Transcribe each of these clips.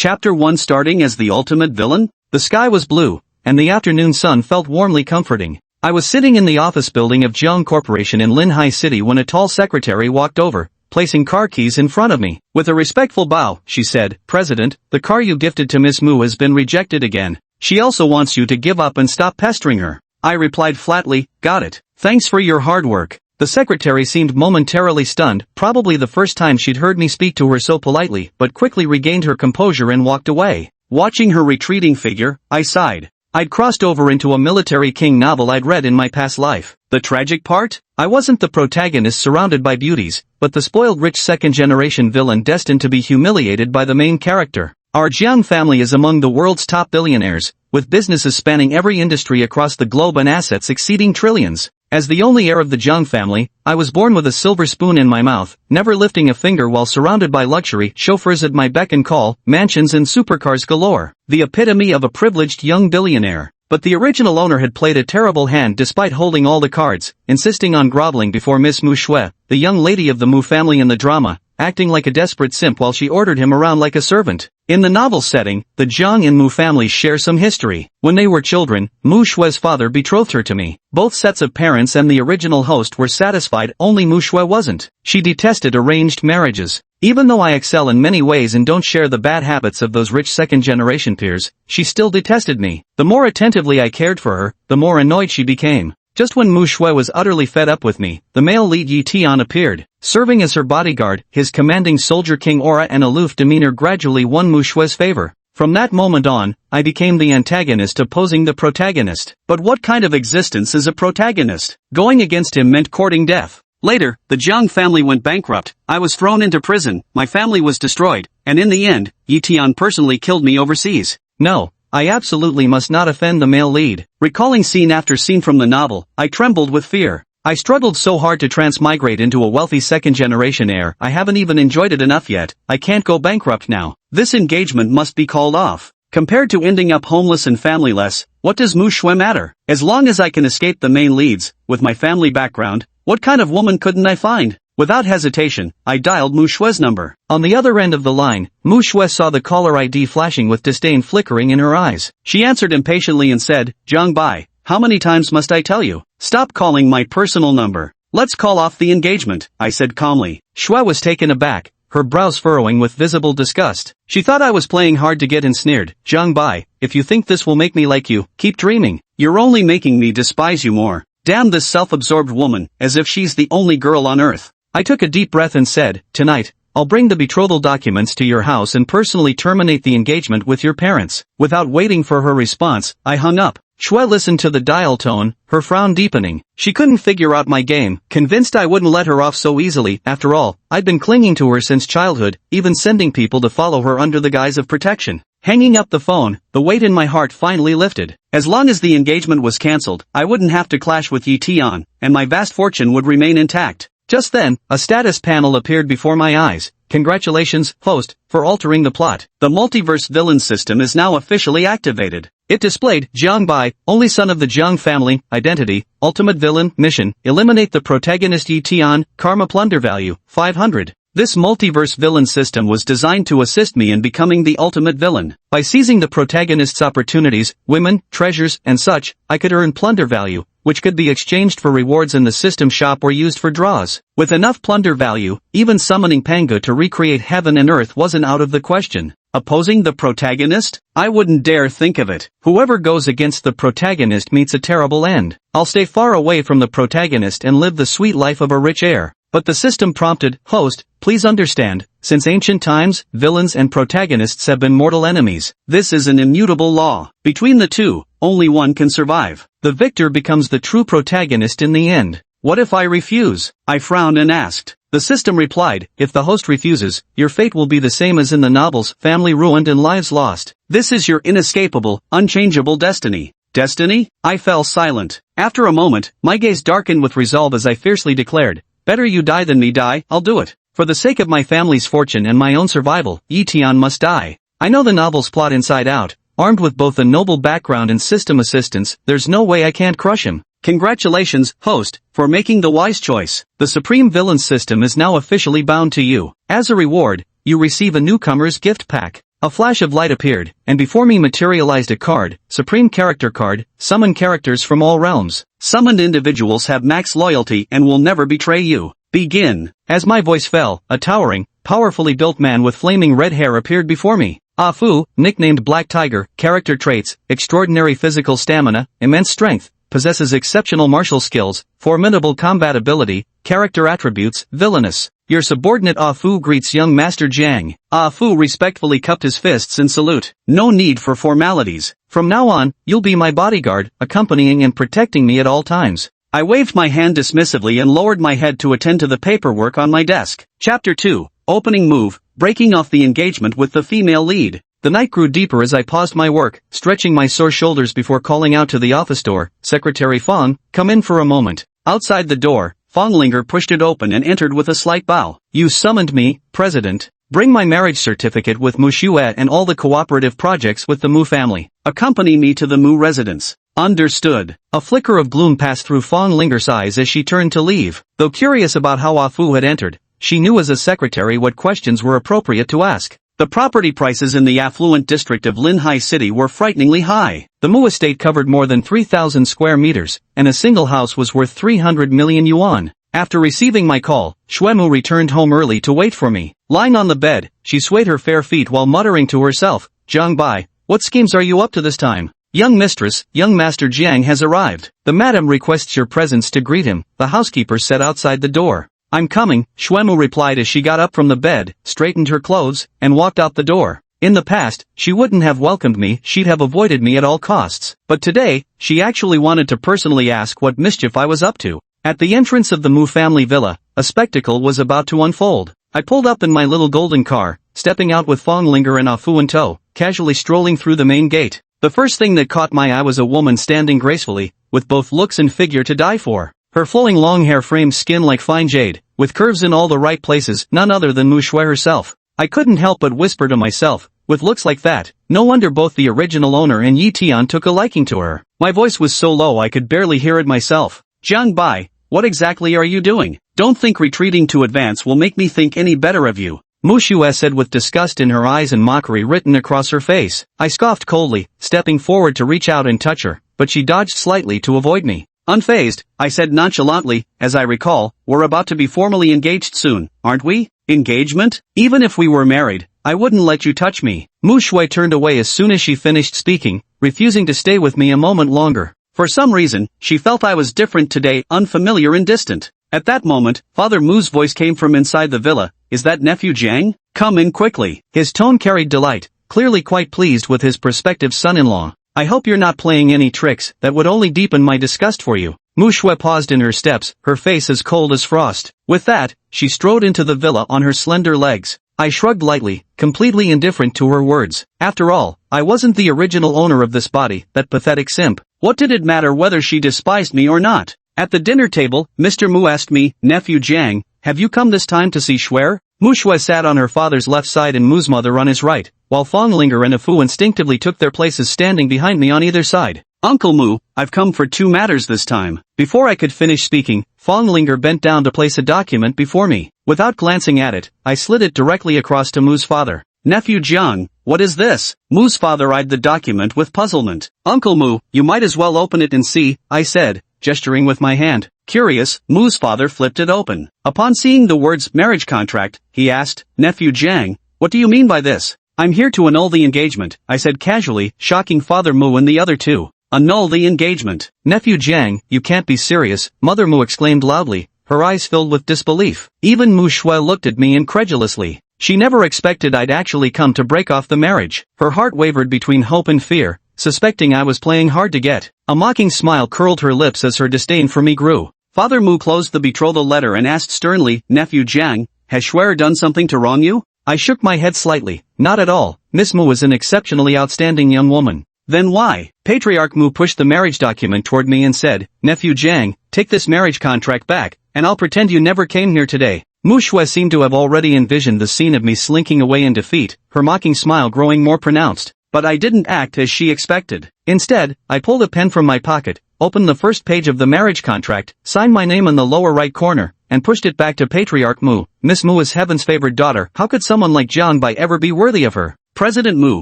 Chapter 1. Starting as the ultimate villain? The sky was blue, and the afternoon sun felt warmly comforting. I was sitting in the office building of Jiang Corporation in Linhai City when a tall secretary walked over, placing car keys in front of me. With a respectful bow, she said, "President, the car you gifted to Miss Mu has been rejected again. She also wants you to give up and stop pestering her." I replied flatly, "Got it. Thanks for your hard work." The secretary seemed momentarily stunned, probably the first time she'd heard me speak to her so politely, but quickly regained her composure and walked away. Watching her retreating figure, I sighed. I'd crossed over into a military king novel I'd read in my past life. The tragic part? I wasn't the protagonist surrounded by beauties, but the spoiled rich second-generation villain destined to be humiliated by the main character. Our Jiang family is among the world's top billionaires, with businesses spanning every industry across the globe and assets exceeding trillions. As the only heir of the Jiang family, I was born with a silver spoon in my mouth, never lifting a finger while surrounded by luxury, chauffeurs at my beck and call, mansions and supercars galore. The epitome of a privileged young billionaire. But the original owner had played a terrible hand despite holding all the cards, insisting on groveling before Miss Mu Shui, the young lady of the Mu family in the drama, acting like a desperate simp while she ordered him around like a servant. In the novel setting, the Jiang and Mu families share some history. When they were children, Mu Shui's father betrothed her to me. Both sets of parents and the original host were satisfied, only Mu Shui wasn't. She detested arranged marriages. Even though I excel in many ways and don't share the bad habits of those rich second-generation peers, she still detested me. The more attentively I cared for her, the more annoyed she became. Just when Mu Shui was utterly fed up with me, the male lead Yi Tian appeared. Serving as her bodyguard, his commanding soldier king aura and aloof demeanor gradually won Mu Shui's favor. From that moment on, I became the antagonist opposing the protagonist. But what kind of existence is a protagonist? Going against him meant courting death. Later, the Jiang family went bankrupt, I was thrown into prison, my family was destroyed, and in the end, Yi Tian personally killed me overseas. No, I absolutely must not offend the male lead. Recalling scene after scene from the novel, I trembled with fear. I struggled so hard to transmigrate into a wealthy second-generation heir, I haven't even enjoyed it enough yet, I can't go bankrupt now. This engagement must be called off. Compared to ending up homeless and familyless, what does Mu Shui matter? As long as I can escape the main leads, with my family background, what kind of woman couldn't I find? Without hesitation, I dialed Mu Shui's number. On the other end of the line, Mu Shui saw the caller ID flashing with disdain flickering in her eyes. She answered impatiently and said, "Jiang Bai, how many times must I tell you? Stop calling my personal number. Let's call off the engagement," I said calmly. Shui was taken aback, her brows furrowing with visible disgust. She thought I was playing hard to get and sneered, "Jiang Bai, if you think this will make me like you, keep dreaming. You're only making me despise you more. Damn this self-absorbed woman, as if she's the only girl on earth." I took a deep breath and said, "Tonight, I'll bring the betrothal documents to your house and personally terminate the engagement with your parents." Without waiting for her response, I hung up. Shui listened to the dial tone, her frown deepening. She couldn't figure out my game, convinced I wouldn't let her off so easily. After all, I'd been clinging to her since childhood, even sending people to follow her under the guise of protection. Hanging up the phone, the weight in my heart finally lifted. As long as the engagement was cancelled, I wouldn't have to clash with Yi Tian, and my vast fortune would remain intact. Just then, a status panel appeared before my eyes. "Congratulations, host, for altering the plot. The multiverse villain system is now officially activated." It displayed, "Jiang Bai, only son of the Jiang family, identity, ultimate villain, mission, eliminate the protagonist Yi Tian, karma plunder value, 500. This multiverse villain system was designed to assist me in becoming the ultimate villain. By seizing the protagonist's opportunities, women, treasures, and such, I could earn plunder value, which could be exchanged for rewards in the system shop or used for draws. With enough plunder value, even summoning Pangu to recreate heaven and earth wasn't out of the question. Opposing the protagonist? I wouldn't dare think of it. Whoever goes against the protagonist meets a terrible end. I'll stay far away from the protagonist and live the sweet life of a rich heir. But the system prompted, "Host, please understand, since ancient times, villains and protagonists have been mortal enemies. This is an immutable law. Between the two, only one can survive. The victor becomes the true protagonist in the end. What if I refuse?" I frowned and asked. The system replied, "If the host refuses, your fate will be the same as in the novels, family ruined and lives lost. This is your inescapable, unchangeable destiny." Destiny? I fell silent. After a moment, my gaze darkened with resolve as I fiercely declared, "Better you die than me die, I'll do it. For the sake of my family's fortune and my own survival, Yi Tian must die." I know the novel's plot inside out. Armed with both a noble background and system assistance, there's no way I can't crush him. Congratulations, host, for making the wise choice. The Supreme Villain system is now officially bound to you. As a reward, you receive a newcomer's gift pack. A flash of light appeared, and before me materialized a card, Supreme Character Card, summon characters from all realms. Summoned individuals have max loyalty and will never betray you. Begin. As my voice fell, a towering, powerfully built man with flaming red hair appeared before me. Ah Fu, nicknamed Black Tiger, character traits, extraordinary physical stamina, immense strength, possesses exceptional martial skills, formidable combat ability, character attributes, villainous. Your subordinate Ah Fu greets young Master Jiang. Ah Fu respectfully cupped his fists in salute. No need for formalities. From now on, you'll be my bodyguard, accompanying and protecting me at all times. I waved my hand dismissively and lowered my head to attend to the paperwork on my desk. Chapter 2. Opening move, breaking off the engagement with the female lead. The night grew deeper as I paused my work, stretching my sore shoulders before calling out to the office door, Secretary Fong, come in for a moment. Outside the door, Fonglinger pushed it open and entered with a slight bow. You summoned me, President. Bring my marriage certificate with Mu Xue and all the cooperative projects with the Mu family. Accompany me to the Mu residence. Understood. A flicker of gloom passed through Fonglinger's eyes as she turned to leave. Though curious about how Ah Fu had entered, she knew as a secretary what questions were appropriate to ask. The property prices in the affluent district of Linhai City were frighteningly high. The Mu estate covered more than 3,000 square meters, and a single house was worth 300 million yuan. After receiving my call, Xuemu returned home early to wait for me. Lying on the bed, she swayed her fair feet while muttering to herself, Zhang Bai, what schemes are you up to this time? Young mistress, young Master Jiang has arrived. The madam requests your presence to greet him, the housekeeper said outside the door. I'm coming, Xuemu replied as she got up from the bed, straightened her clothes, and walked out the door. In the past, she wouldn't have welcomed me, she'd have avoided me at all costs. But today, she actually wanted to personally ask what mischief I was up to. At the entrance of the Mu family villa, a spectacle was about to unfold. I pulled up in my little golden car, stepping out with Fonglinger and Ah Fu in tow, casually strolling through the main gate. The first thing that caught my eye was a woman standing gracefully, with both looks and figure to die for. Her flowing long hair framed skin like fine jade, with curves in all the right places, none other than Mu Xue herself. I couldn't help but whisper to myself, with looks like that, no wonder both the original owner and Yi Tian took a liking to her. My voice was so low I could barely hear it myself. Jiang Bai, what exactly are you doing? Don't think retreating to advance will make me think any better of you. Mu Xue said with disgust in her eyes and mockery written across her face. I scoffed coldly, stepping forward to reach out and touch her, but she dodged slightly to avoid me. Unfazed, I said nonchalantly, as I recall, we're about to be formally engaged soon, aren't we? Engagement? Even if we were married, I wouldn't let you touch me. Mu Xue turned away as soon as she finished speaking, refusing to stay with me a moment longer. For some reason, she felt I was different today, unfamiliar and distant. At that moment, Father Mu's voice came from inside the villa, is that nephew Jiang? Come in quickly. His tone carried delight, clearly quite pleased with his prospective son-in-law. I hope you're not playing any tricks that would only deepen my disgust for you. Mu Xue paused in her steps, her face as cold as frost. With that, she strode into the villa on her slender legs. I shrugged lightly, completely indifferent to her words. After all, I wasn't the original owner of this body, that pathetic simp. What did it matter whether she despised me or not? At the dinner table, Mr. Mu asked me, Nephew Jiang, have you come this time to see Xue? Mu Xue sat on her father's left side and Mu's mother on his right, while Fonglinger and Ah Fu instinctively took their places standing behind me on either side. Uncle Mu, I've come for two matters this time. Before I could finish speaking, Fonglinger bent down to place a document before me. Without glancing at it, I slid it directly across to Mu's father. Nephew Jiang, what is this? Mu's father eyed the document with puzzlement. Uncle Mu, you might as well open it and see, I said, gesturing with my hand. Curious, Mu's father flipped it open. Upon seeing the words marriage contract, he asked, Nephew Jiang, what do you mean by this? I'm here to annul the engagement, I said casually, shocking Father Mu and the other two. Annul the engagement. Nephew Jiang, you can't be serious, Mother Mu exclaimed loudly, her eyes filled with disbelief. Even Mu Xue looked at me incredulously. She never expected I'd actually come to break off the marriage. Her heart wavered between hope and fear, suspecting I was playing hard to get. A mocking smile curled her lips as her disdain for me grew. Father Mu closed the betrothal letter and asked sternly, Nephew Jiang, has Xue done something to wrong you? I shook my head slightly. Not at all. Miss Mu is an exceptionally outstanding young woman. Then why? Patriarch Mu pushed the marriage document toward me and said, Nephew Jiang, take this marriage contract back, and I'll pretend you never came here today. Mu Xue seemed to have already envisioned the scene of me slinking away in defeat, her mocking smile growing more pronounced. But I didn't act as she expected. Instead, I pulled a pen from my pocket, opened the first page of the marriage contract, signed my name in the lower right corner, and pushed it back to Patriarch Mu. Miss Mu is heaven's favored daughter. How could someone like Jiang Bai ever be worthy of her? President Mu,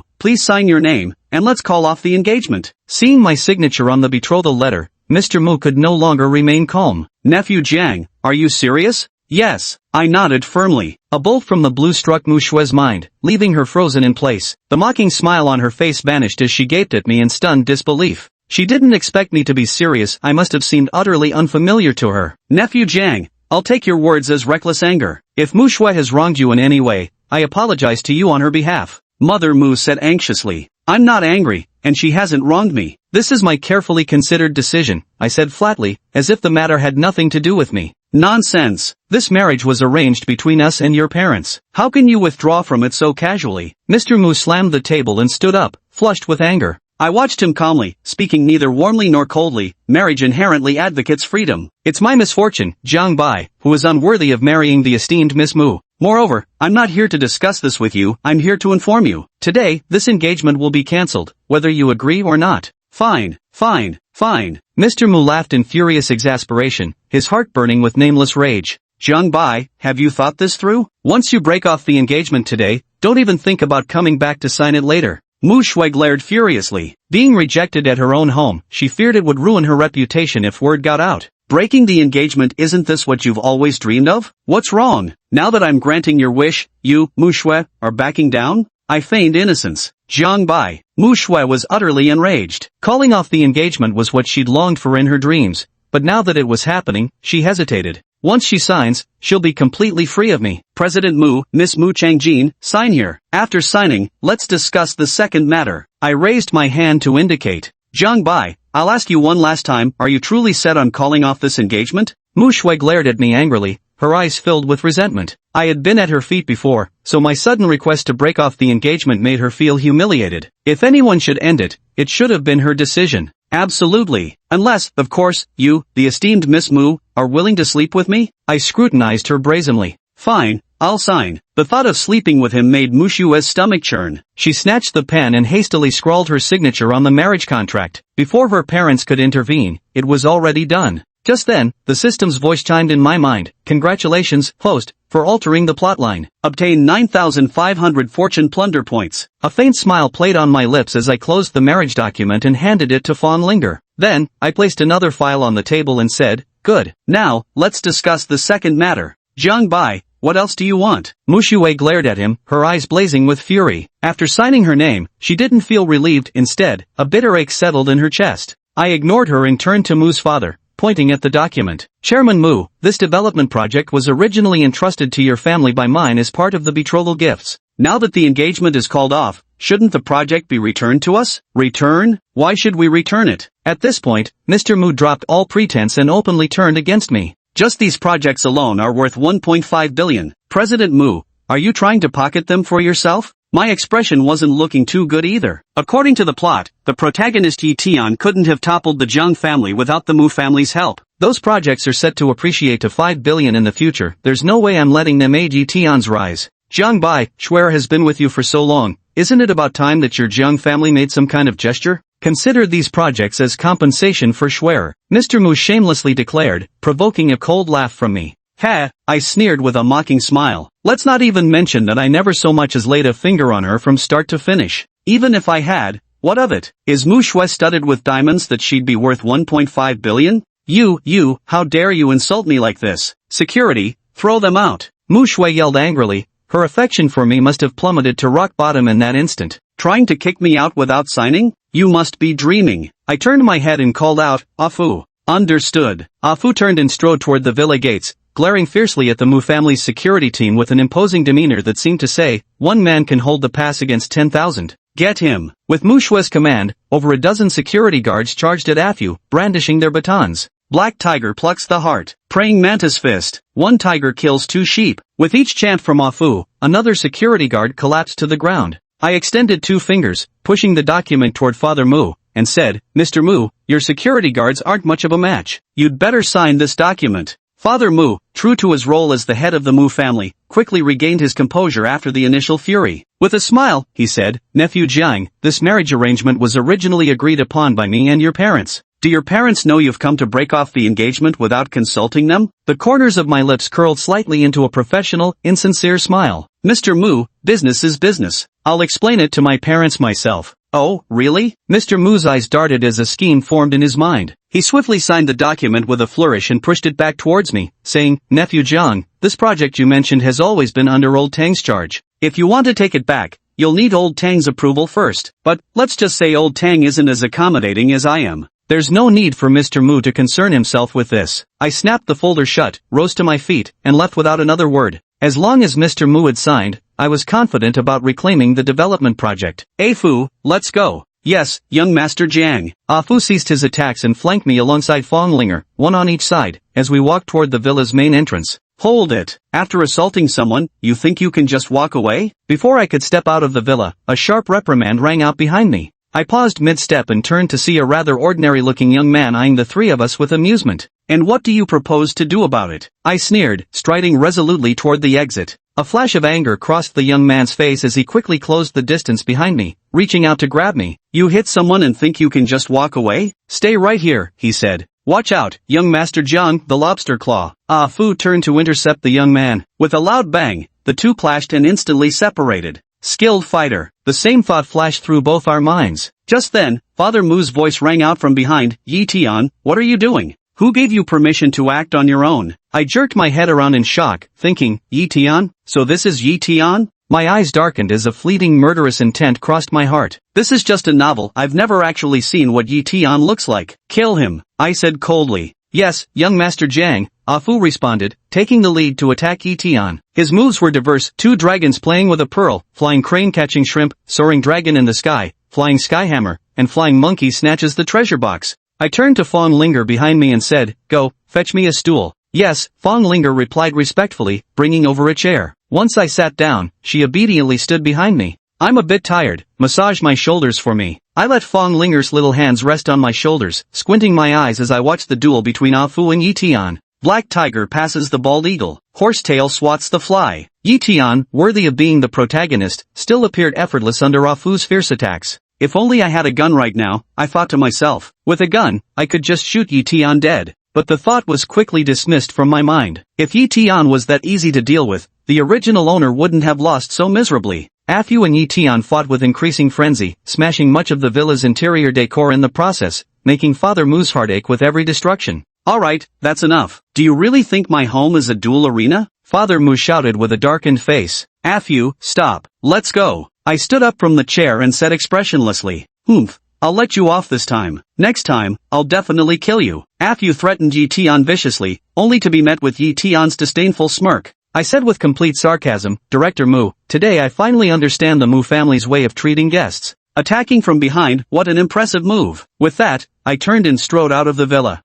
please sign your name, and let's call off the engagement. Seeing my signature on the betrothal letter, Mr. Mu could no longer remain calm. Nephew Jiang, are you serious? Yes, I nodded firmly. A bolt from the blue struck Mu Shue's mind, leaving her frozen in place. The mocking smile on her face vanished as she gaped at me in stunned disbelief. She didn't expect me to be serious. I must have seemed utterly unfamiliar to her. Nephew Jiang, I'll take your words as reckless anger. If Mu Shue has wronged you in any way, I apologize to you on her behalf. Mother Mu said anxiously. I'm not angry, and she hasn't wronged me. This is my carefully considered decision, I said flatly, as if the matter had nothing to do with me. Nonsense. This marriage was arranged between us and your parents. How can you withdraw from it so casually? Mr. Mu slammed the table and stood up, flushed with anger. I watched him calmly, speaking neither warmly nor coldly. Marriage inherently advocates freedom. It's my misfortune, Jiang Bai, who is unworthy of marrying the esteemed Miss Mu. Moreover, I'm not here to discuss this with you, I'm here to inform you. Today, this engagement will be cancelled, whether you agree or not. Fine, fine, fine. Mr. Mu laughed in furious exasperation, his heart burning with nameless rage. Jiang Bai, have you thought this through? Once you break off the engagement today, don't even think about coming back to sign it later. Mu Shui glared furiously. Being rejected at her own home, she feared it would ruin her reputation if word got out. Breaking the engagement, isn't this what you've always dreamed of? What's wrong? Now that I'm granting your wish, you, Mu Shui, are backing down? I feigned innocence. Jiang Bai. Mu Shui was utterly enraged. Calling off the engagement was what she'd longed for in her dreams, but now that it was happening, she hesitated. Once she signs, she'll be completely free of me. President Mu, Miss Mu Changjin, sign here. After signing, let's discuss the second matter. I raised my hand to indicate. Jiang Bai, I'll ask you one last time, are you truly set on calling off this engagement? Mu Shui glared at me angrily, her eyes filled with resentment. I had been at her feet before, so my sudden request to break off the engagement made her feel humiliated. If anyone should end it, it should have been her decision. Absolutely. Unless, of course, you, the esteemed Miss Mu, are willing to sleep with me? I scrutinized her brazenly. Fine, I'll sign. The thought of sleeping with him made Mu Shue's stomach churn. She snatched the pen and hastily scrawled her signature on the marriage contract. Before her parents could intervene, it was already done. Just then, the system's voice chimed in my mind. Congratulations, host, for altering the plotline. Obtain 9,500 fortune plunder points. A faint smile played on my lips as I closed the marriage document and handed it to Fawn Linger. Then, I placed another file on the table and said, good. Now, let's discuss the second matter. Jiang Bai, what else do you want? Mu Shui glared at him, her eyes blazing with fury. After signing her name, she didn't feel relieved. Instead, a bitter ache settled in her chest. I ignored her and turned to Mu's father, pointing at the document. Chairman Mu, this development project was originally entrusted to your family by mine as part of the betrothal gifts. Now that the engagement is called off, shouldn't the project be returned to us? Return? Why should we return it? At this point, Mr. Mu dropped all pretense and openly turned against me. Just these projects alone are worth 1.5 billion. President Mu, are you trying to pocket them for yourself? My expression wasn't looking too good either. According to the plot, the protagonist Yi Tian couldn't have toppled the Zhang family without the Mu family's help. Those projects are set to appreciate to 5 billion in the future. There's no way I'm letting them aid Yi Tian's rise. Jiang Bai, Schwer has been with you for so long. Isn't it about time that your Zhang family made some kind of gesture? Consider these projects as compensation for Schwer. Mr. Mu shamelessly declared, provoking a cold laugh from me. Ha, I sneered with a mocking smile. Let's not even mention that I never so much as laid a finger on her from start to finish. Even if I had, what of it? Is Mu Shui studded with diamonds that she'd be worth 1.5 billion? You, how dare you insult me like this? Security, throw them out. Mu Shui yelled angrily. Her affection for me must have plummeted to rock bottom in that instant. Trying to kick me out without signing? You must be dreaming. I turned my head and called out, Afu. Understood. Afu turned and strode toward the villa gates, glaring fiercely at the Mu family's security team with an imposing demeanor that seemed to say, one man can hold the pass against 10,000. Get him. With Mu Shue's command, over a dozen security guards charged at Afu, brandishing their batons. Black tiger plucks the heart. Praying mantis fist. One tiger kills 2 sheep. With each chant from Afu, another security guard collapsed to the ground. I extended 2 fingers, pushing the document toward Father Mu, and said, Mr. Mu, your security guards aren't much of a match. You'd better sign this document. Father Mu, true to his role as the head of the Mu family, quickly regained his composure after the initial fury. With a smile, he said, Nephew Jiang, this marriage arrangement was originally agreed upon by me and your parents. Do your parents know you've come to break off the engagement without consulting them? The corners of my lips curled slightly into a professional, insincere smile. Mr. Mu, business is business. I'll explain it to my parents myself. Oh, really? Mr. Mu's eyes darted as a scheme formed in his mind. He swiftly signed the document with a flourish and pushed it back towards me, saying, Nephew Jiang, this project you mentioned has always been under Old Tang's charge. If you want to take it back, you'll need Old Tang's approval first. But, let's just say Old Tang isn't as accommodating as I am. There's no need for Mr. Mu to concern himself with this. I snapped the folder shut, rose to my feet, and left without another word. As long as Mr. Mu had signed, I was confident about reclaiming the development project. A Fu, let's go. Yes, young Master Jiang. Ah Fu ceased his attacks and flanked me alongside Fong Linger, one on each side, as we walked toward the villa's main entrance. Hold it. After assaulting someone, you think you can just walk away? Before I could step out of the villa, a sharp reprimand rang out behind me. I paused mid-step and turned to see a rather ordinary-looking young man eyeing the three of us with amusement. And what do you propose to do about it? I sneered, striding resolutely toward the exit. A flash of anger crossed the young man's face as he quickly closed the distance behind me, reaching out to grab me. You hit someone and think you can just walk away? Stay right here, he said. Watch out, young Master Jiang, the lobster claw. Ah Fu turned to intercept the young man. With a loud bang, the two clashed and instantly separated. Skilled fighter. The same thought flashed through both our minds. Just then, Father Mu's voice rang out from behind. Yi Tian, what are you doing? Who gave you permission to act on your own? I jerked my head around in shock, thinking, Yi Tian? So this is Yi Tian? My eyes darkened as a fleeting murderous intent crossed my heart. This is just a novel. I've never actually seen what Yi Tian looks like. Kill him, I said coldly. Yes, young Master Jiang, Ah Fu responded, taking the lead to attack Yi Tian. His moves were diverse, two dragons playing with a pearl, flying crane catching shrimp, soaring dragon in the sky, flying skyhammer, and flying monkey snatches the treasure box. I turned to Fong Linger behind me and said, go, fetch me a stool. Yes, Fong Linger replied respectfully, bringing over a chair. Once I sat down, she obediently stood behind me. I'm a bit tired, massage my shoulders for me. I let Fong Linger's little hands rest on my shoulders, squinting my eyes as I watched the duel between Ah Fu and Yi Tian. Black tiger passes the bald eagle, horsetail swats the fly. Yi Tian, worthy of being the protagonist, still appeared effortless under Ah Fu's fierce attacks. If only I had a gun right now, I thought to myself. With a gun, I could just shoot Yi Tian dead. But the thought was quickly dismissed from my mind. If Yi Tian was that easy to deal with, the original owner wouldn't have lost so miserably. Ah Fu and Yi Tian fought with increasing frenzy, smashing much of the villa's interior decor in the process, making Father Mu's heart ache with every destruction. Alright, that's enough. Do you really think my home is a duel arena? Father Mu shouted with a darkened face. Ah Fu, stop. Let's go. I stood up from the chair and said expressionlessly, Humph, I'll let you off this time. Next time, I'll definitely kill you. Ah Fu threatened Yi Tian viciously, only to be met with Yi Tian's disdainful smirk. I said with complete sarcasm, Director Mu, today I finally understand the Mu family's way of treating guests. Attacking from behind, what an impressive move. With that, I turned and strode out of the villa.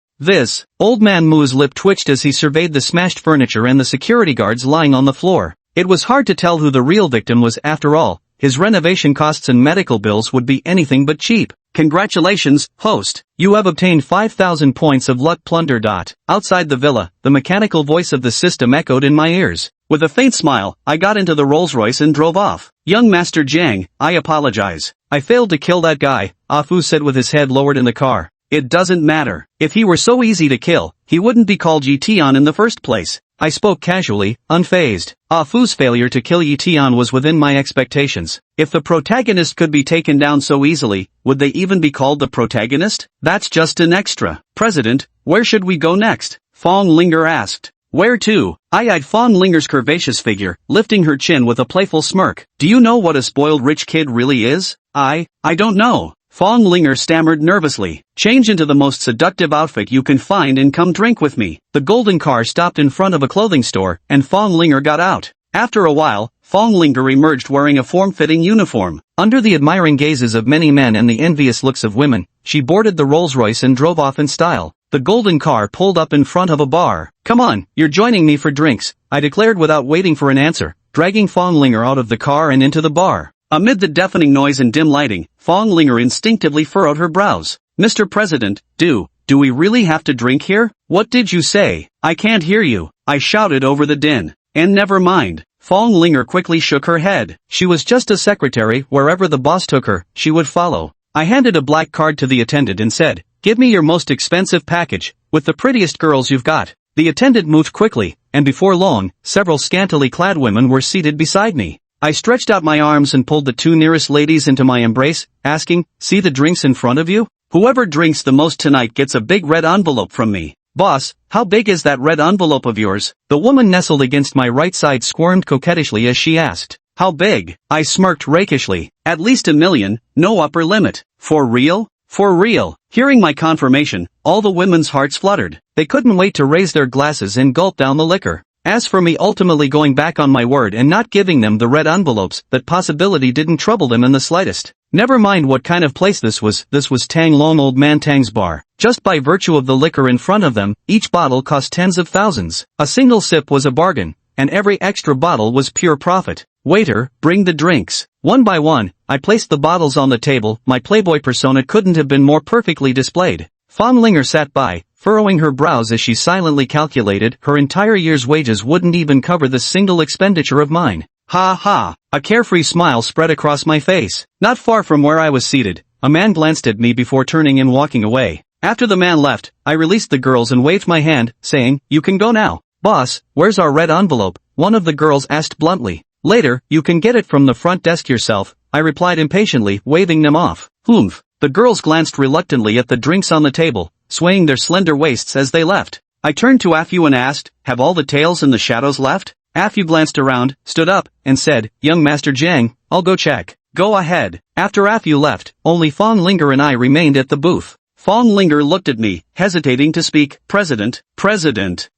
Old man Mu's lip twitched as he surveyed the smashed furniture and the security guards lying on the floor. It was hard to tell who the real victim was after all. His renovation costs and medical bills would be anything but cheap. Congratulations, host. You have obtained 5,000 points of luck plunder. Outside the villa, the mechanical voice of the system echoed in my ears. With a faint smile, I got into the Rolls-Royce and drove off. Young Master Jiang, I apologize. I failed to kill that guy, Ah Fu said with his head lowered in the car. It doesn't matter. If he were so easy to kill, he wouldn't be called Yi Tian in the first place. I spoke casually, unfazed. Ah Fu's failure to kill Yi Tian was within my expectations. If the protagonist could be taken down so easily, would they even be called the protagonist? That's just an extra. President, where should we go next? Fong Linger asked. Where to? I eyed Fong Linger's curvaceous figure, lifting her chin with a playful smirk. Do you know what a spoiled rich kid really is? I don't know. Fong Linger stammered nervously. Change into the most seductive outfit you can find and come drink with me. The golden car stopped in front of a clothing store, and Fong Linger got out. After a while, Fong Linger emerged wearing a form-fitting uniform. Under the admiring gazes of many men and the envious looks of women, she boarded the Rolls-Royce and drove off in style. The golden car pulled up in front of a bar. Come on, you're joining me for drinks, I declared without waiting for an answer, dragging Fong Linger out of the car and into the bar. Amid the deafening noise and dim lighting, Fong Linger instinctively furrowed her brows. Mr. President, do we really have to drink here? What did you say? I can't hear you, I shouted over the din. And never mind. Fong Linger quickly shook her head. She was just a secretary. Wherever the boss took her, she would follow. I handed a black card to the attendant and said, Give me your most expensive package, with the prettiest girls you've got. The attendant moved quickly, and before long, several scantily clad women were seated beside me. I stretched out my arms and pulled the two nearest ladies into my embrace, asking, "See the drinks in front of you? Whoever drinks the most tonight gets a big red envelope from me." "Boss, how big is that red envelope of yours?" The woman nestled against my right side squirmed coquettishly as she asked. "How big?" I smirked rakishly. "At least $1 million, no upper limit." "For real?" "For real." Hearing my confirmation, all the women's hearts fluttered. They couldn't wait to raise their glasses and gulp down the liquor. As for me ultimately going back on my word and not giving them the red envelopes, that possibility didn't trouble them in the slightest. Never mind what kind of place this was Tang Long Old Man Tang's bar. Just by virtue of the liquor in front of them, each bottle cost tens of thousands. A single sip was a bargain, and every extra bottle was pure profit. "Waiter, bring the drinks." One by one, I placed the bottles on the table. My playboy persona couldn't have been more perfectly displayed. Fong Linger sat by, furrowing her brows as she silently calculated her entire year's wages wouldn't even cover this single expenditure of mine. Ha ha! A carefree smile spread across my face. Not far from where I was seated, a man glanced at me before turning and walking away. After the man left, I released the girls and waved my hand, saying, "You can go now." "Boss, where's our red envelope?" one of the girls asked bluntly. "Later, you can get it from the front desk yourself," I replied impatiently, waving them off. "Humph." The girls glanced reluctantly at the drinks on the table, swaying their slender waists as they left. I turned to Afu and asked, "Have all the tails in the shadows left?" Afu glanced around, stood up, and said, "Young Master Jiang, I'll go check." "Go ahead." After Afu left, only Fong Linger and I remained at the booth. Fong Linger looked at me, hesitating to speak. President,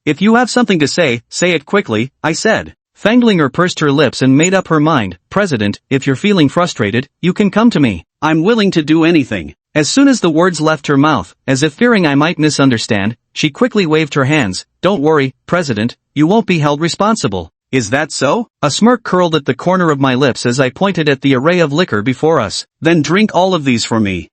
if you have something to say it quickly," I said. Fang Linger pursed her lips and made up her mind. "President, if you're feeling frustrated, you can come to me. I'm willing to do anything." As soon as the words left her mouth, as if fearing I might misunderstand, she quickly waved her hands. "Don't worry, President, you won't be held responsible." "Is that so?" A smirk curled at the corner of my lips as I pointed at the array of liquor before us. "Then drink all of these for me."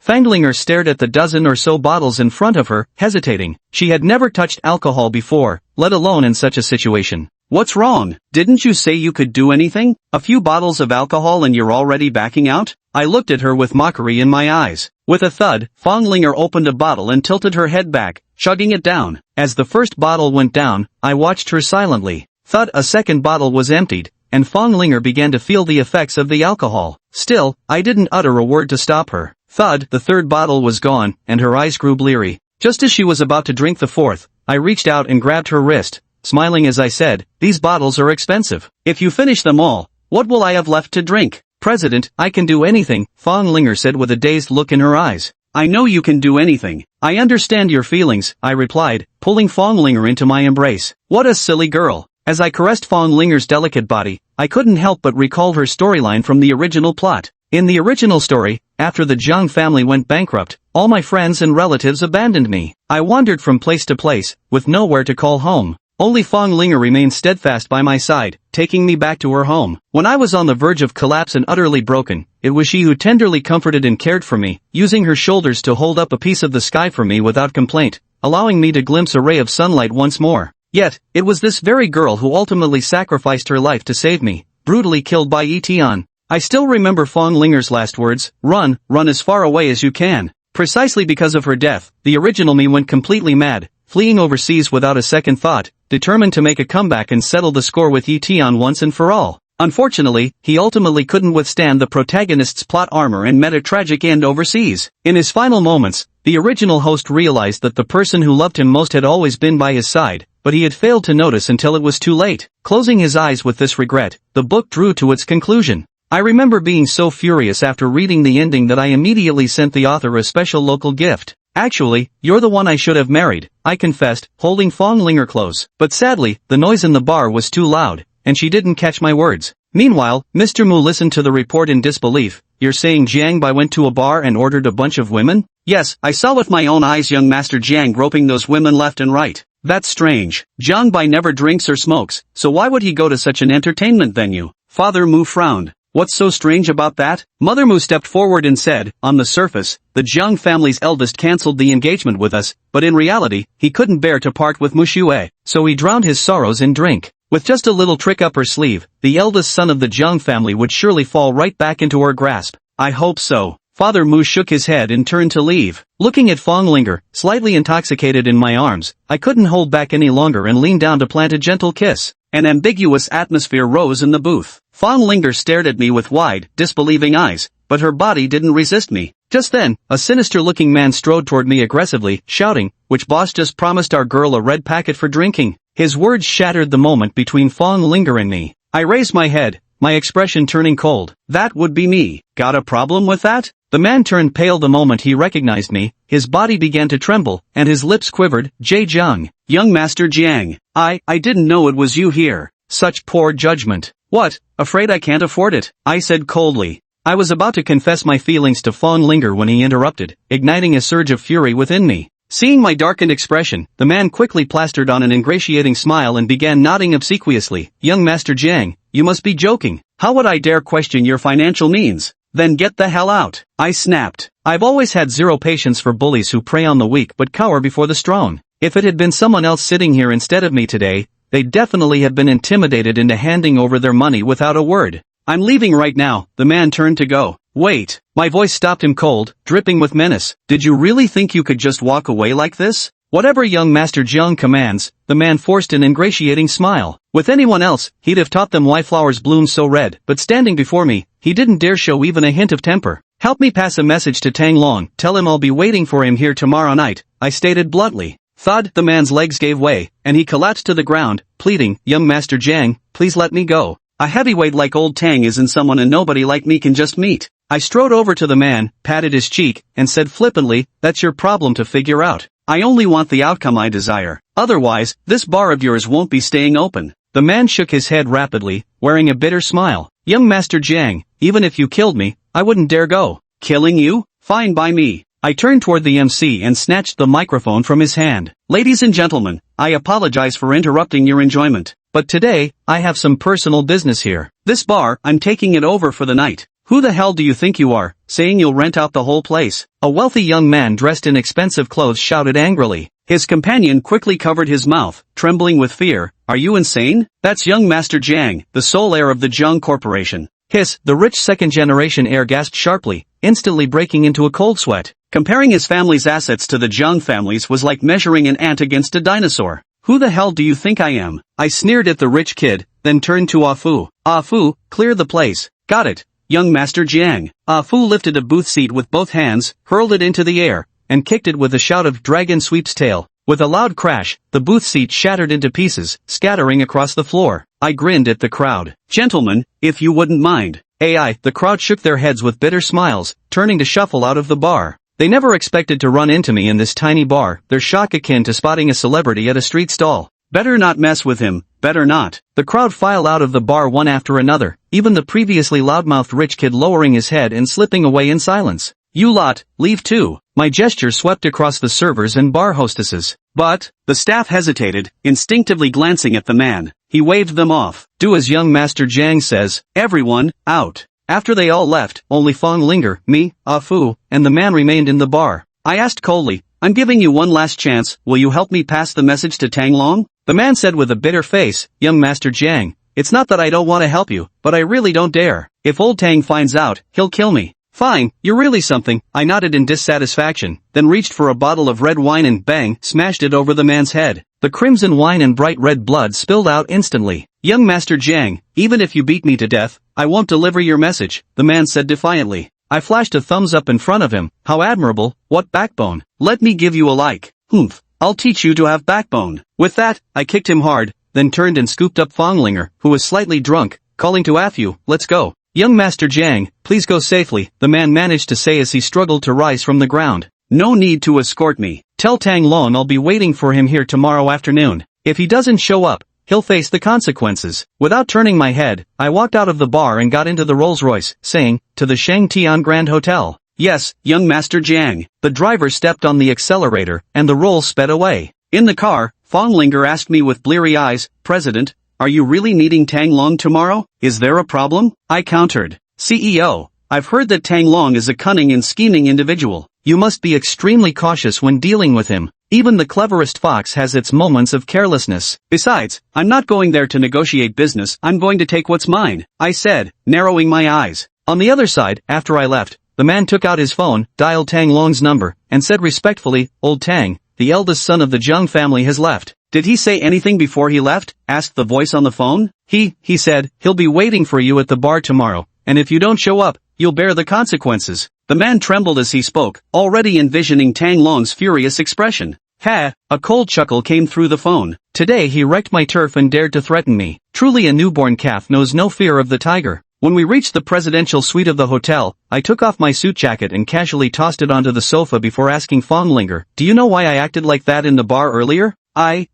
Fanglinger stared at the dozen or so bottles in front of her, hesitating. She had never touched alcohol before, let alone in such a situation. "What's wrong? Didn't you say you could do anything? A few bottles of alcohol and you're already backing out?" I looked at her with mockery in my eyes. With a thud, Fanglinger opened a bottle and tilted her head back, chugging it down. As the first bottle went down, I watched her silently. Thud, a second bottle was emptied, and Fanglinger began to feel the effects of the alcohol. Still, I didn't utter a word to stop her. Thud, the third bottle was gone, and her eyes grew bleary. Just as she was about to drink the fourth, I reached out and grabbed her wrist, smiling as I said, "These bottles are expensive. If you finish them all, what will I have left to drink?" "President, I can do anything," Fanglinger said with a dazed look in her eyes. "I know you can do anything. I understand your feelings," I replied, pulling Fanglinger into my embrace. "What a silly girl." As I caressed Fanglinger's delicate body, I couldn't help but recall her storyline from the original plot. In the original story, after the Jiang family went bankrupt, all my friends and relatives abandoned me. I wandered from place to place, with nowhere to call home. Only Fanglinger remained steadfast by my side, taking me back to her home. When I was on the verge of collapse and utterly broken, it was she who tenderly comforted and cared for me, using her shoulders to hold up a piece of the sky for me without complaint, allowing me to glimpse a ray of sunlight once more. Yet, it was this very girl who ultimately sacrificed her life to save me, brutally killed by Etian. I still remember Fanglinger's last words, run as far away as you can." Precisely because of her death, the original me went completely mad, fleeing overseas without a second thought, determined to make a comeback and settle the score with Etian once and for all. Unfortunately, he ultimately couldn't withstand the protagonist's plot armor and met a tragic end overseas. In his final moments, the original host realized that the person who loved him most had always been by his side, but he had failed to notice until it was too late. Closing his eyes with this regret, the book drew to its conclusion. I remember being so furious after reading the ending that I immediately sent the author a special local gift. "Actually, you're the one I should have married," I confessed, holding Fanglinger close. But sadly, the noise in the bar was too loud, and she didn't catch my words. Meanwhile, Mr. Mu listened to the report in disbelief. "You're saying Jiang Bai went to a bar and ordered a bunch of women?" "Yes, I saw with my own eyes young Master Jiang groping those women left and right." "That's strange. Jiang Bai never drinks or smokes, so why would he go to such an entertainment venue?" Father Mu frowned. "What's so strange about that?" Mother Mu stepped forward and said, "On the surface, the Jiang family's eldest cancelled the engagement with us, but in reality, he couldn't bear to part with Mu Xue, so he drowned his sorrows in drink. With just a little trick up her sleeve, the eldest son of the Jiang family would surely fall right back into her grasp." "I hope so." Father Mu shook his head and turned to leave. Looking at Fong Linger, slightly intoxicated in my arms, I couldn't hold back any longer and leaned down to plant a gentle kiss. An ambiguous atmosphere rose in the booth. Fong Linger stared at me with wide, disbelieving eyes, but her body didn't resist me. Just then, a sinister-looking man strode toward me aggressively, shouting, "Which boss just promised our girl a red packet for drinking?" His words shattered the moment between Fong Linger and me. I raised my head, my expression turning cold. "That would be me. Got a problem with that?" The man turned pale the moment he recognized me, his body began to tremble, and his lips quivered. "Jie Jiang. Young Master Jiang. I didn't know it was you here. Such poor judgment." "What, afraid I can't afford it?" I said coldly. I was about to confess my feelings to Fong Linger when he interrupted, igniting a surge of fury within me. Seeing my darkened expression, the man quickly plastered on an ingratiating smile and began nodding obsequiously. "Young Master Jiang, you must be joking. How would I dare question your financial means? Then get the hell out," I snapped. I've always had zero patience for bullies who prey on the weak but cower before the strong. If it had been someone else sitting here instead of me today, they'd definitely have been intimidated into handing over their money without a word. "I'm leaving right now," the man turned to go. "Wait." My voice stopped him cold, dripping with menace. "Did you really think you could just walk away like this?" "Whatever young Master Jiang commands," the man forced an ingratiating smile. With anyone else, he'd have taught them why flowers bloom so red, but standing before me, he didn't dare show even a hint of temper. "Help me pass a message to Tang Long, tell him I'll be waiting for him here tomorrow night," I stated bluntly. Thud, the man's legs gave way, and he collapsed to the ground, pleading, "Young Master Jiang, please let me go. A heavyweight like old Tang isn't someone and nobody like me can just meet." I strode over to the man, patted his cheek, and said flippantly, "That's your problem to figure out. I only want the outcome I desire. Otherwise, this bar of yours won't be staying open." The man shook his head rapidly, wearing a bitter smile. "Young Master Jiang, even if you killed me, I wouldn't dare go." "Killing you? Fine by me." I turned toward the MC and snatched the microphone from his hand. "Ladies and gentlemen, I apologize for interrupting your enjoyment, but today, I have some personal business here. This bar, I'm taking it over for the night. Who the hell do you think you are, saying you'll rent out the whole place?" A wealthy young man dressed in expensive clothes shouted angrily. His companion quickly covered his mouth, trembling with fear. "Are you insane? That's young Master Jiang, the sole heir of the Jiang Corporation." "Hiss," the rich second-generation heir gasped sharply, instantly breaking into a cold sweat. Comparing his family's assets to the Jiang family's was like measuring an ant against a dinosaur. "Who the hell do you think I am?" I sneered at the rich kid, then turned to Ah Fu. "Ah Fu, clear the place." "Got it, young Master Jiang." Ah Fu lifted a booth seat with both hands, hurled it into the air, and kicked it with a shout of "Dragon Sweep's Tail." With a loud crash, the booth seat shattered into pieces, scattering across the floor. I grinned at the crowd. "Gentlemen, if you wouldn't mind." The crowd shook their heads with bitter smiles, turning to shuffle out of the bar. They never expected to run into me in this tiny bar, their shock akin to spotting a celebrity at a street stall. "Better not mess with him, better not." The crowd filed out of the bar one after another, even the previously loudmouthed rich kid lowering his head and slipping away in silence. "You lot, leave too." My gesture swept across the servers and bar hostesses. "But," the staff hesitated, instinctively glancing at the man. He waved them off. "Do as young Master Jiang says. Everyone, out." After they all left, only Fong Linger, me, Ah Fu, and the man remained in the bar. I asked coldly, "I'm giving you one last chance, will you help me pass the message to Tang Long?" The man said with a bitter face, "Young Master Jiang, it's not that I don't want to help you, but I really don't dare. If old Tang finds out, he'll kill me." "Fine, you're really something," I nodded in dissatisfaction, then reached for a bottle of red wine and bang, smashed it over the man's head. The crimson wine and bright red blood spilled out instantly. "Young Master Jiang, even if you beat me to death, I won't deliver your message," the man said defiantly. I flashed a thumbs up in front of him. "How admirable, what backbone. Let me give you a like." "Humph, I'll teach you to have backbone." With that, I kicked him hard, then turned and scooped up Fonglinger, who was slightly drunk, calling to Afu, "Let's go." "Young Master Jiang, please go safely," the man managed to say as he struggled to rise from the ground. "No need to escort me. Tell Tang Long I'll be waiting for him here tomorrow afternoon. If he doesn't show up, he'll face the consequences." Without turning my head, I walked out of the bar and got into the Rolls-Royce, saying, "To the Shangtian Grand Hotel." "Yes, young Master Jiang." The driver stepped on the accelerator, and the Rolls sped away. In the car, Fonglinger asked me with bleary eyes, "President, are you really needing Tang Long tomorrow? Is there a problem?" I countered, "CEO, I've heard that Tang Long is a cunning and scheming individual. You must be extremely cautious when dealing with him. Even the cleverest fox has its moments of carelessness. Besides, I'm not going there to negotiate business, I'm going to take what's mine," I said, narrowing my eyes. On the other side, after I left, The man took out his phone, dialed Tang Long's number, and said respectfully, "Old Tang, the eldest son of the Jiang family has left." "Did he say anything before he left?" asked the voice on the phone. He said, "He'll be waiting for you at the bar tomorrow, and if you don't show up, you'll bear the consequences." The man trembled as he spoke, already envisioning Tang Long's furious expression. Ha! A cold chuckle came through the phone. Today he wrecked my turf and dared to threaten me. Truly a newborn calf knows no fear of the tiger. When we reached the presidential suite of the hotel, I took off my suit jacket and casually tossed it onto the sofa before asking Fonglinger, "Do you know why I acted like that in the bar earlier?" I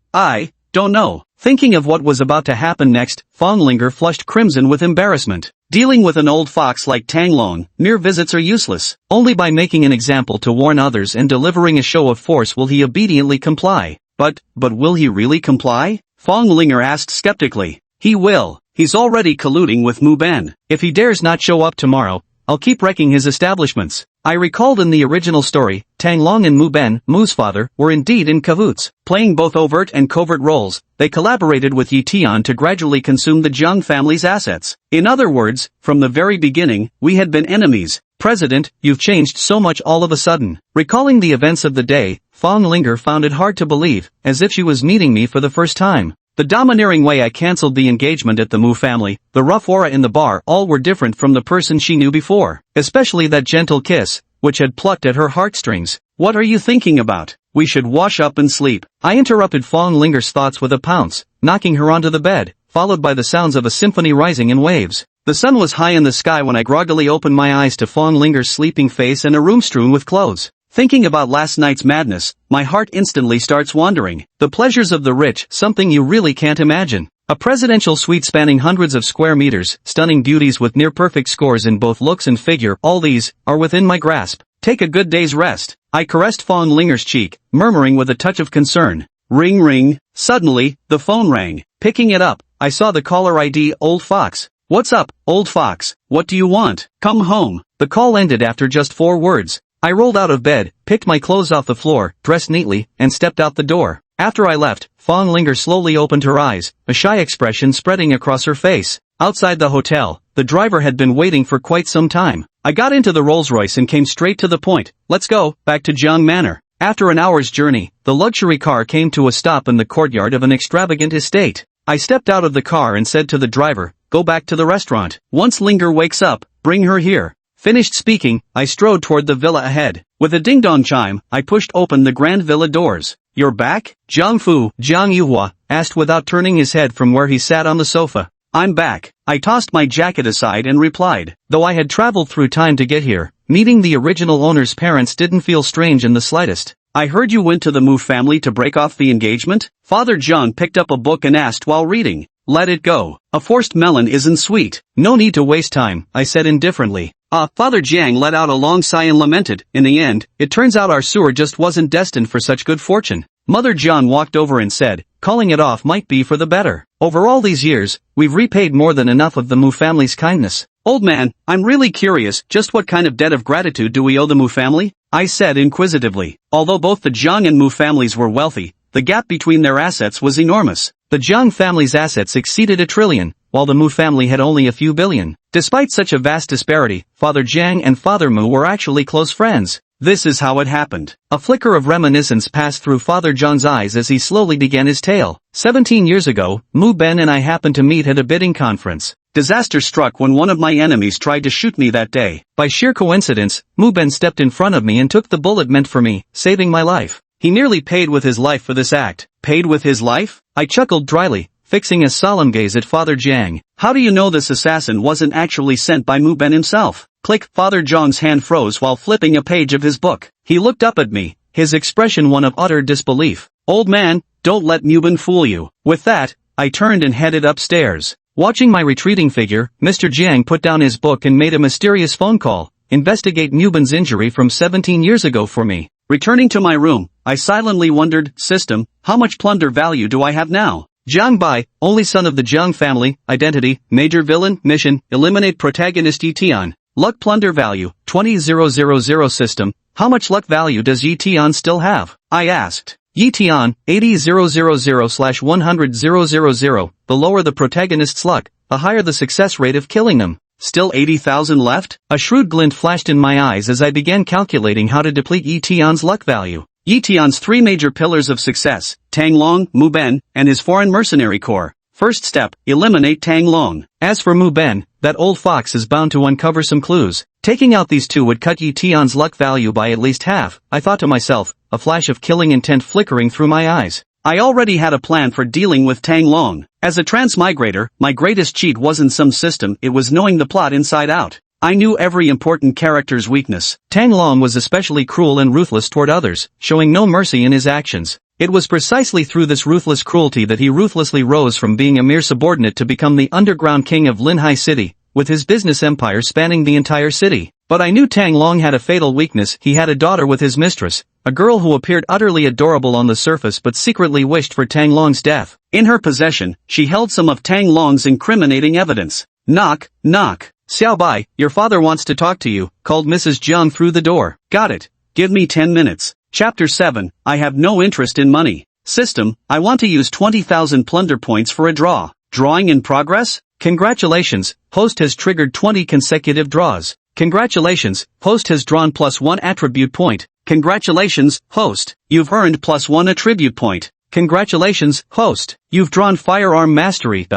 don't know. Thinking of what was about to happen next, Fonglinger flushed crimson with embarrassment. Dealing with an old fox like Tang Long, mere visits are useless. Only by making an example to warn others and delivering a show of force will he obediently comply. But will he really comply? Fonglinger asked skeptically. He will. He's already colluding with Mu Ben. If he dares not show up tomorrow, I'll keep wrecking his establishments. I recalled in the original story, Tang Long and Mu Ben, Mu's father, were indeed in cahoots. Playing both overt and covert roles, they collaborated with Yi Tian to gradually consume the Jiang family's assets. In other words, from the very beginning, we had been enemies. President, you've changed so much all of a sudden. Recalling the events of the day, Fonglinger found it hard to believe, as if she was meeting me for the first time. The domineering way I cancelled the engagement at the Mu family, the rough aura in the bar, all were different from the person she knew before. Especially that gentle kiss, which had plucked at her heartstrings. "What are you thinking about? We should wash up and sleep." I interrupted Fonglinger's thoughts with a pounce, knocking her onto the bed, followed by the sounds of a symphony rising in waves. The sun was high in the sky when I groggily opened my eyes to Fonglinger's sleeping face and a room strewn with clothes. Thinking about last night's madness, my heart instantly starts wandering. The pleasures of the rich, something you really can't imagine. A presidential suite spanning hundreds of square meters, stunning beauties with near-perfect scores in both looks and figure, all these are within my grasp. Take a good day's rest. I caressed Fonglinger's cheek, murmuring with a touch of concern. Ring ring. Suddenly, the phone rang. Picking it up, I saw the caller ID, Old Fox. "What's up, Old Fox? What do you want? Come home." The call ended after just 4 words. I rolled out of bed, picked my clothes off the floor, dressed neatly, and stepped out the door. After I left, Fonglinger slowly opened her eyes, a shy expression spreading across her face. Outside the hotel, the driver had been waiting for quite some time. I got into the Rolls-Royce and came straight to the point. "Let's go, back to Jiang Manor." After an hour's journey, the luxury car came to a stop in the courtyard of an extravagant estate. I stepped out of the car and said to the driver, "Go back to the restaurant. Once Linger wakes up, bring her here." Finished speaking, I strode toward the villa ahead. With a ding-dong chime, I pushed open the grand villa doors. "You're back?" Jiang Yuhua asked without turning his head from where he sat on the sofa. "I'm back." I tossed my jacket aside and replied. Though I had traveled through time to get here, meeting the original owner's parents didn't feel strange in the slightest. "I heard you went to the Mu family to break off the engagement?" Father John picked up a book and asked while reading. "Let it go. A forced melon isn't sweet." "No need to waste time," I said indifferently. Father Jiang let out a long sigh and lamented. "In the end, it turns out our sewer just wasn't destined for such good fortune." Mother John walked over and said, "Calling it off might be for the better. Over all these years, we've repaid more than enough of the Mu family's kindness." "Old man, I'm really curious, just what kind of debt of gratitude do we owe the Mu family?" I said inquisitively. Although both the Jiang and Mu families were wealthy, the gap between their assets was enormous. The Jiang family's assets exceeded $1 trillion, while the Mu family had only a few billion. Despite such a vast disparity, Father Jiang and Father Mu were actually close friends. This is how it happened. A flicker of reminiscence passed through Father John's eyes as he slowly began his tale. 17 years ago, Mu Ben and I happened to meet at a bidding conference. Disaster struck when one of my enemies tried to shoot me that day. By sheer coincidence, Mu Ben stepped in front of me and took the bullet meant for me, saving my life. He nearly paid with his life for this act. Paid with his life? I chuckled dryly, fixing a solemn gaze at Father Jiang. "How do you know this assassin wasn't actually sent by Mu Ben himself?" Click. Father Jiang's hand froze while flipping a page of his book. He looked up at me, his expression one of utter disbelief. "Old man, don't let Mu Ben fool you." With that, I turned and headed upstairs. Watching my retreating figure, Mr. Jiang put down his book and made a mysterious phone call. Investigate Mu Ben's injury from 17 years ago for me. Returning to my room, I silently wondered, system, how much plunder value do I have now? Jiang Bai, only son of the Jiang family, identity, major villain, mission, eliminate protagonist Yi Tian. Luck plunder value, 20,000 system, how much luck value does Yi Tian still have? I asked. Yi Tian, 80,000/100,000, the lower the protagonist's luck, the higher the success rate of killing them. Still 80,000 left? A shrewd glint flashed in my eyes as I began calculating how to deplete Yi Tian's luck value. Yi Tian's three major pillars of success, Tang Long, Mu Ben, and his foreign mercenary corps. First step, eliminate Tang Long. As for Mu Ben, that old fox is bound to uncover some clues. Taking out these two would cut Yi Tian's luck value by at least half, I thought to myself, a flash of killing intent flickering through my eyes. I already had a plan for dealing with Tang Long. As a transmigrator, my greatest cheat wasn't some system, it was knowing the plot inside out. I knew every important character's weakness. Tang Long was especially cruel and ruthless toward others, showing no mercy in his actions. It was precisely through this ruthless cruelty that he ruthlessly rose from being a mere subordinate to become the underground king of Linhai City, with his business empire spanning the entire city. But I knew Tang Long had a fatal weakness. He had a daughter with his mistress, a girl who appeared utterly adorable on the surface but secretly wished for Tang Long's death. In her possession, she held some of Tang Long's incriminating evidence. Knock, knock. Xiao Bai, your father wants to talk to you, called Mrs. Jiang through the door. Got it. Give me 10 minutes. Chapter 7, I have no interest in money. System, I want to use 20,000 plunder points for a draw. Drawing in progress? Congratulations, host has triggered 20 consecutive draws. Congratulations, host has drawn +1 attribute point. Congratulations, host, you've earned +1 attribute point. Congratulations, host, you've drawn firearm mastery.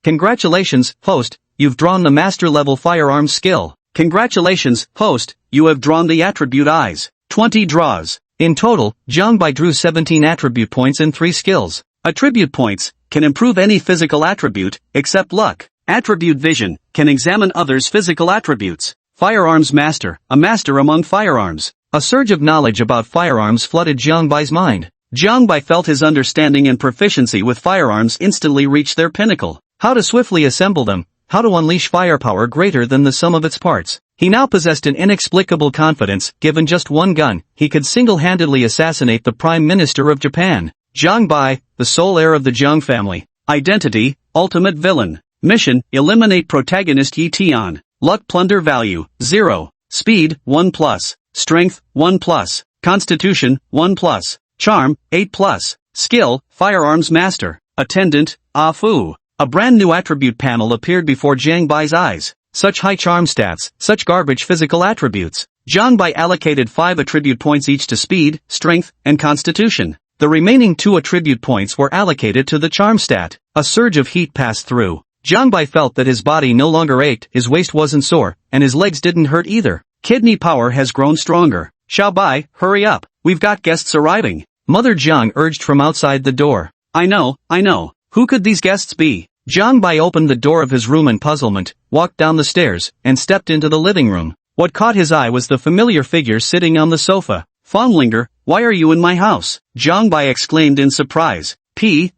Congratulations, host, you've drawn the master level firearm skill. Congratulations, host, you have drawn the attribute eyes. 20 draws. In total, Jiang Bai drew 17 attribute points and 3 skills. Attribute points can improve any physical attribute, except luck. Attribute vision can examine others' physical attributes. Firearms master, a master among firearms. A surge of knowledge about firearms flooded Jiang Bai's mind. Jiang Bai felt his understanding and proficiency with firearms instantly reach their pinnacle. How to swiftly assemble them, how to unleash firepower greater than the sum of its parts. He now possessed an inexplicable confidence. Given just one gun, he could single-handedly assassinate the Prime Minister of Japan. Jiang Bai, the sole heir of the Jiang family. Identity, ultimate villain. Mission, eliminate protagonist Yi Tian. Luck plunder value, 0. Speed, 1+. Strength, 1+. Constitution, 1+. Charm, 8+. Skill, firearms master. Attendant, Ah Fu. A brand new attribute panel appeared before Jiang Bai's eyes. Such high charm stats, such garbage physical attributes. Jiang Bai allocated 5 attribute points each to speed, strength, and constitution. The remaining 2 attribute points were allocated to the charm stat. A surge of heat passed through. Jiang Bai felt that his body no longer ached, his waist wasn't sore, and his legs didn't hurt either. Kidney power has grown stronger. Xiao Bai, hurry up, we've got guests arriving. Mother Jiang urged from outside the door. I know. Who could these guests be? Jiang Bai opened the door of his room in puzzlement, walked down the stairs, and stepped into the living room. What caught his eye was the familiar figure sitting on the sofa. Fonglinger, why are you in my house? Jiang Bai exclaimed in surprise.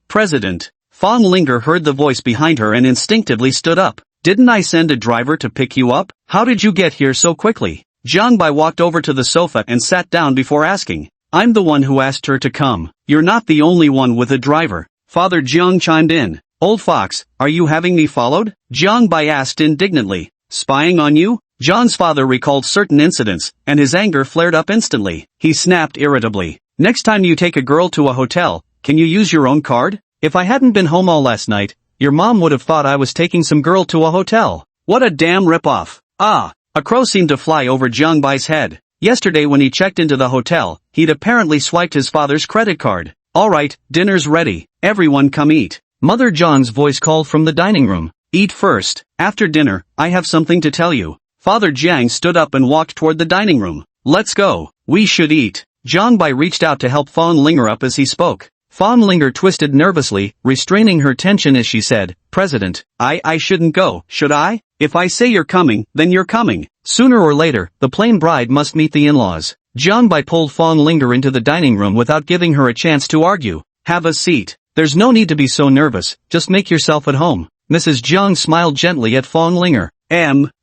President. Fonglinger heard the voice behind her and instinctively stood up. Didn't I send a driver to pick you up? How did you get here so quickly? Jiang Bai walked over to the sofa and sat down before asking. I'm the one who asked her to come. You're not the only one with a driver. Father Jiang chimed in. Old fox, are you having me followed? Jiang Bai asked indignantly. Spying on you? Jiang's father recalled certain incidents, and his anger flared up instantly. He snapped irritably. Next time you take a girl to a hotel, can you use your own card? If I hadn't been home all last night, your mom would have thought I was taking some girl to a hotel. What a damn ripoff. A crow seemed to fly over Jiang Bai's head. Yesterday when he checked into the hotel, he'd apparently swiped his father's credit card. Alright, dinner's ready. Everyone come eat. Mother Jiang's voice called from the dining room. Eat first. After dinner, I have something to tell you. Father Jiang stood up and walked toward the dining room. Let's go. We should eat. Jiang Bai reached out to help Fonglinger up as he spoke. Fonglinger twisted nervously, restraining her tension as she said, President, I shouldn't go, should I? If I say you're coming, then you're coming. Sooner or later, the plain bride must meet the in-laws. Jiang Bai pulled Fonglinger into the dining room without giving her a chance to argue. Have a seat. There's no need to be so nervous, just make yourself at home. Mrs. Jiang smiled gently at Fonglinger.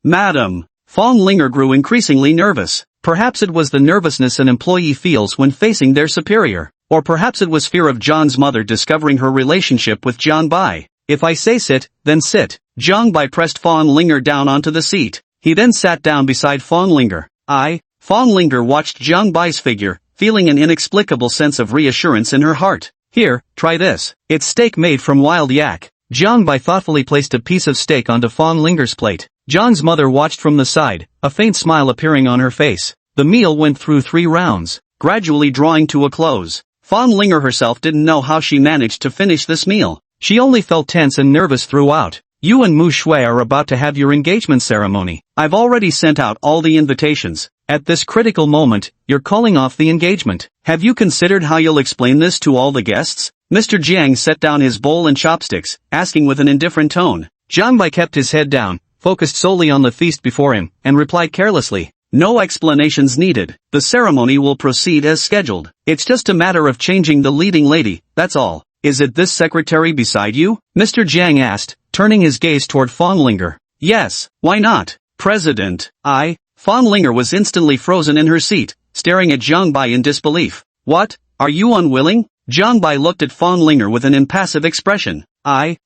Madam. Fonglinger grew increasingly nervous. Perhaps it was the nervousness an employee feels when facing their superior. Or perhaps it was fear of Jiang's mother discovering her relationship with Jiang Bai. If I say sit, then sit. Jiang Bai pressed Fonglinger down onto the seat. He then sat down beside Fonglinger. Fonglinger watched Jiang Bai's figure, feeling an inexplicable sense of reassurance in her heart. Here, try this. It's steak made from wild yak. Jiang Bai thoughtfully placed a piece of steak onto Fonglinger's plate. Zhang's mother watched from the side, a faint smile appearing on her face. The meal went through 3 rounds, gradually drawing to a close. Fang Linger herself didn't know how she managed to finish this meal. She only felt tense and nervous throughout. You and Mu Shui are about to have your engagement ceremony. I've already sent out all the invitations. At this critical moment, you're calling off the engagement. Have you considered how you'll explain this to all the guests? Mr. Jiang set down his bowl and chopsticks, asking with an indifferent tone. Zhang Bai kept his head down, focused solely on the feast before him, and replied carelessly. No explanations needed. The ceremony will proceed as scheduled. It's just a matter of changing the leading lady, that's all. Is it this secretary beside you? Mr. Jiang asked, turning his gaze toward Fang Linger. Yes, why not? President, Fang Linger was instantly frozen in her seat, staring at Zhang Bai in disbelief. What? Are you unwilling? Zhang Bai looked at Fang Linger with an impassive expression. Fang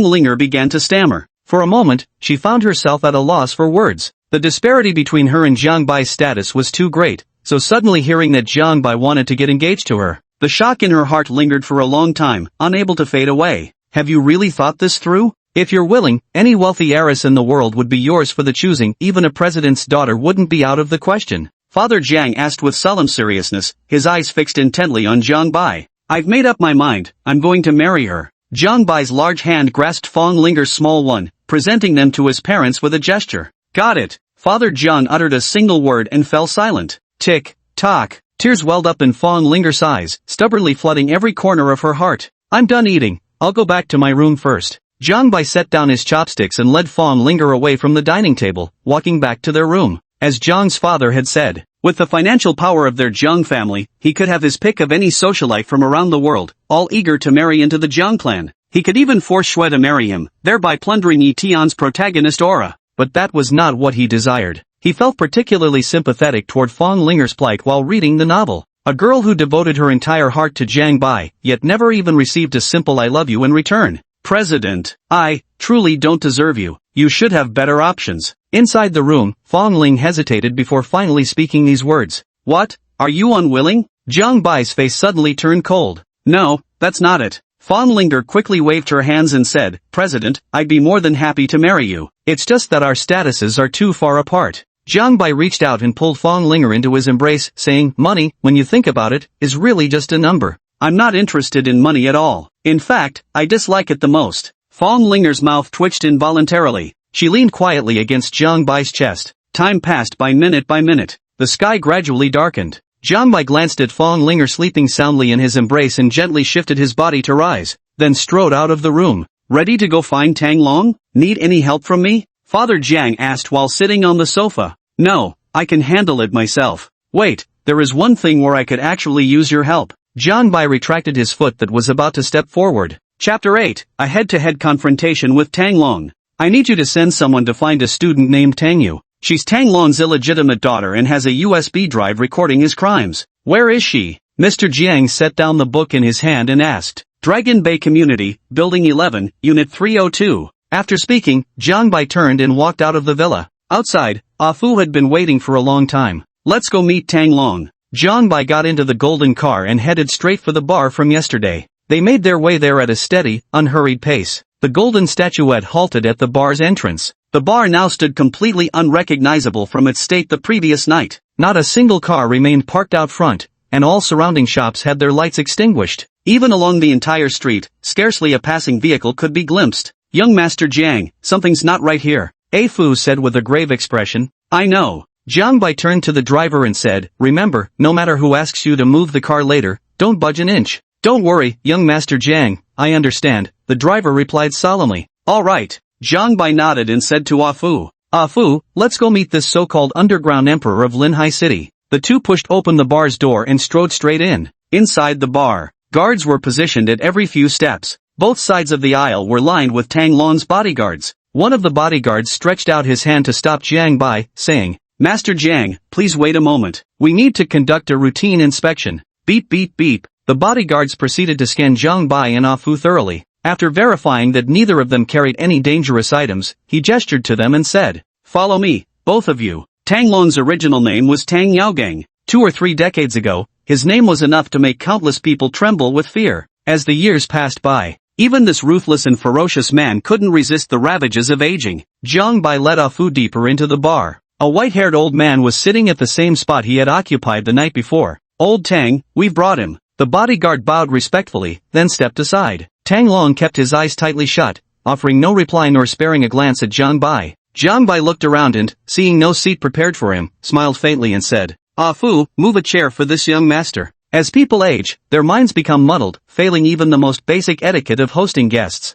Linger began to stammer. For a moment, she found herself at a loss for words. The disparity between her and Zhang Bai's status was too great, so suddenly hearing that Zhang Bai wanted to get engaged to her, the shock in her heart lingered for a long time, unable to fade away. Have you really thought this through? If you're willing, any wealthy heiress in the world would be yours for the choosing. Even a president's daughter wouldn't be out of the question. Father Jiang asked with solemn seriousness, his eyes fixed intently on Zhang Bai. I've made up my mind, I'm going to marry her. Zhang Bai's large hand grasped Fang Linger's small one, presenting them to his parents with a gesture. Got it. Father Jiang uttered a single word and fell silent. Tick, tock. Tears welled up in Fang Linger's eyes, stubbornly flooding every corner of her heart. I'm done eating. I'll go back to my room first. Zhang Bai set down his chopsticks and led Fang Linger away from the dining table, walking back to their room. As Zhang's father had said, with the financial power of their Zhang family, he could have his pick of any socialite from around the world, all eager to marry into the Zhang clan. He could even force Shui to marry him, thereby plundering Yi Tian's protagonist aura. But that was not what he desired. He felt particularly sympathetic toward Fang Linger's plight while reading the novel. A girl who devoted her entire heart to Zhang Bai, yet never even received a simple I love you in return. President, I truly don't deserve you. You should have better options. Inside the room, Fang Ling hesitated before finally speaking these words. What? Are you unwilling? Zhang Bai's face suddenly turned cold. No, that's not it. Fang Linger quickly waved her hands and said, President, I'd be more than happy to marry you. It's just that our statuses are too far apart. Zhang Bai reached out and pulled Fang Linger into his embrace, saying, money, when you think about it, is really just a number. I'm not interested in money at all. In fact, I dislike it the most. Fang Linger's mouth twitched involuntarily. She leaned quietly against Zhang Bai's chest. Time passed by minute. The sky gradually darkened. Zhang Bai glanced at Fang Linger sleeping soundly in his embrace and gently shifted his body to rise, then strode out of the room. Ready to go find Tang Long? Need any help from me? Father Jiang asked while sitting on the sofa. No, I can handle it myself. Wait, there is one thing where I could actually use your help. Zhang Bai retracted his foot that was about to step forward. Chapter 8, a head-to-head confrontation with Tang Long. I need you to send someone to find a student named Tang Yu. She's Tang Long's illegitimate daughter and has a USB drive recording his crimes. Where is she? Mr. Jiang set down the book in his hand and asked. Dragon Bay Community, Building 11, Unit 302. After speaking, Zhang Bai turned and walked out of the villa. Outside, Ah Fu had been waiting for a long time. Let's go meet Tang Long. Zhang Bai got into the golden car and headed straight for the bar from yesterday. They made their way there at a steady, unhurried pace. The golden statuette halted at the bar's entrance. The bar now stood completely unrecognizable from its state the previous night. Not a single car remained parked out front, and all surrounding shops had their lights extinguished. Even along the entire street, scarcely a passing vehicle could be glimpsed. Young Master Jiang, something's not right here, A Fu said with a grave expression. I know. Zhang Bai turned to the driver and said, remember, no matter who asks you to move the car later, don't budge an inch. Don't worry, young Master Jiang, I understand, the driver replied solemnly. All right. Zhang Bai nodded and said to Ah Fu. Ah Fu, let's go meet this so-called underground emperor of Linhai City. The two pushed open the bar's door and strode straight in. Inside the bar, guards were positioned at every few steps. Both sides of the aisle were lined with Tang Long's bodyguards. One of the bodyguards stretched out his hand to stop Zhang Bai, saying, Master Jiang, please wait a moment. We need to conduct a routine inspection. Beep beep beep. The bodyguards proceeded to scan Zhang Bai and Ah Fu thoroughly. After verifying that neither of them carried any dangerous items, he gestured to them and said, Follow me, both of you. Tang Long's original name was Tang Yaogang. 2 or 3 decades ago, his name was enough to make countless people tremble with fear. As the years passed by, Even this ruthless and ferocious man couldn't resist the ravages of aging. Jiang Bai led Ah Fu deeper into the bar. A white-haired old man was sitting at the same spot he had occupied the night before. "Old Tang, we've brought him." The bodyguard bowed respectfully, then stepped aside. Tang Long kept his eyes tightly shut, offering no reply nor sparing a glance at Jiang Bai. Jiang Bai looked around and, seeing no seat prepared for him, smiled faintly and said, "Ah Fu, move a chair for this young master." As people age, their minds become muddled, failing even the most basic etiquette of hosting guests.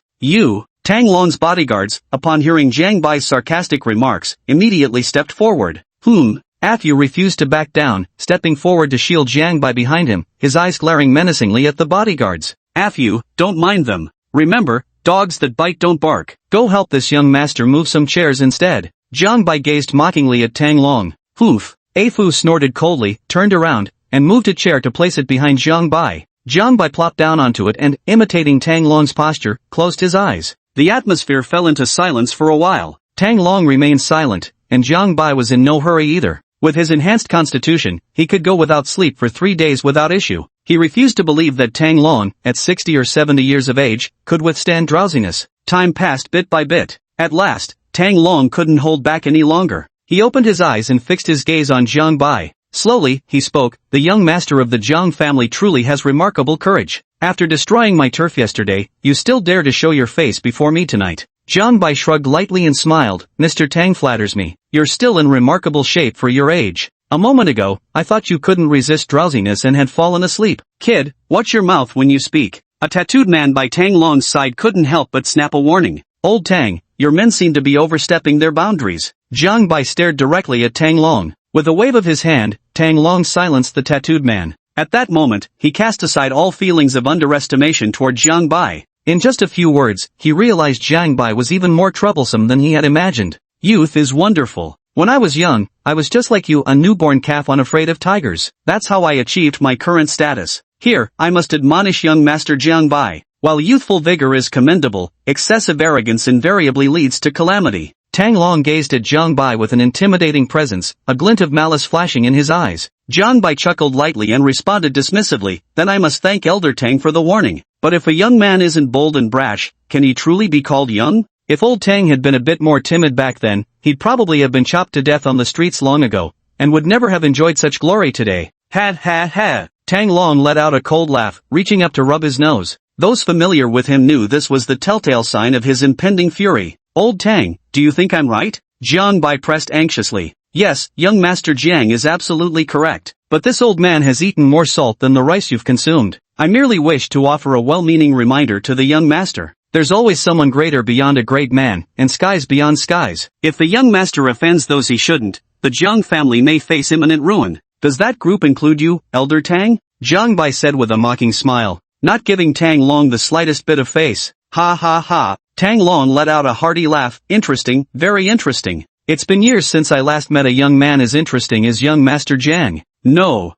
Tang Long's bodyguards, upon hearing Jiang Bai's sarcastic remarks, immediately stepped forward. Ah Fu refused to back down, stepping forward to shield Jiang Bai behind him, his eyes glaring menacingly at the bodyguards. "Ah Fu, don't mind them. Remember, dogs that bite don't bark. Go help this young master move some chairs instead." Jiang Bai gazed mockingly at Tang Long. Ah Fu snorted coldly, turned around, and moved a chair to place it behind Jiang Bai. Jiang Bai plopped down onto it and, imitating Tang Long's posture, closed his eyes. The atmosphere fell into silence for a while. Tang Long remained silent, and Jiang Bai was in no hurry either. With his enhanced constitution, he could go without sleep for 3 days without issue. He refused to believe that Tang Long, at 60 or 70 years of age, could withstand drowsiness. Time passed bit by bit. At last, Tang Long couldn't hold back any longer. He opened his eyes and fixed his gaze on Jiang Bai. Slowly, he spoke, "The young master of the Jiang family truly has remarkable courage. After destroying my turf yesterday, you still dare to show your face before me tonight." Jiang Bai shrugged lightly and smiled. "Mr. Tang flatters me. You're still in remarkable shape for your age. A moment ago, I thought you couldn't resist drowsiness and had fallen asleep." "Kid, watch your mouth when you speak." A tattooed man by Tang Long's side couldn't help but snap a warning. "Old Tang, your men seem to be overstepping their boundaries." Jiang Bai stared directly at Tang Long. With a wave of his hand, Tang Long silenced the tattooed man. At that moment, he cast aside all feelings of underestimation toward Jiang Bai. In just a few words, he realized Jiang Bai was even more troublesome than he had imagined. "Youth is wonderful. When I was young, I was just like you, a newborn calf unafraid of tigers. That's how I achieved my current status. Here, I must admonish young Master Jiang Bai. While youthful vigor is commendable, excessive arrogance invariably leads to calamity." Tang Long gazed at Jiang Bai with an intimidating presence, a glint of malice flashing in his eyes. Jiang Bai chuckled lightly and responded dismissively, "Then I must thank Elder Tang for the warning. But if a young man isn't bold and brash, can he truly be called young?" If old Tang had been a bit more timid back then, he'd probably have been chopped to death on the streets long ago, and would never have enjoyed such glory today. "Ha ha ha." Tang Long let out a cold laugh, reaching up to rub his nose. Those familiar with him knew this was the telltale sign of his impending fury. "Old Tang, do you think I'm right?" Jiang Bai pressed anxiously. "Yes, young Master Jiang is absolutely correct. But this old man has eaten more salt than the rice you've consumed. I merely wish to offer a well-meaning reminder to the young master. There's always someone greater beyond a great man, and skies beyond skies. If the young master offends those he shouldn't, the Jiang family may face imminent ruin. Does that group include you, Elder Tang?" Jiang Bai said with a mocking smile, not giving Tang Long the slightest bit of face. "Ha ha ha." Tang Long let out a hearty laugh. "Interesting, very interesting. It's been years since I last met a young man as interesting as young Master Jiang." No.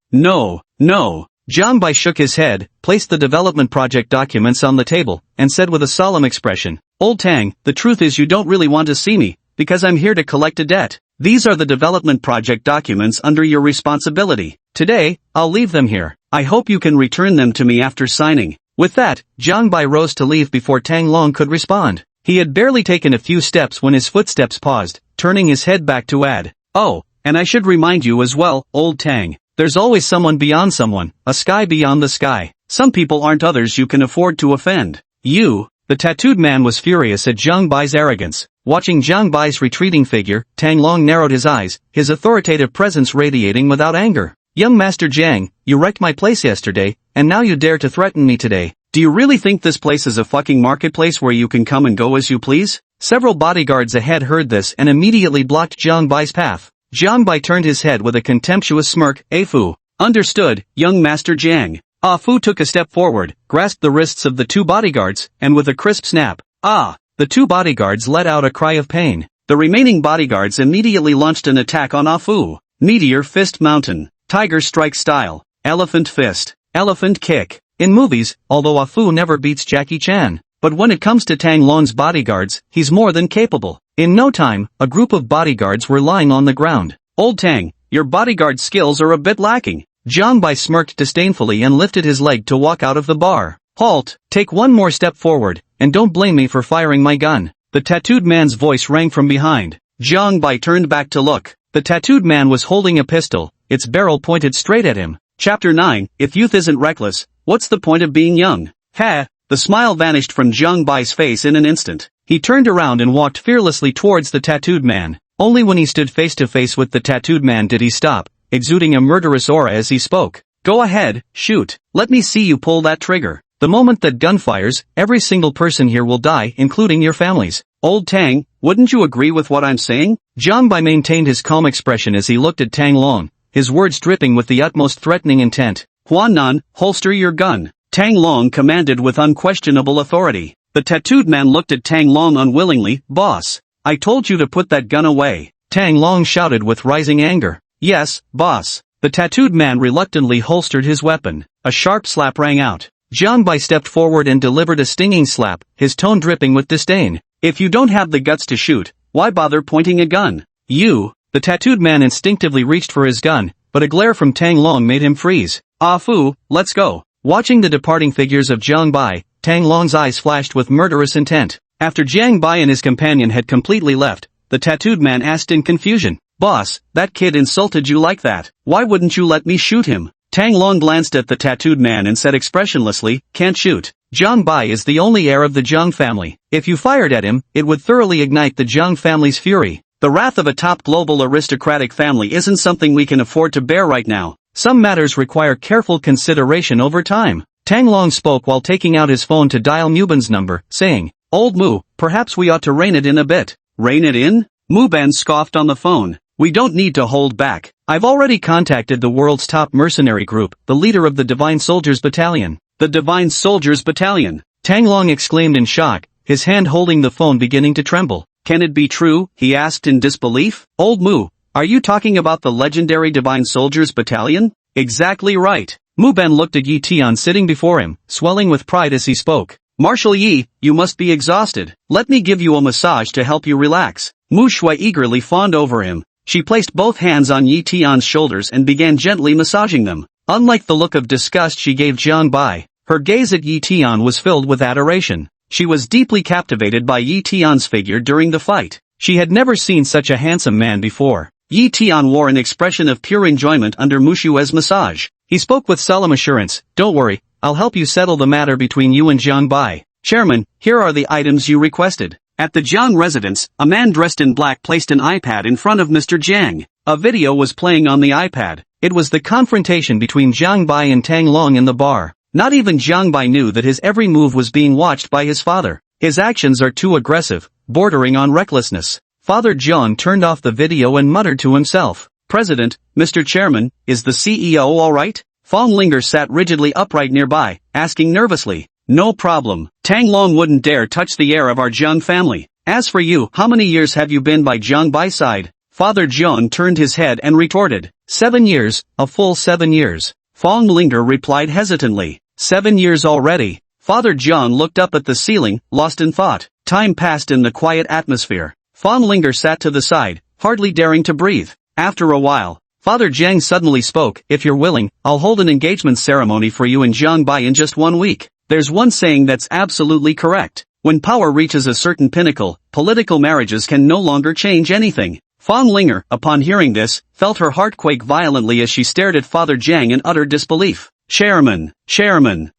Jiang Bai shook his head, placed the development project documents on the table, and said with a solemn expression, "Old Tang, the truth is you don't really want to see me, because I'm here to collect a debt. These are the development project documents under your responsibility. Today, I'll leave them here. I hope you can return them to me after signing." With that, Jiang Bai rose to leave before Tang Long could respond. He had barely taken a few steps when his footsteps paused, turning his head back to add, "Oh, and I should remind you as well, Old Tang. There's always someone beyond someone, a sky beyond the sky. Some people aren't others you can afford to offend." "You?" The tattooed man was furious at Jiang Bai's arrogance. Watching Jiang Bai's retreating figure, Tang Long narrowed his eyes, his authoritative presence radiating without anger. "Young Master Jiang, you wrecked my place yesterday, and now you dare to threaten me today. Do you really think this place is a fucking marketplace where you can come and go as you please?" Several bodyguards ahead heard this and immediately blocked Jiang Bai's path. Jiang Bai turned his head with a contemptuous smirk. "Ah Fu." "Understood, young Master Jiang." Ah Fu took a step forward, grasped the wrists of the two bodyguards, and with a crisp snap, "Ah!" The two bodyguards let out a cry of pain. The remaining bodyguards immediately launched an attack on Ah Fu. Meteor Fist Mountain. Tiger Strike Style. Elephant Fist. Elephant Kick. In movies, although Ah Fu never beats Jackie Chan. But when it comes to Tang Long's bodyguards, he's more than capable. In no time, a group of bodyguards were lying on the ground. "Old Tang, your bodyguard skills are a bit lacking." Jiang Bai smirked disdainfully and lifted his leg to walk out of the bar. Halt, take one more step forward, and don't blame me for firing my gun. The tattooed man's voice rang from behind. Jiang Bai turned back to look. The tattooed man was holding a pistol, its barrel pointed straight at him. Chapter 9, If youth isn't reckless, what's the point of being young? Ha! The smile vanished from Jiang Bai's face in an instant. He turned around and walked fearlessly towards the tattooed man. Only when he stood face to face with the tattooed man did he stop, exuding a murderous aura as he spoke. Go ahead, shoot. Let me see you pull that trigger. The moment that gun fires, every single person here will die, including your families. Old Tang, wouldn't you agree with what I'm saying? Jiang Bai maintained his calm expression as he looked at Tang Long, his words dripping with the utmost threatening intent. Huanan, holster your gun. Tang Long commanded with unquestionable authority. The tattooed man looked at Tang Long unwillingly. Boss, I told you to put that gun away. Tang Long shouted with rising anger. Yes, boss. The tattooed man reluctantly holstered his weapon. A sharp slap rang out. Jiang Bai stepped forward and delivered a stinging slap, his tone dripping with disdain. If you don't have the guts to shoot, why bother pointing a gun? You. The tattooed man instinctively reached for his gun, but a glare from Tang Long made him freeze. Ah fu, let's go. Watching the departing figures of Jiang Bai, Tang Long's eyes flashed with murderous intent. After Jiang Bai and his companion had completely left, the tattooed man asked in confusion. Boss, that kid insulted you like that. Why wouldn't you let me shoot him? Tang Long glanced at the tattooed man and said expressionlessly, can't shoot. Jiang Bai is the only heir of the Jiang family. If you fired at him, it would thoroughly ignite the Jiang family's fury. The wrath of a top global aristocratic family isn't something we can afford to bear right now. Some matters require careful consideration over time. Tang Long spoke while taking out his phone to dial Muban's number, saying, Old Mu, perhaps we ought to rein it in a bit. Rein it in? Muban scoffed on the phone. We don't need to hold back. I've already contacted the world's top mercenary group, the leader of the Divine Soldiers Battalion. The Divine Soldiers Battalion? Tang Long exclaimed in shock, his hand holding the phone beginning to tremble. Can it be true? He asked in disbelief. Old Mu, are you talking about the legendary Divine Soldiers Battalion? Exactly right. Muban looked at Yi Tian sitting before him, swelling with pride as he spoke. Marshal Yi, you must be exhausted. Let me give you a massage to help you relax. Mu Shui eagerly fawned over him. She placed both hands on Yi Tian's shoulders and began gently massaging them. Unlike the look of disgust she gave Jiang Bai, her gaze at Yi Tian was filled with adoration. She was deeply captivated by Yi Tian's figure during the fight. She had never seen such a handsome man before. Yi Tian wore an expression of pure enjoyment under Mu Shui's massage. He spoke with solemn assurance, don't worry, I'll help you settle the matter between you and Jiang Bai. Chairman, here are the items you requested. At the Jiang residence, a man dressed in black placed an iPad in front of Mr. Jiang. A video was playing on the iPad. It was the confrontation between Jiang Bai and Tang Long in the bar. Not even Jiang Bai knew that his every move was being watched by his father. His actions are too aggressive, bordering on recklessness. Father Jiang turned off the video and muttered to himself. President, Mr. Chairman, is the CEO alright? Fong Linger sat rigidly upright nearby, asking nervously. No problem. Tang Long wouldn't dare touch the heir of our Jiang family. As for you, how many years have you been by Jiang Bai's side? Father Jiang turned his head and retorted. 7 years, a full 7 years. Fong Linger replied hesitantly. 7 years already. Father Jiang looked up at the ceiling, lost in thought. Time passed in the quiet atmosphere. Fong Linger sat to the side, hardly daring to breathe. After a while, Father Jiang suddenly spoke. If you're willing, I'll hold an engagement ceremony for you and Jiang Bai in just 1 week. There's one saying that's absolutely correct. When power reaches a certain pinnacle, political marriages can no longer change anything. Fong Linger, upon hearing this, felt her heart quake violently as she stared at Father Jiang in utter disbelief. Chairman,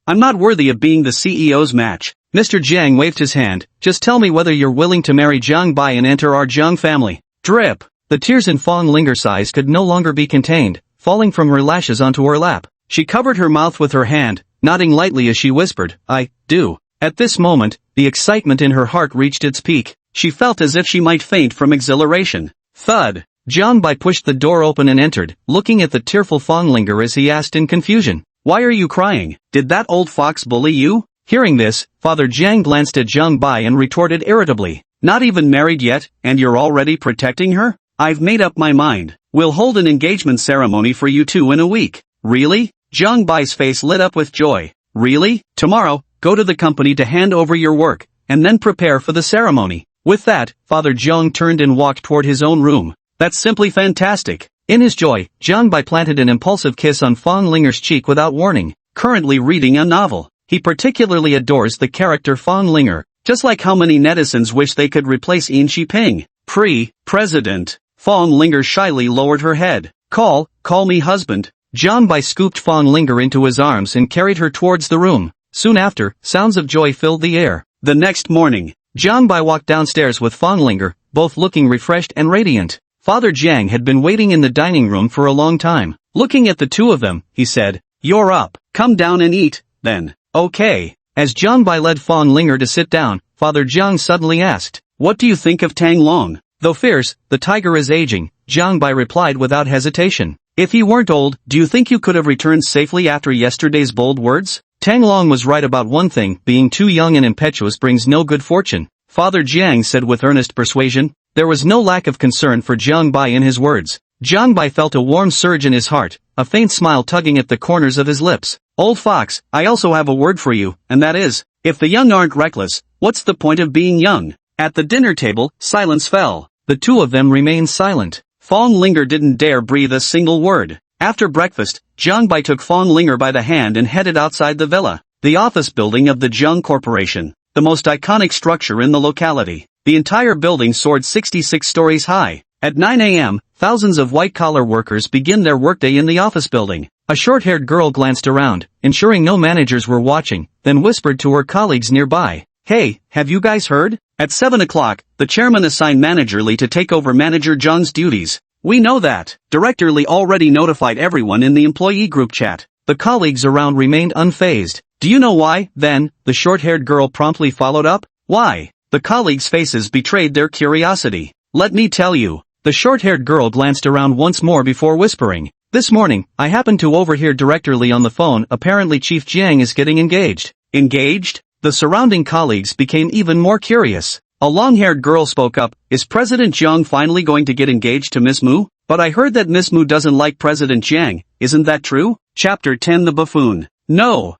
I'm not worthy of being the CEO's match. Mr. Jiang waved his hand. Just tell me whether you're willing to marry Jiang Bai and enter our Jiang family. Drip. The tears in Fong Linger's eyes could no longer be contained, falling from her lashes onto her lap. She covered her mouth with her hand, nodding lightly as she whispered, I do. At this moment, the excitement in her heart reached its peak. She felt as if she might faint from exhilaration. Thud. Jiang Bai pushed the door open and entered, looking at the tearful Fong Linger as he asked in confusion. Why are you crying? Did that old fox bully you? Hearing this, Father Jiang glanced at Jiang Bai and retorted irritably. Not even married yet, and you're already protecting her? I've made up my mind. We'll hold an engagement ceremony for you two in a week. Really? Jiang Bai's face lit up with joy. Really? Tomorrow, go to the company to hand over your work, and then prepare for the ceremony. With that, Father Jiang turned and walked toward his own room. That's simply fantastic. In his joy, Jiang Bai planted an impulsive kiss on Fong Linger's cheek without warning. Currently reading a novel. He particularly adores the character Fong Linger, just like how many netizens wish they could replace Yin Shiping. President. Fong Linger shyly lowered her head. Call me husband. Jiang Bai scooped Fong Linger into his arms and carried her towards the room. Soon after, sounds of joy filled the air. The next morning, Jiang Bai walked downstairs with Fong Linger, both looking refreshed and radiant. Father Jiang had been waiting in the dining room for a long time. Looking at the two of them, he said, "You're up. Come down and eat, then." Okay. As Jiang Bai led Fong Linger to sit down, Father Jiang suddenly asked, "What do you think of Tang Long?" Though fierce, the tiger is aging, Jiang Bai replied without hesitation. If he weren't old, do you think you could have returned safely after yesterday's bold words? Tang Long was right about one thing, being too young and impetuous brings no good fortune. Father Jiang said with earnest persuasion. There was no lack of concern for Jiang Bai in his words. Jiang Bai felt a warm surge in his heart, a faint smile tugging at the corners of his lips. Old fox, I also have a word for you, and that is, if the young aren't reckless, what's the point of being young? At the dinner table, silence fell. The two of them remained silent. Fong Linger didn't dare breathe a single word. After breakfast, Jiang Bai took Fong Linger by the hand and headed outside the villa, the office building of the Jiang Corporation, the most iconic structure in the locality. The entire building soared 66 stories high. At 9 a.m., thousands of white-collar workers begin their workday in the office building. A short-haired girl glanced around, ensuring no managers were watching, then whispered to her colleagues nearby, "Hey, have you guys heard? At 7 o'clock, the chairman assigned Manager Li to take over Manager Zhang's duties." "We know that." Director Li already notified everyone in the employee group chat. The colleagues around remained unfazed. "Do you know why, then?" the short-haired girl promptly followed up. "Why?" The colleagues' faces betrayed their curiosity. "Let me tell you." The short-haired girl glanced around once more before whispering. "This morning, I happened to overhear Director Li on the phone. Apparently Chief Jiang is getting engaged." Engaged? The surrounding colleagues became even more curious. A long-haired girl spoke up. "Is President Jiang finally going to get engaged to Miss Mu? But I heard that Miss Mu doesn't like President Jiang. Isn't that true?" Chapter 10 The Buffoon. No.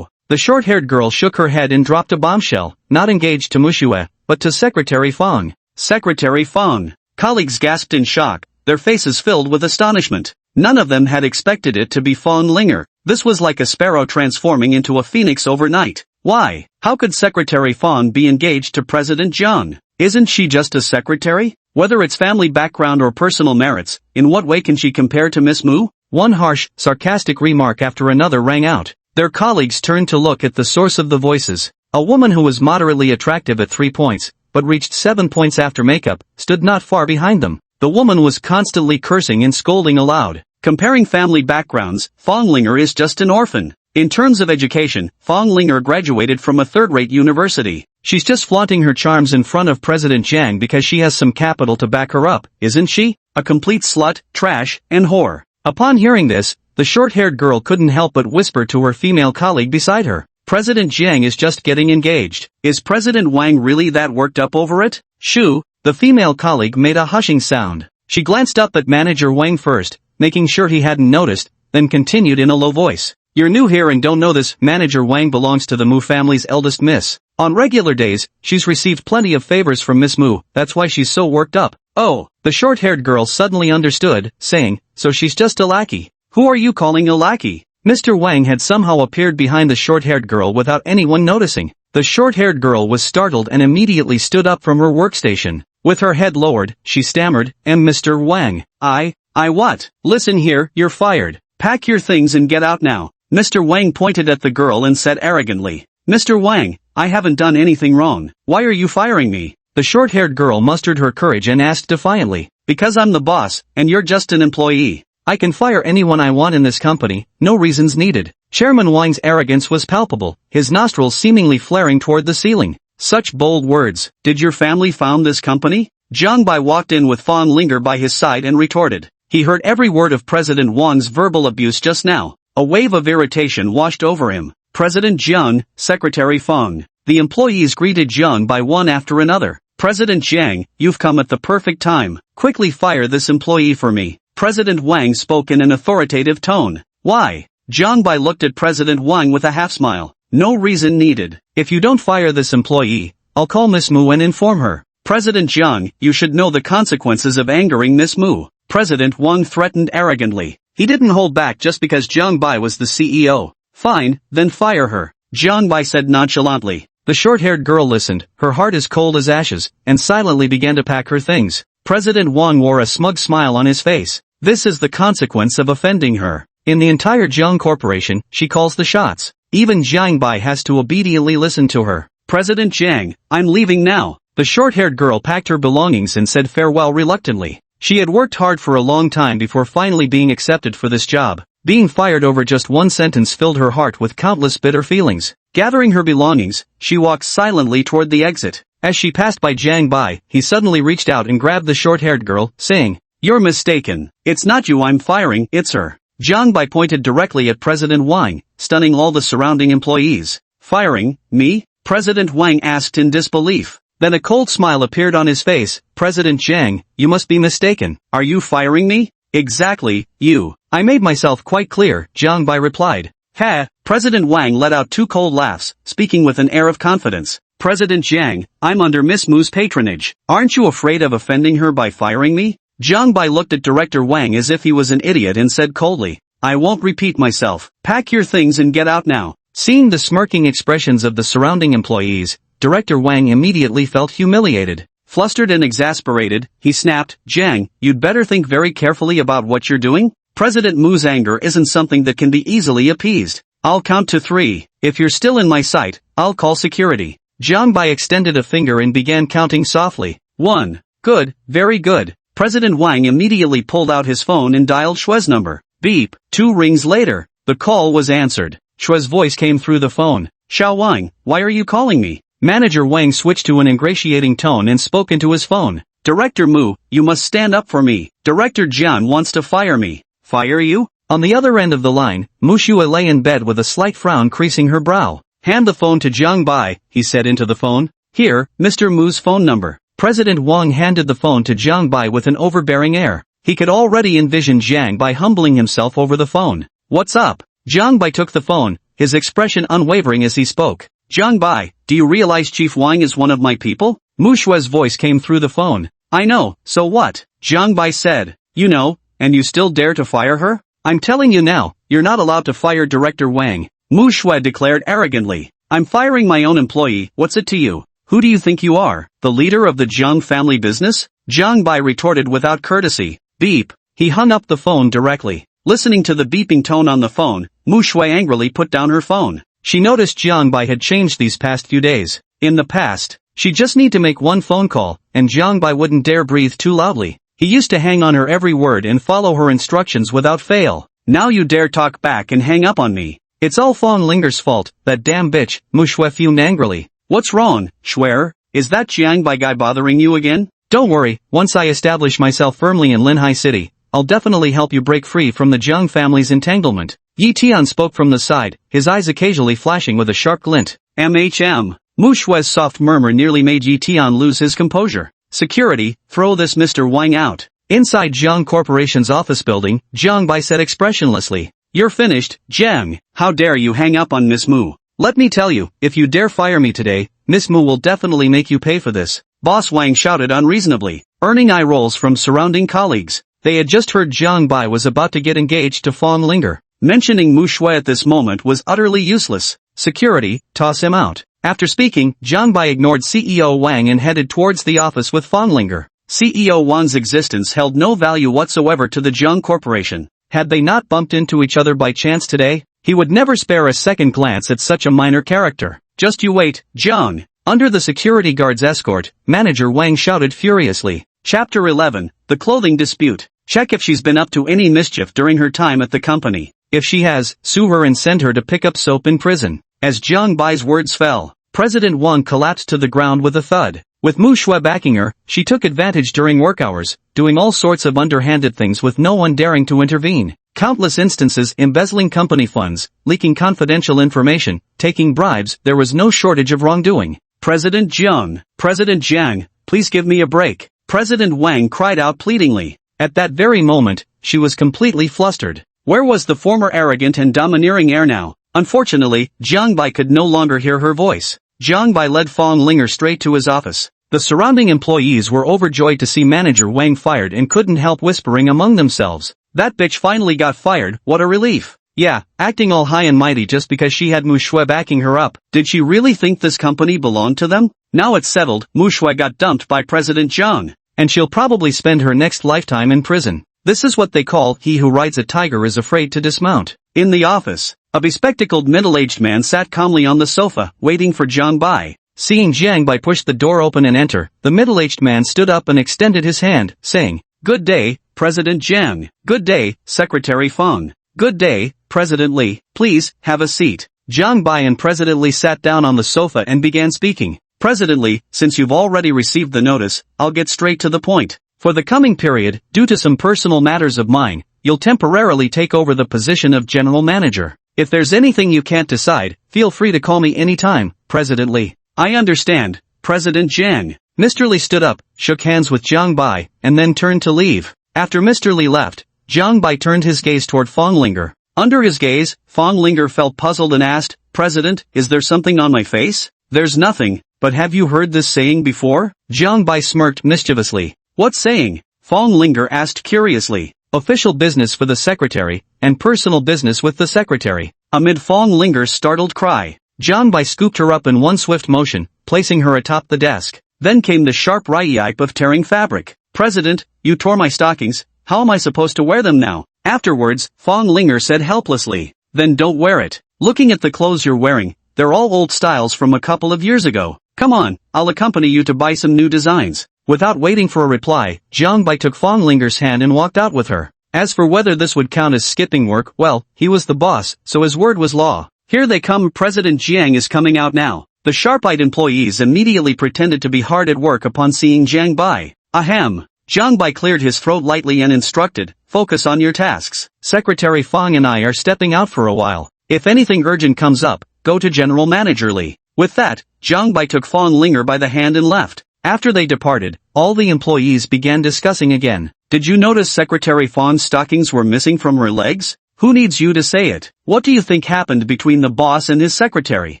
The short-haired girl shook her head and dropped a bombshell. Not engaged to Mushue, but to Secretary Fong. Secretary Fong. Colleagues gasped in shock, their faces filled with astonishment. None of them had expected it to be Fong Linger. This was like a sparrow transforming into a phoenix overnight. Why? How could Secretary Fong be engaged to President Jiang? Isn't she just a secretary? Whether it's family background or personal merits, in what way can she compare to Miss Mu? One harsh, sarcastic remark after another rang out. Their colleagues turned to look at the source of the voices. A woman who was moderately attractive at 3 points, but reached 7 points after makeup, stood not far behind them. The woman was constantly cursing and scolding aloud. Comparing family backgrounds, Fong Linger is just an orphan. In terms of education, Fong Linger graduated from a third-rate university. She's just flaunting her charms in front of President Jiang because she has some capital to back her up, isn't she? A complete slut, trash, and whore. Upon hearing this, the short-haired girl couldn't help but whisper to her female colleague beside her. President Jiang is just getting engaged. Is President Wang really that worked up over it? Shoo, the female colleague made a hushing sound. She glanced up at Manager Wang first, making sure he hadn't noticed, then continued in a low voice. You're new here and don't know this. Manager Wang belongs to the Mu family's eldest miss. On regular days, she's received plenty of favors from Miss Mu, that's why she's so worked up. Oh, the short-haired girl suddenly understood, saying, so she's just a lackey. Who are you calling a lackey? Mr. Wang had somehow appeared behind the short-haired girl without anyone noticing. The short-haired girl was startled and immediately stood up from her workstation. With her head lowered, she stammered, Mr. Wang, I what? Listen here, you're fired. Pack your things and get out now. Mr. Wang pointed at the girl and said arrogantly, Mr. Wang, I haven't done anything wrong. Why are you firing me? The short-haired girl mustered her courage and asked defiantly, because I'm the boss, and you're just an employee. I can fire anyone I want in this company, no reasons needed. Chairman Wang's arrogance was palpable, his nostrils seemingly flaring toward the ceiling. Such bold words. Did your family found this company? Zhang Bai walked in with Fong Linger by his side and retorted. He heard every word of President Wang's verbal abuse just now. A wave of irritation washed over him. President Jiang, Secretary Fong. The employees greeted Jiang Bai one after another. President Jiang, you've come at the perfect time. Quickly fire this employee for me. President Wang spoke in an authoritative tone. Why? Zhang Bai looked at President Wang with a half-smile. No reason needed. If you don't fire this employee, I'll call Miss Mu and inform her. President Jiang, you should know the consequences of angering Miss Mu. President Wang threatened arrogantly. He didn't hold back just because Zhang Bai was the CEO. Fine, then fire her. Jiang Bai said nonchalantly. The short-haired girl listened, her heart as cold as ashes, and silently began to pack her things. President Wang wore a smug smile on his face. This is the consequence of offending her. In the entire Jiang Corporation, she calls the shots. Even Jiang Bai has to obediently listen to her. President Jiang, I'm leaving now. The short-haired girl packed her belongings and said farewell reluctantly. She had worked hard for a long time before finally being accepted for this job. Being fired over just one sentence filled her heart with countless bitter feelings. Gathering her belongings, she walked silently toward the exit. As she passed by Jiang Bai, he suddenly reached out and grabbed the short-haired girl, saying, "You're mistaken. It's not you I'm firing, it's her." Jiang Bai pointed directly at President Wang, stunning all the surrounding employees. "Firing, me?" President Wang asked in disbelief. Then a cold smile appeared on his face. "President Jiang, you must be mistaken. Are you firing me?" "Exactly, you. I made myself quite clear," Jiang Bai replied. "Ha!" President Wang let out two cold laughs, speaking with an air of confidence. "President Jiang, I'm under Miss Mu's patronage. Aren't you afraid of offending her by firing me?" Jiang Bai looked at Director Wang as if he was an idiot and said coldly, "I won't repeat myself. Pack your things and get out now." Seeing the smirking expressions of the surrounding employees, Director Wang immediately felt humiliated. Flustered and exasperated, he snapped, "Jiang, you'd better think very carefully about what you're doing. President Mu's anger isn't something that can be easily appeased. I'll count to 3. If you're still in my sight, I'll call security." Jiang Bai extended a finger and began counting softly. 1. Good, very good. President Wang immediately pulled out his phone and dialed Shue's number. Beep. 2 rings later, the call was answered. Shue's voice came through the phone. "Xiao Wang, why are you calling me?" Manager Wang switched to an ingratiating tone and spoke into his phone. "Director Mu, you must stand up for me. Director Jian wants to fire me." "Fire you?" On the other end of the line, Mu Shue lay in bed with a slight frown creasing her brow. "Hand the phone to Jiang Bai," he said into the phone. "Here, Mr. Mu's phone number." President Wang handed the phone to Jiang Bai with an overbearing air. He could already envision Jiang Bai humbling himself over the phone. "What's up?" Jiang Bai took the phone, his expression unwavering as he spoke. "Jiang Bai, do you realize Chief Wang is one of my people?" Mu Shue's voice came through the phone. "I know, so what?" Jiang Bai said. "You know, and you still dare to fire her? I'm telling you now, you're not allowed to fire Director Wang." Mu Shue declared arrogantly. "I'm firing my own employee, what's it to you? Who do you think you are, the leader of the Jiang family business?" Jiang Bai retorted without courtesy. Beep. He hung up the phone directly. Listening to the beeping tone on the phone, Mu Shue angrily put down her phone. She noticed Jiang Bai had changed these past few days. In the past, she just need to make one phone call, and Jiang Bai wouldn't dare breathe too loudly. He used to hang on her every word and follow her instructions without fail. "Now you dare talk back and hang up on me. It's all Fong Linger's fault, that damn bitch," Mu Shue fumed angrily. "What's wrong, Shue? Is that Jiang Bai guy bothering you again?" "Don't worry, once I establish myself firmly in Linhai City, I'll definitely help you break free from the Jiang family's entanglement." Yi Tian spoke from the side, his eyes occasionally flashing with a sharp glint. "MHM." Mu Shue's soft murmur nearly made Yi Tian lose his composure. "Security, throw this Mr. Wang out." Inside Jiang Corporation's office building, Jiang Bai said expressionlessly, "You're finished, Jiang. How dare you hang up on Miss Mu? Let me tell you, if you dare fire me today, Miss Mu will definitely make you pay for this." Boss Wang shouted unreasonably, earning eye rolls from surrounding colleagues. They had just heard Jiang Bai was about to get engaged to Fong Linger. Mentioning Mu Shue at this moment was utterly useless. "Security, toss him out." After speaking, Jiang Bai ignored CEO Wang and headed towards the office with Fong Linger. CEO Wang's existence held no value whatsoever to the Jiang Corporation. Had they not bumped into each other by chance today, he would never spare a second glance at such a minor character. "Just you wait, Jiang." Under the security guard's escort, Manager Wang shouted furiously. Chapter 11, The Clothing Dispute. Check if she's been up to any mischief during her time at the company. If she has, sue her and send her to pick up soap in prison. As Jiang Bai's words fell, President Wang collapsed to the ground with a thud. With Mu Shue backing her, she took advantage during work hours, doing all sorts of underhanded things with no one daring to intervene. Countless instances embezzling company funds, leaking confidential information, taking bribes, there was no shortage of wrongdoing. "President Jiang, please give me a break." President Wang cried out pleadingly. At that very moment, she was completely flustered. Where was the former arrogant and domineering air now? Unfortunately, Jiang Bai could no longer hear her voice. Jiang Bai led Fong Linger straight to his office. The surrounding employees were overjoyed to see Manager Wang fired and couldn't help whispering among themselves. "That bitch finally got fired, what a relief." Yeah, acting all high and mighty just because she had Mu Shui backing her up. Did she really think this company belonged to them? Now it's settled, Mu Shui got dumped by President Jiang. And she'll probably spend her next lifetime in prison. This is what they call, he who rides a tiger is afraid to dismount. In the office, a bespectacled middle-aged man sat calmly on the sofa, waiting for Jiang Bai. Seeing Jiang Bai push the door open and enter, the middle-aged man stood up and extended his hand, saying, "Good day, President Jiang. Good day, Secretary Feng. Good day, President Li. Please, have a seat." Jiang Bai and President Li sat down on the sofa and began speaking. "President Li, since you've already received the notice, I'll get straight to the point. For the coming period, due to some personal matters of mine, you'll temporarily take over the position of General Manager. If there's anything you can't decide, feel free to call me anytime, President Li." "I understand, President Jiang." Mr. Li stood up, shook hands with Jiang Bai, and then turned to leave. After Mr. Li left, Jiang Bai turned his gaze toward Fonglinger. Under his gaze, Fonglinger felt puzzled and asked, "President, is there something on my face?" "There's nothing, but have you heard this saying before?" Jiang Bai smirked mischievously. "What saying?" Fonglinger asked curiously. "Official business for the secretary, and personal business with the secretary." Amid Fonglinger's startled cry, Jiang Bai scooped her up in one swift motion, placing her atop the desk. Then came the sharp yipe of tearing fabric. "President, you tore my stockings, how am I supposed to wear them now?" Afterwards, Fonglinger said helplessly, "Then don't wear it. Looking at the clothes you're wearing, they're all old styles from a couple of years ago. Come on, I'll accompany you to buy some new designs." Without waiting for a reply, Jiang Bai took Fonglinger's hand and walked out with her. As for whether this would count as skipping work, well, he was the boss, so his word was law. "Here they come, President Jiang is coming out now." The sharp-eyed employees immediately pretended to be hard at work upon seeing Jiang Bai. Ahem. Jiang Bai cleared his throat lightly and instructed, "Focus on your tasks. Secretary Feng and I are stepping out for a while. If anything urgent comes up, go to General Manager Li." With that, Jiang Bai took Fonglinger by the hand and left. After they departed, all the employees began discussing again. "Did you notice Secretary Feng's stockings were missing from her legs? Who needs you to say it? What do you think happened between the boss and his secretary?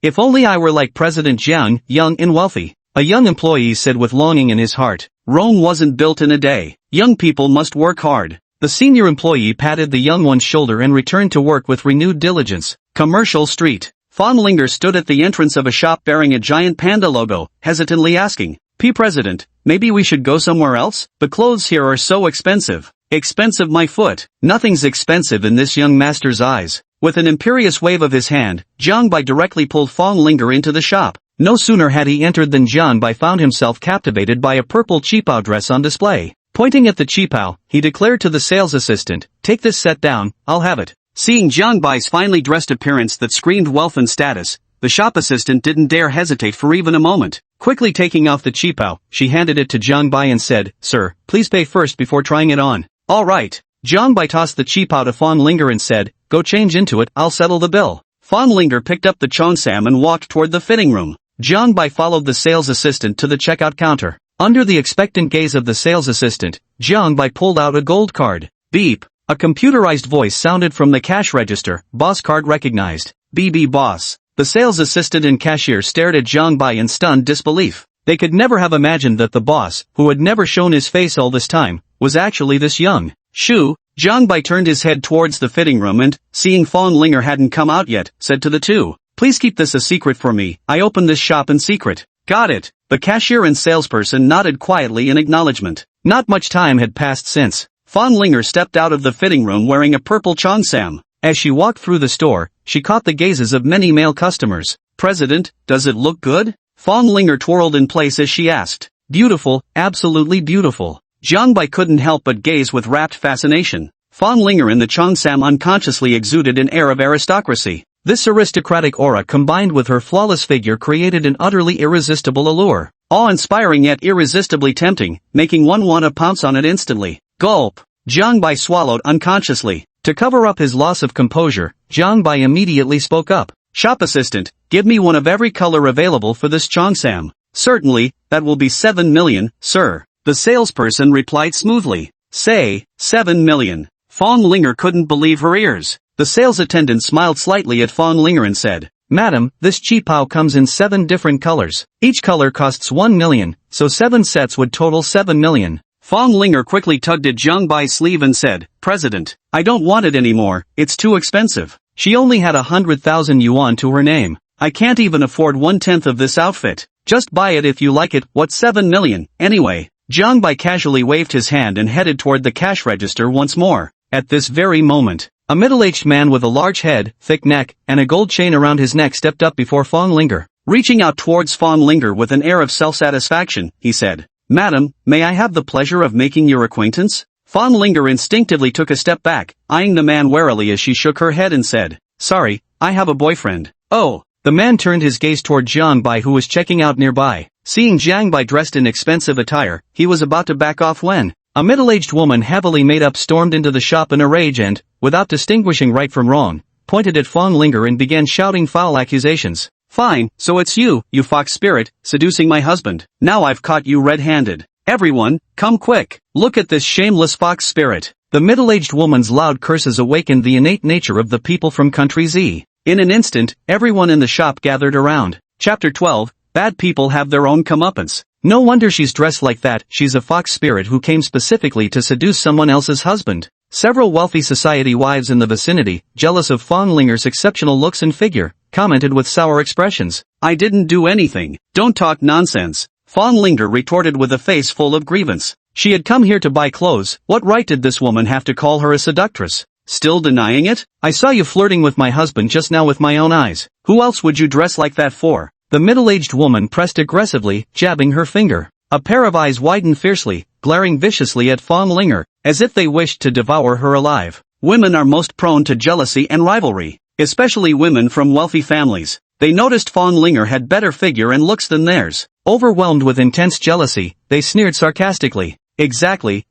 If only I were like President Jiang, young and wealthy." A young employee said with longing in his heart, "Rome wasn't built in a day. Young people must work hard." The senior employee patted the young one's shoulder and returned to work with renewed diligence. Commercial Street. Fonglinger stood at the entrance of a shop bearing a giant panda logo, hesitantly asking, President, maybe we should go somewhere else? The clothes here are so expensive." "Expensive, my foot." Nothing's expensive in this young master's eyes. With an imperious wave of his hand, Jiang Bai directly pulled Fonglinger into the shop. No sooner had he entered than Jiang Bai found himself captivated by a purple cheapao dress on display. Pointing at the cheapao, he declared to the sales assistant, "Take this set down, I'll have it." Seeing Jiang Bai's finely dressed appearance that screamed wealth and status, the shop assistant didn't dare hesitate for even a moment. Quickly taking off the cheapao, she handed it to Jiang Bai and said, "Sir, please pay first before trying it on." "All right." Jiang Bai tossed the cheapao to Fonglinger and said, "Go change into it, I'll settle the bill." Fonglinger picked up the cheongsam and walked toward the fitting room. Jiang Bai followed the sales assistant to the checkout counter. Under the expectant gaze of the sales assistant, Jiang Bai pulled out a gold card. Beep. A computerized voice sounded from the cash register. "Boss card recognized." "BB boss." The sales assistant and cashier stared at Jiang Bai in stunned disbelief. They could never have imagined that the boss, who had never shown his face all this time, was actually this young. "Shoo." Jiang Bai turned his head towards the fitting room and, seeing Fonglinger hadn't come out yet, said to the two, "Please keep this a secret for me, I opened this shop in secret." "Got it." The cashier and salesperson nodded quietly in acknowledgement. Not much time had passed since Fonglinger stepped out of the fitting room wearing a purple cheongsam. As she walked through the store, she caught the gazes of many male customers. "President, does it look good?" Fonglinger twirled in place as she asked. "Beautiful, absolutely beautiful." Jiang Bai couldn't help but gaze with rapt fascination. Fonglinger in the cheongsam unconsciously exuded an air of aristocracy. This aristocratic aura combined with her flawless figure created an utterly irresistible allure. Awe-inspiring yet irresistibly tempting, making one want to pounce on it instantly. Gulp. Jiang Bai swallowed unconsciously. To cover up his loss of composure, Jiang Bai immediately spoke up. "Shop assistant, give me one of every color available for this cheongsam." "Certainly, that will be 7 million, sir." The salesperson replied smoothly. "Say, 7 million. Fonglinger couldn't believe her ears. The sales attendant smiled slightly at Fonglinger and said, "Madam, this cheapao comes in 7 different colors. Each color costs 1 million, so 7 sets would total 7 million. Fong Linger quickly tugged at Jiang Bai's sleeve and said, "President, I don't want it anymore, it's too expensive. She only had 100,000 yuan to her name. I can't even afford 1/10 of this outfit. Just buy it if you like it, what's 7 million, anyway?" Jiang Bai casually waved his hand and headed toward the cash register once more. At this very moment, a middle-aged man with a large head, thick neck, and a gold chain around his neck stepped up before Fong Linger. Reaching out towards Fong Linger with an air of self-satisfaction, he said, "Madam, may I have the pleasure of making your acquaintance?" Fong Linger instinctively took a step back, eyeing the man warily as she shook her head and said, "Sorry, I have a boyfriend." "Oh." The man turned his gaze toward Jiang Bai, who was checking out nearby. Seeing Jiang Bai dressed in expensive attire, he was about to back off when a middle-aged woman heavily made up stormed into the shop in a rage and, without distinguishing right from wrong, pointed at Fong Linger and began shouting foul accusations. "Fine, so it's you, you fox spirit, seducing my husband. Now I've caught you red-handed. Everyone, come quick. Look at this shameless fox spirit." The middle-aged woman's loud curses awakened the innate nature of the people from Country Z. In an instant, everyone in the shop gathered around. Chapter 12, Bad people have their own comeuppance. No wonder she's dressed like that, she's a fox spirit who came specifically to seduce someone else's husband. Several wealthy society wives in the vicinity, jealous of Fong Linger's exceptional looks and figure, commented with sour expressions. "I didn't do anything. Don't talk nonsense." Fong Linger retorted with a face full of grievance. She had come here to buy clothes. What right did this woman have to call her a seductress? Still denying it? "I saw you flirting with my husband just now with my own eyes. Who else would you dress like that for?" The middle-aged woman pressed aggressively, jabbing her finger. A pair of eyes widened fiercely, glaring viciously at Fong Linger, as if they wished to devour her alive. Women are most prone to jealousy and rivalry, especially women from wealthy families. They noticed Fong Linger had better figure and looks than theirs. Overwhelmed with intense jealousy, they sneered sarcastically. Exactly.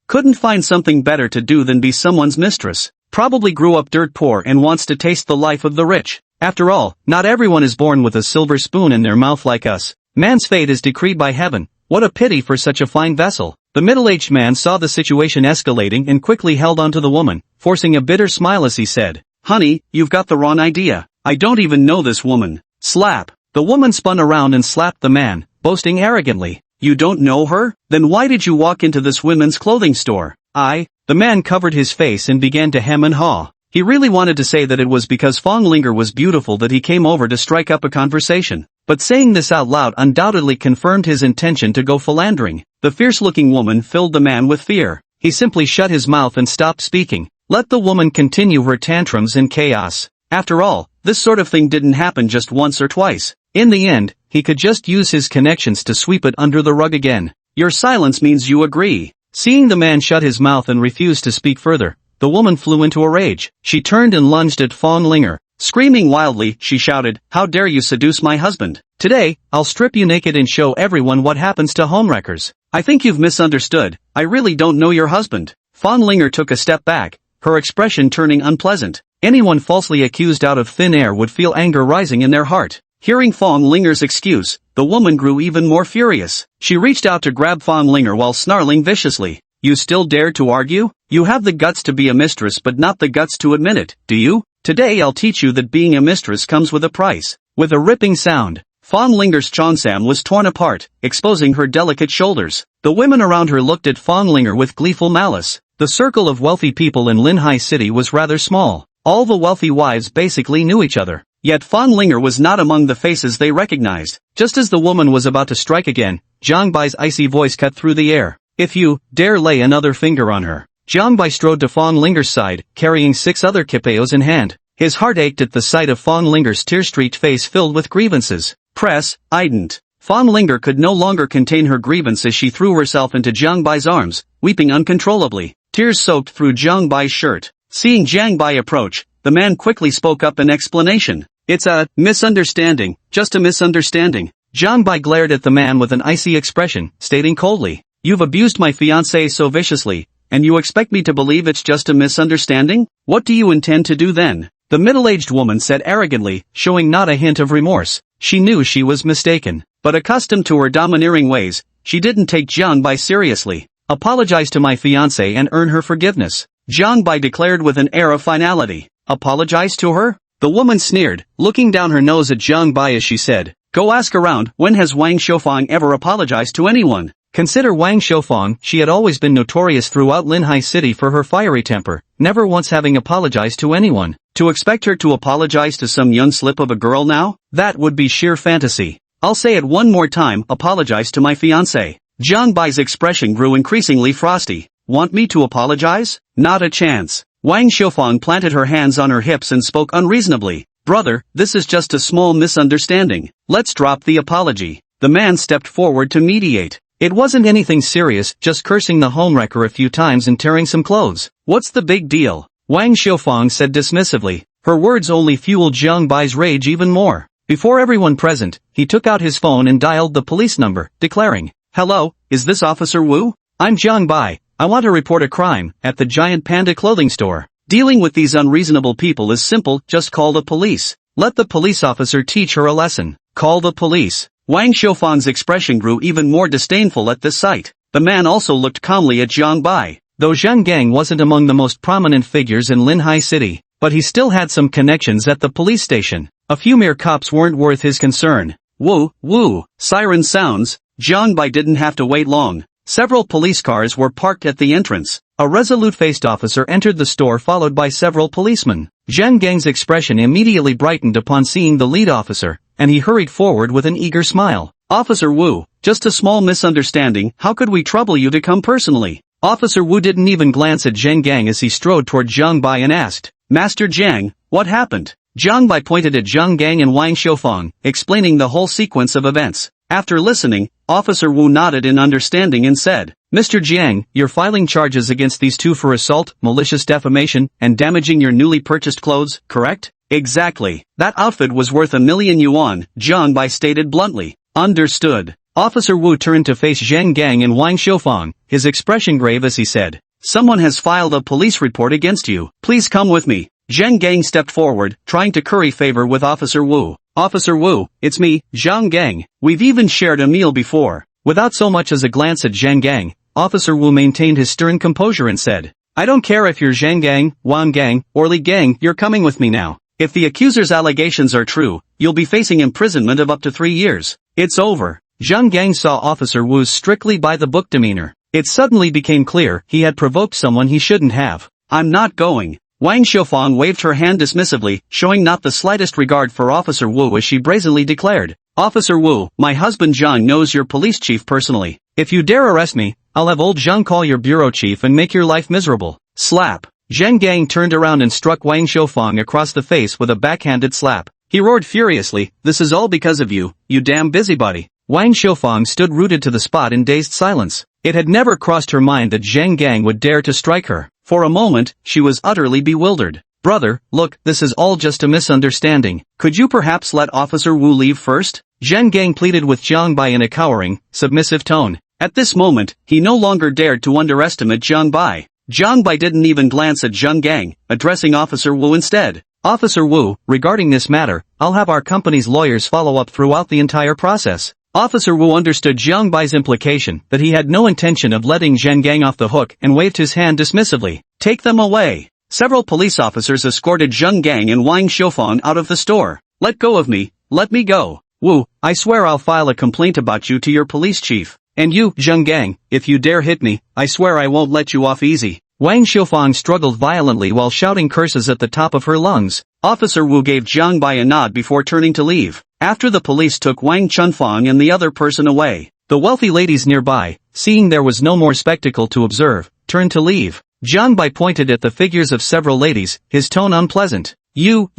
Couldn't find something better to do than be someone's mistress. Probably grew up dirt poor and wants to taste the life of the rich. After all, not everyone is born with a silver spoon in their mouth like us. Man's fate is decreed by heaven. What a pity for such a fine vessel. The middle-aged man saw the situation escalating and quickly held onto the woman, forcing a bitter smile as he said, "Honey, you've got the wrong idea. I don't even know this woman." Slap. The woman spun around and slapped the man, boasting arrogantly, "You don't know her? Then why did you walk into this women's clothing store?" The man covered his face and began to hem and haw. He really wanted to say that it was because Fong Linger was beautiful that he came over to strike up a conversation. But saying this out loud undoubtedly confirmed his intention to go philandering. The fierce-looking woman filled the man with fear. He simply shut his mouth and stopped speaking. Let the woman continue her tantrums in chaos. After all, this sort of thing didn't happen just once or twice. In the end, he could just use his connections to sweep it under the rug again. "Your silence means you agree." Seeing the man shut his mouth and refuse to speak further, the woman flew into a rage. She turned and lunged at Fong Linger. Screaming wildly, she shouted, "How dare you seduce my husband? Today, I'll strip you naked and show everyone what happens to homewreckers. I think you've misunderstood. I really don't know your husband." Fong Linger took a step back, her expression turning unpleasant. Anyone falsely accused out of thin air would feel anger rising in their heart. Hearing Fong Linger's excuse, the woman grew even more furious. She reached out to grab Fong Linger while snarling viciously. "You still dare to argue? You have the guts to be a mistress but not the guts to admit it, do you? Today I'll teach you that being a mistress comes with a price." With a ripping sound, Fong Linger's cheongsam was torn apart, exposing her delicate shoulders. The women around her looked at Fong Linger with gleeful malice. The circle of wealthy people in Linhai City was rather small. All the wealthy wives basically knew each other. Yet Fong Linger was not among the faces they recognized. Just as the woman was about to strike again, Jiang Bai's icy voice cut through the air. "If you dare lay another finger on her." Jiang Bai strode to Fong Linger's side, carrying 6 other kipaos in hand. His heart ached at the sight of Fong Linger's tear-streaked face filled with grievances. "Press, ident." Fong Linger could no longer contain her grievance as she threw herself into Jiang Bai's arms, weeping uncontrollably. Tears soaked through Jiang Bai's shirt. Seeing Jiang Bai approach, the man quickly spoke up in explanation. "It's a misunderstanding, just a misunderstanding." Jiang Bai glared at the man with an icy expression, stating coldly, "You've abused my fiancée so viciously, and you expect me to believe it's just a misunderstanding? What do you intend to do then?" The middle-aged woman said arrogantly, showing not a hint of remorse. She knew she was mistaken, but accustomed to her domineering ways, she didn't take Jiang Bai seriously. "Apologize to my fiancée and earn her forgiveness," Jiang Bai declared with an air of finality. "Apologize to her?" The woman sneered, looking down her nose at Jiang Bai as she said, "Go ask around, when has Wang Shoufang ever apologized to anyone? Consider Wang Xiufang, she had always been notorious throughout Linhai City for her fiery temper, never once having apologized to anyone. To expect her to apologize to some young slip of a girl now? That would be sheer fantasy. I'll say it one more time, apologize to my fiancé. Jiang Bai's expression grew increasingly frosty. Want me to apologize? Not a chance. Wang Xiufang planted her hands on her hips and spoke unreasonably. Brother, this is just a small misunderstanding. Let's drop the apology. The man stepped forward to mediate. It wasn't anything serious, just cursing the homewrecker a few times and tearing some clothes. What's the big deal? Wang Xiufang said dismissively. Her words only fueled Jiang Bai's rage even more. Before everyone present, he took out his phone and dialed the police number, declaring, "Hello, is this Officer Wu? I'm Jiang Bai. I want to report a crime at the Giant Panda clothing store. Dealing with these unreasonable people is simple, just call the police. Let the police officer teach her a lesson. Call the police." Wang Xiufang's expression grew even more disdainful at this sight. The man also looked calmly at Jiang Bai. Though Zhang Gang wasn't among the most prominent figures in Linhai City, but he still had some connections at the police station. A few mere cops weren't worth his concern. Woo, siren sounds. Jiang Bai didn't have to wait long. Several police cars were parked at the entrance. A resolute-faced officer entered the store followed by several policemen. Zhang Gang's expression immediately brightened upon seeing the lead officer, and he hurried forward with an eager smile. "Officer Wu, just a small misunderstanding, how could we trouble you to come personally?" Officer Wu didn't even glance at Zhang Gang as he strode toward Jiang Bai and asked, "Master Jiang, what happened?" Jiang Bai pointed at Zhang Gang and Wang Xiufang, explaining the whole sequence of events. After listening, Officer Wu nodded in understanding and said, "Mr. Jiang, you're filing charges against these two for assault, malicious defamation, and damaging your newly purchased clothes, correct?" "Exactly. That outfit was worth 1,000,000 yuan, Jiang Bai stated bluntly. "Understood." Officer Wu turned to face Zhang Gang and Wang Xiufang, his expression grave as he said, "Someone has filed a police report against you. Please come with me." Zhang Gang stepped forward, trying to curry favor with Officer Wu. "Officer Wu, it's me, Zhang Gang. We've even shared a meal before." Without so much as a glance at Zhang Gang, Officer Wu maintained his stern composure and said, "I don't care if you're Zhang Gang, Wang Gang, or Li Gang, you're coming with me now. If the accuser's allegations are true, you'll be facing imprisonment of up to 3 years. It's over." Zhang Gang saw Officer Wu's strictly by-the-book demeanor. It suddenly became clear he had provoked someone he shouldn't have. "I'm not going." Wang Xiufang waved her hand dismissively, showing not the slightest regard for Officer Wu as she brazenly declared, "Officer Wu, my husband Zhang knows your police chief personally. If you dare arrest me, I'll have old Zhang call your bureau chief and make your life miserable." Slap. Zhang Gang turned around and struck Wang Xiufang across the face with a backhanded slap. He roared furiously, "This is all because of you, you damn busybody." Wang Xiufang stood rooted to the spot in dazed silence. It had never crossed her mind that Zhang Gang would dare to strike her. For a moment, she was utterly bewildered. "Brother, look, this is all just a misunderstanding. Could you perhaps let Officer Wu leave first?" Zhang Gang pleaded with Jiang Bai in a cowering, submissive tone. At this moment, he no longer dared to underestimate Jiang Bai. Jiang Bai didn't even glance at Zhang Gang, addressing Officer Wu instead. "Officer Wu, regarding this matter, I'll have our company's lawyers follow up throughout the entire process." Officer Wu understood Jiang Bai's implication that he had no intention of letting Zhang Gang off the hook and waved his hand dismissively. "Take them away." Several police officers escorted Zhang Gang and Wang Xiufang out of the store. "Let go of me, let me go. Wu, I swear I'll file a complaint about you to your police chief. And you, Zhang Gang, if you dare hit me, I swear I won't let you off easy." Wang Xiufang struggled violently while shouting curses at the top of her lungs. Officer Wu gave Jiang Bai a nod before turning to leave. After the police took Wang Chunfang and the other person away, the wealthy ladies nearby, seeing there was no more spectacle to observe, turned to leave. Jiang Bai pointed at the figures of several ladies, his tone unpleasant. You,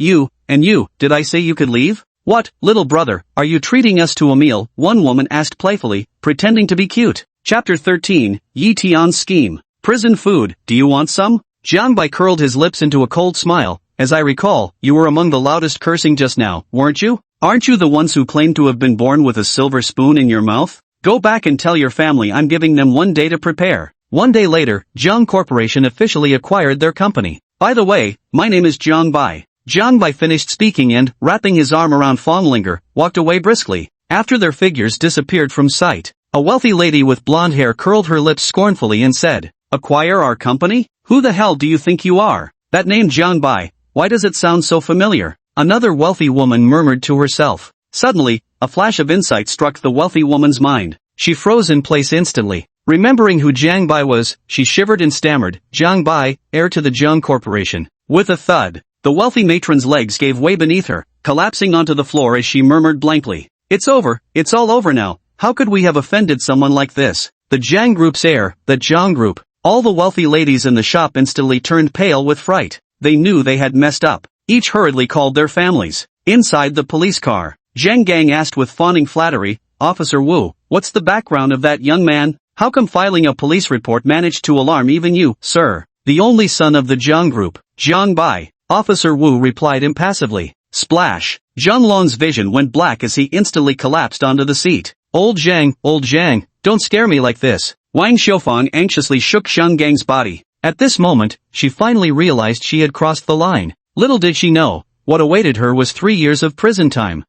and you, did I say you could leave?" "What, little brother, are you treating us to a meal?" one woman asked playfully, pretending to be cute. Chapter 13, Yi Tian's Scheme. "Prison food, do you want some?" Jiang Bai curled his lips into a cold smile. "As I recall, you were among the loudest cursing just now, weren't you? Aren't you the ones who claimed to have been born with a silver spoon in your mouth? Go back and tell your family I'm giving them 1 day to prepare." 1 day later, Jiang Corporation officially acquired their company. "By the way, my name is Jiang Bai." Jiang Bai finished speaking and, wrapping his arm around Fonglinger, walked away briskly. After their figures disappeared from sight, a wealthy lady with blonde hair curled her lips scornfully and said, "Acquire our company? Who the hell do you think you are? That name Jiang Bai, why does it sound so familiar?" Another wealthy woman murmured to herself. Suddenly, a flash of insight struck the wealthy woman's mind. She froze in place instantly. Remembering who Jiang Bai was, she shivered and stammered, Jiang Bai, heir to the Jiang Corporation. With a thud, the wealthy matron's legs gave way beneath her, collapsing onto the floor as she murmured blankly, "It's over, it's all over now. How could we have offended someone like this?" The Jiang Group's heir, the Jiang Group. All the wealthy ladies in the shop instantly turned pale with fright. They knew they had messed up. Each hurriedly called their families. Inside the police car, Zheng Gang asked with fawning flattery, "Officer Wu, what's the background of that young man? How come filing a police report managed to alarm even you, sir?" "The only son of the Jiang Group, Jiang Bai," Officer Wu replied impassively. Splash! Zhang Lon's vision went black as he instantly collapsed onto the seat. Old Zhang, don't scare me like this." Wang Xiaofang anxiously shook Zheng Gang's body. At this moment, she finally realized she had crossed the line. Little did she know, what awaited her was 3 years of prison time.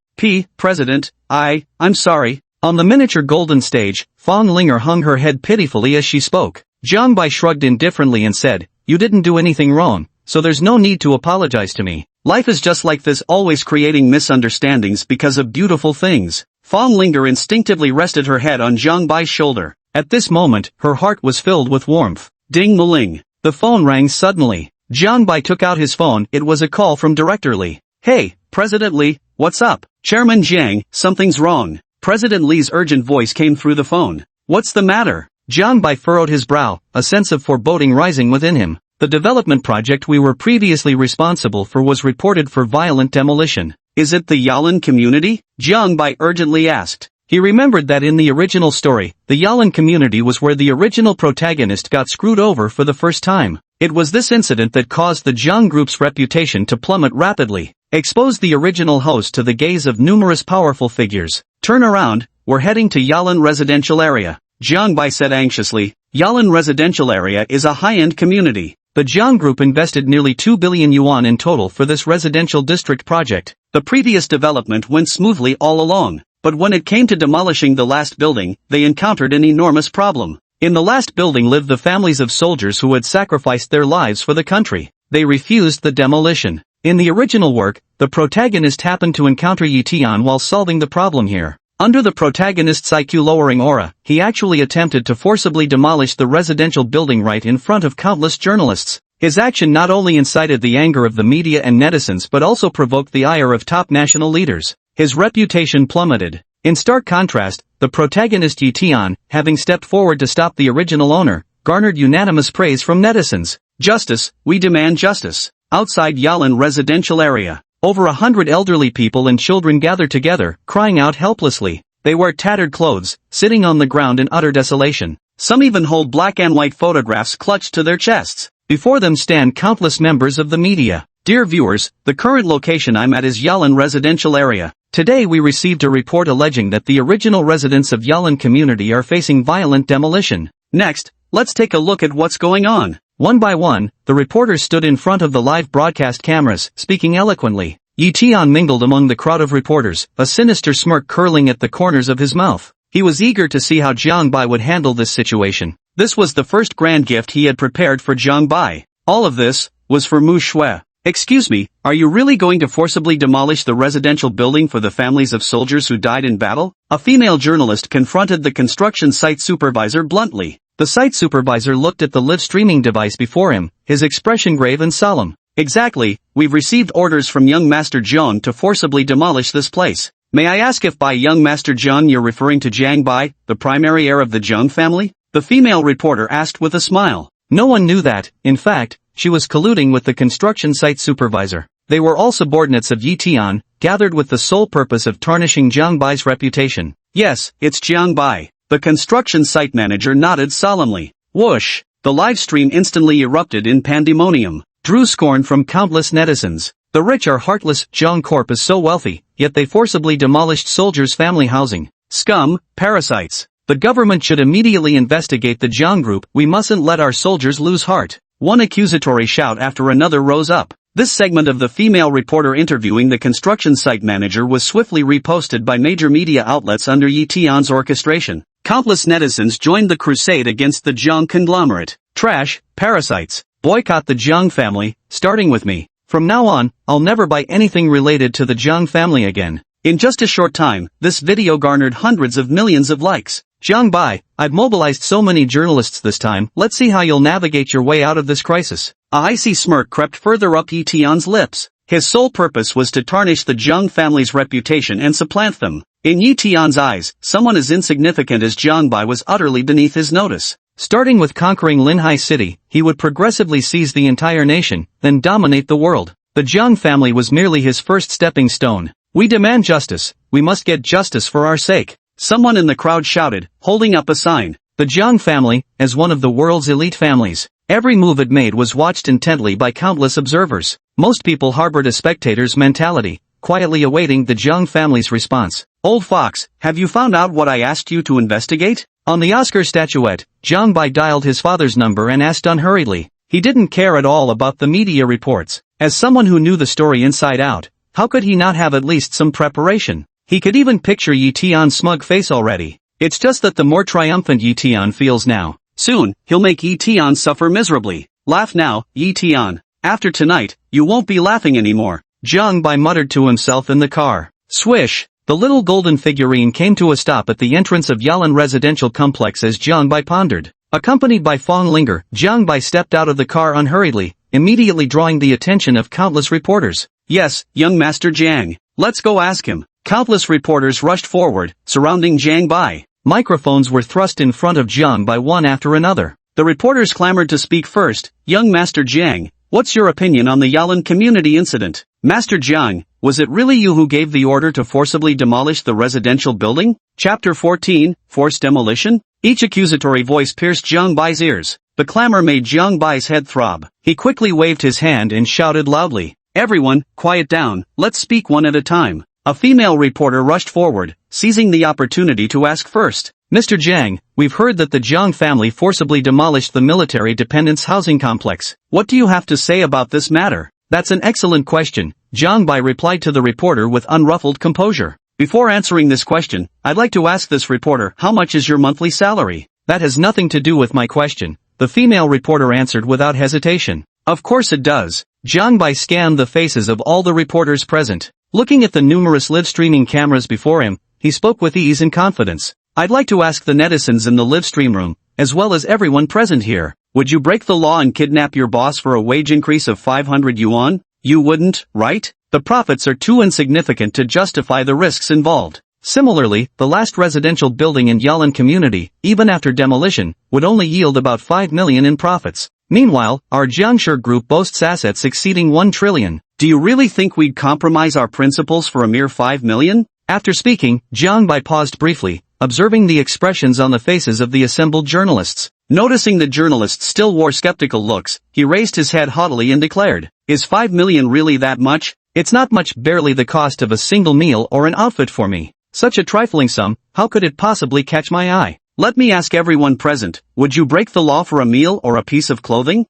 President, I'm sorry. On the miniature golden stage, Fang Linger hung her head pitifully as she spoke. Jiang Bai shrugged indifferently and said, "You didn't do anything wrong, so there's no need to apologize to me. Life is just like this, always creating misunderstandings because of beautiful things." Fang Linger instinctively rested her head on Jiang Bai's shoulder. At this moment, her heart was filled with warmth. Ding-a-ling. The phone rang suddenly. Jiang Bai took out his phone. It was a call from Director Li. "Hey, President Li, what's up?" "Chairman Jiang, something's wrong." President Li's urgent voice came through the phone. "What's the matter?" Jiang Bai furrowed his brow, a sense of foreboding rising within him. The development project we were previously responsible for was reported for violent demolition. "Is it the Yalan community?" Jiang Bai urgently asked. He remembered that in the original story, the Yalan community was where the original protagonist got screwed over for the first time. It was this incident that caused the Jiang Group's reputation to plummet rapidly, exposed the original host to the gaze of numerous powerful figures. "Turn around, we're heading to Yalan residential area," Jiang Bai said anxiously. Yalan residential area is a high-end community. The Jiang Group invested nearly 2 billion yuan in total for this residential district project. The previous development went smoothly all along. But when it came to demolishing the last building, they encountered an enormous problem. In the last building lived the families of soldiers who had sacrificed their lives for the country. They refused the demolition. In the original work, the protagonist happened to encounter Yi Tian while solving the problem here. Under the protagonist's IQ-lowering aura, he actually attempted to forcibly demolish the residential building right in front of countless journalists. His action not only incited the anger of the media and netizens but also provoked the ire of top national leaders. His reputation plummeted. In stark contrast, the protagonist Yi Tian, having stepped forward to stop the original owner, garnered unanimous praise from netizens. "Justice, we demand justice." Outside Yalan residential area, over 100 elderly people and children gathered together, crying out helplessly. They wear tattered clothes, sitting on the ground in utter desolation. Some even hold black and white photographs clutched to their chests. Before them stand countless members of the media. Dear viewers, the current location I'm at is Yalan residential area. Today we received a report alleging that the original residents of Yalan community are facing violent demolition. Next, let's take a look at what's going on. One by one, the reporters stood in front of the live broadcast cameras, speaking eloquently. Yi Tian mingled among the crowd of reporters, a sinister smirk curling at the corners of his mouth. He was eager to see how Jiang Bai would handle this situation. This was the first grand gift he had prepared for Jiang Bai. All of this was for Mu Shui. "Excuse me, are you really going to forcibly demolish the residential building for the families of soldiers who died in battle?" A female journalist confronted the construction site supervisor bluntly. The site supervisor looked at the live streaming device before him, his expression grave and solemn. "Exactly, we've received orders from young Master Jiang to forcibly demolish this place. May I ask if by young Master Jiang you're referring to Jiang Bai, the primary heir of the Jiang family?" The female reporter asked with a smile. No one knew that, in fact, she was colluding with the construction site supervisor. They were all subordinates of Yi Tian, gathered with the sole purpose of tarnishing Jiang Bai's reputation. "Yes, it's Jiang Bai." The construction site manager nodded solemnly. Whoosh! The live stream instantly erupted in pandemonium. Drew scorn from countless netizens. The rich are heartless. Jiang Corp is so wealthy, yet they forcibly demolished soldiers' family housing. Scum, parasites. The government should immediately investigate the Jiang Group. We mustn't let our soldiers lose heart. One accusatory shout after another rose up. This segment of the female reporter interviewing the construction site manager was swiftly reposted by major media outlets under Yi Tian's orchestration. Countless netizens joined the crusade against the Jiang conglomerate. Trash, parasites, boycott the Jiang family, starting with me. From now on, I'll never buy anything related to the Jiang family again. In just a short time, this video garnered hundreds of millions of likes. Jiang Bai, I've mobilized so many journalists this time, let's see how you'll navigate your way out of this crisis. A icy smirk crept further up Yi Tian's lips. His sole purpose was to tarnish the Jiang family's reputation and supplant them. In Yi Tian's eyes, someone as insignificant as Jiang Bai was utterly beneath his notice. Starting with conquering Linhai City, he would progressively seize the entire nation, then dominate the world. The Jiang family was merely his first stepping stone. We demand justice, we must get justice for our sake. Someone in the crowd shouted, holding up a sign. The Jiang family, as one of the world's elite families, every move it made was watched intently by countless observers. Most people harbored a spectator's mentality, quietly awaiting the Jiang family's response. Old fox, have you found out what I asked you to investigate? On the Oscar statuette, Jiang Bai dialed his father's number and asked unhurriedly. He didn't care at all about the media reports. As someone who knew the story inside out, how could he not have at least some preparation? He could even picture Yi Tian's smug face already. It's just that the more triumphant Yi Tian feels now. Soon, he'll make Yi Tian suffer miserably. Laugh now, Yi Tian. After tonight, you won't be laughing anymore. Jiang Bai muttered to himself in the car. Swish! The little golden figurine came to a stop at the entrance of Yalan residential complex as Jiang Bai pondered. Accompanied by Fong Linger, Jiang Bai stepped out of the car unhurriedly, immediately drawing the attention of countless reporters. Yes, young Master Jiang. Let's go ask him. Countless reporters rushed forward, surrounding Jiang Bai. Microphones were thrust in front of Jiang Bai one after another. The reporters clamored to speak first. Young Master Jiang, what's your opinion on the Yalan community incident? Master Jiang, was it really you who gave the order to forcibly demolish the residential building? Chapter 14, Forced Demolition? Each accusatory voice pierced Jiang Bai's ears. The clamor made Jiang Bai's head throb. He quickly waved his hand and shouted loudly. Everyone, quiet down, let's speak one at a time. A female reporter rushed forward, seizing the opportunity to ask first. Mr. Jiang, we've heard that the Jiang family forcibly demolished the military dependence housing complex. What do you have to say about this matter? That's an excellent question, Jiang Bai replied to the reporter with unruffled composure. Before answering this question, I'd like to ask this reporter, how much is your monthly salary? That has nothing to do with my question, the female reporter answered without hesitation. Of course it does. Jiang Bai scanned the faces of all the reporters present. Looking at the numerous live-streaming cameras before him, he spoke with ease and confidence. I'd like to ask the netizens in the live-stream room, as well as everyone present here, would you break the law and kidnap your boss for a wage increase of 500 yuan? You wouldn't, right? The profits are too insignificant to justify the risks involved. Similarly, the last residential building in Yalan community, even after demolition, would only yield about 5 million in profits. Meanwhile, our Jiangshi group boasts assets exceeding 1 trillion. Do you really think we'd compromise our principles for a mere 5 million? After speaking, Jiang Bai paused briefly, observing the expressions on the faces of the assembled journalists. Noticing the journalists still wore skeptical looks, he raised his head haughtily and declared, Is 5 million really that much? It's not much, barely the cost of a single meal or an outfit for me. Such a trifling sum, how could it possibly catch my eye? Let me ask everyone present, would you break the law for a meal or a piece of clothing?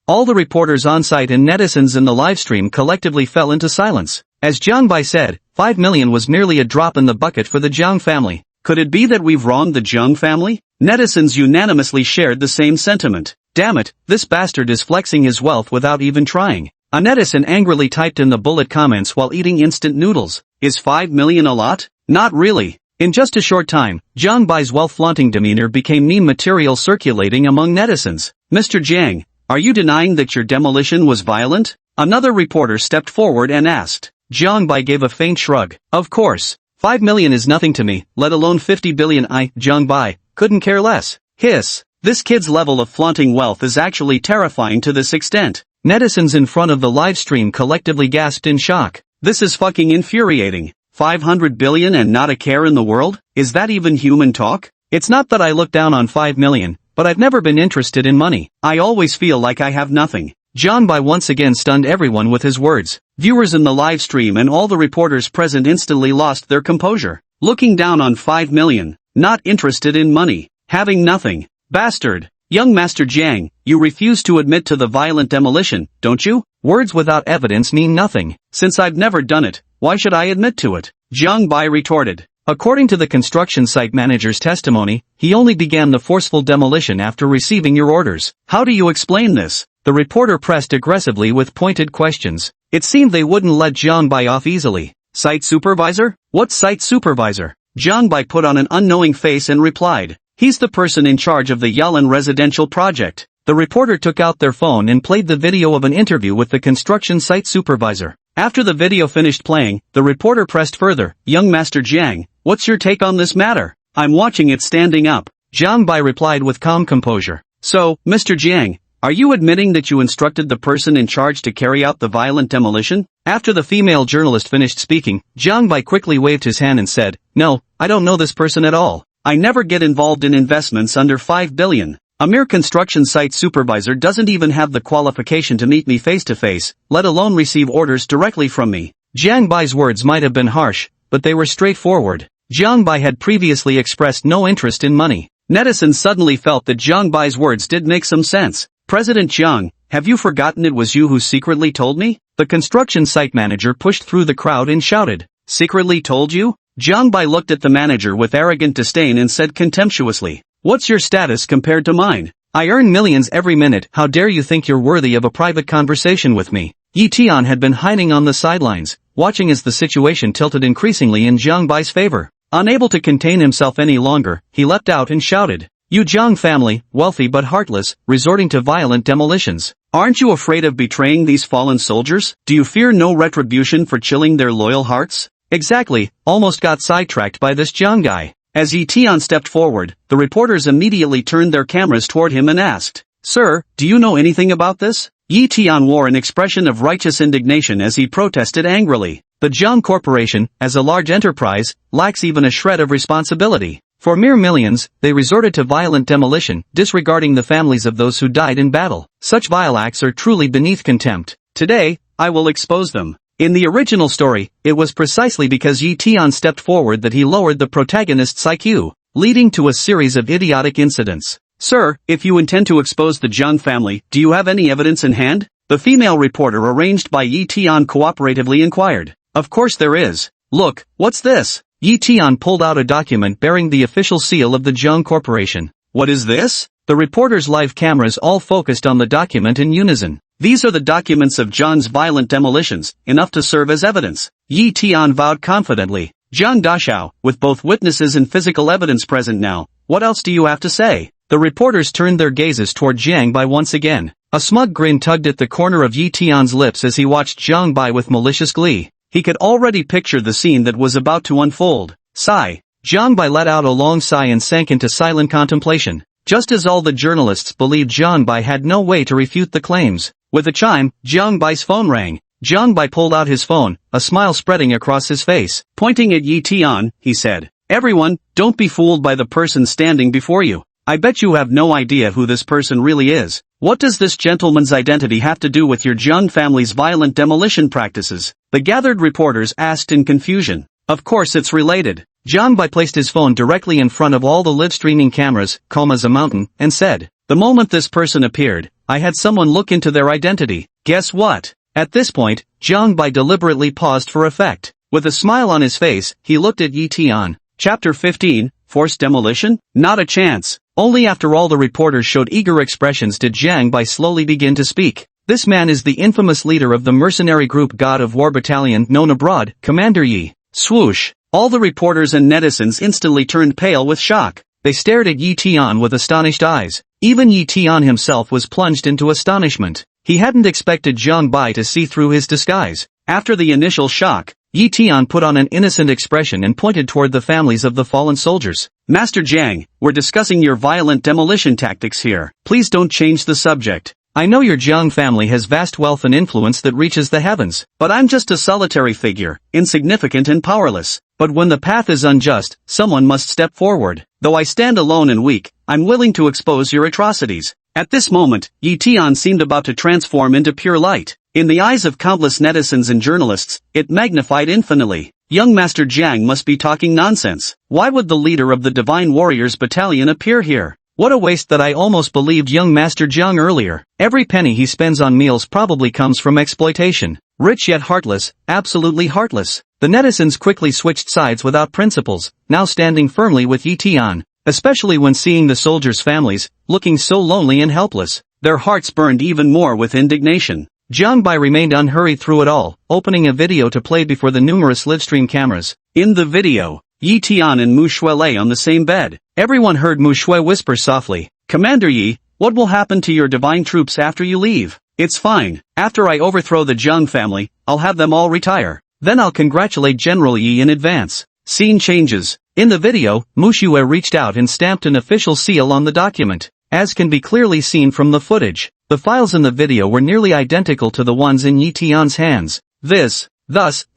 All the reporters on site and netizens in the livestream collectively fell into silence. As Jiang Bai said, 5 million was merely a drop in the bucket for the Jiang family. Could it be that we've wronged the Jiang family? Netizens unanimously shared the same sentiment. Damn it, this bastard is flexing his wealth without even trying. A netizen angrily typed in the bullet comments while eating instant noodles. Is 5 million a lot? Not really. In just a short time, Jiang Bai's wealth-flaunting demeanor became meme material circulating among netizens. Mr. Jiang, are you denying that your demolition was violent? Another reporter stepped forward and asked. Jiang Bai gave a faint shrug. Of course. 5 million is nothing to me, let alone 50 billion. Jiang Bai, couldn't care less. Hiss. This kid's level of flaunting wealth is actually terrifying to this extent. Netizens in front of the live stream collectively gasped in shock. This is fucking infuriating. 500 billion and not a care in the world? Is that even human talk? It's not that I look down on 5 million, but I've never been interested in money. I always feel like I have nothing. Jiang Bai once again stunned everyone with his words. Viewers in the live stream and all the reporters present instantly lost their composure. Looking down on 5 million. Not interested in money. Having nothing. Bastard. Young Master Jiang, you refuse to admit to the violent demolition, don't you? Words without evidence mean nothing. Since I've never done it, why should I admit to it? Jiang Bai retorted. According to the construction site manager's testimony, he only began the forceful demolition after receiving your orders. How do you explain this? The reporter pressed aggressively with pointed questions. It seemed they wouldn't let Jiang Bai off easily. Site supervisor? What site supervisor? Jiang Bai put on an unknowing face and replied. He's the person in charge of the Yalan residential project. The reporter took out their phone and played the video of an interview with the construction site supervisor. After the video finished playing, the reporter pressed further. Young Master Jiang, what's your take on this matter? I'm watching it standing up. Jiang Bai replied with calm composure. So, Mr. Jiang, are you admitting that you instructed the person in charge to carry out the violent demolition? After the female journalist finished speaking, Jiang Bai quickly waved his hand and said, No, I don't know this person at all. I never get involved in investments under 5 billion. A mere construction site supervisor doesn't even have the qualification to meet me face to face, let alone receive orders directly from me. Jiang Bai's words might have been harsh, but they were straightforward. Jiang Bai had previously expressed no interest in money. Netizens suddenly felt that Jiang Bai's words did make some sense. President Jiang, have you forgotten it was you who secretly told me? The construction site manager pushed through the crowd and shouted. Secretly told you? Jiang Bai looked at the manager with arrogant disdain and said contemptuously. What's your status compared to mine? I earn millions every minute. How dare you think you're worthy of a private conversation with me? Yi Tian had been hiding on the sidelines, watching as the situation tilted increasingly in Jiang Bai's favor. Unable to contain himself any longer, he leapt out and shouted. You Jiang family, wealthy but heartless, resorting to violent demolitions. Aren't you afraid of betraying these fallen soldiers? Do you fear no retribution for chilling their loyal hearts? Exactly, almost got sidetracked by this Jiang guy. As Yi Tian stepped forward, the reporters immediately turned their cameras toward him and asked, Sir, do you know anything about this? Yi Tian wore an expression of righteous indignation as he protested angrily. The Jiang Corporation, as a large enterprise, lacks even a shred of responsibility. For mere millions, they resorted to violent demolition, disregarding the families of those who died in battle. Such vile acts are truly beneath contempt. Today, I will expose them. In the original story, it was precisely because Yi Tian stepped forward that he lowered the protagonist's IQ, leading to a series of idiotic incidents. Sir, if you intend to expose the Jiang family, do you have any evidence in hand? The female reporter arranged by Yi Tian cooperatively inquired. Of course there is. Look, what's this? Yi Tian pulled out a document bearing the official seal of the Jiang Corporation. What is this? The reporter's live cameras all focused on the document in unison. These are the documents of Jiang's violent demolitions, enough to serve as evidence. Yi Tian vowed confidently. Jiang Dashao, with both witnesses and physical evidence present now, what else do you have to say? The reporters turned their gazes toward Jiang Bai once again. A smug grin tugged at the corner of Yi Tian's lips as he watched Jiang Bai with malicious glee. He could already picture the scene that was about to unfold. Sigh. Jiang Bai let out a long sigh and sank into silent contemplation. Just as all the journalists believed Jiang Bai had no way to refute the claims. With a chime, Jiang Bai's phone rang. Jiang Bai pulled out his phone, a smile spreading across his face. Pointing at Yi Tian, he said, Everyone, don't be fooled by the person standing before you. I bet you have no idea who this person really is. What does this gentleman's identity have to do with your Jiang family's violent demolition practices? The gathered reporters asked in confusion. Of course it's related. Jiang Bai placed his phone directly in front of all the live-streaming cameras, calm as a mountain, and said, The moment this person appeared, I had someone look into their identity. Guess what? At this point, Jiang Bai deliberately paused for effect. With a smile on his face, he looked at Yi Tian. Chapter 15, Forced Demolition? Not a chance. Only after all the reporters showed eager expressions did Jiang Bai slowly begin to speak. This man is the infamous leader of the mercenary group God of War Battalion known abroad, Commander Yi. Swoosh. All the reporters and netizens instantly turned pale with shock. They stared at Yi Tian with astonished eyes. Even Yi Tian himself was plunged into astonishment. He hadn't expected Jiang Bai to see through his disguise. After the initial shock, Yi Tian put on an innocent expression and pointed toward the families of the fallen soldiers. Master Jiang, we're discussing your violent demolition tactics here. Please don't change the subject. I know your Jiang family has vast wealth and influence that reaches the heavens, but I'm just a solitary figure, insignificant and powerless. But when the path is unjust, someone must step forward. Though I stand alone and weak, I'm willing to expose your atrocities. At this moment, Yi Tian seemed about to transform into pure light. In the eyes of countless netizens and journalists, it magnified infinitely. Young Master Jiang must be talking nonsense. Why would the leader of the Divine Warriors Battalion appear here? What a waste that I almost believed young Master Jiang earlier. Every penny he spends on meals probably comes from exploitation. Rich yet heartless, absolutely heartless. The netizens quickly switched sides without principles, now standing firmly with Yi Tian, especially when seeing the soldiers' families, looking so lonely and helpless. Their hearts burned even more with indignation. Jiang Bai remained unhurried through it all, opening a video to play before the numerous livestream cameras. In the video, Yi Tian and Mu Shui lay on the same bed. Everyone heard Mu Shui whisper softly, "Commander Yi, what will happen to your divine troops after you leave?" "It's fine. After I overthrow the Jiang family, I'll have them all retire. Then I'll congratulate General Yi in advance." Scene changes. In the video, Mu Shui reached out and stamped an official seal on the document. As can be clearly seen from the footage, the files in the video were nearly identical to the ones in Yi Tian's hands. Thus,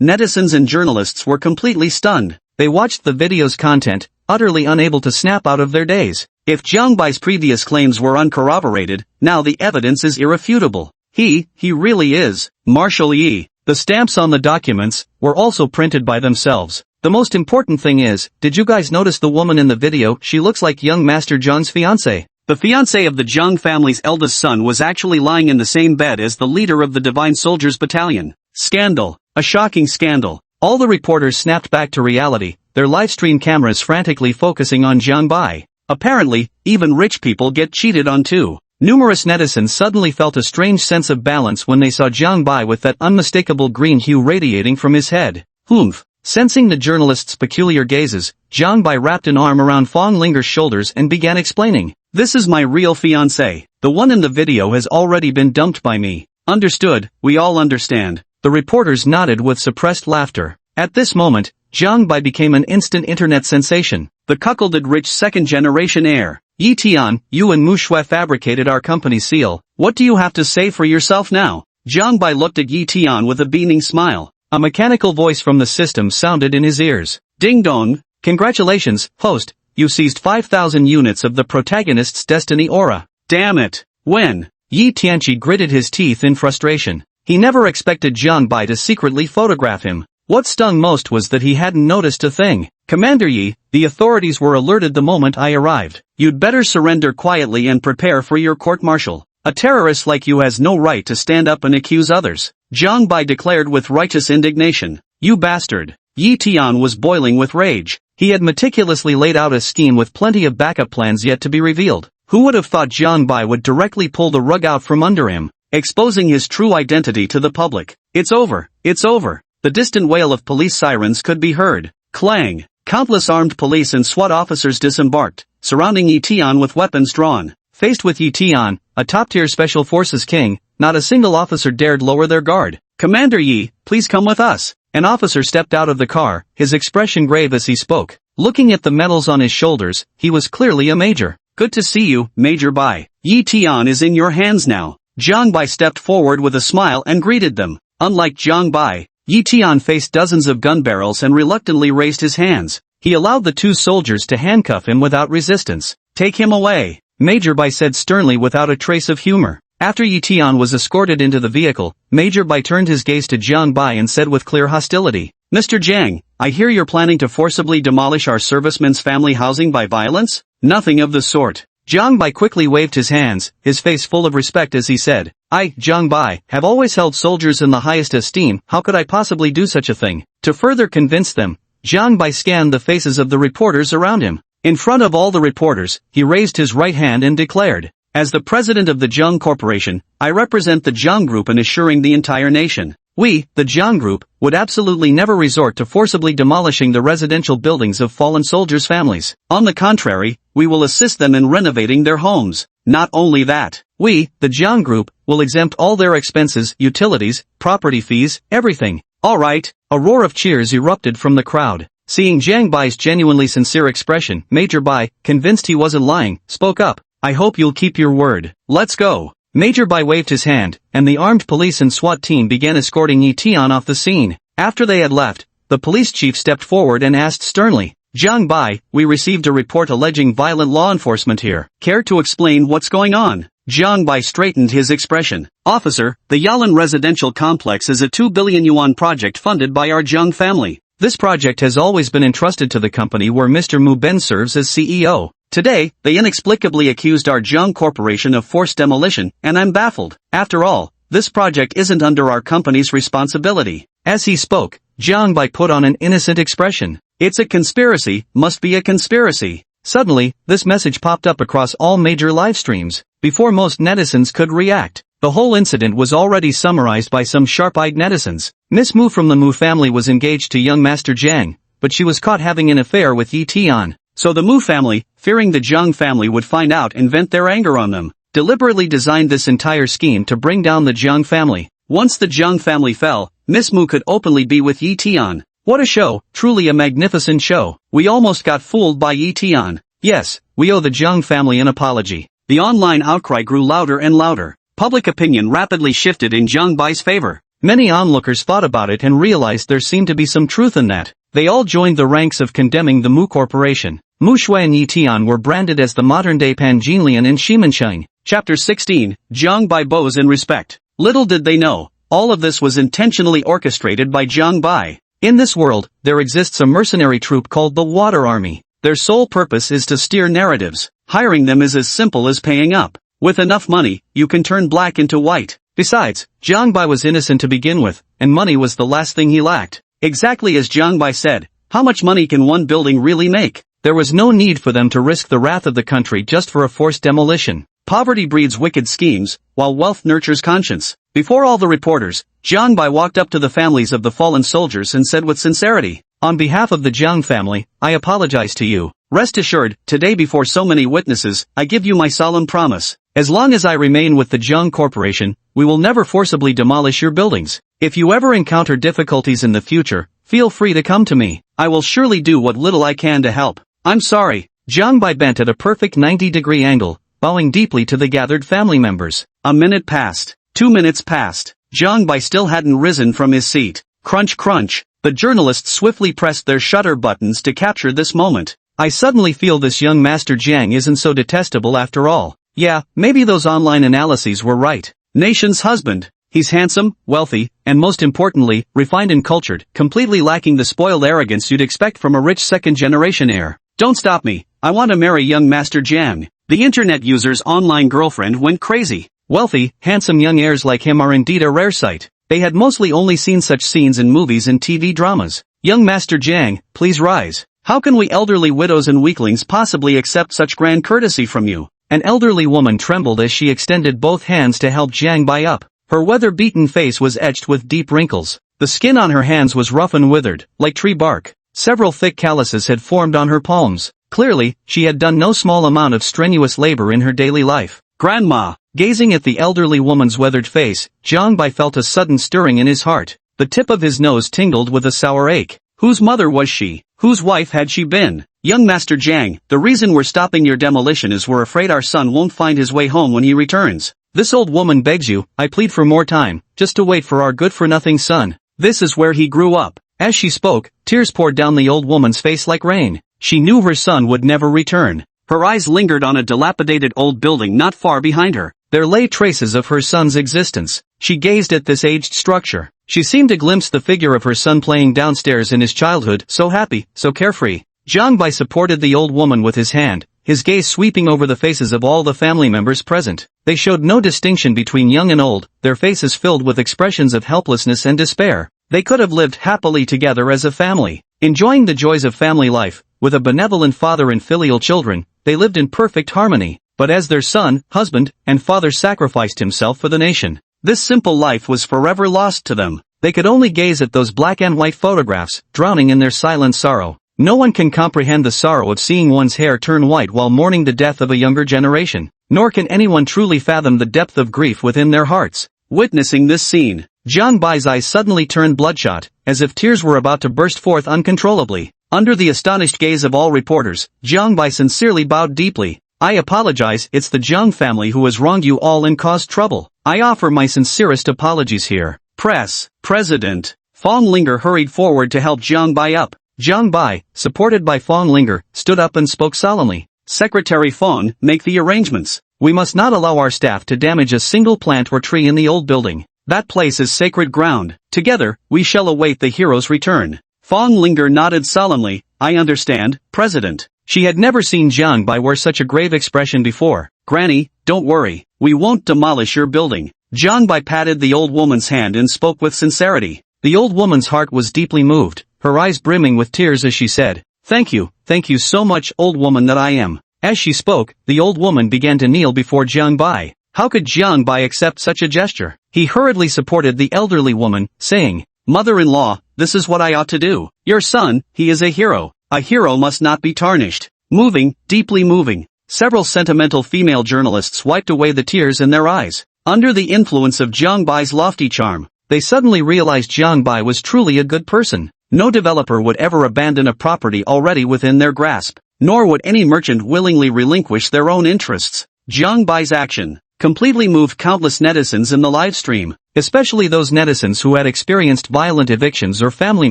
netizens and journalists were completely stunned. They watched the video's content, utterly unable to snap out of their daze. If Jiang Bai's previous claims were uncorroborated, now the evidence is irrefutable. He really is Marshal Yi. The stamps on the documents were also printed by themselves. The most important thing is, did you guys notice the woman in the video? She looks like young Master Zhang's fiancé. The fiancé of the Zhang family's eldest son was actually lying in the same bed as the leader of the Divine Soldiers Battalion. Scandal. A shocking scandal. All the reporters snapped back to reality, their livestream cameras frantically focusing on Jiang Bai. Apparently, even rich people get cheated on too. Numerous netizens suddenly felt a strange sense of balance when they saw Jiang Bai with that unmistakable green hue radiating from his head. Humph. Sensing the journalists' peculiar gazes, Jiang Bai wrapped an arm around Fong Linger's shoulders and began explaining. "This is my real fiancé. The one in the video has already been dumped by me." "Understood, we all understand." The reporters nodded with suppressed laughter. At this moment, Jiang Bai became an instant internet sensation. The cuckolded rich second-generation heir. "Yi Tian, you and Mu Shui fabricated our company seal. What do you have to say for yourself now?" Jiang Bai looked at Yi Tian with a beaming smile. A mechanical voice from the system sounded in his ears. "Ding dong. Congratulations, host. You seized 5,000 units of the protagonist's destiny aura." "Damn it. When?" Yi Tianqi gritted his teeth in frustration. He never expected Jiang Bai to secretly photograph him. What stung most was that he hadn't noticed a thing. "Commander Yi, the authorities were alerted the moment I arrived. You'd better surrender quietly and prepare for your court-martial. A terrorist like you has no right to stand up and accuse others," Jiang Bai declared with righteous indignation. "You bastard." Yi Tian was boiling with rage. He had meticulously laid out a scheme with plenty of backup plans yet to be revealed. Who would have thought Jiang Bai would directly pull the rug out from under him, exposing his true identity to the public? "It's over. It's over." The distant wail of police sirens could be heard. Clang! Countless armed police and SWAT officers disembarked, surrounding Yi Tian with weapons drawn. Faced with Yi Tian, a top-tier special forces king, not a single officer dared lower their guard. "Commander Yi, please come with us." An officer stepped out of the car, his expression grave as he spoke. Looking at the medals on his shoulders, he was clearly a major. "Good to see you, Major Bai. Yi Tian is in your hands now." Jiang Bai stepped forward with a smile and greeted them. Unlike Jiang Bai, Yi Tian faced dozens of gun barrels and reluctantly raised his hands. He allowed the two soldiers to handcuff him without resistance. "Take him away," Major Bai said sternly without a trace of humor. After Yi Tian was escorted into the vehicle, Major Bai turned his gaze to Jiang Bai and said with clear hostility, "Mr. Jiang, I hear you're planning to forcibly demolish our servicemen's family housing by violence?" "Nothing of the sort." Jiang Bai quickly waved his hands, his face full of respect as he said, "I, Jiang Bai, have always held soldiers in the highest esteem. How could I possibly do such a thing?" To further convince them, Jiang Bai scanned the faces of the reporters around him. In front of all the reporters, he raised his right hand and declared, "As the president of the Jiang Corporation, I represent the Jiang Group in assuring the entire nation. We, the Jiang Group, would absolutely never resort to forcibly demolishing the residential buildings of fallen soldiers' families. On the contrary, we will assist them in renovating their homes. Not only that, we, the Jiang Group, will exempt all their expenses, utilities, property fees, everything." "All right." A roar of cheers erupted from the crowd. Seeing Jiang Bai's genuinely sincere expression, Major Bai, convinced he wasn't lying, spoke up, "I hope you'll keep your word. Let's go." Major Bai waved his hand, and the armed police and SWAT team began escorting Yi Tian off the scene. After they had left, the police chief stepped forward and asked sternly, "Jiang Bai, we received a report alleging violent law enforcement here. Care to explain what's going on?" Jiang Bai straightened his expression. "Officer, the Yalan residential complex is a 2 billion yuan project funded by our Jiang family. This project has always been entrusted to the company where Mr. Mu Ben serves as CEO. Today, they inexplicably accused our Jiang Corporation of forced demolition, and I'm baffled. After all, this project isn't under our company's responsibility." As he spoke, Jiang Bai put on an innocent expression. "It's a conspiracy, must be a conspiracy." Suddenly, this message popped up across all major live streams. Before most netizens could react, The whole incident was already summarized by some sharp-eyed netizens. Miss Mu from the Mu family was engaged to young Master Jiang, but she was caught having an affair with Yi Tian. So the Mu family, fearing the Jiang family would find out and vent their anger on them, deliberately designed this entire scheme to bring down the Jiang family. Once the Jiang family fell, Miss Mu could openly be with Yi Tian. What a show, truly a magnificent show. We almost got fooled by Yi Tian. Yes, we owe the Jiang family an apology. The online outcry grew louder and louder. Public opinion rapidly shifted in Jiang Bai's favor. Many onlookers thought about it and realized there seemed to be some truth in that. They all joined the ranks of condemning the Mu Corporation. Mu Shui and Yi Tian were branded as the modern-day Pan Jinlian and Shimansheng. Chapter 16, Jiang Bai bows in respect. Little did they know, all of this was intentionally orchestrated by Jiang Bai. In this world, there exists a mercenary troop called the Water Army. Their sole purpose is to steer narratives. Hiring them is as simple as paying up. With enough money, you can turn black into white. Besides, Jiang Bai was innocent to begin with, and money was the last thing he lacked. Exactly as Jiang Bai said, how much money can one building really make? There was no need for them to risk the wrath of the country just for a forced demolition. Poverty breeds wicked schemes, while wealth nurtures conscience. Before all the reporters, Jiang Bai walked up to the families of the fallen soldiers and said with sincerity, "On behalf of the Jiang family, I apologize to you. Rest assured, today before so many witnesses, I give you my solemn promise. As long as I remain with the Jiang Corporation, we will never forcibly demolish your buildings. If you ever encounter difficulties in the future, feel free to come to me. I will surely do what little I can to help. I'm sorry." Jiang Bai bent at a perfect 90-degree angle, bowing deeply to the gathered family members. A minute passed. 2 minutes passed. Jiang Bai still hadn't risen from his seat. Crunch crunch. The journalists swiftly pressed their shutter buttons to capture this moment. I suddenly feel this young Master Jiang isn't so detestable after all. Yeah, maybe those online analyses were right. Nation's husband. He's handsome, wealthy, and most importantly, refined and cultured, completely lacking the spoiled arrogance you'd expect from a rich second-generation heir. Don't stop me. I want to marry young Master Jiang. The internet user's online girlfriend went crazy. Wealthy, handsome young heirs like him are indeed a rare sight. They had mostly only seen such scenes in movies and TV dramas. Young Master Jiang, please rise. How can we elderly widows and weaklings possibly accept such grand courtesy from you? An elderly woman trembled as she extended both hands to help Jiang Bai up. Her weather-beaten face was etched with deep wrinkles. The skin on her hands was rough and withered, like tree bark. Several thick calluses had formed on her palms. Clearly, she had done no small amount of strenuous labor in her daily life. Grandma. Gazing at the elderly woman's weathered face, Jiang Bai felt a sudden stirring in his heart. The tip of his nose tingled with a sour ache. Whose mother was she? Whose wife had she been? Young Master Jiang, the reason we're stopping your demolition is we're afraid our son won't find his way home when he returns. This old woman begs you, I plead for more time, just to wait for our good-for-nothing son. This is where he grew up. As she spoke, tears poured down the old woman's face like rain. She knew her son would never return. Her eyes lingered on a dilapidated old building not far behind her. There lay traces of her son's existence. She gazed at this aged structure. She seemed to glimpse the figure of her son playing downstairs in his childhood, so happy, so carefree. Jiang Bai supported the old woman with his hand, his gaze sweeping over the faces of all the family members present. They showed no distinction between young and old, their faces filled with expressions of helplessness and despair. They could have lived happily together as a family, enjoying the joys of family life. With a benevolent father and filial children, they lived in perfect harmony. But as their son, husband, and father sacrificed himself for the nation, this simple life was forever lost to them. They could only gaze at those black and white photographs, drowning in their silent sorrow. No one can comprehend the sorrow of seeing one's hair turn white while mourning the death of a younger generation. Nor can anyone truly fathom the depth of grief within their hearts. Witnessing this scene, Jiang Bai's eyes suddenly turned bloodshot, as if tears were about to burst forth uncontrollably. Under the astonished gaze of all reporters, Jiang Bai sincerely bowed deeply. I apologize, it's the Jiang family who has wronged you all and caused trouble. I offer my sincerest apologies here. Press. President Fong Linger hurried forward to help Jiang Bai up. Jiang Bai, supported by Fong Linger, stood up and spoke solemnly. Secretary Fong, make the arrangements. We must not allow our staff to damage a single plant or tree in the old building. That place is sacred ground. Together, we shall await the hero's return. Fong Linger nodded solemnly. I understand, President. She had never seen Jiang Bai wear such a grave expression before. Granny, don't worry. We won't demolish your building. Jiang Bai patted the old woman's hand and spoke with sincerity. The old woman's heart was deeply moved, her eyes brimming with tears as she said, thank you so much, old woman that I am. As she spoke, the old woman began to kneel before Jiang Bai. How could Jiang Bai accept such a gesture? He hurriedly supported the elderly woman, saying, "Mother-in-law, this is what I ought to do. Your son, he is a hero. A hero must not be tarnished." Moving, deeply moving. Several sentimental female journalists wiped away the tears in their eyes. Under the influence of Jiang Bai's lofty charm, they suddenly realized Jiang Bai was truly a good person. No developer would ever abandon a property already within their grasp, nor would any merchant willingly relinquish their own interests. Jiang Bai's action completely moved countless netizens in the live stream, especially those netizens who had experienced violent evictions or family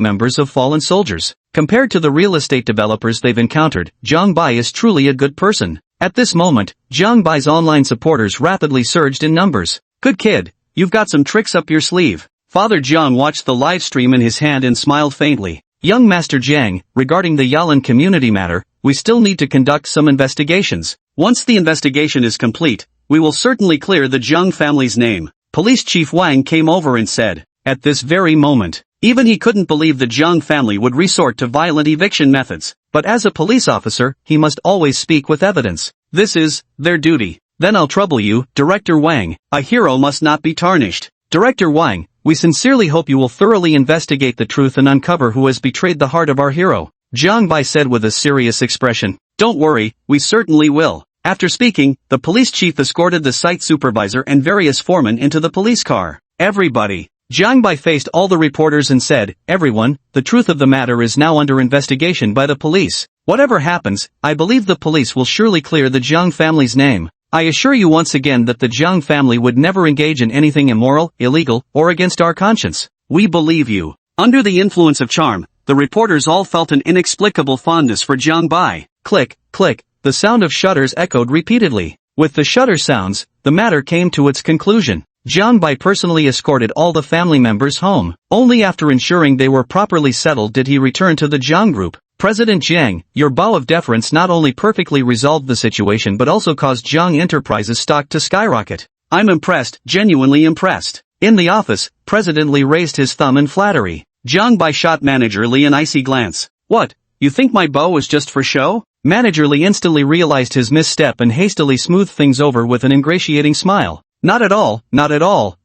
members of fallen soldiers. Compared to the real estate developers they've encountered, Jiang Bai is truly a good person. At this moment, Jiang Bai's online supporters rapidly surged in numbers. "Good kid, you've got some tricks up your sleeve." Father Jiang watched the live stream in his hand and smiled faintly. "Young Master Jiang, regarding the Yalan community matter, we still need to conduct some investigations. Once the investigation is complete, we will certainly clear the Jiang family's name." Police Chief Wang came over and said, at this very moment, even he couldn't believe the Jiang family would resort to violent eviction methods. But as a police officer, he must always speak with evidence. This is their duty. "Then I'll trouble you, Director Wang. A hero must not be tarnished. Director Wang, we sincerely hope you will thoroughly investigate the truth and uncover who has betrayed the heart of our hero," Jiang Bai said with a serious expression. "Don't worry, we certainly will." After speaking, the police chief escorted the site supervisor and various foremen into the police car. "Everybody." Jiang Bai faced all the reporters and said, "Everyone, the truth of the matter is now under investigation by the police. Whatever happens, I believe the police will surely clear the Jiang family's name. I assure you once again that the Jiang family would never engage in anything immoral, illegal, or against our conscience. We believe you." Under the influence of charm, the reporters all felt an inexplicable fondness for Jiang Bai. Click, click, the sound of shutters echoed repeatedly. With the shutter sounds, the matter came to its conclusion. Jiang Bai personally escorted all the family members home. Only after ensuring they were properly settled did he return to the Jiang group. "President Jiang, your bow of deference not only perfectly resolved the situation but also caused Jiang Enterprises stock to skyrocket. I'm impressed, genuinely impressed." In the office, President Li raised his thumb in flattery. Jiang Bai shot Manager Li an icy glance. "What, you think my bow was just for show?" Manager Li instantly realized his misstep and hastily smoothed things over with an ingratiating smile. Not at all,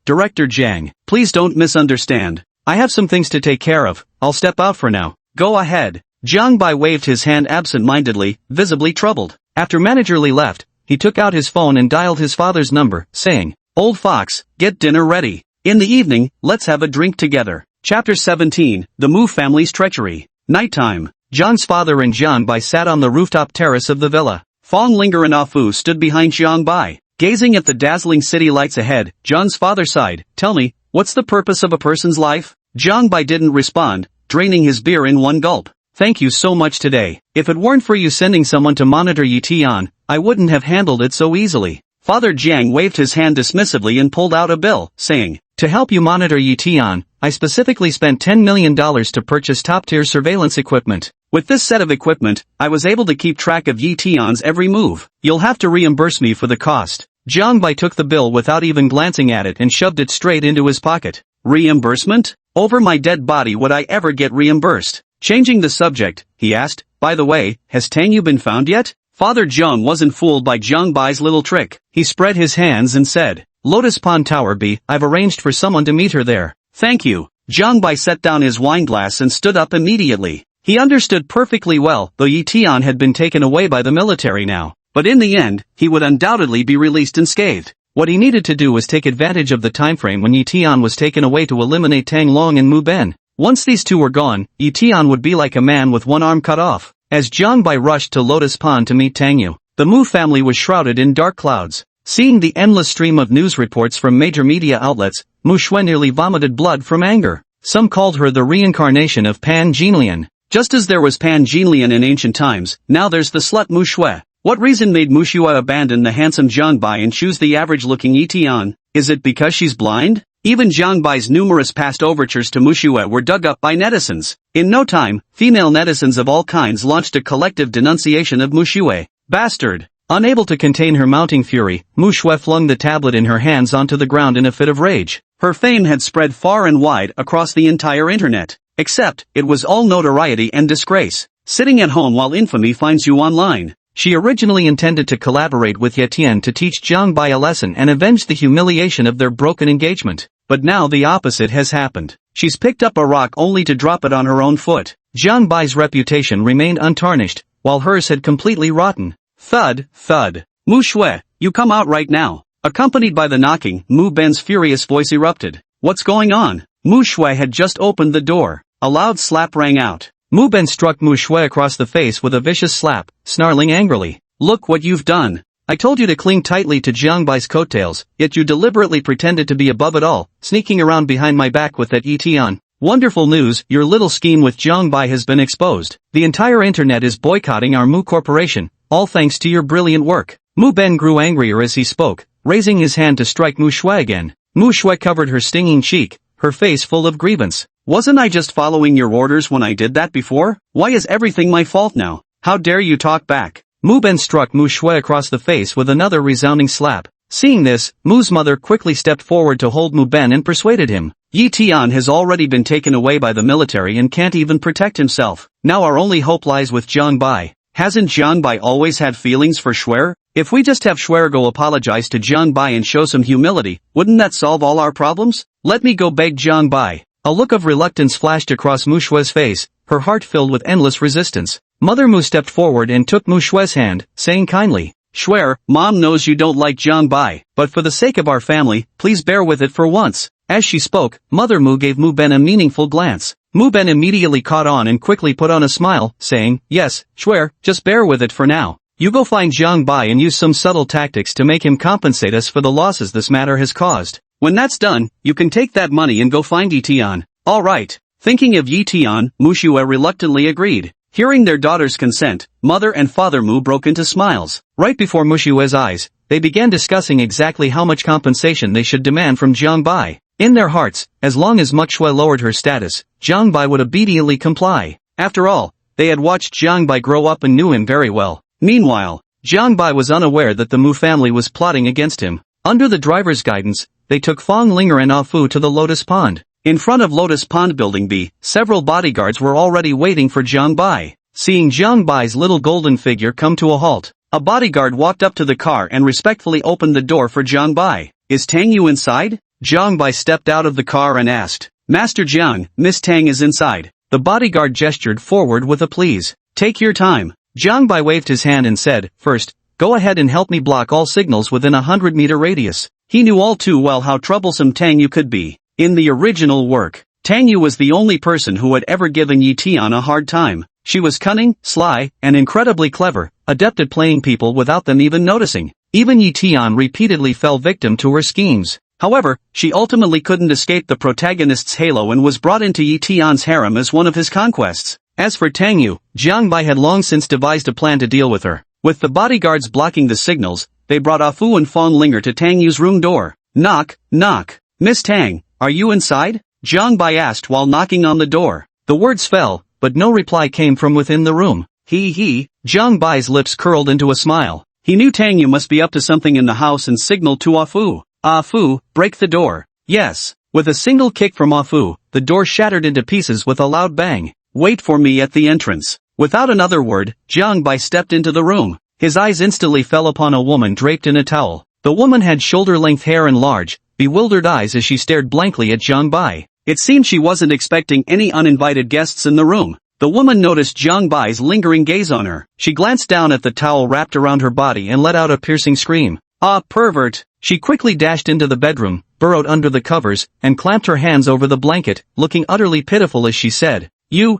Director Jiang. Please don't misunderstand. I have some things to take care of. I'll step out for now." "Go ahead." Jiang Bai waved his hand absent-mindedly, visibly troubled. After Manager Li left, he took out his phone and dialed his father's number, saying, "Old fox, get dinner ready. In the evening, let's have a drink together." Chapter 17, The Mu Family's Treachery. Nighttime. Jiang's father and Jiang Bai sat on the rooftop terrace of the villa. Fong Linger and Afu stood behind Jiang Bai. Gazing at the dazzling city lights ahead, Jiang's father sighed. "Tell me, what's the purpose of a person's life?" Jiang Bai didn't respond, draining his beer in one gulp. "Thank you so much today. If it weren't for you sending someone to monitor Yi Tian, I wouldn't have handled it so easily." Father Jiang waved his hand dismissively and pulled out a bill, saying, "To help you monitor Yi Tian, I specifically spent $10 million to purchase top-tier surveillance equipment. With this set of equipment, I was able to keep track of Yi Tian's every move. You'll have to reimburse me for the cost." Jiang Bai took the bill without even glancing at it and shoved it straight into his pocket. "Reimbursement? Over my dead body would I ever get reimbursed?" Changing the subject, he asked, "By the way, has Tang Yu been found yet?" Father Jiang wasn't fooled by Jiang Bai's little trick. He spread his hands and said, "Lotus Pond Tower B, I've arranged for someone to meet her there." "Thank you." Jiang Bai set down his wineglass and stood up immediately. He understood perfectly well, though Yi Tian had been taken away by the military now. But in the end, he would undoubtedly be released unscathed. What he needed to do was take advantage of the timeframe when Yi Tian was taken away to eliminate Tang Long and Mu Ben. Once these two were gone, Yi Tian would be like a man with one arm cut off. As Jiang Bai rushed to Lotus Pond to meet Tang Yu, the Mu family was shrouded in dark clouds. Seeing the endless stream of news reports from major media outlets, Mu Xue nearly vomited blood from anger. Some called her the reincarnation of Pan Jinlian. Just as there was Pan Jinlian in ancient times, now there's the slut Mu Xue. What reason made Mu Xue abandon the handsome Jiang Bai and choose the average-looking Yi Tian? Is it because she's blind? Even Jiang Bai's numerous past overtures to Mu Xue were dug up by netizens. In no time, female netizens of all kinds launched a collective denunciation of Mu Xue. Bastard! Unable to contain her mounting fury, Mu Xue flung the tablet in her hands onto the ground in a fit of rage. Her fame had spread far and wide across the entire internet. Except, it was all notoriety and disgrace. Sitting at home while infamy finds you online. She originally intended to collaborate with Ye Tian to teach Jiang Bai a lesson and avenge the humiliation of their broken engagement. But now the opposite has happened. She's picked up a rock only to drop it on her own foot. Jiang Bai's reputation remained untarnished, while hers had completely rotten. Thud, thud. Mu Shui, you come out right now. Accompanied by the knocking, Mu Ben's furious voice erupted. What's going on? Mu Shui had just opened the door. A loud slap rang out. Mu Ben struck Mu Shui across the face with a vicious slap, snarling angrily. Look what you've done. I told you to cling tightly to Jiang Bai's coattails, yet you deliberately pretended to be above it all, sneaking around behind my back with that Ye Tian. Wonderful news, your little scheme with Jiang Bai has been exposed. The entire internet is boycotting our Mu Corporation, all thanks to your brilliant work. Mu Ben grew angrier as he spoke, raising his hand to strike Mu Shui again. Mu Shui covered her stinging cheek, her face full of grievance. Wasn't I just following your orders when I did that before? Why is everything my fault now? How dare you talk back? Mu Ben struck Mu Shui across the face with another resounding slap. Seeing this, Mu's mother quickly stepped forward to hold Mu Ben and persuaded him. Ye Tian has already been taken away by the military and can't even protect himself. Now our only hope lies with Jiang Bai. Hasn't Jiang Bai always had feelings for Shuer? If we just have Shuer go apologize to Jiang Bai and show some humility, wouldn't that solve all our problems? Let me go beg Jiang Bai. A look of reluctance flashed across Mu Shui's face, her heart filled with endless resistance. Mother Mu stepped forward and took Mu Shui's hand, saying kindly, Shuer, Mom knows you don't like Jiang Bai, but for the sake of our family, please bear with it for once. As she spoke, Mother Mu gave Mu Ben a meaningful glance. Mu Ben immediately caught on and quickly put on a smile, saying, yes, Shuer, just bear with it for now. You go find Jiang Bai and use some subtle tactics to make him compensate us for the losses this matter has caused. When that's done, you can take that money and go find Ye Tian. Alright. Thinking of Ye Tian, Mu Shui reluctantly agreed. Hearing their daughter's consent, Mother and Father Mu broke into smiles. Right before Mu Shui's eyes, they began discussing exactly how much compensation they should demand from Jiang Bai. In their hearts, as long as Mu Shui lowered her status, Jiang Bai would obediently comply. After all, they had watched Jiang Bai grow up and knew him very well. Meanwhile, Jiang Bai was unaware that the Mu family was plotting against him. Under the driver's guidance, they took Fong Linger and Ah Fu to the Lotus Pond. In front of Lotus Pond Building B, several bodyguards were already waiting for Jiang Bai. Seeing Jiang Bai's little golden figure come to a halt, a bodyguard walked up to the car and respectfully opened the door for Jiang Bai. Is Tang Yu inside? Jiang Bai stepped out of the car and asked. Master Jiang, Miss Tang is inside. The bodyguard gestured forward with a please. Take your time. Jiang Bai waved his hand and said, first, go ahead and help me block all signals within a 100-meter radius. He knew all too well how troublesome Tang Yu could be. In the original work, Tang Yu was the only person who had ever given Ye Tian a hard time. She was cunning, sly, and incredibly clever, adept at playing people without them even noticing. Even Ye Tian repeatedly fell victim to her schemes. However, she ultimately couldn't escape the protagonist's halo and was brought into Ye Tian's harem as one of his conquests. As for Tang Yu, Jiang Bai had long since devised a plan to deal with her. With the bodyguards blocking the signals, they brought Ah Fu and Fong Linger to Tang Yu's room door. Knock, knock. Miss Tang, are you inside? Jiang Bai asked while knocking on the door. The words fell, but no reply came from within the room. Jiang Bai's lips curled into a smile. He knew Tang Yu must be up to something in the house and signaled to Ah Fu. Ah Fu, break the door. Yes. With a single kick from Ah Fu, the door shattered into pieces with a loud bang. Wait for me at the entrance. Without another word, Jiang Bai stepped into the room. His eyes instantly fell upon a woman draped in a towel. The woman had shoulder-length hair and large, bewildered eyes as she stared blankly at Jiang Bai. It seemed she wasn't expecting any uninvited guests in the room. The woman noticed Jiang Bai's lingering gaze on her. She glanced down at the towel wrapped around her body and let out a piercing scream. Ah, pervert! She quickly dashed into the bedroom, burrowed under the covers, and clamped her hands over the blanket, looking utterly pitiful as she said, You,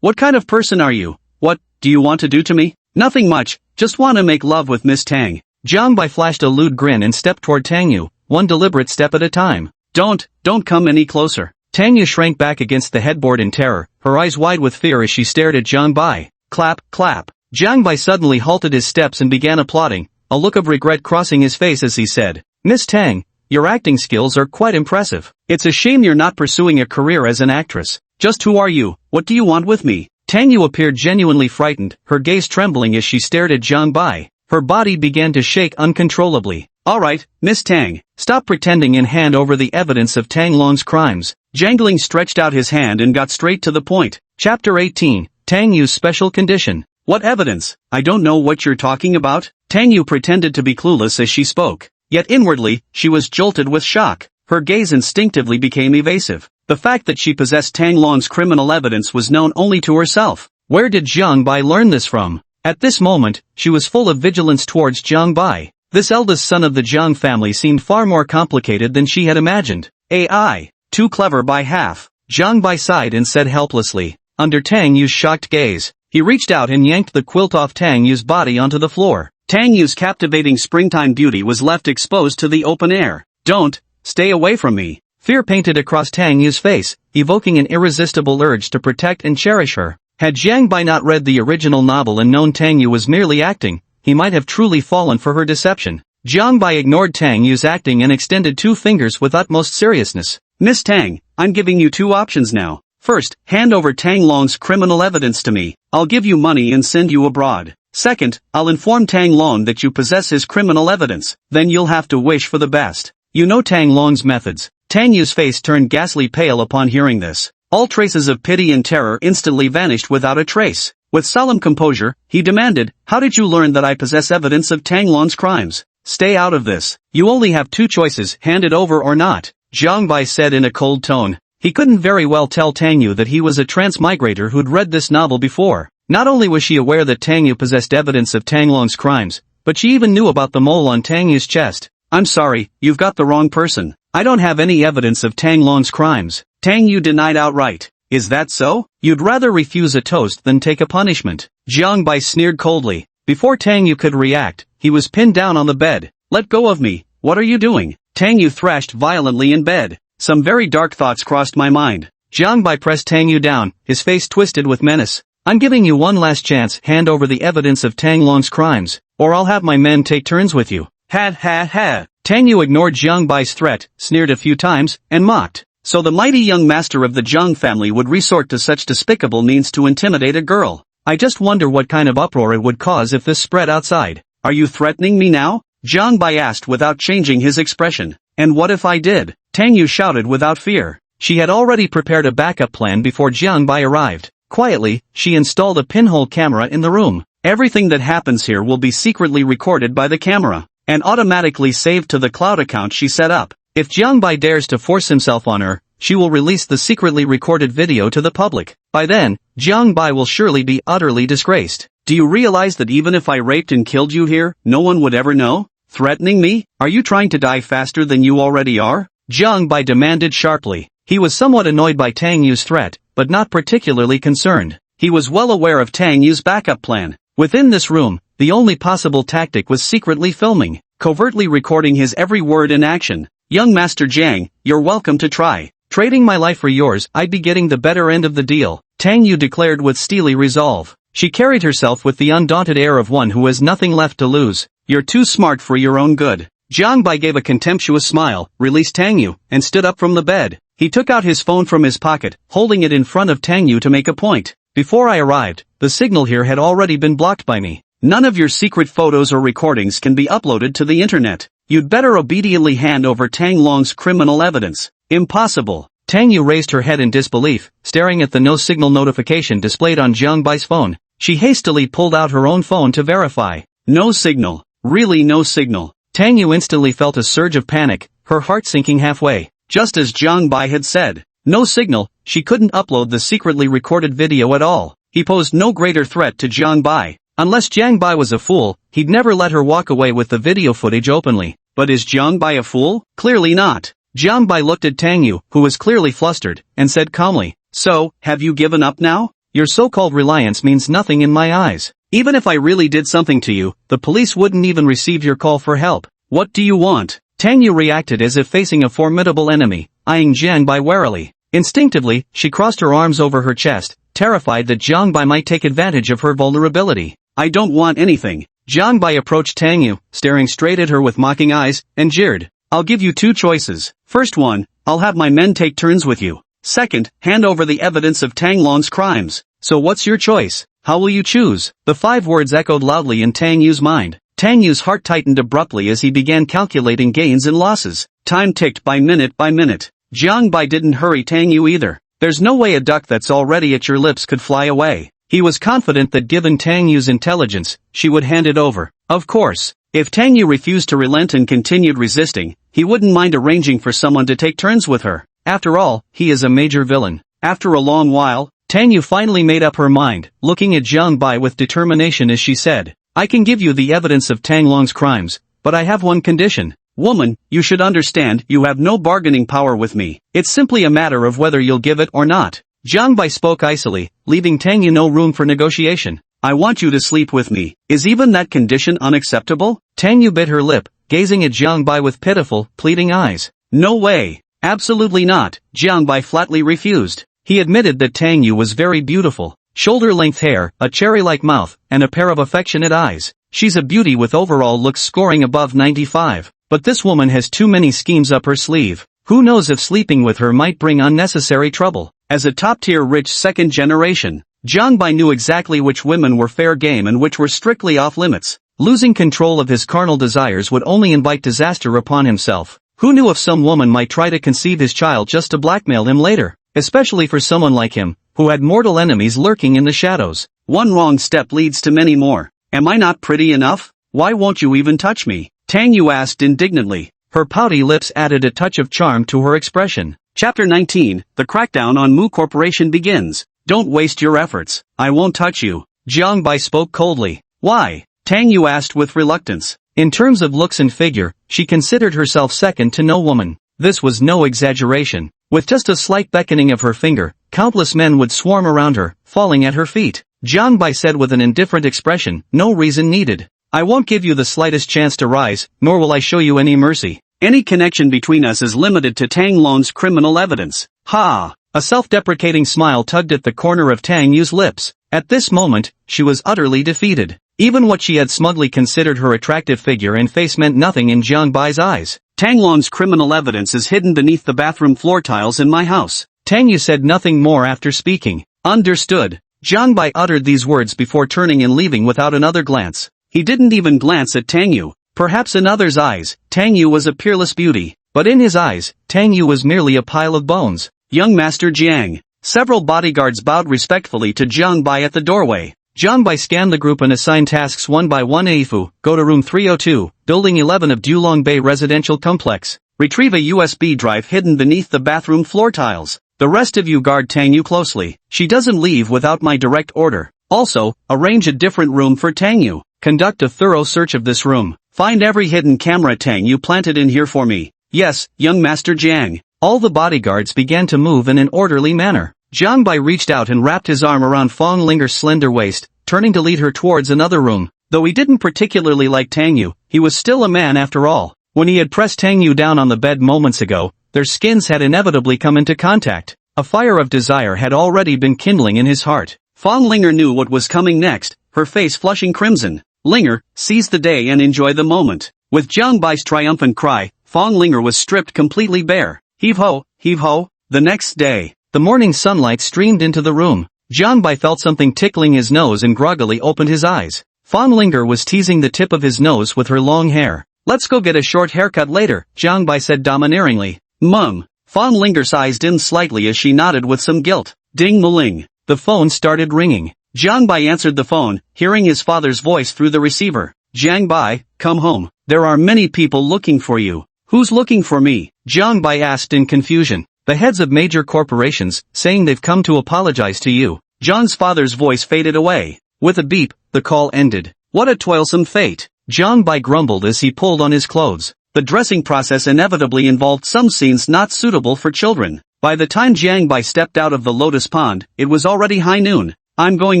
what kind of person are you? What do you want to do to me? Nothing much, just want to make love with Miss Tang. Jiang Bai flashed a lewd grin and stepped toward Tang Yu, one deliberate step at a time. Don't come any closer. Tang Yu shrank back against the headboard in terror, her eyes wide with fear as she stared at Jiang Bai. Clap, clap. Jiang Bai suddenly halted his steps and began applauding, a look of regret crossing his face as he said, Miss Tang, your acting skills are quite impressive. It's a shame you're not pursuing a career as an actress. Just who are you? What do you want with me? Tang Yu appeared genuinely frightened, her gaze trembling as she stared at Jiang Bai. Her body began to shake uncontrollably. Alright, Miss Tang, stop pretending and hand over the evidence of Tang Long's crimes. Jiang Ling stretched out his hand and got straight to the point. Chapter 18, Tang Yu's Special Condition. What evidence? I don't know what you're talking about. Tang Yu pretended to be clueless as she spoke. Yet inwardly, she was jolted with shock. Her gaze instinctively became evasive. The fact that she possessed Tang Long's criminal evidence was known only to herself. Where did Jiang Bai learn this from? At this moment, she was full of vigilance towards Jiang Bai. This eldest son of the Jiang family seemed far more complicated than she had imagined. AI. Too clever by half. Jiang Bai sighed and said helplessly. Under Tang Yu's shocked gaze, he reached out and yanked the quilt off Tang Yu's body onto the floor. Tang Yu's captivating springtime beauty was left exposed to the open air. Don't, stay away from me. Fear painted across Tang Yu's face, evoking an irresistible urge to protect and cherish her. Had Jiang Bai not read the original novel and known Tang Yu was merely acting, he might have truly fallen for her deception. Jiang Bai ignored Tang Yu's acting and extended 2 fingers with utmost seriousness. Miss Tang, I'm giving you 2 options now. First, hand over Tang Long's criminal evidence to me. I'll give you money and send you abroad. Second, I'll inform Tang Long that you possess his criminal evidence. Then you'll have to wish for the best. You know Tang Long's methods. Tang Yu's face turned ghastly pale upon hearing this. All traces of pity and terror instantly vanished without a trace. With solemn composure, he demanded, how did you learn that I possess evidence of Tang Long's crimes? Stay out of this. You only have 2 choices, hand it over or not. Jiang Bai said in a cold tone. He couldn't very well tell Tang Yu that he was a transmigrator who'd read this novel before. Not only was she aware that Tang Yu possessed evidence of Tang Long's crimes, but she even knew about the mole on Tang Yu's chest. I'm sorry, you've got the wrong person. I don't have any evidence of Tang Long's crimes. Tang Yu denied outright. Is that so? You'd rather refuse a toast than take a punishment. Jiang Bai sneered coldly. Before Tang Yu could react, he was pinned down on the bed. Let go of me. What are you doing? Tang Yu thrashed violently in bed. Some very dark thoughts crossed my mind. Jiang Bai pressed Tang Yu down, his face twisted with menace. I'm giving you one last chance, hand over the evidence of Tang Long's crimes, or I'll have my men take turns with you. Ha ha ha. Tang Yu ignored Jiang Bai's threat, sneered a few times, and mocked. So the mighty young master of the Jiang family would resort to such despicable means to intimidate a girl. I just wonder what kind of uproar it would cause if this spread outside. Are you threatening me now? Jiang Bai asked without changing his expression. And what if I did? Tang Yu shouted without fear. She had already prepared a backup plan before Jiang Bai arrived. Quietly, she installed a pinhole camera in the room. Everything that happens here will be secretly recorded by the camera, and automatically saved to the cloud account she set up. If Jiang Bai dares to force himself on her, she will release the secretly recorded video to the public. By then, Jiang Bai will surely be utterly disgraced. Do you realize that even if I raped and killed you here, no one would ever know? Threatening me? Are you trying to die faster than you already are? Jiang Bai demanded sharply. He was somewhat annoyed by Tang Yu's threat, but not particularly concerned. He was well aware of Tang Yu's backup plan. Within this room, the only possible tactic was secretly filming, covertly recording his every word and action. Young Master Jiang, you're welcome to try. Trading my life for yours, I'd be getting the better end of the deal, Tang Yu declared with steely resolve. She carried herself with the undaunted air of one who has nothing left to lose. You're too smart for your own good. Jiang Bai gave a contemptuous smile, released Tang Yu, and stood up from the bed. He took out his phone from his pocket, holding it in front of Tang Yu to make a point. Before I arrived, the signal here had already been blocked by me. None of your secret photos or recordings can be uploaded to the internet. You'd better obediently hand over Tang Long's criminal evidence. Impossible. Tang Yu raised her head in disbelief, staring at the no-signal notification displayed on Jiang Bai's phone. She hastily pulled out her own phone to verify. No signal. Really no signal. Tang Yu instantly felt a surge of panic, her heart sinking halfway. Just as Jiang Bai had said. No signal, she couldn't upload the secretly recorded video at all. He posed no greater threat to Jiang Bai. Unless Jiang Bai was a fool, he'd never let her walk away with the video footage openly. But is Jiang Bai a fool? Clearly not. Jiang Bai looked at Tang Yu, who was clearly flustered, and said calmly, So, have you given up now? Your so-called reliance means nothing in my eyes. Even if I really did something to you, the police wouldn't even receive your call for help. What do you want? Tang Yu reacted as if facing a formidable enemy, eyeing Jiang Bai warily. Instinctively, she crossed her arms over her chest, terrified that Jiang Bai might take advantage of her vulnerability. I don't want anything. Jiang Bai approached Tang Yu, staring straight at her with mocking eyes, and jeered. I'll give you 2 choices. First one, I'll have my men take turns with you. Second, hand over the evidence of Tang Long's crimes. So what's your choice? How will you choose? The 5 words echoed loudly in Tang Yu's mind. Tang Yu's heart tightened abruptly as he began calculating gains and losses. Time ticked by minute by minute. Jiang Bai didn't hurry Tang Yu either. There's no way a duck that's already at your lips could fly away. He was confident that given Tang Yu's intelligence, she would hand it over. Of course, if Tang Yu refused to relent and continued resisting, he wouldn't mind arranging for someone to take turns with her. After all, he is a major villain. After a long while, Tang Yu finally made up her mind, looking at Jiang Bai with determination as she said, I can give you the evidence of Tang Long's crimes, but I have one condition. Woman, you should understand, you have no bargaining power with me. It's simply a matter of whether you'll give it or not. Jiang Bai spoke icily, leaving Tang Yu no room for negotiation. I want you to sleep with me. Is even that condition unacceptable? Tang Yu bit her lip, gazing at Jiang Bai with pitiful, pleading eyes. No way. Absolutely not. Jiang Bai flatly refused. He admitted that Tang Yu was very beautiful. Shoulder-length hair, a cherry-like mouth, and a pair of affectionate eyes. She's a beauty with overall looks scoring above 95. But this woman has too many schemes up her sleeve. Who knows if sleeping with her might bring unnecessary trouble. As a top-tier rich second generation, Jiang Bai knew exactly which women were fair game and which were strictly off-limits. Losing control of his carnal desires would only invite disaster upon himself. Who knew if some woman might try to conceive his child just to blackmail him later? Especially for someone like him, who had mortal enemies lurking in the shadows. One wrong step leads to many more. Am I not pretty enough? Why won't you even touch me? Tang Yu asked indignantly. Her pouty lips added a touch of charm to her expression. Chapter 19, The crackdown on Mu Corporation begins. Don't waste your efforts. I won't touch you. Jiang Bai spoke coldly. Why? Tang Yu asked with reluctance. In terms of looks and figure, she considered herself second to no woman. This was no exaggeration. With just a slight beckoning of her finger, countless men would swarm around her, falling at her feet. Jiang Bai said with an indifferent expression, no reason needed. I won't give you the slightest chance to rise, nor will I show you any mercy. Any connection between us is limited to Tang Long's criminal evidence. Ha! A self-deprecating smile tugged at the corner of Tang Yu's lips. At this moment, she was utterly defeated. Even what she had smugly considered her attractive figure and face meant nothing in Jiang Bai's eyes. Tang Long's criminal evidence is hidden beneath the bathroom floor tiles in my house. Tang Yu said nothing more after speaking. Understood. Jiang Bai uttered these words before turning and leaving without another glance. He didn't even glance at Tang Yu. Perhaps in others' eyes, Tang Yu was a peerless beauty, but in his eyes, Tang Yu was merely a pile of bones. Young Master Jiang. Several bodyguards bowed respectfully to Jiang Bai at the doorway. Jiang Bai scanned the group and assigned tasks one by one. Aifu, go to room 302, building 11 of Dulong Bay Residential Complex. Retrieve a USB drive hidden beneath the bathroom floor tiles. The rest of you guard Tang Yu closely. She doesn't leave without my direct order. Also, arrange a different room for Tang Yu. Conduct a thorough search of this room. Find every hidden camera Tang Yu planted in here for me. Yes, young Master Jiang. All the bodyguards began to move in an orderly manner. Jiang Bai reached out and wrapped his arm around Fong Linger's slender waist, turning to lead her towards another room. Though he didn't particularly like Tang Yu, he was still a man after all. When he had pressed Tang Yu down on the bed moments ago, their skins had inevitably come into contact. A fire of desire had already been kindling in his heart. Fong Linger knew what was coming next, her face flushing crimson. Linger, seize the day and enjoy the moment. With Jiang Bai's triumphant cry, Fong Linger was stripped completely bare. Heave ho, heave ho. The next day, the morning sunlight streamed into the room. Jiang Bai felt something tickling his nose and groggily opened his eyes. Fong Linger was teasing the tip of his nose with her long hair. Let's go get a short haircut later, Jiang Bai said domineeringly. Mum. Fong Linger's eyes dimmed slightly as she nodded with some guilt. Ding-a-ling. The phone started ringing. Jiang Bai answered the phone, hearing his father's voice through the receiver. Jiang Bai, come home. There are many people looking for you. Who's looking for me? Jiang Bai asked in confusion. The heads of major corporations, saying they've come to apologize to you. Jiang's father's voice faded away. With a beep, the call ended. What a toilsome fate. Jiang Bai grumbled as he pulled on his clothes. The dressing process inevitably involved some scenes not suitable for children. By the time Jiang Bai stepped out of the lotus pond, it was already high noon. I'm going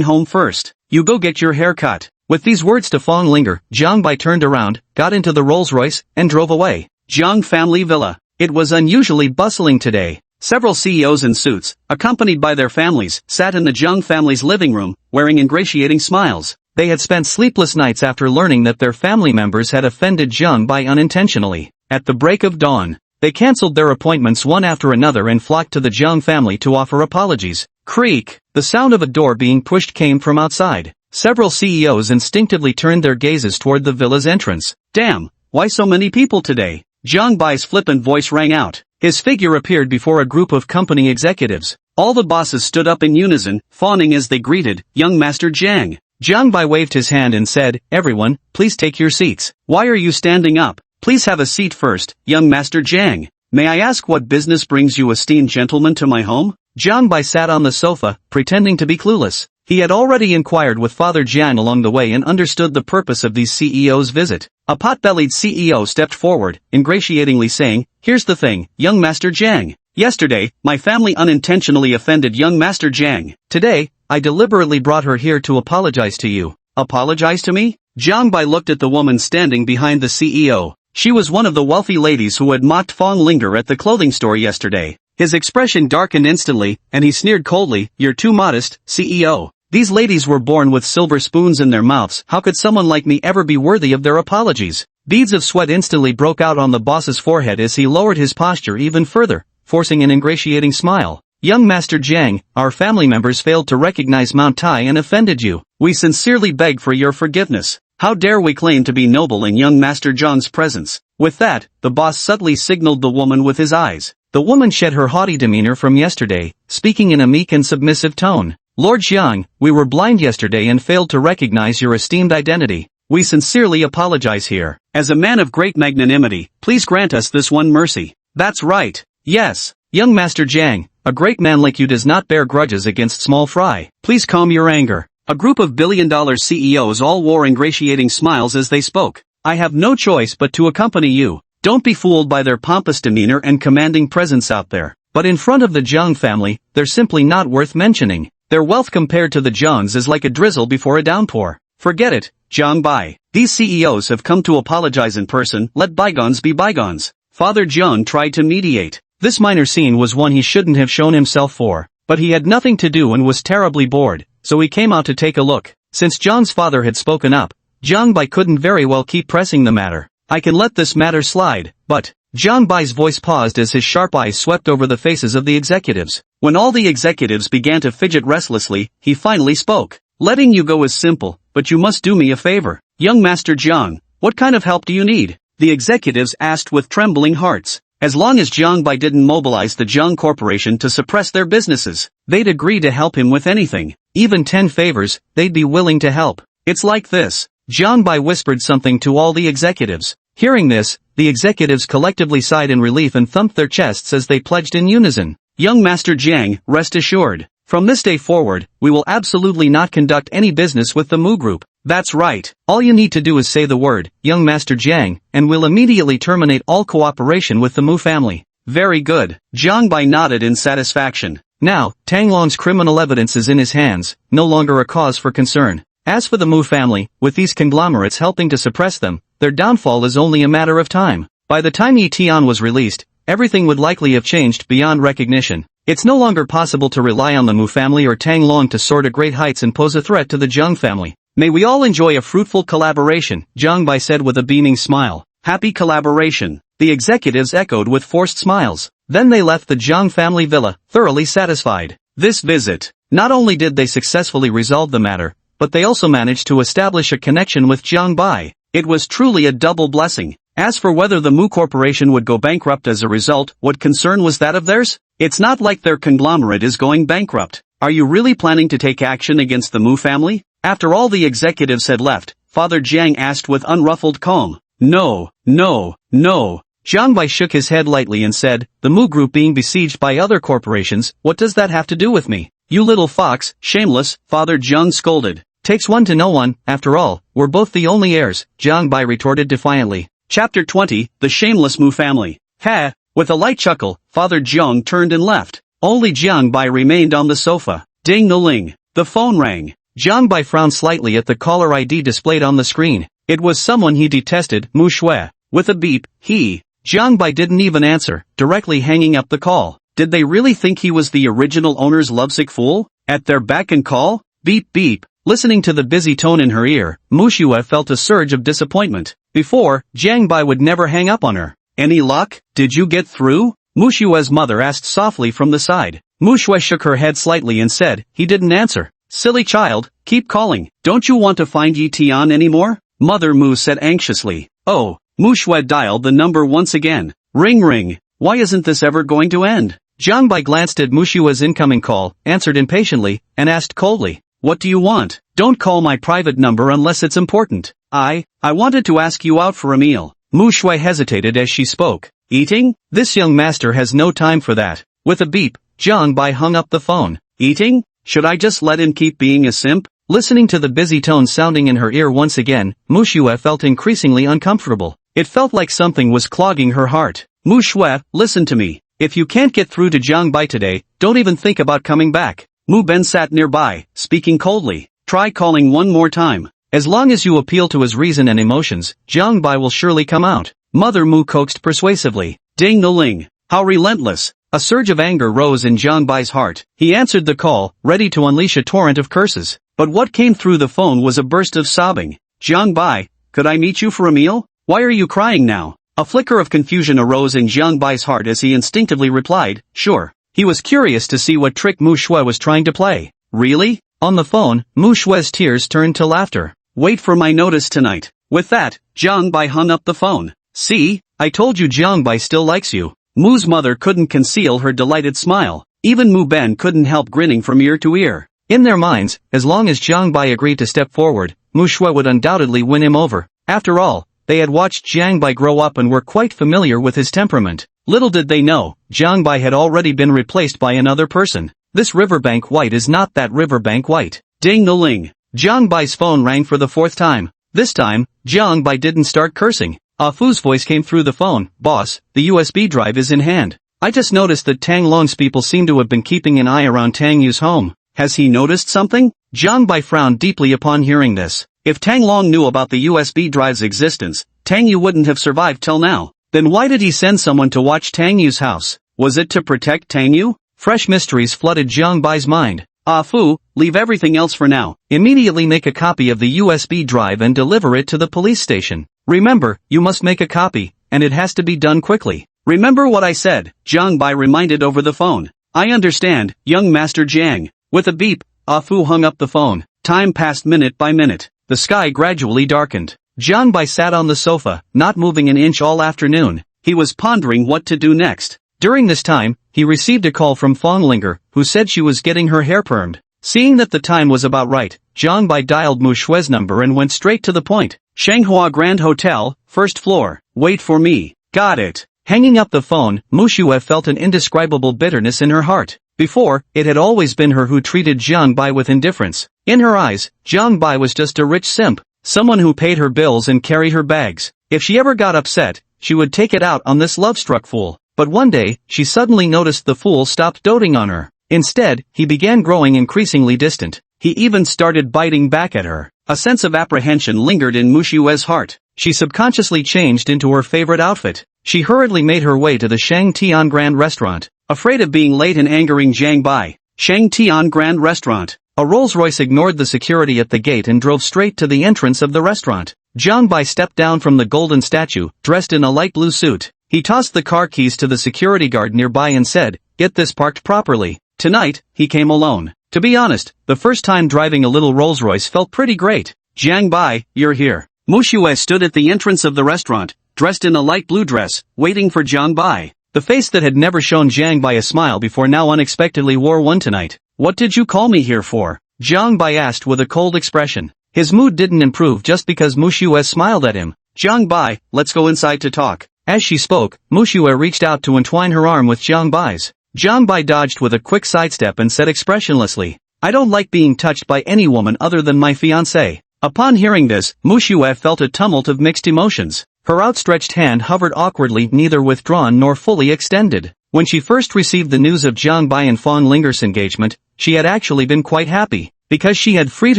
home first. You go get your hair cut. With these words to Fong Linger, Jiang Bai turned around, got into the Rolls-Royce, and drove away. Jiang family villa. It was unusually bustling today. Several CEOs in suits, accompanied by their families, sat in the Jiang family's living room, wearing ingratiating smiles. They had spent sleepless nights after learning that their family members had offended Jiang Bai unintentionally. At the break of dawn, they cancelled their appointments one after another and flocked to the Jiang family to offer apologies. Creak! The sound of a door being pushed came from outside. Several CEOs instinctively turned their gazes toward the villa's entrance. Damn, why so many people today? Jiang Bai's flippant voice rang out. His figure appeared before a group of company executives. All the bosses stood up in unison, fawning as they greeted young Master Jiang. Jiang Bai waved his hand and said, "Everyone, please take your seats." "Why are you standing up? Please have a seat first, young Master Jiang. May I ask what business brings you esteemed gentlemen to my home?" Jiang Bai sat on the sofa, pretending to be clueless. He had already inquired with Father Jiang along the way and understood the purpose of these CEO's visit. A pot-bellied CEO stepped forward, ingratiatingly saying, "Here's the thing, young Master Jiang. Yesterday, my family unintentionally offended young Master Jiang. Today, I deliberately brought her here to apologize to you." "Apologize to me?" Jiang Bai looked at the woman standing behind the CEO. She was one of the wealthy ladies who had mocked Fong Linger at the clothing store yesterday. His expression darkened instantly, and he sneered coldly, "You're too modest, CEO. These ladies were born with silver spoons in their mouths. How could someone like me ever be worthy of their apologies?" Beads of sweat instantly broke out on the boss's forehead as he lowered his posture even further, forcing an ingratiating smile. "Young Master Jiang, our family members failed to recognize Mount Tai and offended you. We sincerely beg for your forgiveness. How dare we claim to be noble in young Master Zhang's presence?" With that, the boss subtly signaled the woman with his eyes. The woman shed her haughty demeanor from yesterday, speaking in a meek and submissive tone. "Lord Jiang, we were blind yesterday and failed to recognize your esteemed identity. We sincerely apologize here. As a man of great magnanimity, please grant us this one mercy." "That's right. Yes, young Master Jiang, a great man like you does not bear grudges against small fry. Please calm your anger." A group of billion-dollar CEOs all wore ingratiating smiles as they spoke. "I have no choice but to accompany you. Don't be fooled by their pompous demeanor and commanding presence out there. But in front of the Jiang family, they're simply not worth mentioning. Their wealth compared to the Jiangs is like a drizzle before a downpour." "Forget it, Jiang Bai. These CEOs have come to apologize in person. Let bygones be bygones." Father Jiang tried to mediate. This minor scene was one he shouldn't have shown himself for, but he had nothing to do and was terribly bored, so he came out to take a look. Since Jiang's father had spoken up, Jiang Bai couldn't very well keep pressing the matter. "I can let this matter slide, but..." Jiang Bai's voice paused as his sharp eyes swept over the faces of the executives. When all the executives began to fidget restlessly, he finally spoke. "Letting you go is simple, but you must do me a favor. Young Master Jiang, what kind of help do you need?" The executives asked with trembling hearts. As long as Jiang Bai didn't mobilize the Jiang Corporation to suppress their businesses, they'd agree to help him with anything. Even 10 favors, they'd be willing to help. "It's like this." Jiang Bai whispered something to all the executives. Hearing this, the executives collectively sighed in relief and thumped their chests as they pledged in unison. "Young Master Jiang, rest assured. From this day forward, we will absolutely not conduct any business with the Mu Group." "That's right. All you need to do is say the word, young Master Jiang, and we'll immediately terminate all cooperation with the Mu family." "Very good." Jiang Bai nodded in satisfaction. Now, Tang Long's criminal evidence is in his hands, no longer a cause for concern. As for the Mu family, with these conglomerates helping to suppress them, their downfall is only a matter of time. By the time Yi Tian was released, everything would likely have changed beyond recognition. It's no longer possible to rely on the Mu family or Tang Long to soar to great heights and pose a threat to the Jiang family. "May we all enjoy a fruitful collaboration," Jiang Bai said with a beaming smile. "Happy collaboration." The executives echoed with forced smiles. Then they left the Jiang family villa, thoroughly satisfied. This visit, not only did they successfully resolve the matter, but they also managed to establish a connection with Jiang Bai. It was truly a double blessing. As for whether the Mu Corporation would go bankrupt as a result, what concern was that of theirs? It's not like their conglomerate is going bankrupt. Are you really planning to take action against the Mu family? After all the executives had left, Father Jiang asked with unruffled calm. No. Jiang Bai shook his head lightly and said, "The Mu Group being besieged by other corporations, what does that have to do with me?" "You little fox, shameless," Father Jiang scolded. "Takes one to know one, after all, we're both the only heirs," Jiang Bai retorted defiantly. Chapter 20, The Shameless Mu Family. "Ha!" With a light chuckle, Father Jiang turned and left. Only Jiang Bai remained on the sofa. Ding-a-ling. The phone rang. Jiang Bai frowned slightly at the caller ID displayed on the screen. It was someone he detested, Mu Shui. With a beep, Jiang Bai didn't even answer, directly hanging up the call. Did they really think he was the original owner's lovesick fool? At their beck and call? Beep beep. Listening to the busy tone in her ear, Mu Shui felt a surge of disappointment. Before, Jiang Bai would never hang up on her. "Any luck? Did you get through?" Mu Shui's mother asked softly from the side. Mu Shui shook her head slightly and said, "He didn't answer." "Silly child, keep calling. Don't you want to find Yi Tian anymore?" Mother Mu said anxiously. "Oh." Mu Shui dialed the number once again. Ring ring. Why isn't this ever going to end? Jiang Bai glanced at Mu Xue's incoming call, answered impatiently, and asked coldly, "What do you want? Don't call my private number unless it's important." I wanted to ask you out for a meal." Mu Xue hesitated as she spoke. "Eating? This young master has no time for that." With a beep, Jiang Bai hung up the phone. "Eating? Should I just let him keep being a simp?" Listening to the busy tone sounding in her ear once again, Mu Xue felt increasingly uncomfortable. It felt like something was clogging her heart. "Mu Xue, listen to me. If you can't get through to Jiang Bai today, don't even think about coming back." Mu Ben sat nearby, speaking coldly. "Try calling one more time. As long as you appeal to his reason and emotions, Jiang Bai will surely come out." Mother Mu coaxed persuasively. "Ding Noling. How relentless." A surge of anger rose in Jiang Bai's heart. He answered the call, ready to unleash a torrent of curses. But what came through the phone was a burst of sobbing. "Jiang Bai, could I meet you for a meal? Why are you crying now?" A flicker of confusion arose in Jiang Bai's heart as he instinctively replied, "Sure." He was curious to see what trick Mu Xue was trying to play. "Really?" On the phone, Mu Xue's tears turned to laughter. "Wait for my notice tonight." With that, Jiang Bai hung up the phone. "See? I told you Jiang Bai still likes you." Mu's mother couldn't conceal her delighted smile. Even Mu Ben couldn't help grinning from ear to ear. In their minds, as long as Jiang Bai agreed to step forward, Mu Xue would undoubtedly win him over. After all, they had watched Jiang Bai grow up and were quite familiar with his temperament. Little did they know, Jiang Bai had already been replaced by another person. This Riverbank White is not that Riverbank White. Ding Noling. Jiang Bai's phone rang for the fourth time. This time, Jiang Bai didn't start cursing. Ah Fu's voice came through the phone. "Boss, the USB drive is in hand. I just noticed that Tang Long's people seem to have been keeping an eye around Tang Yu's home. Has he noticed something?" Jiang Bai frowned deeply upon hearing this. If Tang Long knew about the USB drive's existence, Tang Yu wouldn't have survived till now. Then why did he send someone to watch Tang Yu's house? Was it to protect Tang Yu? Fresh mysteries flooded Jiang Bai's mind. "Ah Fu, leave everything else for now. Immediately make a copy of the USB drive and deliver it to the police station. Remember, you must make a copy, and it has to be done quickly." "Remember what I said," Jiang Bai reminded over the phone. "I understand, young Master Jiang." With a beep, Ah Fu hung up the phone. Time passed minute by minute. The sky gradually darkened. Jiang Bai sat on the sofa, not moving an inch all afternoon. He was pondering what to do next. During this time, he received a call from Fong Linger, who said she was getting her hair permed. Seeing that the time was about right, Jiang Bai dialed Mu Xue's number and went straight to the point. "Shanghua Grand Hotel, first floor. Wait for me." "Got it." Hanging up the phone, Mu Xue felt an indescribable bitterness in her heart. Before, it had always been her who treated Jiang Bai with indifference. In her eyes, Jiang Bai was just a rich simp, someone who paid her bills and carried her bags. If she ever got upset, she would take it out on this love-struck fool. But one day, she suddenly noticed the fool stopped doting on her. Instead, he began growing increasingly distant. He even started biting back at her. A sense of apprehension lingered in Mu Xue's heart. She subconsciously changed into her favorite outfit. She hurriedly made her way to the Shang Tian Grand Restaurant, afraid of being late and angering Jiang Bai. Shang Tian Grand Restaurant. A Rolls-Royce ignored the security at the gate and drove straight to the entrance of the restaurant. Jiang Bai stepped down from the golden statue, dressed in a light blue suit. He tossed the car keys to the security guard nearby and said, "Get this parked properly." Tonight, he came alone. To be honest, the first time driving a little Rolls-Royce felt pretty great. "Jiang Bai, you're here." Mu Xue stood at the entrance of the restaurant, dressed in a light blue dress, waiting for Jiang Bai. The face that had never shown Jiang Bai a smile before now unexpectedly wore one tonight. "What did you call me here for?" Jiang Bai asked with a cold expression. His mood didn't improve just because Mu Xue smiled at him. "Jiang Bai, let's go inside to talk." As she spoke, Mu Xue reached out to entwine her arm with Jiang Bai's. Jiang Bai dodged with a quick sidestep and said expressionlessly, "I don't like being touched by any woman other than my fiancée." Upon hearing this, Mu Xue felt a tumult of mixed emotions. Her outstretched hand hovered awkwardly, neither withdrawn nor fully extended. When she first received the news of Jiang Bai and Fong Linger's engagement, she had actually been quite happy, because she had freed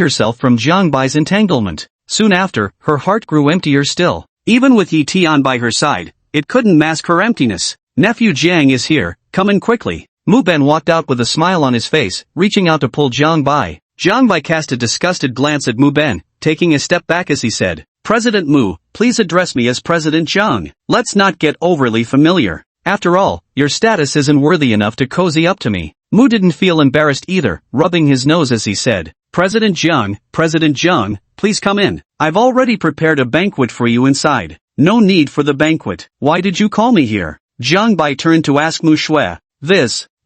herself from Jiang Bai's entanglement. Soon after, her heart grew emptier still. Even with Yi Tian by her side, it couldn't mask her emptiness. "Nephew Jiang is here, come in quickly." Mu Ben walked out with a smile on his face, reaching out to pull Jiang Bai. Jiang Bai cast a disgusted glance at Mu Ben, taking a step back as he said, "President Mu, please address me as President Jiang. Let's not get overly familiar. After all, your status isn't worthy enough to cozy up to me." Mu didn't feel embarrassed either, rubbing his nose as he said, President Jiang, please come in. I've already prepared a banquet for you inside. No need for the banquet. Why did you call me here?" Jiang Bai turned to ask Mu Xue.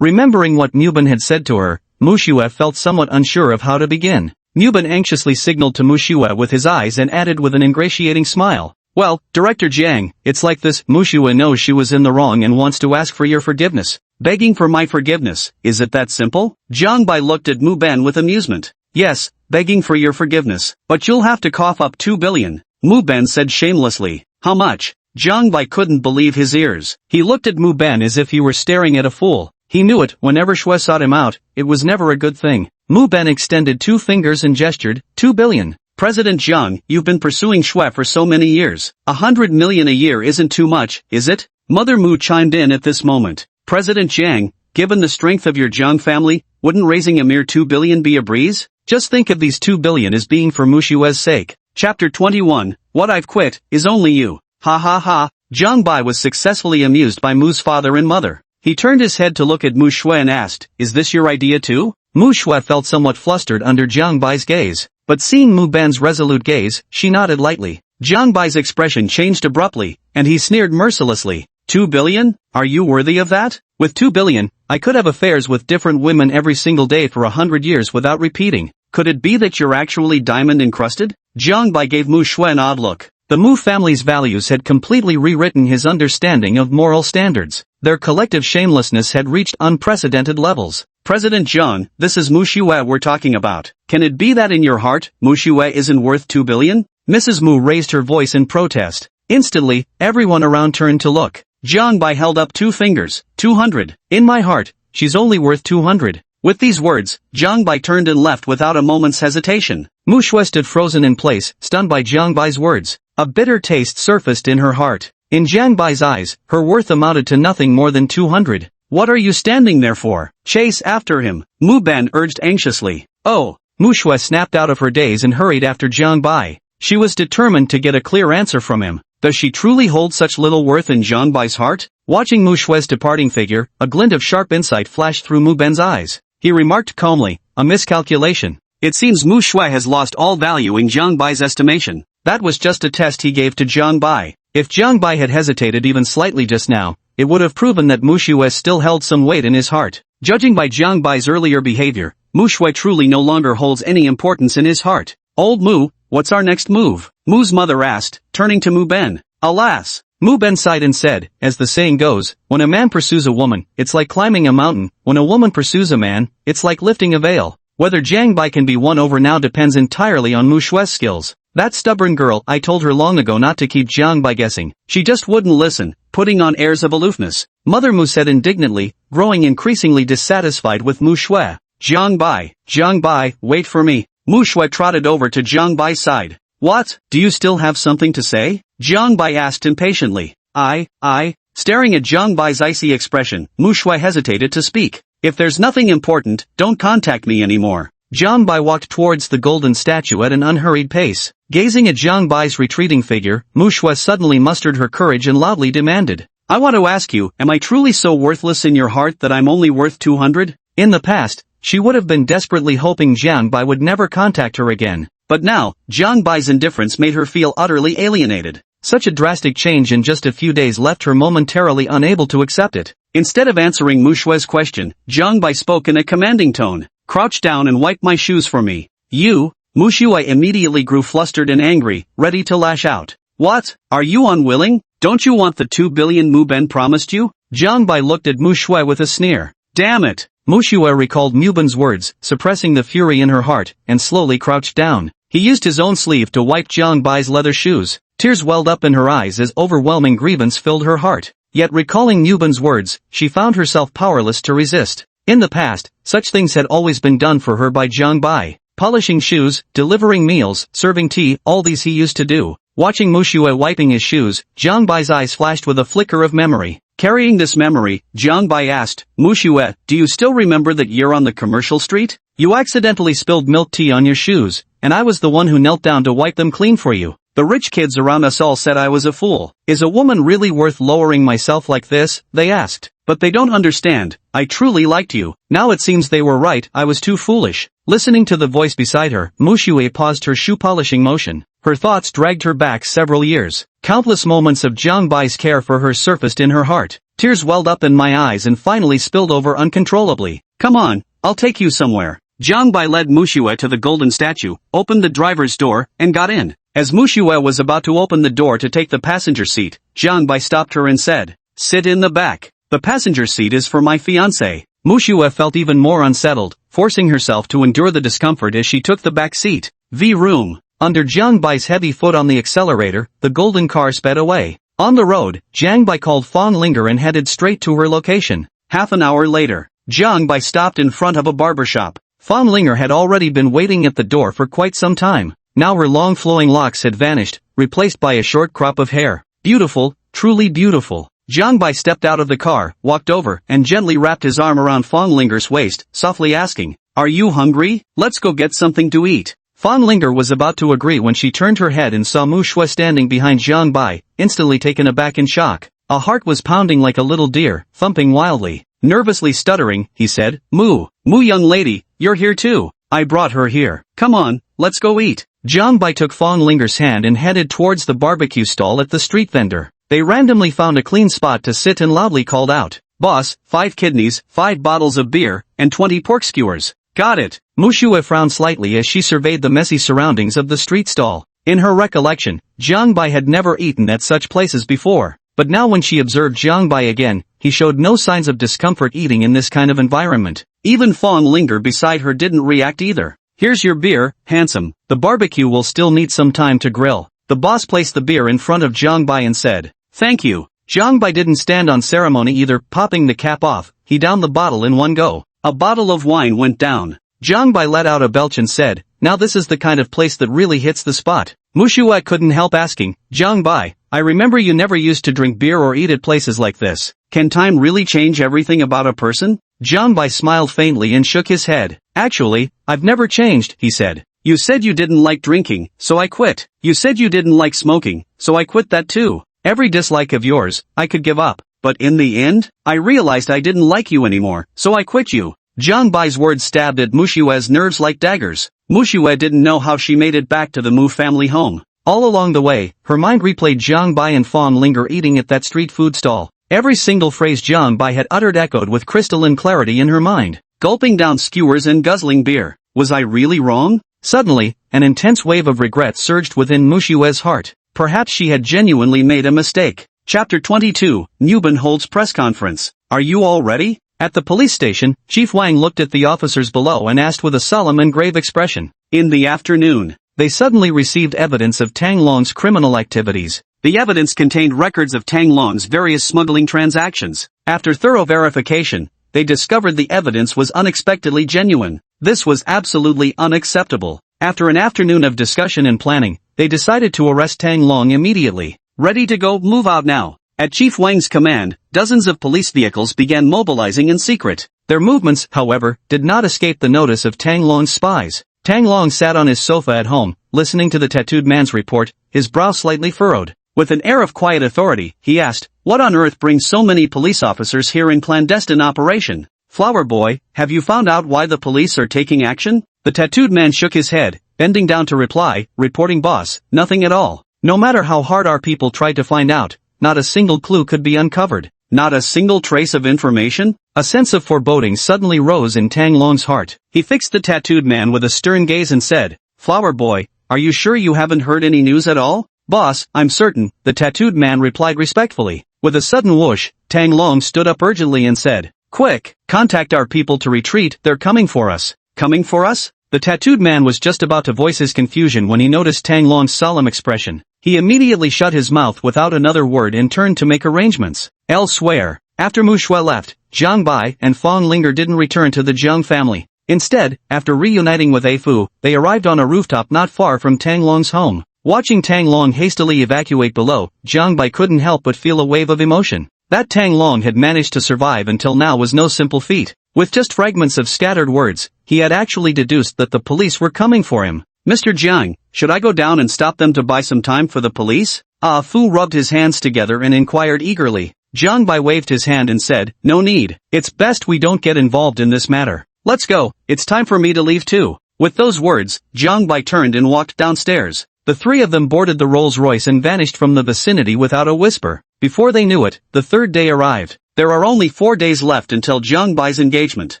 Remembering what Mubin had said to her, Mu Shue felt somewhat unsure of how to begin. Mubin anxiously signaled to Mu Shue with his eyes and added with an ingratiating smile. Well, Director Jiang, it's like this, Mu Shue knows she was in the wrong and wants to ask for your forgiveness. Begging for my forgiveness, is it that simple? Jiang Bai looked at Mu Ben with amusement. Yes, begging for your forgiveness, but you'll have to cough up 2 billion. Mu Ben said shamelessly. How much? Jiang Bai couldn't believe his ears. He looked at Mu Ben as if he were staring at a fool. He knew it, whenever Shue sought him out, it was never a good thing. Mu Ben extended 2 fingers and gestured, 2 billion. President Jiang, you've been pursuing Shue for so many years. 100 million a year isn't too much, is it? Mother Mu chimed in at this moment. President Jiang, given the strength of your Jiang family, wouldn't raising a mere 2 billion be a breeze? Just think of these 2 billion as being for Mu Shue's sake. Chapter 21, What I've Quit, is only you. Ha ha ha. Jiang Bai was successfully amused by Mu's father and mother. He turned his head to look at Mu Shue and asked, is this your idea too? Mu Shue felt somewhat flustered under Jiang Bai's gaze, but seeing Mu Ben's resolute gaze, she nodded lightly. Jiang Bai's expression changed abruptly, and he sneered mercilessly. 2 billion? Are you worthy of that? With 2 billion, I could have affairs with different women every single day for 100 years without repeating. Could it be that you're actually diamond encrusted? Jiang Bai gave Mu Shue an odd look. The Mu family's values had completely rewritten his understanding of moral standards. Their collective shamelessness had reached unprecedented levels. President Jiang, this is Mu Shue we're talking about. Can it be that in your heart, Mu Shue isn't worth 2 billion? Mrs. Mu raised her voice in protest. Instantly, everyone around turned to look. Jiang Bai held up 2 fingers. 200. In my heart, she's only worth 200. With these words, Jiang Bai turned and left without a moment's hesitation. Mu Shue stood frozen in place, stunned by Jiang Bai's words. A bitter taste surfaced in her heart. In Jiang Bai's eyes, her worth amounted to nothing more than 200. What are you standing there for? Chase after him, Mu Ben urged anxiously. Oh! Mu Shue snapped out of her daze and hurried after Jiang Bai. She was determined to get a clear answer from him. Does she truly hold such little worth in Jiang Bai's heart? Watching Mu Shue's departing figure, a glint of sharp insight flashed through Mu Ben's eyes. He remarked calmly, a miscalculation. It seems Mu Shue has lost all value in Jiang Bai's estimation. That was just a test he gave to Jiang Bai. If Jiang Bai had hesitated even slightly just now, it would have proven that Mu Shue still held some weight in his heart. Judging by Jiang Bai's earlier behavior, Mu Shue truly no longer holds any importance in his heart. Old Mu, what's our next move? Mu's mother asked, turning to Mu Ben. Alas! Mu Ben sighed and said, as the saying goes, when a man pursues a woman, it's like climbing a mountain. When a woman pursues a man, it's like lifting a veil. Whether Jiang Bai can be won over now depends entirely on Mu Shue's skills. That stubborn girl, I told her long ago not to keep Jiang Bai guessing. She just wouldn't listen, putting on airs of aloofness. Mother Mu said indignantly, growing increasingly dissatisfied with Mu Shue. Jiang Bai, wait for me. Mu Shue trotted over to Jiang Bai's side. What? Do you still have something to say? Jiang Bai asked impatiently. Staring at Jiang Bai's icy expression, Mu Shue hesitated to speak. If there's nothing important, don't contact me anymore. Jiang Bai walked towards the golden statue at an unhurried pace. Gazing at Jiang Bai's retreating figure, Mu Shue suddenly mustered her courage and loudly demanded. I want to ask you, am I truly so worthless in your heart that I'm only worth 200? In the past, she would have been desperately hoping Jiang Bai would never contact her again. But now, Jiang Bai's indifference made her feel utterly alienated. Such a drastic change in just a few days left her momentarily unable to accept it. Instead of answering Mu Shue's question, Jiang Bai spoke in a commanding tone. Crouch down and wipe my shoes for me. You? Mu Shue immediately grew flustered and angry, ready to lash out. What? Are you unwilling? Don't you want the 2 billion Mu Ben promised you? Jiang Bai looked at Mu Shue with a sneer. Damn it! Mu Shue recalled Mu Ben's words, suppressing the fury in her heart, and slowly crouched down. He used his own sleeve to wipe Jiang Bai's leather shoes. Tears welled up in her eyes as overwhelming grievance filled her heart. Yet recalling Mu Ben's words, she found herself powerless to resist. In the past, such things had always been done for her by Jiang Bai. Polishing shoes, delivering meals, serving tea, all these he used to do. Watching Mu Shue wiping his shoes, Jiang Bai's eyes flashed with a flicker of memory. Carrying this memory, Jiang Bai asked, Mu Shue, do you still remember that year on the commercial street? You accidentally spilled milk tea on your shoes, and I was the one who knelt down to wipe them clean for you. The rich kids around us all said I was a fool. Is a woman really worth lowering myself like this? They asked. But they don't understand, I truly liked you. Now it seems they were right, I was too foolish. Listening to the voice beside her, Mushue paused her shoe-polishing motion. Her thoughts dragged her back several years. Countless moments of Jiang Bai's care for her surfaced in her heart. Tears welled up in my eyes and finally spilled over uncontrollably. Come on, I'll take you somewhere. Jiang Bai led Mushue to the golden statue, opened the driver's door, and got in. As Mushue was about to open the door to take the passenger seat, Jiang Bai stopped her and said, "Sit in the back. The passenger seat is for my fiancé." Mushue felt even more unsettled, forcing herself to endure the discomfort as she took the back seat. Room. Under Jiang Bai's heavy foot on the accelerator, the golden car sped away. On the road, Jiang Bai called Fong Linger and headed straight to her location. Half an hour later, Jiang Bai stopped in front of a barber shop. Fong Linger had already been waiting at the door for quite some time. Now her long flowing locks had vanished, replaced by a short crop of hair. Beautiful, truly beautiful. Jiang Bai stepped out of the car, walked over, and gently wrapped his arm around Fong Linger's waist, softly asking, "Are you hungry? Let's go get something to eat." Fong Linger was about to agree when she turned her head and saw Mu Shui standing behind Jiang Bai, instantly taken aback in shock. A heart was pounding like a little deer, thumping wildly. Nervously stuttering, he said, Mu young lady, you're here too. I brought her here. Come on, let's go eat." Jiang Bai took Fong Linger's hand and headed towards the barbecue stall at the street vendor. They randomly found a clean spot to sit and loudly called out, "Boss, 5 kidneys, 5 bottles of beer, and 20 pork skewers." "Got it." Mushue frowned slightly as she surveyed the messy surroundings of the street stall. In her recollection, Jiang Bai had never eaten at such places before. But now when she observed Jiang Bai again, he showed no signs of discomfort eating in this kind of environment. Even Fong Linger beside her didn't react either. "Here's your beer, handsome. The barbecue will still need some time to grill." The boss placed the beer in front of Jiang Bai and said, "Thank you." Jiang Bai didn't stand on ceremony either. Popping the cap off, he downed the bottle in one go. A bottle of wine went down. Jiang Bai let out a belch and said, "Now this is the kind of place that really hits the spot." Mushue couldn't help asking, "Jiang Bai, I remember you never used to drink beer or eat at places like this. Can time really change everything about a person?" Jiang Bai smiled faintly and shook his head. "Actually, I've never changed," he said. "You said you didn't like drinking, so I quit. You said you didn't like smoking, so I quit that too. Every dislike of yours, I could give up. But in the end, I realized I didn't like you anymore, so I quit you." Jiang Bai's words stabbed at Mushue's nerves like daggers. Mushue didn't know how she made it back to the Mu family home. All along the way, her mind replayed Jiang Bai and Fong Linger eating at that street food stall. Every single phrase Jiang Bai had uttered echoed with crystalline clarity in her mind. Gulping down skewers and guzzling beer. Was I really wrong? Suddenly, an intense wave of regret surged within Mushue's heart. Perhaps she had genuinely made a mistake. Chapter 22, Newbin holds press conference. "Are you all ready?" At the police station, Chief Wang looked at the officers below and asked with a solemn and grave expression. In the afternoon, they suddenly received evidence of Tang Long's criminal activities. The evidence contained records of Tang Long's various smuggling transactions. After thorough verification, they discovered the evidence was unexpectedly genuine. This was absolutely unacceptable. After an afternoon of discussion and planning, they decided to arrest Tang Long immediately. "Ready to go, move out now." At Chief Wang's command, dozens of police vehicles began mobilizing in secret. Their movements, however, did not escape the notice of Tang Long's spies. Tang Long sat on his sofa at home, listening to the tattooed man's report, his brow slightly furrowed. With an air of quiet authority, he asked, "What on earth brings so many police officers here in clandestine operation? Flower boy, have you found out why the police are taking action?" The tattooed man shook his head, bending down to reply, "Reporting boss, nothing at all. No matter how hard our people tried to find out, not a single clue could be uncovered. Not a single trace of information?" A sense of foreboding suddenly rose in Tang Long's heart. He fixed the tattooed man with a stern gaze and said, "Flower boy, are you sure you haven't heard any news at all?" "Boss, I'm certain," the tattooed man replied respectfully. With a sudden whoosh, Tang Long stood up urgently and said, "Quick, contact our people to retreat, they're coming for us." "Coming for us?" The tattooed man was just about to voice his confusion when he noticed Tang Long's solemn expression. He immediately shut his mouth without another word and turned to make arrangements. Elsewhere, after Mu Shui left, Jiang Bai and Fong Linger didn't return to the Jiang family. Instead, after reuniting with A Fu, they arrived on a rooftop not far from Tang Long's home. Watching Tang Long hastily evacuate below, Jiang Bai couldn't help but feel a wave of emotion. That Tang Long had managed to survive until now was no simple feat. With just fragments of scattered words, he had actually deduced that the police were coming for him. "Mr. Jiang, should I go down and stop them to buy some time for the police?" Ah Fu rubbed his hands together and inquired eagerly. Jiang Bai waved his hand and said, "No need. It's best we don't get involved in this matter. Let's go, it's time for me to leave too." With those words, Jiang Bai turned and walked downstairs. The three of them boarded the Rolls-Royce and vanished from the vicinity without a whisper. Before they knew it, the third day arrived. There are only 4 days left until Jiang Bai's engagement.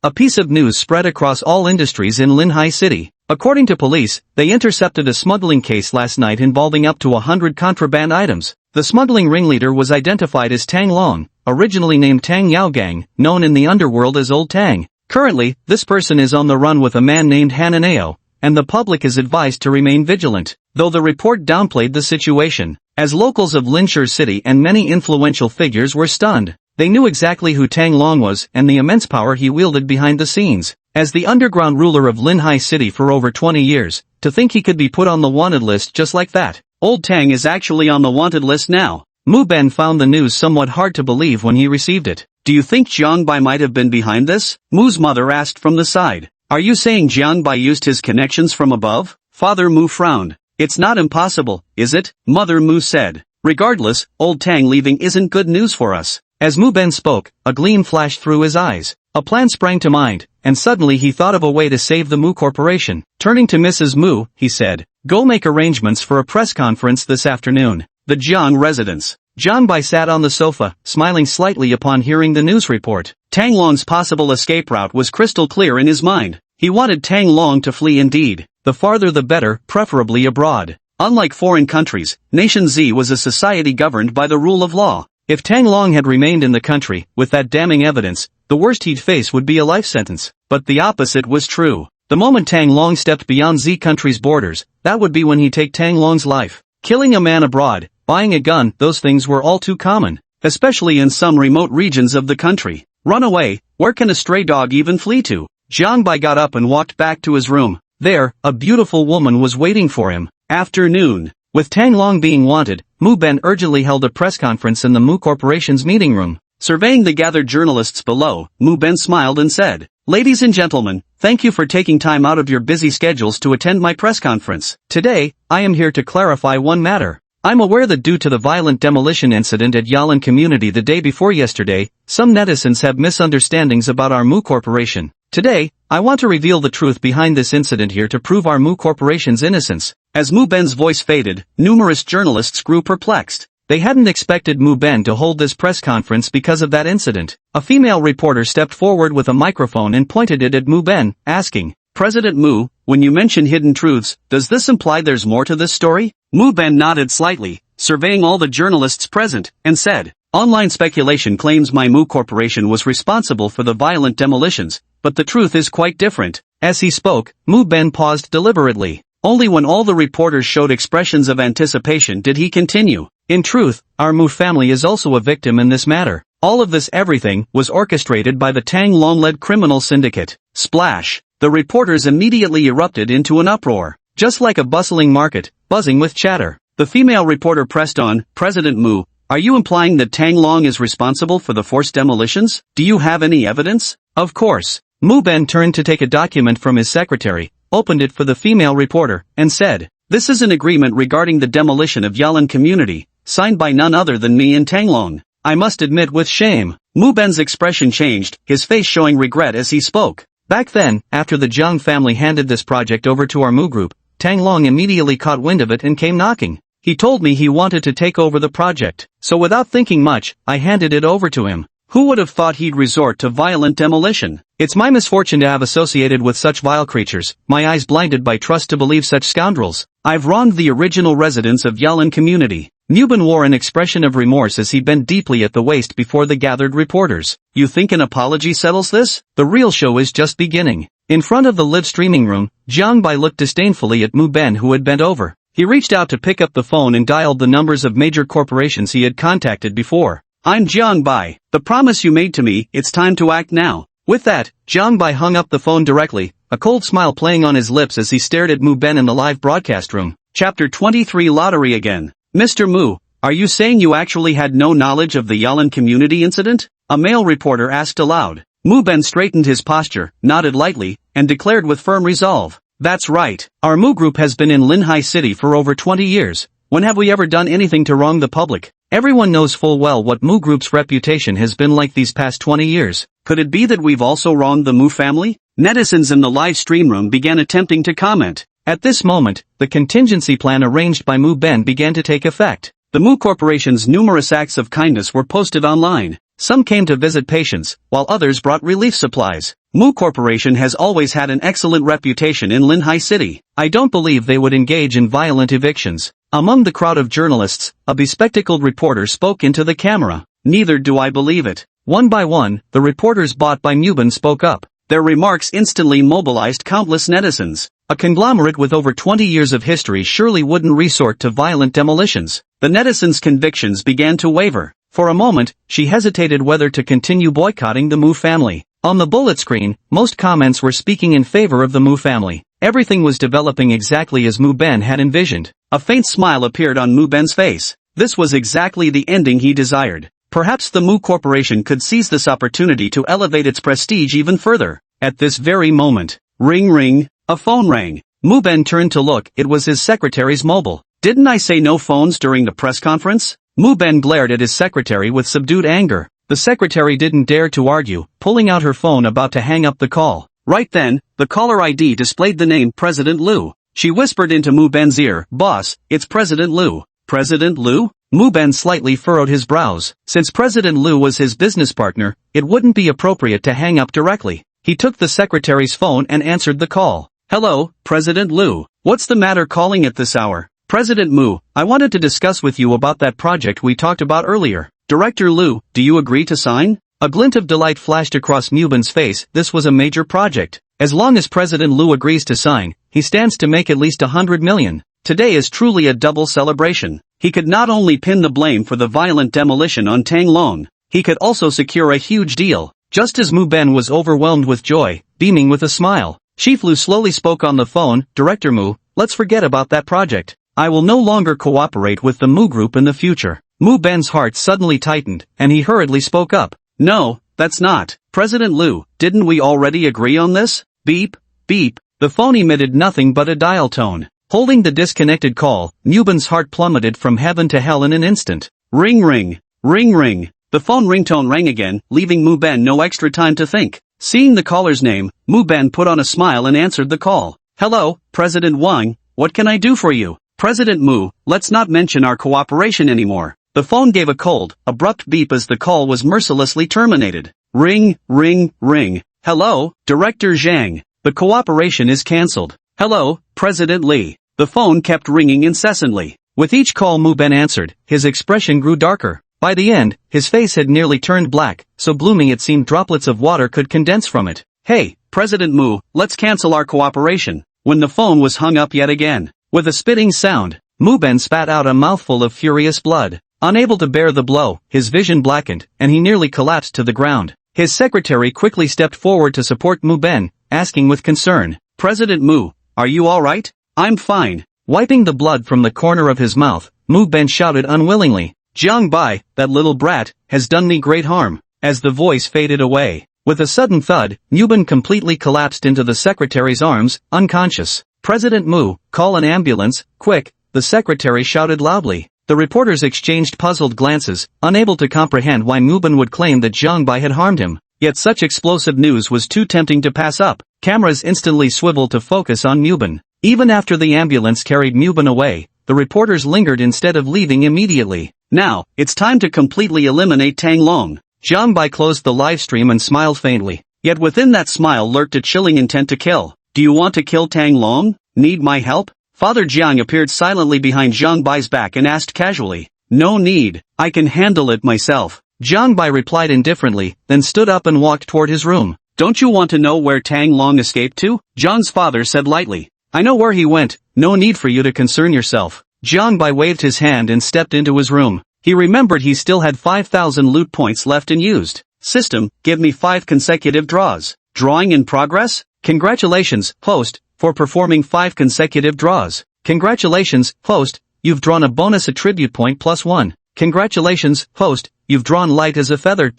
A piece of news spread across all industries in Linhai City. According to police, they intercepted a smuggling case last night involving up to 100 contraband items. The smuggling ringleader was identified as Tang Long, originally named Tang Yaogang, known in the underworld as Old Tang. Currently, this person is on the run with a man named Hananeo, and the public is advised to remain vigilant, though the report downplayed the situation, as locals of Linshur City and many influential figures were stunned. They knew exactly who Tang Long was and the immense power he wielded behind the scenes. As the underground ruler of Linhai City for over 20 years, to think he could be put on the wanted list just like that. Old Tang is actually on the wanted list now. Mu Ben found the news somewhat hard to believe when he received it. "Do you think Jiang Bai might have been behind this?" Mu's mother asked from the side. "Are you saying Jiang Bai used his connections from above?" Father Mu frowned. "It's not impossible, is it?" Mother Mu said. "Regardless, Old Tang leaving isn't good news for us." As Mu Ben spoke, a gleam flashed through his eyes. A plan sprang to mind, and suddenly he thought of a way to save the Mu Corporation. Turning to Mrs. Mu, he said, "Go make arrangements for a press conference this afternoon." The Jiang residence. Jiang Bai sat on the sofa, smiling slightly upon hearing the news report. Tang Long's possible escape route was crystal clear in his mind. He wanted Tang Long to flee indeed. The farther the better, preferably abroad. Unlike foreign countries, Nation Z was a society governed by the rule of law. If Tang Long had remained in the country, with that damning evidence, the worst he'd face would be a life sentence. But the opposite was true. The moment Tang Long stepped beyond Z country's borders, that would be when he'd take Tang Long's life. Killing a man abroad, buying a gun, those things were all too common, especially in some remote regions of the country. Run away, where can a stray dog even flee to? Jiang Bai got up and walked back to his room. There, a beautiful woman was waiting for him. Afternoon. With Tang Long being wanted, Mu Ben urgently held a press conference in the Mu Corporation's meeting room. Surveying the gathered journalists below, Mu Ben smiled and said, "Ladies and gentlemen, thank you for taking time out of your busy schedules to attend my press conference. Today, I am here to clarify one matter. I'm aware that due to the violent demolition incident at Yalan community the day before yesterday, some netizens have misunderstandings about our Mu Corporation. Today, I want to reveal the truth behind this incident here to prove our Mu Corporation's innocence." As Mu Ben's voice faded, numerous journalists grew perplexed. They hadn't expected Mu Ben to hold this press conference because of that incident. A female reporter stepped forward with a microphone and pointed it at Mu Ben, asking, "President Mu, when you mention hidden truths, does this imply there's more to this story?" Mu Ben nodded slightly, surveying all the journalists present, and said, "Online speculation claims my Mu Corporation was responsible for the violent demolitions, but the truth is quite different." As he spoke, Mu Ben paused deliberately. Only when all the reporters showed expressions of anticipation did he continue. "In truth, our Mu family is also a victim in this matter. All of this everything was orchestrated by the Tang Long-led criminal syndicate." Splash! The reporters immediately erupted into an uproar. Just like a bustling market, buzzing with chatter. The female reporter pressed on, "President Mu, are you implying that Tang Long is responsible for the forced demolitions? Do you have any evidence?" "Of course." Mu Ben turned to take a document from his secretary, opened it for the female reporter, and said, "This is an agreement regarding the demolition of Yalan community, signed by none other than me and Tang Long. I must admit with shame." Mu Ben's expression changed, his face showing regret as he spoke. Back then, after the Jiang family handed this project over to our Mu group, Tang Long immediately caught wind of it and came knocking. He told me he wanted to take over the project, so without thinking much, I handed it over to him. Who would have thought he'd resort to violent demolition? It's my misfortune to have associated with such vile creatures, my eyes blinded by trust to believe such scoundrels. I've wronged the original residents of Yalan community. Newben wore an expression of remorse as he bent deeply at the waist before the gathered reporters. You think an apology settles this? The real show is just beginning. In front of the live streaming room, Jiang Bai looked disdainfully at Mu Ben who had bent over. He reached out to pick up the phone and dialed the numbers of major corporations he had contacted before. "I'm Jiang Bai. The promise you made to me, it's time to act now." With that, Jiang Bai hung up the phone directly, a cold smile playing on his lips as he stared at Mu Ben in the live broadcast room. Chapter 23 Lottery again. "Mr. Mu, are you saying you actually had no knowledge of the Yalan community incident?" a male reporter asked aloud. Mu Ben straightened his posture, nodded lightly, and declared with firm resolve. "That's right. Our Mu group has been in Linhai City for over 20 years. When have we ever done anything to wrong the public? Everyone knows full well what Mu Group's reputation has been like these past 20 years. Could it be that we've also wronged the Mu family? Netizens in the live stream room began attempting to comment. At this moment, the contingency plan arranged by Mu Ben began to take effect. The Mu Corporation's numerous acts of kindness were posted online. Some came to visit patients, while others brought relief supplies. Mu Corporation has always had an excellent reputation in Linhai City. I don't believe they would engage in violent evictions. Among the crowd of journalists, a bespectacled reporter spoke into the camera. Neither do I believe it. One by one, the reporters bought by Muban spoke up. Their remarks instantly mobilized countless netizens. A conglomerate with over 20 years of history surely wouldn't resort to violent demolitions. The netizens' convictions began to waver. For a moment, she hesitated whether to continue boycotting the Mu family. On the bullet screen, most comments were speaking in favor of the Mu family. Everything was developing exactly as Mu Ben had envisioned. A faint smile appeared on Mu Ben's face. This was exactly the ending he desired. Perhaps the Mu Corporation could seize this opportunity to elevate its prestige even further. At this very moment, ring ring, a phone rang. Mu Ben turned to look. It was his secretary's mobile. Didn't I say no phones during the press conference? Mu Ben glared at his secretary with subdued anger. The secretary didn't dare to argue, pulling out her phone about to hang up the call. Right then, the caller ID displayed the name President Liu. She whispered into Mu Ben's ear, "Boss, it's President Liu." President Liu? Mu Ben slightly furrowed his brows. Since President Liu was his business partner, it wouldn't be appropriate to hang up directly. He took the secretary's phone and answered the call. "Hello, President Liu. What's the matter calling at this hour?" "President Mu, I wanted to discuss with you about that project we talked about earlier." "Director Liu, do you agree to sign?" A glint of delight flashed across Muban's face. This was a major project. As long as President Liu agrees to sign, he stands to make at least 100 million. Today is truly a double celebration. He could not only pin the blame for the violent demolition on Tang Long, he could also secure a huge deal. Just as Mu Ben was overwhelmed with joy, beaming with a smile, Chief Liu slowly spoke on the phone. "Director Mu, let's forget about that project. I will no longer cooperate with the Mu Group in the future." Mu Ben's heart suddenly tightened, and he hurriedly spoke up. "No, that's not. President Liu, didn't we already agree on this?" Beep, beep. The phone emitted nothing but a dial tone. Holding the disconnected call, Muban's heart plummeted from heaven to hell in an instant. Ring ring, ring ring. The phone ringtone rang again, leaving Mu Ben no extra time to think. Seeing the caller's name, Mu Ben put on a smile and answered the call. "Hello, President Wang, what can I do for you?" "President Mu, let's not mention our cooperation anymore." The phone gave a cold, abrupt beep as the call was mercilessly terminated. Ring, ring, ring. "Hello, Director Zhang. The cooperation is cancelled." "Hello, President Li." The phone kept ringing incessantly. With each call Mu Ben answered, his expression grew darker. By the end, his face had nearly turned black, so blooming it seemed droplets of water could condense from it. "Hey, President Mu, let's cancel our cooperation." When the phone was hung up yet again, with a spitting sound, Mu Ben spat out a mouthful of furious blood. Unable to bear the blow, his vision blackened, and he nearly collapsed to the ground. His secretary quickly stepped forward to support Mu Ben, asking with concern, "President Mu, are you alright?" "I'm fine." Wiping the blood from the corner of his mouth, Mu Ben shouted unwillingly, "Jiang Bai, that little brat, has done me great harm." As the voice faded away, with a sudden thud, Mu Ben completely collapsed into the secretary's arms, unconscious. "President Mu, call an ambulance, quick," the secretary shouted loudly. The reporters exchanged puzzled glances, unable to comprehend why Mu Ben would claim that Jiang Bai had harmed him. Yet such explosive news was too tempting to pass up. Cameras instantly swiveled to focus on Mu Ben. Even after the ambulance carried Mu Ben away, the reporters lingered instead of leaving immediately. "Now, it's time to completely eliminate Tang Long." Jiang Bai closed the live stream and smiled faintly. Yet within that smile lurked a chilling intent to kill. "Do you want to kill Tang Long? Need my help?" Father Jiang appeared silently behind Jiang Bai's back and asked casually. "No need, I can handle it myself." Jiang Bai replied indifferently, then stood up and walked toward his room. "Don't you want to know where Tang Long escaped to?" Jiang's father said lightly. "I know where he went, no need for you to concern yourself." Jiang Bai waved his hand and stepped into his room. He remembered he still had 5,000 loot points left unused. "System, give me 5 consecutive draws." "Drawing in progress?" "Congratulations, host, for performing 5 consecutive draws. Congratulations, host, you've drawn a bonus attribute point +1. Congratulations, host, you've drawn light as a feather.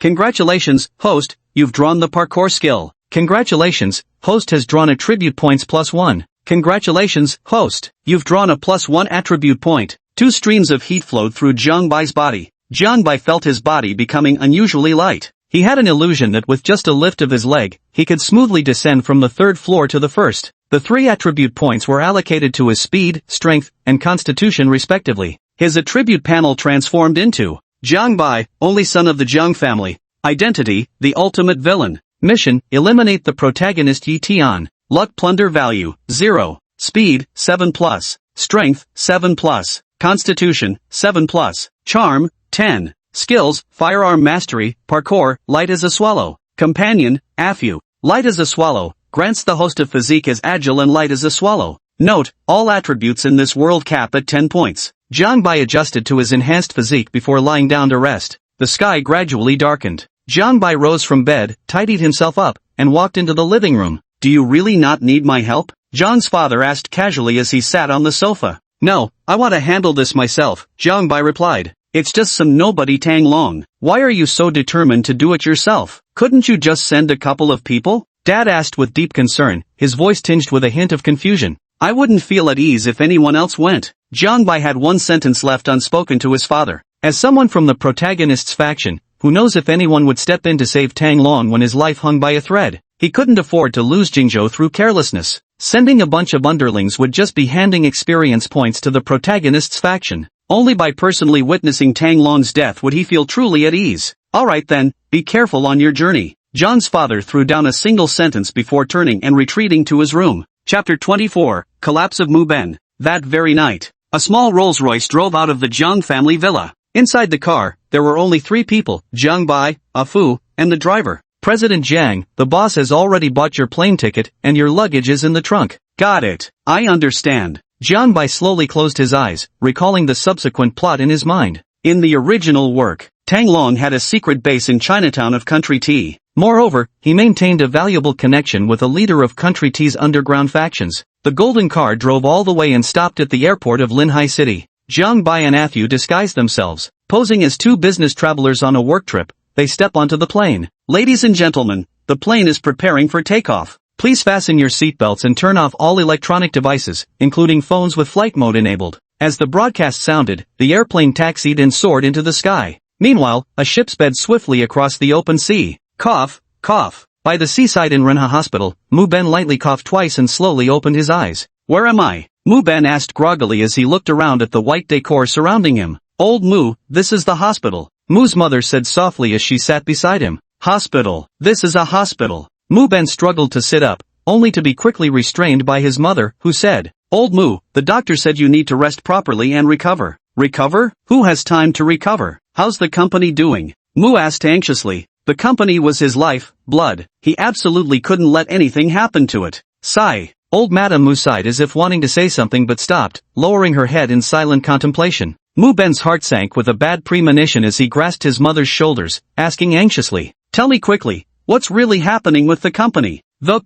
Congratulations, host, you've drawn the parkour skill. Congratulations, host has drawn attribute points +1. Congratulations, host. You've drawn a +1 attribute point. 2 streams of heat flowed through Jiang Bai's body. Jiang Bai felt his body becoming unusually light. He had an illusion that with just a lift of his leg, he could smoothly descend from the 3rd floor to the 1st. The 3 attribute points were allocated to his speed, strength, and constitution respectively. His attribute panel transformed into Jiang Bai, only son of the Jiang family. Identity, the ultimate villain. Mission, eliminate the protagonist Yi Tian. Luck plunder value, 0. Speed, 7+. Strength, 7+. Constitution, 7+. Charm, 10. Skills, firearm mastery, parkour, light as a swallow. Companion, Afu. Light as a swallow, grants the host a physique as agile and light as a swallow. Note, all attributes in this world cap at 10 points. Jiang Bai adjusted to his enhanced physique before lying down to rest. The sky gradually darkened. Jiang Bai rose from bed, tidied himself up, and walked into the living room. Do you really not need my help? Jiang's father asked casually as he sat on the sofa. No, I want to handle this myself, Jiang Bai replied. It's just some nobody Tang Long. Why are you so determined to do it yourself? Couldn't you just send a couple of people? Dad asked with deep concern, his voice tinged with a hint of confusion. I wouldn't feel at ease if anyone else went. Jiang Bai had one sentence left unspoken to his father. As someone from the protagonist's faction, who knows if anyone would step in to save Tang Long when his life hung by a thread? He couldn't afford to lose Jingzhou through carelessness. Sending a bunch of underlings would just be handing experience points to the protagonist's faction. Only by personally witnessing Tang Long's death would he feel truly at ease. Alright then, be careful on your journey. John's father threw down a single sentence before turning and retreating to his room. Chapter 24, Collapse of Mu Ben. That very night, a small Rolls-Royce drove out of the Jiang family villa. Inside the car, there were only 3 people, Jiang Bai, Afu, and the driver. President Jiang, the boss has already bought your plane ticket, and your luggage is in the trunk. Got it. I understand. Jiang Bai slowly closed his eyes, recalling the subsequent plot in his mind. In the original work, Tang Long had a secret base in Chinatown of Country Tea. Moreover, he maintained a valuable connection with a leader of Country Tea's underground factions. The golden car drove all the way and stopped at the airport of Linhai City. Jiang Bai and Athu disguised themselves. Posing as 2 business travelers on a work trip, they step onto the plane. Ladies and gentlemen, the plane is preparing for takeoff. Please fasten your seatbelts and turn off all electronic devices, including phones with flight mode enabled. As the broadcast sounded, the airplane taxied and soared into the sky. Meanwhile, a ship sped swiftly across the open sea. Cough, cough. By the seaside in Renha Hospital, Mu Ben lightly coughed twice and slowly opened his eyes. Where am I? Mu Ben asked groggily as he looked around at the white decor surrounding him. Old Mu, this is the hospital. Mu's mother said softly as she sat beside him. Hospital. This is a hospital. Mu Ben struggled to sit up, only to be quickly restrained by his mother, who said, Old Mu, the doctor said you need to rest properly and recover. Recover? Who has time to recover? How's the company doing? Mu asked anxiously. The company was his life, blood. He absolutely couldn't let anything happen to it. Sigh. Old Madame Mu sighed as if wanting to say something but stopped, lowering her head in silent contemplation. Mu Ben's heart sank with a bad premonition as he grasped his mother's shoulders, asking anxiously, Tell me quickly, what's really happening with the company? The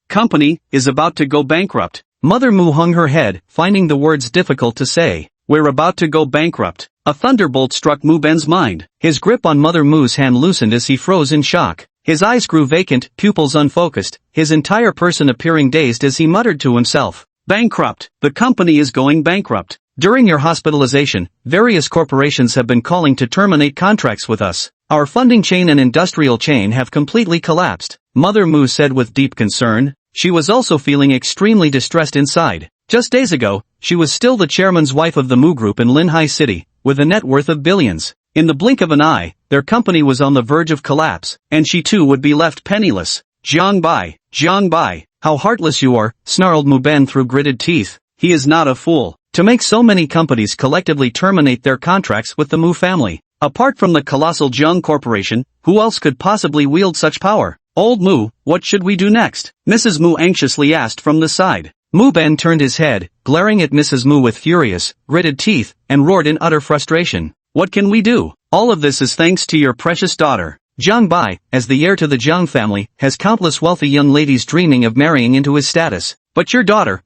company is about to go bankrupt. Mother Mu hung her head, finding the words difficult to say. We're about to go bankrupt. A thunderbolt struck Mu Ben's mind. His grip on Mother Mu's hand loosened as he froze in shock. His eyes grew vacant, pupils unfocused, his entire person appearing dazed as he muttered to himself. Bankrupt. The company is going bankrupt. During your hospitalization, various corporations have been calling to terminate contracts with us. Our funding chain and industrial chain have completely collapsed, Mother Mu said with deep concern. She was also feeling extremely distressed inside. Just days ago, she was still the chairman's wife of the Mu Group in Linhai City, with a net worth of billions. In the blink of an eye, their company was on the verge of collapse, and she too would be left penniless. Jiang Bai, how heartless you are, snarled Mu Ben through gritted teeth. He is not a fool. To make so many companies collectively terminate their contracts with the Mu family. Apart from the colossal Jiang Corporation, who else could possibly wield such power? Old Mu, what should we do next? Mrs. Mu anxiously asked from the side. Mu Ben turned his head, glaring at Mrs. Mu with furious, gritted teeth, and roared in utter frustration. What can we do? All of this is thanks to your precious daughter. Jiang Bai, as the heir to the Jiang family, has countless wealthy young ladies dreaming of marrying into his status. But your daughter,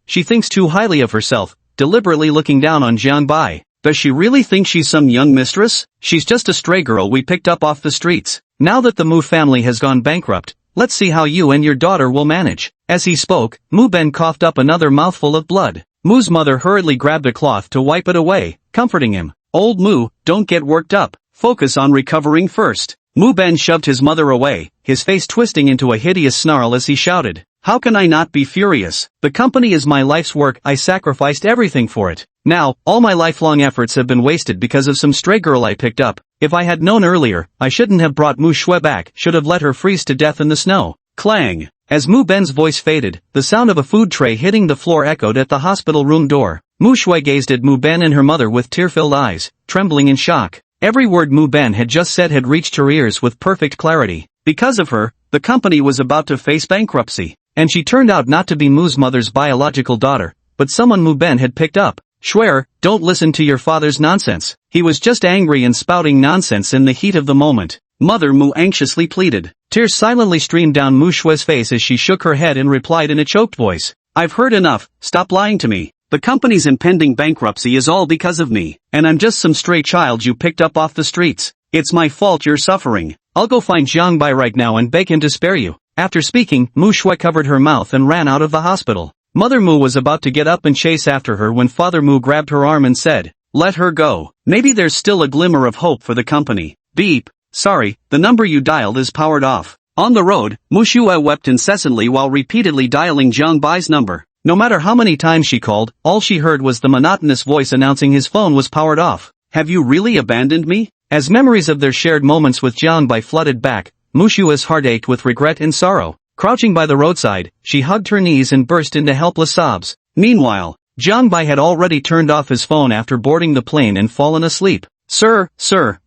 she thinks too highly of herself, deliberately looking down on Jiang Bai. Does she really think she's some young mistress? She's just a stray girl we picked up off the streets. Now that the Mu family has gone bankrupt, let's see how you and your daughter will manage. As he spoke, Mu Ben coughed up another mouthful of blood. Mu's mother hurriedly grabbed a cloth to wipe it away, comforting him. Old Mu, don't get worked up. Focus on recovering first. Mu Ben shoved his mother away, his face twisting into a hideous snarl as he shouted. How can I not be furious? The company is my life's work, I sacrificed everything for it. Now, all my lifelong efforts have been wasted because of some stray girl I picked up. If I had known earlier, I shouldn't have brought Mu Shui back, should have let her freeze to death in the snow. Clang! As Mu Ben's voice faded, the sound of a food tray hitting the floor echoed at the hospital room door. Mu Shui gazed at Mu Ben and her mother with tear-filled eyes, trembling in shock. Every word Mu Ben had just said had reached her ears with perfect clarity. Because of her, the company was about to face bankruptcy. And she turned out not to be Mu's mother's biological daughter, but someone Mu Ben had picked up. Schwer, don't listen to your father's nonsense. He was just angry and spouting nonsense in the heat of the moment. Mother Mu anxiously pleaded. Tears silently streamed down Mu Shui's face as she shook her head and replied in a choked voice. I've heard enough, stop lying to me. The company's impending bankruptcy is all because of me, and I'm just some stray child you picked up off the streets. It's my fault you're suffering. I'll go find Jiang Bai right now and beg him to spare you. After speaking, Mu Shui covered her mouth and ran out of the hospital. Mother Mu was about to get up and chase after her when Father Mu grabbed her arm and said, let her go. Maybe there's still a glimmer of hope for the company. Beep. Sorry, the number you dialed is powered off. On the road, Mu Shui wept incessantly while repeatedly dialing Jiang Bai's number. No matter how many times she called, all she heard was the monotonous voice announcing his phone was powered off. Have you really abandoned me? As memories of their shared moments with Jiang Bai flooded back, Mu Shui's heart ached with regret and sorrow. Crouching by the roadside, she hugged her knees and burst into helpless sobs. Meanwhile, Jiang Bai had already turned off his phone after boarding the plane and fallen asleep. Sir,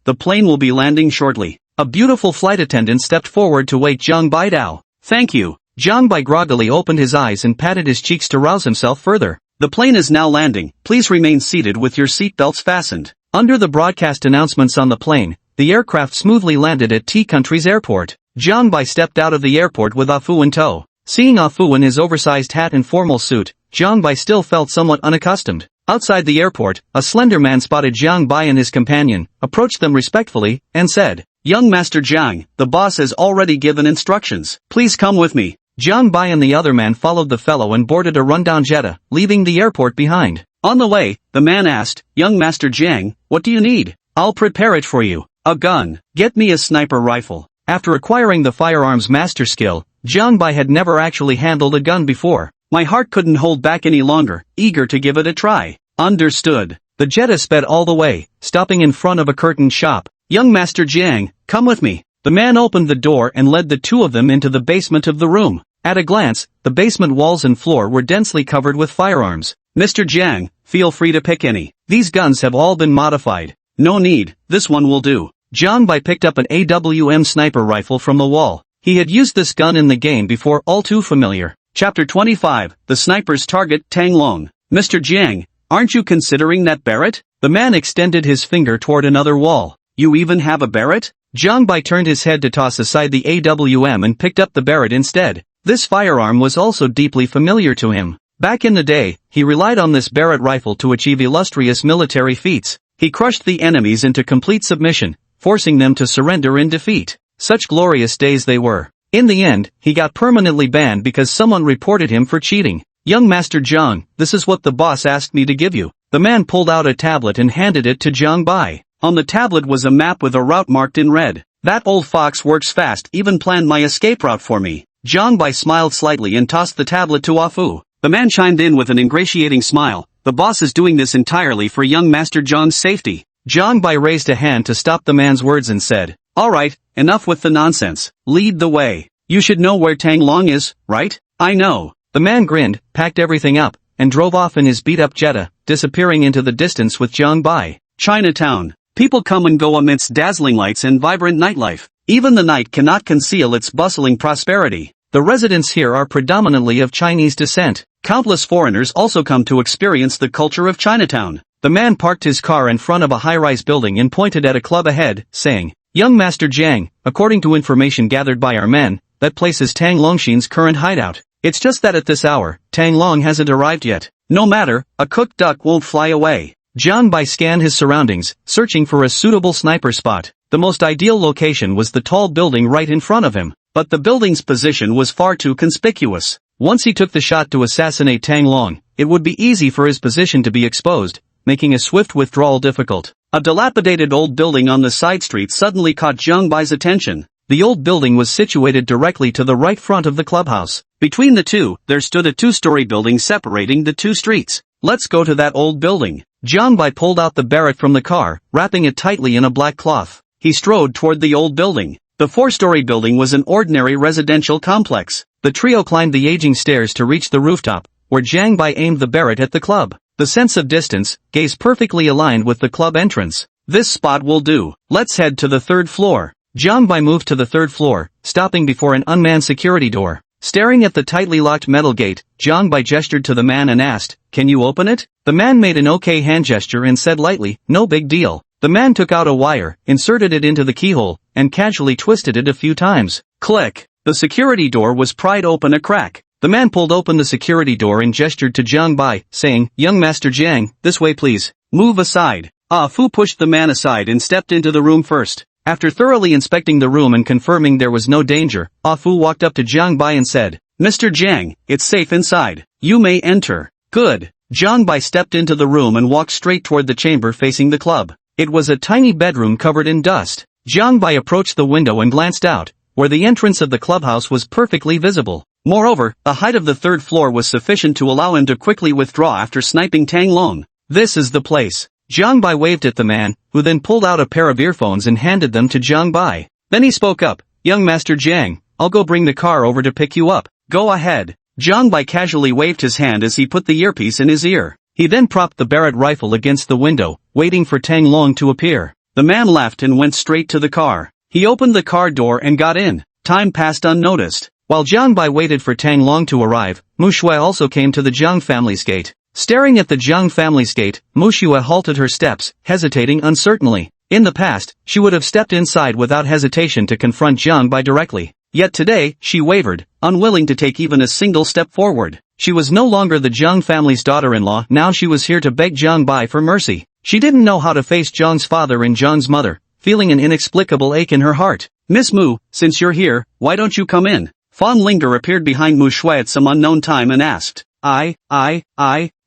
the plane will be landing shortly. A beautiful flight attendant stepped forward to wake Jiang Bai down. Thank you. Jiang Bai groggily opened his eyes and patted his cheeks to rouse himself further. The plane is now landing, please remain seated with your seatbelts fastened. Under the broadcast announcements on the plane, the aircraft smoothly landed at T Country's airport. Jiang Bai stepped out of the airport with Ah Fu in tow. Seeing Ah Fu in his oversized hat and formal suit, Jiang Bai still felt somewhat unaccustomed. Outside the airport, a slender man spotted Jiang Bai and his companion, approached them respectfully, and said, Young Master Jiang, the boss has already given instructions. Please come with me. Jiang Bai and the other man followed the fellow and boarded a rundown Jetta, leaving the airport behind. On the way, the man asked, Young Master Jiang, what do you need? I'll prepare it for you. A gun. Get me a sniper rifle. After acquiring the firearms master skill, Jiang Bai had never actually handled a gun before. My heart couldn't hold back any longer, eager to give it a try. Understood. The Jetta sped all the way, stopping in front of a curtained shop. Young Master Jiang, come with me. The man opened the door and led the two of them into the basement of the room. At a glance, the basement walls and floor were densely covered with firearms. Mr. Jiang, feel free to pick any. These guns have all been modified. No need, this one will do. Jiang Bai picked up an AWM sniper rifle from the wall. He had used this gun in the game before, all too familiar. Chapter 25, The Sniper's Target, Tang Long. Mr. Jiang, aren't you considering that Barrett? The man extended his finger toward another wall. You even have a Barrett? Jiang Bai turned his head to toss aside the AWM and picked up the Barrett instead. This firearm was also deeply familiar to him. Back in the day, he relied on this Barrett rifle to achieve illustrious military feats. He crushed the enemies into complete submission, forcing them to surrender in defeat. Such glorious days they were. In the end, he got permanently banned because someone reported him for cheating. Young Master Jiang, this is what the boss asked me to give you. The man pulled out a tablet and handed it to Jiang Bai. On the tablet was a map with a route marked in red. That old fox works fast, even planned my escape route for me. Jiang Bai smiled slightly and tossed the tablet to Ah Fu. The man chimed in with an ingratiating smile. The boss is doing this entirely for young Master Jiang's safety. Jiang Bai raised a hand to stop the man's words and said, Alright, enough with the nonsense. Lead the way. You should know where Tang Long is, right? I know. The man grinned, packed everything up, and drove off in his beat-up Jetta, disappearing into the distance with Jiang Bai. Chinatown. People come and go amidst dazzling lights and vibrant nightlife. Even the night cannot conceal its bustling prosperity. The residents here are predominantly of Chinese descent. Countless foreigners also come to experience the culture of Chinatown. The man parked his car in front of a high-rise building and pointed at a club ahead, saying, Young Master Jiang, according to information gathered by our men, that place is Tang Longshin's current hideout. It's just that at this hour, Tang Long hasn't arrived yet. No matter, a cooked duck won't fly away. Jiang Bai scanned his surroundings, searching for a suitable sniper spot. The most ideal location was the tall building right in front of him, but the building's position was far too conspicuous. Once he took the shot to assassinate Tang Long, it would be easy for his position to be exposed, making a swift withdrawal difficult. A dilapidated old building on the side street suddenly caught Jiang Bai's attention. The old building was situated directly to the right front of the clubhouse. Between the two, there stood a two-story building separating the two streets. Let's go to that old building. Jiang Bai pulled out the Barrett from the car, wrapping it tightly in a black cloth. He strode toward the old building. The four-story building was an ordinary residential complex. The trio climbed the aging stairs to reach the rooftop, where Jiang Bai aimed the Barrett at the club. The sense of distance, gaze perfectly aligned with the club entrance. This spot will do. Let's head to the third floor. Jiang Bai moved to the third floor, stopping before an unmanned security door. Staring at the tightly locked metal gate, Jiang Bai gestured to the man and asked, "Can you open it?" The man made an okay hand gesture and said lightly, "No big deal." The man took out a wire, inserted it into the keyhole, and casually twisted it a few times. Click. The security door was pried open a crack. The man pulled open the security door and gestured to Jiang Bai, saying, "Young Master Jiang, this way please." Move aside. Ah Fu pushed the man aside and stepped into the room first. After thoroughly inspecting the room and confirming there was no danger, Ah Fu walked up to Jiang Bai and said, "Mr. Jiang, it's safe inside. You may enter." "Good." Jiang Bai stepped into the room and walked straight toward the chamber facing the club. It was a tiny bedroom covered in dust. Jiang Bai approached the window and glanced out, where the entrance of the clubhouse was perfectly visible. Moreover, the height of the third floor was sufficient to allow him to quickly withdraw after sniping Tang Long. "This is the place." Jiang Bai waved at the man, who then pulled out a pair of earphones and handed them to Jiang Bai. Then he spoke up, "Young Master Jiang, I'll go bring the car over to pick you up." "Go ahead." Jiang Bai casually waved his hand as he put the earpiece in his ear. He then propped the Barrett rifle against the window, waiting for Tang Long to appear. The man laughed and went straight to the car. He opened the car door and got in. Time passed unnoticed. While Jiang Bai waited for Tang Long to arrive, Mu Shui also came to the Jiang family's gate. Staring at the Jiang family's gate, Mu Shui halted her steps, hesitating uncertainly. In the past, she would have stepped inside without hesitation to confront Jiang Bai directly. Yet today, she wavered, unwilling to take even a single step forward. She was no longer the Jiang family's daughter-in-law, now she was here to beg Jiang Bai for mercy. She didn't know how to face Jiang's father and Jiang's mother, feeling an inexplicable ache in her heart. "Miss Mu, since you're here, why don't you come in?" Fan Linger appeared behind Mu Shui at some unknown time and asked. I.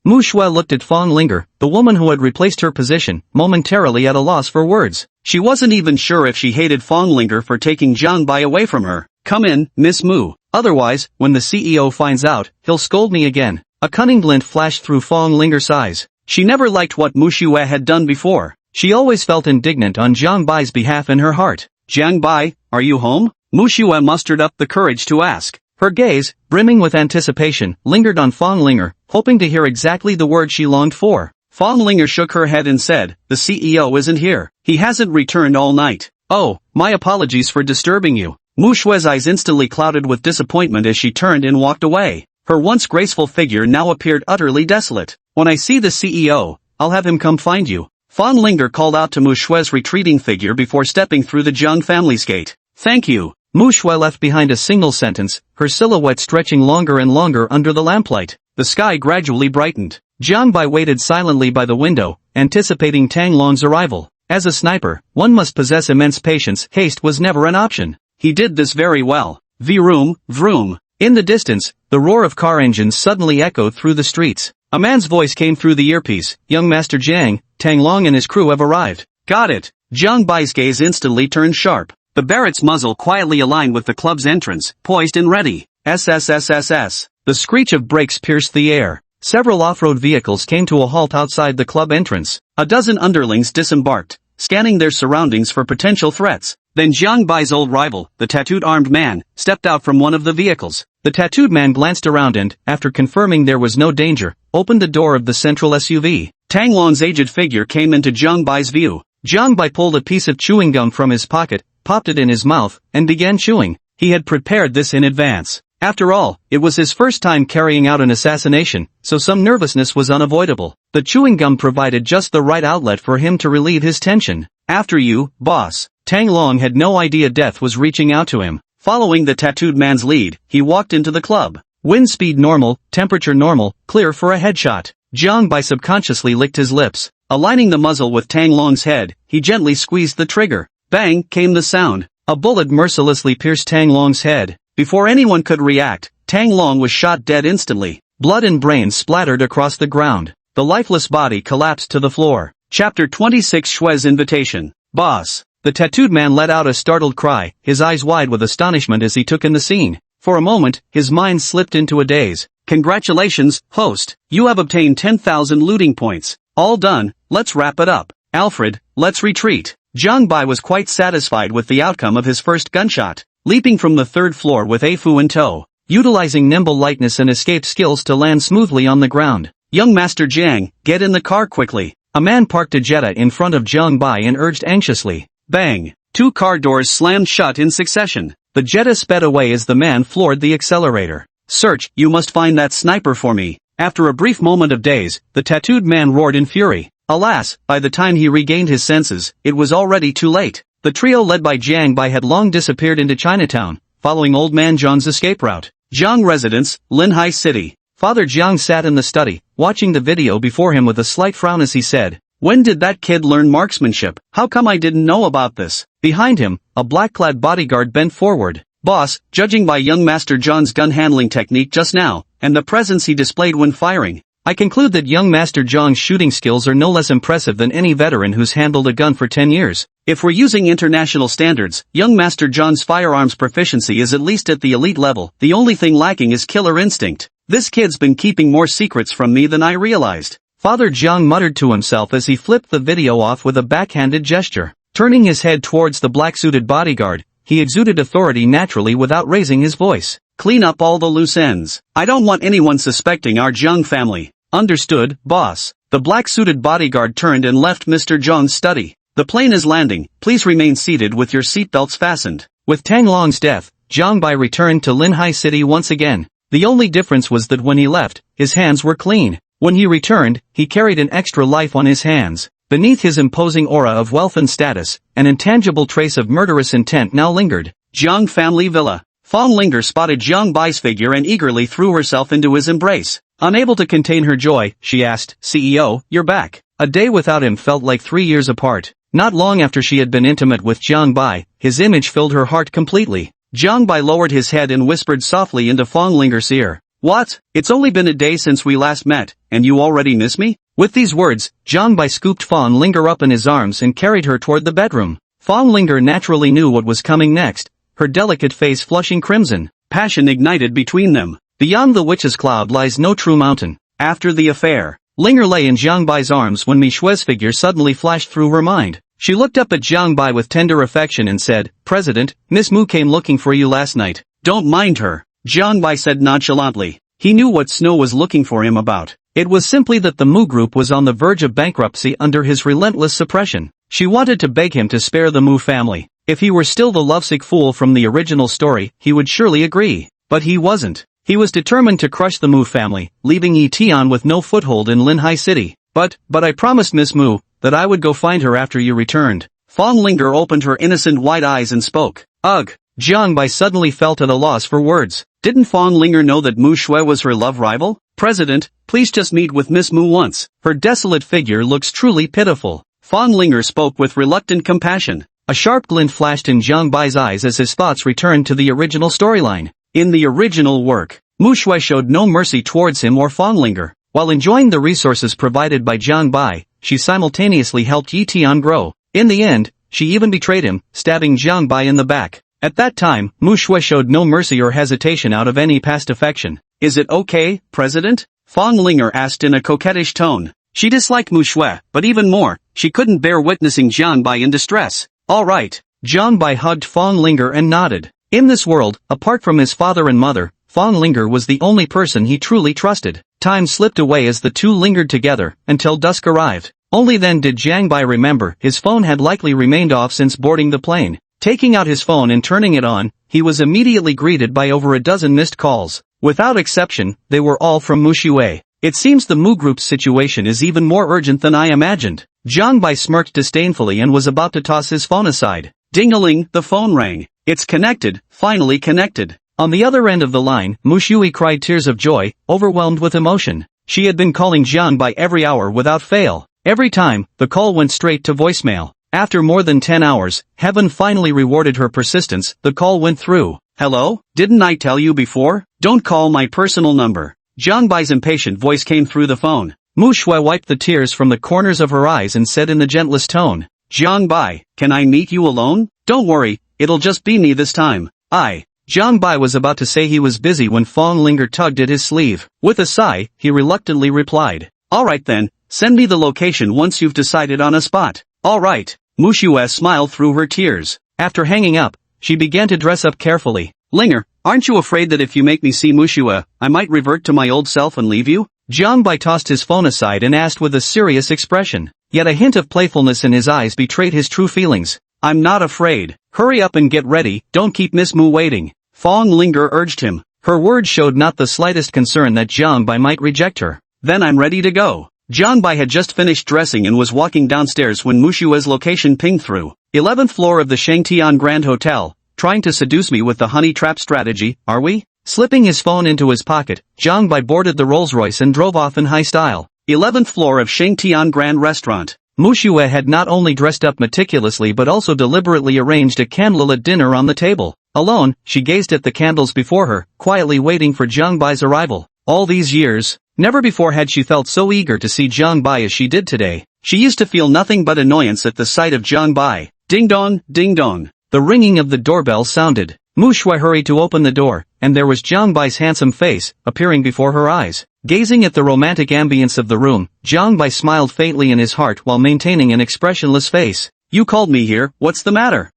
Mu Shui looked at Fan Linger, the woman who had replaced her position, momentarily at a loss for words. She wasn't even sure if she hated Fan Linger for taking Jiang Bai away from her. "Come in, Miss Mu. Otherwise, when the CEO finds out, he'll scold me again." A cunning glint flashed through Fan Linger's eyes. She never liked what Mu Shui had done before. She always felt indignant on Jiang Bai's behalf in her heart. "Jiang Bai, are you home?" Mu Shui mustered up the courage to ask. Her gaze, brimming with anticipation, lingered on Fan Linger, hoping to hear exactly the word she longed for. Fan Linger shook her head and said, "The CEO isn't here. He hasn't returned all night." "Oh, my apologies for disturbing you." Mu Shui's eyes instantly clouded with disappointment as she turned and walked away. Her once graceful figure now appeared utterly desolate. "When I see the CEO, I'll have him come find you." Fan Linger called out to Mu Shui's retreating figure before stepping through the Jiang family's gate. "Thank you." Mu Shui left behind a single sentence, her silhouette stretching longer and longer under the lamplight. The sky gradually brightened. Jiang Bai waited silently by the window, anticipating Tang Long's arrival. As a sniper, one must possess immense patience. Haste was never an option. He did this very well. Vroom, vroom. In the distance, the roar of car engines suddenly echoed through the streets. A man's voice came through the earpiece. "Young Master Jiang, Tang Long and his crew have arrived." "Got it." Jiang Bai's gaze instantly turned sharp. The Barrett's muzzle quietly aligned with the club's entrance, poised and ready. SSSSS. The screech of brakes pierced the air. Several off-road vehicles came to a halt outside the club entrance. A dozen underlings disembarked, scanning their surroundings for potential threats. Then Jiang Bai's old rival, the tattooed armed man, stepped out from one of the vehicles. The tattooed man glanced around and, after confirming there was no danger, opened the door of the central SUV. Tang Long's aged figure came into Jiang Bai's view. Jiang Bai pulled a piece of chewing gum from his pocket, popped it in his mouth, and began chewing. He had prepared this in advance. After all, it was his first time carrying out an assassination, so some nervousness was unavoidable. The chewing gum provided just the right outlet for him to relieve his tension. "After you, boss." Tang Long had no idea death was reaching out to him. Following the tattooed man's lead, he walked into the club. Wind speed normal, temperature normal, clear for a headshot. Jiang Bai subconsciously licked his lips. Aligning the muzzle with Tang Long's head, he gently squeezed the trigger. Bang came the sound. A bullet mercilessly pierced Tang Long's head. Before anyone could react, Tang Long was shot dead instantly. Blood and brains splattered across the ground. The lifeless body collapsed to the floor. Chapter 26 Shue's Invitation. Boss. The tattooed man let out a startled cry, his eyes wide with astonishment as he took in the scene. For a moment, his mind slipped into a daze. Congratulations, host. You have obtained 10,000 looting points. All done, let's wrap it up. Alfred, let's retreat. Jiang Bai was quite satisfied with the outcome of his first gunshot. Leaping from the third floor with A Fu in tow, utilizing nimble lightness and escape skills to land smoothly on the ground. Young Master Jiang, get in the car quickly. A man parked a Jetta in front of Jiang Bai and urged anxiously. Bang! 2 car doors slammed shut in succession. The Jetta sped away as the man floored the accelerator. Search, you must find that sniper for me. After a brief moment of daze, the tattooed man roared in fury. Alas, by the time he regained his senses, it was already too late. The trio led by Jiang Bai had long disappeared into Chinatown, following Old Man Zhang's escape route. Jiang Residence, Linhai City. Father Jiang sat in the study, watching the video before him with a slight frown as he said, "When did that kid learn marksmanship? How come I didn't know about this?" Behind him, a black-clad bodyguard bent forward. "Boss, judging by young Master John's gun handling technique just now, and the presence he displayed when firing, I conclude that young Master Zhang's shooting skills are no less impressive than any veteran who's handled a gun for 10 years. If we're using international standards, young Master John's firearms proficiency is at least at the elite level. The only thing lacking is killer instinct. This kid's been keeping more secrets from me than I realized." Father Jiang muttered to himself as he flipped the video off with a backhanded gesture. Turning his head towards the black-suited bodyguard, he exuded authority naturally without raising his voice. "Clean up all the loose ends. I don't want anyone suspecting our Jiang family." "Understood, boss." The black-suited bodyguard turned and left Mr. Zhang's study. "The plane is landing. Please remain seated with your seatbelts fastened." With Tang Long's death, Jiang Bai returned to Linhai City once again. The only difference was that when he left, his hands were clean. When he returned, he carried an extra life on his hands. Beneath his imposing aura of wealth and status, an intangible trace of murderous intent now lingered. Jiang family villa. Fong Linger spotted Jiang Bai's figure and eagerly threw herself into his embrace. Unable to contain her joy, she asked, "CEO, you're back." A day without him felt like 3 years apart. Not long after she had been intimate with Jiang Bai, his image filled her heart completely. Jiang Bai lowered his head and whispered softly into Fong Linger's ear. "What? It's only been a day since we last met, and you already miss me?" With these words, Jiang Bai scooped Fong Linger up in his arms and carried her toward the bedroom. Fong Linger naturally knew what was coming next, her delicate face flushing crimson. Passion ignited between them. Beyond the witch's cloud lies no true mountain. After the affair, Linger lay in Jiang Bai's arms when Mi Shue's figure suddenly flashed through her mind. She looked up at Jiang Bai with tender affection and said, "President, Miss Mu came looking for you last night." "Don't mind her," Jiang Bai said nonchalantly. He knew what Snow was looking for him about. It was simply that the Mu Group was on the verge of bankruptcy under his relentless suppression. She wanted to beg him to spare the Mu family. If he were still the lovesick fool from the original story, he would surely agree. But he wasn't. He was determined to crush the Mu family, leaving Yi Tian with no foothold in Linhai City. But I promised Miss Mu that I would go find her after you returned." Fong Linger opened her innocent white eyes and spoke. "Ugh." Jiang Bai suddenly felt at a loss for words. Didn't Fong Linger know that Mu Shui was her love rival? "President, please just meet with Miss Mu once. Her desolate figure looks truly pitiful." Fong Linger spoke with reluctant compassion. A sharp glint flashed in Jiang Bai's eyes as his thoughts returned to the original storyline. In the original work, Mu Shui showed no mercy towards him or Fong Linger. While enjoying the resources provided by Jiang Bai, she simultaneously helped Yi Tian grow. In the end, she even betrayed him, stabbing Jiang Bai in the back. At that time, Mu Shui showed no mercy or hesitation out of any past affection. "Is it okay, President?" Fong Linger asked in a coquettish tone. She disliked Mu Shui, but even more, she couldn't bear witnessing Jiang Bai in distress. "All right." Jiang Bai hugged Fong Linger and nodded. In this world, apart from his father and mother, Fong Linger was the only person he truly trusted. Time slipped away as the two lingered together, until dusk arrived. Only then did Jiang Bai remember his phone had likely remained off since boarding the plane. Taking out his phone and turning it on, he was immediately greeted by over a dozen missed calls. Without exception, they were all from Mu Shui. "It seems the Mu Group's situation is even more urgent than I imagined." Jiang Bai smirked disdainfully and was about to toss his phone aside. Ding-a-ling, the phone rang. "It's connected, finally connected." On the other end of the line, Mu Shui cried tears of joy, overwhelmed with emotion. She had been calling Jiang Bai every hour without fail. Every time, the call went straight to voicemail. After more than 10 hours, heaven finally rewarded her persistence. The call went through. Hello? Didn't I tell you before? Don't call my personal number. Jiang Bai's impatient voice came through the phone. Mu Shui wiped the tears from the corners of her eyes and said in the gentlest tone, Jiang Bai, can I meet you alone? Don't worry, it'll just be me this time. Jiang Bai was about to say he was busy when Fong Linger tugged at his sleeve. With a sigh, he reluctantly replied, Alright then, send me the location once you've decided on a spot. Alright. Mu Shui smiled through her tears. After hanging up, she began to dress up carefully. Linger, aren't you afraid that if you make me see Mu Shui, I might revert to my old self and leave you? Jiang Bai tossed his phone aside and asked with a serious expression. Yet a hint of playfulness in his eyes betrayed his true feelings. I'm not afraid. Hurry up and get ready, don't keep Miss Mu waiting. Fong Linger urged him. Her words showed not the slightest concern that Jiang Bai might reject her. Then I'm ready to go. Jiang Bai had just finished dressing and was walking downstairs when Mu Shui's location pinged through. 11th floor of the Shangtian Grand Hotel. Trying to seduce me with the honey trap strategy, are we? Slipping his phone into his pocket, Jiang Bai boarded the Rolls-Royce and drove off in high style. 11th floor of Shangtian Grand Restaurant. Mu Shui had not only dressed up meticulously but also deliberately arranged a candlelit dinner on the table. Alone, she gazed at the candles before her, quietly waiting for Jiang Bai's arrival. All these years, never before had she felt so eager to see Jiang Bai as she did today. She used to feel nothing but annoyance at the sight of Jiang Bai. Ding dong, ding dong. The ringing of the doorbell sounded. Mu Shui hurried to open the door, and there was Jiang Bai's handsome face, appearing before her eyes. Gazing at the romantic ambience of the room, Jiang Bai smiled faintly in his heart while maintaining an expressionless face. You called me here, what's the matter?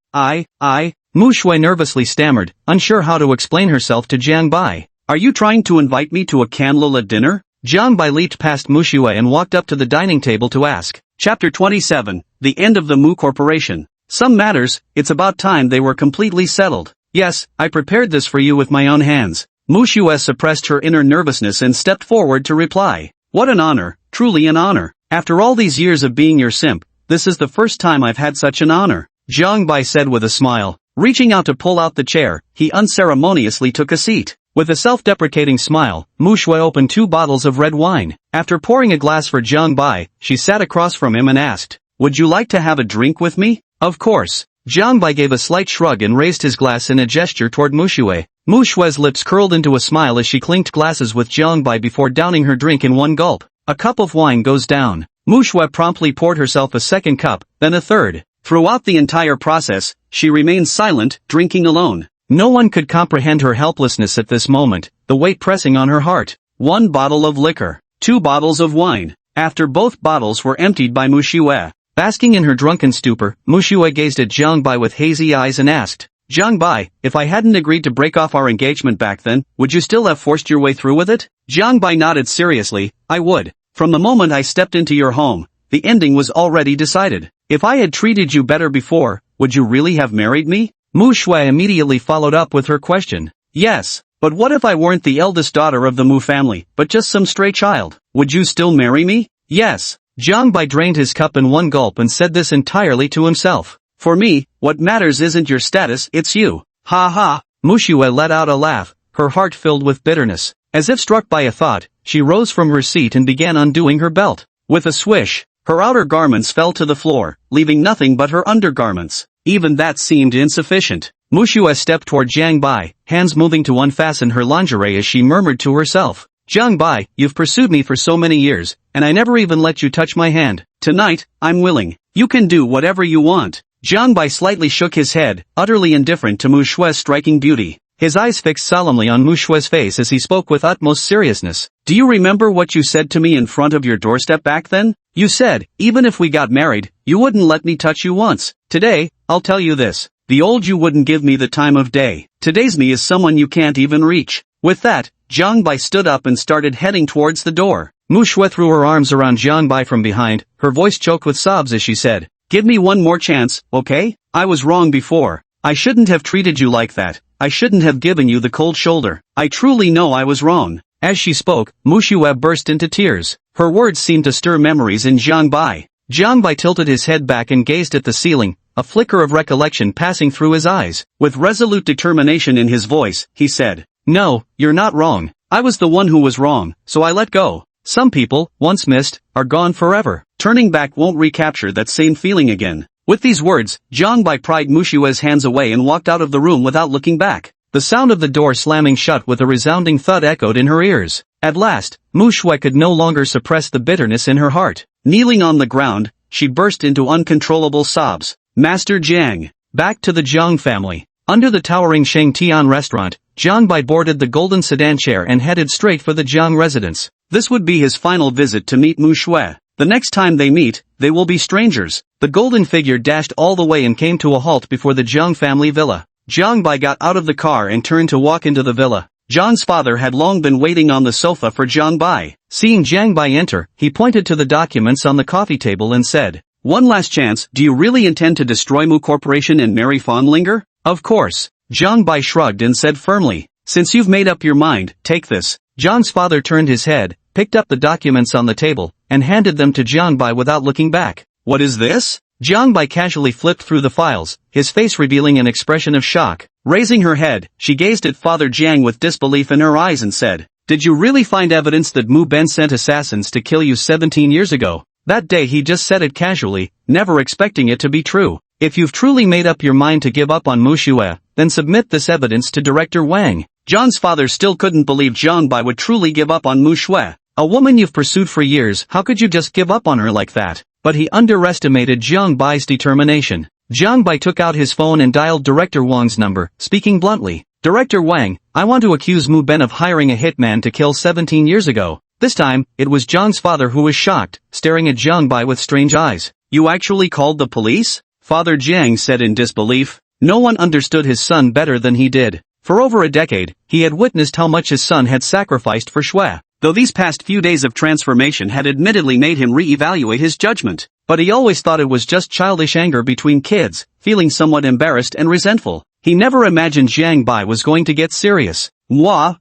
Mu Shui nervously stammered, unsure how to explain herself to Jiang Bai. Are you trying to invite me to a candlelit dinner? Jiang Bai leaped past Mu Shui and walked up to the dining table to ask. Chapter 27, The End of the Mu Corporation. Some matters, it's about time they were completely settled. Yes, I prepared this for you with my own hands. Mu Shui suppressed her inner nervousness and stepped forward to reply. What an honor, truly an honor. After all these years of being your simp, this is the first time I've had such an honor. Jiang Bai said with a smile. Reaching out to pull out the chair, he unceremoniously took a seat. With a self-deprecating smile, Mu Shui opened 2 bottles of red wine. After pouring a glass for Jiang Bai, she sat across from him and asked, Would you like to have a drink with me? Of course. Jiang Bai gave a slight shrug and raised his glass in a gesture toward Mu Shui. Mu Shui's lips curled into a smile as she clinked glasses with Jiang Bai before downing her drink in one gulp. A cup of wine goes down. Mu Shui promptly poured herself a second cup, then a third. Throughout the entire process, she remained silent, drinking alone. No one could comprehend her helplessness at this moment, the weight pressing on her heart. 1 bottle of liquor, 2 bottles of wine. After both bottles were emptied by Mu Shui, basking in her drunken stupor, Mu Shui gazed at Jiang Bai with hazy eyes and asked, Jiang Bai, if I hadn't agreed to break off our engagement back then, would you still have forced your way through with it? Jiang Bai nodded seriously, I would. From the moment I stepped into your home, the ending was already decided. If I had treated you better before, would you really have married me? Mu Shui immediately followed up with her question. Yes, but what if I weren't the eldest daughter of the Mu family, but just some stray child? Would you still marry me? Yes. Jiang Bai drained his cup in one gulp and said this entirely to himself. For me, what matters isn't your status, it's you. Ha ha. Mu Shui let out a laugh, her heart filled with bitterness. As if struck by a thought, she rose from her seat and began undoing her belt. With a swish, her outer garments fell to the floor, leaving nothing but her undergarments. Even that seemed insufficient. Mu Shui stepped toward Jiang Bai, hands moving to unfasten her lingerie as she murmured to herself. Jiang Bai, you've pursued me for so many years, and I never even let you touch my hand. Tonight, I'm willing. You can do whatever you want. Jiang Bai slightly shook his head, utterly indifferent to Mu Shui's striking beauty. His eyes fixed solemnly on Mu Shui's face as he spoke with utmost seriousness. Do you remember what you said to me in front of your doorstep back then? You said, even if we got married, you wouldn't let me touch you once. Today, I'll tell you this. The old you wouldn't give me the time of day. Today's me is someone you can't even reach. With that, Jiang Bai stood up and started heading towards the door. Mu Shui threw her arms around Jiang Bai from behind, her voice choked with sobs as she said, Give me one more chance, okay? I was wrong before. I shouldn't have treated you like that. I shouldn't have given you the cold shoulder. I truly know I was wrong. As she spoke, Mu Shui burst into tears. Her words seemed to stir memories in Jiang Bai. Jiang Bai tilted his head back and gazed at the ceiling, a flicker of recollection passing through his eyes. With resolute determination in his voice, he said, No, you're not wrong. I was the one who was wrong, so I let go. Some people, once missed, are gone forever. Turning back won't recapture that same feeling again. With these words, Jiang Bai pried Mu Shui's hands away and walked out of the room without looking back. The sound of the door slamming shut with a resounding thud echoed in her ears. At last, Mu Shui could no longer suppress the bitterness in her heart. Kneeling on the ground, she burst into uncontrollable sobs. Master Jiang. Back to the Jiang family. Under the towering Sheng Tian restaurant, Jiang Bai boarded the golden sedan chair and headed straight for the Jiang residence. This would be his final visit to meet Mu Shui. The next time they meet, they will be strangers. The golden figure dashed all the way and came to a halt before the Jiang family villa. Jiang Bai got out of the car and turned to walk into the villa. Jiang's father had long been waiting on the sofa for Jiang Bai. Seeing Jiang Bai enter, he pointed to the documents on the coffee table and said, "One last chance, do you really intend to destroy Mu Corporation and marry Fondlinger?" "Of course." Jiang Bai shrugged and said firmly, "Since you've made up your mind, take this." Jiang's father turned his head, picked up the documents on the table, and handed them to Jiang Bai without looking back. "What is this?" Jiang Bai casually flipped through the files, his face revealing an expression of shock. Raising her head, she gazed at Father Jiang with disbelief in her eyes and said, "Did you really find evidence that Mu Ben sent assassins to kill you 17 years ago?" That day he just said it casually, never expecting it to be true. "If you've truly made up your mind to give up on Mu Shui, then submit this evidence to Director Wang." John's father still couldn't believe Jiang Bai would truly give up on Mu Shui. "A woman you've pursued for years, how could you just give up on her like that?" But he underestimated Jiang Bai's determination. Jiang Bai took out his phone and dialed Director Wang's number, speaking bluntly. "Director Wang, I want to accuse Mu Ben of hiring a hitman to kill 17 years ago." This time, it was Jiang's father who was shocked, staring at Jiang Bai with strange eyes. "You actually called the police?" Father Jiang said in disbelief. No one understood his son better than he did. For over a decade, he had witnessed how much his son had sacrificed for Shui. Though these past few days of transformation had admittedly made him re-evaluate his judgment. But he always thought it was just childish anger between kids, feeling somewhat embarrassed and resentful. He never imagined Jiang Bai was going to get serious. Wah.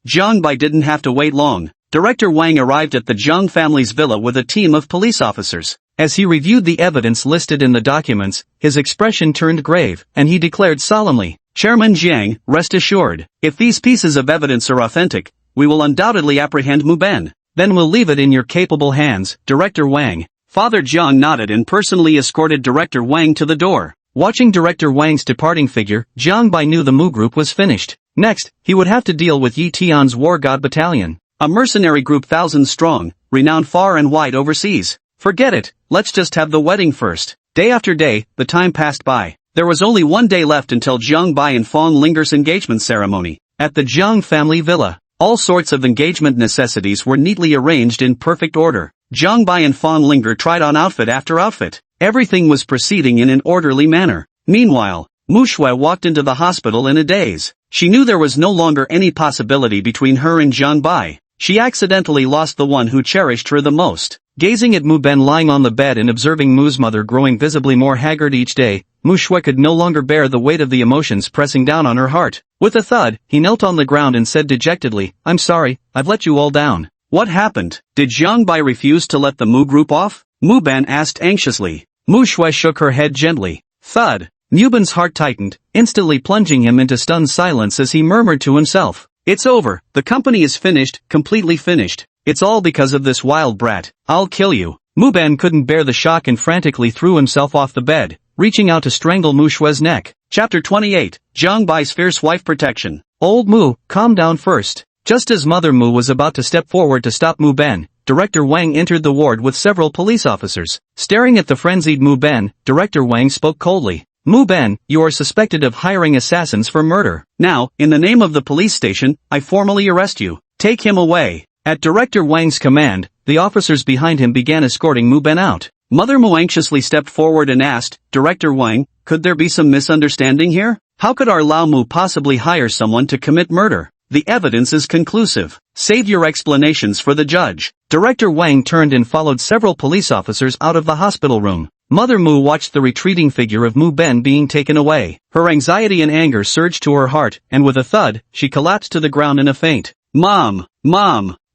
Jiang Bai didn't have to wait long. Director Wang arrived at the Jiang family's villa with a team of police officers. As he reviewed the evidence listed in the documents, his expression turned grave, and he declared solemnly, "Chairman Jiang, rest assured, if these pieces of evidence are authentic, we will undoubtedly apprehend Mu Ben. Then we'll leave it in your capable hands, Director Wang." Father Jiang nodded and personally escorted Director Wang to the door. Watching Director Wang's departing figure, Jiang Bai knew the Mu group was finished. Next, he would have to deal with Yi Tian's War God Battalion. A mercenary group thousands strong, renowned far and wide overseas. Forget it, let's just have the wedding first. Day after day, the time passed by. There was only one day left until Jiang Bai and Fong Linger's engagement ceremony. At the Jiang family villa, all sorts of engagement necessities were neatly arranged in perfect order. Jiang Bai and Fong Linger tried on outfit after outfit. Everything was proceeding in an orderly manner. Meanwhile, Mu Shui walked into the hospital in a daze. She knew there was no longer any possibility between her and Jiang Bai. She accidentally lost the one who cherished her the most. Gazing at Mu Ben lying on the bed and observing Mu's mother growing visibly more haggard each day, Mu Shui could no longer bear the weight of the emotions pressing down on her heart. With a thud, he knelt on the ground and said dejectedly, "I'm sorry, I've let you all down." "What happened? Did Jiang Bai refuse to let the Mu group off?" Mu Ben asked anxiously. Mu Shui shook her head gently. Thud. Mu Ben's heart tightened, instantly plunging him into stunned silence as he murmured to himself, "It's over, the company is finished, completely finished. It's all because of this wild brat. I'll kill you." Mu Ben couldn't bear the shock and frantically threw himself off the bed, reaching out to strangle Mu Shui's neck. Chapter 28, Jiang Bai's Fierce Wife Protection. "Old Mu, calm down first." Just as Mother Mu was about to step forward to stop Mu Ben, Director Wang entered the ward with several police officers. Staring at the frenzied Mu Ben, Director Wang spoke coldly. "Mu Ben, you are suspected of hiring assassins for murder. Now, in the name of the police station, I formally arrest you. Take him away." At Director Wang's command, the officers behind him began escorting Mu Ben out. Mother Mu anxiously stepped forward and asked, "Director Wang, could there be some misunderstanding here? How could our Lao Mu possibly hire someone to commit murder? The evidence is conclusive. Save your explanations for the judge." Director Wang turned and followed several police officers out of the hospital room. Mother Mu watched the retreating figure of Mu Ben being taken away. Her anxiety and anger surged to her heart, and with a thud, she collapsed to the ground in a faint. Mom!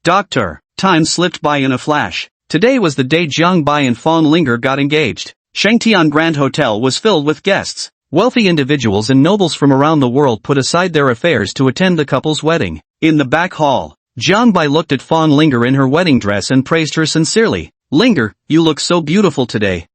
Doctor! Time slipped by in a flash. Today was the day Jiang Bai and Fong Linger got engaged. Shengtian Grand Hotel was filled with guests. Wealthy individuals and nobles from around the world put aside their affairs to attend the couple's wedding. In the back hall, Jiang Bai looked at Fong Linger in her wedding dress and praised her sincerely. "Linger, you look so beautiful today."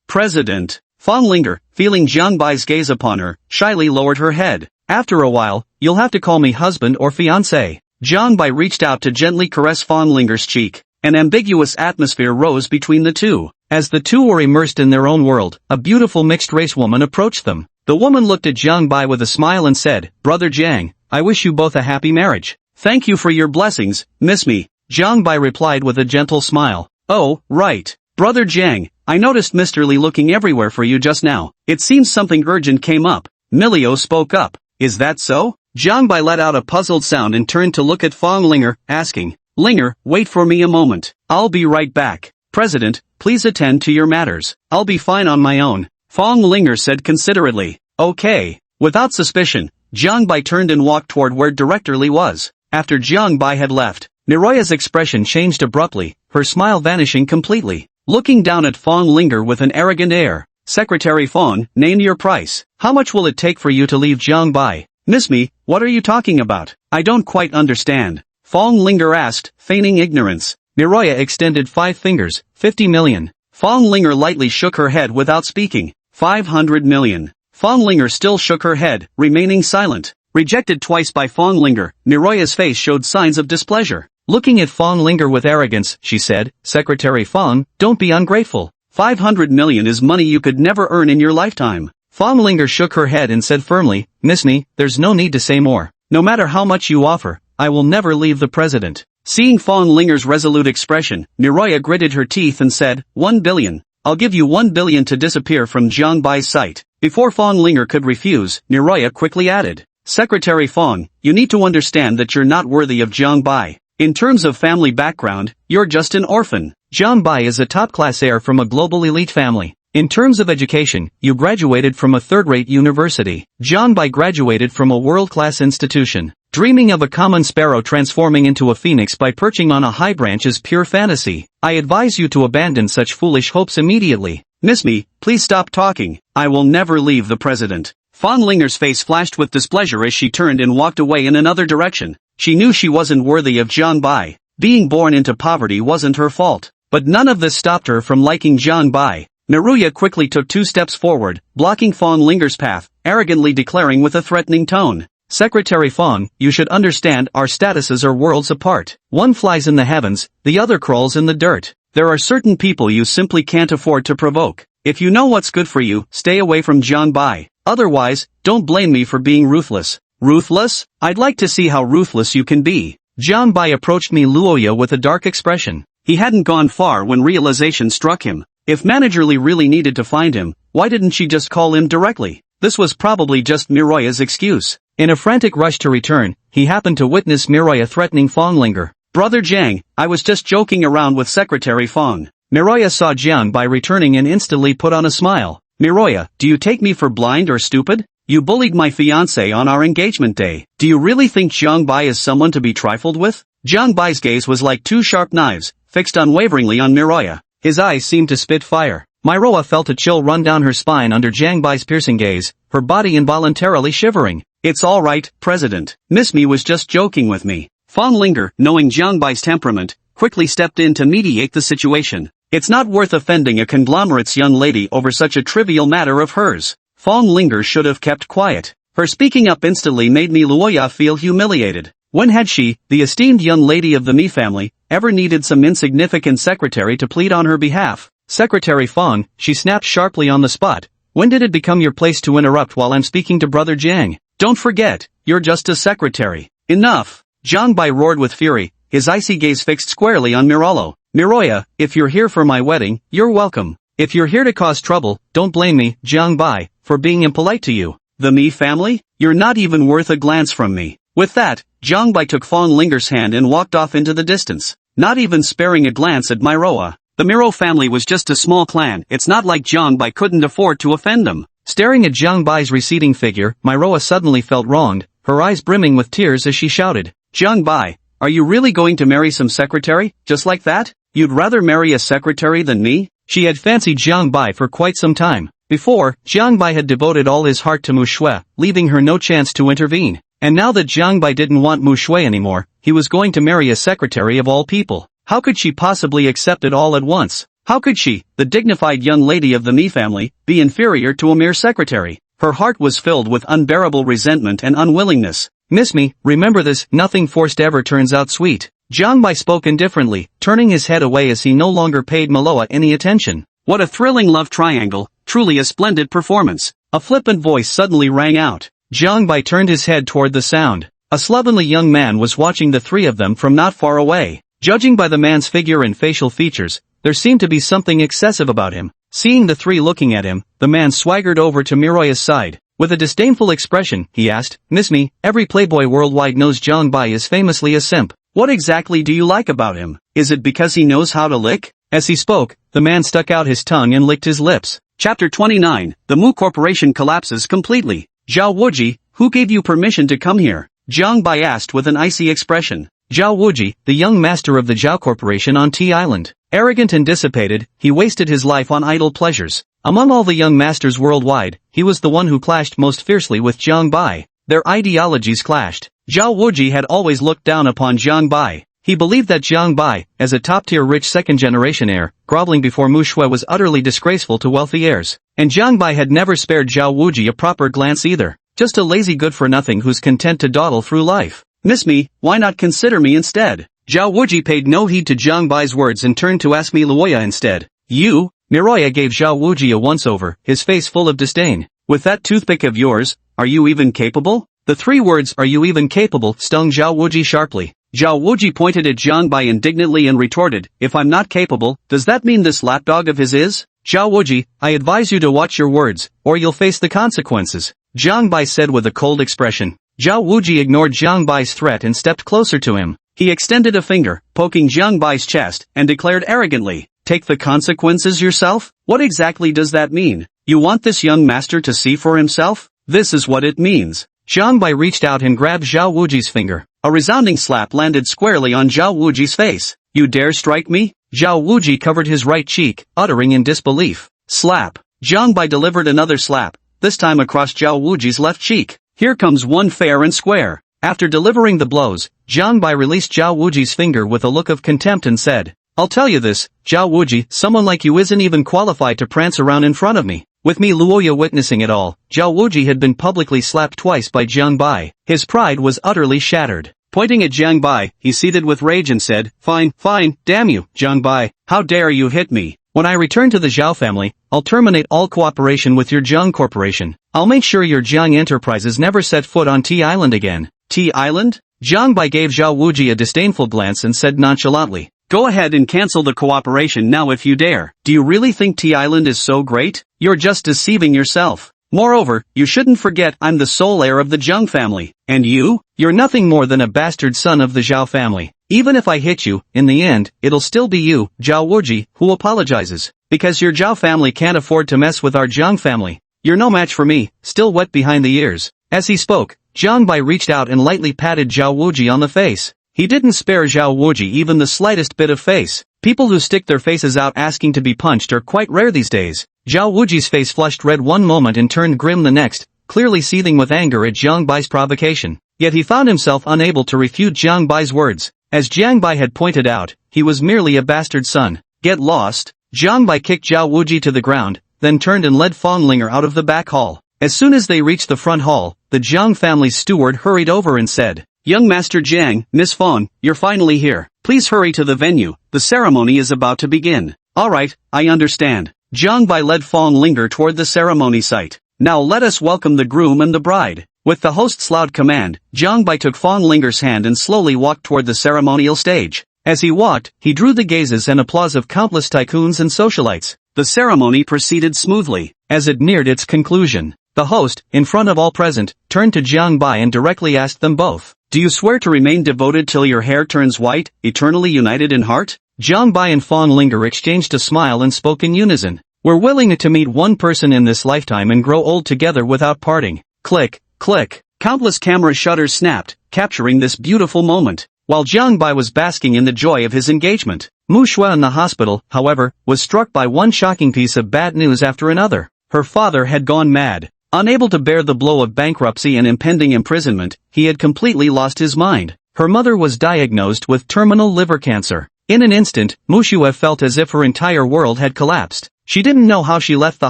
President. Fong Linger, feeling Jiang Bai's gaze upon her, shyly lowered her head. After a while, you'll have to call me husband or fiancé. Jiang Bai reached out to gently caress Fong Linger's cheek. An ambiguous atmosphere rose between the two. As the two were immersed in their own world, a beautiful mixed-race woman approached them. The woman looked at Jiang Bai with a smile and said, "Brother Jiang, I wish you both a happy marriage." "Thank you for your blessings, Miss Me," Jiang Bai replied with a gentle smile. "Oh, right. Brother Jiang, I noticed Mr. Li looking everywhere for you just now. It seems something urgent came up." Milio spoke up. "Is that so?" Jiang Bai let out a puzzled sound and turned to look at Fong Linger, asking, "Linger, wait for me a moment. I'll be right back. President, please attend to your matters. I'll be fine on my own," Fong Linger said considerately. "Okay." Without suspicion, Jiang Bai turned and walked toward where Director Li was. After Jiang Bai had left, Miroya's expression changed abruptly, her smile vanishing completely. Looking down at Fong Linger with an arrogant air, "Secretary Fong, name your price. How much will it take for you to leave Jiang Bai?" "Miss Me, what are you talking about? I don't quite understand," Fong Linger asked, feigning ignorance. Miroya extended 5 fingers, 50 million. Fong Linger lightly shook her head without speaking. 500 million. Fong Linger still shook her head, remaining silent. Rejected twice by Fong Linger, Miroya's face showed signs of displeasure. Looking at Fong Linger with arrogance, she said, "Secretary Fong, don't be ungrateful. 500 million is money you could never earn in your lifetime." Fong Linger shook her head and said firmly, "Miss Me, there's no need to say more. No matter how much you offer, I will never leave the president." Seeing Fong Linger's resolute expression, Miroya gritted her teeth and said, 1 billion. "I'll give you 1 billion to disappear from Jiang Bai's sight." Before Fong Linger could refuse, Miroya quickly added, "Secretary Fong, you need to understand that you're not worthy of Jiang Bai. In terms of family background, you're just an orphan. Jiang Bai is a top-class heir from a global elite family. In terms of education, you graduated from a third-rate university. Jiang Bai graduated from a world-class institution. Dreaming of a common sparrow transforming into a phoenix by perching on a high branch is pure fantasy. I advise you to abandon such foolish hopes immediately." "Miss Me, please stop talking. I will never leave the president." Fong Linger's face flashed with displeasure as she turned and walked away in another direction. She knew she wasn't worthy of Jiang Bai. Being born into poverty wasn't her fault. But none of this stopped her from liking Jiang Bai. Miroya quickly took 2 steps forward, blocking Fong Linger's path, arrogantly declaring with a threatening tone, "Secretary Fong, you should understand our statuses are worlds apart. One flies in the heavens, the other crawls in the dirt. There are certain people you simply can't afford to provoke. If you know what's good for you, stay away from Jiang Bai. Otherwise, don't blame me for being ruthless." "Ruthless? I'd like to see how ruthless you can be." Jiang Bai approached me Luoya with a dark expression. He hadn't gone far when realization struck him. If Manager Li really needed to find him, why didn't she just call him directly? This was probably just Miroya's excuse. In a frantic rush to return, he happened to witness Miroya threatening Fong Linger. "Brother Jiang, I was just joking around with Secretary Fong." Miroya saw Jiang Bai returning and instantly put on a smile. "Miroya, do you take me for blind or stupid? You bullied my fiancé on our engagement day. Do you really think Jiang Bai is someone to be trifled with?" Jiang Bai's gaze was like 2 sharp knives, fixed unwaveringly on Miroya. His eyes seemed to spit fire. Miroya felt a chill run down her spine under Jiang Bai's piercing gaze, her body involuntarily shivering. "It's all right, President. Miss Me was just joking with me." Fong Linger, knowing Jiang Bai's temperament, quickly stepped in to mediate the situation. "It's not worth offending a conglomerate's young lady over such a trivial matter of hers." Fong Linger should have kept quiet. Her speaking up instantly made me Luoya feel humiliated. When had she, the esteemed young lady of the Mi family, ever needed some insignificant secretary to plead on her behalf? "Secretary Fong," she snapped sharply on the spot. "When did it become your place to interrupt while I'm speaking to Brother Jiang? Don't forget, you're just a secretary." "Enough!" Jiang Bai roared with fury, his icy gaze fixed squarely on Mirolo. "Miroya, if you're here for my wedding, you're welcome. If you're here to cause trouble, don't blame me, Jiang Bai, for being impolite to you." "The Mi family? You're not even worth a glance from me." With that, Jiang Bai took Fong Linger's hand and walked off into the distance, not even sparing a glance at Miroa. The Miro family was just a small clan. It's not like Jiang Bai couldn't afford to offend them. Staring at Jiang Bai's receding figure, Miroa suddenly felt wronged, her eyes brimming with tears as she shouted, "Jiang Bai, are you really going to marry some secretary, just like that? You'd rather marry a secretary than me?" She had fancied Jiang Bai for quite some time. Before, Jiang Bai had devoted all his heart to Mu Shui, leaving her no chance to intervene. And now that Jiang Bai didn't want Mu Shui anymore, he was going to marry a secretary of all people. How could she possibly accept it all at once? How could she, the dignified young lady of the Mi family, be inferior to a mere secretary? Her heart was filled with unbearable resentment and unwillingness. Miss me, remember this, nothing forced ever turns out sweet. Jiang Bai spoke indifferently, turning his head away as he no longer paid Maloa any attention. What a thrilling love triangle, truly a splendid performance. A flippant voice suddenly rang out. Jiang Bai turned his head toward the sound. A slovenly young man was watching the three of them from not far away. Judging by the man's figure and facial features, there seemed to be something excessive about him. Seeing the three looking at him, the man swaggered over to Miroya's side. With a disdainful expression, he asked, Miss me, every playboy worldwide knows Jiang Bai is famously a simp. What exactly do you like about him? Is it because he knows how to lick? As he spoke, the man stuck out his tongue and licked his lips. Chapter 29, The Mu Corporation collapses completely. Zhao Wuji, who gave you permission to come here? Jiang Bai asked with an icy expression. Zhao Wuji, the young master of the Zhao Corporation on T Island. Arrogant and dissipated, he wasted his life on idle pleasures. Among all the young masters worldwide, he was the one who clashed most fiercely with Jiang Bai. Their ideologies clashed. Zhao Wuji had always looked down upon Jiang Bai. He believed that Jiang Bai, as a top-tier rich second-generation heir, groveling before Mu Shui was utterly disgraceful to wealthy heirs. And Jiang Bai had never spared Zhao Wuji a proper glance either. Just a lazy good-for-nothing who's content to dawdle through life. Miss me, why not consider me instead? Zhao Wuji paid no heed to Jiang Bai's words and turned to ask Miluoya instead. You? Miroya gave Zhao Wuji a once-over, his face full of disdain. With that toothpick of yours, are you even capable? The three words, are you even capable, stung Zhao Wuji sharply. Zhao Wuji pointed at Jiang Bai indignantly and retorted, if I'm not capable, does that mean this lapdog of his is? Zhao Wuji, I advise you to watch your words, or you'll face the consequences. Jiang Bai said with a cold expression. Zhao Wuji ignored Jiang Bai's threat and stepped closer to him. He extended a finger, poking Jiang Bai's chest, and declared arrogantly, take the consequences yourself? What exactly does that mean? You want this young master to see for himself? This is what it means. Jiang Bai reached out and grabbed Zhao Wuji's finger. A resounding slap landed squarely on Zhao Wuji's face. You dare strike me? Zhao Wuji covered his right cheek, uttering in disbelief. Slap. Jiang Bai delivered another slap, this time across Zhao Wuji's left cheek. Here comes one fair and square. After delivering the blows, Jiang Bai released Zhao Wuji's finger with a look of contempt and said, I'll tell you this, Zhao Wuji, someone like you isn't even qualified to prance around in front of me. With me Luoya witnessing it all, Zhao Wuji had been publicly slapped twice by Jiang Bai. His pride was utterly shattered. Pointing at Jiang Bai, he seethed with rage and said, Fine, damn you, Jiang Bai, how dare you hit me? When I return to the Zhao family, I'll terminate all cooperation with your Jiang Corporation. I'll make sure your Jiang enterprises never set foot on T Island again. T Island? Jiang Bai gave Zhao Wuji a disdainful glance and said nonchalantly, Go ahead and cancel the cooperation now if you dare. Do you really think T Island is so great? You're just deceiving yourself. Moreover, you shouldn't forget I'm the sole heir of the Zhang family. And you? You're nothing more than a bastard son of the Zhao family. Even if I hit you, in the end, it'll still be you, Zhao Wuji, who apologizes. Because your Zhao family can't afford to mess with our Zhang family. You're no match for me, still wet behind the ears. As he spoke, Jiang Bai reached out and lightly patted Zhao Wuji on the face. He didn't spare Zhao Wuji even the slightest bit of face. People who stick their faces out asking to be punched are quite rare these days. Zhao Wuji's face flushed red one moment and turned grim the next, clearly seething with anger at Jiang Bai's provocation. Yet he found himself unable to refute Jiang Bai's words. As Jiang Bai had pointed out, he was merely a bastard son. Get lost. Jiang Bai kicked Zhao Wuji to the ground, then turned and led Fong Linger out of the back hall. As soon as they reached the front hall, the Jiang family's steward hurried over and said, Young Master Jiang, Miss Fong, you're finally here. Please hurry to the venue, the ceremony is about to begin. Alright, I understand. Jiang Bai led Fong Linger toward the ceremony site. Now let us welcome the groom and the bride. With the host's loud command, Jiang Bai took Fong Linger's hand and slowly walked toward the ceremonial stage. As he walked, he drew the gazes and applause of countless tycoons and socialites. The ceremony proceeded smoothly. As it neared its conclusion, the host, in front of all present, turned to Jiang Bai and directly asked them both, Do you swear to remain devoted till your hair turns white, eternally united in heart? Jiang Bai and Fong Linger exchanged a smile and spoke in unison. We're willing to meet one person in this lifetime and grow old together without parting. Click, click. Countless camera shutters snapped, capturing this beautiful moment. While Jiang Bai was basking in the joy of his engagement, Mu Shui in the hospital, however, was struck by one shocking piece of bad news after another. Her father had gone mad. Unable to bear the blow of bankruptcy and impending imprisonment, he had completely lost his mind. Her mother was diagnosed with terminal liver cancer. In an instant, Mu Shui felt as if her entire world had collapsed. She didn't know how she left the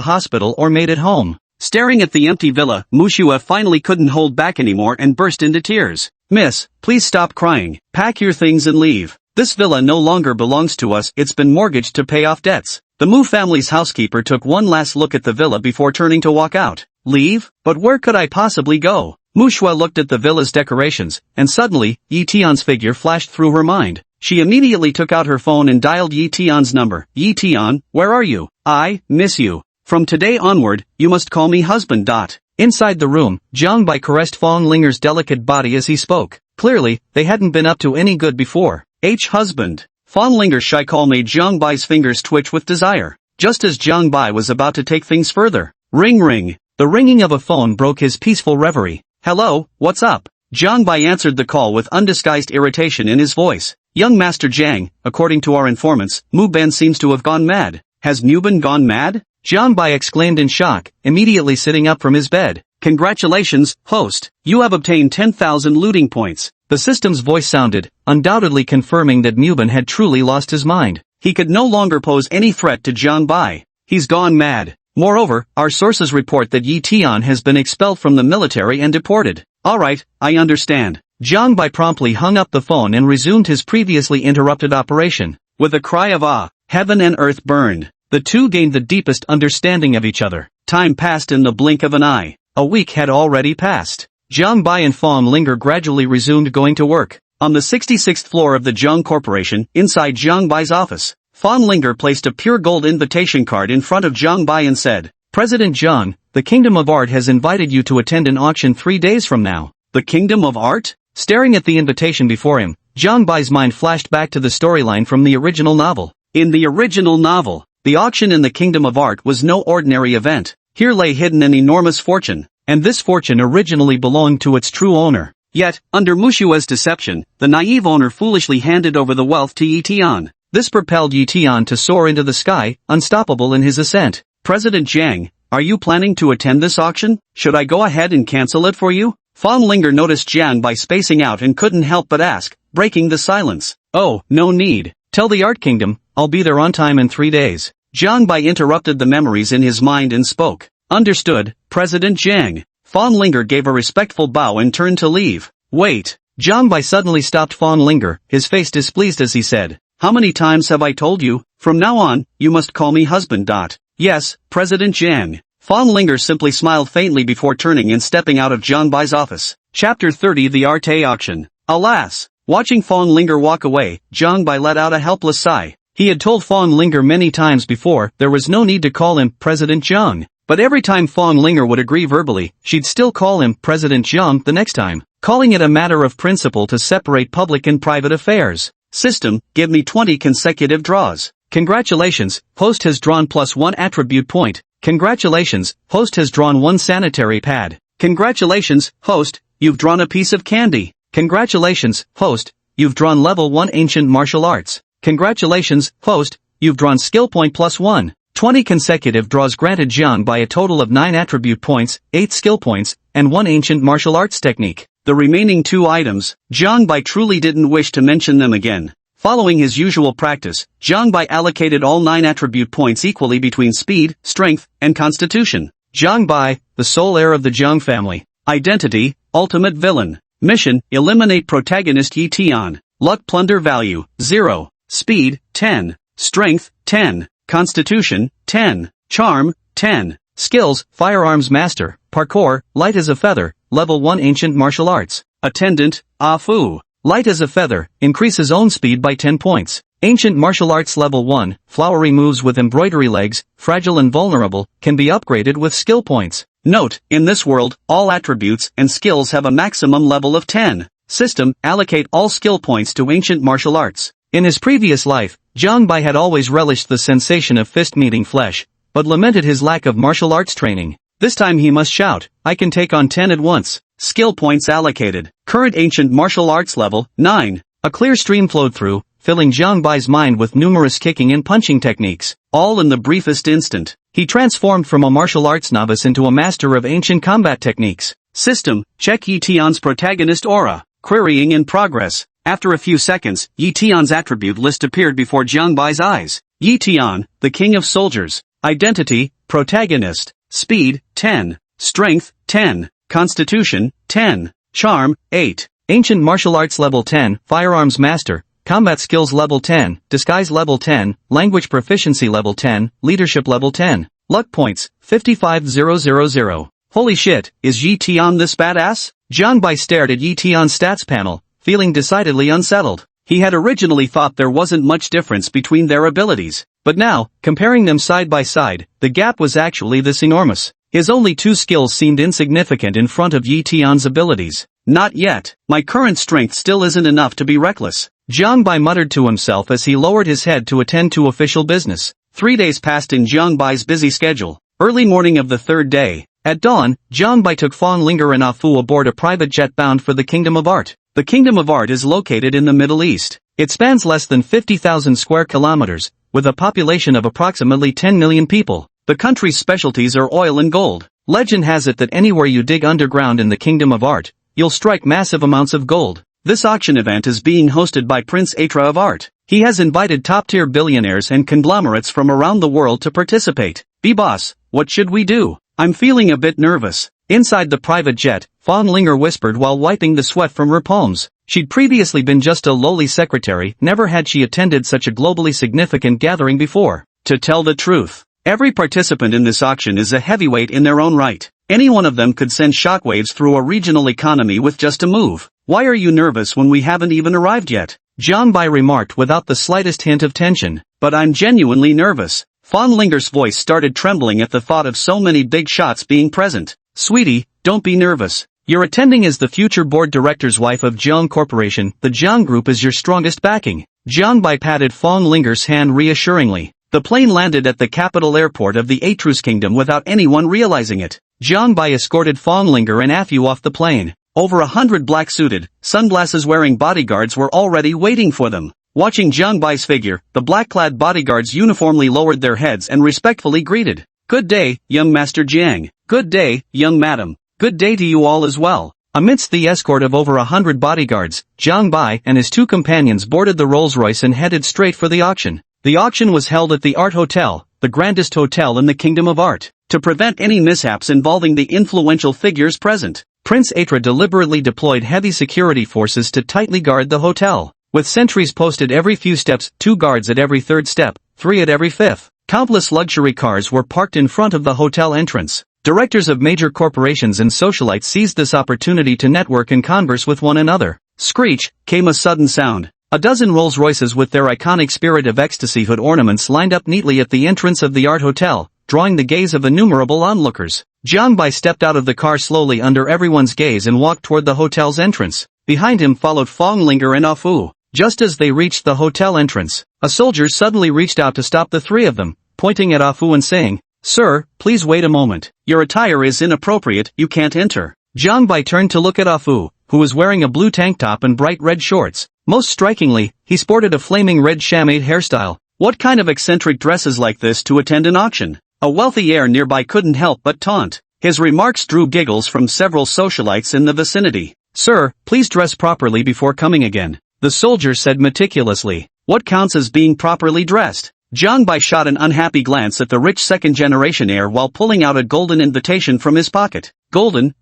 hospital or made it home. Staring at the empty villa, Mushua finally couldn't hold back anymore and burst into tears. Miss, please stop crying. Pack your things and leave. This villa no longer belongs to us, it's been mortgaged to pay off debts. The Mu family's housekeeper took one last look at the villa before turning to walk out. Leave? But where could I possibly go? Mushua looked at the villa's decorations, and suddenly, Yi Tian's figure flashed through her mind. She immediately took out her phone and dialed Yi Tian's number. Yi Tian, where are you? I miss you. From today onward, you must call me husband. Inside the room, Jiang Bai caressed Fong Linger's delicate body as he spoke. Clearly, they hadn't been up to any good before. Husband. Fong Linger's shy call made Jiang Bai's fingers twitch with desire. Just as Jiang Bai was about to take things further. Ring ring. The ringing of a phone broke his peaceful reverie. Hello, what's up? Jiang Bai answered the call with undisguised irritation in his voice. Young Master Jiang, according to our informants, Mu Ben seems to have gone mad. Has Mu Ben gone mad? Jiang Bai exclaimed in shock, immediately sitting up from his bed. Congratulations, host. You have obtained 10,000 looting points. The system's voice sounded, undoubtedly confirming that Mu Ben had truly lost his mind. He could no longer pose any threat to Jiang Bai. He's gone mad. Moreover, our sources report that Yi Tian has been expelled from the military and deported. Alright, I understand. Jiang Bai promptly hung up the phone and resumed his previously interrupted operation. With a cry of awe, heaven and earth burned. The two gained the deepest understanding of each other. Time passed in the blink of an eye. A week had already passed. Jiang Bai and Fong Linger gradually resumed going to work. On the 66th floor of the Jiang Corporation, inside Jiang Bai's office, Fong Linger placed a pure gold invitation card in front of Jiang Bai and said, President Jiang, the Kingdom of Art has invited you to attend an auction 3 days from now. The Kingdom of Art? Staring at the invitation before him, Jiang Bai's mind flashed back to the storyline from the original novel. In the original novel, the auction in the Kingdom of Art was no ordinary event. Here lay hidden an enormous fortune, and this fortune originally belonged to its true owner. Yet, under Mushua's deception, the naive owner foolishly handed over the wealth to Yi Tian. This propelled Yi Tian to soar into the sky, unstoppable in his ascent. President Jiang, are you planning to attend this auction? Should I go ahead and cancel it for you? Fong Linger noticed Jiang Bai spacing out and couldn't help but ask, breaking the silence. Oh, no need. Tell the Art Kingdom, I'll be there on time in 3 days. Jiang Bai interrupted the memories in his mind and spoke. Understood, President Jiang. Fong Linger gave a respectful bow and turned to leave. Wait. Jiang Bai suddenly stopped Fong Linger, his face displeased as he said, How many times have I told you? From now on, you must call me husband. Yes, President Jiang. Fong Linger simply smiled faintly before turning and stepping out of Jiang Bai's office. Chapter 30 The Arte Auction. Alas! Watching Fong Linger walk away, Jiang Bai let out a helpless sigh. He had told Fong Linger many times before there was no need to call him President Jiang. But every time Fong Linger would agree verbally, she'd still call him President Jiang the next time, calling it a matter of principle to separate public and private affairs. System, give me 20 consecutive draws. Congratulations, host has drawn +1 attribute point. Congratulations, host has drawn 1 sanitary pad. Congratulations, host, you've drawn a piece of candy. Congratulations, host, you've drawn level 1 ancient martial arts. Congratulations, host, you've drawn skill point +1. 20 consecutive draws granted Jiang by a total of 9 attribute points, 8 skill points, and 1 ancient martial arts technique. The remaining 2 items, Jiang Bai truly didn't wish to mention them again. Following his usual practice, Jiang Bai allocated all 9 attribute points equally between speed, strength, and constitution. Jiang Bai, the sole heir of the Jiang family. Identity, ultimate villain. Mission, eliminate protagonist Yi Tian. Luck plunder value, 0. Speed, 10. Strength, 10. Constitution, 10. Charm, 10. Skills, Firearms Master, Parkour, Light as a Feather, Level 1 Ancient Martial Arts. Attendant, Ah Fu. Light as a Feather, increases own speed by 10 points. Ancient Martial Arts Level 1, Flowery moves with embroidery legs, fragile and vulnerable, can be upgraded with skill points. Note, in this world, all attributes and skills have a maximum level of 10. System, allocate all skill points to Ancient Martial Arts. In his previous life, Jiang Bai had always relished the sensation of fist-meeting flesh, but lamented his lack of martial arts training. This time he must shout, I can take on 10 at once. Skill points allocated. Current Ancient Martial Arts level, 9. A clear stream flowed through, filling Jiang Bai's mind with numerous kicking and punching techniques, all in the briefest instant. He transformed from a martial arts novice into a master of ancient combat techniques. System, check Yi Tian's protagonist aura. Querying in progress. After a few seconds, Yi Tian's attribute list appeared before Jiang Bai's eyes. Yi Tian, the King of Soldiers. Identity, Protagonist. Speed, 10. Strength, 10. Constitution, 10. Charm, 8. Ancient martial arts level 10, firearms master, combat skills level 10, disguise level 10, language proficiency level 10, leadership level 10. Luck points, 55,000. Holy shit, is Yi Tian this badass? Jiang Bai stared at Yi Tian's stats panel, feeling decidedly unsettled. He had originally thought there wasn't much difference between their abilities, but now, comparing them side by side, the gap was actually this enormous. His only two skills seemed insignificant in front of Yi Tian's abilities. Not yet. My current strength still isn't enough to be reckless, Jiang Bai muttered to himself as he lowered his head to attend to official business. 3 days passed in Jiang Bai's busy schedule. Early morning of the third day. At dawn, Jiang Bai took Fong Linger and Ah Fu aboard a private jet bound for the Kingdom of Art. The Kingdom of Art is located in the Middle East. It spans less than 50,000 square kilometers, with a population of approximately 10 million people. The country's specialties are oil and gold. Legend has it that anywhere you dig underground in the Kingdom of Art, you'll strike massive amounts of gold. This auction event is being hosted by Prince Atra of Art. He has invited top-tier billionaires and conglomerates from around the world to participate. B-boss, what should we do? I'm feeling a bit nervous. Inside the private jet, Fong Linger whispered while wiping the sweat from her palms. She'd previously been just a lowly secretary, never had she attended such a globally significant gathering before. To tell the truth, every participant in this auction is a heavyweight in their own right. Any one of them could send shockwaves through a regional economy with just a move. Why are you nervous when we haven't even arrived yet? Jiang Bai remarked without the slightest hint of tension. But I'm genuinely nervous. Fong Linger's voice started trembling at the thought of so many big shots being present. Sweetie, don't be nervous. You're attending as the future board director's wife of Jiang Corporation. The Jiang Group is your strongest backing. Jiang Bai patted Fong Linger's hand reassuringly. The plane landed at the capital airport of the Atrus Kingdom without anyone realizing it. Jiang Bai escorted Fong Linger and Ah Fu off the plane. Over 100 black-suited, sunglasses-wearing bodyguards were already waiting for them. Watching Jiang Bai's figure, the black-clad bodyguards uniformly lowered their heads and respectfully greeted. Good day, young Master Jiang. Good day, young madam. Good day to you all as well. Amidst the escort of over 100 bodyguards, Jiang Bai and his two companions boarded the Rolls-Royce and headed straight for the auction. The auction was held at the Art Hotel, the grandest hotel in the Kingdom of Art. To prevent any mishaps involving the influential figures present, Prince Atra deliberately deployed heavy security forces to tightly guard the hotel. With sentries posted every few steps, 2 guards at every 3rd step, 3 at every 5th. Countless luxury cars were parked in front of the hotel entrance. Directors of major corporations and socialites seized this opportunity to network and converse with one another. Screech, came a sudden sound. A dozen Rolls-Royces with their iconic Spirit of Ecstasy hood ornaments lined up neatly at the entrance of the Art Hotel, drawing the gaze of innumerable onlookers. Jiang Bai stepped out of the car slowly under everyone's gaze and walked toward the hotel's entrance. Behind him followed Fong Linger and Ah Fu. Just as they reached the hotel entrance, a soldier suddenly reached out to stop the three of them, pointing at Ah Fu and saying, "Sir, please wait a moment. Your attire is inappropriate, you can't enter." Jiang Bai turned to look at Ah Fu, who was wearing a blue tank top and bright red shorts. Most strikingly, he sported a flaming red chamade hairstyle. What kind of eccentric dresses like this to attend an auction? A wealthy heir nearby couldn't help but taunt. His remarks drew giggles from several socialites in the vicinity. "Sir, please dress properly before coming again," the soldier said meticulously. What counts as being properly dressed? Jiang Bai shot an unhappy glance at the rich second-generation heir while pulling out a golden invitation from his pocket. Golden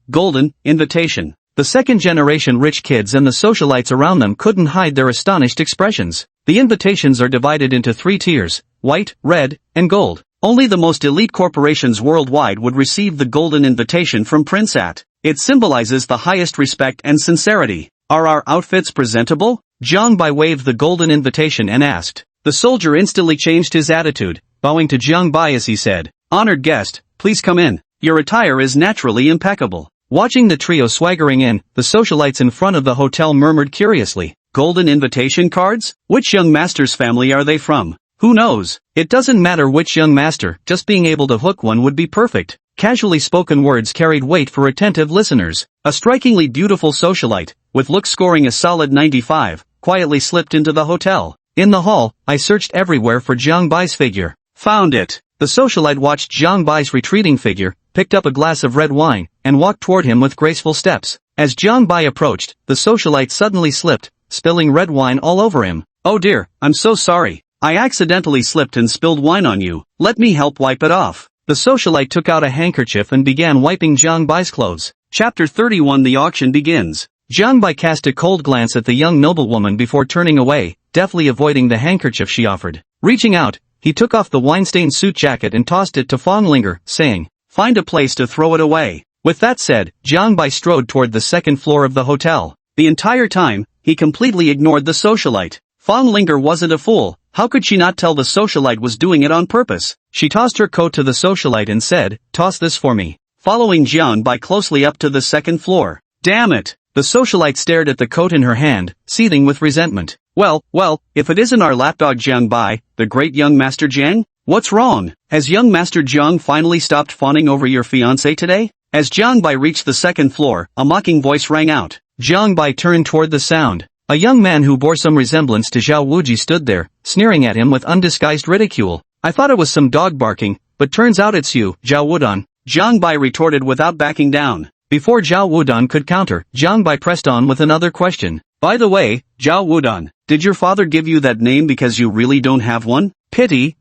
invitation. The second-generation rich kids and the socialites around them couldn't hide their astonished expressions. The invitations are divided into 3 tiers, white, red, and gold. Only the most elite corporations worldwide would receive the golden invitation from Prince At. It symbolizes the highest respect and sincerity. Are our outfits presentable? Jiang Bai waved the golden invitation and asked. The soldier instantly changed his attitude, bowing to Jiang Bai as he said, "Honored guest, please come in. Your attire is naturally impeccable." Watching the trio swaggering in, the socialites in front of the hotel murmured curiously, "Golden invitation cards? Which young master's family are they from?" "Who knows? It doesn't matter which young master, just being able to hook one would be perfect." Casually spoken words carried weight for attentive listeners. A strikingly beautiful socialite, with looks scoring a solid 95, quietly slipped into the hotel. In the hall, I searched everywhere for Jiang Bai's figure. Found it. The socialite watched Jiang Bai's retreating figure, picked up a glass of red wine, and walked toward him with graceful steps. As Jiang Bai approached, the socialite suddenly slipped, spilling red wine all over him. "Oh dear, I'm so sorry. I accidentally slipped and spilled wine on you. Let me help wipe it off." The socialite took out a handkerchief and began wiping Jiang Bai's clothes. Chapter 31. The auction begins. Jiang Bai cast a cold glance at the young noblewoman before turning away, deftly avoiding the handkerchief she offered. Reaching out, he took off the wine-stained suit jacket and tossed it to Fong Linger, saying, "Find a place to throw it away." With that said, Jiang Bai strode toward the second floor of the hotel. The entire time, he completely ignored the socialite. Fong Linger wasn't a fool. How could she not tell the socialite was doing it on purpose? She tossed her coat to the socialite and said, "Toss this for me." Following Jiang Bai closely up to the second floor. "Damn it!" The socialite stared at the coat in her hand, seething with resentment. Well, if it isn't our lapdog Jiang Bai, the great young Master Jiang? What's wrong? Has young Master Jiang finally stopped fawning over your fiancé today? As Jiang Bai reached the second floor, a mocking voice rang out. Jiang Bai turned toward the sound. A young man who bore some resemblance to Zhao Wuji stood there, sneering at him with undisguised ridicule. "I thought it was some dog barking, but turns out it's you, Zhao Wudan," Jiang Bai retorted without backing down. Before Zhao Wudan could counter, Jiang Bai pressed on with another question. "By the way, Zhao Wudan, did your father give you that name because you really don't have one? Pity.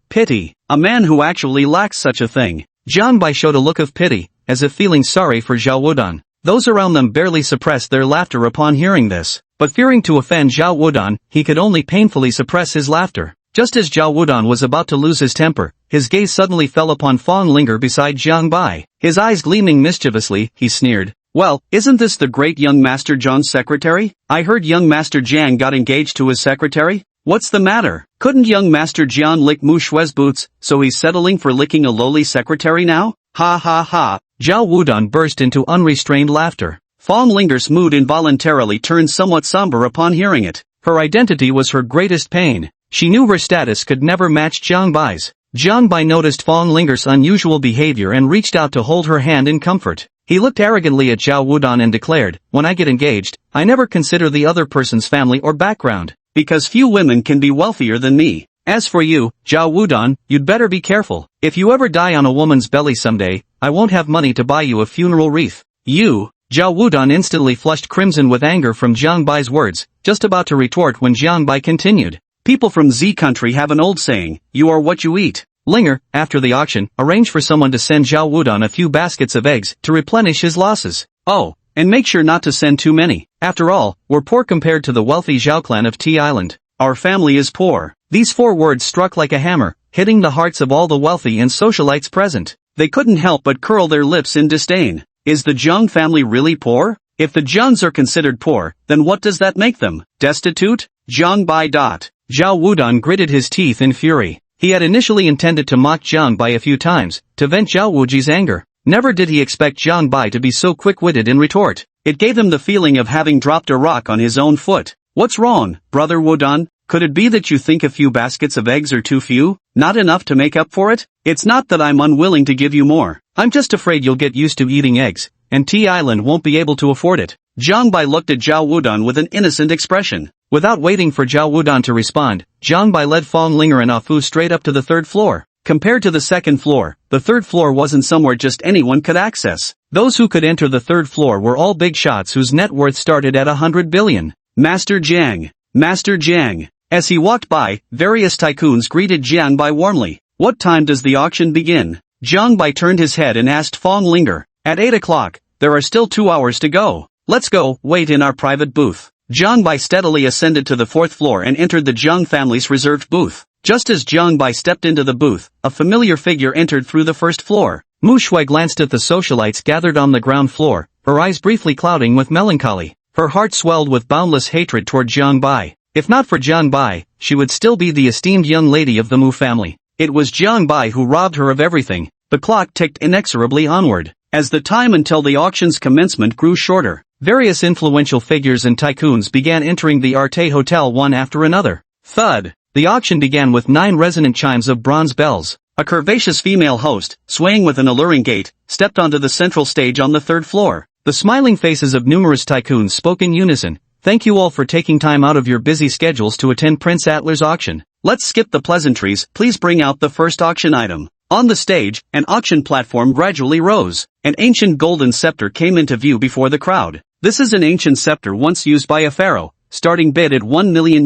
A man who actually lacks such a thing." Jiang Bai showed a look of pity, as if feeling sorry for Zhao Wudan. Those around them barely suppressed their laughter upon hearing this, but fearing to offend Zhao Wudan, he could only painfully suppress his laughter. Just as Zhao Wudan was about to lose his temper, his gaze suddenly fell upon Fong Linger beside Jiang Bai. His eyes gleaming mischievously, he sneered. "Well, isn't this the great young Master Zhang's secretary? I heard young Master Jiang got engaged to his secretary? What's the matter? Couldn't young Master Jiang lick Mu Shui's boots, so he's settling for licking a lowly secretary now? Ha ha ha." Zhao Wudan burst into unrestrained laughter. Fong Linger's mood involuntarily turned somewhat somber upon hearing it. Her identity was her greatest pain. She knew her status could never match Jiang Bai's. Jiang Bai noticed Fong Linger's unusual behavior and reached out to hold her hand in comfort. He looked arrogantly at Zhao Wudan and declared, "When I get engaged, I never consider the other person's family or background. Because few women can be wealthier than me. As for you, Zhao Wudan, you'd better be careful. If you ever die on a woman's belly someday, I won't have money to buy you a funeral wreath." "You?" Zhao Wudan instantly flushed crimson with anger from Jiang Bai's words, just about to retort when Jiang Bai continued. "People from Z country have an old saying, you are what you eat." Linger, after the auction, arranged for someone to send Zhao Wudan a few baskets of eggs to replenish his losses. "Oh, and make sure not to send too many. After all, we're poor compared to the wealthy Zhao clan of T Island. Our family is poor." These 4 words struck like a hammer, hitting the hearts of all the wealthy and socialites present. They couldn't help but curl their lips in disdain. Is the Jiang family really poor? If the Jiangs are considered poor, then what does that make them? Destitute? Jiang Bai. Zhao Wudan gritted his teeth in fury. He had initially intended to mock Jiang Bai a few times, to vent Zhao Wuji's anger. Never did he expect Jiang Bai to be so quick-witted in retort. It gave him the feeling of having dropped a rock on his own foot. "What's wrong, brother Wudan? Could it be that you think a few baskets of eggs are too few? Not enough to make up for it? It's not that I'm unwilling to give you more. I'm just afraid you'll get used to eating eggs, and T Island won't be able to afford it." Jiang Bai looked at Zhao Wudan with an innocent expression. Without waiting for Zhao Wudan to respond, Jiang Bai led Fong Linger and Afu straight up to the 3rd floor. Compared to the 2nd floor, the 3rd floor wasn't somewhere just anyone could access. Those who could enter the 3rd floor were all big shots whose net worth started at 100 billion. "Master Jiang! Master Jiang!" As he walked by, various tycoons greeted Jiang Bai warmly. "What time does the auction begin?" Jiang Bai turned his head and asked Fong Linger. "At 8 o'clock. There are still 2 hours to go. Let's go, wait in our private booth." Jiang Bai steadily ascended to the 4th floor and entered the Jiang family's reserved booth. Just as Jiang Bai stepped into the booth, a familiar figure entered through the 1st floor. Mu Shui glanced at the socialites gathered on the ground floor, her eyes briefly clouding with melancholy. Her heart swelled with boundless hatred toward Jiang Bai. If not for Jiang Bai, she would still be the esteemed young lady of the Mu family. It was Jiang Bai who robbed her of everything. The clock ticked inexorably onward. As the time until the auction's commencement grew shorter, various influential figures and tycoons began entering the Arte Hotel one after another. Thud! The auction began with 9 resonant chimes of bronze bells. A curvaceous female host, swaying with an alluring gait, stepped onto the central stage on the 3rd floor. The smiling faces of numerous tycoons spoke in unison. "Thank you all for taking time out of your busy schedules to attend Prince Adler's auction. Let's skip the pleasantries, please bring out the first auction item." On the stage, an auction platform gradually rose. An ancient golden scepter came into view before the crowd. This is an ancient scepter once used by a pharaoh, starting bid at $1 million.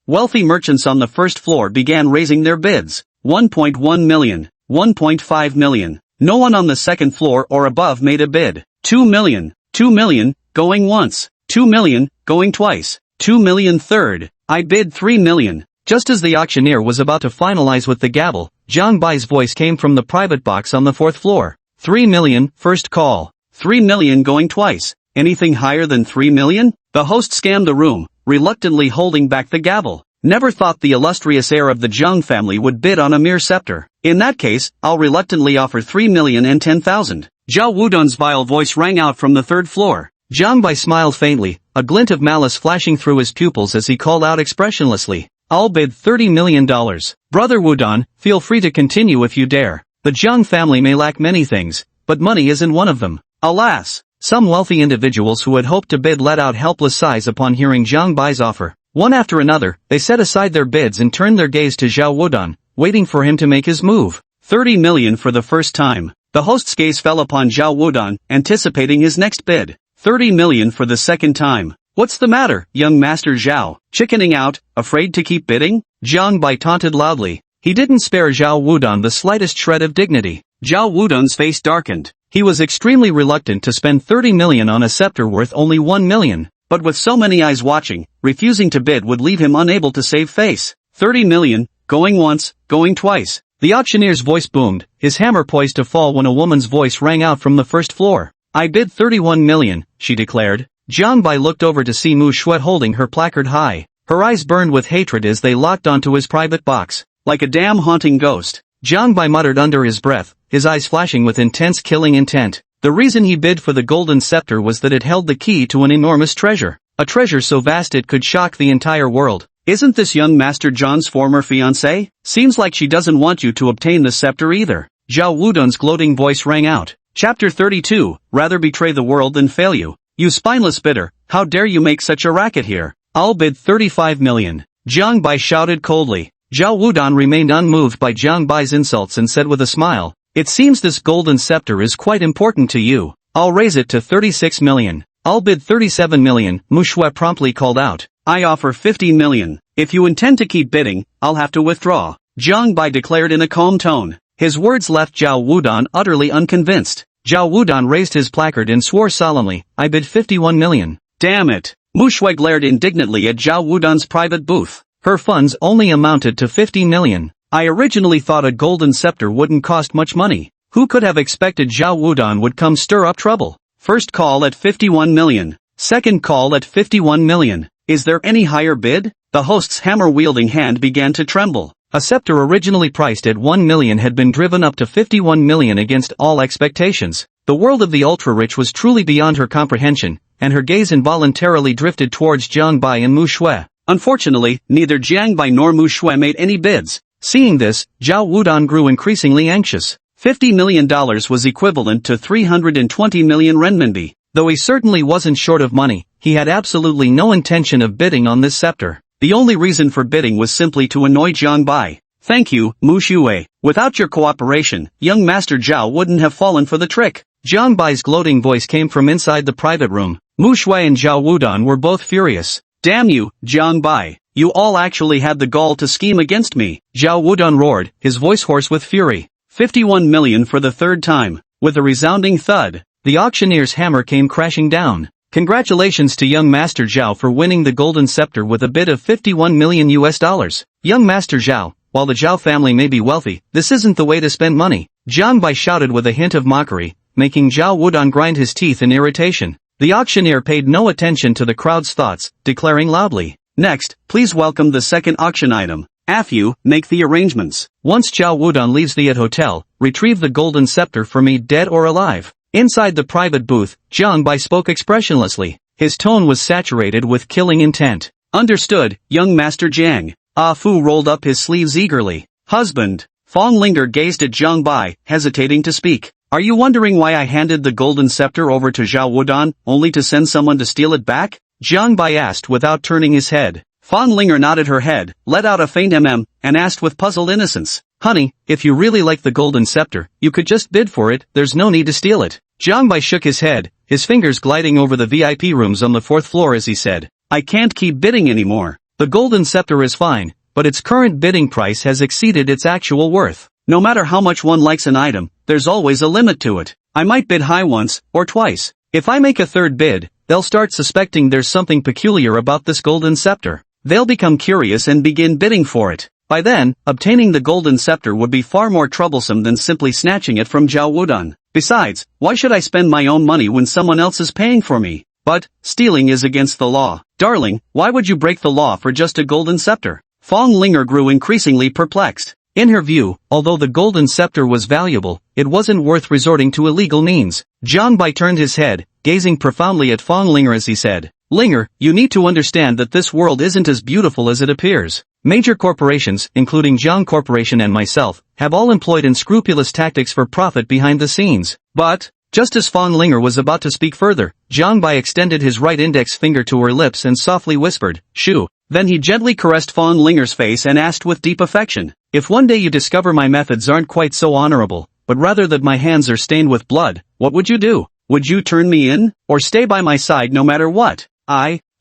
Wealthy merchants on the 1st floor began raising their bids. 1.1 million, 1.5 million. No one on the second floor or above made a bid. 2 million. 2 million, going once. 2 million, going twice. 2 million third. I bid 3 million. Just as the auctioneer was about to finalize with the gavel, Jiang Bai's voice came from the private box on the fourth floor. 3 million, first call. 3 million going twice. Anything higher than 3 million? The host scanned the room, reluctantly holding back the gavel. Never thought the illustrious heir of the Jiang family would bid on a mere scepter. In that case, I'll reluctantly offer 3,010,000. Zhao Wudun's vile voice rang out from the third floor. Jiang Bai smiled faintly, a glint of malice flashing through his pupils as he called out expressionlessly. I'll bid $30 million. Brother Wudun, feel free to continue if you dare. The Jiang family may lack many things, but money isn't one of them. Alas! Some wealthy individuals who had hoped to bid let out helpless sighs upon hearing Jiang Bai's offer. One after another, they set aside their bids and turned their gaze to Zhao Wudun, waiting for him to make his move. 30 million for the first time. The host's gaze fell upon Zhao Wudun, anticipating his next bid. 30 million for the second time. What's the matter, young Master Zhao? Chickening out, afraid to keep bidding? Jiang Bai taunted loudly. He didn't spare Zhao Wudun the slightest shred of dignity. Zhao Wudun's face darkened. He was extremely reluctant to spend 30 million on a scepter worth only 1 million. But with so many eyes watching, refusing to bid would leave him unable to save face. 30 million, going once, going twice. The auctioneer's voice boomed, his hammer poised to fall when a woman's voice rang out from the first floor. I bid 31 million, she declared. Jiang Bai looked over to see Mu Shui holding her placard high. Her eyes burned with hatred as they locked onto his private box. Like a damn haunting ghost. Jiang Bai muttered under his breath, his eyes flashing with intense killing intent. The reason he bid for the golden scepter was that it held the key to an enormous treasure. A treasure so vast it could shock the entire world. Isn't this young Master John's former fiancée? Seems like she doesn't want you to obtain the scepter either. Zhao Wudun's gloating voice rang out. Chapter 32, rather betray the world than fail you. You spineless bidder, how dare you make such a racket here? I'll bid 35 million. Jiang Bai shouted coldly. Zhao Wudun remained unmoved by Jiang Bai's insults and said with a smile, it seems this golden scepter is quite important to you. I'll raise it to 36 million. I'll bid 37 million, Mu Shui promptly called out. I offer 50 million. If you intend to keep bidding, I'll have to withdraw. Jiang Bai declared in a calm tone. His words left Zhao Wudun utterly unconvinced. Zhao Wudun raised his placard and swore solemnly, I bid 51 million. Damn it. Mu Shui glared indignantly at Zhao Wudun's private booth. Her funds only amounted to 50 million. I originally thought a golden scepter wouldn't cost much money. Who could have expected Zhao Wudun would come stir up trouble? First call at 51 million. Second call at 51 million. Is there any higher bid? The host's hammer-wielding hand began to tremble. A scepter originally priced at 1 million had been driven up to 51 million against all expectations. The world of the ultra-rich was truly beyond her comprehension, and her gaze involuntarily drifted towards Jiang Bai and Mu Shui. Unfortunately, neither Jiang Bai nor Mu Shui made any bids. Seeing this, Zhao Wudun grew increasingly anxious. $50 million was equivalent to 320 million renminbi. Though he certainly wasn't short of money, he had absolutely no intention of bidding on this scepter. The only reason for bidding was simply to annoy Jiang Bai. Thank you, Mu Shui. Without your cooperation, young Master Zhao wouldn't have fallen for the trick. Jiang Bai's gloating voice came from inside the private room. Mu Shui and Zhao Wudun were both furious. Damn you, Jiang Bai. You all actually had the gall to scheme against me. Zhao Wudun roared, his voice hoarse with fury. 51 million for the third time. With a resounding thud, the auctioneer's hammer came crashing down. Congratulations to young Master Zhao for winning the golden scepter with a bid of 51 million US dollars. Young Master Zhao, while the Zhao family may be wealthy, this isn't the way to spend money. Jiang Bai shouted with a hint of mockery, making Zhao Wudun grind his teeth in irritation. The auctioneer paid no attention to the crowd's thoughts, declaring loudly, next, please welcome the second auction item. After make the arrangements. Once Zhao Wudun leaves the hotel, retrieve the golden scepter for me dead or alive. Inside the private booth, Jiang Bai spoke expressionlessly. His tone was saturated with killing intent. Understood, young Master Jiang. Ah Fu rolled up his sleeves eagerly. Husband. Fong Linger gazed at Jiang Bai, hesitating to speak. Are you wondering why I handed the golden scepter over to Zhao Wudun, only to send someone to steal it back? Jiang Bai asked without turning his head. Fong Linger nodded her head, let out a faint and asked with puzzled innocence. Honey, if you really like the golden scepter, you could just bid for it, there's no need to steal it. Jiang Bai shook his head, his fingers gliding over the VIP rooms on the fourth floor as he said, I can't keep bidding anymore. The golden scepter is fine, but its current bidding price has exceeded its actual worth. No matter how much one likes an item, there's always a limit to it. I might bid high once, or twice. If I make a third bid, they'll start suspecting there's something peculiar about this golden scepter. They'll become curious and begin bidding for it. By then, obtaining the golden scepter would be far more troublesome than simply snatching it from Zhao Wudan. Besides, why should I spend my own money when someone else is paying for me? But, stealing is against the law. Darling, why would you break the law for just a golden scepter? Fong Linger grew increasingly perplexed. In her view, although the golden scepter was valuable, it wasn't worth resorting to illegal means. Jiang Bai turned his head, gazing profoundly at Fong Linger as he said, Linger, you need to understand that this world isn't as beautiful as it appears. Major corporations, including Jiang Corporation and myself, have all employed unscrupulous tactics for profit behind the scenes. But, just as Fong Linger was about to speak further, Jiang Bai extended his right index finger to her lips and softly whispered, Shoo. Then he gently caressed Fong Linger's face and asked with deep affection, if one day you discover my methods aren't quite so honorable, but rather that my hands are stained with blood, what would you do? Would you turn me in, or stay by my side no matter what?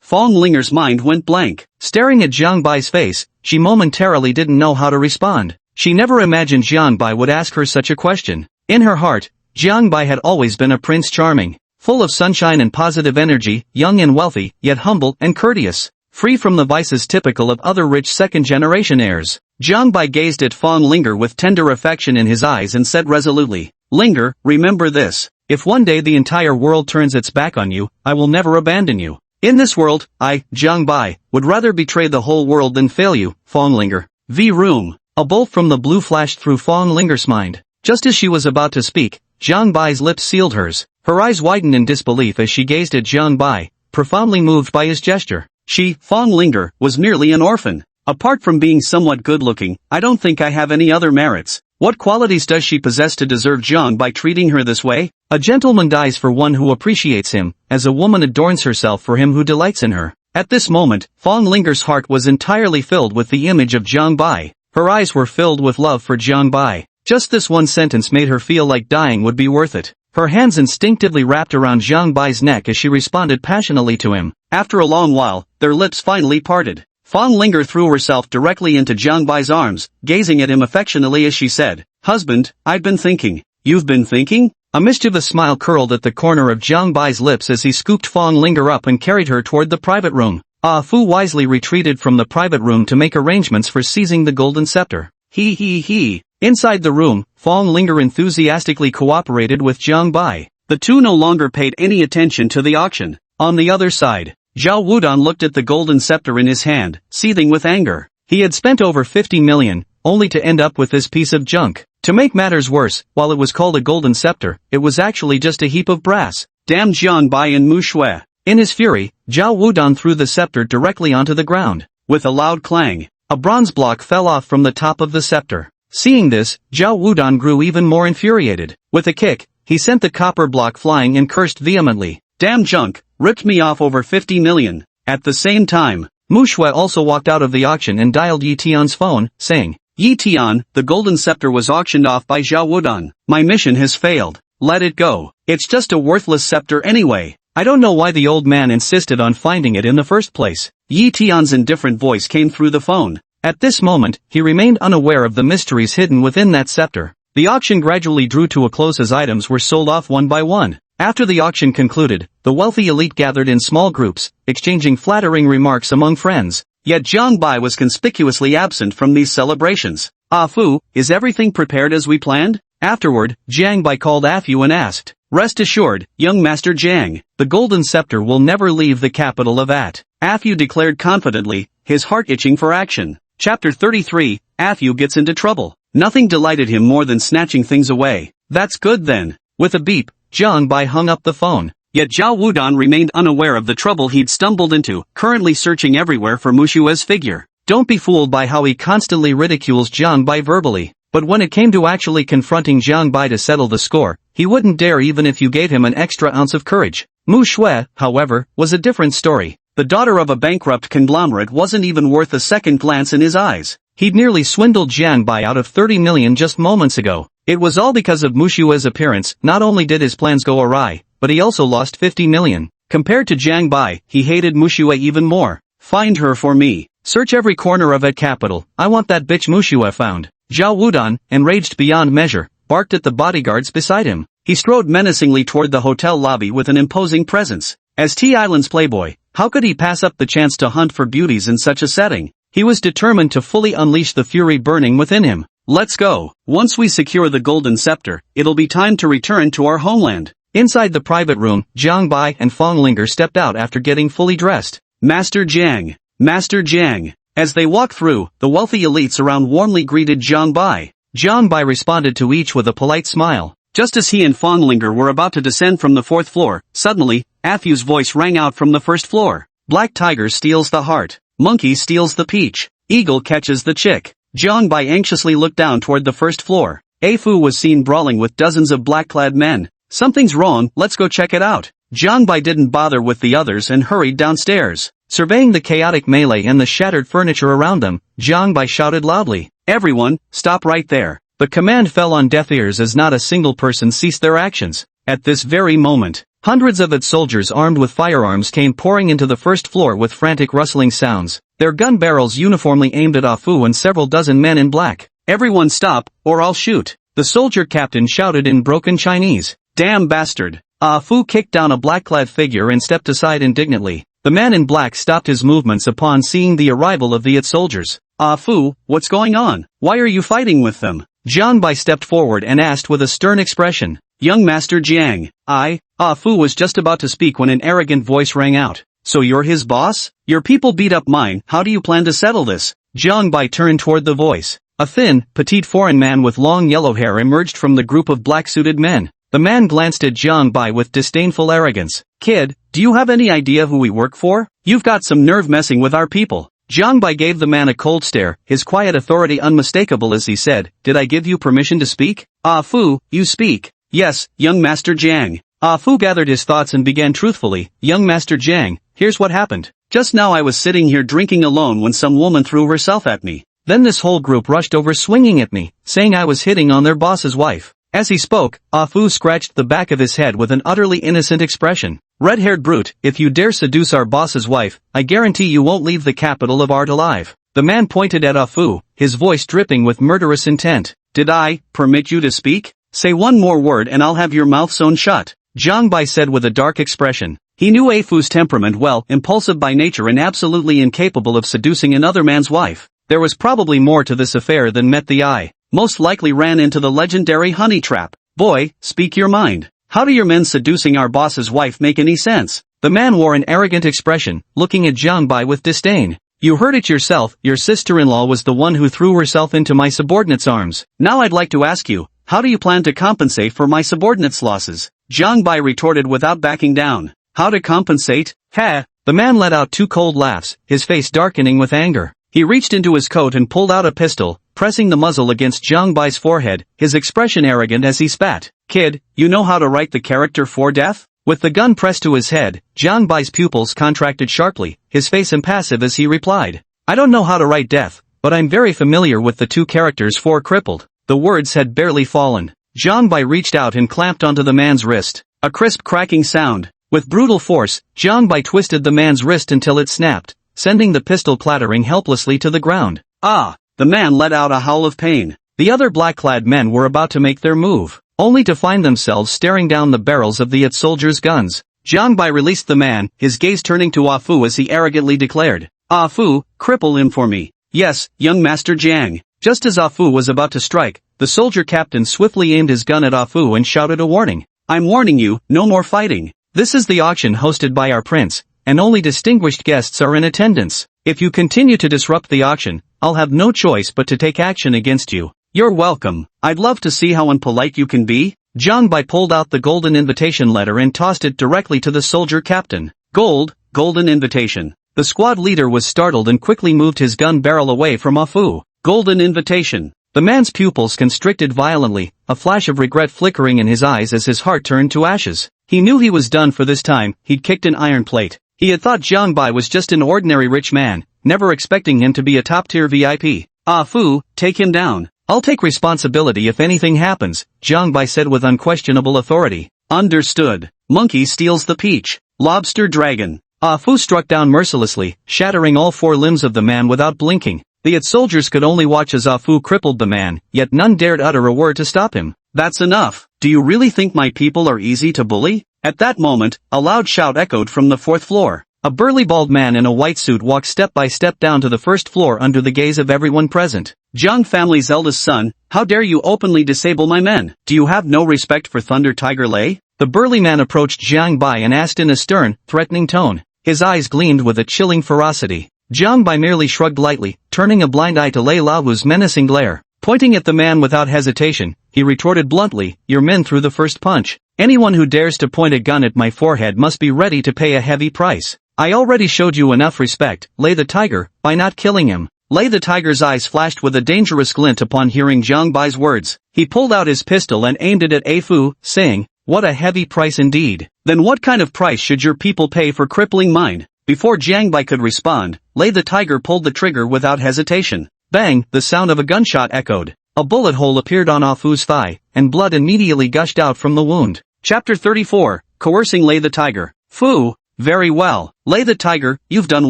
Fong Linger's mind went blank. Staring at Jiang Bai's face, she momentarily didn't know how to respond. She never imagined Jiang Bai would ask her such a question. In her heart, Jiang Bai had always been a prince charming, full of sunshine and positive energy, young and wealthy, yet humble and courteous, free from the vices typical of other rich second-generation heirs. Jiang Bai gazed at Fong Linger with tender affection in his eyes and said resolutely, Linger, remember this. If one day the entire world turns its back on you, I will never abandon you. In this world, I, Jiang Bai, would rather betray the whole world than fail you, Fong Linger. Room. A bolt from the blue flashed through Fong Linger's mind. Just as she was about to speak, Jiang Bai's lips sealed hers. Her eyes widened in disbelief as she gazed at Jiang Bai, profoundly moved by his gesture. She, Fong Linger, was merely an orphan. Apart from being somewhat good-looking, I don't think I have any other merits. What qualities does she possess to deserve Jiang Bai treating her this way? A gentleman dies for one who appreciates him, as a woman adorns herself for him who delights in her. At this moment, Fong Linger's heart was entirely filled with the image of Jiang Bai. Her eyes were filled with love for Jiang Bai. Just this one sentence made her feel like dying would be worth it. Her hands instinctively wrapped around Jiang Bai's neck as she responded passionately to him. After a long while, their lips finally parted. Fong Linger threw herself directly into Jiang Bai's arms, gazing at him affectionately as she said, Husband, I've been thinking. You've been thinking? A mischievous smile curled at the corner of Jiang Bai's lips as he scooped Fong Linger up and carried her toward the private room. Fu wisely retreated from the private room to make arrangements for seizing the golden scepter. He. Inside the room, Fong Linger enthusiastically cooperated with Jiang Bai. The two no longer paid any attention to the auction. On the other side, Zhao Wudan looked at the golden scepter in his hand, seething with anger. He had spent over 50 million, only to end up with this piece of junk. To make matters worse, while it was called a golden scepter, it was actually just a heap of brass. Damn Jiang Bai and Mu Shui. In his fury, Zhao Wudan threw the scepter directly onto the ground. With a loud clang, a bronze block fell off from the top of the scepter. Seeing this, Zhao Wudan grew even more infuriated. With a kick, he sent the copper block flying and cursed vehemently. Damn junk, ripped me off over 50 million. At the same time, Mu Shui also walked out of the auction and dialed Yi Tian's phone, saying, Yi Tian, the golden scepter was auctioned off by Zhao Wudan. My mission has failed. Let it go. It's just a worthless scepter anyway. I don't know why the old man insisted on finding it in the first place. Yi Tian's indifferent voice came through the phone. At this moment, he remained unaware of the mysteries hidden within that scepter. The auction gradually drew to a close as items were sold off one by one. After the auction concluded, the wealthy elite gathered in small groups, exchanging flattering remarks among friends. Yet Jiang Bai was conspicuously absent from these celebrations. Fu, is everything prepared as we planned? Afterward, Jiang Bai called Fu and asked, Rest assured, young Master Jiang, the golden scepter will never leave the capital of At. Fu declared confidently, his heart itching for action. Chapter 33, Fu gets into trouble. Nothing delighted him more than snatching things away. That's good then. With a beep, Jiang Bai hung up the phone. Yet Zhao Wudan remained unaware of the trouble he'd stumbled into, currently searching everywhere for Mu Shui's figure. Don't be fooled by how he constantly ridicules Jiang Bai verbally. But when it came to actually confronting Jiang Bai to settle the score, he wouldn't dare even if you gave him an extra ounce of courage. Mu Shui, however, was a different story. The daughter of a bankrupt conglomerate wasn't even worth a second glance in his eyes. He'd nearly swindled Jiang Bai out of 30 million just moments ago. It was all because of Mu Shui's appearance. Not only did his plans go awry, but he also lost 50 million. Compared to Jiang Bai, he hated Mu Shui even more. Find her for me. Search every corner of Ed Capital. I want that bitch Mu Shui found. Zhao Wudan, enraged beyond measure, barked at the bodyguards beside him. He strode menacingly toward the hotel lobby with an imposing presence. As T-Island's playboy, how could he pass up the chance to hunt for beauties in such a setting? He was determined to fully unleash the fury burning within him. Let's go. Once we secure the golden scepter, it'll be time to return to our homeland. Inside the private room, Jiang Bai and Fong Linger stepped out after getting fully dressed. Master Jiang. Master Jiang. As they walked through, the wealthy elites around warmly greeted Jiang Bai. Jiang Bai responded to each with a polite smile. Just as he and Fong Linger were about to descend from the 4th floor, suddenly, Afu's voice rang out from the 1st floor. Black tiger steals the heart. Monkey steals the peach. Eagle catches the chick. Jiang Bai anxiously looked down toward the 1st floor. Afu was seen brawling with dozens of black-clad men. Something's wrong, let's go check it out. Jiang Bai didn't bother with the others and hurried downstairs. Surveying the chaotic melee and the shattered furniture around them, Jiang Bai shouted loudly. Everyone, stop right there. The command fell on deaf ears as not a single person ceased their actions. At this very moment, hundreds of its soldiers armed with firearms came pouring into the 1st floor with frantic rustling sounds, their gun barrels uniformly aimed at Afu and several dozen men in black. Everyone stop, or I'll shoot. The soldier captain shouted in broken Chinese. Damn bastard. Afu kicked down a black-clad figure and stepped aside indignantly. The man in black stopped his movements upon seeing the arrival of the its soldiers. Afu, what's going on? Why are you fighting with them? Jiang Bai stepped forward and asked with a stern expression. Young Master Jiang, Afu was just about to speak when an arrogant voice rang out. So you're his boss? Your people beat up mine, how do you plan to settle this? Jiang Bai turned toward the voice. A thin, petite foreign man with long yellow hair emerged from the group of black-suited men. The man glanced at Jiang Bai with disdainful arrogance. Kid, do you have any idea who we work for? You've got some nerve messing with our people. Jiang Bai gave the man a cold stare, his quiet authority unmistakable as he said, Did I give you permission to speak? Afu, you speak. Yes, young Master Jiang. Afu gathered his thoughts and began truthfully, Young Master Jiang, here's what happened. Just now I was sitting here drinking alone when some woman threw herself at me. Then this whole group rushed over swinging at me, saying I was hitting on their boss's wife. As he spoke, Afu scratched the back of his head with an utterly innocent expression. Red-haired brute, if you dare seduce our boss's wife, I guarantee you won't leave the capital of Art alive. The man pointed at Afu, his voice dripping with murderous intent. Did I permit you to speak? Say one more word and I'll have your mouth sewn shut. Jiang Bai said with a dark expression. He knew Afu's temperament well, impulsive by nature and absolutely incapable of seducing another man's wife. There was probably more to this affair than met the eye. Most likely ran into the legendary honey trap. Boy, speak your mind. How do your men seducing our boss's wife make any sense? The man wore an arrogant expression, looking at Jiang Bai with disdain. You heard it yourself, your sister-in-law was the one who threw herself into my subordinate's arms. Now I'd like to ask you, how do you plan to compensate for my subordinate's losses? Jiang Bai retorted without backing down. How to compensate? Ha! The man let out two cold laughs, his face darkening with anger. He reached into his coat and pulled out a pistol, pressing the muzzle against Jiang Bai's forehead, his expression arrogant as he spat. Kid, you know how to write the character for death? With the gun pressed to his head, Jiang Bai's pupils contracted sharply, his face impassive as he replied. I don't know how to write death, but I'm very familiar with the two characters for crippled. The words had barely fallen. Jiang Bai reached out and clamped onto the man's wrist. A crisp cracking sound. With brutal force, Jiang Bai twisted the man's wrist until it snapped, sending the pistol clattering helplessly to the ground. Ah! The man let out a howl of pain. The other black-clad men were about to make their move, only to find themselves staring down the barrels of the its soldiers' guns. Jiang Bai released the man, his gaze turning to Afu as he arrogantly declared. Afu, cripple him for me. Yes, young Master Jiang. Just as Afu was about to strike, the soldier captain swiftly aimed his gun at Afu and shouted a warning. I'm warning you, no more fighting. This is the auction hosted by our prince, and only distinguished guests are in attendance. If you continue to disrupt the auction, I'll have no choice but to take action against you. You're welcome. I'd love to see how unpolite you can be. Jiang Bai pulled out the golden invitation letter and tossed it directly to the soldier captain. Golden invitation. The squad leader was startled and quickly moved his gun barrel away from Afu. Golden invitation. The man's pupils constricted violently, a flash of regret flickering in his eyes as his heart turned to ashes. He knew he was done for this time. He'd kicked an iron plate. He had thought Jiang Bai was just an ordinary rich man, never expecting him to be a top-tier VIP. Afu, take him down. I'll take responsibility if anything happens, Jiang Bai said with unquestionable authority. Understood. Monkey steals the peach. Lobster dragon. Afu struck down mercilessly, shattering all four limbs of the man without blinking. The It soldiers could only watch as Afu crippled the man, yet none dared utter a word to stop him. That's enough. Do you really think my people are easy to bully? At that moment, a loud shout echoed from the fourth floor. A burly bald man in a white suit walked step by step down to the first floor under the gaze of everyone present. Jiang family's eldest son, how dare you openly disable my men? Do you have no respect for Thunder Tiger Lei? The burly man approached Jiang Bai and asked in a stern, threatening tone. His eyes gleamed with a chilling ferocity. Jiang Bai merely shrugged lightly, turning a blind eye to Lei Laohu's menacing glare. Pointing at the man without hesitation, he retorted bluntly, "Your men threw the first punch. Anyone who dares to point a gun at my forehead must be ready to pay a heavy price. I already showed you enough respect, Lei the Tiger, by not killing him." Lei the Tiger's eyes flashed with a dangerous glint upon hearing Jiang Bai's words. He pulled out his pistol and aimed it at Afu, saying, "What a heavy price indeed. Then what kind of price should your people pay for crippling mine?" Before Jiang Bai could respond, Lei the Tiger pulled the trigger without hesitation. Bang! The sound of a gunshot echoed. A bullet hole appeared on Afu's thigh, and blood immediately gushed out from the wound. Chapter 34, Coercing Lei the Tiger. Fu. Very well, Lei the Tiger, you've done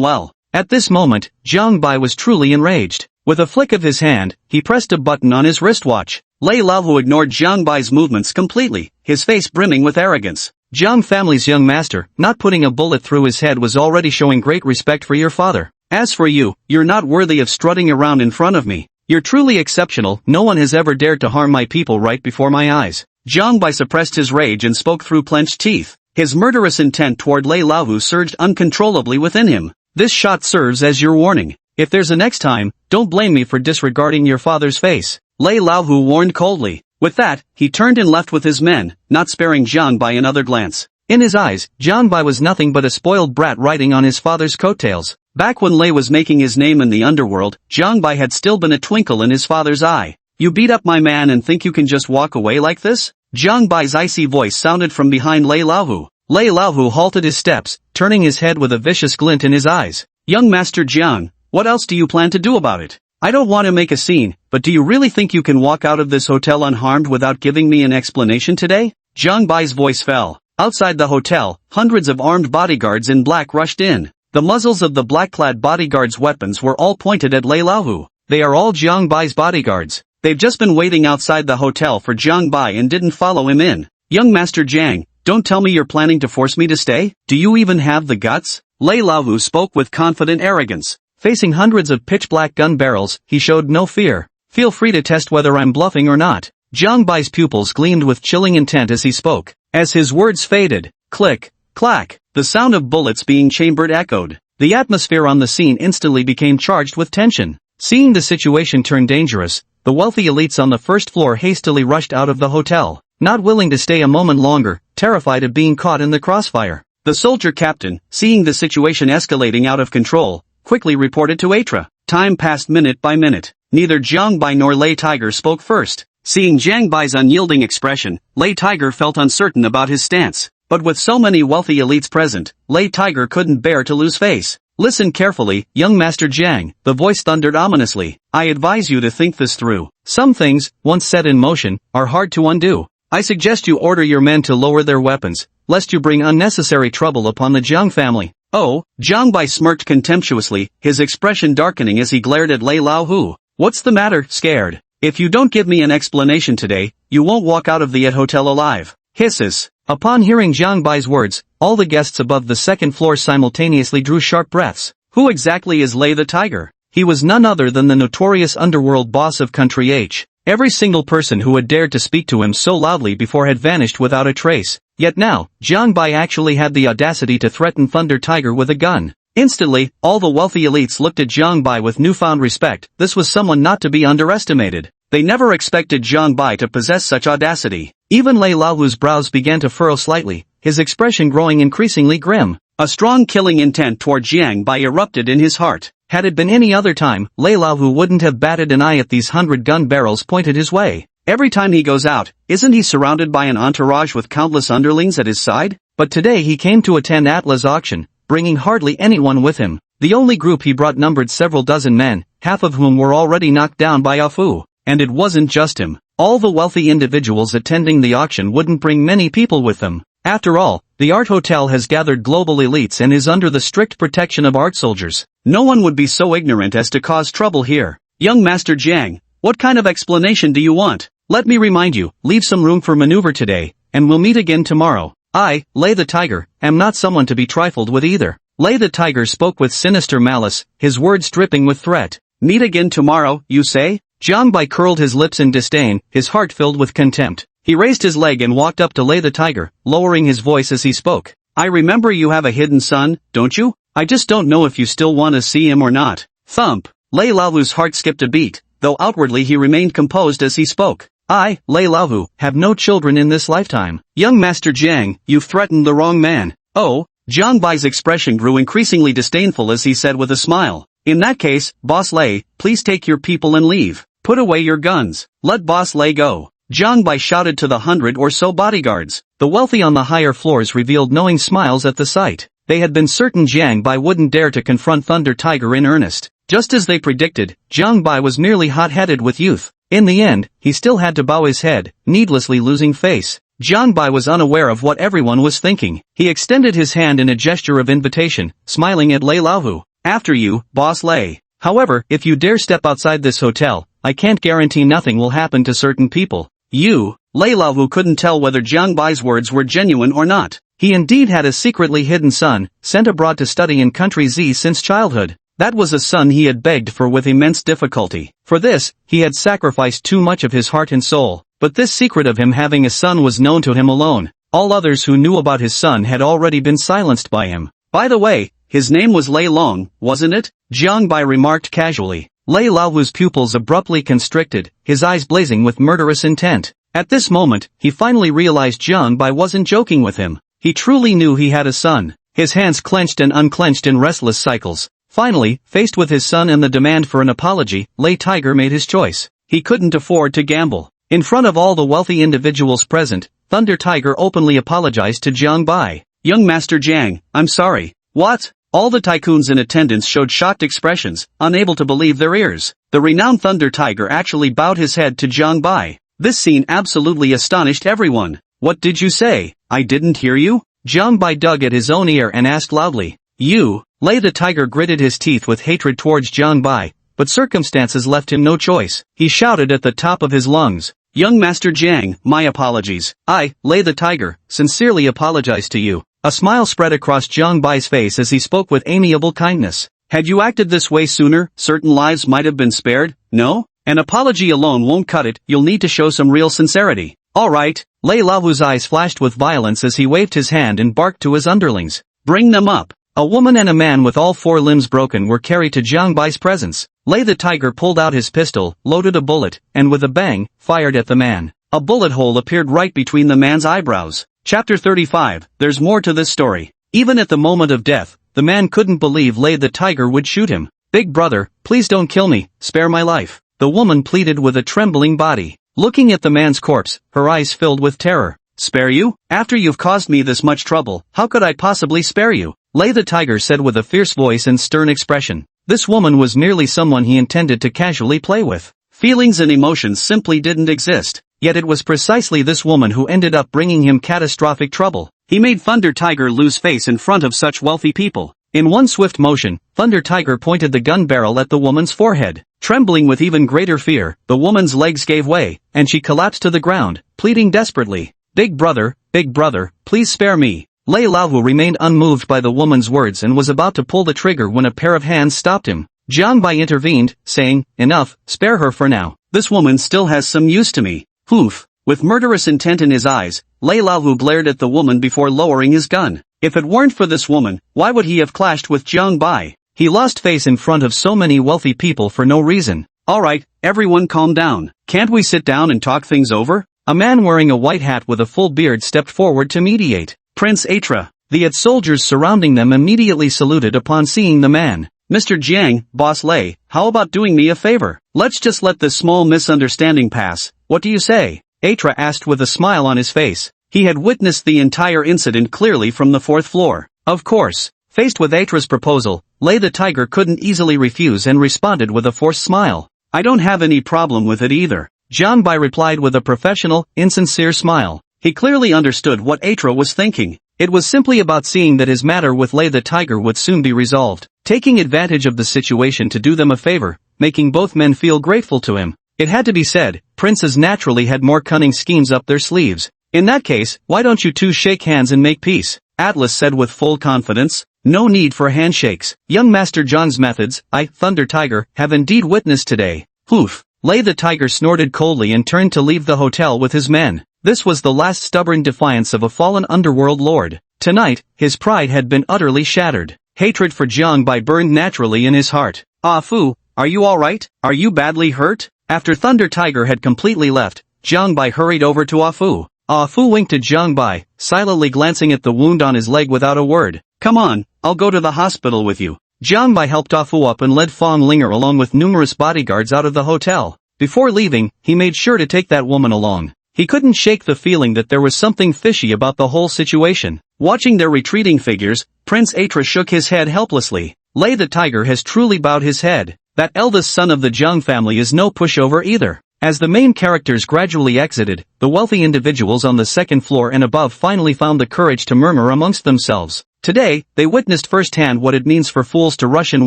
well. At this moment, Jiang Bai was truly enraged. With a flick of his hand, he pressed a button on his wristwatch. Lei Laohu ignored Jiang Bai's movements completely, his face brimming with arrogance. Jiang family's young master, not putting a bullet through his head was already showing great respect for your father. As for you, you're not worthy of strutting around in front of me. You're truly exceptional, no one has ever dared to harm my people right before my eyes. Jiang Bai suppressed his rage and spoke through clenched teeth. His murderous intent toward Lei Laohu surged uncontrollably within him. This shot serves as your warning. If there's a next time, don't blame me for disregarding your father's face. Lei Laohu warned coldly. With that, he turned and left with his men, not sparing Jiang Bai another glance. In his eyes, Jiang Bai was nothing but a spoiled brat riding on his father's coattails. Back when Lei was making his name in the underworld, Jiang Bai had still been a twinkle in his father's eye. You beat up my man and think you can just walk away like this? Jiang Bai's icy voice sounded from behind Lei Laohu. Lei Laohu halted his steps, turning his head with a vicious glint in his eyes. Young Master Jiang, what else do you plan to do about it? I don't want to make a scene, but do you really think you can walk out of this hotel unharmed without giving me an explanation today? Jiang Bai's voice fell. Outside the hotel, hundreds of armed bodyguards in black rushed in. The muzzles of the black-clad bodyguards' weapons were all pointed at Lei Laohu. They are all Jiang Bai's bodyguards. They've just been waiting outside the hotel for Jiang Bai and didn't follow him in. Young Master Jiang, don't tell me you're planning to force me to stay? Do you even have the guts? Lei Laohu spoke with confident arrogance. Facing hundreds of pitch-black gun barrels, he showed no fear. Feel free to test whether I'm bluffing or not. Jiang Bai's pupils gleamed with chilling intent as he spoke. As his words faded, click, clack, the sound of bullets being chambered echoed. The atmosphere on the scene instantly became charged with tension. Seeing the situation turn dangerous, the wealthy elites on the first floor hastily rushed out of the hotel, not willing to stay a moment longer, terrified of being caught in the crossfire. The soldier captain, seeing the situation escalating out of control, quickly reported to Atra. Time passed minute by minute. Neither Jiang Bai nor Lei Tiger spoke first. Seeing Jiang Bai's unyielding expression, Lei Tiger felt uncertain about his stance. But with so many wealthy elites present, Lei Tiger couldn't bear to lose face. Listen carefully, young Master Jiang, the voice thundered ominously. I advise you to think this through. Some things, once set in motion, are hard to undo. I suggest you order your men to lower their weapons, lest you bring unnecessary trouble upon the Jiang family. Oh, Jiang Bai smirked contemptuously, his expression darkening as he glared at Lei Laohu. What's the matter, scared? If you don't give me an explanation today, you won't walk out of the hotel alive. Hisses. Upon hearing Jiang Bai's words, all the guests above the second floor simultaneously drew sharp breaths. Who exactly is Lei the Tiger? He was none other than the notorious underworld boss of Country H. Every single person who had dared to speak to him so loudly before had vanished without a trace. Yet now, Jiang Bai actually had the audacity to threaten Thunder Tiger with a gun. Instantly, all the wealthy elites looked at Jiang Bai with newfound respect. This was someone not to be underestimated. They never expected Jiang Bai to possess such audacity. Even Lei Laohu's brows began to furrow slightly, his expression growing increasingly grim. A strong killing intent toward Jiang Bai erupted in his heart. Had it been any other time, Lei Laohu wouldn't have batted an eye at these 100 gun barrels pointed his way. Every time he goes out, isn't he surrounded by an entourage with countless underlings at his side? But today he came to attend Atla's auction, bringing hardly anyone with him. The only group he brought numbered several dozen men, half of whom were already knocked down by Afu. And it wasn't just him. All the wealthy individuals attending the auction wouldn't bring many people with them. After all, the art hotel has gathered global elites and is under the strict protection of art soldiers. No one would be so ignorant as to cause trouble here. Young Master Jiang, what kind of explanation do you want? Let me remind you, leave some room for maneuver today, and we'll meet again tomorrow. I, Lei the Tiger, am not someone to be trifled with either. Lei the Tiger spoke with sinister malice, his words dripping with threat. Meet again tomorrow, you say? Jiang Bai curled his lips in disdain, his heart filled with contempt. He raised his leg and walked up to Lei the Tiger, lowering his voice as he spoke. I remember you have a hidden son, don't you? I just don't know if you still want to see him or not. Thump. Lei Laovu's heart skipped a beat, though outwardly he remained composed as he spoke. I, Lei Laovu, have no children in this lifetime. Young Master Jiang, you've threatened the wrong man. Oh, Jiang Bai's expression grew increasingly disdainful as he said with a smile. In that case, Boss Lei, please take your people and leave. Put away your guns. Let Boss Lei go. Jiang Bai shouted to the 100 or so bodyguards. The wealthy on the higher floors revealed knowing smiles at the sight. They had been certain Jiang Bai wouldn't dare to confront Thunder Tiger in earnest. Just as they predicted, Jiang Bai was merely hot-headed with youth. In the end, he still had to bow his head, needlessly losing face. Jiang Bai was unaware of what everyone was thinking. He extended his hand in a gesture of invitation, smiling at Lei Laovu. After you, Boss Lei. However, if you dare step outside this hotel, I can't guarantee nothing will happen to certain people. You, Lei Laovu couldn't tell whether Jiang Bai's words were genuine or not. He indeed had a secretly hidden son, sent abroad to study in country Z since childhood. That was a son he had begged for with immense difficulty. For this, he had sacrificed too much of his heart and soul. But this secret of him having a son was known to him alone. All others who knew about his son had already been silenced by him. By the way, his name was Lei Long, wasn't it? Jiang Bai remarked casually. Lei Laovu's pupils abruptly constricted, his eyes blazing with murderous intent. At this moment, he finally realized Jiang Bai wasn't joking with him. He truly knew he had a son. His hands clenched and unclenched in restless cycles. Finally, faced with his son and the demand for an apology, Lei Tiger made his choice. He couldn't afford to gamble. In front of all the wealthy individuals present, Thunder Tiger openly apologized to Jiang Bai. Young Master Jiang, I'm sorry. What? All the tycoons in attendance showed shocked expressions, unable to believe their ears. The renowned Thunder Tiger actually bowed his head to Jiang Bai. This scene absolutely astonished everyone. What did you say? I didn't hear you? Jiang Bai dug at his own ear and asked loudly. You? Lei the Tiger gritted his teeth with hatred towards Jiang Bai, but circumstances left him no choice. He shouted at the top of his lungs. Young Master Jiang, my apologies. I, Lei the Tiger, sincerely apologize to you. A smile spread across Jiang Bai's face as he spoke with amiable kindness. Had you acted this way sooner, certain lives might have been spared, no? An apology alone won't cut it, you'll need to show some real sincerity. Alright, Lei Laovu's eyes flashed with violence as he waved his hand and barked to his underlings. Bring them up. A woman and a man with all four limbs broken were carried to Jiang Bai's presence. Lei the Tiger pulled out his pistol, loaded a bullet, and with a bang, fired at the man. A bullet hole appeared right between the man's eyebrows. Chapter 35, there's more to this story. Even at the moment of death, the man couldn't believe Lei the Tiger would shoot him. Big brother, please don't kill me, spare my life. The woman pleaded with a trembling body. Looking at the man's corpse, her eyes filled with terror. Spare you? After you've caused me this much trouble, how could I possibly spare you? Lei the Tiger said with a fierce voice and stern expression. This woman was merely someone he intended to casually play with. Feelings and emotions simply didn't exist. Yet it was precisely this woman who ended up bringing him catastrophic trouble. He made Thunder Tiger lose face in front of such wealthy people. In one swift motion, Thunder Tiger pointed the gun barrel at the woman's forehead. Trembling with even greater fear, the woman's legs gave way, and she collapsed to the ground, pleading desperately. Big brother, please spare me. Lei Laovu remained unmoved by the woman's words and was about to pull the trigger when a pair of hands stopped him. Jiang Bai intervened, saying, Enough, spare her for now. This woman still has some use to me. Oof. With murderous intent in his eyes, Lei Laovu glared at the woman before lowering his gun. If it weren't for this woman, why would he have clashed with Jiang Bai? He lost face in front of so many wealthy people for no reason. Alright, everyone calm down. Can't we sit down and talk things over? A man wearing a white hat with a full beard stepped forward to mediate. Prince Atra. The soldiers surrounding them immediately saluted upon seeing the man. Mr. Jiang, Boss Lei, how about doing me a favor? Let's just let this small misunderstanding pass. What do you say? Atra asked with a smile on his face. He had witnessed the entire incident clearly from the fourth floor. Of course. Faced with Atra's proposal, Lei the Tiger couldn't easily refuse and responded with a forced smile. I don't have any problem with it either. Jiang Bai replied with a professional, insincere smile. He clearly understood what Atra was thinking. It was simply about seeing that his matter with Lei the Tiger would soon be resolved. taking advantage of the situation to do them a favor, making both men feel grateful to him. It had to be said, princes naturally had more cunning schemes up their sleeves. In that case, why don't you two shake hands and make peace? Atlas said with full confidence. No need for handshakes. Young Master Zhang's methods, I, Thunder Tiger, have indeed witnessed today. Poof. Lei the Tiger snorted coldly and turned to leave the hotel with his men. This was the last stubborn defiance of a fallen underworld lord. Tonight, his pride had been utterly shattered. Hatred for Jiang Bai burned naturally in his heart. Ah Fu, are you alright? Are you badly hurt? After Thunder Tiger had completely left, Jiang Bai hurried over to Ah Fu. Ah Fu winked to Jiang Bai, silently glancing at the wound on his leg without a word. Come on, I'll go to the hospital with you. Jiang Bai helped Ah Fu up and led Fong Linger along with numerous bodyguards out of the hotel. Before leaving, he made sure to take that woman along. He couldn't shake the feeling that there was something fishy about the whole situation. Watching their retreating figures, Prince Atra shook his head helplessly. Lei the Tiger has truly bowed his head. That eldest son of the Jiang family is no pushover either. As the main characters gradually exited, the wealthy individuals on the second floor and above finally found the courage to murmur amongst themselves. Today, they witnessed firsthand what it means for fools to rush in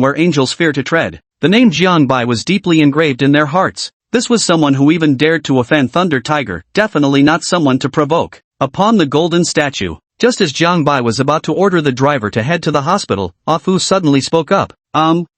where angels fear to tread. The name Jiang Bai was deeply engraved in their hearts. This was someone who even dared to offend Thunder Tiger, definitely not someone to provoke. Upon the golden statue, just as Jiang Bai was about to order the driver to head to the hospital, Ah Fu suddenly spoke up.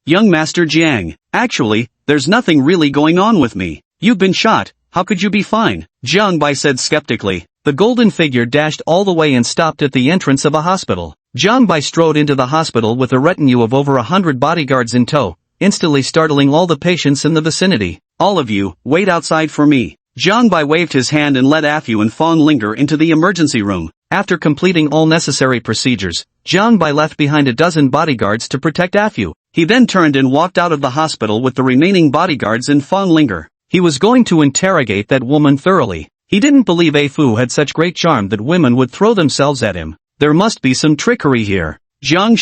Young Master Jiang, actually, there's nothing really going on with me. You've been shot, how could you be fine? Jiang Bai said skeptically. The golden figure dashed all the way and stopped at the entrance of a hospital. Jiang Bai strode into the hospital with a retinue of over 100 bodyguards in tow, instantly startling all the patients in the vicinity. All of you, wait outside for me. Jiang Bai waved his hand and led Afu and Fong Linger into the emergency room. After completing all necessary procedures, Jiang Bai left behind a dozen bodyguards to protect Afu. He then turned and walked out of the hospital with the remaining bodyguards and Fong Linger. He was going to interrogate that woman thoroughly. He didn't believe Afu had such great charm that women would throw themselves at him. There must be some trickery here. Jiang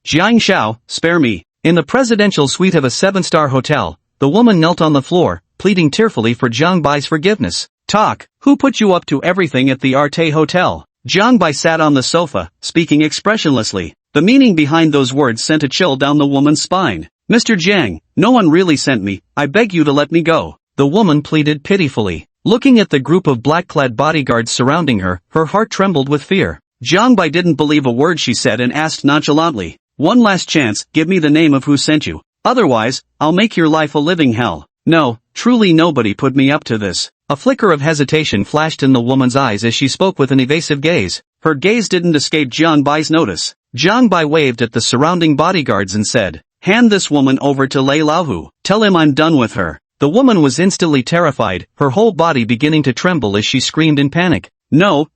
Xiao, spare me. In the presidential suite of a 7-star hotel, the woman knelt on the floor, pleading tearfully for Jiang Bai's forgiveness. Talk, who put you up to everything at the Arte Hotel? Jiang Bai sat on the sofa, speaking expressionlessly. The meaning behind those words sent a chill down the woman's spine. Mr. Jiang, no one really sent me, I beg you to let me go. The woman pleaded pitifully. Looking at the group of black-clad bodyguards surrounding her, her heart trembled with fear. Jiang Bai didn't believe a word she said and asked nonchalantly. One last chance, give me the name of who sent you. Otherwise, I'll make your life a living hell. No, truly nobody put me up to this. A flicker of hesitation flashed in the woman's eyes as she spoke with an evasive gaze. Her gaze didn't escape Jiang Bai's notice. Jiang Bai waved at the surrounding bodyguards and said, hand this woman over to Lei Laohu. Tell him I'm done with her. The woman was instantly terrified, her whole body beginning to tremble as she screamed in panic. No,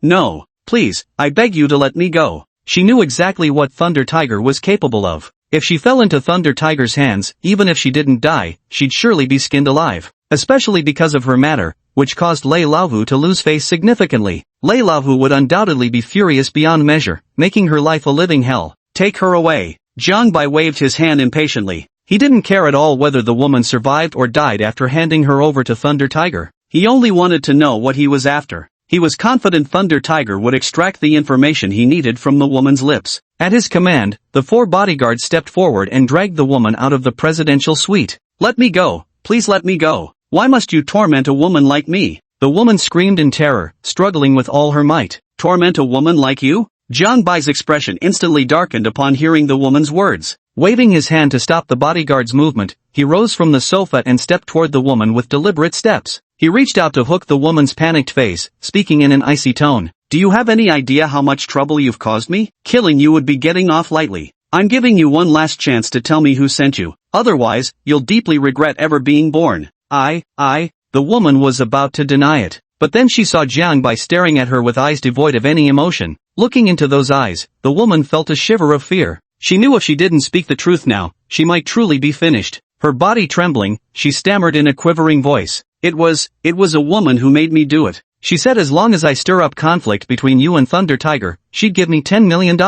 please, I beg you to let me go. She knew exactly what Thunder Tiger was capable of. If she fell into Thunder Tiger's hands, even if she didn't die, she'd surely be skinned alive. Especially because of her matter, which caused Lei Laohu to lose face significantly. Lei Laohu would undoubtedly be furious beyond measure, making her life a living hell. Take her away. Jiang Bai waved his hand impatiently. He didn't care at all whether the woman survived or died after handing her over to Thunder Tiger. He only wanted to know what he was after. He was confident Thunder Tiger would extract the information he needed from the woman's lips. At his command, the 4 bodyguards stepped forward and dragged the woman out of the presidential suite. Let me go, please let me go. Why must you torment a woman like me? The woman screamed in terror, struggling with all her might. Torment a woman like you? Jiang Bai's expression instantly darkened upon hearing the woman's words. Waving his hand to stop the bodyguard's movement, he rose from the sofa and stepped toward the woman with deliberate steps. He reached out to hook the woman's panicked face, speaking in an icy tone. Do you have any idea how much trouble you've caused me? Killing you would be getting off lightly. I'm giving you one last chance to tell me who sent you. Otherwise, you'll deeply regret ever being born. The woman was about to deny it. But then she saw Jiang Bai staring at her with eyes devoid of any emotion. Looking into those eyes, the woman felt a shiver of fear. She knew if she didn't speak the truth now, she might truly be finished. Her body trembling, she stammered in a quivering voice. It was a woman who made me do it. She said as long as I stir up conflict between you and Thunder Tiger, she'd give me $10 million.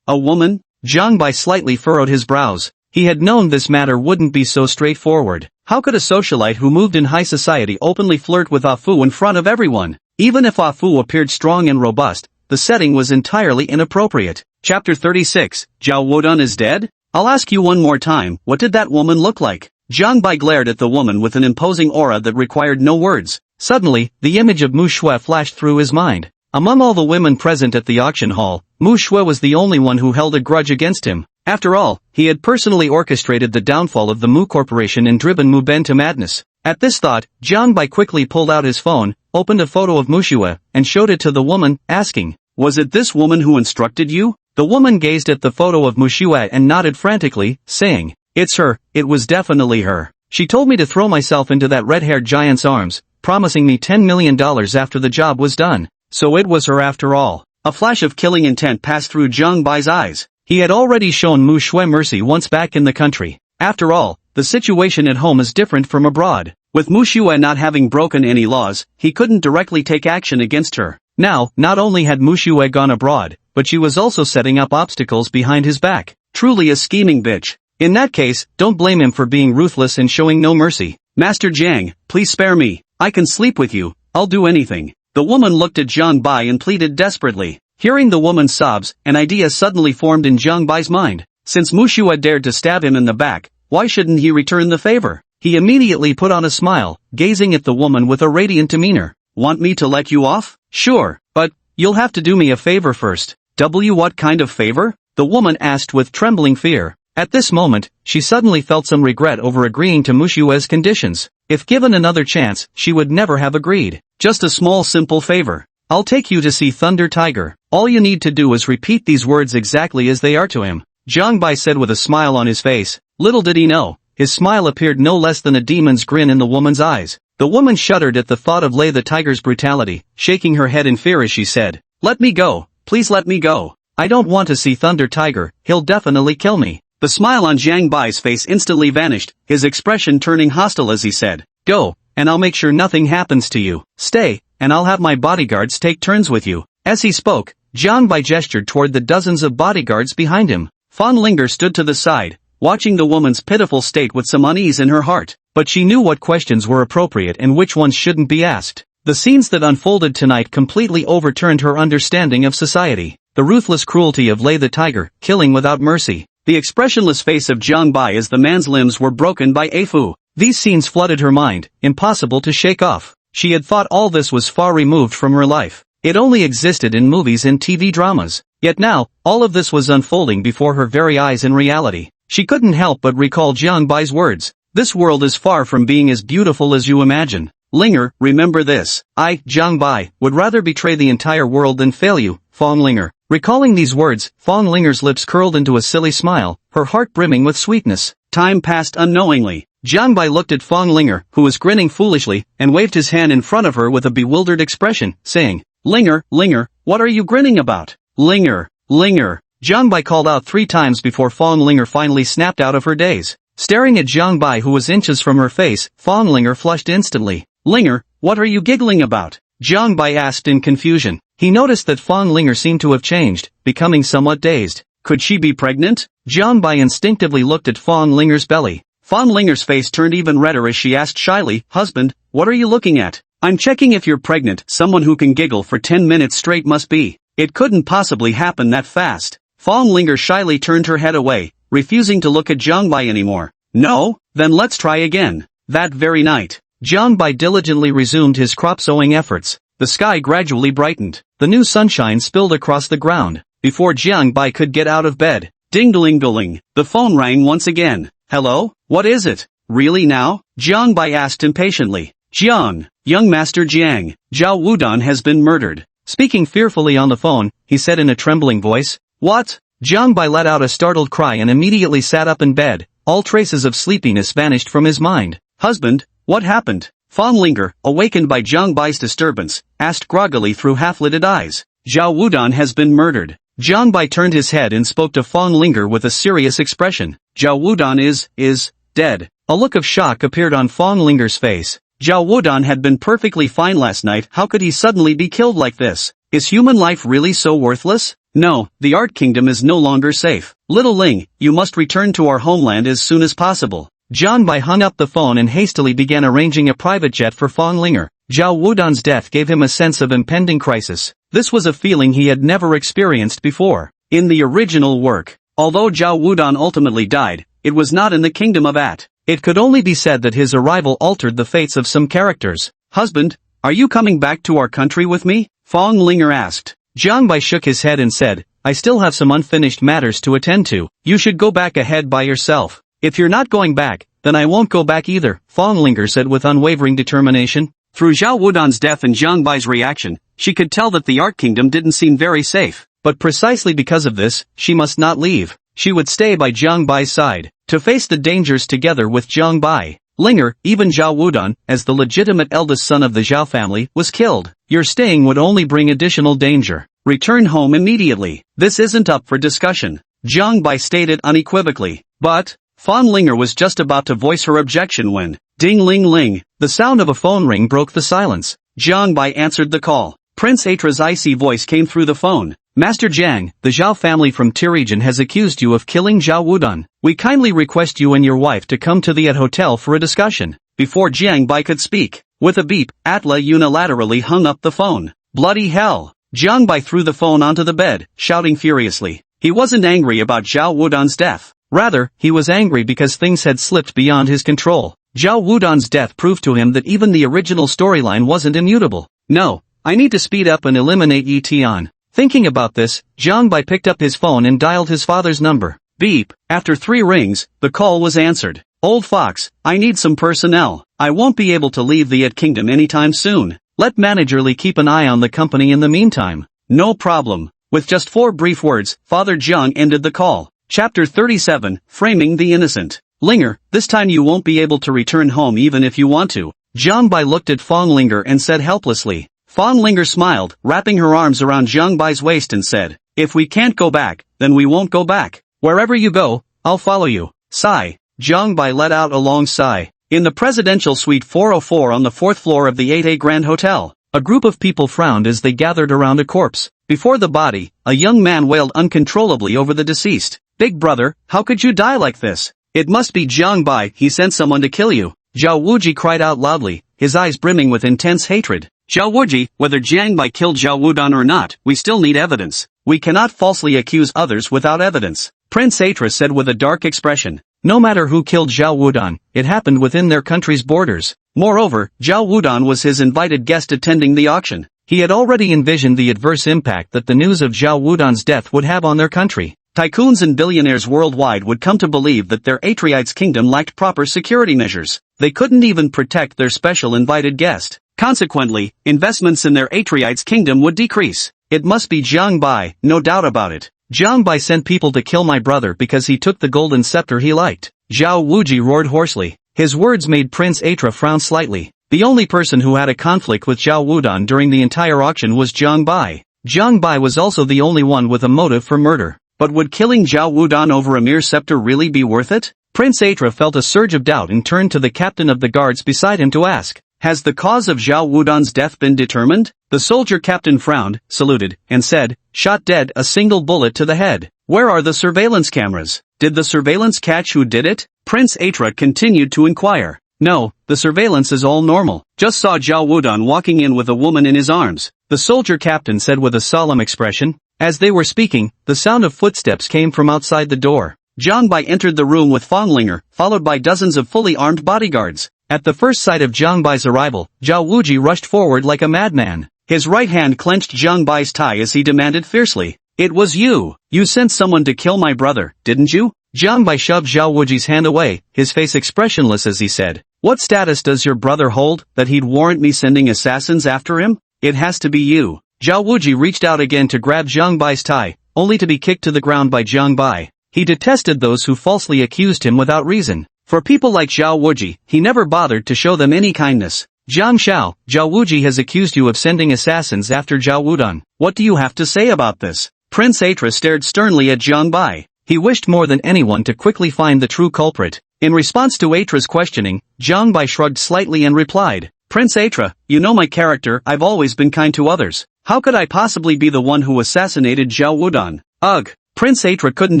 A woman? Jiang Bai slightly furrowed his brows. He had known this matter wouldn't be so straightforward. How could a socialite who moved in high society openly flirt with Afu in front of everyone? Even if Afu appeared strong and robust, the setting was entirely inappropriate. Chapter 36, Zhao Wodun is dead? I'll ask you one more time, what did that woman look like? Jiang Bai glared at the woman with an imposing aura that required no words. Suddenly, the image of Mu Shui flashed through his mind. Among all the women present at the auction hall, Mu Shui was the only one who held a grudge against him. After all, he had personally orchestrated the downfall of the Mu Corporation and driven Mu Ben to madness. At this thought, Jiang Bai quickly pulled out his phone, opened a photo of Mu Shui, and showed it to the woman, asking, "Was it this woman who instructed you?" The woman gazed at the photo of Mu Shui and nodded frantically, saying, "It's her, it was definitely her. She told me to throw myself into that red-haired giant's arms, promising me $10 million after the job was done. So it was her after all." A flash of killing intent passed through Jiang Bai's eyes. He had already shown Mu Shui mercy once back in the country. After all, the situation at home is different from abroad. With Mu Shui not having broken any laws, he couldn't directly take action against her. Now, not only had Mu Shui gone abroad, but she was also setting up obstacles behind his back. Truly a scheming bitch. In that case, don't blame him for being ruthless and showing no mercy. "Master Jiang, please spare me. I can sleep with you, I'll do anything." The woman looked at Jiang Bai and pleaded desperately. Hearing the woman's sobs, an idea suddenly formed in Jiang Bai's mind. Since Mu Shui dared to stab him in the back, why shouldn't he return the favor? He immediately put on a smile, gazing at the woman with a radiant demeanor. "Want me to let you off?" "Sure, but you'll have to do me a favor first." What kind of favor?" the woman asked with trembling fear. At this moment, she suddenly felt some regret over agreeing to Mu Shui's conditions. If given another chance, she would never have agreed. "Just a small simple favor. I'll take you to see Thunder Tiger. All you need to do is repeat these words exactly as they are to him," Jiang Bai said with a smile on his face. Little did he know, his smile appeared no less than a demon's grin in the woman's eyes. The woman shuddered at the thought of Lei the Tiger's brutality, shaking her head in fear as she said, "Let me go, please let me go. I don't want to see Thunder Tiger, he'll definitely kill me." The smile on Jiang Bai's face instantly vanished, his expression turning hostile as he said, "Go, and I'll make sure nothing happens to you. Stay, and I'll have my bodyguards take turns with you." As he spoke, Jiang Bai gestured toward the dozens of bodyguards behind him. Fan Linger stood to the side, watching the woman's pitiful state with some unease in her heart. But she knew what questions were appropriate and which ones shouldn't be asked. The scenes that unfolded tonight completely overturned her understanding of society. The ruthless cruelty of Lei the Tiger, killing without mercy. The expressionless face of Jiang Bai as the man's limbs were broken by Afu. These scenes flooded her mind, impossible to shake off. She had thought all this was far removed from her life. It only existed in movies and TV dramas. Yet now, all of this was unfolding before her very eyes in reality. She couldn't help but recall Jiang Bai's words. "This world is far from being as beautiful as you imagine. Linger, remember this. I, Jiang Bai, would rather betray the entire world than fail you, Fong Linger." Recalling these words, Fong Linger's lips curled into a silly smile, her heart brimming with sweetness. Time passed unknowingly. Jiang Bai looked at Fong Linger, who was grinning foolishly, and waved his hand in front of her with a bewildered expression, saying, "Linger, Linger, what are you grinning about? Linger, Linger." Jiang Bai called out 3 times before Fong Linger finally snapped out of her daze. Staring at Jiang Bai, who was inches from her face, Fong Linger flushed instantly. "Linger, what are you giggling about?" Jiang Bai asked in confusion. He noticed that Fong Linger seemed to have changed, becoming somewhat dazed. Could she be pregnant? Jiang Bai instinctively looked at Fong Linger's belly. Fong Linger's face turned even redder as she asked shyly, "Husband, what are you looking at?" "I'm checking if you're pregnant." Someone who can giggle for 10 minutes straight must be. It couldn't possibly happen that fast. Fong Linger shyly turned her head away, refusing to look at Jiang Bai anymore. "No? Then let's try again." That very night, Jiang Bai diligently resumed his crop sowing efforts. The sky gradually brightened. The new sunshine spilled across the ground. Before Jiang Bai could get out of bed, ding-a-ling-a-ling, the phone rang once again. "Hello? What is it? Really now?" Jiang Bai asked impatiently. "Jiang, young Master Jiang, Zhao Wudan has been murdered." Speaking fearfully on the phone, he said in a trembling voice. "What?" Jiang Bai let out a startled cry and immediately sat up in bed. All traces of sleepiness vanished from his mind. "Husband, what happened?" Fong Linger, awakened by Jiang Bai's disturbance, asked groggily through half-lidded eyes. "Zhao Wudan has been murdered." Jiang Bai turned his head and spoke to Fong Linger with a serious expression. "Zhao Wudan is dead." A look of shock appeared on Fong Linger's face. Zhao Wudan had been perfectly fine last night. How could he suddenly be killed like this? Is human life really so worthless? No, the Art Kingdom is no longer safe. Little Ling, you must return to our homeland as soon as possible. Jiang Bai hung up the phone and hastily began arranging a private jet for Fong Linger. Zhao Wudan's death gave him a sense of impending crisis. This was a feeling he had never experienced before. In the original work, Although Zhao Wudan ultimately died, it was not in the kingdom of At. It could only be said that his arrival altered the fates of some characters. Husband, are you coming back to our country with me? Fong Linger asked. Jiang Bai shook his head and said, I still have some unfinished matters to attend to. You should go back ahead by yourself. If you're not going back, then I won't go back either, Fong Linger said with unwavering determination. Through Zhao Wudan's death and Jiang Bai's reaction, she could tell that the art kingdom didn't seem very safe. But precisely because of this, she must not leave. She would stay by Jiang Bai's side, to face the dangers together with Jiang Bai. Linger, even Zhao Wudan, as the legitimate eldest son of the Zhao family, was killed. Your staying would only bring additional danger. Return home immediately. This isn't up for discussion, Jiang Bai stated unequivocally. But, Fong Linger was just about to voice her objection when, ding-ling-ling, the sound of a phone ring broke the silence. Jiang Bai answered the call. Prince Atra's icy voice came through the phone. Master Jiang, the Zhao family from Ti region has accused you of killing Zhao Wudan. We kindly request you and your wife to come to the At Hotel for a discussion. Before Jiang Bai could speak, with a beep, Atla unilaterally hung up the phone. Bloody hell! Jiang Bai threw the phone onto the bed, shouting furiously. He wasn't angry about Zhao Wudan's death. Rather, he was angry because things had slipped beyond his control. Zhao Wudan's death proved to him that even the original storyline wasn't immutable. No, I need to speed up and eliminate Yi Tian. Thinking about this, Jiang Bai picked up his phone and dialed his father's number. Beep. After 3 rings, the call was answered. Old fox, I need some personnel. I won't be able to leave the At Kingdom anytime soon. Let Manager Li keep an eye on the company in the meantime. No problem. With just 4 brief words, Father Jiang ended the call. Chapter 37, Framing the Innocent. Linger, this time you won't be able to return home even if you want to. Jiang Bai looked at Fong Linger and said helplessly. Fong Linger smiled, wrapping her arms around Jiang Bai's waist and said, if we can't go back, then we won't go back. Wherever you go, I'll follow you. Sigh. Jiang Bai let out a long sigh. In the presidential suite 404 on the 4th floor of the 8A Grand Hotel, a group of people frowned as they gathered around a corpse. Before the body, a young man wailed uncontrollably over the deceased. Big brother, how could you die like this? It must be Jiang Bai, he sent someone to kill you. Zhao Wuji cried out loudly, his eyes brimming with intense hatred. Zhao Wuji, whether Jiang Bai killed Zhao Wudan or not, we still need evidence. We cannot falsely accuse others without evidence, Prince Atra said with a dark expression. No matter who killed Zhao Wudan, it happened within their country's borders. Moreover, Zhao Wudan was his invited guest attending the auction. He had already envisioned the adverse impact that the news of Zhao Wudan's death would have on their country. Tycoons and billionaires worldwide would come to believe that their Atriites' kingdom lacked proper security measures. They couldn't even protect their special invited guest. Consequently, investments in their Atriites' kingdom would decrease. It must be Jiang Bai, no doubt about it. Jiang Bai sent people to kill my brother because he took the golden scepter he liked. Zhao Wuji roared hoarsely. His words made Prince Atra frown slightly. The only person who had a conflict with Zhao Wudan during the entire auction was Jiang Bai. Jiang Bai was also the only one with a motive for murder. But would killing Zhao Wudan over a mere scepter really be worth it? Prince Atra felt a surge of doubt and turned to the captain of the guards beside him to ask. Has the cause of Zhao Wudan's death been determined? The soldier captain frowned, saluted, and said, shot dead, a single bullet to the head. Where are the surveillance cameras? Did the surveillance catch who did it? Prince Atra continued to inquire. No, the surveillance is all normal. Just saw Zhao Wudan walking in with a woman in his arms, the soldier captain said with a solemn expression. As they were speaking, the sound of footsteps came from outside the door. Jiang Bai entered the room with Fong Linger, followed by dozens of fully armed bodyguards. At the first sight of Jiang Bai's arrival, Zhao Wuji rushed forward like a madman. His right hand clenched Jiang Bai's tie as he demanded fiercely. It was you. You sent someone to kill my brother, didn't you? Jiang Bai shoved Zhao Wuji's hand away, his face expressionless as he said, what status does your brother hold, that he'd warrant me sending assassins after him? It has to be you. Zhao Wuji reached out again to grab Jiang Bai's tie, only to be kicked to the ground by Jiang Bai. He detested those who falsely accused him without reason. For people like Zhao Wuji, he never bothered to show them any kindness. Jiang Shao, Zhao Wuji has accused you of sending assassins after Zhao Wudan. What do you have to say about this? Prince Atra stared sternly at Jiang Bai. He wished more than anyone to quickly find the true culprit. In response to Atra's questioning, Jiang Bai shrugged slightly and replied, Prince Atra, you know my character, I've always been kind to others. How could I possibly be the one who assassinated Zhao Wudan? Ugh! Prince Atra couldn't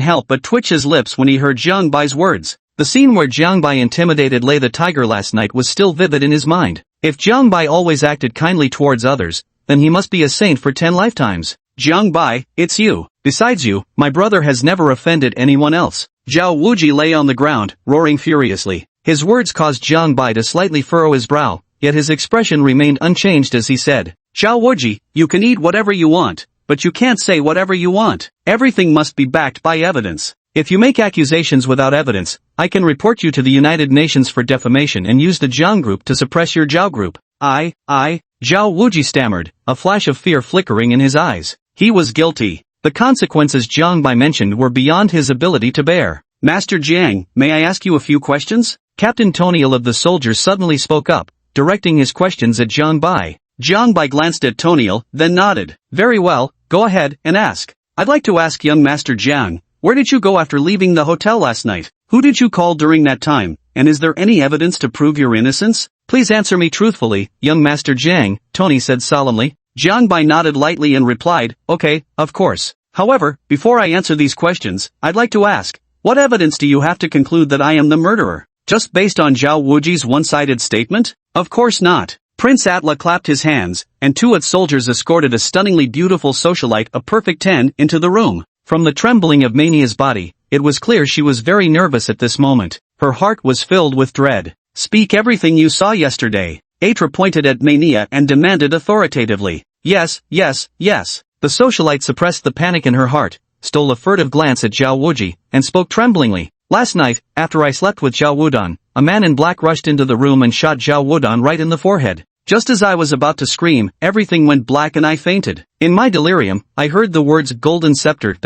help but twitch his lips when he heard Jiang Bai's words. The scene where Jiang Bai intimidated Lei the tiger last night was still vivid in his mind. If Jiang Bai always acted kindly towards others, then he must be a saint for 10 lifetimes. Jiang Bai, it's you. Besides you, my brother has never offended anyone else. Zhao Wuji lay on the ground, roaring furiously. His words caused Jiang Bai to slightly furrow his brow, yet his expression remained unchanged as he said, Zhao Wuji, you can eat whatever you want, but you can't say whatever you want. Everything must be backed by evidence. If you make accusations without evidence, I can report you to the United Nations for defamation and use the Jiang group to suppress your Zhao group. Zhao Wuji stammered, a flash of fear flickering in his eyes. He was guilty. The consequences Jiang Bai mentioned were beyond his ability to bear. Master Jiang, may I ask you a few questions? Captain Toniel of the soldiers suddenly spoke up, directing his questions at Jiang Bai. Jiang Bai glanced at Toniel, then nodded. Very well, go ahead and ask. I'd like to ask young Master Jiang, where did you go after leaving the hotel last night? Who did you call during that time, and is there any evidence to prove your innocence? Please answer me truthfully, young Master Jiang, Tony said solemnly. Jiang Bai nodded lightly and replied, okay, of course. However, before I answer these questions, I'd like to ask, what evidence do you have to conclude that I am the murderer? Just based on Zhao Wuji's one-sided statement? Of course not. Prince Atla clapped his hands, and two of soldiers escorted a stunningly beautiful socialite, a perfect 10, into the room. From the trembling of Mania's body, it was clear she was very nervous at this moment. Her heart was filled with dread. Speak everything you saw yesterday. Atra pointed at Mania and demanded authoritatively. Yes. The socialite suppressed the panic in her heart, stole a furtive glance at Zhao Wuji, and spoke tremblingly. Last night, after I slept with Zhao Wudan, a man in black rushed into the room and shot Zhao Wudan right in the forehead. Just as I was about to scream, everything went black and I fainted. In my delirium, I heard the words golden scepter.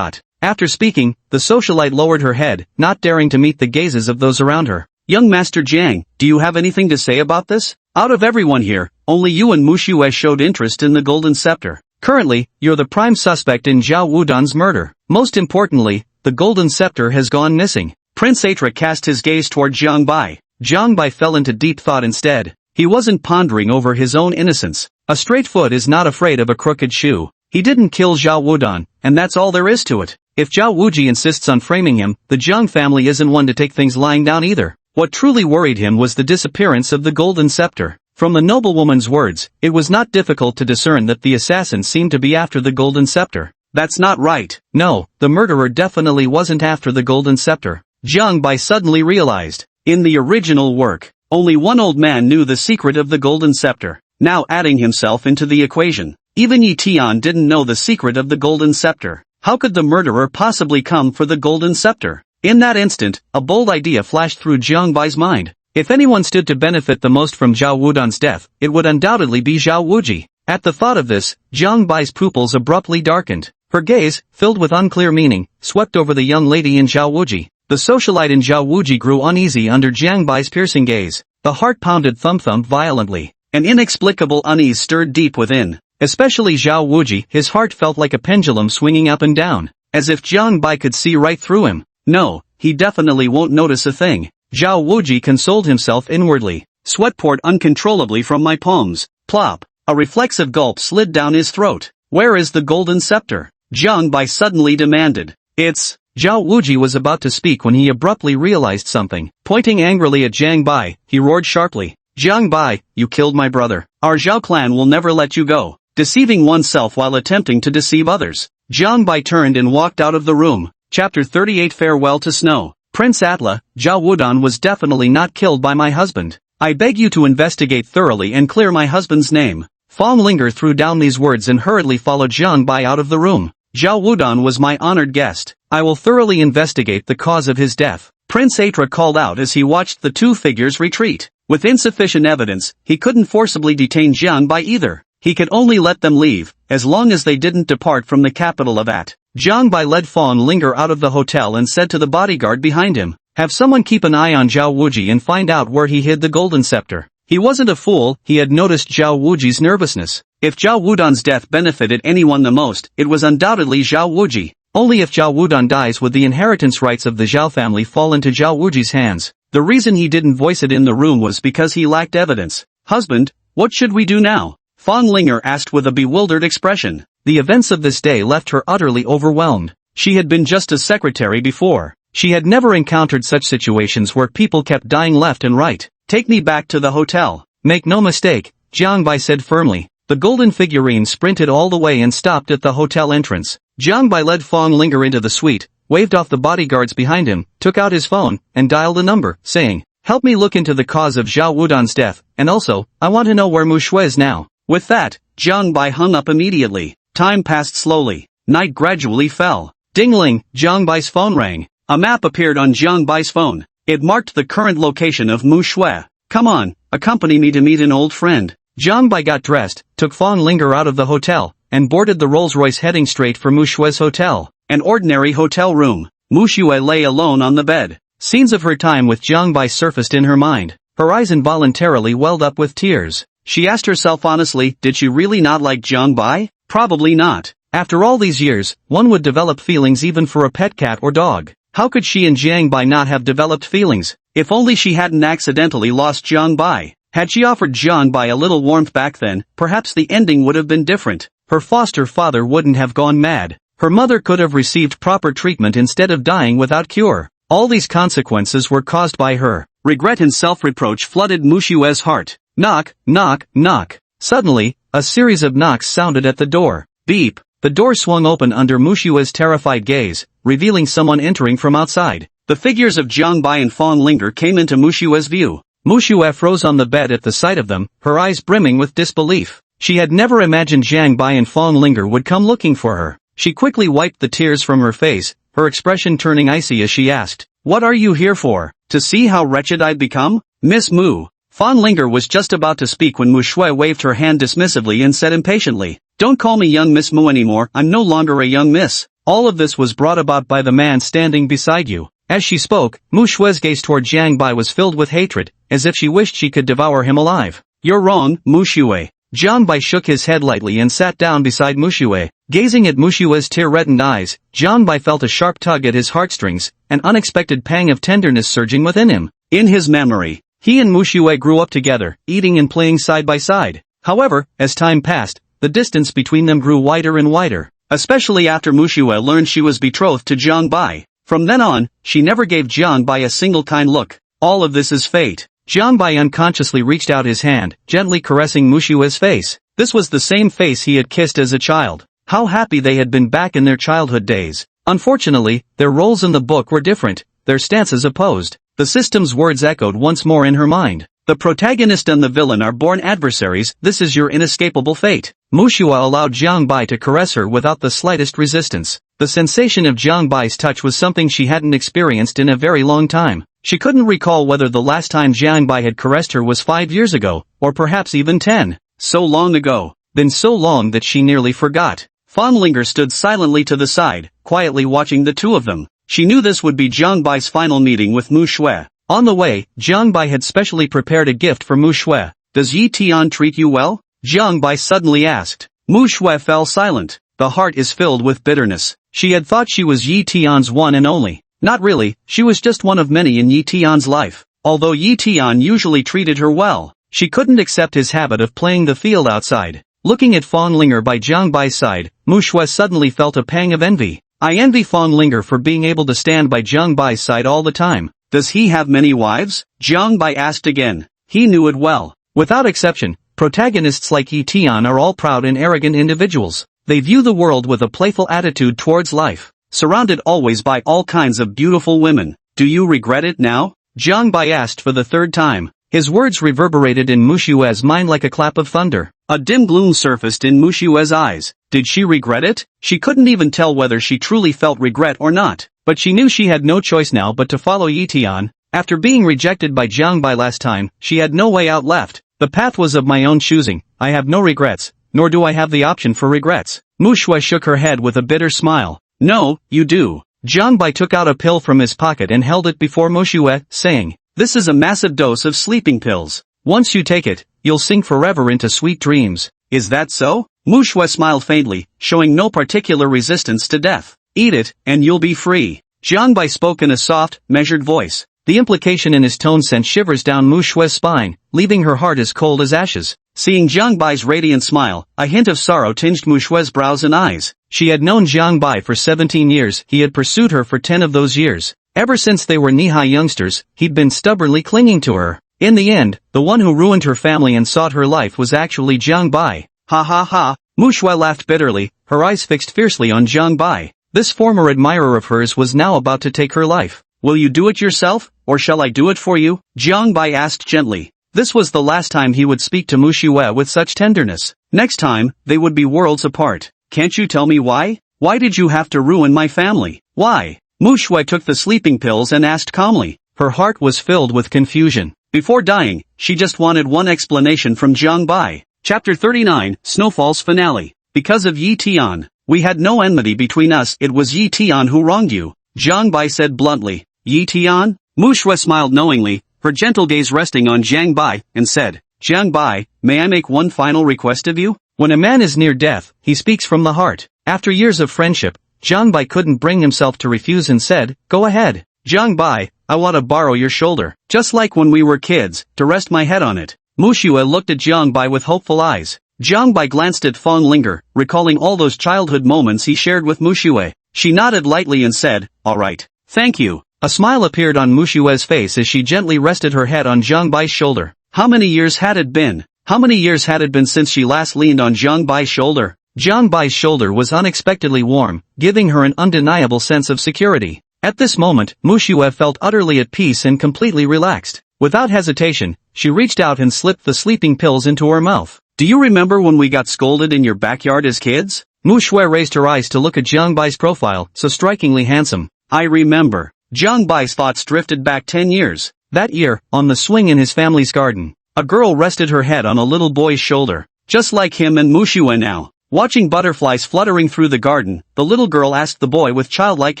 After speaking, the socialite lowered her head, not daring to meet the gazes of those around her. Young Master Jiang, do you have anything to say about this? Out of everyone here, only you and Mushue showed interest in the golden scepter. Currently, you're the prime suspect in Zhao Wudan's murder. Most importantly, the golden scepter has gone missing. Prince Atra cast his gaze toward Jiang Bai. Jiang Bai fell into deep thought instead. He wasn't pondering over his own innocence. A straight foot is not afraid of a crooked shoe. He didn't kill Zhao Wudan, and that's all there is to it. If Zhao Wuji insists on framing him, the Jiang family isn't one to take things lying down either. What truly worried him was the disappearance of the golden scepter. From the noblewoman's words, it was not difficult to discern that the assassin seemed to be after the golden scepter. That's not right. No, the murderer definitely wasn't after the golden scepter. Jiang Bai suddenly realized. In the original work, only one old man knew the secret of the golden scepter. Now adding himself into the equation. Even Yi Tian didn't know the secret of the golden scepter. How could the murderer possibly come for the golden scepter? In that instant, a bold idea flashed through Jiang Bai's mind. If anyone stood to benefit the most from Zhao Wudan's death, it would undoubtedly be Zhao Wuji. At the thought of this, Jiang Bai's pupils abruptly darkened. Her gaze, filled with unclear meaning, swept over the young lady in Zhao Wuji. The socialite in Zhao Wuji grew uneasy under Jiang Bai's piercing gaze. The heart pounded thump violently. An inexplicable unease stirred deep within. Especially Zhao Wuji, his heart felt like a pendulum swinging up and down. As if Jiang Bai could see right through him. No, he definitely won't notice a thing. Zhao Wuji consoled himself inwardly. Sweat poured uncontrollably from my palms. Plop. A reflexive gulp slid down his throat. Where is the golden scepter? Jiang Bai suddenly demanded. It's... Zhao Wuji was about to speak when he abruptly realized something. Pointing angrily at Jiang Bai, he roared sharply. Jiang Bai, you killed my brother. Our Zhao clan will never let you go. Deceiving oneself while attempting to deceive others. Jiang Bai turned and walked out of the room. Chapter 38 Farewell to Snow. Prince Atla, Zhao Wudan was definitely not killed by my husband. I beg you to investigate thoroughly and clear my husband's name. Fong Linger threw down these words and hurriedly followed Jiang Bai out of the room. Zhao Wudan was my honored guest. I will thoroughly investigate the cause of his death. Prince Atra called out as he watched the two figures retreat. With insufficient evidence, he couldn't forcibly detain Jiang Bai either. He could only let them leave, as long as they didn't depart from the capital of At. Jiang Bai led Fong Linger out of the hotel and said to the bodyguard behind him, have someone keep an eye on Zhao Wuji and find out where he hid the golden scepter. He wasn't a fool, he had noticed Zhao Wuji's nervousness. If Zhao Wudan's death benefited anyone the most, it was undoubtedly Zhao Wuji. Only if Zhao Wudan dies would the inheritance rights of the Zhao family fall into Zhao Wuji's hands. The reason he didn't voice it in the room was because he lacked evidence. Husband, what should we do now? Fong Linger asked with a bewildered expression. The events of this day left her utterly overwhelmed. She had been just a secretary before. She had never encountered such situations where people kept dying left and right. Take me back to the hotel. Make no mistake, Jiang Bai said firmly. The golden figurine sprinted all the way and stopped at the hotel entrance. Jiang Bai led Fong Linger into the suite, waved off the bodyguards behind him, took out his phone, and dialed a number, saying, "Help me look into the cause of Zhao Wudan's death, and also, I want to know where Mu Shui is now." With that, Jiang Bai hung up immediately. Time passed slowly. Night gradually fell. Ding-ling, Jiang Bai's phone rang. A map appeared on Jiang Bai's phone. It marked the current location of Mu Shui. "Come on, accompany me to meet an old friend." Jiang Bai got dressed, took Fong Linger out of the hotel, and boarded the Rolls-Royce heading straight for Mu Shui's hotel. An ordinary hotel room. Mu Shui lay alone on the bed. Scenes of her time with Jiang Bai surfaced in her mind. Her eyes involuntarily welled up with tears. She asked herself honestly, did she really not like Jiang Bai? Probably not. After all these years, one would develop feelings even for a pet cat or dog. How could she and Jiang Bai not have developed feelings? If only she hadn't accidentally lost Jiang Bai. Had she offered Jiang Bai a little warmth back then, perhaps the ending would have been different. Her foster father wouldn't have gone mad. Her mother could have received proper treatment instead of dying without cure. All these consequences were caused by her. Regret and self-reproach flooded Mu Shui's heart. Knock, knock, knock. Suddenly, a series of knocks sounded at the door. Beep. The door swung open under Mu Shui's terrified gaze, revealing someone entering from outside. The figures of Jiang Bai and Fong Linger came into Mu Shui's view. Mu Shui froze on the bed at the sight of them, her eyes brimming with disbelief. She had never imagined Jiang Bai and Fong Linger would come looking for her. She quickly wiped the tears from her face, her expression turning icy as she asked, "What are you here for? To see how wretched I'd become?" "Miss Mu." Fong Linger was just about to speak when Mu Shui waved her hand dismissively and said impatiently, "Don't call me young Miss Mu anymore, I'm no longer a young miss. All of this was brought about by the man standing beside you." As she spoke, Mu Shui's gaze toward Jiang Bai was filled with hatred, as if she wished she could devour him alive. "You're wrong, Mu Shui." Jiang Bai shook his head lightly and sat down beside Mu Shui. Gazing at Mu Shui's tear-reddened eyes, Jiang Bai felt a sharp tug at his heartstrings, an unexpected pang of tenderness surging within him. In his memory, he and Mu Shui grew up together, eating and playing side by side. However, as time passed, the distance between them grew wider and wider, especially after Mu Shui learned she was betrothed to Jiang Bai. From then on, she never gave Jiang Bai a single kind look. All of this is fate. Jiang Bai unconsciously reached out his hand, gently caressing Mu Shui's face. This was the same face he had kissed as a child. How happy they had been back in their childhood days. Unfortunately, their roles in the book were different, their stances opposed. The system's words echoed once more in her mind. The protagonist and the villain are born adversaries, this is your inescapable fate. Mu Shui allowed Jiang Bai to caress her without the slightest resistance. The sensation of Jiang Bai's touch was something she hadn't experienced in a very long time. She couldn't recall whether the last time Jiang Bai had caressed her was 5 years ago, or perhaps even 10. So long ago. Then so long that she nearly forgot. Fong Linger stood silently to the side, quietly watching the two of them. She knew this would be Jiang Bai's final meeting with Mu Shui. On the way, Jiang Bai had specially prepared a gift for Mu Shui. "Does Yi Tian treat you well?" Jiang Bai suddenly asked. Mu Shui fell silent. The heart is filled with bitterness. She had thought she was Yi Tian's one and only. Not really, she was just one of many in Yi Tian's life. Although Yi Tian usually treated her well, she couldn't accept his habit of playing the field outside. Looking at Fong Linger by Jiang Bai's side, Mu Shui suddenly felt a pang of envy. I envy Fong Linger for being able to stand by Jiang Bai's side all the time. Does he have many wives? Jiang Bai asked again. He knew it well. Without exception, protagonists like Yi Tian are all proud and arrogant individuals. They view the world with a playful attitude towards life, surrounded always by all kinds of beautiful women. Do you regret it now? Jiang Bai asked for the third time. His words reverberated in Mu Shui's mind like a clap of thunder. A dim gloom surfaced in Mu Shui's eyes. Did she regret it? She couldn't even tell whether she truly felt regret or not. But she knew she had no choice now but to follow Yi Tian. After being rejected by Jiang Bai last time, she had no way out left. The path was of my own choosing. I have no regrets, nor do I have the option for regrets. Mu Shui shook her head with a bitter smile. No, you do. Jiang Bai took out a pill from his pocket and held it before Mu Shui, saying, "This is a massive dose of sleeping pills. Once you take it, you'll sink forever into sweet dreams." Is that so? Mu Shui smiled faintly, showing no particular resistance to death. Eat it, and you'll be free. Jiang Bai spoke in a soft, measured voice. The implication in his tone sent shivers down Mu Shui's spine, leaving her heart as cold as ashes. Seeing Jiang Bai's radiant smile, a hint of sorrow tinged Mu Shui's brows and eyes. She had known Jiang Bai for 17 years, he had pursued her for 10 of those years. Ever since they were knee-high youngsters, he'd been stubbornly clinging to her. In the end, the one who ruined her family and sought her life was actually Jiang Bai. Ha ha ha, Mu Shui laughed bitterly, her eyes fixed fiercely on Jiang Bai. This former admirer of hers was now about to take her life. Will you do it yourself, or shall I do it for you? Jiang Bai asked gently. This was the last time he would speak to Mu Shui with such tenderness. Next time, they would be worlds apart. Can't you tell me why? Why did you have to ruin my family? Why? Mu Shui took the sleeping pills and asked calmly. Her heart was filled with confusion. Before dying, she just wanted one explanation from Jiang Bai. Chapter 39, Snowfall's Finale. Because of Yi Tian, we had no enmity between us. It was Yi Tian who wronged you, Jiang Bai said bluntly. Yi Tian? Mu Shui smiled knowingly, her gentle gaze resting on Jiang Bai, and said, Jiang Bai, may I make one final request of you? When a man is near death, he speaks from the heart. After years of friendship, Jiang Bai couldn't bring himself to refuse and said, go ahead. Jiang Bai, I want to borrow your shoulder, just like when we were kids, to rest my head on it. Mu Shui looked at Jiang Bai with hopeful eyes. Jiang Bai glanced at Fong Linger, recalling all those childhood moments he shared with Mu Shui. She nodded lightly and said, all right. Thank you. A smile appeared on Mu Shui's face as she gently rested her head on Jiang Bai's shoulder. How many years had it been? How many years had it been since she last leaned on Jiang Bai's shoulder? Jiang Bai's shoulder was unexpectedly warm, giving her an undeniable sense of security. At this moment, Mu Shui felt utterly at peace and completely relaxed. Without hesitation, she reached out and slipped the sleeping pills into her mouth. Do you remember when we got scolded in your backyard as kids? Mu Shui raised her eyes to look at Jiang Bai's profile, so strikingly handsome. I remember. Jiang Bai's thoughts drifted back 10 years. That year, on the swing in his family's garden, a girl rested her head on a little boy's shoulder. Just like him and Mu Shui now. Watching butterflies fluttering through the garden, the little girl asked the boy with childlike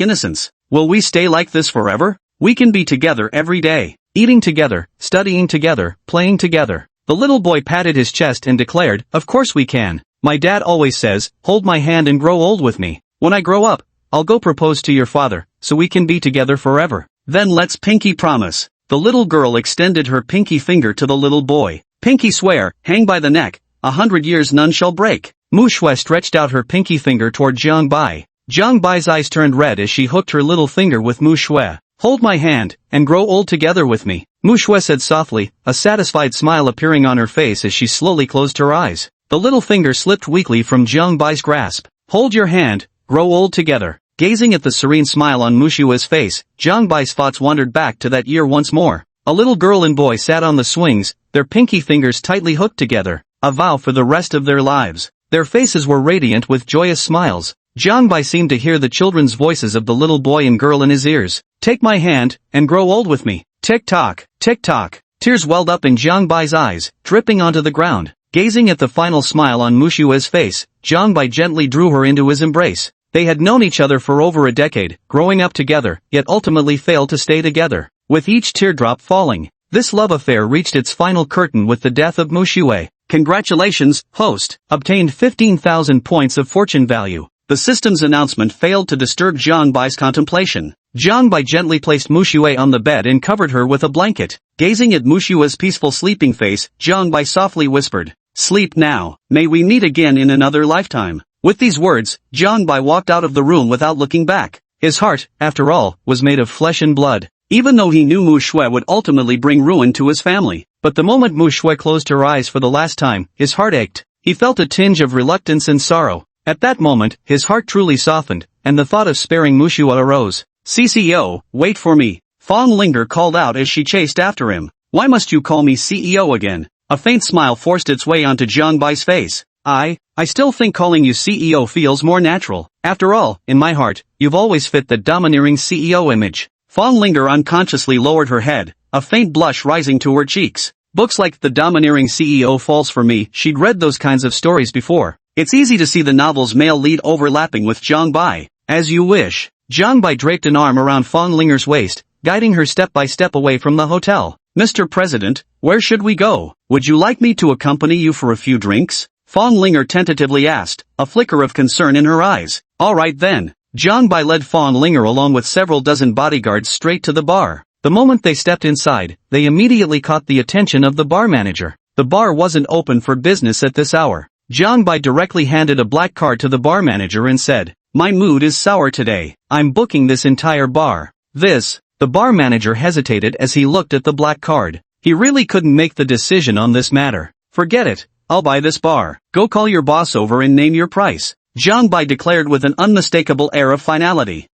innocence, will we stay like this forever? We can be together every day, eating together, studying together, playing together. The little boy patted his chest and declared, of course we can. My dad always says, hold my hand and grow old with me. When I grow up, I'll go propose to your father, so we can be together forever. Then let's pinky promise. The little girl extended her pinky finger to the little boy. Pinky swear, hang by the neck, 100 years none shall break. Mu Shui stretched out her pinky finger toward Jiang Bai. Jiang Bai's eyes turned red as she hooked her little finger with Mu Shui. Hold my hand, and grow old together with me. Mu Shui said softly, a satisfied smile appearing on her face as she slowly closed her eyes. The little finger slipped weakly from Jiang Bai's grasp. Hold your hand, grow old together. Gazing at the serene smile on Mu Shui's face, Jiang Bai's thoughts wandered back to that year once more. A little girl and boy sat on the swings, their pinky fingers tightly hooked together, a vow for the rest of their lives. Their faces were radiant with joyous smiles. Jiang Bai seemed to hear the children's voices of the little boy and girl in his ears. Take my hand, and grow old with me. Tick-tock, tick-tock. Tears welled up in Jiang Bai's eyes, dripping onto the ground. Gazing at the final smile on Mu Shui's face, Jiang Bai gently drew her into his embrace. They had known each other for over a decade, growing up together, yet ultimately failed to stay together. With each teardrop falling, this love affair reached its final curtain with the death of Mu Shui. Congratulations, host, obtained 15,000 points of fortune value. The system's announcement failed to disturb Jiang Bai's contemplation. Jiang Bai gently placed Mu Shui on the bed and covered her with a blanket. Gazing at Mu Shui's peaceful sleeping face, Jiang Bai softly whispered, sleep now, may we meet again in another lifetime. With these words, Jiang Bai walked out of the room without looking back. His heart, after all, was made of flesh and blood. Even though he knew Mu Shui would ultimately bring ruin to his family. But the moment Mu Shui closed her eyes for the last time, his heart ached. He felt a tinge of reluctance and sorrow. At that moment, his heart truly softened, and the thought of sparing Mu Shui arose. CCO, wait for me. Fong Linger called out as she chased after him. Why must you call me CEO again? A faint smile forced its way onto Jiang Bai's face. I still think calling you CEO feels more natural. After all, in my heart, you've always fit the domineering CEO image. Fong Linger unconsciously lowered her head, a faint blush rising to her cheeks. Books like The Domineering CEO Falls for Me, she'd read those kinds of stories before. It's easy to see the novel's male lead overlapping with Jiang Bai. As you wish. Jiang Bai draped an arm around Fong Linger's waist, guiding her step by step away from the hotel. Mr. President, where should we go? Would you like me to accompany you for a few drinks? Fong Linger tentatively asked, a flicker of concern in her eyes. All right then. Jiang Bai led Fong Linger along with several dozen bodyguards straight to the bar. The moment they stepped inside, they immediately caught the attention of the bar manager. The bar wasn't open for business at this hour. Jiang Bai directly handed a black card to the bar manager and said, my mood is sour today. I'm booking this entire bar. The bar manager hesitated as he looked at the black card. He really couldn't make the decision on this matter. Forget it. I'll buy this bar. Go call your boss over and name your price, Jiang Bai declared with an unmistakable air of finality.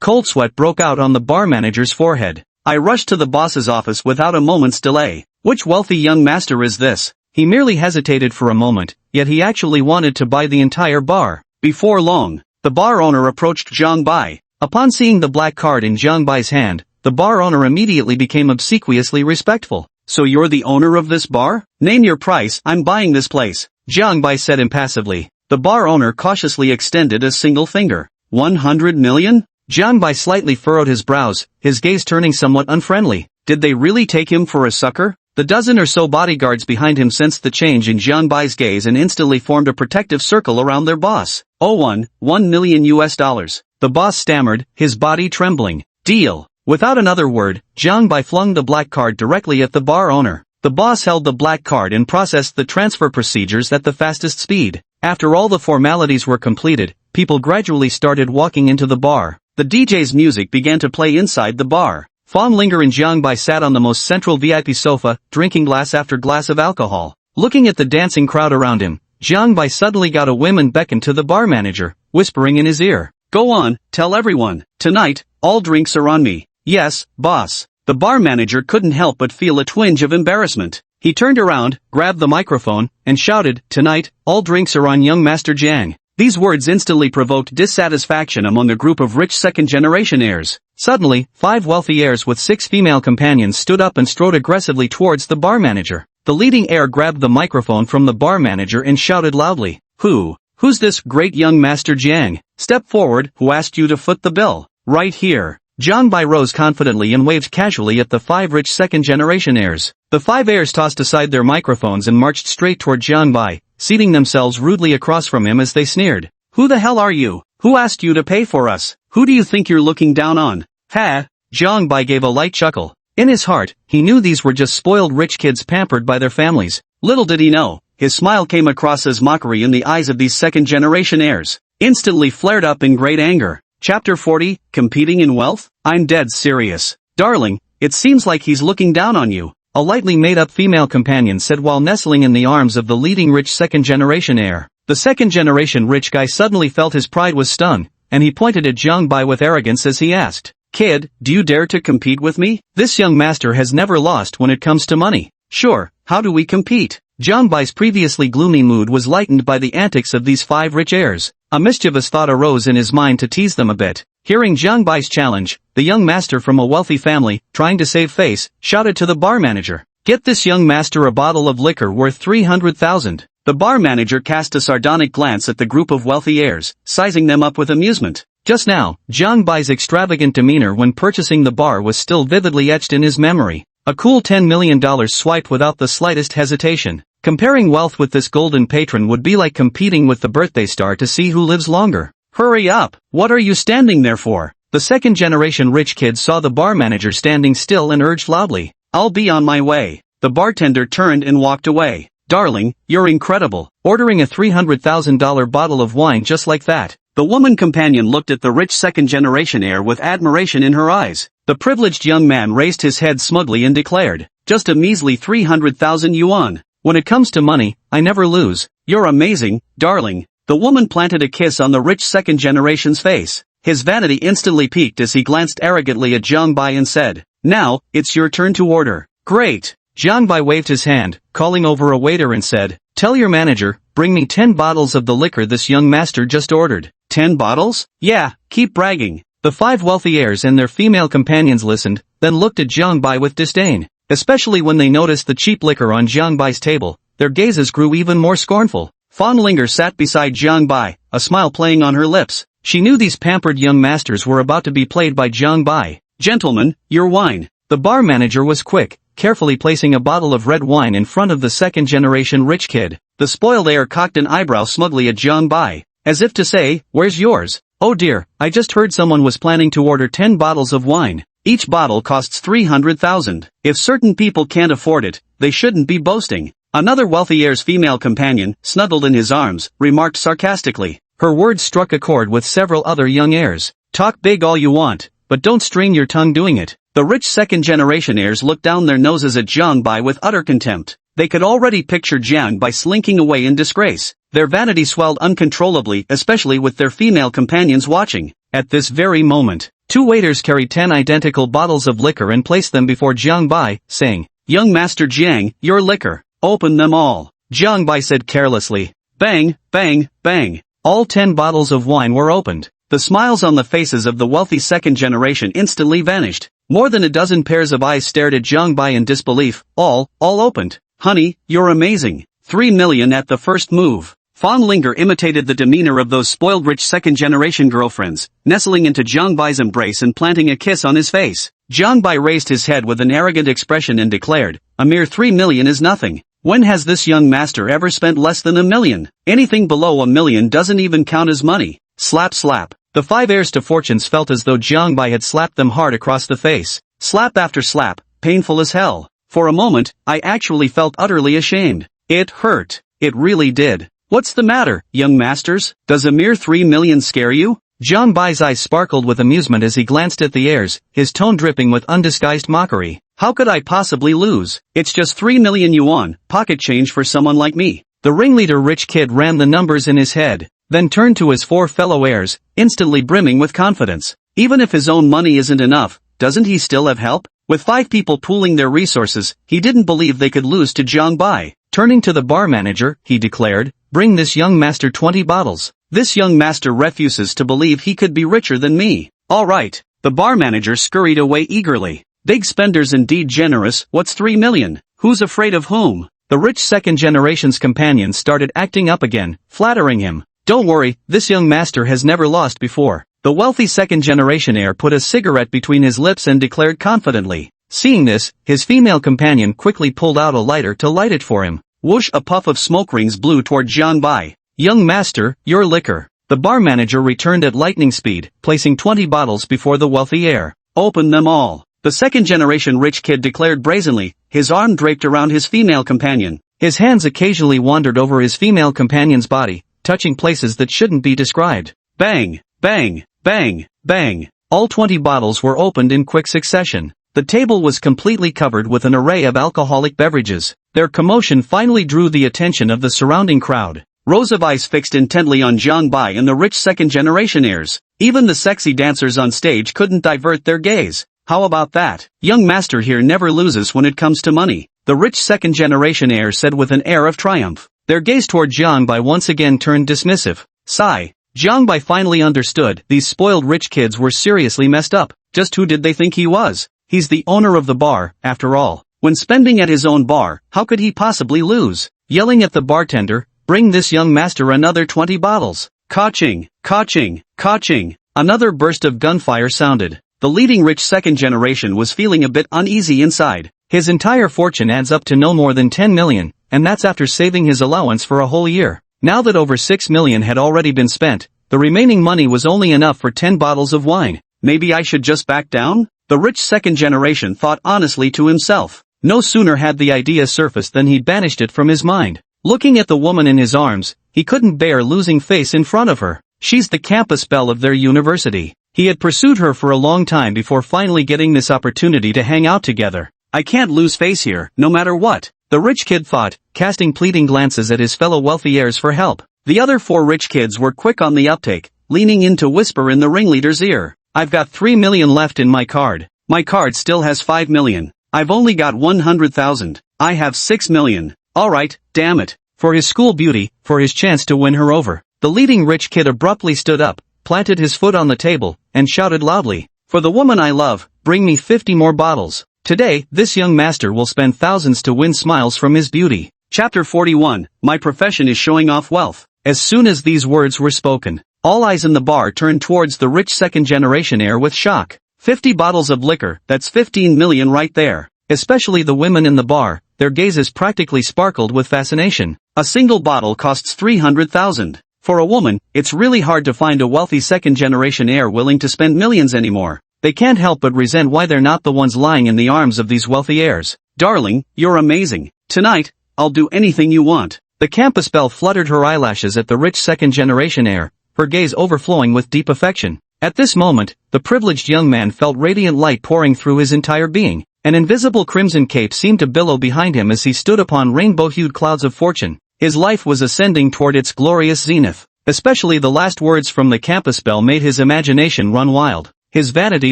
Cold sweat broke out on the bar manager's forehead. I rushed to the boss's office without a moment's delay. Which wealthy young master is this? He merely hesitated for a moment, yet he actually wanted to buy the entire bar. Before long, the bar owner approached Jiang Bai. Upon seeing the black card in Jiang Bai's hand, the bar owner immediately became obsequiously respectful. So you're the owner of this bar? Name your price, I'm buying this place, Jiang Bai said impassively. The bar owner cautiously extended a single finger. 100 million? Jiang Bai slightly furrowed his brows, his gaze turning somewhat unfriendly. Did they really take him for a sucker? The dozen or so bodyguards behind him sensed the change in Jiang Bai's gaze and instantly formed a protective circle around their boss. $1 million. The boss stammered, his body trembling. Deal. Without another word, Jiang Bai flung the black card directly at the bar owner. The boss held the black card and processed the transfer procedures at the fastest speed. After all the formalities were completed, people gradually started walking into the bar. The DJ's music began to play inside the bar. Fan Linger and Jiang Bai sat on the most central VIP sofa, drinking glass after glass of alcohol. Looking at the dancing crowd around him, Jiang Bai suddenly got a whim and beckoned to the bar manager, whispering in his ear. Go on, tell everyone. Tonight, all drinks are on me. Yes, boss. The bar manager couldn't help but feel a twinge of embarrassment. He turned around, grabbed the microphone, and shouted, Tonight, all drinks are on young Master Jiang. These words instantly provoked dissatisfaction among a group of rich second-generation heirs. Suddenly, 5 wealthy heirs with 6 female companions stood up and strode aggressively towards the bar manager. The leading heir grabbed the microphone from the bar manager and shouted loudly, Who's this great young Master Jiang? Step forward, who asked you to foot the bill? Right here. Jiang Bai rose confidently and waved casually at the 5 rich second-generation heirs. The 5 heirs tossed aside their microphones and marched straight toward Jiang Bai, seating themselves rudely across from him as they sneered. Who the hell are you? Who asked you to pay for us? Who do you think you're looking down on? Ha! Jiang Bai gave a light chuckle. In his heart, he knew these were just spoiled rich kids pampered by their families. Little did he know, his smile came across as mockery in the eyes of these second-generation heirs. Instantly flared up in great anger. Chapter 40, Competing in Wealth? I'm dead serious. Darling, it seems like he's looking down on you, a lightly made-up female companion said while nestling in the arms of the leading rich second-generation heir. The second-generation rich guy suddenly felt his pride was stung, and he pointed at Jiang Bai with arrogance as he asked, Kid, do you dare to compete with me? This young master has never lost when it comes to money. Sure, how do we compete? Jiang Bai's previously gloomy mood was lightened by the antics of these 5 rich heirs. A mischievous thought arose in his mind to tease them a bit. Hearing Jiang Bai's challenge, the young master from a wealthy family, trying to save face, shouted to the bar manager, Get this young master a bottle of liquor worth 300,000. The bar manager cast a sardonic glance at the group of wealthy heirs, sizing them up with amusement. Just now, Jiang Bai's extravagant demeanor when purchasing the bar was still vividly etched in his memory. A cool $10 million swiped without the slightest hesitation. Comparing wealth with this golden patron would be like competing with the birthday star to see who lives longer. Hurry up! What are you standing there for? The second-generation rich kid saw the bar manager standing still and urged loudly, I'll be on my way. The bartender turned and walked away. Darling, you're incredible. Ordering a $300,000 bottle of wine just like that. The woman companion looked at the rich second-generation heir with admiration in her eyes. The privileged young man raised his head smugly and declared, just a measly 300,000 yuan. When it comes to money, I never lose. You're amazing, darling. The woman planted a kiss on the rich second-generation's face. His vanity instantly piqued as he glanced arrogantly at Jiang Bai and said, Now, it's your turn to order. Great. Jiang Bai waved his hand, calling over a waiter and said, Tell your manager, bring me 10 bottles of the liquor this young master just ordered. 10 bottles? Yeah, keep bragging. The 5 wealthy heirs and their female companions listened, then looked at Jiang Bai with disdain. Especially when they noticed the cheap liquor on Jiang Bai's table, their gazes grew even more scornful. Fan Linger sat beside Jiang Bai, a smile playing on her lips. She knew these pampered young masters were about to be played by Jiang Bai. Gentlemen, your wine. The bar manager was quick, carefully placing a bottle of red wine in front of the second-generation rich kid. The spoiled heir cocked an eyebrow smugly at Jiang Bai, as if to say, Where's yours? Oh dear, I just heard someone was planning to order 10 bottles of wine. Each bottle costs 300,000. If certain people can't afford it, they shouldn't be boasting. Another wealthy heir's female companion, snuggled in his arms, remarked sarcastically. Her words struck a chord with several other young heirs. Talk big all you want, but don't strain your tongue doing it. The rich second-generation heirs looked down their noses at Jiang Bai with utter contempt. They could already picture Jiang Bai slinking away in disgrace. Their vanity swelled uncontrollably, especially with their female companions watching. At this very moment, 2 waiters carried 10 identical bottles of liquor and placed them before Jiang Bai, saying, "Young Master Jiang, your liquor. Open them all." Jiang Bai said carelessly. Bang, bang, bang. All 10 bottles of wine were opened. The smiles on the faces of the wealthy second generation instantly vanished. More than a dozen pairs of eyes stared at Jiang Bai in disbelief. All opened. "Honey, you're amazing. 3 million at the first move." Fang Linger imitated the demeanor of those spoiled rich second-generation girlfriends, nestling into Jiang Bai's embrace and planting a kiss on his face. Jiang Bai raised his head with an arrogant expression and declared, "A mere 3 million is nothing. When has this young master ever spent less than 1 million? Anything below 1 million doesn't even count as money." Slap slap. The 5 heirs to fortunes felt as though Jiang Bai had slapped them hard across the face. Slap after slap, painful as hell. For a moment, I actually felt utterly ashamed. It hurt. It really did. "What's the matter, young masters? Does a mere 3 million scare you?" Jiang Bai's eyes sparkled with amusement as he glanced at the heirs, his tone dripping with undisguised mockery. "How could I possibly lose? It's just 3 million yuan, pocket change for someone like me." The ringleader rich kid ran the numbers in his head, then turned to his 4 fellow heirs, instantly brimming with confidence. Even if his own money isn't enough, doesn't he still have help? With 5 people pooling their resources, he didn't believe they could lose to Jiang Bai. Turning to the bar manager, he declared, "Bring this young master 20 bottles. This young master refuses to believe he could be richer than me." "All right." The bar manager scurried away eagerly. "Big spenders indeed generous. What's 3 million? Who's afraid of whom?" The rich second generation's companions started acting up again, flattering him. "Don't worry, this young master has never lost before." The wealthy second generation heir put a cigarette between his lips and declared confidently. Seeing this, his female companion quickly pulled out a lighter to light it for him. Whoosh, a puff of smoke rings blew toward Jiang Bai. "Young master, your liquor." The bar manager returned at lightning speed, placing 20 bottles before the wealthy heir. "Open them all." The second generation rich kid declared brazenly, his arm draped around his female companion. His hands occasionally wandered over his female companion's body, touching places that shouldn't be described. Bang, bang, bang, bang. All 20 bottles were opened in quick succession. The table was completely covered with an array of alcoholic beverages. Their commotion finally drew the attention of the surrounding crowd. Rows of eyes fixed intently on Jiang Bai and the rich second-generation heirs. Even the sexy dancers on stage couldn't divert their gaze. "How about that? Young master here never loses when it comes to money," the rich second-generation heir said with an air of triumph. Their gaze toward Jiang Bai once again turned dismissive. Sigh. Jiang Bai finally understood these spoiled rich kids were seriously messed up. Just who did they think he was? He's the owner of the bar, after all. When spending at his own bar, how could he possibly lose? Yelling at the bartender, "Bring this young master another 20 bottles. Ka-ching, ka-ching, ka-ching. Another burst of gunfire sounded. The leading rich second generation was feeling a bit uneasy inside. His entire fortune adds up to no more than 10 million, and that's after saving his allowance for a whole year. Now that over 6 million had already been spent, the remaining money was only enough for 10 bottles of wine. Maybe I should just back down? The rich second generation thought honestly to himself. No sooner had the idea surfaced than he banished it from his mind. Looking at the woman in his arms, he couldn't bear losing face in front of her. She's the campus belle of their university. He had pursued her for a long time before finally getting this opportunity to hang out together. I can't lose face here, no matter what, the rich kid thought, casting pleading glances at his fellow wealthy heirs for help. The other 4 rich kids were quick on the uptake, leaning in to whisper in the ringleader's ear. I've got 3 million left in my card. My card still has 5 million. I've only got 100,000. I have 6 million. Alright, damn it. For his school beauty, for his chance to win her over. The leading rich kid abruptly stood up, planted his foot on the table, and shouted loudly, "For the woman I love, bring me 50 more bottles. Today, this young master will spend thousands to win smiles from his beauty." Chapter 41, My profession is showing off wealth. As soon as these words were spoken, all eyes in the bar turned towards the rich second-generation heir with shock. 50 bottles of liquor, that's 15 million right there. Especially the women in the bar, their gazes practically sparkled with fascination. A single bottle costs 300,000. For a woman, it's really hard to find a wealthy second-generation heir willing to spend millions anymore. They can't help but resent why they're not the ones lying in the arms of these wealthy heirs. "Darling, you're amazing. Tonight, I'll do anything you want." The campus belle fluttered her eyelashes at the rich second-generation heir, her gaze overflowing with deep affection. At this moment, the privileged young man felt radiant light pouring through his entire being. An invisible crimson cape seemed to billow behind him as he stood upon rainbow-hued clouds of fortune. His life was ascending toward its glorious zenith. Especially the last words from the campus bell made his imagination run wild. His vanity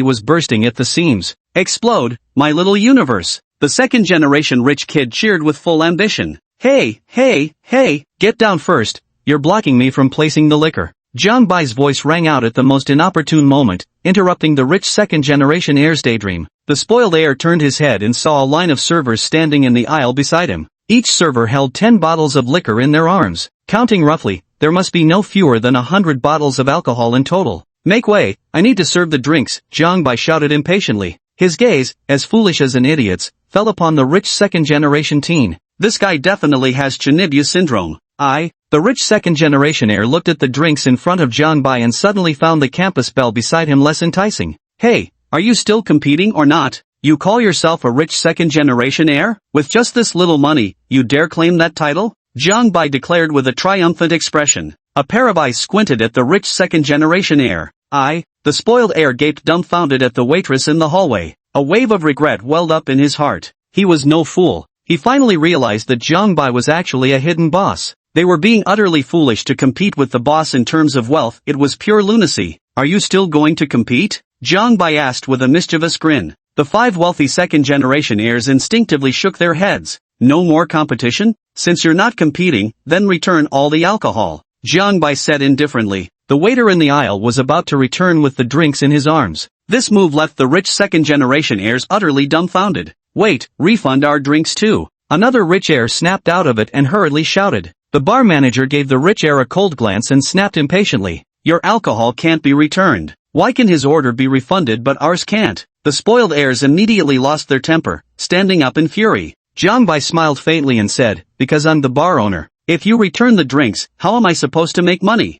was bursting at the seams. Explode, my little universe. The second-generation rich kid cheered with full ambition. Hey, hey, hey, get down first, you're blocking me from placing the liquor. Jiang Bai's voice rang out at the most inopportune moment, interrupting the rich second-generation heir's daydream. The spoiled heir turned his head and saw a line of servers standing in the aisle beside him. Each server held 10 bottles of liquor in their arms. Counting roughly, there must be no fewer than 100 bottles of alcohol in total. Make way, I need to serve the drinks, Jiang Bai shouted impatiently. His gaze, as foolish as an idiot's, fell upon the rich second-generation teen. This guy definitely has Chinibya syndrome. The rich second-generation heir looked at the drinks in front of Jiang Bai and suddenly found the campus bell beside him less enticing. Hey, are you still competing or not? You call yourself a rich second-generation heir? With just this little money, you dare claim that title? Jiang Bai declared with a triumphant expression. A pair of eyes squinted at the rich second-generation heir. The spoiled heir gaped dumbfounded at the waitress in the hallway. A wave of regret welled up in his heart. He was no fool. He finally realized that Jiang Bai was actually a hidden boss. They were being utterly foolish to compete with the boss in terms of wealth. It was pure lunacy. Are you still going to compete? Jiang Bai asked with a mischievous grin. The 5 wealthy second-generation heirs instinctively shook their heads. No more competition? Since you're not competing, then return all the alcohol, Jiang Bai said indifferently. The waiter in the aisle was about to return with the drinks in his arms. This move left the rich second-generation heirs utterly dumbfounded. Wait, refund our drinks too. Another rich heir snapped out of it and hurriedly shouted. The bar manager gave the rich heir a cold glance and snapped impatiently. Your alcohol can't be returned. Why can his order be refunded but ours can't? The spoiled heirs immediately lost their temper, standing up in fury. Jiang Bai smiled faintly and said, because I'm the bar owner. If you return the drinks, how am I supposed to make money?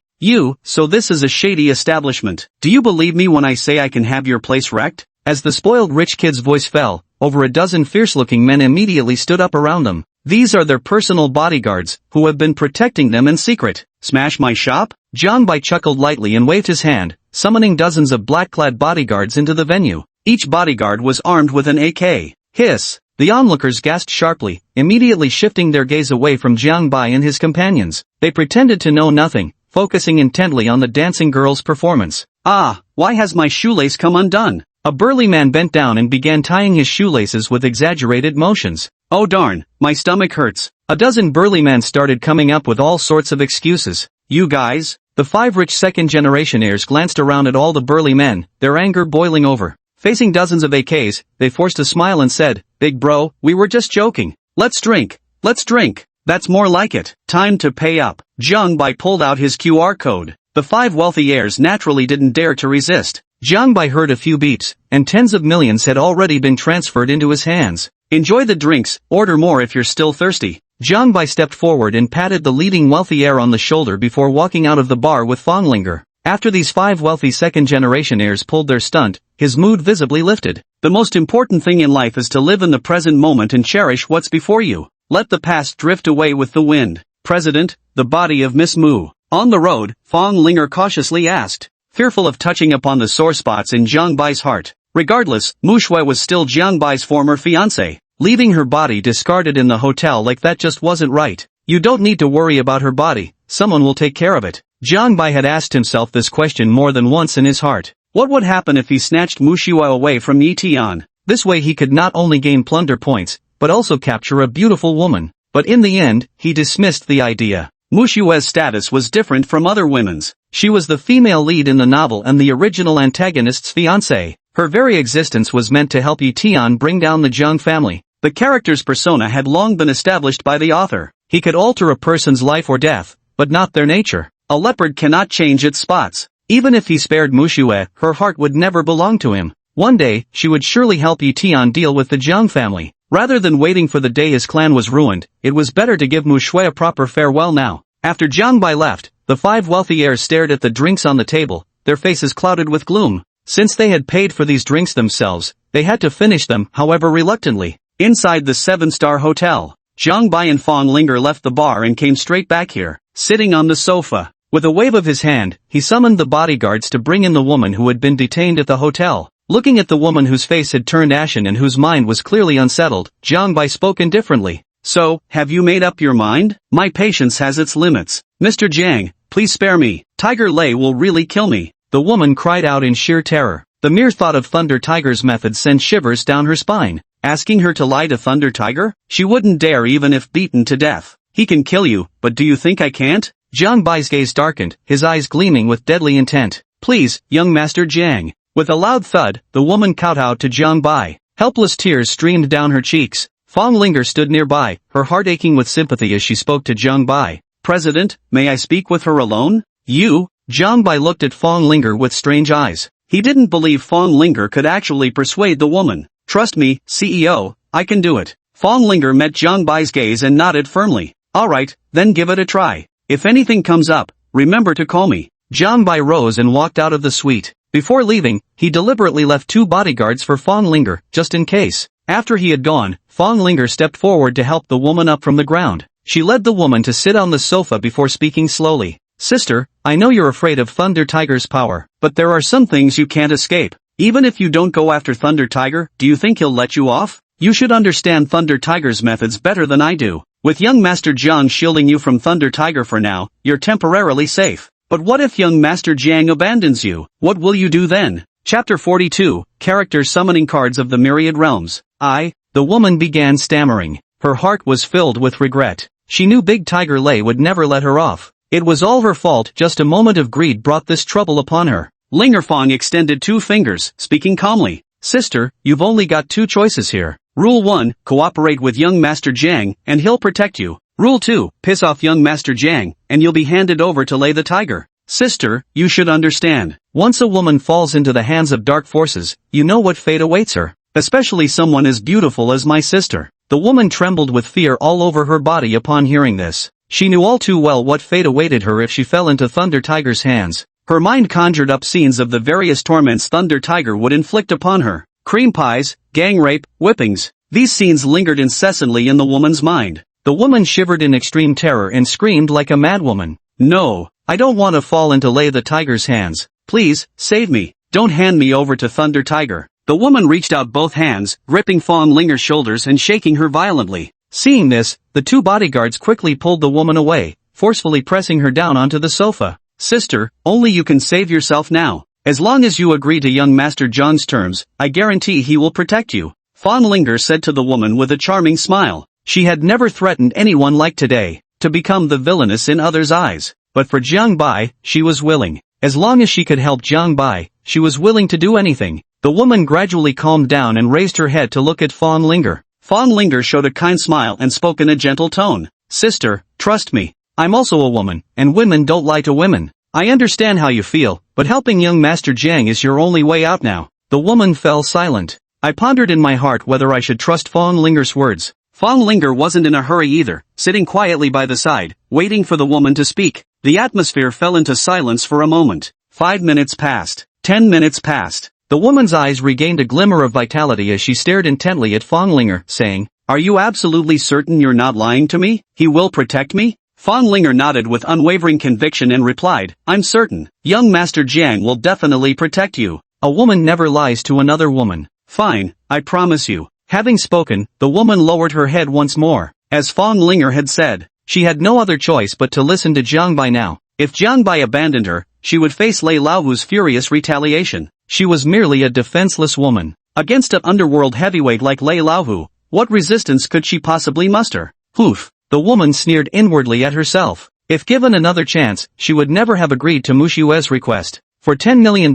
So this is a shady establishment. Do you believe me when I say I can have your place wrecked? As the spoiled rich kid's voice fell, over a dozen fierce-looking men immediately stood up around them. These are their personal bodyguards, who have been protecting them in secret. Smash my shop? Jiang Bai chuckled lightly and waved his hand, summoning dozens of black-clad bodyguards into the venue. Each bodyguard was armed with an AK. Hiss! The onlookers gasped sharply, immediately shifting their gaze away from Jiang Bai and his companions. They pretended to know nothing, focusing intently on the dancing girl's performance. Why has my shoelace come undone? A burly man bent down and began tying his shoelaces with exaggerated motions. Oh darn, my stomach hurts. A dozen burly men started coming up with all sorts of excuses. You guys? The 5 rich second-generation heirs glanced around at all the burly men, their anger boiling over. Facing dozens of AKs, they forced a smile and said, Big bro, we were just joking. Let's drink. That's more like it. Time to pay up. Jiang Bai pulled out his QR code. The 5 wealthy heirs naturally didn't dare to resist. Jiang Bai heard a few beeps, and tens of millions had already been transferred into his hands. Enjoy the drinks, order more if you're still thirsty. Jiang Bai stepped forward and patted the leading wealthy heir on the shoulder before walking out of the bar with Fonglinger. After these 5 wealthy second-generation heirs pulled their stunt, his mood visibly lifted. The most important thing in life is to live in the present moment and cherish what's before you. Let the past drift away with the wind. President, the body of Miss Mu. On the road, Fonglinger cautiously asked, fearful of touching upon the sore spots in Jiang Bai's heart. Regardless, Mu Shui was still Jiang Bai's former fiancée. Leaving her body discarded in the hotel like that just wasn't right. You don't need to worry about her body, someone will take care of it. Jiang Bai had asked himself this question more than once in his heart. What would happen if he snatched Mu Shui away from Yi Tian? This way he could not only gain plunder points, but also capture a beautiful woman. But in the end, he dismissed the idea. Mu Shui's status was different from other women's. She was the female lead in the novel and the original antagonist's fiancée. Her very existence was meant to help Yi Tian bring down the Zhang family. The character's persona had long been established by the author. He could alter a person's life or death, but not their nature. A leopard cannot change its spots. Even if he spared Mu Shui, her heart would never belong to him. One day, she would surely help Yi Tian deal with the Zhang family. Rather than waiting for the day his clan was ruined, it was better to give Mu Shui a proper farewell now. After Jiang Bai left, the 5 wealthy heirs stared at the drinks on the table, their faces clouded with gloom. Since they had paid for these drinks themselves, they had to finish them, however reluctantly. Inside the 7-star hotel, Jiang Bai and Fonglinger left the bar and came straight back here, sitting on the sofa. With a wave of his hand, he summoned the bodyguards to bring in the woman who had been detained at the hotel. Looking at the woman whose face had turned ashen and whose mind was clearly unsettled, Jiang Bai spoke indifferently. So, have you made up your mind? My patience has its limits. Mr. Jiang, please spare me. Tiger Lei will really kill me. The woman cried out in sheer terror. The mere thought of Thunder Tiger's method sent shivers down her spine. Asking her to lie to Thunder Tiger? She wouldn't dare even if beaten to death. He can kill you, but do you think I can't? Jiang Bai's gaze darkened, his eyes gleaming with deadly intent. Please, young Master Jiang. With a loud thud, the woman kowtowed to Jiang Bai. Helpless tears streamed down her cheeks. Fong Linger stood nearby, her heart aching with sympathy as she spoke to Jiang Bai. President, may I speak with her alone? You? Jiang Bai looked at Fong Linger with strange eyes. He didn't believe Fong Linger could actually persuade the woman. Trust me, CEO, I can do it. Fong Linger met Jiang Bai's gaze and nodded firmly. Alright, then give it a try. If anything comes up, remember to call me. Jiang Bai rose and walked out of the suite. Before leaving, he deliberately left 2 bodyguards for Fong Linger, just in case. After he had gone, Fong Linger stepped forward to help the woman up from the ground. She led the woman to sit on the sofa before speaking slowly. Sister, I know you're afraid of Thunder Tiger's power, but there are some things you can't escape. Even if you don't go after Thunder Tiger, do you think he'll let you off? You should understand Thunder Tiger's methods better than I do. With young Master Jiang shielding you from Thunder Tiger for now, you're temporarily safe. But what if young Master Jiang abandons you? What will you do then? Chapter 42, Character Summoning Cards of the Myriad Realms. The woman began stammering. Her heart was filled with regret. She knew Big Tiger Lei would never let her off. It was all her fault, just a moment of greed brought this trouble upon her. Lingerfong extended 2 fingers, speaking calmly. Sister, you've only got 2 choices here. Rule 1, cooperate with young Master Jiang, and he'll protect you. Rule 2, piss off young Master Jiang, and you'll be handed over to Lei the Tiger. Sister, you should understand. Once a woman falls into the hands of dark forces, you know what fate awaits her. Especially someone as beautiful as my sister. The woman trembled with fear all over her body upon hearing this. She knew all too well what fate awaited her if she fell into Thunder Tiger's hands. Her mind conjured up scenes of the various torments Thunder Tiger would inflict upon her. Cream pies, gang rape, whippings. These scenes lingered incessantly in the woman's mind. The woman shivered in extreme terror and screamed like a madwoman. No, I don't want to fall into Lei the Tiger's hands. Please, save me. Don't hand me over to Thunder Tiger. The woman reached out both hands, gripping Fong Linger's shoulders and shaking her violently. Seeing this, the 2 bodyguards quickly pulled the woman away, forcefully pressing her down onto the sofa. Sister, only you can save yourself now. As long as you agree to young Master Jiang's terms, I guarantee he will protect you. Fong Linger said to the woman with a charming smile. She had never threatened anyone like today, to become the villainess in others' eyes. But for Jiang Bai, she was willing. As long as she could help Jiang Bai, she was willing to do anything. The woman gradually calmed down and raised her head to look at Fong Linger. Fong Linger showed a kind smile and spoke in a gentle tone. Sister, trust me. I'm also a woman, and women don't lie to women. I understand how you feel, but helping young Master Jiang is your only way out now. The woman fell silent. I pondered in my heart whether I should trust Fong Linger's words. Fong Linger wasn't in a hurry either, sitting quietly by the side, waiting for the woman to speak. The atmosphere fell into silence for a moment. 5 minutes passed. 10 minutes passed. The woman's eyes regained a glimmer of vitality as she stared intently at Fong Linger, saying, Are you absolutely certain you're not lying to me? He will protect me? Fong Linger nodded with unwavering conviction and replied, I'm certain. Young Master Jiang will definitely protect you. A woman never lies to another woman. Fine, I promise you. Having spoken, the woman lowered her head once more. As Fong Linger had said, she had no other choice but to listen to Jiang Bai now. If Jiang Bai abandoned her, she would face Lei Laohu's furious retaliation. She was merely a defenseless woman. Against an underworld heavyweight like Lei Laohu, what resistance could she possibly muster? Oof. The woman sneered inwardly at herself. If given another chance, she would never have agreed to Mushue's request. For $10 million,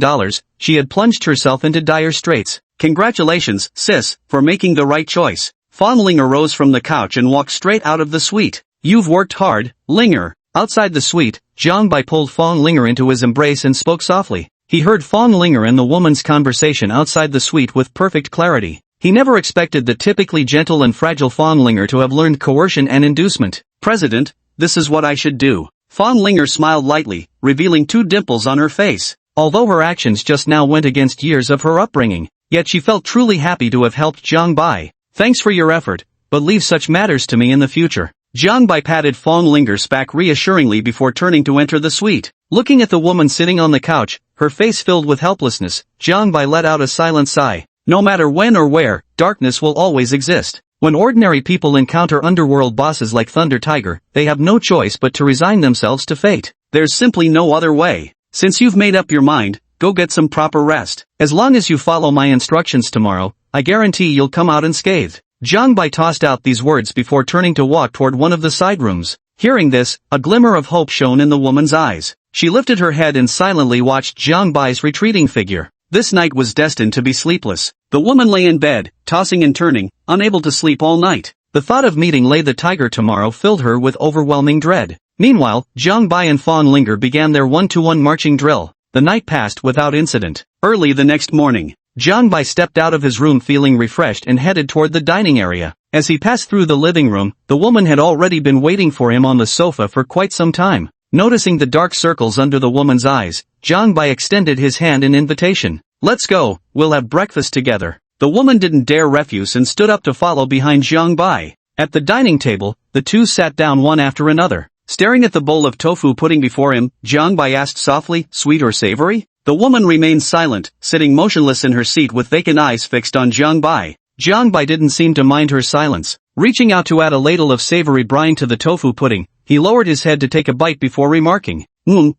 she had plunged herself into dire straits. Congratulations, sis, for making the right choice. Fong Linger rose from the couch and walked straight out of the suite. You've worked hard, Linger. Outside the suite, Jiang Bai pulled Fong Linger into his embrace and spoke softly. He heard Fong Linger and the woman's conversation outside the suite with perfect clarity. He never expected the typically gentle and fragile Fong Linger to have learned coercion and inducement. President, this is what I should do. Fong Linger smiled lightly, revealing 2 dimples on her face. Although her actions just now went against years of her upbringing, yet she felt truly happy to have helped Jiang Bai. Thanks for your effort, but leave such matters to me in the future. Jiang Bai patted Fong Linger's back reassuringly before turning to enter the suite. Looking at the woman sitting on the couch, her face filled with helplessness, Jiang Bai let out a silent sigh. No matter when or where, darkness will always exist. When ordinary people encounter underworld bosses like Thunder Tiger, they have no choice but to resign themselves to fate. There's simply no other way. Since you've made up your mind, go get some proper rest. As long as you follow my instructions tomorrow, I guarantee you'll come out unscathed. Jiang Bai tossed out these words before turning to walk toward one of the side rooms. Hearing this, a glimmer of hope shone in the woman's eyes. She lifted her head and silently watched Jiang Bai's retreating figure. This night was destined to be sleepless. The woman lay in bed, tossing and turning, unable to sleep all night. The thought of meeting Lei the Tiger tomorrow filled her with overwhelming dread. Meanwhile, Jiang Bai and Fan Linger began their one-to-one marching drill. The night passed without incident. Early the next morning, Jiang Bai stepped out of his room feeling refreshed and headed toward the dining area. As he passed through the living room, the woman had already been waiting for him on the sofa for quite some time. Noticing the dark circles under the woman's eyes, Jiang Bai extended his hand in invitation. Let's go, we'll have breakfast together. The woman didn't dare refuse and stood up to follow behind Jiang Bai. At the dining table, the two sat down one after another. Staring at the bowl of tofu pudding before him, Jiang Bai asked softly, sweet or savory? The woman remained silent, sitting motionless in her seat with vacant eyes fixed on Jiang Bai. Jiang Bai didn't seem to mind her silence. Reaching out to add a ladle of savory brine to the tofu pudding, he lowered his head to take a bite before remarking,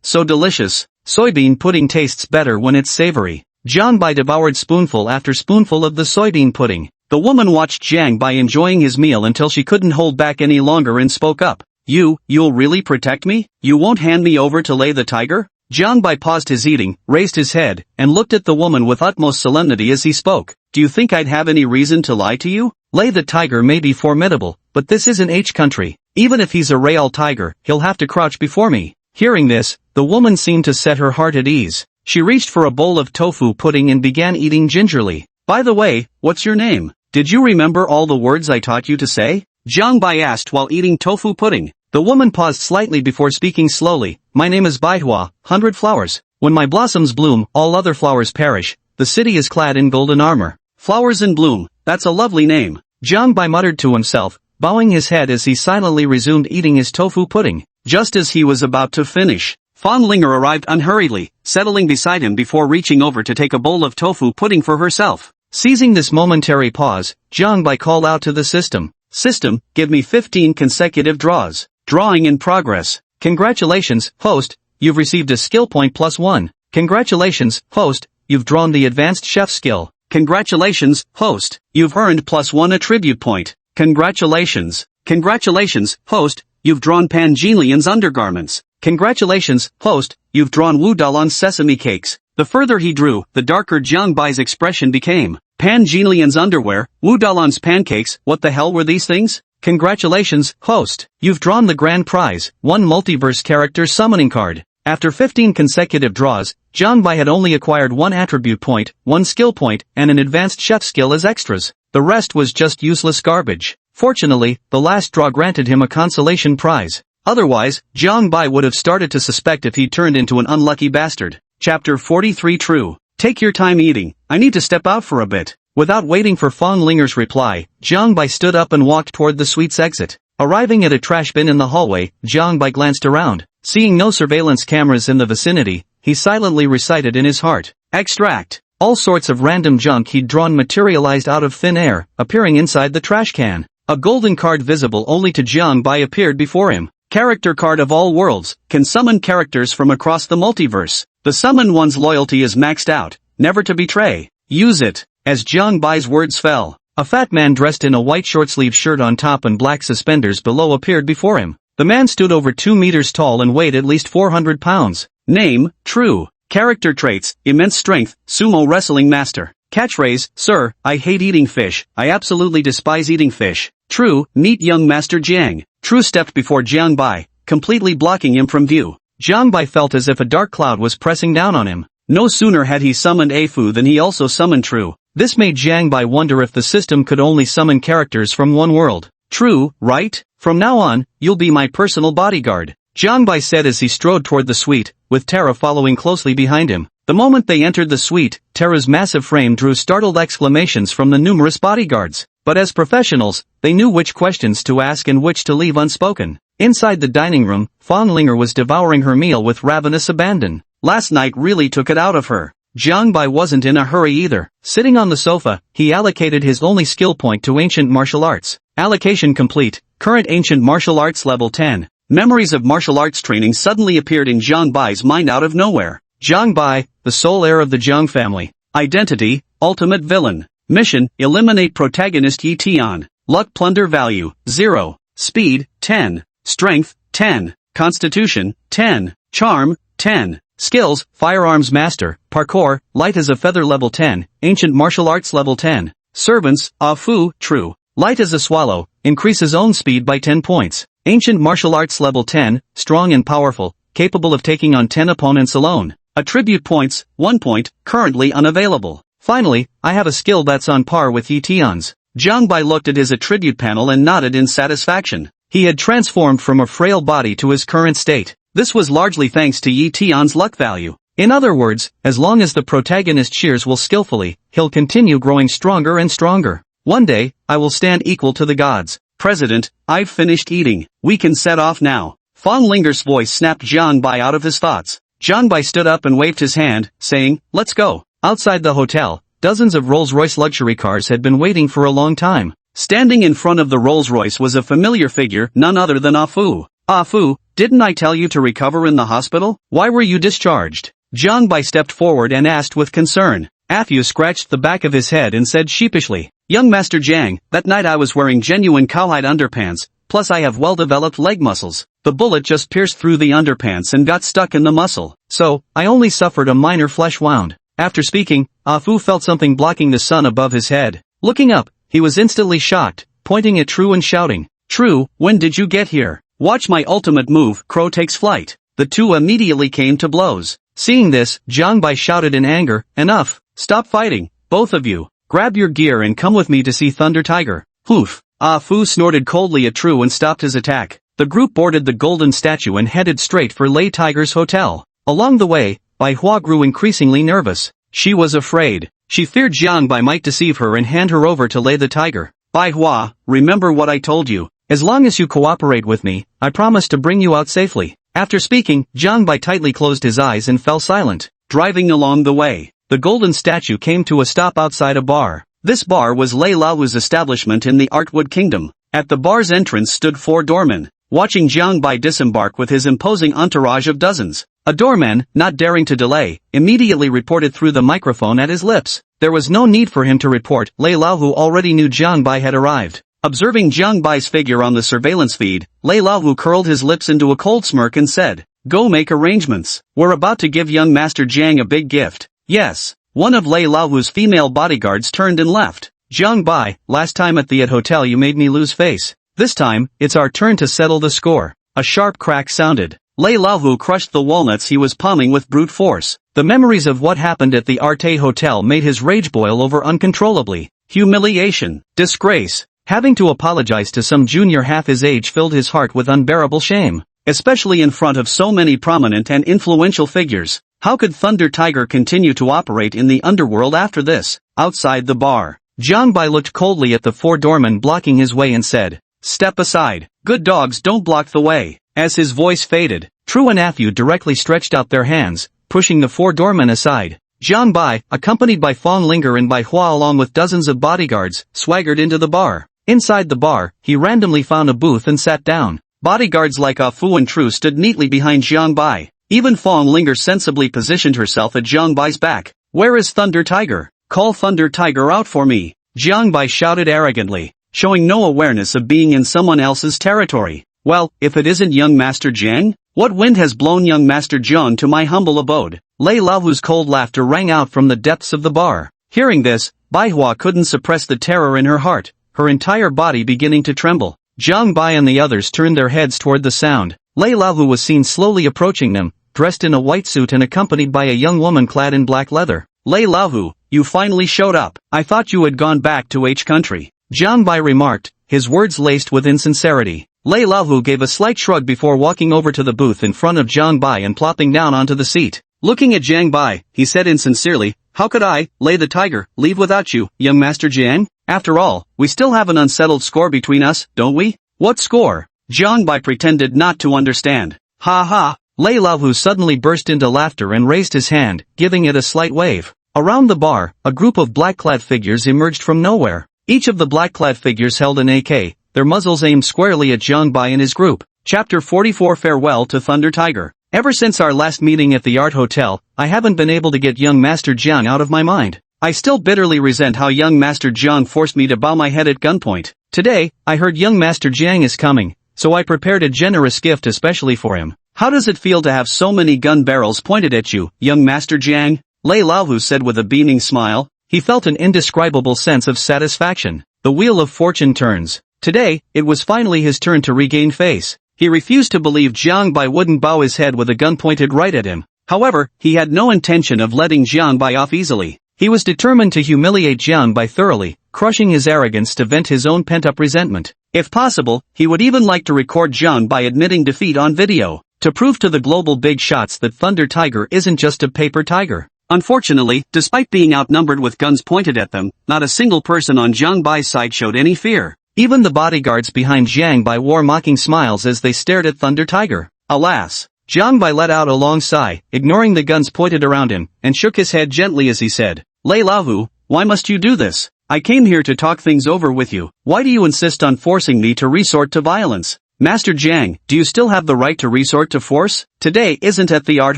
so delicious. Soybean pudding tastes better when it's savory. Jiang Bai devoured spoonful after spoonful of the soybean pudding. The woman watched Jiang Bai enjoying his meal until she couldn't hold back any longer and spoke up. You'll really protect me? You won't hand me over to Lei the Tiger? Jiang Bai paused his eating, raised his head, and looked at the woman with utmost solemnity as he spoke. Do you think I'd have any reason to lie to you? Lei the Tiger may be formidable, but this isn't H country. Even if he's a real tiger, he'll have to crouch before me. Hearing this, the woman seemed to set her heart at ease. She reached for a bowl of tofu pudding and began eating gingerly. By the way, what's your name? Did you remember all the words I taught you to say? Jiang Bai asked while eating tofu pudding. The woman paused slightly before speaking slowly. My name is Baihua, 100 flowers. When my blossoms bloom, all other flowers perish. The city is clad in golden armor. Flowers in bloom, that's a lovely name. Jiang Bai muttered to himself, bowing his head as he silently resumed eating his tofu pudding. Just as he was about to finish, Fan Linger arrived unhurriedly, settling beside him before reaching over to take a bowl of tofu pudding for herself. Seizing this momentary pause, Jiang Bai called out to the system. System, give me 15 consecutive draws. Drawing in progress. Congratulations, host, you've received a skill point +1. Congratulations, host, you've drawn the advanced chef skill. Congratulations, host, you've earned +1 attribute point. Congratulations. Congratulations, host, you've drawn Pan Jinlian's undergarments. Congratulations, host, you've drawn Wu Dalan's sesame cakes. The further he drew, the darker Jiang Bai's expression became. Pan Jinlian's underwear, Wu Dalan's pancakes, what the hell were these things? Congratulations, host, you've drawn the grand prize, 1 multiverse character summoning card. After 15 consecutive draws, Jiang Bai had only acquired 1 attribute point, 1 skill point, and an advanced chef skill as extras. The rest was just useless garbage. Fortunately, the last draw granted him a consolation prize. Otherwise, Jiang Bai would have started to suspect if he turned into an unlucky bastard. Chapter 43 True. Take your time eating, I need to step out for a bit. Without waiting for Fan Linger's reply, Jiang Bai stood up and walked toward the suite's exit. Arriving at a trash bin in the hallway, Jiang Bai glanced around. Seeing no surveillance cameras in the vicinity, he silently recited in his heart. Extract. All sorts of random junk he'd drawn materialized out of thin air, appearing inside the trash can. A golden card visible only to Jiang Bai appeared before him. Character card of all worlds, can summon characters from across the multiverse. The summoned one's loyalty is maxed out, never to betray. Use it. As Jiang Bai's words fell, a fat man dressed in a white short-sleeved shirt on top and black suspenders below appeared before him. The man stood over 2 meters tall and weighed at least 400 pounds. Name, True. Character traits, immense strength, sumo wrestling master. Catchphrase, Sir, I hate eating fish, I absolutely despise eating fish. True, meet young Master Jiang. True stepped before Jiang Bai, completely blocking him from view. Jiang Bai felt as if a dark cloud was pressing down on him. No sooner had he summoned Afu than he also summoned True. This made Jiang Bai wonder if the system could only summon characters from one world. True, right? From now on, you'll be my personal bodyguard. Jiang Bai said as he strode toward the suite, with Terra following closely behind him. The moment they entered the suite, Terra's massive frame drew startled exclamations from the numerous bodyguards. But as professionals, they knew which questions to ask and which to leave unspoken. Inside the dining room, Fan Linger was devouring her meal with ravenous abandon. Last night really took it out of her. Jiang Bai wasn't in a hurry either. Sitting on the sofa, he allocated his only skill point to ancient martial arts. Allocation complete. Current ancient martial arts level 10. Memories of martial arts training suddenly appeared in Jiang Bai's mind out of nowhere. Jiang Bai, the sole heir of the Jiang family. Identity, ultimate villain. Mission, eliminate protagonist Yi Tian. Luck plunder value, 0. Speed, 10. Strength, 10. Constitution, 10. Charm, 10. Skills, Firearms Master, Parkour, Light as a Feather level 10, Ancient Martial Arts level 10. Servants, Fu, True. Light as a Swallow, increases own speed by 10 points. Ancient Martial Arts level 10, Strong and Powerful, capable of taking on 10 opponents alone. Attribute points, 1 point, currently unavailable. Finally, I have a skill that's on par with Yi Tian's. Jiang Bai looked at his attribute panel and nodded in satisfaction. He had transformed from a frail body to his current state. This was largely thanks to Yi Tian's luck value. In other words, as long as the protagonist cheers will skillfully, he'll continue growing stronger and stronger. One day, I will stand equal to the gods. President, I've finished eating. We can set off now. Fong Linger's voice snapped Jiang Bai out of his thoughts. Jiang Bai stood up and waved his hand, saying, let's go. Outside the hotel, dozens of Rolls-Royce luxury cars had been waiting for a long time. Standing in front of the Rolls-Royce was a familiar figure, none other than Fu. Fu, didn't I tell you to recover in the hospital? Why were you discharged? Jiang Bai stepped forward and asked with concern. Fu scratched the back of his head and said sheepishly, Young Master Jiang, that night I was wearing genuine cowhide underpants, plus I have well-developed leg muscles. The bullet just pierced through the underpants and got stuck in the muscle, so, I only suffered a minor flesh wound. After speaking, Fu felt something blocking the sun above his head. Looking up, he was instantly shocked, pointing at True and shouting, True, when did you get here? Watch my ultimate move, Crow takes flight. The two immediately came to blows. Seeing this, Jiang Bai shouted in anger, enough, stop fighting, both of you. Grab your gear and come with me to see Thunder Tiger. Hoof. Fu snorted coldly at True and stopped his attack. The group boarded the golden statue and headed straight for Lei Tiger's hotel. Along the way, Bai Hua grew increasingly nervous. She was afraid. She feared Jiang Bai might deceive her and hand her over to Lei the Tiger. Bai Hua, remember what I told you. As long as you cooperate with me, I promise to bring you out safely. After speaking, Jiang Bai tightly closed his eyes and fell silent. Driving along the way, the golden statue came to a stop outside a bar. This bar was Lei Lao's establishment in the Artwood Kingdom. At the bar's entrance stood 4 doormen, watching Jiang Bai disembark with his imposing entourage of dozens. A doorman, not daring to delay, immediately reported through the microphone at his lips. There was no need for him to report. Lei Lao, who already knew Jiang Bai had arrived. Observing Jiang Bai's figure on the surveillance feed, Lei Lao curled his lips into a cold smirk and said, Go make arrangements. We're about to give young Master Jiang a big gift. Yes. One of Lei Lao's female bodyguards turned and left. Jiang Bai, last time at the hotel you made me lose face. This time, it's our turn to settle the score. A sharp crack sounded. Lei Lao crushed the walnuts he was palming with brute force. The memories of what happened at the Arte Hotel made his rage boil over uncontrollably. Humiliation. Disgrace. Having to apologize to some junior half his age filled his heart with unbearable shame. Especially in front of so many prominent and influential figures. How could Thunder Tiger continue to operate in the underworld after this? Outside the bar, Jiang Bai looked coldly at the 4 doormen blocking his way and said, Step aside. Good dogs don't block the way. As his voice faded, True and Fu directly stretched out their hands, pushing the 4 doormen aside. Jiang Bai, accompanied by Fong Linger and Bai Hua along with dozens of bodyguards, swaggered into the bar. Inside the bar, he randomly found a booth and sat down. Bodyguards like Fu and True stood neatly behind Jiang Bai. Even Fong Linger sensibly positioned herself at Jiang Bai's back. Where is Thunder Tiger? Call Thunder Tiger out for me. Jiang Bai shouted arrogantly, showing no awareness of being in someone else's territory. Well, if it isn't young Master Jiang? What wind has blown young Master Jiang to my humble abode? Lei Lao's cold laughter rang out from the depths of the bar. Hearing this, Bai Hua couldn't suppress the terror in her heart, her entire body beginning to tremble. Jiang Bai and the others turned their heads toward the sound. Lei Lao was seen slowly approaching them, dressed in a white suit and accompanied by a young woman clad in black leather. Lei Lao, you finally showed up. I thought you had gone back to H country. Jiang Bai remarked, his words laced with insincerity. Lei Lao gave a slight shrug before walking over to the booth in front of Jiang Bai and plopping down onto the seat. Looking at Jiang Bai, he said insincerely, How could I, Lei the Tiger, leave without you, young Master Jiang? After all, we still have an unsettled score between us, don't we? What score? Jiang Bai pretended not to understand. Ha ha, Lei Laohu suddenly burst into laughter and raised his hand, giving it a slight wave. Around the bar, a group of black-clad figures emerged from nowhere. Each of the black-clad figures held an AK, their muzzles aimed squarely at Jiang Bai and his group. Chapter 44 Farewell to Thunder Tiger. Ever since our last meeting at the Art Hotel, I haven't been able to get young Master Jiang out of my mind. I still bitterly resent how young Master Jiang forced me to bow my head at gunpoint. Today, I heard young Master Jiang is coming, so I prepared a generous gift especially for him. How does it feel to have so many gun barrels pointed at you, young Master Jiang? Lei Laohu said with a beaming smile. He felt an indescribable sense of satisfaction. The wheel of fortune turns. Today, it was finally his turn to regain face. He refused to believe Jiang Bai wouldn't bow his head with a gun pointed right at him. However, he had no intention of letting Jiang Bai off easily. He was determined to humiliate Jiang Bai thoroughly, crushing his arrogance to vent his own pent-up resentment. If possible, he would even like to record Jiang Bai admitting defeat on video, to prove to the global big shots that Thunder Tiger isn't just a paper tiger. Unfortunately, despite being outnumbered with guns pointed at them, not a single person on Jiang Bai's side showed any fear. Even the bodyguards behind Jiang Bai wore mocking smiles as they stared at Thunder Tiger. Alas! Jiang Bai let out a long sigh, ignoring the guns pointed around him, and shook his head gently as he said, Lei Laohu, why must you do this? I came here to talk things over with you. Why do you insist on forcing me to resort to violence? Master Jiang, do you still have the right to resort to force? Today isn't at the Art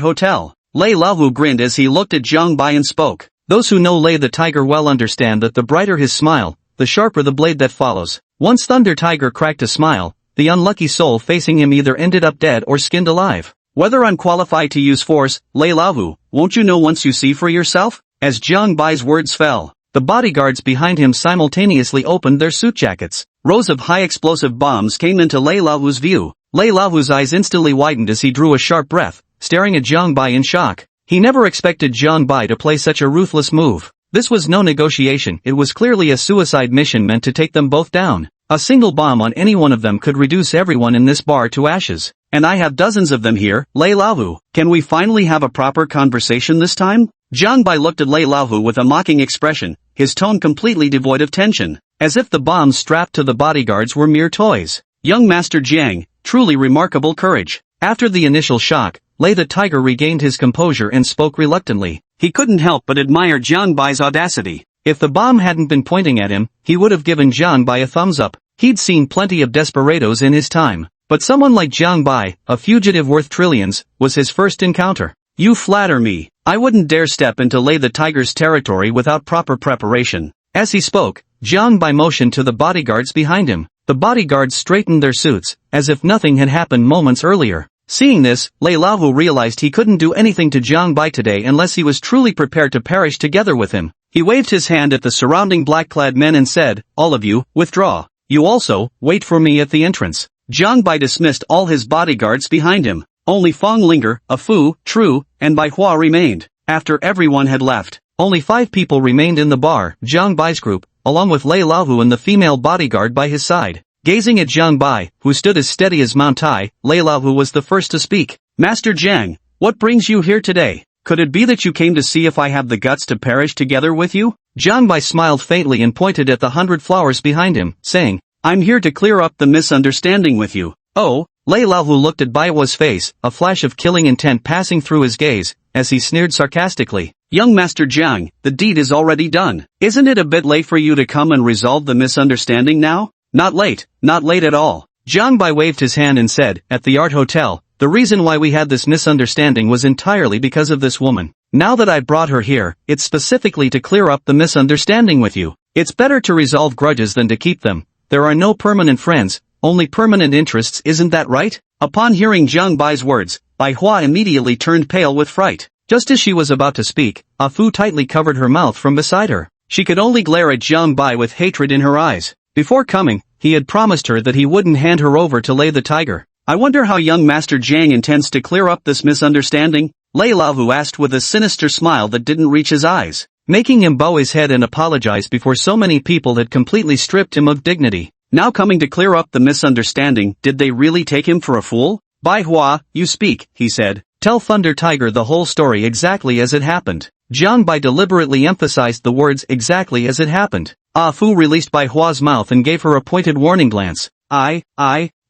Hotel. Lei Laohu grinned as he looked at Jiang Bai and spoke. Those who know Lei the Tiger well understand that the brighter his smile, the sharper the blade that follows. Once Thunder Tiger cracked a smile, the unlucky soul facing him either ended up dead or skinned alive. Whether I'm qualified to use force, Lei Laohu, won't you know once you see for yourself? As Jiang Bai's words fell, the bodyguards behind him simultaneously opened their suit jackets. Rows of high-explosive bombs came into Lei Laohu's view. Lei Laohu's eyes instantly widened as he drew a sharp breath, staring at Jiang Bai in shock. He never expected Jiang Bai to play such a ruthless move. This was no negotiation, it was clearly a suicide mission meant to take them both down. A single bomb on any one of them could reduce everyone in this bar to ashes. And I have dozens of them here, Lei Laohu. Can we finally have a proper conversation this time? Jiang Bai looked at Lei Laohu with a mocking expression, his tone completely devoid of tension, as if the bombs strapped to the bodyguards were mere toys. Young Master Jiang, truly remarkable courage. After the initial shock, Lei the Tiger regained his composure and spoke reluctantly. He couldn't help but admire Jiang Bai's audacity. If the bomb hadn't been pointing at him, he would have given Jiang Bai a thumbs up. He'd seen plenty of desperados in his time. But someone like Jiang Bai, a fugitive worth trillions, was his first encounter. You flatter me. I wouldn't dare step into Lei the Tiger's territory without proper preparation. As he spoke, Jiang Bai motioned to the bodyguards behind him. The bodyguards straightened their suits, as if nothing had happened moments earlier. Seeing this, Lei Laohu realized he couldn't do anything to Jiang Bai today unless he was truly prepared to perish together with him. He waved his hand at the surrounding black-clad men and said, all of you, withdraw. You also, wait for me at the entrance. Jiang Bai dismissed all his bodyguards behind him. Only Fong Linger, a Fu, Tru, and Bai Hua remained. After everyone had left, only 5 people remained in the bar, Jiang Bai's group, along with Lei Laohu and the female bodyguard by his side. Gazing at Jiang Bai, who stood as steady as Mount Tai, Lei Laohu was the first to speak. Master Jiang, what brings you here today? Could it be that you came to see if I have the guts to perish together with you? Jiang Bai smiled faintly and pointed at the 100 flowers behind him, saying, I'm here to clear up the misunderstanding with you. Oh, Lei Laohu looked at Bai Hua's face, a flash of killing intent passing through his gaze, as he sneered sarcastically. Young Master Jiang, the deed is already done. Isn't it a bit late for you to come and resolve the misunderstanding now? Not late at all. Jiang Bai waved his hand and said, at the Art Hotel, the reason why we had this misunderstanding was entirely because of this woman. Now that I brought her here, it's specifically to clear up the misunderstanding with you. It's better to resolve grudges than to keep them. There are no permanent friends, only permanent interests, isn't that right? Upon hearing Jiang Bai's words, Bai Hua immediately turned pale with fright. Just as she was about to speak, A Fu tightly covered her mouth from beside her. She could only glare at Jiang Bai with hatred in her eyes. Before coming, he had promised her that he wouldn't hand her over to Lei the Tiger. I wonder how young Master Jiang intends to clear up this misunderstanding? Lei Laohu asked with a sinister smile that didn't reach his eyes, making him bow his head and apologize before so many people had completely stripped him of dignity. Now coming to clear up the misunderstanding, did they really take him for a fool? Bai Hua, you speak, he said. Tell Thunder Tiger the whole story exactly as it happened. Jiang Bai deliberately emphasized the words exactly as it happened. Ah Fu released Bai Hua's mouth and gave her a pointed warning glance.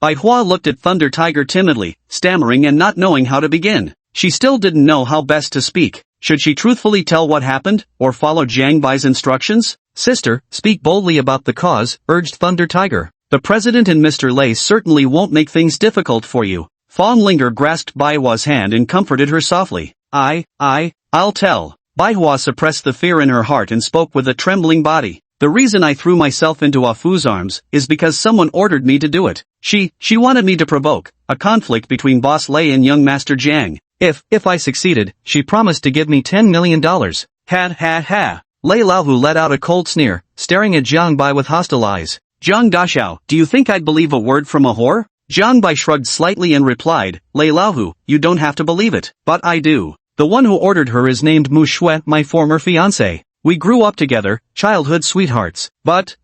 Bai Hua looked at Thunder Tiger timidly, stammering and not knowing how to begin. She still didn't know how best to speak. Should she truthfully tell what happened, or follow Jiang Bai's instructions? Sister, speak boldly about the cause, urged Thunder Tiger. The president and Mr. Lei certainly won't make things difficult for you. Fong Linger grasped Bai Hua's hand and comforted her softly. I'll tell. Bai Hua suppressed the fear in her heart and spoke with a trembling body. The reason I threw myself into Ah Fu's arms is because someone ordered me to do it. She wanted me to provoke a conflict between Boss Lei and young Master Jiang. If I succeeded, she promised to give me $10 million. Ha. Lei Laohu let out a cold sneer, staring at Jiang Bai with hostile eyes. Zhang Daxiao, do you think I'd believe a word from a whore? Jiang Bai shrugged slightly and replied, Lei Laohu, you don't have to believe it. But I do. The one who ordered her is named Mu Shui, my former fiancé. We grew up together, childhood sweethearts. But,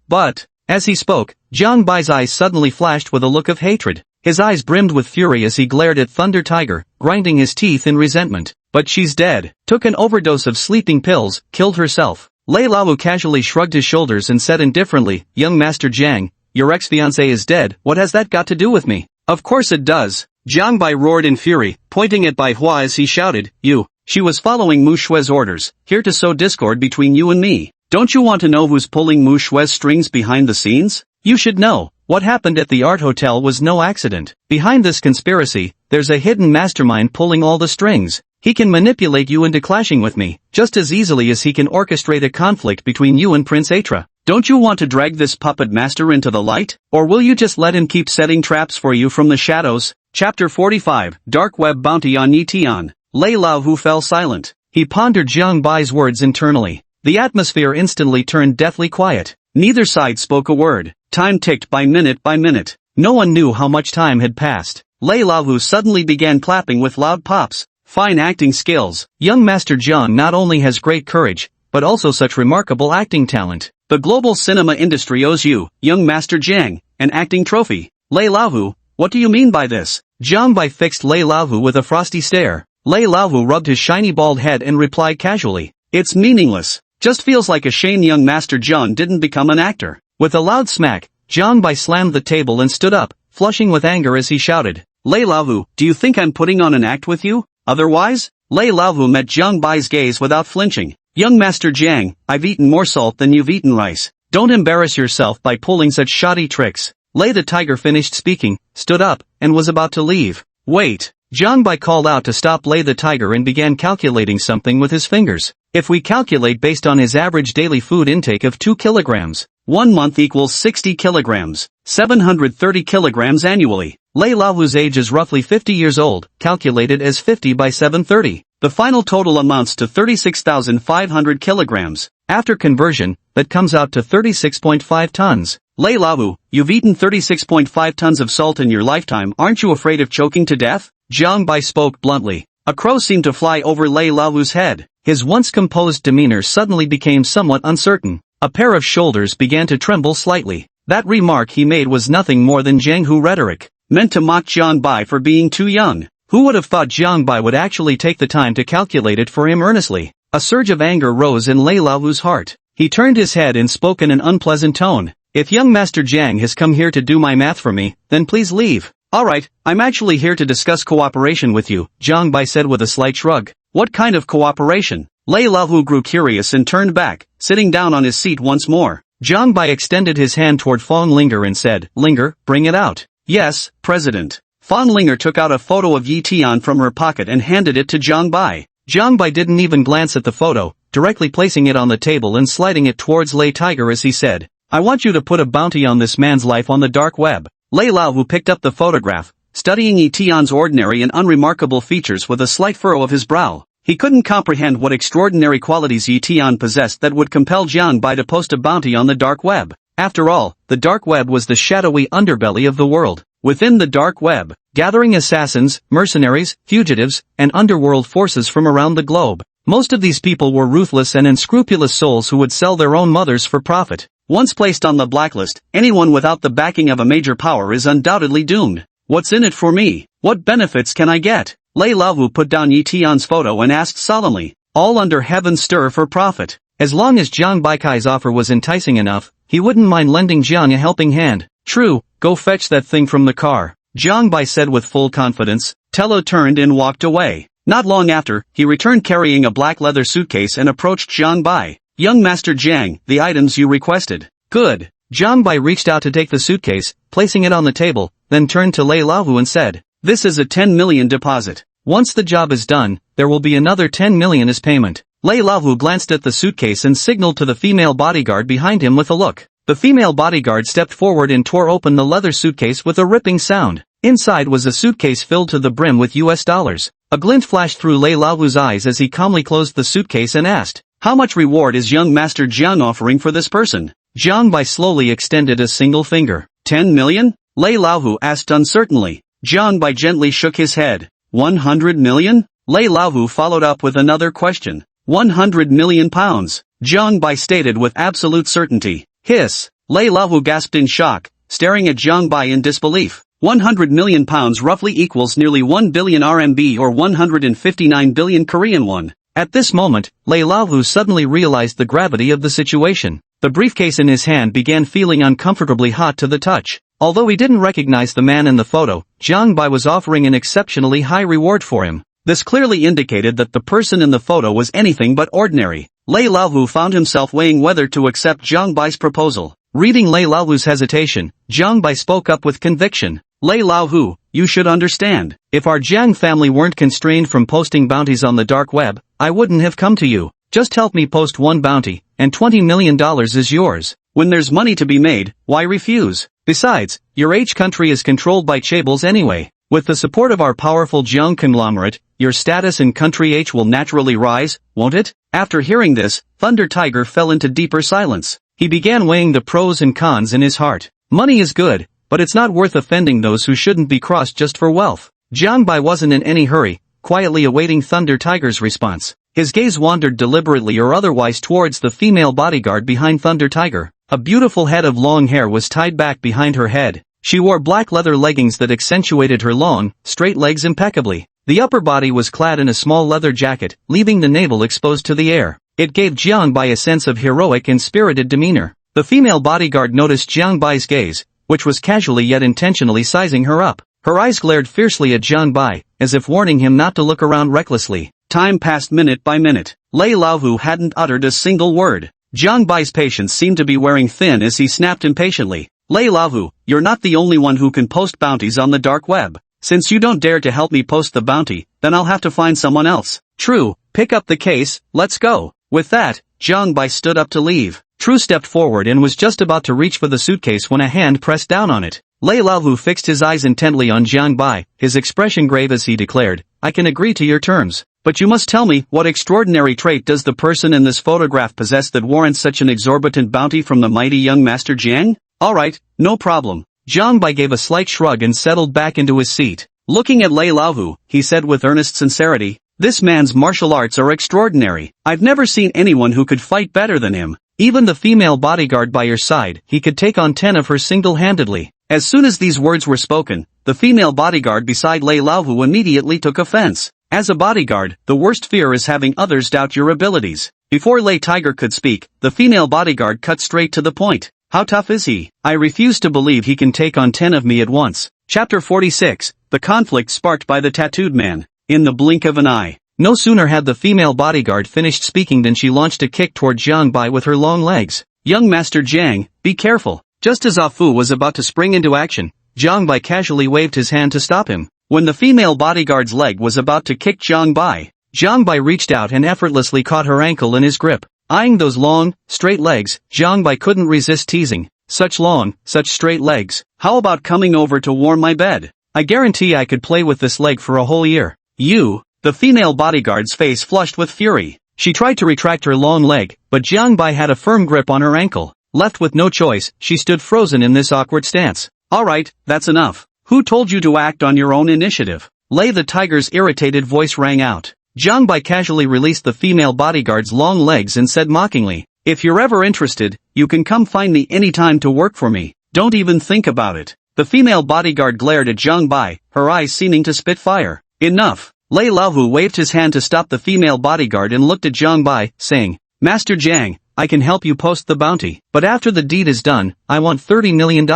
as he spoke, Jiang Bai's eyes suddenly flashed with a look of hatred. His eyes brimmed with fury as he glared at Thunder Tiger, grinding his teeth in resentment. But she's dead. Took an overdose of sleeping pills, killed herself. Lei Laohu casually shrugged his shoulders and said indifferently, Young Master Jiang, your ex-fiancé is dead, what has that got to do with me? Of course it does. Jiang Bai roared in fury, pointing at Bai Hua as he shouted, You. She was following Mu Shui's orders, here to sow discord between you and me. Don't you want to know who's pulling Mu Shui's strings behind the scenes? You should know. What happened at the art hotel was no accident. Behind this conspiracy, there's a hidden mastermind pulling all the strings. He can manipulate you into clashing with me, just as easily as he can orchestrate a conflict between you and Prince Atra. Don't you want to drag this puppet master into the light? Or will you just let him keep setting traps for you from the shadows? Chapter 45, Dark Web Bounty on Yi Tian. Lei Laohu fell silent. He pondered Jiang Bai's words internally. The atmosphere instantly turned deathly quiet. Neither side spoke a word. Time ticked by minute by minute. No one knew how much time had passed. Lei Laohu suddenly began clapping with loud pops. Fine acting skills. Young Master Jiang not only has great courage, but also such remarkable acting talent. The global cinema industry owes you, young Master Jiang, an acting trophy. Lei Laohu, what do you mean by this? Jiang Bai fixed Lei Laohu with a frosty stare. Lei Laohu rubbed his shiny bald head and replied casually. It's meaningless. Just feels like a shame young Master Jiang didn't become an actor. With a loud smack, Jiang Bai slammed the table and stood up, flushing with anger as he shouted. Lei Laohu, do you think I'm putting on an act with you? Otherwise? Lei Laohu met Jiang Bai's gaze without flinching. Young Master Jiang, I've eaten more salt than you've eaten rice. Don't embarrass yourself by pulling such shoddy tricks. Lei the Tiger finished speaking, stood up, and was about to leave. Wait. Jiang Bai called out to stop Lei the Tiger and began calculating something with his fingers. If we calculate based on his average daily food intake of 2 kilograms, 1 month equals 60 kilograms, 730 kilograms annually. Lei Laohu's age is roughly 50 years old, calculated as 50 by 730. The final total amounts to 36,500 kilograms. After conversion, that comes out to 36.5 tons. Lei Laohu, you've eaten 36.5 tons of salt in your lifetime, aren't you afraid of choking to death? Jiang Bai spoke bluntly. A crow seemed to fly over Lei Laohu's head. His once composed demeanor suddenly became somewhat uncertain. A pair of shoulders began to tremble slightly. That remark he made was nothing more than Jianghu rhetoric, meant to mock Jiang Bai for being too young. Who would have thought Jiang Bai would actually take the time to calculate it for him earnestly? A surge of anger rose in Lei Laohu's heart. He turned his head and spoke in an unpleasant tone. If young Master Jiang has come here to do my math for me, then please leave. Alright, I'm actually here to discuss cooperation with you, Jiang Bai said with a slight shrug. What kind of cooperation? Lei Laohu grew curious and turned back, sitting down on his seat once more. Jiang Bai extended his hand toward Fong Linger and said, Linger, bring it out. Yes, President. Fong Linger took out a photo of Yi Tian from her pocket and handed it to Jiang Bai. Jiang Bai didn't even glance at the photo, directly placing it on the table and sliding it towards Lei Tiger as he said, I want you to put a bounty on this man's life on the dark web. Lei Laohu picked up the photograph, studying Yi Tian's ordinary and unremarkable features with a slight furrow of his brow. He couldn't comprehend what extraordinary qualities Yi Tian possessed that would compel Jiang Bai to post a bounty on the dark web. After all, the dark web was the shadowy underbelly of the world. Within the dark web, gathering assassins, mercenaries, fugitives, and underworld forces from around the globe. Most of these people were ruthless and unscrupulous souls who would sell their own mothers for profit. Once placed on the blacklist, anyone without the backing of a major power is undoubtedly doomed. What's in it for me? What benefits can I get? Lei Laohu put down Yi Tian's photo and asked solemnly. All under heaven stir for profit. As long as Jiang Baikai's offer was enticing enough, he wouldn't mind lending Jiang a helping hand. True, go fetch that thing from the car, Jiang Bai said with full confidence. Tello turned and walked away. Not long after, he returned carrying a black leather suitcase and approached Jiang Bai. Young Master Jiang, the items you requested. Good. Jiang Bai reached out to take the suitcase, placing it on the table, then turned to Lei Laohu and said, this is a 10 million deposit. Once the job is done, there will be another 10 million as payment. Lei Laohu glanced at the suitcase and signaled to the female bodyguard behind him with a look. The female bodyguard stepped forward and tore open the leather suitcase with a ripping sound. Inside was a suitcase filled to the brim with US dollars. A glint flashed through Lei Laohu's eyes as he calmly closed the suitcase and asked, how much reward is young Master Jiang offering for this person? Jiang Bai slowly extended a single finger. 10 million? Lei Laohu asked uncertainly. Jiang Bai gently shook his head. 100 million? Lei Laohu followed up with another question. 100 million pounds, Jiang Bai stated with absolute certainty. Hiss. Lei Laohu gasped in shock, staring at Jiang Bai in disbelief. 100 million pounds roughly equals nearly 1 billion RMB or 159 billion Korean won. At this moment, Lei Laohu suddenly realized the gravity of the situation. The briefcase in his hand began feeling uncomfortably hot to the touch. Although he didn't recognize the man in the photo, Jiang Bai was offering an exceptionally high reward for him. This clearly indicated that the person in the photo was anything but ordinary. Lei Laohu found himself weighing whether to accept Jiang Bai's proposal. Reading Lei Laohu's hesitation, Jiang Bai spoke up with conviction. Lei Laohu, you should understand. If our Jiang family weren't constrained from posting bounties on the dark web, I wouldn't have come to you. Just help me post one bounty, and $20 million is yours. When there's money to be made, why refuse? Besides, your H country is controlled by chaebols anyway. With the support of our powerful Jiang conglomerate, your status in country H will naturally rise, won't it? After hearing this, Thunder Tiger fell into deeper silence. He began weighing the pros and cons in his heart. Money is good, but it's not worth offending those who shouldn't be crossed just for wealth. Jiang Bai wasn't in any hurry, quietly awaiting Thunder Tiger's response. His gaze wandered deliberately or otherwise towards the female bodyguard behind Thunder Tiger. A beautiful head of long hair was tied back behind her head. She wore black leather leggings that accentuated her long, straight legs impeccably. The upper body was clad in a small leather jacket, leaving the navel exposed to the air. It gave Jiang Bai a sense of heroic and spirited demeanor. The female bodyguard noticed Jiang Bai's gaze, which was casually yet intentionally sizing her up. Her eyes glared fiercely at Jiang Bai, as if warning him not to look around recklessly. Time passed minute by minute. Lei Laohu hadn't uttered a single word. Jiang Bai's patience seemed to be wearing thin as he snapped impatiently. Lei Laohu, you're not the only one who can post bounties on the dark web. Since you don't dare to help me post the bounty, then I'll have to find someone else. True, pick up the case, let's go. With that, Jiang Bai stood up to leave. True stepped forward and was just about to reach for the suitcase when a hand pressed down on it. Lei Laohu fixed his eyes intently on Jiang Bai, his expression grave as he declared, I can agree to your terms. But you must tell me, what extraordinary trait does the person in this photograph possess that warrants such an exorbitant bounty from the mighty young Master Jiang? Alright, no problem. Jiang Bai gave a slight shrug and settled back into his seat. Looking at Lei Laohu, he said with earnest sincerity, this man's martial arts are extraordinary. I've never seen anyone who could fight better than him. Even the female bodyguard by your side, he could take on 10 of her single-handedly. As soon as these words were spoken, the female bodyguard beside Lei Laohu immediately took offense. As a bodyguard, the worst fear is having others doubt your abilities. Before Lei Tiger could speak, the female bodyguard cut straight to the point. How tough is he? I refuse to believe he can take on 10 of me at once. Chapter 46, The Conflict Sparked by the Tattooed Man. In the blink of an eye. No sooner had the female bodyguard finished speaking than she launched a kick toward Jiang Bai with her long legs. Young Master Jiang, be careful. Just as Ah Fu was about to spring into action, Jiang Bai casually waved his hand to stop him. When the female bodyguard's leg was about to kick Jiang Bai reached out and effortlessly caught her ankle in his grip. Eyeing those long, straight legs, Jiang Bai couldn't resist teasing. Such long, such straight legs. How about coming over to warm my bed? I guarantee I could play with this leg for a whole year. You? The female bodyguard's face flushed with fury. She tried to retract her long leg, but Jiang Bai had a firm grip on her ankle. Left with no choice, she stood frozen in this awkward stance. Alright, that's enough. Who told you to act on your own initiative? Lei the Tiger's irritated voice rang out. Jiang Bai casually released the female bodyguard's long legs and said mockingly, if you're ever interested, you can come find me anytime to work for me. Don't even think about it. The female bodyguard glared at Jiang Bai, her eyes seeming to spit fire. Enough. Lei Laohu waved his hand to stop the female bodyguard and looked at Jiang Bai, saying, Master Jiang, I can help you post the bounty, but after the deed is done, I want $30 million.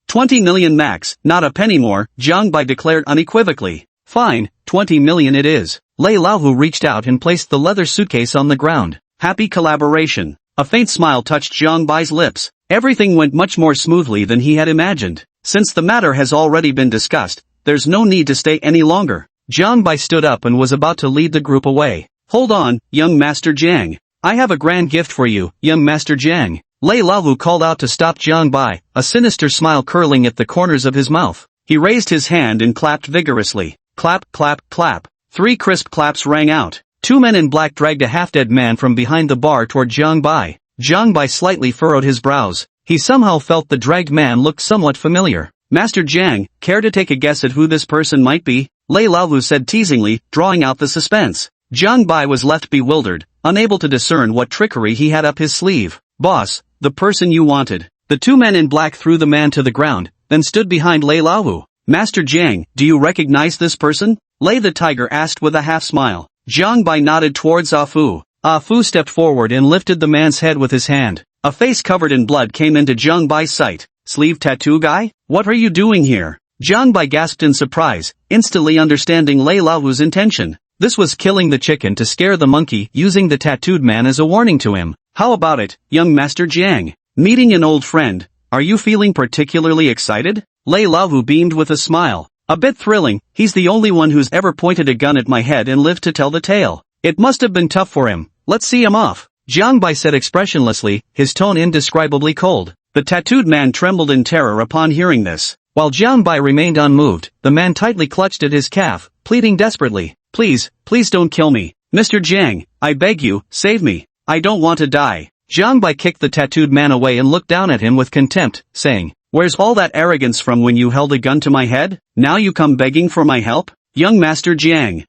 20 million max, not a penny more, Jiang Bai declared unequivocally. Fine, 20 million it is. Lei Laohu reached out and placed the leather suitcase on the ground. Happy collaboration. A faint smile touched Jiang Bai's lips. Everything went much more smoothly than he had imagined. Since the matter has already been discussed, there's no need to stay any longer. Jiang Bai stood up and was about to lead the group away. Hold on, young Master Jiang. I have a grand gift for you, young Master Jiang. Lei Laohu called out to stop Jiang Bai, a sinister smile curling at the corners of his mouth. He raised his hand and clapped vigorously. Clap, clap, clap. 3 crisp claps rang out. 2 men in black dragged a half-dead man from behind the bar toward Jiang Bai. Jiang Bai slightly furrowed his brows. He somehow felt the dragged man looked somewhat familiar. Master Jiang, care to take a guess at who this person might be? Lei Laohu said teasingly, drawing out the suspense. Jiang Bai was left bewildered, unable to discern what trickery he had up his sleeve. Boss, the person you wanted. The 2 men in black threw the man to the ground, then stood behind Lei Laohu. Master Jiang, do you recognize this person? Lei the Tiger asked with a half-smile. Jiang Bai nodded towards Ah Fu. Ah Fu stepped forward and lifted the man's head with his hand. A face covered in blood came into Jiang Bai's sight. Sleeve tattoo guy? What are you doing here? Jiang Bai gasped in surprise, instantly understanding Lei Laohu's intention. This was killing the chicken to scare the monkey, using the tattooed man as a warning to him. How about it, young Master Jiang? Meeting an old friend. Are you feeling particularly excited? Lei Laohu beamed with a smile. A bit thrilling, he's the only one who's ever pointed a gun at my head and lived to tell the tale. It must have been tough for him. Let's see him off. Jiang Bai said expressionlessly, his tone indescribably cold. The tattooed man trembled in terror upon hearing this. While Jiang Bai remained unmoved, the man tightly clutched at his calf, pleading desperately. Please, please don't kill me. Mr. Jiang, I beg you, save me. I don't want to die. Jiang Bai kicked the tattooed man away and looked down at him with contempt, saying, Where's all that arrogance from when you held a gun to my head? Now you come begging for my help? Young Master Jiang,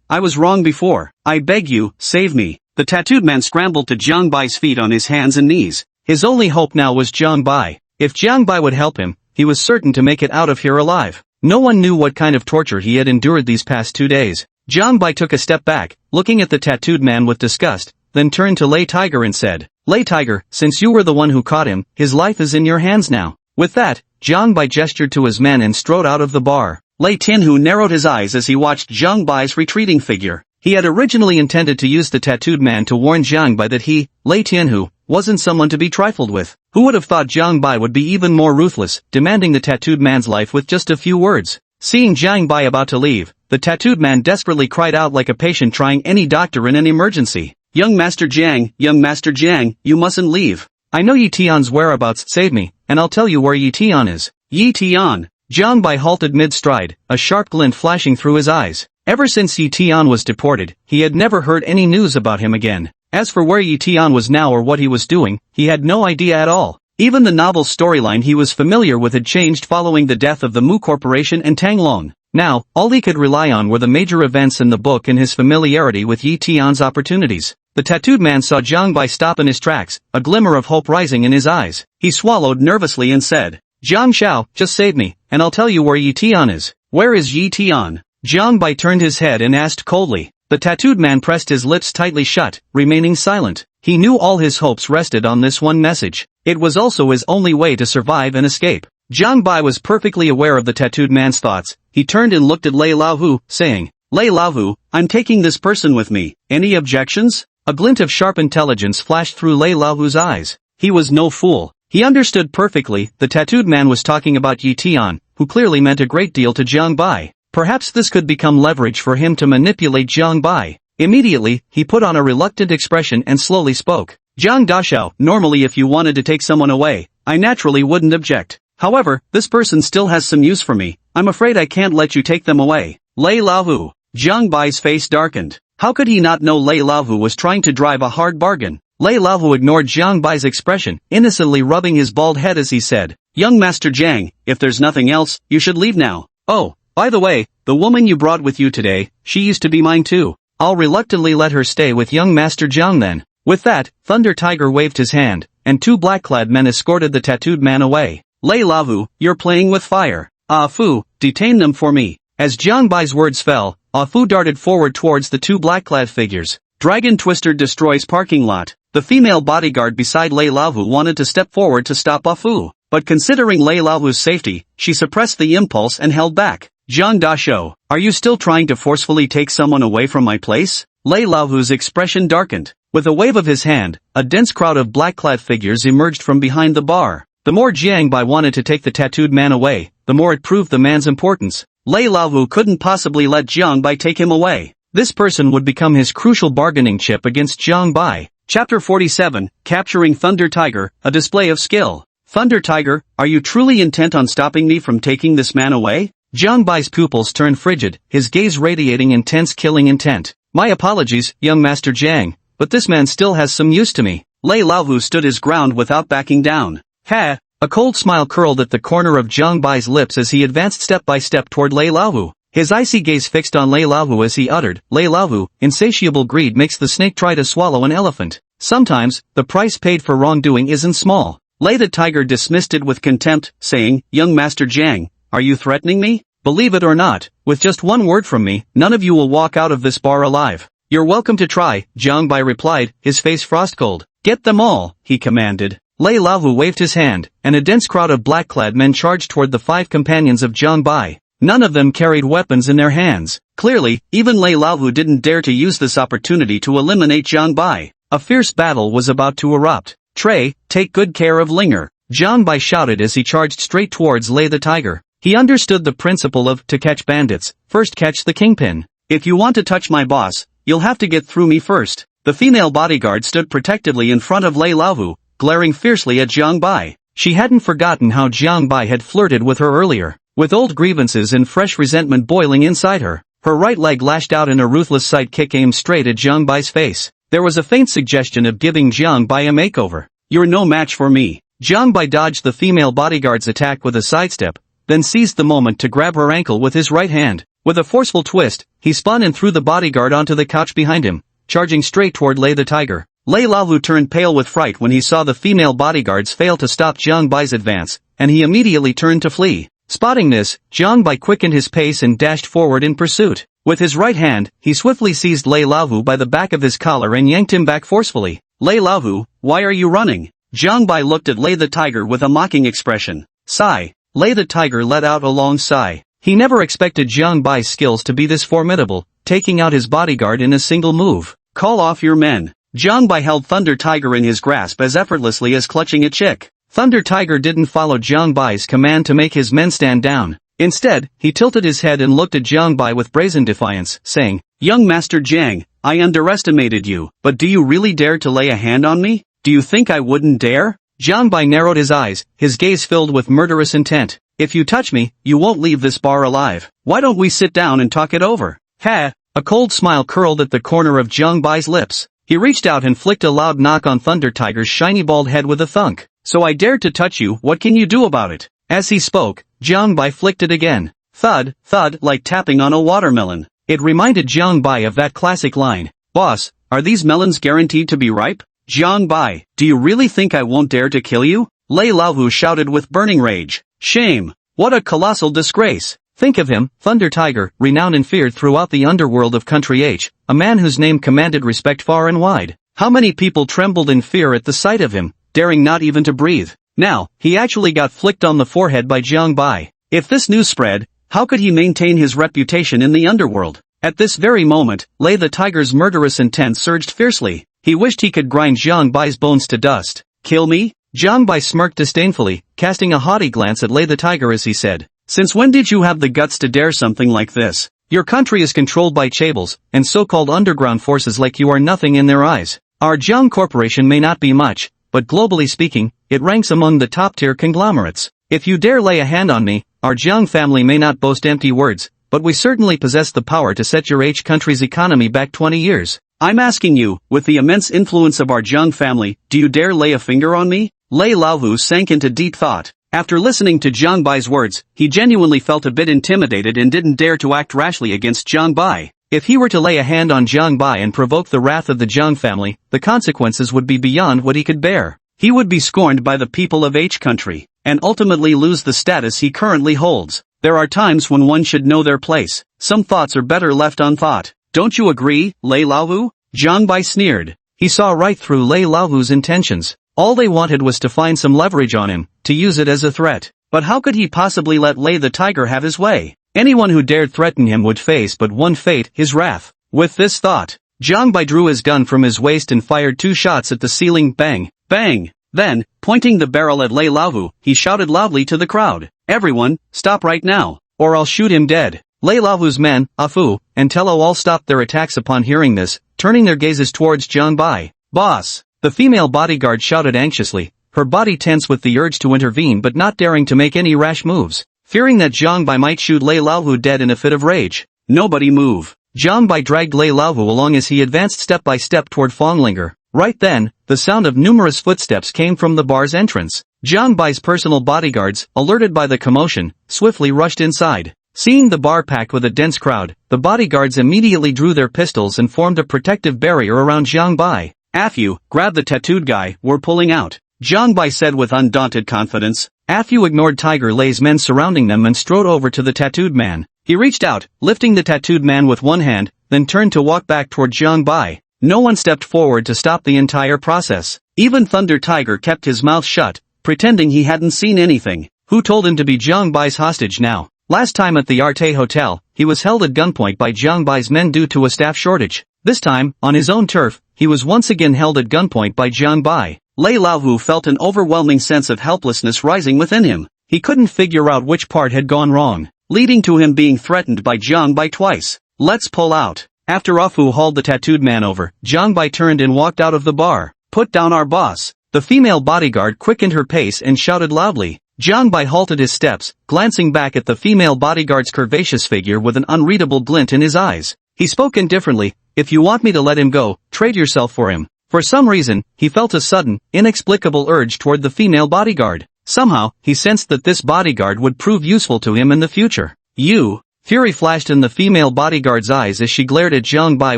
I was wrong before. I beg you, save me. The tattooed man scrambled to Jiang Bai's feet on his hands and knees. His only hope now was Jiang Bai. If Jiang Bai would help him, he was certain to make it out of here alive. No one knew what kind of torture he had endured these past 2 days. Jiang Bai took a step back, looking at the tattooed man with disgust, then turned to Lei Tiger and said, Lei Tiger, since you were the one who caught him, his life is in your hands now. With that, Jiang Bai gestured to his men and strode out of the bar. Lei Tianhu narrowed his eyes as he watched Jiang Bai's retreating figure. He had originally intended to use the tattooed man to warn Jiang Bai that he, Lei Tianhu, wasn't someone to be trifled with. Who would have thought Jiang Bai would be even more ruthless, demanding the tattooed man's life with just a few words. Seeing Jiang Bai about to leave, the tattooed man desperately cried out like a patient trying any doctor in an emergency. Young Master Jiang, you mustn't leave. I know Yi Tian's whereabouts, save me, and I'll tell you where Yi Tian is. Yi Tian. Jiang Bai halted mid-stride, a sharp glint flashing through his eyes. Ever since Yi Tian was deported, he had never heard any news about him again. As for where Yi Tian was now or what he was doing, he had no idea at all. Even the novel's storyline he was familiar with had changed following the death of the Mu Corporation and Tang Long. Now, all he could rely on were the major events in the book and his familiarity with Yi Tian's opportunities. The tattooed man saw Jiang Bai stop in his tracks, a glimmer of hope rising in his eyes. He swallowed nervously and said, Jiang Shao, just save me, and I'll tell you where Yi Tian is. Where is Yi Tian? Jiang Bai turned his head and asked coldly. The tattooed man pressed his lips tightly shut, remaining silent. He knew all his hopes rested on this one message. It was also his only way to survive and escape. Jiang Bai was perfectly aware of the tattooed man's thoughts. He turned and looked at Lei Laohu, saying, Lei Laohu, I'm taking this person with me. Any objections? A glint of sharp intelligence flashed through Lei Laohu's eyes. He was no fool. He understood perfectly, the tattooed man was talking about Yi Tian, who clearly meant a great deal to Jiang Bai. Perhaps this could become leverage for him to manipulate Jiang Bai. Immediately, he put on a reluctant expression and slowly spoke. Jiang Dashao, normally if you wanted to take someone away, I naturally wouldn't object. However, this person still has some use for me. I'm afraid I can't let you take them away. Lei Laohu. Jiang Bai's face darkened. How could he not know Lei Laohu was trying to drive a hard bargain? Lei Laohu ignored Jiang Bai's expression, innocently rubbing his bald head as he said, Young Master Jiang, if there's nothing else, you should leave now. Oh, by the way, the woman you brought with you today, she used to be mine too. I'll reluctantly let her stay with young Master Jiang then. With that, Thunder Tiger waved his hand, and 2 black-clad men escorted the tattooed man away. Lei Laohu, you're playing with fire. Ah Fu, detain them for me. As Jiang Bai's words fell, Ah Fu darted forward towards the 2 black-clad figures. Dragon Twister destroys parking lot. The female bodyguard beside Lei Laohu wanted to step forward to stop Ah Fu. but considering Lei Laohu's safety, she suppressed the impulse and held back. Zhang Dashou, are you still trying to forcefully take someone away from my place? Lei Laohu's expression darkened. With a wave of his hand, a dense crowd of black-clad figures emerged from behind the bar. The more Jiang Bai wanted to take the tattooed man away, the more it proved the man's importance. Lei Laohu couldn't possibly let Jiang Bai take him away. This person would become his crucial bargaining chip against Jiang Bai. Chapter 47, Capturing Thunder Tiger, a display of skill. Thunder Tiger, are you truly intent on stopping me from taking this man away? Jiang Bai's pupils turned frigid, his gaze radiating intense killing intent. My apologies, young Master Jiang, but this man still has some use to me. Lei Laohu stood his ground without backing down. Ha! A cold smile curled at the corner of Jiang Bai's lips as he advanced step by step toward Lei Laohu. His icy gaze fixed on Lei Laohu as he uttered, Lei Laohu, insatiable greed makes the snake try to swallow an elephant. Sometimes, the price paid for wrongdoing isn't small. Lei the Tiger dismissed it with contempt, saying, Young Master Jiang, are you threatening me? Believe it or not, with just one word from me, none of you will walk out of this bar alive. You're welcome to try, Jiang Bai replied, his face frost-cold. Get them all, he commanded. Lei Laohu waved his hand, and a dense crowd of black-clad men charged toward the 5 companions of Jiang Bai. None of them carried weapons in their hands. Clearly, even Lei Laohu didn't dare to use this opportunity to eliminate Jiang Bai. A fierce battle was about to erupt. Trey, take good care of Linger, Jiang Bai shouted as he charged straight towards Lei the Tiger. He understood the principle of, to catch bandits, first catch the kingpin. If you want to touch my boss, you'll have to get through me first. The female bodyguard stood protectively in front of Lei Laohu, glaring fiercely at Jiang Bai. She hadn't forgotten how Jiang Bai had flirted with her earlier. With old grievances and fresh resentment boiling inside her, her right leg lashed out in a ruthless side kick aimed straight at Jiang Bai's face. There was a faint suggestion of giving Jiang Bai a makeover. You're no match for me. Jiang Bai dodged the female bodyguard's attack with a sidestep, then seized the moment to grab her ankle with his right hand. With a forceful twist, he spun and threw the bodyguard onto the couch behind him, charging straight toward Lei the Tiger. Lei Laohu turned pale with fright when he saw the female bodyguards fail to stop Jiang Bai's advance, and he immediately turned to flee. Spotting this, Jiang Bai quickened his pace and dashed forward in pursuit. With his right hand, he swiftly seized Lei Laohu by the back of his collar and yanked him back forcefully. Lei Laohu, why are you running? Jiang Bai looked at Lei the Tiger with a mocking expression. Sigh. Lei the Tiger let out a long sigh. He never expected Jiang Bai's skills to be this formidable, taking out his bodyguard in a single move. Call off your men. Jiang Bai held Thunder Tiger in his grasp as effortlessly as clutching a chick. Thunder Tiger didn't follow Jiang Bai's command to make his men stand down. Instead, he tilted his head and looked at Jiang Bai with brazen defiance, saying, Young Master Jiang, I underestimated you, but do you really dare to lay a hand on me? Do you think I wouldn't dare? Jiang Bai narrowed his eyes, his gaze filled with murderous intent. If you touch me, you won't leave this bar alive. Why don't we sit down and talk it over? Ha! A cold smile curled at the corner of Jiang Bai's lips. He reached out and flicked a loud knock on Thunder Tiger's shiny bald head with a thunk. So I dared to touch you, what can you do about it? As he spoke, Jiang Bai flicked it again. Thud, thud, like tapping on a watermelon. It reminded Jiang Bai of that classic line. Boss, are these melons guaranteed to be ripe? Jiang Bai, do you really think I won't dare to kill you? Lei Laohu shouted with burning rage. Shame! What a colossal disgrace! Think of him, Thunder Tiger, renowned and feared throughout the underworld of Country H, a man whose name commanded respect far and wide. How many people trembled in fear at the sight of him, daring not even to breathe. Now, he actually got flicked on the forehead by Jiang Bai. If this news spread, how could he maintain his reputation in the underworld? At this very moment, Lei the Tiger's murderous intent surged fiercely. He wished he could grind Jiang Bai's bones to dust. Kill me? Jiang Bai smirked disdainfully, casting a haughty glance at Lei the Tiger as he said, Since when did you have the guts to dare something like this? Your country is controlled by chaebol, and so-called underground forces like you are nothing in their eyes. Our Jiang Corporation may not be much, but globally speaking, it ranks among the top-tier conglomerates. If you dare lay a hand on me, our Jiang family may not boast empty words, but we certainly possess the power to set your H country's economy back 20 years. I'm asking you, with the immense influence of our Jiang family, do you dare lay a finger on me? Lei Laohu sank into deep thought. After listening to Jiang Bai's words, he genuinely felt a bit intimidated and didn't dare to act rashly against Jiang Bai. If he were to lay a hand on Jiang Bai and provoke the wrath of the Jiang family, the consequences would be beyond what he could bear. He would be scorned by the people of H country, and ultimately lose the status he currently holds. There are times when one should know their place. Some thoughts are better left unthought. Don't you agree, Lei Laohu? Jiang Bai sneered. He saw right through Lei Laohu's intentions. All they wanted was to find some leverage on him, to use it as a threat. But how could he possibly let Lei the tiger have his way? Anyone who dared threaten him would face but one fate, his wrath. With this thought, Jiang Bai drew his gun from his waist and fired 2 shots at the ceiling. Bang! Bang! Then, pointing the barrel at Lei Laohu, he shouted loudly to the crowd, "Everyone, stop right now, or I'll shoot him dead." Lei Laohu's men, Afu, and Tello all stopped their attacks upon hearing this, turning their gazes towards Jiang Bai. "Boss!" The female bodyguard shouted anxiously, her body tense with the urge to intervene but not daring to make any rash moves, fearing that Jiang Bai might shoot Lei Laohu dead in a fit of rage. "Nobody move." Jiang Bai dragged Lei Laohu along as he advanced step by step toward Fong Linger. Right then, the sound of numerous footsteps came from the bar's entrance. Jiang Bai's personal bodyguards, alerted by the commotion, swiftly rushed inside. Seeing the bar packed with a dense crowd, the bodyguards immediately drew their pistols and formed a protective barrier around Jiang Bai. "Afu, grab the tattooed guy, we're pulling out," Jiang Bai said with undaunted confidence. Afu ignored Tiger Lei's men surrounding them and strode over to the tattooed man. He reached out, lifting the tattooed man with one hand, then turned to walk back toward Jiang Bai. No one stepped forward to stop the entire process. Even Thunder Tiger kept his mouth shut, pretending he hadn't seen anything. Who told him to be Jiang Bai's hostage now? Last time at the Arte Hotel, he was held at gunpoint by Jiang Bai's men due to a staff shortage. This time, on his own turf, he was once again held at gunpoint by Jiang Bai. Lei Laohu felt an overwhelming sense of helplessness rising within him. He couldn't figure out which part had gone wrong, leading to him being threatened by Jiang Bai twice. "Let's pull out." After Afu hauled the tattooed man over, Jiang Bai turned and walked out of the bar. "Put down our boss." The female bodyguard quickened her pace and shouted loudly. Jiang Bai halted his steps, glancing back at the female bodyguard's curvaceous figure with an unreadable glint in his eyes. He spoke indifferently, "If you want me to let him go, trade yourself for him." For some reason, he felt a sudden, inexplicable urge toward the female bodyguard. Somehow, he sensed that this bodyguard would prove useful to him in the future. "You!" Fury flashed in the female bodyguard's eyes as she glared at Jiang Bai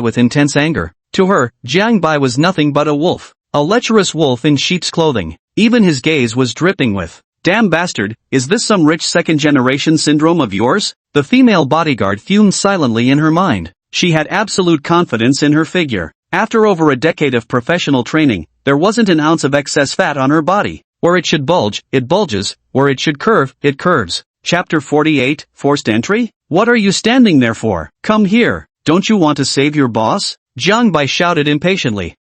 with intense anger. To her, Jiang Bai was nothing but a wolf. A lecherous wolf in sheep's clothing. Even his gaze was dripping with, "Damn bastard, is this some rich second-generation syndrome of yours?" The female bodyguard fumed silently in her mind. She had absolute confidence in her figure. After over a decade of professional training, there wasn't an ounce of excess fat on her body. Where it should bulge, it bulges. Where it should curve, it curves. Chapter 48, Forced Entry? "What are you standing there for? Come here. Don't you want to save your boss?" Jiang Bai shouted impatiently.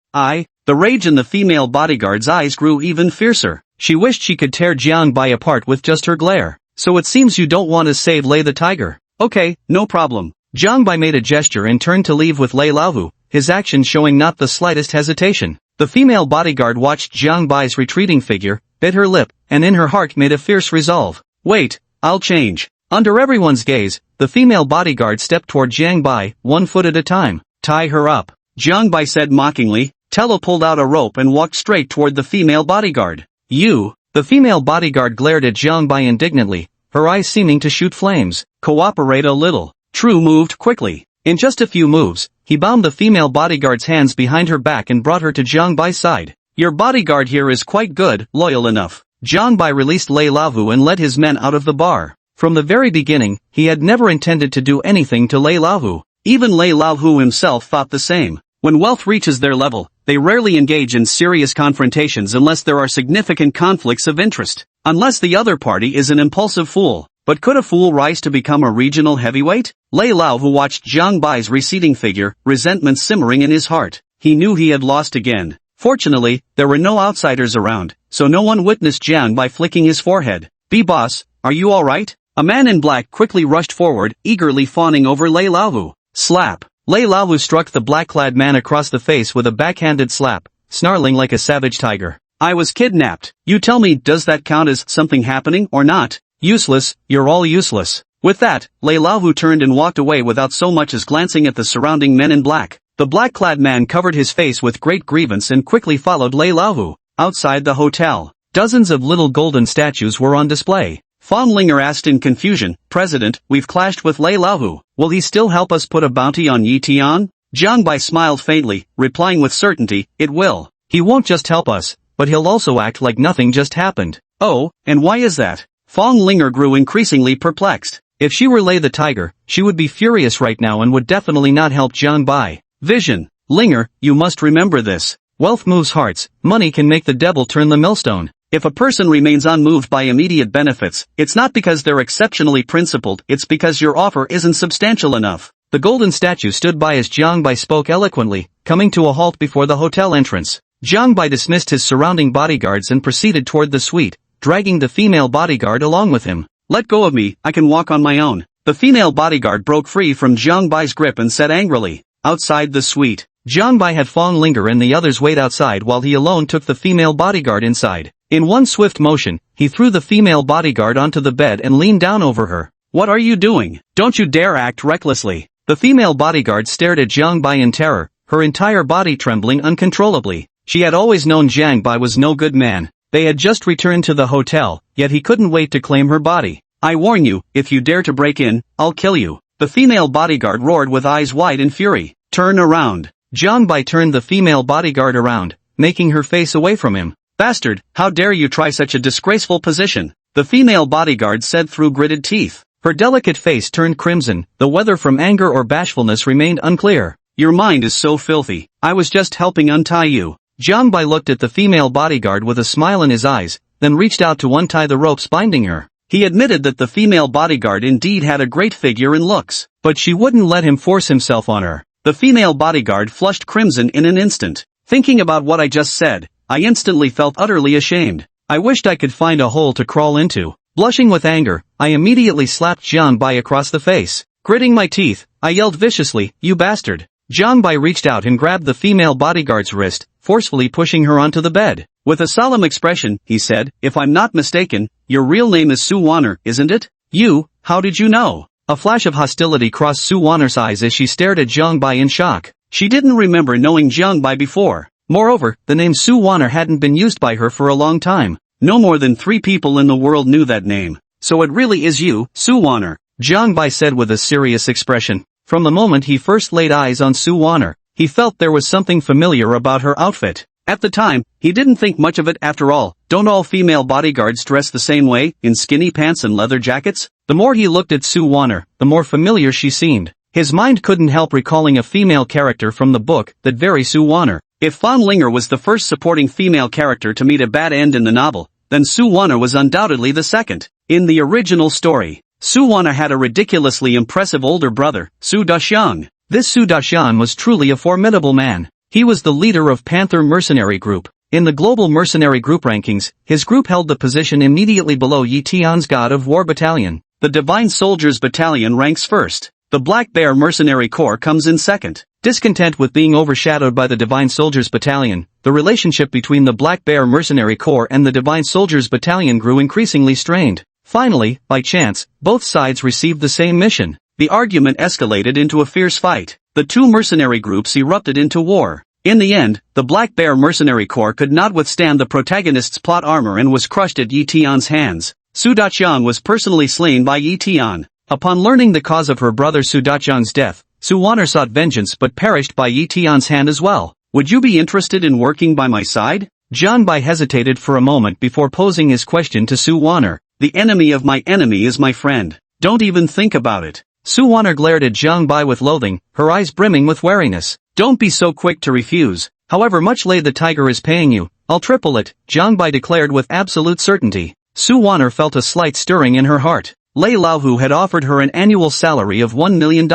The rage in the female bodyguard's eyes grew even fiercer. She wished she could tear Jiang Bai apart with just her glare. "So it seems you don't want to save Lei the tiger. Okay, no problem." Jiang Bai made a gesture and turned to leave with Lei Laohu, his action showing not the slightest hesitation. The female bodyguard watched Jiang Bai's retreating figure, bit her lip, and in her heart made a fierce resolve. "Wait, I'll change." Under everyone's gaze, the female bodyguard stepped toward Jiang Bai, 1 foot at a time. "Tie her up," Jiang Bai said mockingly. Tello pulled out a rope and walked straight toward the female bodyguard. "You!" The female bodyguard glared at Jiang Bai indignantly, her eyes seeming to shoot flames. "Cooperate a little." True moved quickly. In just a few moves, he bound the female bodyguard's hands behind her back and brought her to Jiang Bai's side. "Your bodyguard here is quite good, loyal enough." Jiang Bai released Lei Laohu and led his men out of the bar. From the very beginning, he had never intended to do anything to Lei Laohu. Even Lei Laohu himself thought the same. When wealth reaches their level, they rarely engage in serious confrontations unless there are significant conflicts of interest. Unless the other party is an impulsive fool. But could a fool rise to become a regional heavyweight? Lei Laohu watched Jiang Bai's receding figure, resentment simmering in his heart. He knew he had lost again. Fortunately, there were no outsiders around, so no one witnessed Jiang Bai flicking his forehead. "B-boss, are you alright?" A man in black quickly rushed forward, eagerly fawning over Lei Laohu. Slap! Lei Laohu struck the black-clad man across the face with a backhanded slap, snarling like a savage tiger. "I was kidnapped. You tell me, does that count as something happening or not?" "Useless, you're all useless." With that, Lei Laohu turned and walked away without so much as glancing at the surrounding men in black. The black-clad man covered his face with great grievance and quickly followed Lei Laohu. Outside the hotel, dozens of little golden statues were on display. Fong Linger asked in confusion, "President, we've clashed with Lei Laohu. Will he still help us put a bounty on Yi Tian?" Jiang Bai smiled faintly, replying with certainty, "It will. He won't just help us, but he'll also act like nothing just happened." "Oh, and why is that?" Fong Linger grew increasingly perplexed. If she were Lei the tiger, she would be furious right now and would definitely not help Jiang Bai. Vision. "Linger, you must remember this. Wealth moves hearts, money can make the devil turn the millstone. If a person remains unmoved by immediate benefits, it's not because they're exceptionally principled, it's because your offer isn't substantial enough. The golden statue stood by as Jiang Bai spoke eloquently, coming to a halt before the hotel entrance. Jiang Bai dismissed his surrounding bodyguards and proceeded toward the suite, dragging the female bodyguard along with him. Let go of me, I can walk on my own. The female bodyguard broke free from Jiang Bai's grip and said angrily. Outside the suite, Jiang Bai had Fong linger and the others wait outside while he alone took the female bodyguard inside. In one swift motion, he threw the female bodyguard onto the bed and leaned down over her. What are you doing? Don't you dare act recklessly. The female bodyguard stared at Jiang Bai in terror, her entire body trembling uncontrollably. She had always known Jiang Bai was no good man. They had just returned to the hotel, yet he couldn't wait to claim her body. I warn you, if you dare to break in, I'll kill you. The female bodyguard roared with eyes wide in fury. Turn around. Jiang Bai turned the female bodyguard around, making her face away from him. Bastard, how dare you try such a disgraceful position? The female bodyguard said through gritted teeth. Her delicate face turned crimson, though whether from anger or bashfulness remained unclear. Your mind is so filthy. I was just helping untie you. Jiang Bai looked at the female bodyguard with a smile in his eyes, then reached out to untie the ropes binding her. He admitted that the female bodyguard indeed had a great figure and looks, but she wouldn't let him force himself on her. The female bodyguard flushed crimson in an instant. Thinking about what I just said, I instantly felt utterly ashamed. I wished I could find a hole to crawl into. Blushing with anger, I immediately slapped Jiang Bai across the face. Gritting my teeth, I yelled viciously, "You bastard!" Jiang Bai reached out and grabbed the female bodyguard's wrist, forcefully pushing her onto the bed. With a solemn expression, he said, "If I'm not mistaken, your real name is Su Wanner, isn't it?" "You, how did you know?" A flash of hostility crossed Su Wanner's eyes as she stared at Jiang Bai in shock. She didn't remember knowing Jiang Bai before. Moreover, the name Su Wanner hadn't been used by her for a long time. No more than 3 people in the world knew that name. So it really is you, Su Wanner, Jiang Bai said with a serious expression. From the moment he first laid eyes on Su Wanner, he felt there was something familiar about her outfit. At the time, he didn't think much of it after all. Don't all female bodyguards dress the same way, in skinny pants and leather jackets? The more he looked at Su Wanner, the more familiar she seemed. His mind couldn't help recalling a female character from the book, That Very Su Wanner. If Fan Linger was the first supporting female character to meet a bad end in the novel, then Su Wanner was undoubtedly the second. In the original story, Su Wanner had a ridiculously impressive older brother, Su Daxiang. This Su Daxiang was truly a formidable man. He was the leader of Panther Mercenary Group. In the global mercenary group rankings, his group held the position immediately below Yi Tian's God of War Battalion. The Divine Soldiers Battalion ranks first. The Black Bear Mercenary Corps comes in second. Discontent with being overshadowed by the Divine Soldiers Battalion, the relationship between the Black Bear Mercenary Corps and the Divine Soldiers Battalion grew increasingly strained. Finally, by chance, both sides received the same mission. The argument escalated into a fierce fight. The two mercenary groups erupted into war. In the end, the Black Bear Mercenary Corps could not withstand the protagonist's plot armor and was crushed at Yi Tian's hands. Su Daqiang was personally slain by Yi Tian. Upon learning the cause of her brother Su Daqiang's death, Su Wanner sought vengeance but perished by Yi Tian's hand as well. Would you be interested in working by my side? Jiang Bai hesitated for a moment before posing his question to Su Wanner. The enemy of my enemy is my friend. Don't even think about it. Su Wanner glared at Jiang Bai with loathing, her eyes brimming with wariness. Don't be so quick to refuse. However much Lei the Tiger is paying you, I'll triple it, Jiang Bai declared with absolute certainty. Su Wanner felt a slight stirring in her heart. Lei Laohu had offered her an annual salary of $1 million.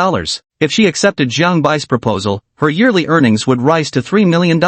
If she accepted Jiang Bai's proposal, her yearly earnings would rise to $3 million.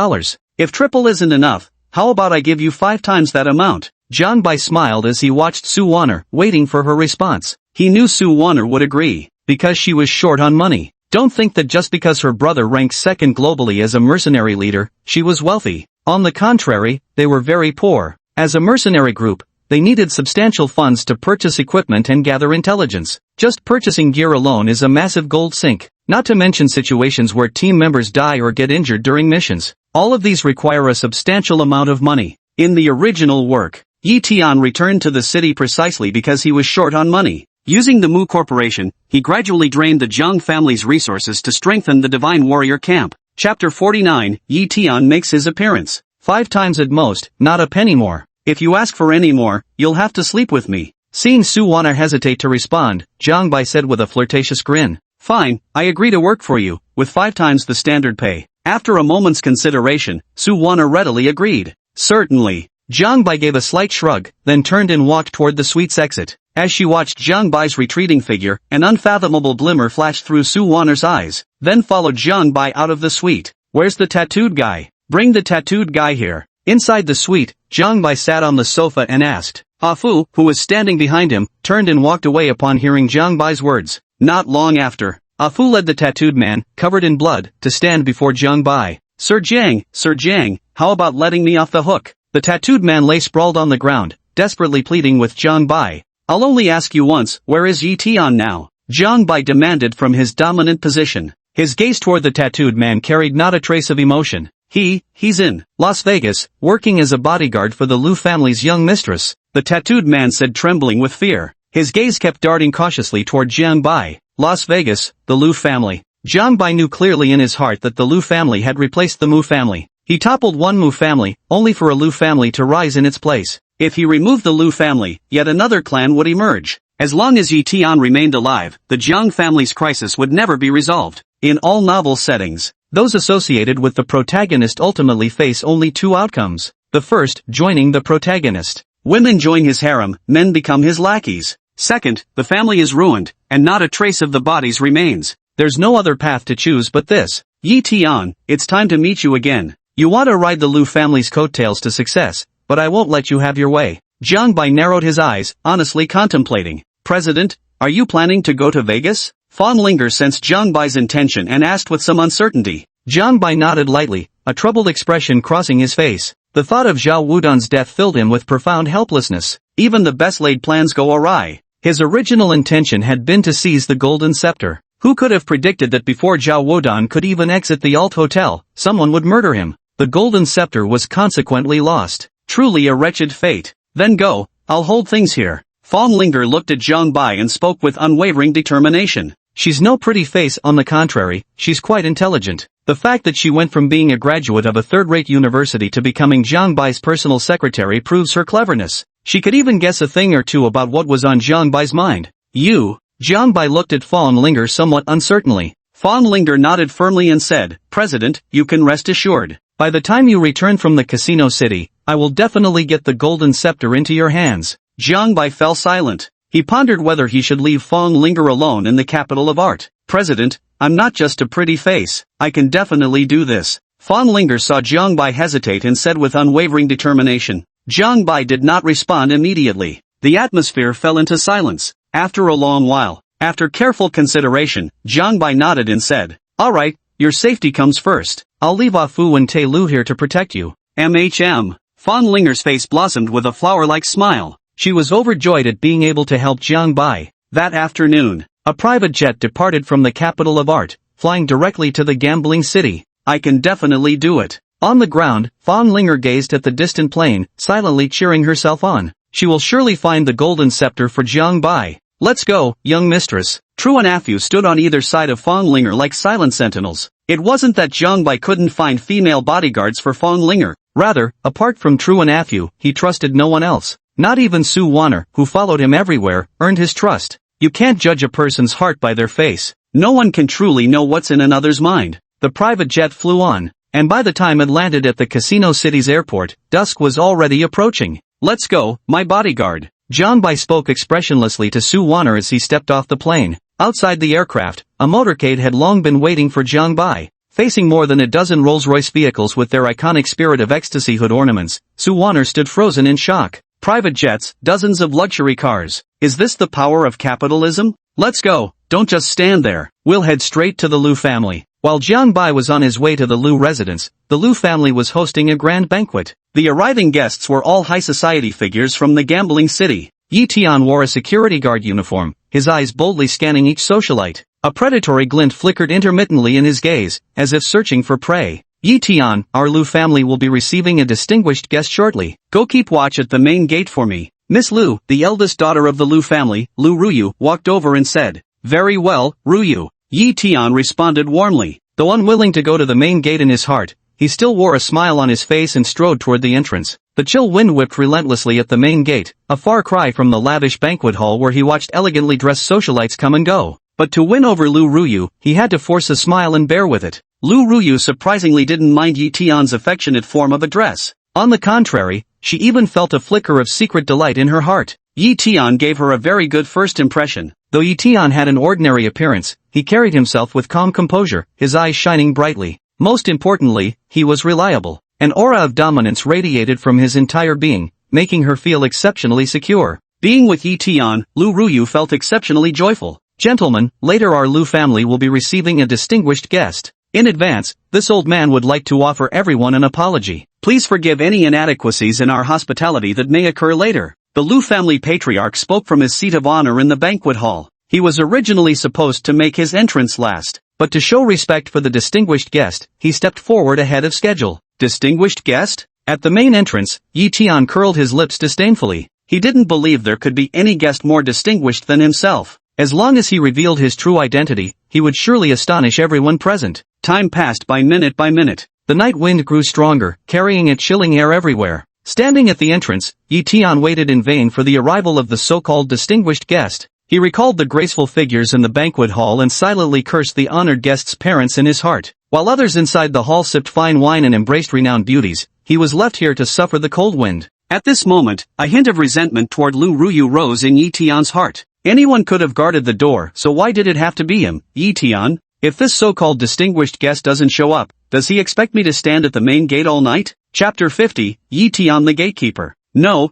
If triple isn't enough, how about I give you 5 times that amount? Jiang Bai smiled as he watched Su Wanner, waiting for her response. He knew Su Wanner would agree. Because she was short on money. Don't think that just because her brother ranked second globally as a mercenary leader, she was wealthy. On the contrary, they were very poor. As a mercenary group, they needed substantial funds to purchase equipment and gather intelligence. Just purchasing gear alone is a massive gold sink, not to mention situations where team members die or get injured during missions. All of these require a substantial amount of money. In the original work, Yi Tian returned to the city precisely because he was short on money. Using the Mu Corporation, he gradually drained the Zhang family's resources to strengthen the Divine Warrior Camp. Chapter 49, Yi Tian makes his appearance. 5 times at most, not a penny more. If you ask for any more, you'll have to sleep with me. Seeing Su Wanner hesitate to respond, Jiang Bai said with a flirtatious grin. Fine, I agree to work for you, with 5 times the standard pay. After a moment's consideration, Su Wana readily agreed. Certainly. Jiang Bai gave a slight shrug, then turned and walked toward the suite's exit. As she watched Jiang Bai's retreating figure, an unfathomable glimmer flashed through Su Wana's eyes, then followed Jiang Bai out of the suite. Where's the tattooed guy? Bring the tattooed guy here. Inside the suite, Jiang Bai sat on the sofa and asked. Ah Fu, who was standing behind him, turned and walked away upon hearing Jiang Bai's words. Not long after, Ah Fu led the tattooed man, covered in blood, to stand before Jiang Bai. Sir Jiang, how about letting me off the hook? The tattooed man lay sprawled on the ground, desperately pleading with Jiang Bai. I'll only ask you once, where is Yi Tian now? Jiang Bai demanded from his dominant position. His gaze toward the tattooed man carried not a trace of emotion. He's in Las Vegas, working as a bodyguard for the Lu family's young mistress, the tattooed man said, trembling with fear. His gaze kept darting cautiously toward Jiang Bai. Las Vegas, the Lu family. Jiang Bai knew clearly in his heart that the Lu family had replaced the Mu family. He toppled one Mu family, only for a Lu family to rise in its place. If he removed the Lu family, yet another clan would emerge. As long as Yi Tian remained alive, the Jiang family's crisis would never be resolved. In all novel settings, those associated with the protagonist ultimately face only two outcomes. The first, joining the protagonist. Women join his harem, men become his lackeys. Second, the family is ruined, and not a trace of the bodies remains. There's no other path to choose but this. Yi Tian, it's time to meet you again. You want to ride the Lu family's coattails to success, but I won't let you have your way. Jiang Bai narrowed his eyes, honestly contemplating. President, are you planning to go to Vegas? Fan Linger sensed Jiang Bai's intention and asked with some uncertainty. Jiang Bai nodded lightly, a troubled expression crossing his face. The thought of Zhao Wudan's death filled him with profound helplessness. Even the best-laid plans go awry. His original intention had been to seize the golden scepter. Who could have predicted that before Zhao Wudan could even exit the Alt Hotel, someone would murder him? The golden scepter was consequently lost. Truly a wretched fate. Then go, I'll hold things here. Fan Linger looked at Jiang Bai and spoke with unwavering determination. She's no pretty face, on the contrary, she's quite intelligent. The fact that she went from being a graduate of a third-rate university to becoming Jiang Bai's personal secretary proves her cleverness. She could even guess a thing or two about what was on Jiang Bai's mind. Jiang Bai looked at Fan Linger somewhat uncertainly. Fan Linger nodded firmly and said, President, you can rest assured. By the time you return from the casino city, I will definitely get the golden scepter into your hands. Jiang Bai fell silent. He pondered whether he should leave Fan Linger alone in the capital of art. President, I'm not just a pretty face. I can definitely do this. Fan Linger saw Jiang Bai hesitate and said with unwavering determination. Jiang Bai did not respond immediately. The atmosphere fell into silence. After a long while, after careful consideration, Jiang Bai nodded and said, All right, your safety comes first. I'll leave Ah Fu and Tai Lu here to protect you. Fan Linger's face blossomed with a flower-like smile. She was overjoyed at being able to help Jiang Bai. That afternoon, a private jet departed from the capital of art, flying directly to the gambling city. I can definitely do it. On the ground, Fan Linger gazed at the distant plane, silently cheering herself on. She will surely find the golden scepter for Jiang Bai. Let's go, young mistress. Tru and Afu stood on either side of Fan Linger like silent sentinels. It wasn't that Jiang Bai couldn't find female bodyguards for Fan Linger. Rather, apart from Tru and Afu, he trusted no one else. Not even Su Wanner, who followed him everywhere, earned his trust. You can't judge a person's heart by their face. No one can truly know what's in another's mind. The private jet flew on, and by the time it landed at the casino city's airport, dusk was already approaching. Let's go, my bodyguard. Jiang Bai spoke expressionlessly to Su Wanner as he stepped off the plane. Outside the aircraft, a motorcade had long been waiting for Jiang Bai. Facing more than a dozen Rolls-Royce vehicles with their iconic Spirit of Ecstasy hood ornaments, Su Wanner stood frozen in shock. Private jets, dozens of luxury cars. Is this the power of capitalism? Let's go, don't just stand there. We'll head straight to the Lu family. While Jiang Bai was on his way to the Lu residence, the Lu family was hosting a grand banquet. The arriving guests were all high society figures from the gambling city. Yi Tian wore a security guard uniform, his eyes boldly scanning each socialite. A predatory glint flickered intermittently in his gaze, as if searching for prey. Yi Tian, our Lu family will be receiving a distinguished guest shortly. Go keep watch at the main gate for me. Miss Lu, the eldest daughter of the Lu family, Lu Ruyu, walked over and said, Very well, Ruyu. Yi Tian responded warmly. Though unwilling to go to the main gate in his heart, he still wore a smile on his face and strode toward the entrance. The chill wind whipped relentlessly at the main gate, a far cry from the lavish banquet hall where he watched elegantly dressed socialites come and go. But to win over Lu Ruyu, he had to force a smile and bear with it. Lu Ruyu surprisingly didn't mind Yi Tian's affectionate form of address. On the contrary, she even felt a flicker of secret delight in her heart. Yi Tian gave her a very good first impression. Though Yi Tian had an ordinary appearance, he carried himself with calm composure, his eyes shining brightly. Most importantly, he was reliable. An aura of dominance radiated from his entire being, making her feel exceptionally secure. Being with Yi Tian, Lu Ruyu felt exceptionally joyful. Gentlemen, later our Lu family will be receiving a distinguished guest. In advance, this old man would like to offer everyone an apology. Please forgive any inadequacies in our hospitality that may occur later. The Lu family patriarch spoke from his seat of honor in the banquet hall. He was originally supposed to make his entrance last, but to show respect for the distinguished guest, he stepped forward ahead of schedule. Distinguished guest? At the main entrance, Yi Tian curled his lips disdainfully. He didn't believe there could be any guest more distinguished than himself. As long as he revealed his true identity, he would surely astonish everyone present. Time passed by minute by minute. The night wind grew stronger, carrying a chilling air everywhere. Standing at the entrance, Yi Tian waited in vain for the arrival of the so-called distinguished guest. He recalled the graceful figures in the banquet hall and silently cursed the honored guest's parents in his heart. While others inside the hall sipped fine wine and embraced renowned beauties, he was left here to suffer the cold wind. At this moment, a hint of resentment toward Lu Ruyu rose in Yi Tian's heart. Anyone could have guarded the door, so why did it have to be him? Yi Tian? If this so-called distinguished guest doesn't show up, does he expect me to stand at the main gate all night? Chapter 50, Yi Tian the Gatekeeper. No,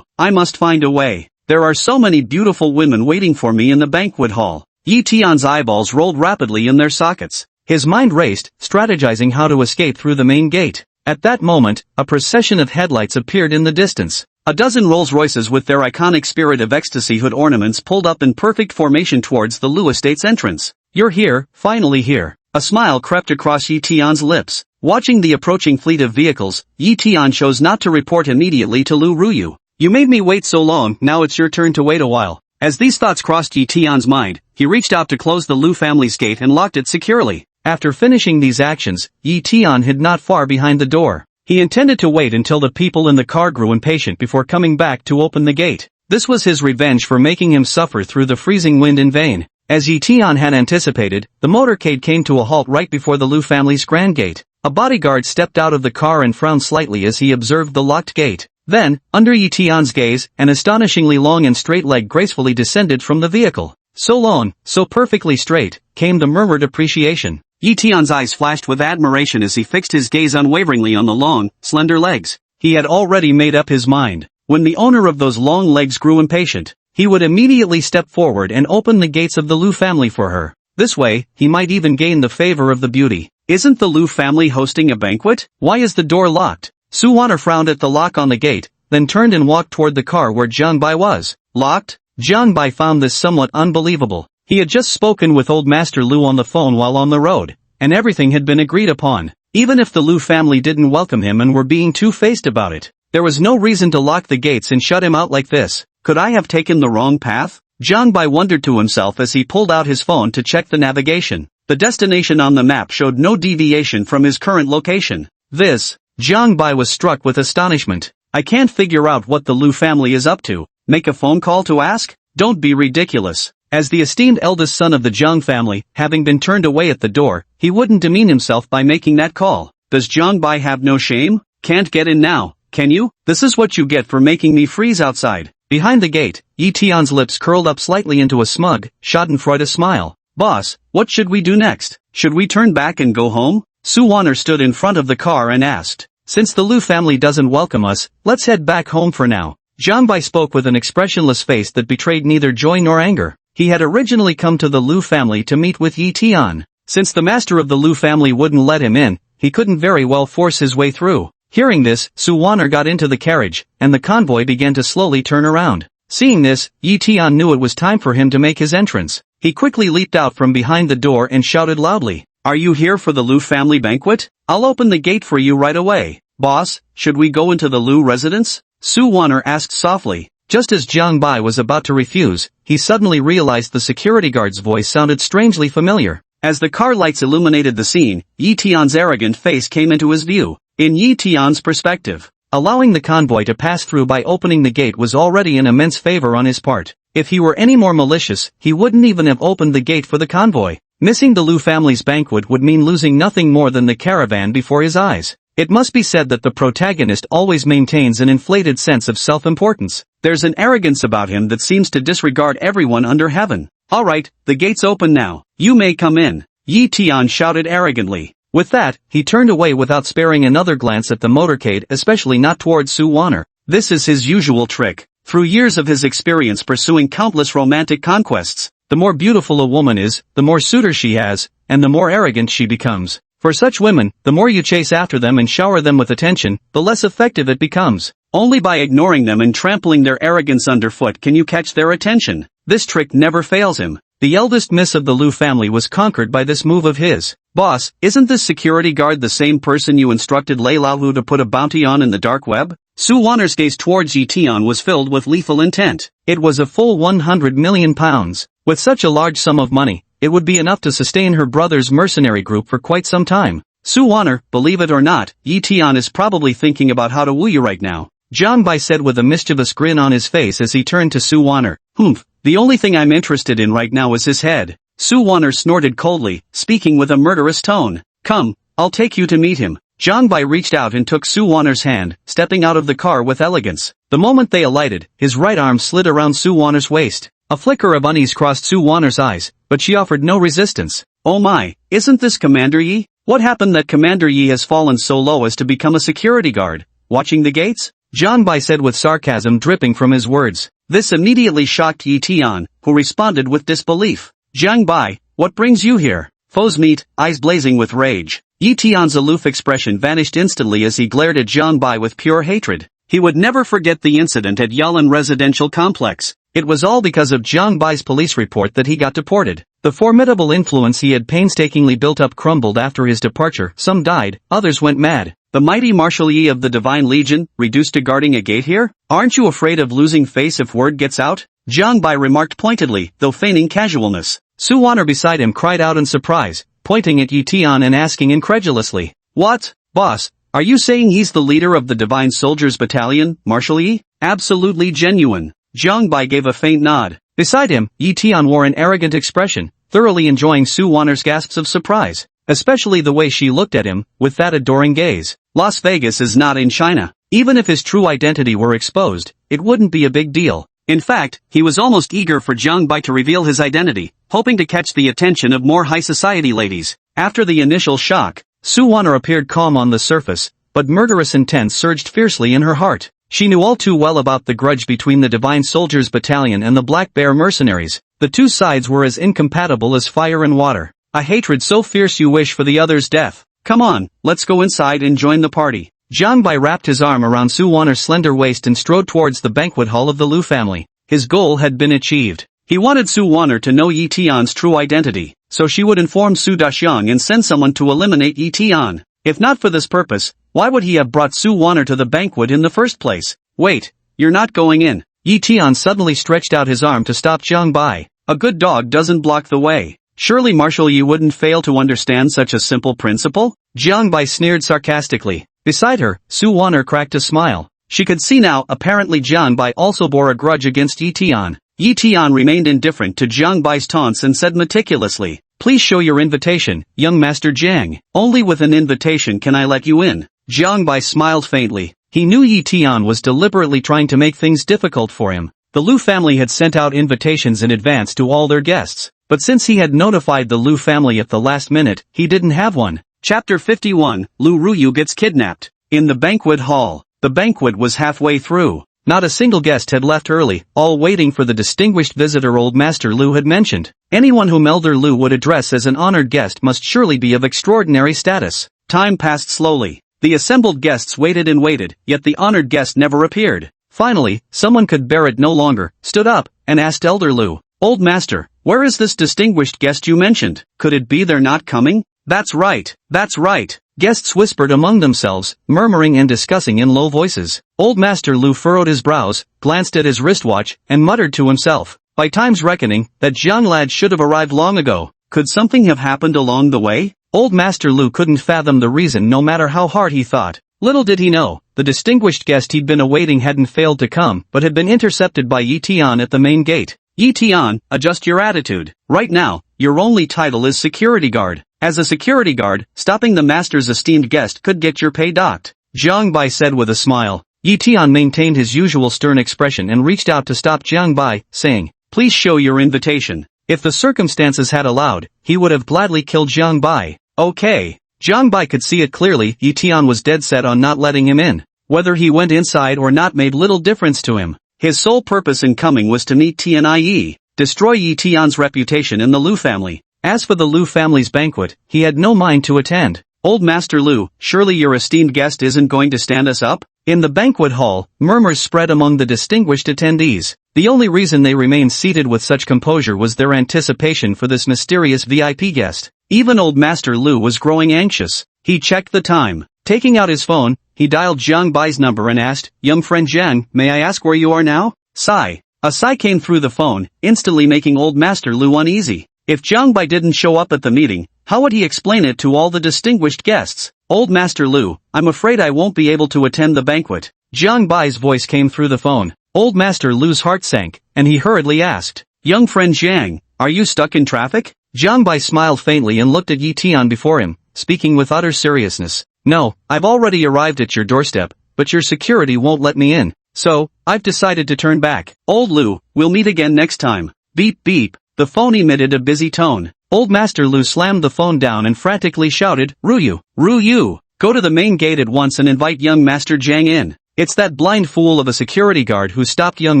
I must find a way. There are so many beautiful women waiting for me in the banquet hall. Yi Tian's eyeballs rolled rapidly in their sockets. His mind raced, strategizing how to escape through the main gate. At that moment, a procession of headlights appeared in the distance. A dozen Rolls-Royces with their iconic Spirit of Ecstasy hood ornaments pulled up in perfect formation towards the Lu estate's entrance. You're here, finally here. A smile crept across Yi Tian's lips. Watching the approaching fleet of vehicles, Yi Tian chose not to report immediately to Lu Ruyu. You made me wait so long, now it's your turn to wait a while. As these thoughts crossed Yi Tian's mind, he reached out to close the Lu family's gate and locked it securely. After finishing these actions, Yi Tian hid not far behind the door. He intended to wait until the people in the car grew impatient before coming back to open the gate. This was his revenge for making him suffer through the freezing wind in vain. As Yi Tian had anticipated, the motorcade came to a halt right before the Lu family's grand gate. A bodyguard stepped out of the car and frowned slightly as he observed the locked gate. Then, under Yi Tian's gaze, an astonishingly long and straight leg gracefully descended from the vehicle. So long, so perfectly straight, came the murmured appreciation. Yi Tian's eyes flashed with admiration as he fixed his gaze unwaveringly on the long, slender legs. He had already made up his mind. When the owner of those long legs grew impatient, he would immediately step forward and open the gates of the Lu family for her. This way, he might even gain the favor of the beauty. Isn't the Lu family hosting a banquet? Why is the door locked? Su Wan'er frowned at the lock on the gate, then turned and walked toward the car where Jiang Bai was. Locked? Jiang Bai found this somewhat unbelievable. He had just spoken with old Master Lu on the phone while on the road, and everything had been agreed upon. Even if the Lu family didn't welcome him and were being two-faced about it, there was no reason to lock the gates and shut him out like this. Could I have taken the wrong path? Jiang Bai wondered to himself as he pulled out his phone to check the navigation. The destination on the map showed no deviation from his current location. Jiang Bai was struck with astonishment. I can't figure out what the Lu family is up to. Make a phone call to ask? Don't be ridiculous. As the esteemed eldest son of the Jiang family, having been turned away at the door, he wouldn't demean himself by making that call. Does Jiang Bai have no shame? Can't get in now, can you? This is what you get for making me freeze outside. Behind the gate, Yi Tian's lips curled up slightly into a smug, schadenfreude smile. Boss, what should we do next? Should we turn back and go home? Su Wan'er stood in front of the car and asked. Since the Lu family doesn't welcome us, let's head back home for now. Jiang Bai spoke with an expressionless face that betrayed neither joy nor anger. He had originally come to the Lu family to meet with Yi Tian. Since the master of the Lu family wouldn't let him in, he couldn't very well force his way through. Hearing this, Su Wan'er got into the carriage, and the convoy began to slowly turn around. Seeing this, Yi Tian knew it was time for him to make his entrance. He quickly leaped out from behind the door and shouted loudly. Are you here for the Lu family banquet? I'll open the gate for you right away. Boss, should we go into the Lu residence? Su Wan'er asked softly. Just as Jiang Bai was about to refuse, he suddenly realized the security guard's voice sounded strangely familiar. As the car lights illuminated the scene, Yi Tian's arrogant face came into his view. In Yi Tian's perspective, allowing the convoy to pass through by opening the gate was already an immense favor on his part. If he were any more malicious, he wouldn't even have opened the gate for the convoy. Missing the Lu family's banquet would mean losing nothing more than the caravan before his eyes. It must be said that the protagonist always maintains an inflated sense of self-importance. There's an arrogance about him that seems to disregard everyone under heaven. Alright, the gate's open now. You may come in, Yi Tian shouted arrogantly. With that, he turned away without sparing another glance at the motorcade, especially not towards Su Wanner. This is his usual trick. Through years of his experience pursuing countless romantic conquests, the more beautiful a woman is, the more suitors she has, and the more arrogant she becomes. For such women, the more you chase after them and shower them with attention, the less effective it becomes. Only by ignoring them and trampling their arrogance underfoot can you catch their attention. This trick never fails him. The eldest miss of the Lu family was conquered by this move of his. Boss, isn't this security guard the same person you instructed Lei Laohu to put a bounty on in the dark web? Su Wanner's gaze towards Yi Tian was filled with lethal intent. It was a full 100 million pounds. With such a large sum of money, it would be enough to sustain her brother's mercenary group for quite some time. Su Wanner, believe it or not, Yi Tian is probably thinking about how to woo you right now, Zhang Bai said with a mischievous grin on his face as he turned to Su Wanner. Humph, the only thing I'm interested in right now is his head. Su Wanner snorted coldly, speaking with a murderous tone. Come, I'll take you to meet him. Zhang Bai reached out and took Su Wanner's hand, stepping out of the car with elegance. The moment they alighted, his right arm slid around Su Wanner's waist. A flicker of unease crossed Su Wanner's eyes, but she offered no resistance. Oh my, isn't this Commander Yi? What happened that Commander Yi has fallen so low as to become a security guard? Watching the gates? Zhang Bai said with sarcasm dripping from his words. This immediately shocked Yi Tian, who responded with disbelief. Zhang Bai, what brings you here? Foes meet, eyes blazing with rage. Yi Tian's aloof expression vanished instantly as he glared at Zhang Bai with pure hatred. He would never forget the incident at Yalan Residential Complex. It was all because of Zhang Bai's police report that he got deported. The formidable influence he had painstakingly built up crumbled after his departure. Some died, others went mad. The mighty Marshal Yi of the Divine Legion, reduced to guarding a gate here? Aren't you afraid of losing face if word gets out? Zhang Bai remarked pointedly, though feigning casualness. Su Wanner beside him cried out in surprise, pointing at Yi Tian and asking incredulously. What? Boss, are you saying he's the leader of the Divine Soldiers Battalion, Marshal Yi? Absolutely genuine. Zhang Bai gave a faint nod. Beside him, Yi Tian wore an arrogant expression, thoroughly enjoying Su Wanner's gasps of surprise. Especially the way she looked at him, with that adoring gaze. Las Vegas is not in China. Even if his true identity were exposed, it wouldn't be a big deal. In fact, he was almost eager for Zhang Bai to reveal his identity, hoping to catch the attention of more high society ladies. After the initial shock, Su Wanner appeared calm on the surface, but murderous intent surged fiercely in her heart. She knew all too well about the grudge between the Divine Soldiers Battalion and the Black Bear mercenaries. The two sides were as incompatible as fire and water. A hatred so fierce you wish for the other's death. Come on, let's go inside and join the party. Zhang Bai wrapped his arm around Su Wanner's slender waist and strode towards the banquet hall of the Lu family. His goal had been achieved. He wanted Su Wanner to know Yi Tian's true identity, so she would inform Su Daxiang and send someone to eliminate Yi Tian. If not for this purpose, why would he have brought Su Wanner to the banquet in the first place? Wait, you're not going in. Yi Tian suddenly stretched out his arm to stop Zhang Bai. A good dog doesn't block the way. Surely Marshal Yi wouldn't fail to understand such a simple principle? Zhang Bai sneered sarcastically. Beside her, Su Wanner cracked a smile. She could see now apparently Zhang Bai also bore a grudge against Yi Tian. Yi Tian remained indifferent to Zhang Bai's taunts and said meticulously, Please show your invitation, young Master Jiang. Only with an invitation can I let you in. Zhang Bai smiled faintly. He knew Yi Tian was deliberately trying to make things difficult for him. The Lu family had sent out invitations in advance to all their guests, but since he had notified the Lu family at the last minute, he didn't have one. Chapter 51, Lu Ruyu gets kidnapped. In the banquet hall, the banquet was halfway through. Not a single guest had left early, all waiting for the distinguished visitor Old Master Lu had mentioned. Anyone whom Elder Lu would address as an honored guest must surely be of extraordinary status. Time passed slowly. The assembled guests waited and waited, yet the honored guest never appeared. Finally, someone could bear it no longer, stood up, and asked Elder Lu, Old Master, where is this distinguished guest you mentioned? Could it be they're not coming? That's right, that's right. Guests whispered among themselves, murmuring and discussing in low voices. Old Master Lu furrowed his brows, glanced at his wristwatch, and muttered to himself, by time's reckoning, that Zhang lad should have arrived long ago. Could something have happened along the way? Old Master Lu couldn't fathom the reason no matter how hard he thought. Little did he know, the distinguished guest he'd been awaiting hadn't failed to come but had been intercepted by Yi Tian at the main gate. Yi Tian, adjust your attitude. Right now, your only title is security guard. As a security guard, stopping the master's esteemed guest could get your pay docked, Jiang Bai said with a smile. Yi Tian maintained his usual stern expression and reached out to stop Jiang Bai, saying, please show your invitation. If the circumstances had allowed, he would have gladly killed Jiang Bai. Okay. Jiang Bai could see it clearly, Yi Tian was dead set on not letting him in. Whether he went inside or not made little difference to him. His sole purpose in coming was to meet Tian'ai, destroy Yi Tian's reputation in the Lu family. As for the Lu family's banquet, he had no mind to attend. Old Master Lu, surely your esteemed guest isn't going to stand us up? In the banquet hall, murmurs spread among the distinguished attendees. The only reason they remained seated with such composure was their anticipation for this mysterious VIP guest. Even old Master Lu was growing anxious. He checked the time. Taking out his phone, he dialed Jiang Bai's number and asked, young friend Jiang, may I ask where you are now? Sigh. A sigh came through the phone, instantly making old Master Lu uneasy. If Jiang Bai didn't show up at the meeting, how would he explain it to all the distinguished guests? Old Master Lu, I'm afraid I won't be able to attend the banquet. Jiang Bai's voice came through the phone. Old Master Lu's heart sank, and he hurriedly asked, young friend Jiang, are you stuck in traffic? Jiang Bai smiled faintly and looked at Yi Tian before him, speaking with utter seriousness. No, I've already arrived at your doorstep, but your security won't let me in, so, I've decided to turn back. Old Lu, we'll meet again next time. Beep beep, the phone emitted a busy tone. Old Master Lu slammed the phone down and frantically shouted, Ruyu, go to the main gate at once and invite young Master Jiang in. It's that blind fool of a security guard who stopped young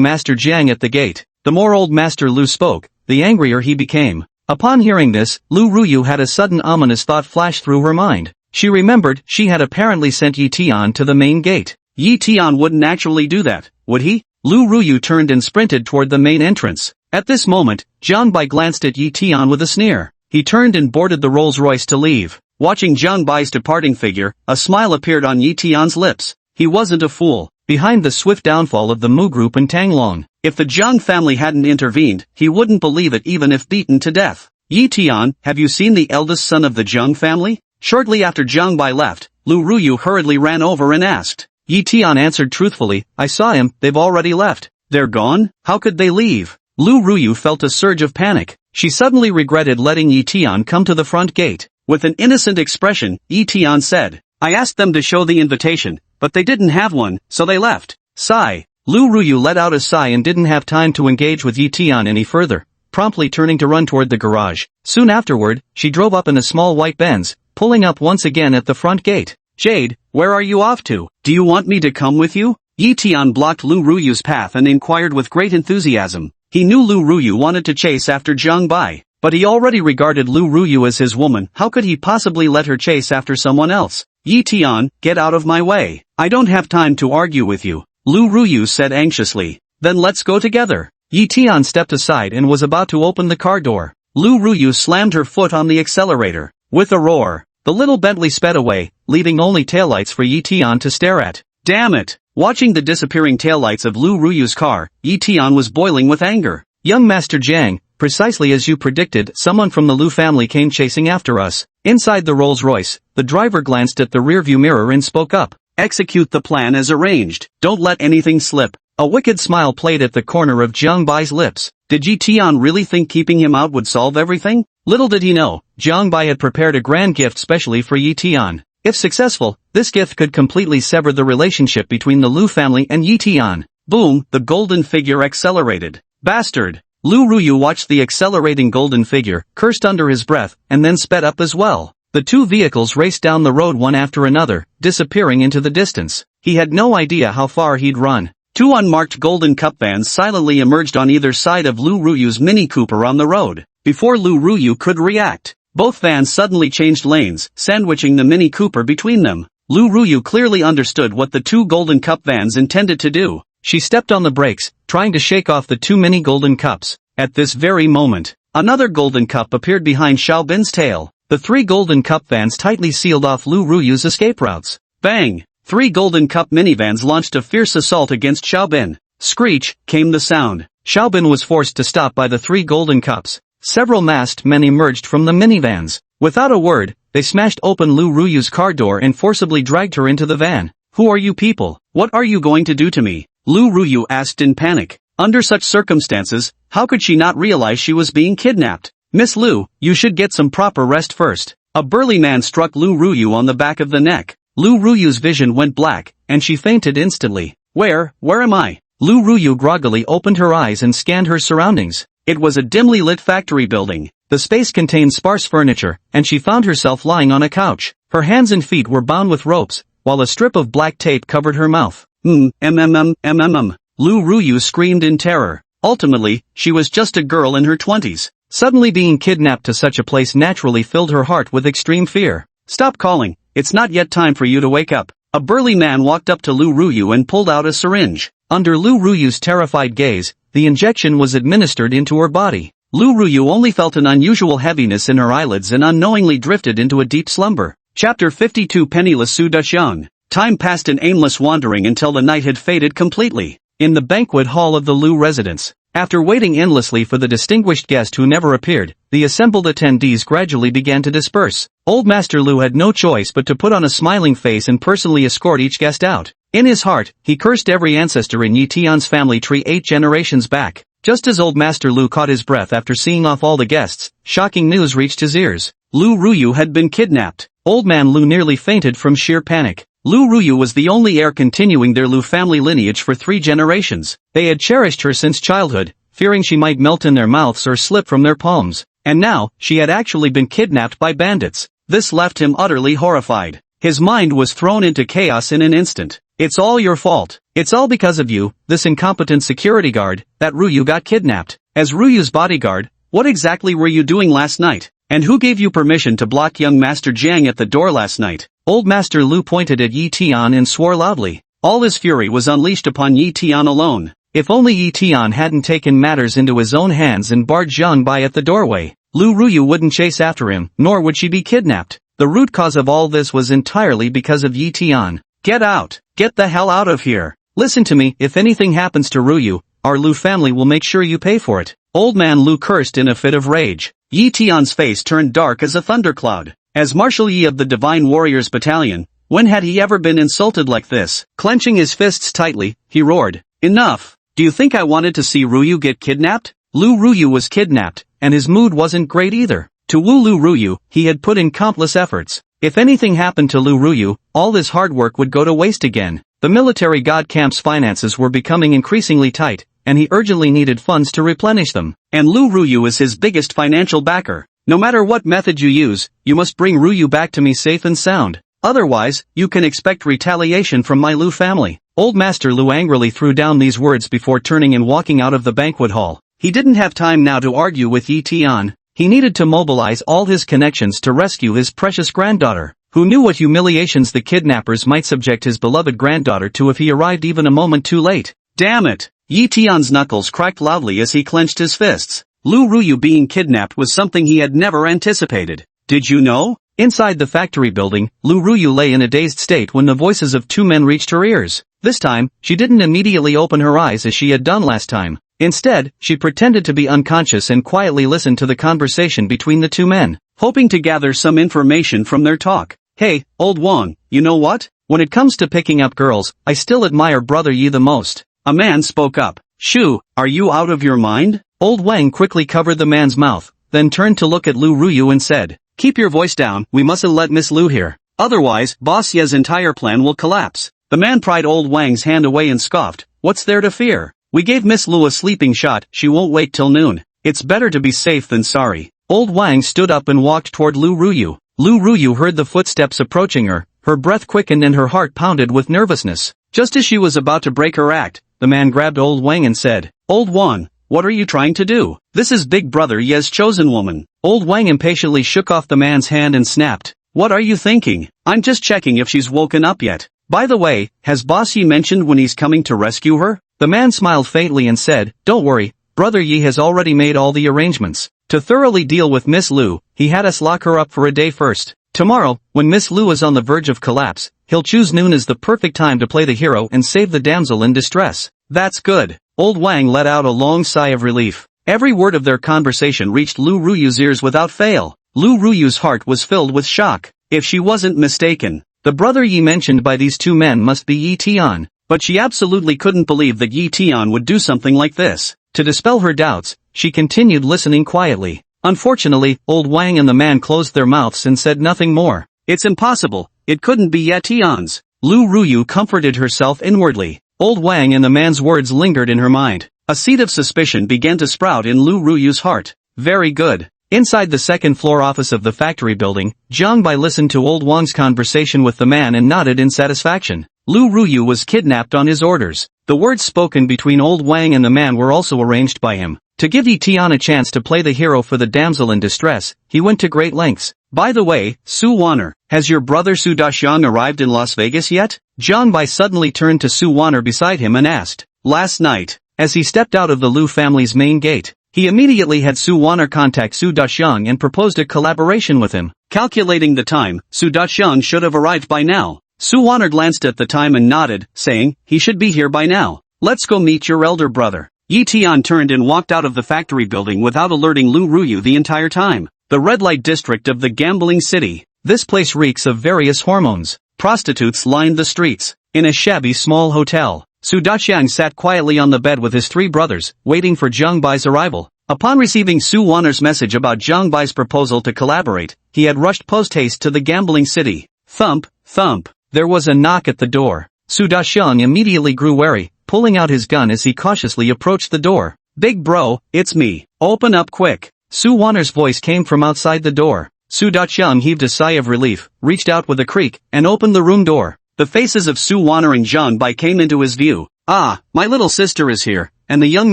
Master Jiang at the gate. The more old Master Lu spoke, the angrier he became. Upon hearing this, Lu Ruyu had a sudden ominous thought flash through her mind. She remembered she had apparently sent Yi Tian to the main gate. Yi Tian wouldn't actually do that, would he? Lu Ruyu turned and sprinted toward the main entrance. At this moment, Jiang Bai glanced at Yi Tian with a sneer. He turned and boarded the Rolls-Royce to leave. Watching Jiang Bai's departing figure, a smile appeared on Yi Tian's lips. He wasn't a fool. Behind the swift downfall of the Mu group and Tanglong, if the Jiang family hadn't intervened, he wouldn't believe it even if beaten to death. Yi Tian, have you seen the eldest son of the Jiang family? Shortly after Jiang Bai left, Lu Ruyu hurriedly ran over and asked. Yi Tian answered truthfully, I saw him, they've already left. They're gone? How could they leave? Lu Ruyu felt a surge of panic. She suddenly regretted letting Yi Tian come to the front gate. With an innocent expression, Yi Tian said, I asked them to show the invitation, but they didn't have one, so they left. Sigh. Lu Ruyu let out a sigh and didn't have time to engage with Yi Tian any further, promptly turning to run toward the garage. Soon afterward, she drove up in a small white Benz, pulling up once again at the front gate. Jade, where are you off to? Do you want me to come with you? Yi Tian blocked Lu Ruyu's path and inquired with great enthusiasm. He knew Lu Ruyu wanted to chase after Jiang Bai, but he already regarded Lu Ruyu as his woman. How could he possibly let her chase after someone else? Yi Tian, get out of my way. I don't have time to argue with you, Lu Ruyu said anxiously. Then let's go together. Yi Tian stepped aside and was about to open the car door. Lu Ruyu slammed her foot on the accelerator. With a roar, the little Bentley sped away, leaving only taillights for Yi Tian to stare at. Damn it! Watching the disappearing taillights of Lu Ruyu's car, Yi Tian was boiling with anger. Young Master Jiang, precisely as you predicted, someone from the Lu family came chasing after us. Inside the Rolls-Royce, the driver glanced at the rearview mirror and spoke up. Execute the plan as arranged. Don't let anything slip. A wicked smile played at the corner of Jiang Bai's lips. Did Yi Tian really think keeping him out would solve everything? Little did he know, Jiang Bai had prepared a grand gift specially for Yi Tian. If successful, this gift could completely sever the relationship between the Lu family and Yi Tian. Boom, the golden figure accelerated. Bastard! Lu Ruyu watched the accelerating golden figure, cursed under his breath, and then sped up as well. The two vehicles raced down the road one after another, disappearing into the distance. He had no idea how far he'd run. Two unmarked Golden Cup vans silently emerged on either side of Lu Ruyu's Mini Cooper on the road. Before Lu Ruyu could react, both vans suddenly changed lanes, sandwiching the Mini Cooper between them. Lu Ruyu clearly understood what the two Golden Cup vans intended to do. She stepped on the brakes, trying to shake off the two mini Golden Cups. At this very moment, another Golden Cup appeared behind Xiaobin's tail. The three Golden Cup vans tightly sealed off Lu Ruyu's escape routes. Bang! Three Golden Cup minivans launched a fierce assault against Xiaobin. Screech, came the sound. Xiaobin was forced to stop by the three Golden Cups. Several masked men emerged from the minivans. Without a word, they smashed open Lu Ruyu's car door and forcibly dragged her into the van. Who are you people? What are you going to do to me? Lu Ruyu asked in panic. Under such circumstances, how could she not realize she was being kidnapped? Miss Lu, you should get some proper rest first. A burly man struck Lu Ruyu on the back of the neck. Lu Ruyu's vision went black, and she fainted instantly. Where am I? Lu Ruyu groggily opened her eyes and scanned her surroundings. It was a dimly lit factory building. The space contained sparse furniture, and she found herself lying on a couch. Her hands and feet were bound with ropes, while a strip of black tape covered her mouth. Lu Ruyu screamed in terror. Ultimately, she was just a girl in her 20s. Suddenly being kidnapped to such a place naturally filled her heart with extreme fear. Stop calling, it's not yet time for you to wake up. A burly man walked up to Lu Ruyu and pulled out a syringe. Under Lu Ruyu's terrified gaze, the injection was administered into her body. Lu Ruyu only felt an unusual heaviness in her eyelids and unknowingly drifted into a deep slumber. Chapter 52 Penniless Su Duxiang. Time passed in aimless wandering until the night had faded completely. In the banquet hall of the Lu residence, after waiting endlessly for the distinguished guest who never appeared, the assembled attendees gradually began to disperse. Old Master Lu had no choice but to put on a smiling face and personally escort each guest out. In his heart, he cursed every ancestor in Yi Tian's family tree 8 generations back. Just as Old Master Lu caught his breath after seeing off all the guests, shocking news reached his ears. Lu Ruyu had been kidnapped. Old Man Lu nearly fainted from sheer panic. Lu Ruyu was the only heir continuing their Lu family lineage for 3 generations. They had cherished her since childhood, fearing she might melt in their mouths or slip from their palms. And now, she had actually been kidnapped by bandits. This left him utterly horrified. His mind was thrown into chaos in an instant. It's all your fault. It's all because of you, this incompetent security guard, that Ruyu got kidnapped. As Ruyu's bodyguard, what exactly were you doing last night? And who gave you permission to block young Master Jiang at the door last night? Old Master Lu pointed at Yi Tian and swore loudly. All his fury was unleashed upon Yi Tian alone. If only Yi Tian hadn't taken matters into his own hands and barred Jiang by at the doorway, Lu Ruyu wouldn't chase after him, nor would she be kidnapped. The root cause of all this was entirely because of Yi Tian. Get out! Get the hell out of here! Listen to me, if anything happens to Ruyu, our Lu family will make sure you pay for it. Old Man Lu cursed in a fit of rage. Yi Tian's face turned dark as a thundercloud. As Marshal Yi of the Divine Warriors Battalion, when had he ever been insulted like this? Clenching his fists tightly, he roared. Enough! Do you think I wanted to see Ruyu get kidnapped? Lu Ruyu was kidnapped, and his mood wasn't great either. To woo Lu Ruyu, he had put in countless efforts. If anything happened to Lu Ruyu, all this hard work would go to waste again. The military god camp's finances were becoming increasingly tight, and he urgently needed funds to replenish them. And Lu Ruyu is his biggest financial backer. No matter what method you use, you must bring Ruyu back to me safe and sound. Otherwise, you can expect retaliation from my Lu family. Old Master Lu angrily threw down these words before turning and walking out of the banquet hall. He didn't have time now to argue with Yi Tian. He needed to mobilize all his connections to rescue his precious granddaughter. Who knew what humiliations the kidnappers might subject his beloved granddaughter to if he arrived even a moment too late? Damn it! Yi Tian's knuckles cracked loudly as he clenched his fists. Lu Ruyu being kidnapped was something he had never anticipated. Did you know? Inside the factory building, Lu Ruyu lay in a dazed state when the voices of 2 men reached her ears. This time, she didn't immediately open her eyes as she had done last time. Instead, she pretended to be unconscious and quietly listened to the conversation between the 2 men, hoping to gather some information from their talk. Hey, old Wang, you know what? When it comes to picking up girls, I still admire Brother Yi the most. A man spoke up. Shu, are you out of your mind? Old Wang quickly covered the man's mouth, then turned to look at Lu Ruyu and said, keep your voice down, we mustn't let Miss Lu hear. Otherwise, Boss Ye's entire plan will collapse. The man pried old Wang's hand away and scoffed, what's there to fear? We gave Miss Lu a sleeping shot, she won't wait till noon. It's better to be safe than sorry. Old Wang stood up and walked toward Lu Ruyu. Lu Ruyu heard the footsteps approaching her, her breath quickened and her heart pounded with nervousness. Just as she was about to break her act, the man grabbed Old Wang and said, Old Wang, what are you trying to do? This is Big Brother Ye's chosen woman. Old Wang impatiently shook off the man's hand and snapped, what are you thinking? I'm just checking if she's woken up yet. By the way, has Boss Yi mentioned when he's coming to rescue her? The man smiled faintly and said, don't worry, Brother Yi has already made all the arrangements. To thoroughly deal with Miss Lu, he had us lock her up for a day first. Tomorrow, when Miss Lu is on the verge of collapse, he'll choose noon as the perfect time to play the hero and save the damsel in distress. That's good. Old Wang let out a long sigh of relief. Every word of their conversation reached Lu Ruyu's ears without fail. Lu Ruyu's heart was filled with shock. If she wasn't mistaken, the Brother Yi mentioned by these 2 men must be Yi Tian. But she absolutely couldn't believe that Yi Tian would do something like this. To dispel her doubts, she continued listening quietly. Unfortunately, old Wang and the man closed their mouths and said nothing more. It's impossible, it couldn't be Yetion's. Lu Ruyu comforted herself inwardly. Old Wang and the man's words lingered in her mind. A seed of suspicion began to sprout in Lu Ruyu's heart. Very good. Inside the second-floor office of the factory building, Jiang Bai listened to old Wang's conversation with the man and nodded in satisfaction. Lu Ruyu was kidnapped on his orders. The words spoken between old Wang and the man were also arranged by him. To give Yi Tian a chance to play the hero for the damsel in distress, he went to great lengths. By the way, Su Wanner, has your brother Su Daxiang arrived in Las Vegas yet? Jiang Bai suddenly turned to Su Wanner beside him and asked. Last night, as he stepped out of the Lu family's main gate, he immediately had Su Wanner contact Su Daxiang and proposed a collaboration with him. Calculating the time, Su Daxiang should have arrived by now. Su Wanner glanced at the time and nodded, saying, he should be here by now. Let's go meet your elder brother. Yi Tian turned and walked out of the factory building without alerting Lu Ruyu the entire time. The red light district of the gambling city. This place reeks of various hormones. Prostitutes lined the streets. In a shabby small hotel, Su Daxiang sat quietly on the bed with his three brothers, waiting for Jiang Bai's arrival. Upon receiving Su Wanner's message about Jiang Bai's proposal to collaborate, he had rushed post-haste to the gambling city. Thump, thump. There was a knock at the door. Su Daxiang immediately grew wary, pulling out his gun as he cautiously approached the door. Big bro, it's me. Open up quick. Su Wanner's voice came from outside the door. Su Daxiang heaved a sigh of relief, reached out with a creak, and opened the room door. The faces of Su Wanner and Jiang Bai came into his view. Ah, my little sister is here, and the young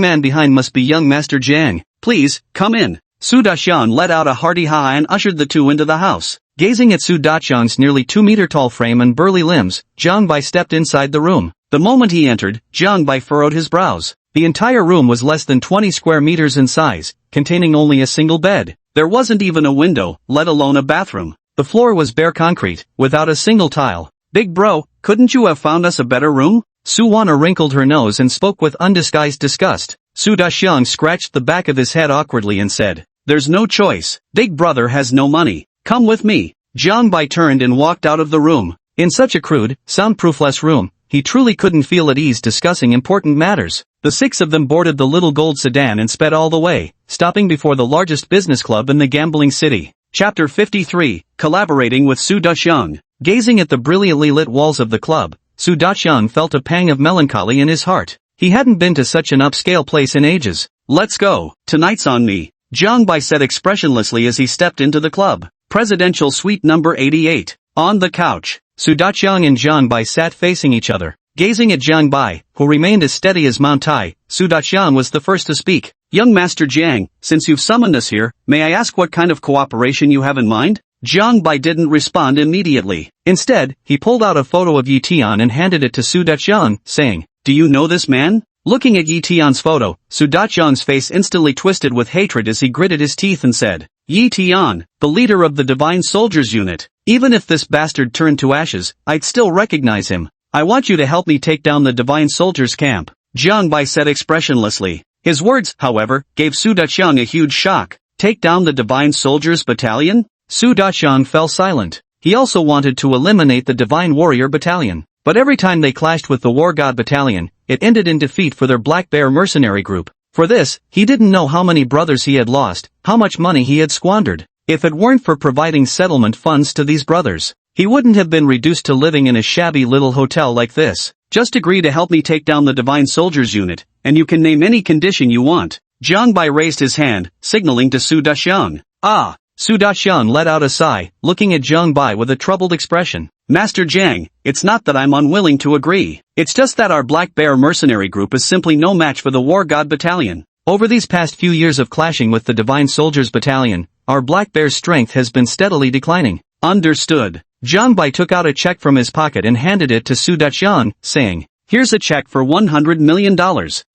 man behind must be young Master Jiang. Please, come in. Su Daxiang let out a hearty ha and ushered the two into the house. Gazing at Su Daxiang's nearly 2-meter-tall frame and burly limbs, Jiang Bai stepped inside the room. The moment he entered, Jiang Bai furrowed his brows. The entire room was less than 20 square meters in size, containing only a single bed. There wasn't even a window, let alone a bathroom. The floor was bare concrete, without a single tile. Big bro, couldn't you have found us a better room? Su Wanner wrinkled her nose and spoke with undisguised disgust. Su Daxiang scratched the back of his head awkwardly and said, there's no choice. Big brother has no money. Come with me. Jiang Bai turned and walked out of the room. In such a crude, soundproofless room, he truly couldn't feel at ease discussing important matters. The six of them boarded the little gold sedan and sped all the way, stopping before the largest business club in the gambling city. Chapter 53, Collaborating with Su Daxiang. Gazing at the brilliantly lit walls of the club, Su Daxiang felt a pang of melancholy in his heart. He hadn't been to such an upscale place in ages. Let's go, tonight's on me. Jiang Bai said expressionlessly as he stepped into the club. Presidential suite number 88. On the couch, Su Daxiang and Jiang Bai sat facing each other. Gazing at Jiang Bai, who remained as steady as Mount Tai, Su Daxiang was the first to speak. Young Master Jiang, since you've summoned us here, may I ask what kind of cooperation you have in mind? Jiang Bai didn't respond immediately. Instead, he pulled out a photo of Yi Tian and handed it to Su Daxiang, saying, do you know this man? Looking at Yi Tian's photo, Su Daxiang's face instantly twisted with hatred as he gritted his teeth and said, Yi Tian, the leader of the Divine Soldiers Unit. Even if this bastard turned to ashes, I'd still recognize him. I want you to help me take down the Divine Soldiers camp, Jiang Bai said expressionlessly. His words, however, gave Su Daxiang a huge shock. Take down the Divine Soldiers Battalion? Su Daxiang fell silent. He also wanted to eliminate the Divine Warrior Battalion. But every time they clashed with the War God Battalion, it ended in defeat for their Black Bear mercenary group. For this, he didn't know how many brothers he had lost, how much money he had squandered. If it weren't for providing settlement funds to these brothers, he wouldn't have been reduced to living in a shabby little hotel like this. Just agree to help me take down the Divine Soldiers Unit, and you can name any condition you want. Jiang Bai raised his hand, signaling to Su Daxiang. Ah! Su Daxiang let out a sigh, looking at Jiang Bai with a troubled expression. Master Jiang, it's not that I'm unwilling to agree. It's just that our Black Bear mercenary group is simply no match for the War God Battalion. Over these past few years of clashing with the Divine Soldiers Battalion, our Black Bear's strength has been steadily declining. Understood. Jiang Bai took out a check from his pocket and handed it to Su Daxiang, saying, here's a check for $100 million.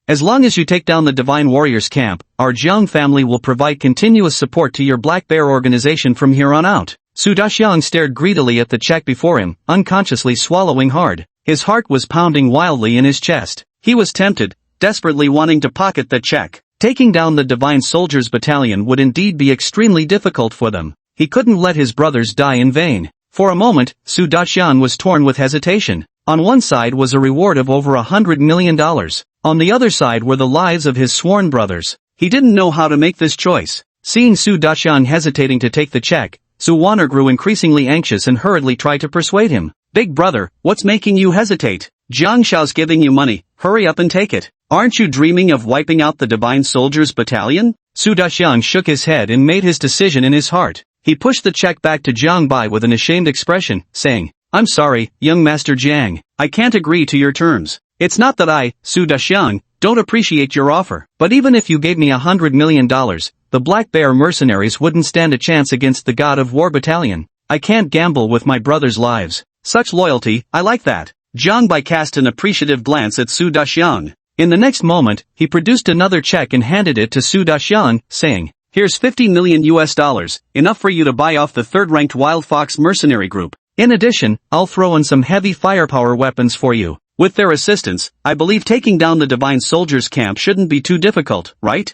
As long as you take down the Divine Warriors camp, our Jiang family will provide continuous support to your Black Bear organization from here on out. Su Daxiang stared greedily at the check before him, unconsciously swallowing hard. His heart was pounding wildly in his chest. He was tempted, desperately wanting to pocket the check. Taking down the Divine Soldiers Battalion would indeed be extremely difficult for them. He couldn't let his brothers die in vain. For a moment, Su Daxiang was torn with hesitation. On one side was a reward of over $100 million. On the other side were the lives of his sworn brothers. He didn't know how to make this choice. Seeing Su Daxiang hesitating to take the check, Su Wan'er grew increasingly anxious and hurriedly tried to persuade him. Big brother, what's making you hesitate? Jiang Shao's giving you money, hurry up and take it. Aren't you dreaming of wiping out the Divine Soldiers Battalion? Su Daxiang shook his head and made his decision in his heart. He pushed the check back to Jiang Bai with an ashamed expression, saying, I'm sorry, young Master Jiang, I can't agree to your terms. It's not that I, Su Daxiang, don't appreciate your offer, but even if you gave me $100 million, the Black Bear mercenaries wouldn't stand a chance against the God of War Battalion. I can't gamble with my brothers' lives. Such loyalty, I like that. Jiang Bai cast an appreciative glance at Su Daxiang. In the next moment, he produced another check and handed it to Su Daxiang, saying, Here's $50 million, enough for you to buy off the third-ranked Wild Fox mercenary group. In addition, I'll throw in some heavy firepower weapons for you. With their assistance, I believe taking down the Divine Soldiers camp shouldn't be too difficult, right?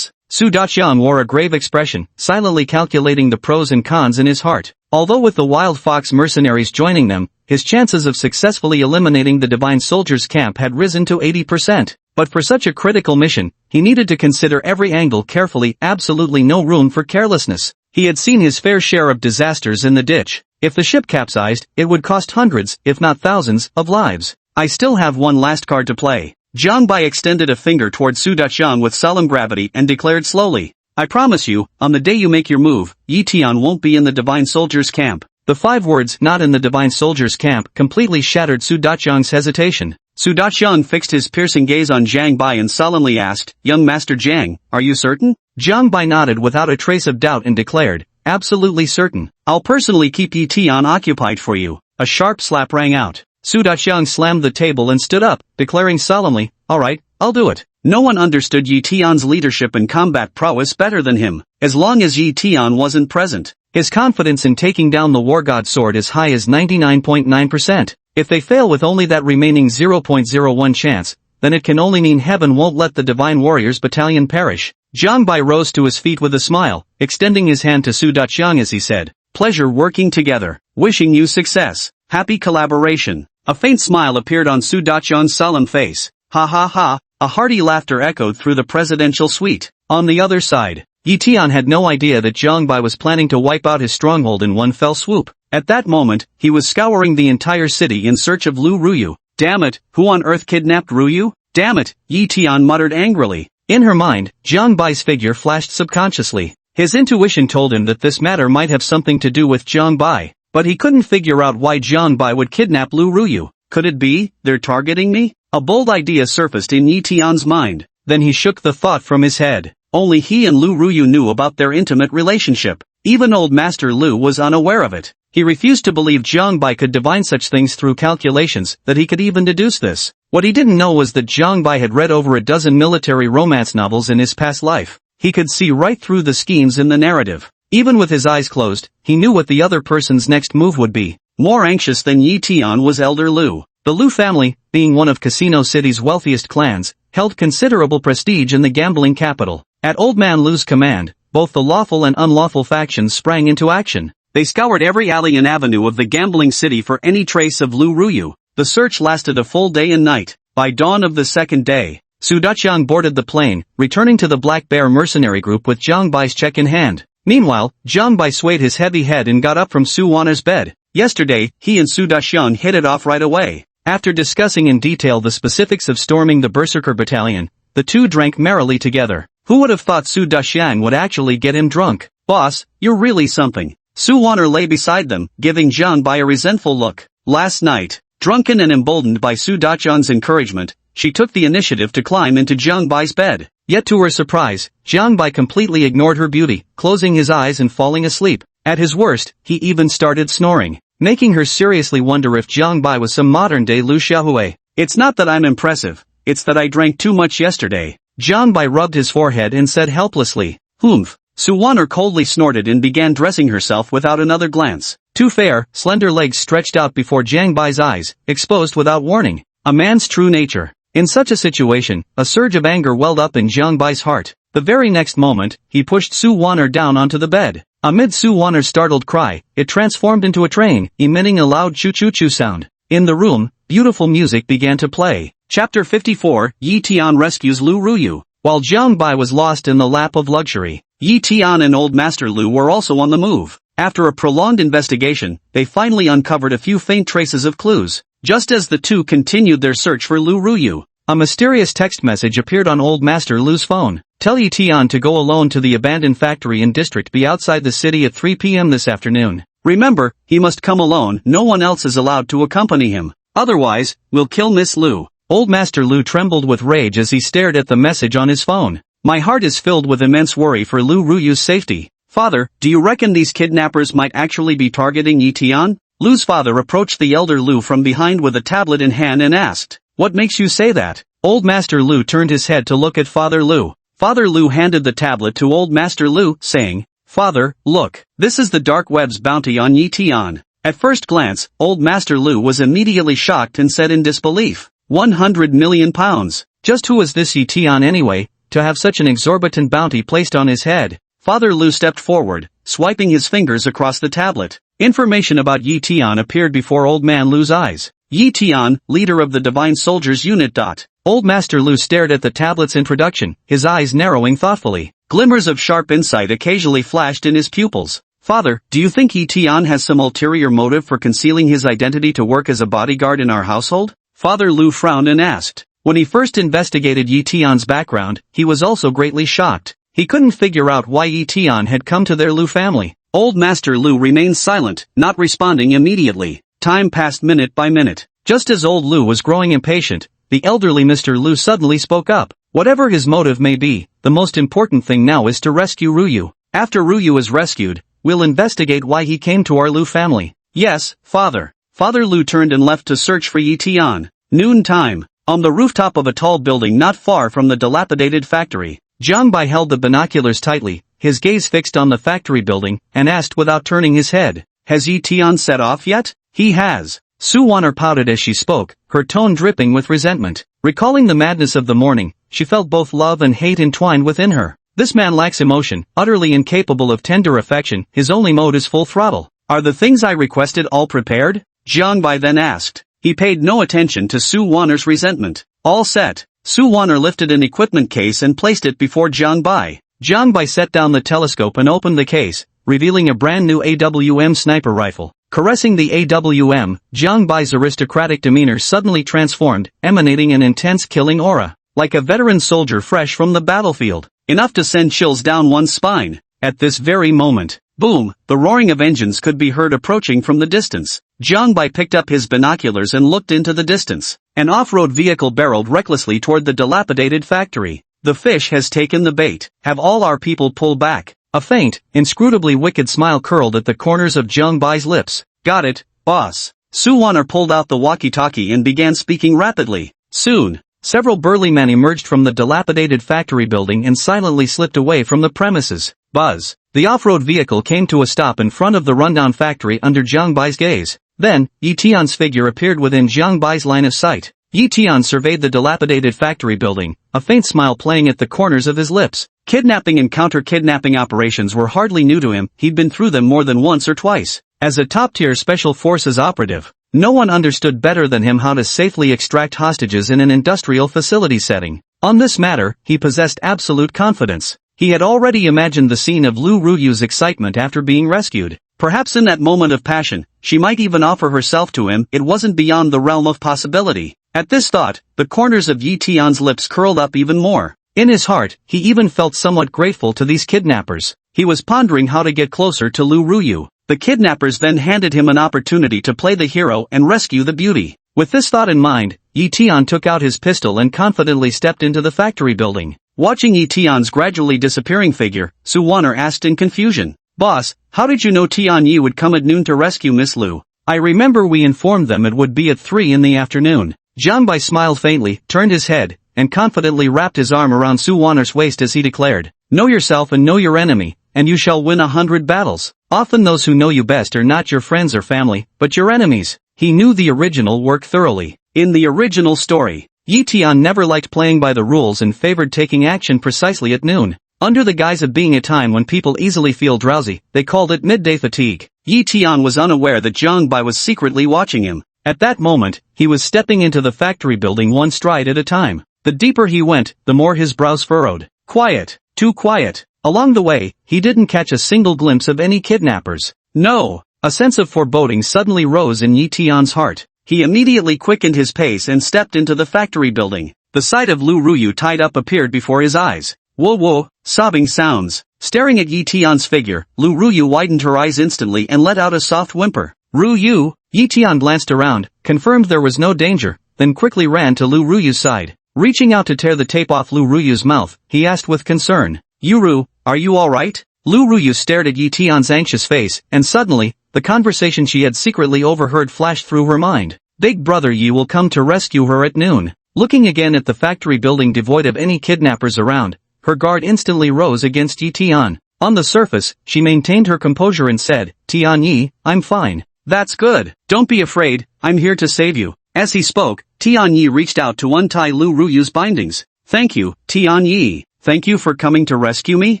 Su Daxiang wore a grave expression, silently calculating the pros and cons in his heart. Although with the Wild Fox mercenaries joining them, his chances of successfully eliminating the Divine Soldiers camp had risen to 80%. But for such a critical mission, he needed to consider every angle carefully, absolutely no room for carelessness. He had seen his fair share of disasters in the ditch. If the ship capsized, it would cost hundreds, if not thousands, of lives. I still have one last card to play. Jiang Bai extended a finger toward Su Daxiang with solemn gravity and declared slowly, I promise you, on the day you make your move, Yi Tian won't be in the Divine Soldiers camp. The 5 words, not in the Divine Soldiers camp, completely shattered Su Daxiang's hesitation. Su Daxiang fixed his piercing gaze on Jiang Bai and solemnly asked, Young Master Jiang, are you certain? Jiang Bai nodded without a trace of doubt and declared, absolutely certain. I'll personally keep Yi Tian occupied for you. A sharp slap rang out. Su Daxiang slammed the table and stood up, declaring solemnly, all right, I'll do it. No one understood Yi Tian's leadership and combat prowess better than him, as long as Yi Tian wasn't present. His confidence in taking down the War God sword is high as 99.9%. If they fail with only that remaining 0.01 chance, then it can only mean heaven won't let the Divine Warriors Battalion perish. Jiang Bai rose to his feet with a smile, extending his hand to Su Daxiang as he said, Pleasure working together. Wishing you success. Happy collaboration. A faint smile appeared on Su Daxiang's solemn face. Ha ha ha, a hearty laughter echoed through the presidential suite. On the other side, Yi Tian had no idea that Jiang Bai was planning to wipe out his stronghold in one fell swoop. At that moment, he was scouring the entire city in search of Lu Ruyu. Damn it, who on earth kidnapped Ruyu? Damn it, Yi Tian muttered angrily. In her mind, Jiang Bai's figure flashed subconsciously. His intuition told him that this matter might have something to do with Jiang Bai, but he couldn't figure out why Jiang Bai would kidnap Lu Ruyu. Could it be, they're targeting me? A bold idea surfaced in Yi Tian's mind. Then he shook the thought from his head. Only he and Lu Ruyu knew about their intimate relationship. Even old Master Lu was unaware of it. He refused to believe Jiang Bai could divine such things through calculations, that he could even deduce this. What he didn't know was that Jiang Bai had read over a dozen military romance novels in his past life. He could see right through the schemes in the narrative. Even with his eyes closed, he knew what the other person's next move would be. More anxious than Yi Tian was Elder Lu. The Lu family, being one of Casino City's wealthiest clans, held considerable prestige in the gambling capital. At Old Man Lu's command, both the lawful and unlawful factions sprang into action. They scoured every alley and avenue of the gambling city for any trace of Lu Ruyu. The search lasted a full day and night. By dawn of the second day, Su Daxiang boarded the plane, returning to the Black Bear mercenary group with Jiang Bai's check in hand. Meanwhile, Jiang Bai swayed his heavy head and got up from Su Wan'er's bed. Yesterday, he and Su Daxiang hit it off right away. After discussing in detail the specifics of storming the Berserker Battalion, the two drank merrily together. Who would have thought Su Daxiang would actually get him drunk? Boss, you're really something. Su Wan'er lay beside them, giving Jiang Bai a resentful look. Last night, drunken and emboldened by Su Daxiang's encouragement, she took the initiative to climb into Jiang Bai's bed. Yet to her surprise, Jiang Bai completely ignored her beauty, closing his eyes and falling asleep. At his worst, he even started snoring, making her seriously wonder if Jiang Bai was some modern-day Lu Xiaohui. It's not that I'm impressive, it's that I drank too much yesterday. Jiang Bai rubbed his forehead and said helplessly, Humph. Su Wan'er coldly snorted and began dressing herself without another glance. Two fair, slender legs stretched out before Jiang Bai's eyes, exposed without warning. A man's true nature. In such a situation, a surge of anger welled up in Jiang Bai's heart. The very next moment, he pushed Su Wan'er down onto the bed. Amid Su Wan'er's startled cry, it transformed into a train, emitting a loud choo-choo-choo sound. In the room, beautiful music began to play. Chapter 54, Yi Tian rescues Lu Ruyu. While Jiang Bai was lost in the lap of luxury, Yi Tian and Old Master Lu were also on the move. After a prolonged investigation, they finally uncovered a few faint traces of clues. Just as the two continued their search for Lu Ruyu, a mysterious text message appeared on Old Master Lu's phone. Tell Yi Tian to go alone to the abandoned factory in District B outside the city at 3 p.m. this afternoon. Remember, he must come alone, no one else is allowed to accompany him. Otherwise, we'll kill Miss Lu. Old Master Lu trembled with rage as he stared at the message on his phone. My heart is filled with immense worry for Lu Ruyu's safety. Father, do you reckon these kidnappers might actually be targeting Yi Tian? Lu's father approached the elder Lu from behind with a tablet in hand and asked, what makes you say that? Old Master Lu turned his head to look at Father Lu. Father Lu handed the tablet to Old Master Lu, saying, Father, look, this is the dark web's bounty on Yi Tian. At first glance, Old Master Lu was immediately shocked and said in disbelief, 100 million pounds. Just who is this Yi Tian anyway, to have such an exorbitant bounty placed on his head? Father Lu stepped forward, swiping his fingers across the tablet. Information about Yi Tian appeared before Old Man Lu's eyes. Yi Tian, leader of the Divine Soldiers Unit. Old Master Lu stared at the tablet's introduction, his eyes narrowing thoughtfully. Glimmers of sharp insight occasionally flashed in his pupils. Father, do you think Yi Tian has some ulterior motive for concealing his identity to work as a bodyguard in our household? Father Lu frowned and asked. When he first investigated Yi Tian's background, he was also greatly shocked. He couldn't figure out why Yi Tian had come to their Lu family. Old Master Lu remained silent, not responding immediately. Time passed minute by minute. Just as Old Lu was growing impatient, the elderly Mr. Lu suddenly spoke up. Whatever his motive may be, the most important thing now is to rescue Ruyu. After Ruyu is rescued, we'll investigate why he came to our Lu family. Yes, Father. Father Lu turned and left to search for Yi Tian. Noon time. On the rooftop of a tall building not far from the dilapidated factory, Jiang Bai held the binoculars tightly, his gaze fixed on the factory building, and asked without turning his head, has Yi Tian set off yet? He has. Su Wan'er pouted as she spoke, her tone dripping with resentment. Recalling the madness of the morning, she felt both love and hate entwined within her. This man lacks emotion, utterly incapable of tender affection, his only mode is full throttle. Are the things I requested all prepared? Jiang Bai then asked. He paid no attention to Su Wan'er's resentment. All set. Su Wan'er lifted an equipment case and placed it before Jiang Bai. Jiang Bai set down the telescope and opened the case, revealing a brand new AWM sniper rifle. Caressing the AWM, Jiang Bai's aristocratic demeanor suddenly transformed, emanating an intense killing aura. Like a veteran soldier fresh from the battlefield. Enough to send chills down one's spine. At this very moment, boom, the roaring of engines could be heard approaching from the distance. Jiang Bai picked up his binoculars and looked into the distance. An off-road vehicle barreled recklessly toward the dilapidated factory. The fish has taken the bait. Have all our people pull back. A faint, inscrutably wicked smile curled at the corners of Jiang Bai's lips. Got it, boss. Su Wan'er pulled out the walkie-talkie and began speaking rapidly. Soon, several burly men emerged from the dilapidated factory building and silently slipped away from the premises. Buzz. The off-road vehicle came to a stop in front of the rundown factory under Jiang Bai's gaze. Then, Yi Tian's figure appeared within Jiang Bai's line of sight. Yi Tian surveyed the dilapidated factory building, a faint smile playing at the corners of his lips. Kidnapping and counter-kidnapping operations were hardly new to him, he'd been through them more than once or twice. As a top-tier special forces operative, no one understood better than him how to safely extract hostages in an industrial facility setting. On this matter, he possessed absolute confidence. He had already imagined the scene of Lu Ruyu's excitement after being rescued. Perhaps in that moment of passion, she might even offer herself to him. It wasn't beyond the realm of possibility. At this thought, the corners of Yi Tian's lips curled up even more. In his heart, he even felt somewhat grateful to these kidnappers. He was pondering how to get closer to Lu Ruyu. The kidnappers then handed him an opportunity to play the hero and rescue the beauty. With this thought in mind, Yi Tian took out his pistol and confidently stepped into the factory building. Watching Yi Tian's gradually disappearing figure, Su Wan'er asked in confusion. Boss, how did you know Tian Yi would come at noon to rescue Miss Lu? I remember we informed them it would be at 3 in the afternoon. Jiang Bai smiled faintly, turned his head, and confidently wrapped his arm around Su Wan'er's waist as he declared. Know yourself and know your enemy, and you shall win 100 battles. Often those who know you best are not your friends or family, but your enemies. He knew the original work thoroughly. In the original story, Yi Tian never liked playing by the rules and favored taking action precisely at noon. Under the guise of being a time when people easily feel drowsy, they called it midday fatigue. Yi Tian was unaware that Jiang Bai was secretly watching him. At that moment, he was stepping into the factory building one stride at a time. The deeper he went, the more his brows furrowed. Quiet. Too quiet. Along the way, he didn't catch a single glimpse of any kidnappers. No! A sense of foreboding suddenly rose in Yi Tian's heart. He immediately quickened his pace and stepped into the factory building. The sight of Lu Ruyu tied up appeared before his eyes. Whoa whoa, sobbing sounds. Staring at Yi Tian's figure, Lu Ruyu widened her eyes instantly and let out a soft whimper. Ruyu? Yi Tian glanced around, confirmed there was no danger, then quickly ran to Lu Ruyu's side. Reaching out to tear the tape off Lu Ruyu's mouth, he asked with concern. Yuru, are you alright? Lu Ruyu stared at Yi Tian's anxious face, and suddenly, the conversation she had secretly overheard flashed through her mind. Big brother Yi will come to rescue her at noon. Looking again at the factory building devoid of any kidnappers around, her guard instantly rose against Yi Tian. On the surface, she maintained her composure and said, Tian Yi, I'm fine. That's good. Don't be afraid, I'm here to save you. As he spoke, Tian Yi reached out to untie Lu Ruyu's bindings. Thank you, Tian Yi. Thank you for coming to rescue me?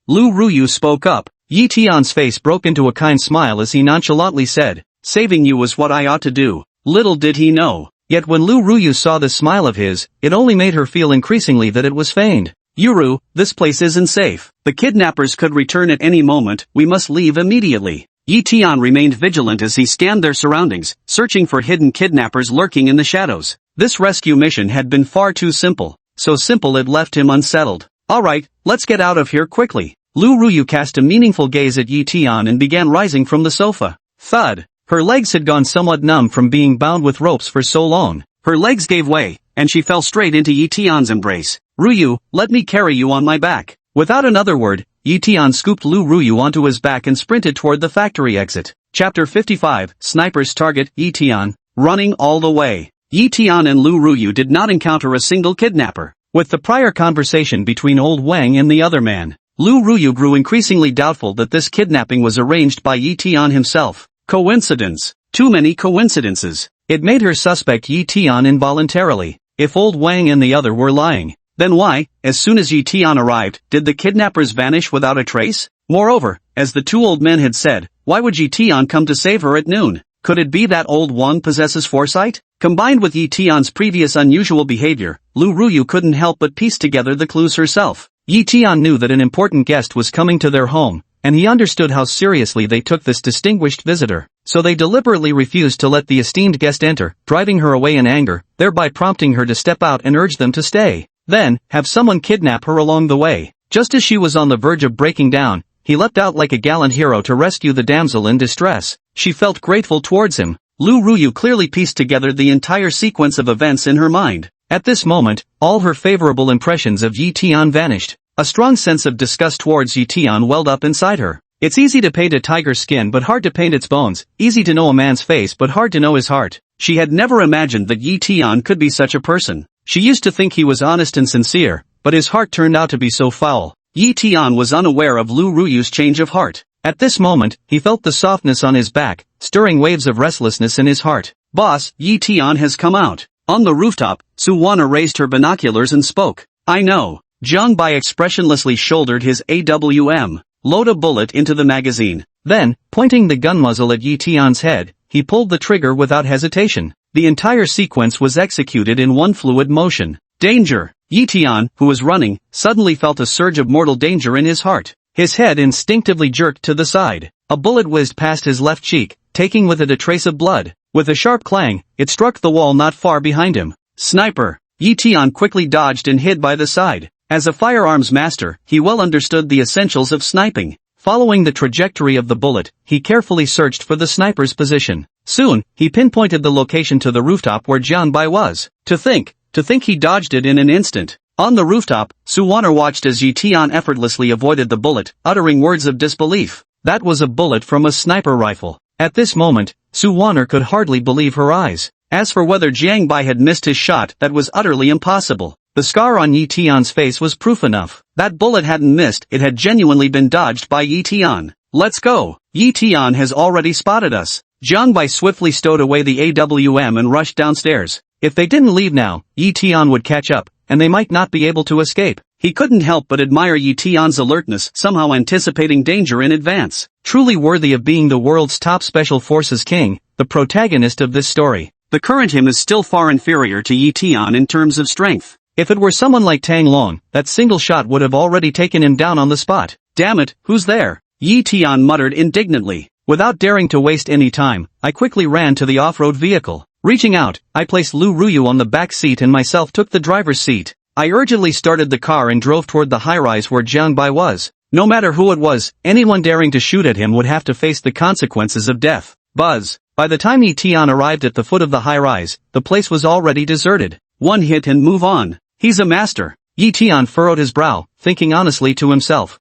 Lu Ruyu spoke up. Yi Tian's face broke into a kind smile as he nonchalantly said, saving you was what I ought to do. Little did he know. Yet when Lu Ruyu saw this smile of his, it only made her feel increasingly that it was feigned. Yuru, this place isn't safe. The kidnappers could return at any moment, we must leave immediately. Yi Tian remained vigilant as he scanned their surroundings, searching for hidden kidnappers lurking in the shadows. This rescue mission had been far too simple. So simple it left him unsettled. Alright, let's get out of here quickly. Lu Ruyu cast a meaningful gaze at Yi Tian and began rising from the sofa. Thud. Her legs had gone somewhat numb from being bound with ropes for so long. Her legs gave way, and she fell straight into Yi Tian's embrace. Ruyu, let me carry you on my back. Without another word, Yi Tian scooped Lu Ruyu onto his back and sprinted toward the factory exit. Chapter 55, Sniper's Target, Yi Tian, running all the way. Yi Tian and Lu Ruyu did not encounter a single kidnapper. With the prior conversation between Old Wang and the other man, Lu Ruyu grew increasingly doubtful that this kidnapping was arranged by Yi Tian himself. Coincidence. Too many coincidences. It made her suspect Yi Tian involuntarily. If Old Wang and the other were lying, then why, as soon as Yi Tian arrived, did the kidnappers vanish without a trace? Moreover, as the two old men had said, why would Yi Tian come to save her at noon? Could it be that Old Wang possesses foresight? Combined with Yi Tian's previous unusual behavior, Lu Ruyu couldn't help but piece together the clues herself. Yi Tian knew that an important guest was coming to their home, and he understood how seriously they took this distinguished visitor. So they deliberately refused to let the esteemed guest enter, driving her away in anger, thereby prompting her to step out and urge them to stay. Then, have someone kidnap her along the way. Just as she was on the verge of breaking down, he leapt out like a gallant hero to rescue the damsel in distress. She felt grateful towards him. Lu Ruyu clearly pieced together the entire sequence of events in her mind. At this moment, all her favorable impressions of Yi Tian vanished. A strong sense of disgust towards Yi Tian welled up inside her. It's easy to paint a tiger's skin but hard to paint its bones, easy to know a man's face but hard to know his heart. She had never imagined that Yi Tian could be such a person. She used to think he was honest and sincere, but his heart turned out to be so foul. Yi Tian was unaware of Lu Ruyu's change of heart. At this moment, he felt the softness on his back, stirring waves of restlessness in his heart. Boss, Yi Tian has come out. On the rooftop, Su Wana raised her binoculars and spoke. I know. Jiang Bai expressionlessly shouldered his AWM. Load a bullet into the magazine. Then, pointing the gun muzzle at Yi Tian's head, he pulled the trigger without hesitation. The entire sequence was executed in one fluid motion. Danger! Yi Tian, who was running, suddenly felt a surge of mortal danger in his heart. His head instinctively jerked to the side. A bullet whizzed past his left cheek, taking with it a trace of blood. With a sharp clang, it struck the wall not far behind him. Sniper! Yi Tian quickly dodged and hid by the side. As a firearms master, he well understood the essentials of sniping. Following the trajectory of the bullet, he carefully searched for the sniper's position. Soon, he pinpointed the location to the rooftop where Jiang Bai was. To think he dodged it in an instant. On the rooftop, Su Wana watched as Yi Tian effortlessly avoided the bullet, uttering words of disbelief. That was a bullet from a sniper rifle. At this moment, Su Wana could hardly believe her eyes. As for whether Jiang Bai had missed his shot, that was utterly impossible. The scar on Yi Tian's face was proof enough. That bullet hadn't missed, it had genuinely been dodged by Yi Tian. Let's go. Yi Tian has already spotted us. Jiang Bai swiftly stowed away the AWM and rushed downstairs. If they didn't leave now, Yi Tian would catch up, and they might not be able to escape. He couldn't help but admire Yi Tian's alertness, somehow anticipating danger in advance. Truly worthy of being the world's top special forces king, the protagonist of this story. The current him is still far inferior to Yi Tian in terms of strength. If it were someone like Tang Long, that single shot would have already taken him down on the spot. Damn it, who's there? Yi Tian muttered indignantly. Without daring to waste any time, I quickly ran to the off-road vehicle. Reaching out, I placed Lu Ruyu on the back seat and myself took the driver's seat. I urgently started the car and drove toward the high-rise where Jiang Bai was. No matter who it was, anyone daring to shoot at him would have to face the consequences of death. Buzz. By the time Yi Tian arrived at the foot of the high-rise, the place was already deserted. One hit and move on. He's a master. Yi Tian furrowed his brow, thinking honestly to himself.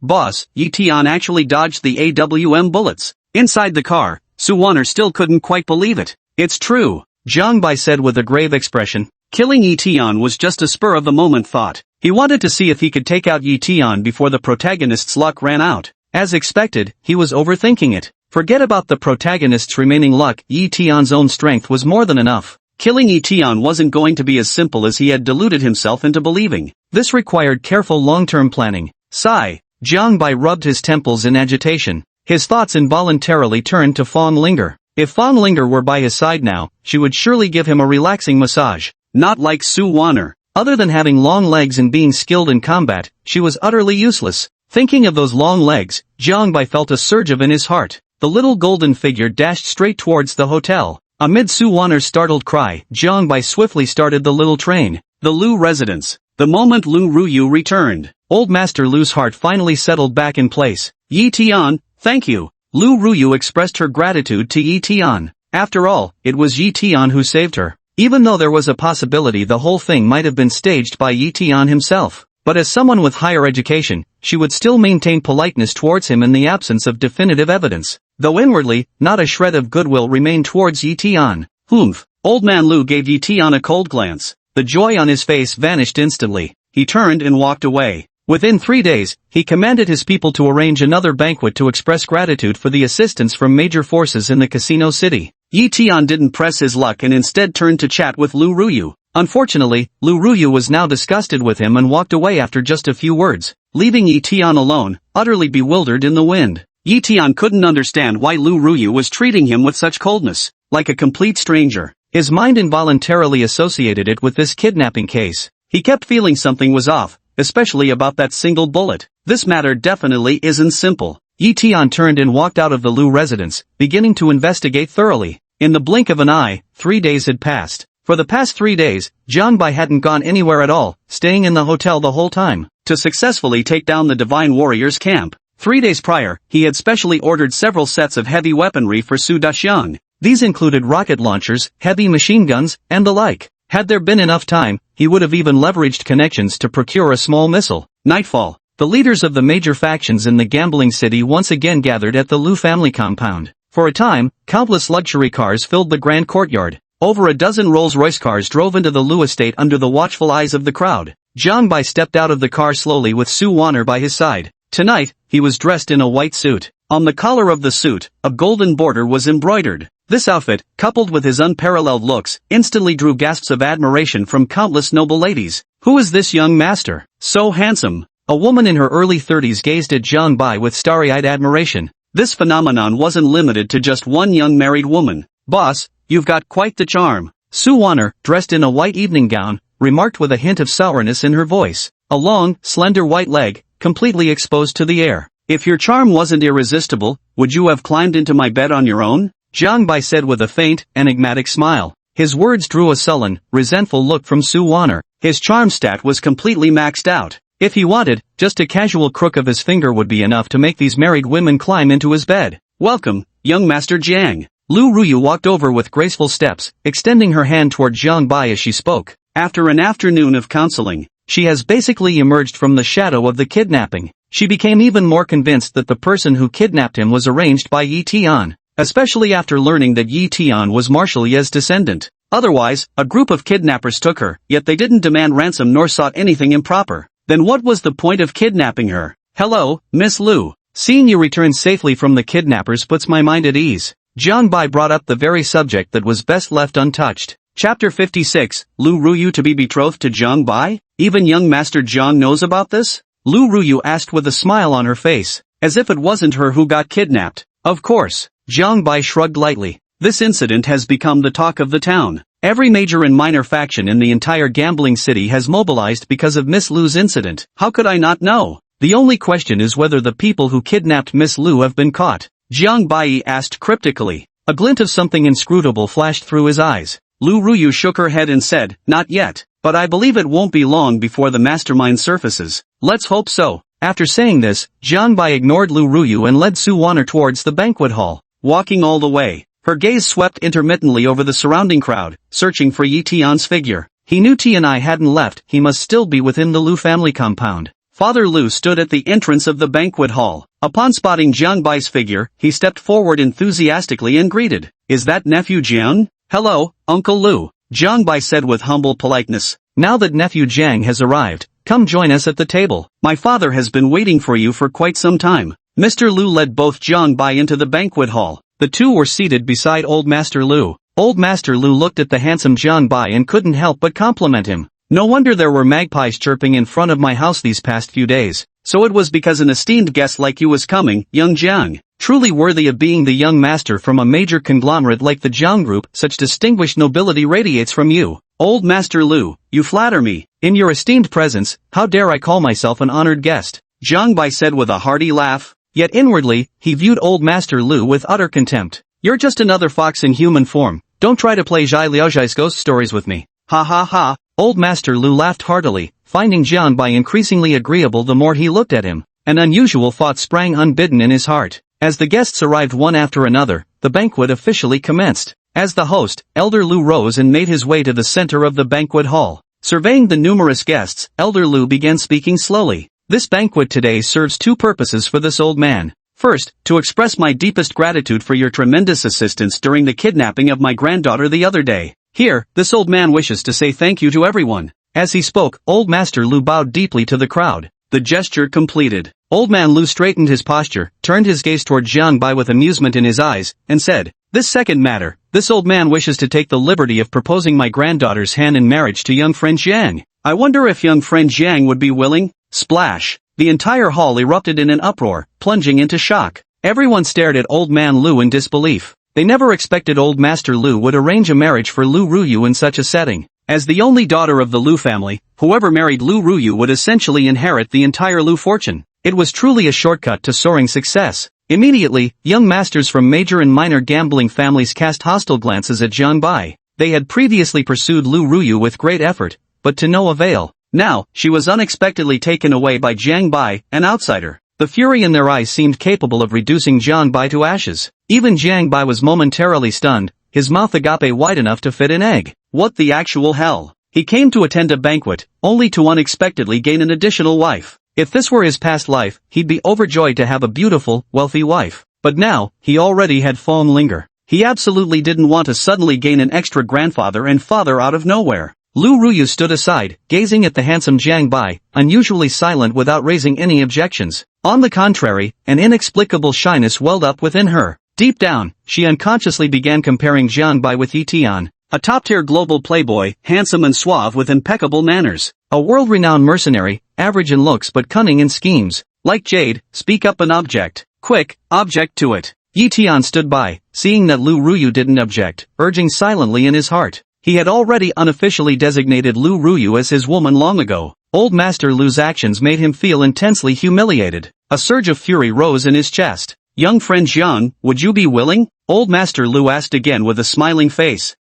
Boss, Yi Tian actually dodged the AWM bullets. Inside the car, Su Wanner still couldn't quite believe it. It's true, Jiang Bai said with a grave expression. Killing Yi Tian was just a spur-of-the-moment thought. He wanted to see if he could take out Yi Tian before the protagonist's luck ran out. As expected, he was overthinking it. Forget about the protagonist's remaining luck, Yi Tian's own strength was more than enough. Killing Yi Tian wasn't going to be as simple as he had deluded himself into believing. This required careful long-term planning. Sigh. Jiang Bai rubbed his temples in agitation. His thoughts involuntarily turned to Fang Linger. If Fang Linger were by his side now, she would surely give him a relaxing massage. Not like Su Wanner. Other than having long legs and being skilled in combat, she was utterly useless. Thinking of those long legs, Jiang Bai felt a surge in his heart. The little golden figure dashed straight towards the hotel. Amid Su Wanner's startled cry, Jiang Bai swiftly started the little train. The Lu residence. The moment Lu Ruyu returned, Old Master Lu's heart finally settled back in place. Yi Tian, thank you. Lu Ruyu expressed her gratitude to Yi Tian. After all, it was Yi Tian who saved her. Even though there was a possibility the whole thing might have been staged by Yi Tian himself. But as someone with higher education, she would still maintain politeness towards him in the absence of definitive evidence. Though inwardly, not a shred of goodwill remained towards Yi Tian. Humph. Old Man Lu gave Yi Tian a cold glance. The joy on his face vanished instantly. He turned and walked away. Within 3 days, he commanded his people to arrange another banquet to express gratitude for the assistance from major forces in the casino city. Yi Tian didn't press his luck and instead turned to chat with Lu Ruyu. Unfortunately, Lu Ruyu was now disgusted with him and walked away after just a few words, leaving Yi Tian alone, utterly bewildered in the wind. Yi Tian couldn't understand why Lu Ruyu was treating him with such coldness, like a complete stranger. His mind involuntarily associated it with this kidnapping case. He kept feeling something was off, especially about that single bullet. This matter definitely isn't simple. Yi Tian turned and walked out of the Lu residence, beginning to investigate thoroughly. In the blink of an eye, 3 days had passed. For the past 3 days, Jiang Bai hadn't gone anywhere at all, staying in the hotel the whole time, to successfully take down the Divine Warriors camp. 3 days prior, he had specially ordered several sets of heavy weaponry for Su Daxiang. These included rocket launchers, heavy machine guns, and the like. Had there been enough time, he would have even leveraged connections to procure a small missile. Nightfall. The leaders of the major factions in the gambling city once again gathered at the Lu family compound. For a time, countless luxury cars filled the grand courtyard. Over a dozen Rolls-Royce cars drove into the Lu estate under the watchful eyes of the crowd. Jiang Bai stepped out of the car slowly with Su Wanner by his side. Tonight, he was dressed in a white suit. On the collar of the suit, a golden border was embroidered. This outfit, coupled with his unparalleled looks, instantly drew gasps of admiration from countless noble ladies. Who is this young master? So handsome. A woman in her early 30s gazed at Jiang Bai with starry-eyed admiration. This phenomenon wasn't limited to just one young married woman. Boss, you've got quite the charm. Su Wanner, dressed in a white evening gown, remarked with a hint of sourness in her voice. A long, slender white leg, completely exposed to the air. If your charm wasn't irresistible, would you have climbed into my bed on your own? Jiang Bai said with a faint, enigmatic smile. His words drew a sullen, resentful look from Su Wanner. His charm stat was completely maxed out. If he wanted, just a casual crook of his finger would be enough to make these married women climb into his bed. Welcome, young Master Jiang. Lu Ruyu walked over with graceful steps, extending her hand toward Jiang Bai as she spoke. After an afternoon of counseling, she has basically emerged from the shadow of the kidnapping. She became even more convinced that the person who kidnapped him was arranged by Yi Tian, especially after learning that Yi Tian was Marshal Ye's descendant. Otherwise, a group of kidnappers took her, yet they didn't demand ransom nor sought anything improper. Then what was the point of kidnapping her? Hello, Miss Lu. Seeing you return safely from the kidnappers puts my mind at ease. Jiang Bai brought up the very subject that was best left untouched. Chapter 56, Lu Ruyu to be betrothed to Jiang Bai? Even young Master Jiang knows about this? Lu Ruyu asked with a smile on her face, as if it wasn't her who got kidnapped. Of course. Jiang Bai shrugged lightly. This incident has become the talk of the town. Every major and minor faction in the entire gambling city has mobilized because of Miss Lu's incident. How could I not know? The only question is whether the people who kidnapped Miss Lu have been caught. Jiang Bai asked cryptically. A glint of something inscrutable flashed through his eyes. Lu Ruyu shook her head and said, "Not yet, but I believe it won't be long before the mastermind surfaces. Let's hope so." After saying this, Jiang Bai ignored Lu Ruyu and led Su Waner towards the banquet hall. Walking all the way, her gaze swept intermittently over the surrounding crowd, searching for Yi Tian's figure. He knew Tianai hadn't left, he must still be within the Lu family compound. Father Lu stood at the entrance of the banquet hall. Upon spotting Jiang Bai's figure, he stepped forward enthusiastically and greeted. "Is that nephew Jiang?" "Hello, Uncle Lu," Jiang Bai said with humble politeness. "Now that nephew Jiang has arrived, come join us at the table. My father has been waiting for you for quite some time." Mr. Lu led both Jiang Bai into the banquet hall. The two were seated beside Old Master Lu. Old Master Lu looked at the handsome Jiang Bai and couldn't help but compliment him. "No wonder there were magpies chirping in front of my house these past few days. So it was because an esteemed guest like you was coming, young Jiang. Truly worthy of being the young master from a major conglomerate like the Jiang Group, such distinguished nobility radiates from you. Old Master Lu, you flatter me. In your esteemed presence, how dare I call myself an honored guest?" Jiang Bai said with a hearty laugh. Yet inwardly, he viewed Old Master Lu with utter contempt. "You're just another fox in human form. Don't try to play Zhai Liaozhai's ghost stories with me." Ha ha ha. Old Master Lu laughed heartily, finding Jiang Bai increasingly agreeable the more he looked at him. An unusual thought sprang unbidden in his heart. As the guests arrived one after another, the banquet officially commenced. As the host, Elder Lu rose and made his way to the center of the banquet hall. Surveying the numerous guests, Elder Lu began speaking slowly. "This banquet today serves two purposes for this old man. First, to express my deepest gratitude for your tremendous assistance during the kidnapping of my granddaughter the other day. Here, this old man wishes to say thank you to everyone." As he spoke, Old Master Lu bowed deeply to the crowd. The gesture completed, Old Man Lu straightened his posture, turned his gaze toward Jiang Bai with amusement in his eyes, and said, "This second matter, this old man wishes to take the liberty of proposing my granddaughter's hand in marriage to young friend Jiang. I wonder if young friend Jiang would be willing?" Splash! The entire hall erupted in an uproar, plunging into shock. Everyone stared at Old Man Lu in disbelief. They never expected Old Master Lu would arrange a marriage for Lu Ruyu in such a setting. As the only daughter of the Lu family, whoever married Lu Ruyu would essentially inherit the entire Lu fortune. It was truly a shortcut to soaring success. Immediately, young masters from major and minor gambling families cast hostile glances at Jiang Bai. They had previously pursued Lu Ruyu with great effort, but to no avail. Now, she was unexpectedly taken away by Jiang Bai, an outsider. The fury in their eyes seemed capable of reducing Jiang Bai to ashes. Even Jiang Bai was momentarily stunned, his mouth agape wide enough to fit an egg. What the actual hell? He came to attend a banquet, only to unexpectedly gain an additional wife. If this were his past life, he'd be overjoyed to have a beautiful, wealthy wife. But now, he already had fallen linger. He absolutely didn't want to suddenly gain an extra grandfather and father out of nowhere. Lu Ruyu stood aside, gazing at the handsome Jiang Bai, unusually silent without raising any objections. On the contrary, an inexplicable shyness welled up within her. Deep down, she unconsciously began comparing Jiang Bai with Yi Tian, a top-tier global playboy, handsome and suave with impeccable manners. A world-renowned mercenary, average in looks but cunning in schemes. Like Jade, speak up and object. Quick, object to it. Yi Tian stood by, seeing that Lu Ruyu didn't object, urging silently in his heart. He had already unofficially designated Lu Ruyu as his woman long ago. Old Master Lu's actions made him feel intensely humiliated. A surge of fury rose in his chest. "Young friend Jiang, would you be willing?" Old Master Lu asked again with a smiling face.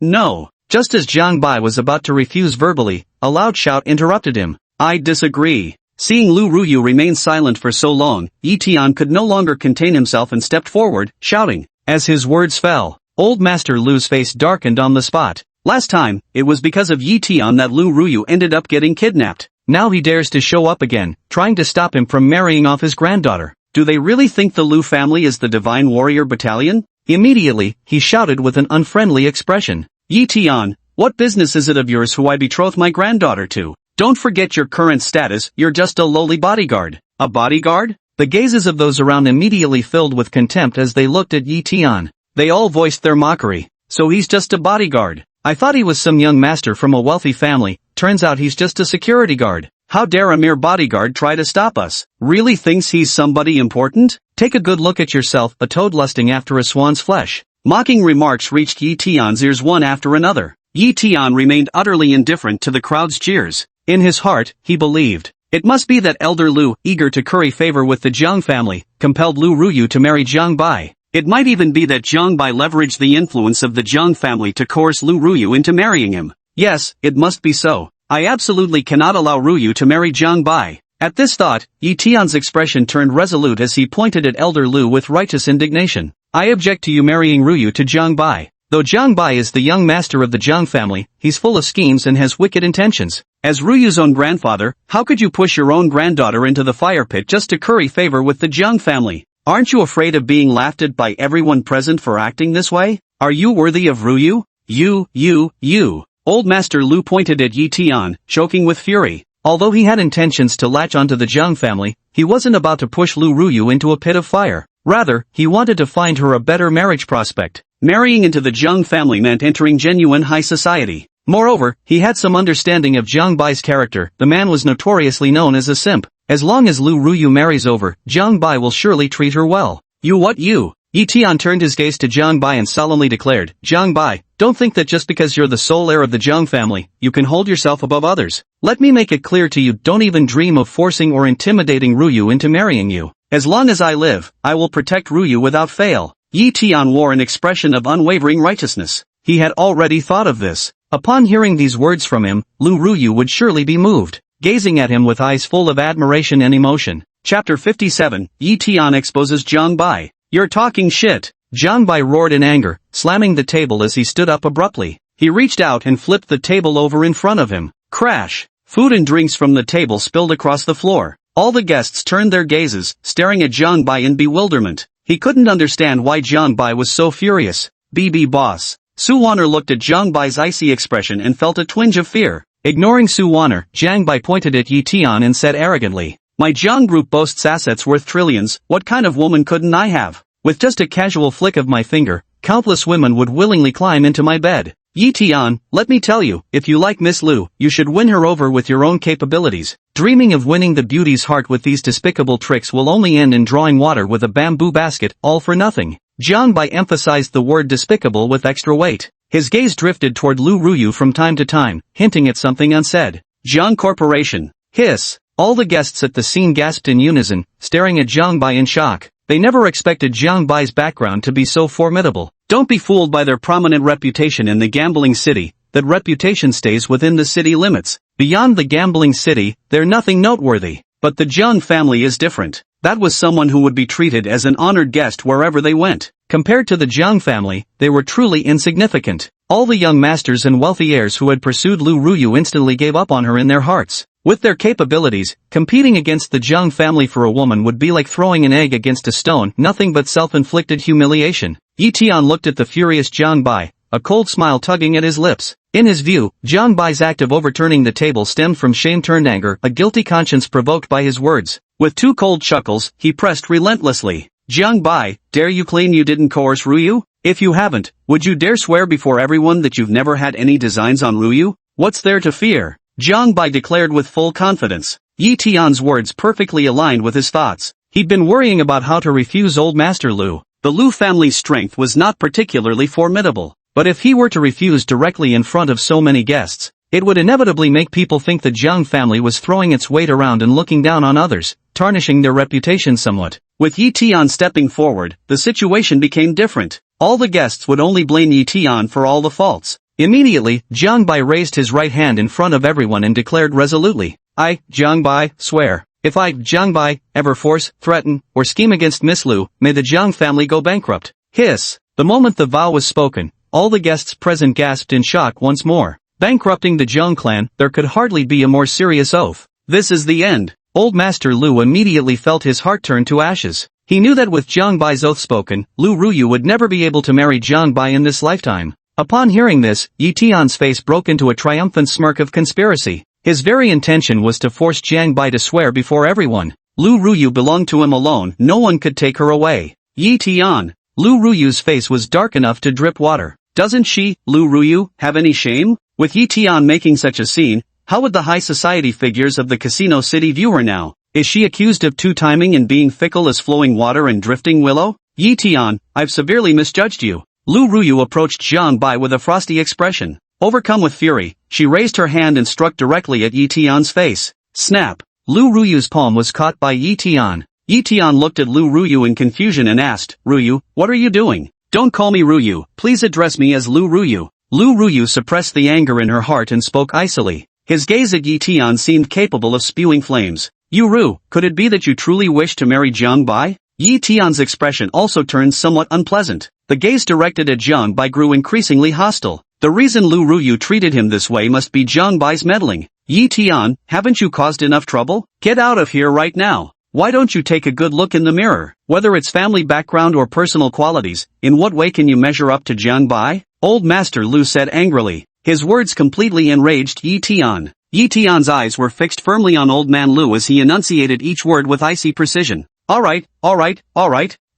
No. Just as Jiang Bai was about to refuse verbally, a loud shout interrupted him. "I disagree." Seeing Lu Ruyu remain silent for so long, Yi Tian could no longer contain himself and stepped forward, shouting. As his words fell, Old Master Lu's face darkened on the spot. Last time, it was because of Yi Tian that Lu Ruyu ended up getting kidnapped. Now he dares to show up again, trying to stop him from marrying off his granddaughter. Do they really think the Lu family is the Divine Warrior Battalion? Immediately, he shouted with an unfriendly expression. "Yi Tian, what business is it of yours who I betroth my granddaughter to? Don't forget your current status, you're just a lowly bodyguard." A bodyguard? The gazes of those around immediately filled with contempt as they looked at Yi Tian. They all voiced their mockery. So he's just a bodyguard. I thought he was some young master from a wealthy family, turns out he's just a security guard. How dare a mere bodyguard try to stop us? Really thinks he's somebody important? Take a good look at yourself, a toad lusting after a swan's flesh. Mocking remarks reached Yi Tian's ears one after another. Yi Tian remained utterly indifferent to the crowd's cheers. In his heart, he believed, It must be that Elder Lu, eager to curry favor with the Jiang family, compelled Lu Ruyu to marry Jiang Bai. It might even be that Jiang Bai leveraged the influence of the Jiang family to coerce Lu Ruyu into marrying him. Yes, it must be so. I absolutely cannot allow Ruyu to marry Jiang Bai. At this thought, Yi Tian's expression turned resolute as he pointed at Elder Lu with righteous indignation. I object to you marrying Ruyu to Jiang Bai. Though Jiang Bai is the young master of the Jiang family, he's full of schemes and has wicked intentions. As Ruyu's own grandfather, how could you push your own granddaughter into the fire pit just to curry favor with the Jiang family? Aren't you afraid of being laughed at by everyone present for acting this way? Are you worthy of Ruyu? You. Old Master Lu pointed at Yi Tian, choking with fury. Although he had intentions to latch onto the Jiang family, he wasn't about to push Lu Ruyu into a pit of fire. Rather, he wanted to find her a better marriage prospect. Marrying into the Jiang family meant entering genuine high society. Moreover, he had some understanding of Jiang Bai's character. The man was notoriously known as a simp. As long as Lu Ruyu marries over, Jiang Bai will surely treat her well. You? Yi Tian turned his gaze to Jiang Bai and solemnly declared, Jiang Bai, don't think that just because you're the sole heir of the Jiang family, you can hold yourself above others. Let me make it clear to you, don't even dream of forcing or intimidating Ruyu into marrying you. As long as I live, I will protect Ruyu without fail. Yi Tian wore an expression of unwavering righteousness. He had already thought of this. Upon hearing these words from him, Lu Ruyu would surely be moved, gazing at him with eyes full of admiration and emotion. Chapter 57, Yi Tian exposes Jiang Bai. You're talking shit. Jiang Bai roared in anger, slamming the table as he stood up abruptly. He reached out and flipped the table over in front of him. Crash! Food and drinks from the table spilled across the floor. All the guests turned their gazes, staring at Jiang Bai in bewilderment. He couldn't understand why Jiang Bai was so furious. BB boss. Su Wanner looked at Jiang Bai's icy expression and felt a twinge of fear. Ignoring Su Wanner, Jiang Bai pointed at Yi Tian and said arrogantly, my Jiang group boasts assets worth trillions, what kind of woman couldn't I have? With just a casual flick of my finger, countless women would willingly climb into my bed. Yi Tian, let me tell you, if you like Miss Lu, you should win her over with your own capabilities. Dreaming of winning the beauty's heart with these despicable tricks will only end in drawing water with a bamboo basket, all for nothing. Jiang Bai emphasized the word despicable with extra weight. His gaze drifted toward Lu Ruyu from time to time, hinting at something unsaid. Jiang Corporation. Hiss. All the guests at the scene gasped in unison, staring at Jiang Bai in shock. They never expected Jiang Bai's background to be so formidable. Don't be fooled by their prominent reputation in the gambling city. That reputation stays within the city limits. Beyond the gambling city, they're nothing noteworthy. But the Jiang family is different. That was someone who would be treated as an honored guest wherever they went. Compared to the Jiang family, they were truly insignificant. All the young masters and wealthy heirs who had pursued Lu Ruyu instantly gave up on her in their hearts. With their capabilities, competing against the Jiang family for a woman would be like throwing an egg against a stone, nothing but self-inflicted humiliation. Yi Tian looked at the furious Jiang Bai, a cold smile tugging at his lips. In his view, Jiang Bai's act of overturning the table stemmed from shame-turned-anger, a guilty conscience provoked by his words. With two cold chuckles, he pressed relentlessly. Jiang Bai, dare you claim you didn't coerce Ruyu? If you haven't, would you dare swear before everyone that you've never had any designs on Ruyu? What's there to fear? Jiang Bai declared with full confidence. Yi Tian's words perfectly aligned with his thoughts. He'd been worrying about how to refuse old Master Lu. The Lu family's strength was not particularly formidable. But if he were to refuse directly in front of so many guests, it would inevitably make people think the Jiang family was throwing its weight around and looking down on others, tarnishing their reputation somewhat. With Yi Tian stepping forward, the situation became different. All the guests would only blame Yi Tian for all the faults. Immediately, Jiang Bai raised his right hand in front of everyone and declared resolutely, I, Jiang Bai, swear, if I, Jiang Bai, ever force, threaten, or scheme against Miss Lu, may the Jiang family go bankrupt. Hiss. The moment the vow was spoken, all the guests present gasped in shock once more. Bankrupting the Jiang clan, there could hardly be a more serious oath. This is the end. Old Master Lu immediately felt his heart turn to ashes. He knew that with Jiang Bai's oath spoken, Lu Ruyu would never be able to marry Jiang Bai in this lifetime. Upon hearing this, Yi Tian's face broke into a triumphant smirk of conspiracy. His very intention was to force Jiang Bai to swear before everyone. Lu Ruyu belonged to him alone, no one could take her away. Yi Tian. Lu Ruyu's face was dark enough to drip water. Doesn't she, Lu Ruyu, have any shame? With Yi Tian making such a scene, how would the high society figures of the casino city view her now? Is she accused of two-timing and being fickle as flowing water and drifting willow? Yi Tian, I've severely misjudged you. Lu Ruyu approached Jiang Bai with a frosty expression. Overcome with fury, she raised her hand and struck directly at Yi Tian's face. Snap! Lu Ruyu's palm was caught by Yi Tian. Yi Tian looked at Lu Ruyu in confusion and asked, Ruyu, what are you doing? Don't call me Ruyu, please address me as Lu Ruyu. Lu Ruyu suppressed the anger in her heart and spoke icily. His gaze at Yi Tian seemed capable of spewing flames. You Ru, could it be that you truly wish to marry Jiang Bai? Yi Tian's expression also turned somewhat unpleasant. The gaze directed at Jiang Bai grew increasingly hostile. The reason Lu Ruyu treated him this way must be Jiang Bai's meddling. Yi Tian, haven't you caused enough trouble? Get out of here right now. Why don't you take a good look in the mirror? Whether it's family background or personal qualities, in what way can you measure up to Jiang Bai? Old Master Lu said angrily. His words completely enraged Yi Tian. Yi Tian's eyes were fixed firmly on Old Man Lu as he enunciated each word with icy precision. Alright.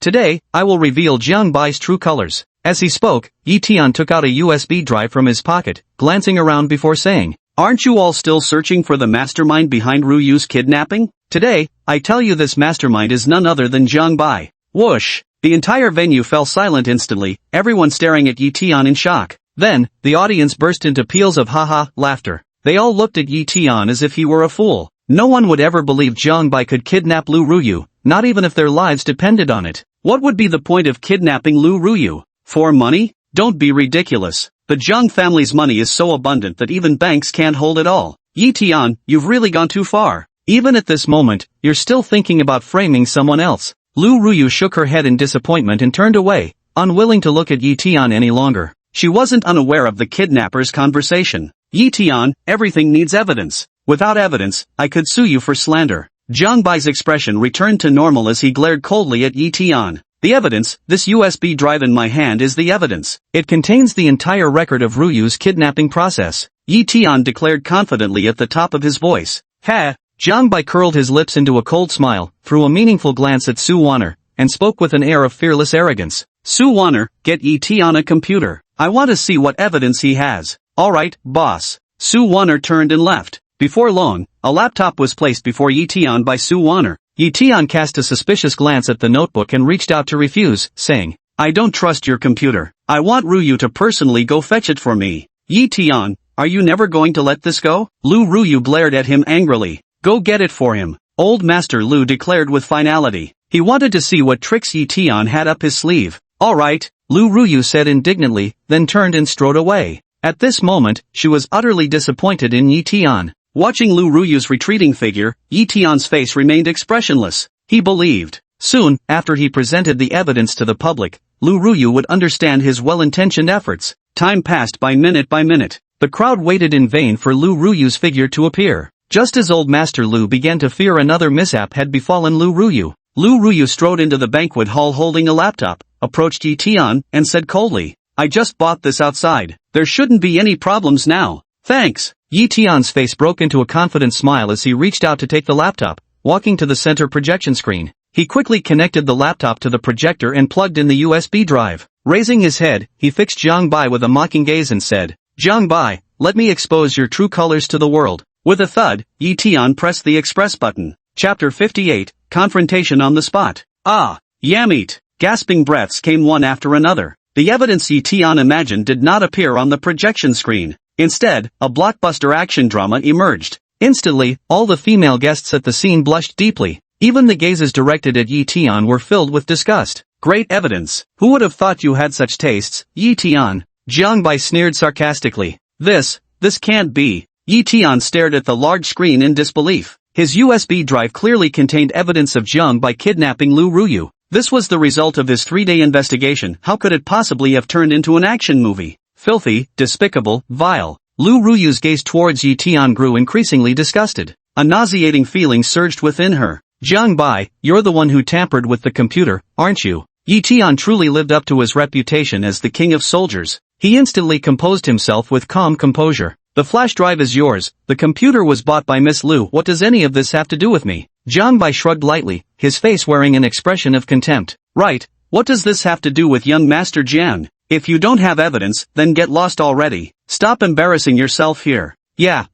Today, I will reveal Jiang Bai's true colors. As he spoke, Yi Tian took out a USB drive from his pocket, glancing around before saying, Aren't you all still searching for the mastermind behind Ruyu's kidnapping? Today, I tell you this mastermind is none other than Jiang Bai. Whoosh! The entire venue fell silent instantly, everyone staring at Yi Tian in shock. Then, the audience burst into peals of ha-ha laughter. They all looked at Yi Tian as if he were a fool. No one would ever believe Jiang Bai could kidnap Lu Ruyu, not even if their lives depended on it. What would be the point of kidnapping Lu Ruyu? For money? Don't be ridiculous. The Jiang family's money is so abundant that even banks can't hold it all. Yi Tian, you've really gone too far. Even at this moment, you're still thinking about framing someone else. Lu Ruyu shook her head in disappointment and turned away, unwilling to look at Yi Tian any longer. She wasn't unaware of the kidnapper's conversation. Yi Tian, everything needs evidence. Without evidence, I could sue you for slander. Jiang Bai's expression returned to normal as he glared coldly at Yi Tian. The evidence, this USB drive in my hand is the evidence. It contains the entire record of Ruyu's kidnapping process. Yi Tian declared confidently at the top of his voice. Ha! Jiang Bai curled his lips into a cold smile, threw a meaningful glance at Su Wanner, and spoke with an air of fearless arrogance. Su Wanner, get Yi Tian a computer. I want to see what evidence he has. Alright, boss. Su Wanner turned and left. Before long, a laptop was placed before Yi Tian by Su Wanner. Yi Tian cast a suspicious glance at the notebook and reached out to refuse, saying, I don't trust your computer. I want Ruyu to personally go fetch it for me. Yi Tian, are you never going to let this go? Lu Ruyu glared at him angrily. Go get it for him. Old Master Lu declared with finality. He wanted to see what tricks Yi Tian had up his sleeve. Alright, Lu Ruyu said indignantly, then turned and strode away. At this moment, she was utterly disappointed in Yi Tian. Watching Lu Ruyu's retreating figure, Yi Tian's face remained expressionless. He believed. Soon, after he presented the evidence to the public, Lu Ruyu would understand his well-intentioned efforts. Time passed by minute. The crowd waited in vain for Lu Ruyu's figure to appear. Just as Old Master Lu began to fear another mishap had befallen Lu Ruyu strode into the banquet hall holding a laptop, approached Yi Tian, and said coldly, I just bought this outside. There shouldn't be any problems now. Thanks. Yi Tian's face broke into a confident smile as he reached out to take the laptop, walking to the center projection screen. He quickly connected the laptop to the projector and plugged in the USB drive. Raising his head, he fixed Jiang Bai with a mocking gaze and said, Jiang Bai, let me expose your true colors to the world. With a thud, Yi Tian pressed the express button. Chapter 58, Confrontation on the Spot. Ah, Yammeet. Gasping breaths came one after another. The evidence Yi Tian imagined did not appear on the projection screen. Instead, a blockbuster action drama emerged. Instantly, all the female guests at the scene blushed deeply. Even the gazes directed at Yi Tian were filled with disgust. Great evidence. Who would have thought you had such tastes, Yi Tian? Jiang Bai sneered sarcastically. This can't be. Yi Tian stared at the large screen in disbelief. His USB drive clearly contained evidence of Jiang Bai kidnapping Lu Ruyu. This was the result of his 3-day investigation. How could it possibly have turned into an action movie? Filthy, despicable, vile. Lu Ruyu's gaze towards Yi Tian grew increasingly disgusted. A nauseating feeling surged within her. Jiang Bai, you're the one who tampered with the computer, aren't you? Yi Tian truly lived up to his reputation as the king of soldiers. He instantly composed himself with calm composure. The flash drive is yours. The computer was bought by Miss Lu. What does any of this have to do with me? Jiang Bai shrugged lightly, his face wearing an expression of contempt. Right, what does this have to do with young Master Jiang? If you don't have evidence, then get lost already. Stop embarrassing yourself here. Yeah,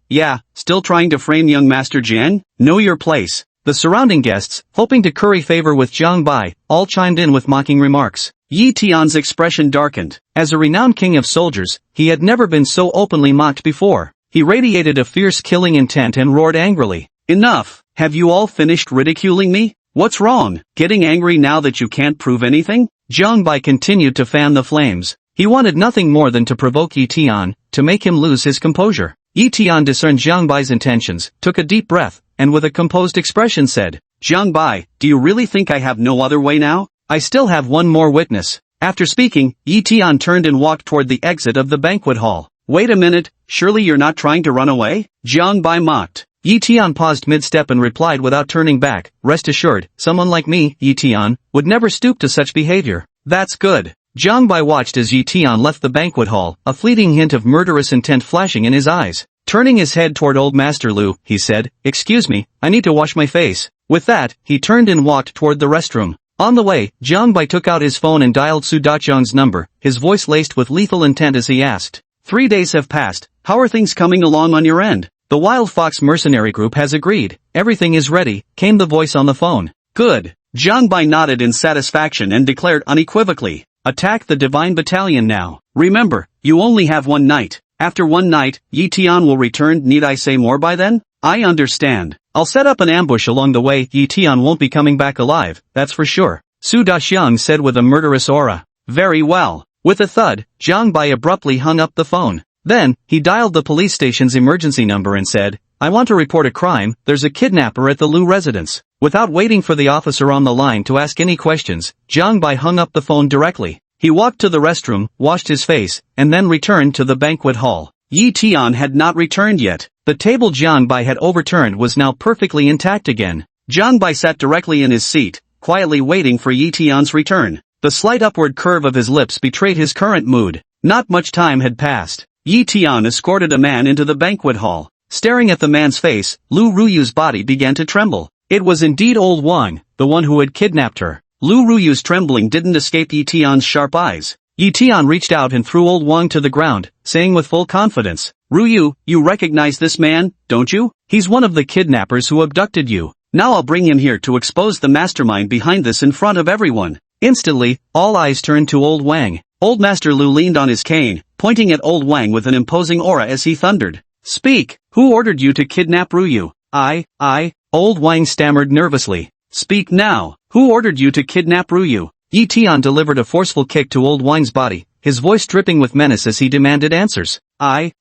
still trying to frame young Master Jiang? Know your place. The surrounding guests, hoping to curry favor with Jiang Bai, all chimed in with mocking remarks. Yi Tian's expression darkened. As a renowned king of soldiers, he had never been so openly mocked before. He radiated a fierce killing intent and roared angrily. Enough. Have you all finished ridiculing me? What's wrong? Getting angry now that you can't prove anything? Jiang Bai continued to fan the flames. He wanted nothing more than to provoke Yi Tian, to make him lose his composure. Yi Tian discerned Jiang Bai's intentions, took a deep breath, and with a composed expression said, Jiang Bai, do you really think I have no other way now? I still have one more witness. After speaking, Yi Tian turned and walked toward the exit of the banquet hall. Wait a minute, surely you're not trying to run away? Jiang Bai mocked. Yi Tian paused mid-step and replied without turning back, rest assured, someone like me, Yi Tian, would never stoop to such behavior. That's good. Jiang Bai watched as Yi Tian left the banquet hall, a fleeting hint of murderous intent flashing in his eyes. Turning his head toward Old Master Lu, he said, excuse me, I need to wash my face. With that, he turned and walked toward the restroom. On the way, Jiang Bai took out his phone and dialed Su Daqiang's number, his voice laced with lethal intent as he asked. 3 days have passed. How are things coming along on your end? The Wild Fox mercenary group has agreed. Everything is ready, came the voice on the phone. Good. Jiang Bai nodded in satisfaction and declared unequivocally, attack the Divine Battalion now. Remember, you only have one night. After one night, Yi Tian will return. Need I say more by then? I understand. I'll set up an ambush along the way. Yi Tian won't be coming back alive, that's for sure. Su Daqiang said with a murderous aura. Very well. With a thud, Jiang Bai abruptly hung up the phone. Then, he dialed the police station's emergency number and said, I want to report a crime. There's a kidnapper at the Lu residence. Without waiting for the officer on the line to ask any questions, Jiang Bai hung up the phone directly. He walked to the restroom, washed his face, and then returned to the banquet hall. Yi Tian had not returned yet. The table Jiang Bai had overturned was now perfectly intact again. Jiang Bai sat directly in his seat, quietly waiting for Yi Tian's return. The slight upward curve of his lips betrayed his current mood. Not much time had passed. Yi Tian escorted a man into the banquet hall. Staring at the man's face, Lu Ruyu's body began to tremble. It was indeed old Wang, the one who had kidnapped her. Lu Ruyu's trembling didn't escape Yi Tian's sharp eyes. Yi Tian reached out and threw old Wang to the ground, saying with full confidence, Ruyu, you recognize this man, don't you? He's one of the kidnappers who abducted you. Now I'll bring him here to expose the mastermind behind this in front of everyone. Instantly, all eyes turned to old Wang. Old Master Lu leaned on his cane, pointing at old Wang with an imposing aura as he thundered. Speak, who ordered you to kidnap Ruyu? I, old Wang stammered nervously. Speak now, who ordered you to kidnap Ruyu? Yi Tian delivered a forceful kick to old Wang's body, his voice dripping with menace as he demanded answers. I.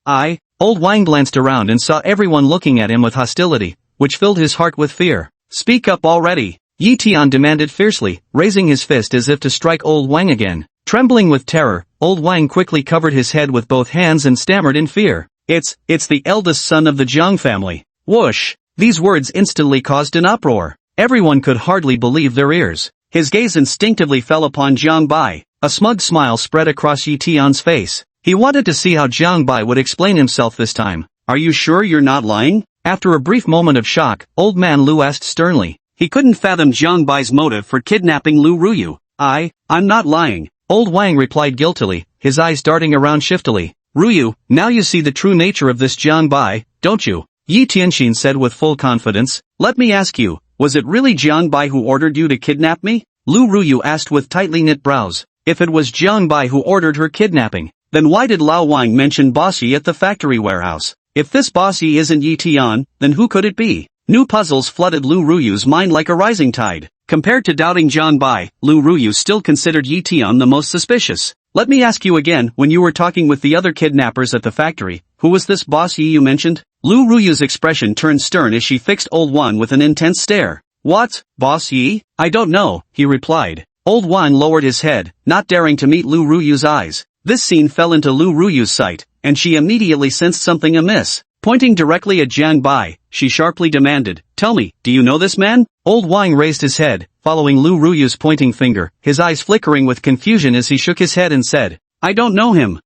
Old Wang glanced around and saw everyone looking at him with hostility, which filled his heart with fear. Speak up already. Yi Tian demanded fiercely, raising his fist as if to strike old Wang again. Trembling with terror, old Wang quickly covered his head with both hands and stammered in fear. It's the eldest son of the Jiang family. Whoosh! These words instantly caused an uproar. Everyone could hardly believe their ears. His gaze instinctively fell upon Jiang Bai. A smug smile spread across Yi Tian's face. He wanted to see how Jiang Bai would explain himself this time. Are you sure you're not lying? After a brief moment of shock, old man Lu asked sternly. He couldn't fathom Jiang Bai's motive for kidnapping Lu Ruyu. I'm not lying. Old Wang replied guiltily, his eyes darting around shiftily. Ruyu, now you see the true nature of this Jiang Bai, don't you? Yi Tianxin said with full confidence. Let me ask you, was it really Jiang Bai who ordered you to kidnap me? Lu Ruyu asked with tightly knit brows. If it was Jiang Bai who ordered her kidnapping, then why did Lao Wang mention Bossy at the factory warehouse? If this Bossy isn't Yi Tian, then who could it be? New puzzles flooded Lu Ruyu's mind like a rising tide. Compared to doubting Jiang Bai, Lu Ruyu still considered Yi Tian the most suspicious. Let me ask you again, when you were talking with the other kidnappers at the factory, who was this Boss Yi you mentioned? Lu Ruyu's expression turned stern as she fixed old Wan with an intense stare. What, Boss Yi? I don't know, he replied. Old Wan lowered his head, not daring to meet Lu Ruyu's eyes. This scene fell into Lu Ruyu's sight, and she immediately sensed something amiss. Pointing directly at Jiang Bai, she sharply demanded, tell me, do you know this man? Old Wang raised his head, following Lu Ruyu's pointing finger, his eyes flickering with confusion as he shook his head and said, I don't know him.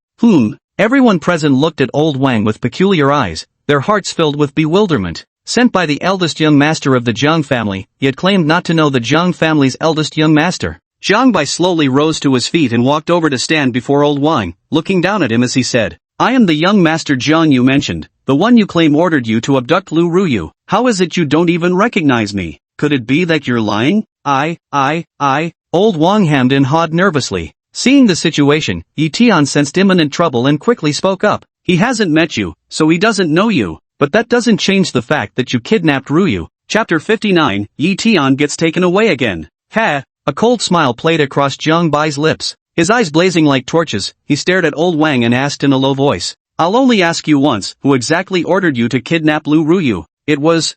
Everyone present looked at old Wang with peculiar eyes, their hearts filled with bewilderment. Sent by the eldest young master of the Jiang family, yet claimed not to know the Jiang family's eldest young master. Jiang Bai slowly rose to his feet and walked over to stand before old Wang, looking down at him as he said, I am the young master Jiang you mentioned, the one you claim ordered you to abduct Lu Ruyu. How is it you don't even recognize me? Could it be that you're lying? Old Wang hemmed and hawed nervously. Seeing the situation, Yi Tian sensed imminent trouble and quickly spoke up. He hasn't met you, so he doesn't know you. but that doesn't change the fact that you kidnapped Ruyu. Chapter 59, Yi Tian gets taken away again. Ha! A cold smile played across Zhang Bai's lips. His eyes blazing like torches, he stared at old Wang and asked in a low voice. I'll only ask you once, who exactly ordered you to kidnap Lu Ruyu? It was.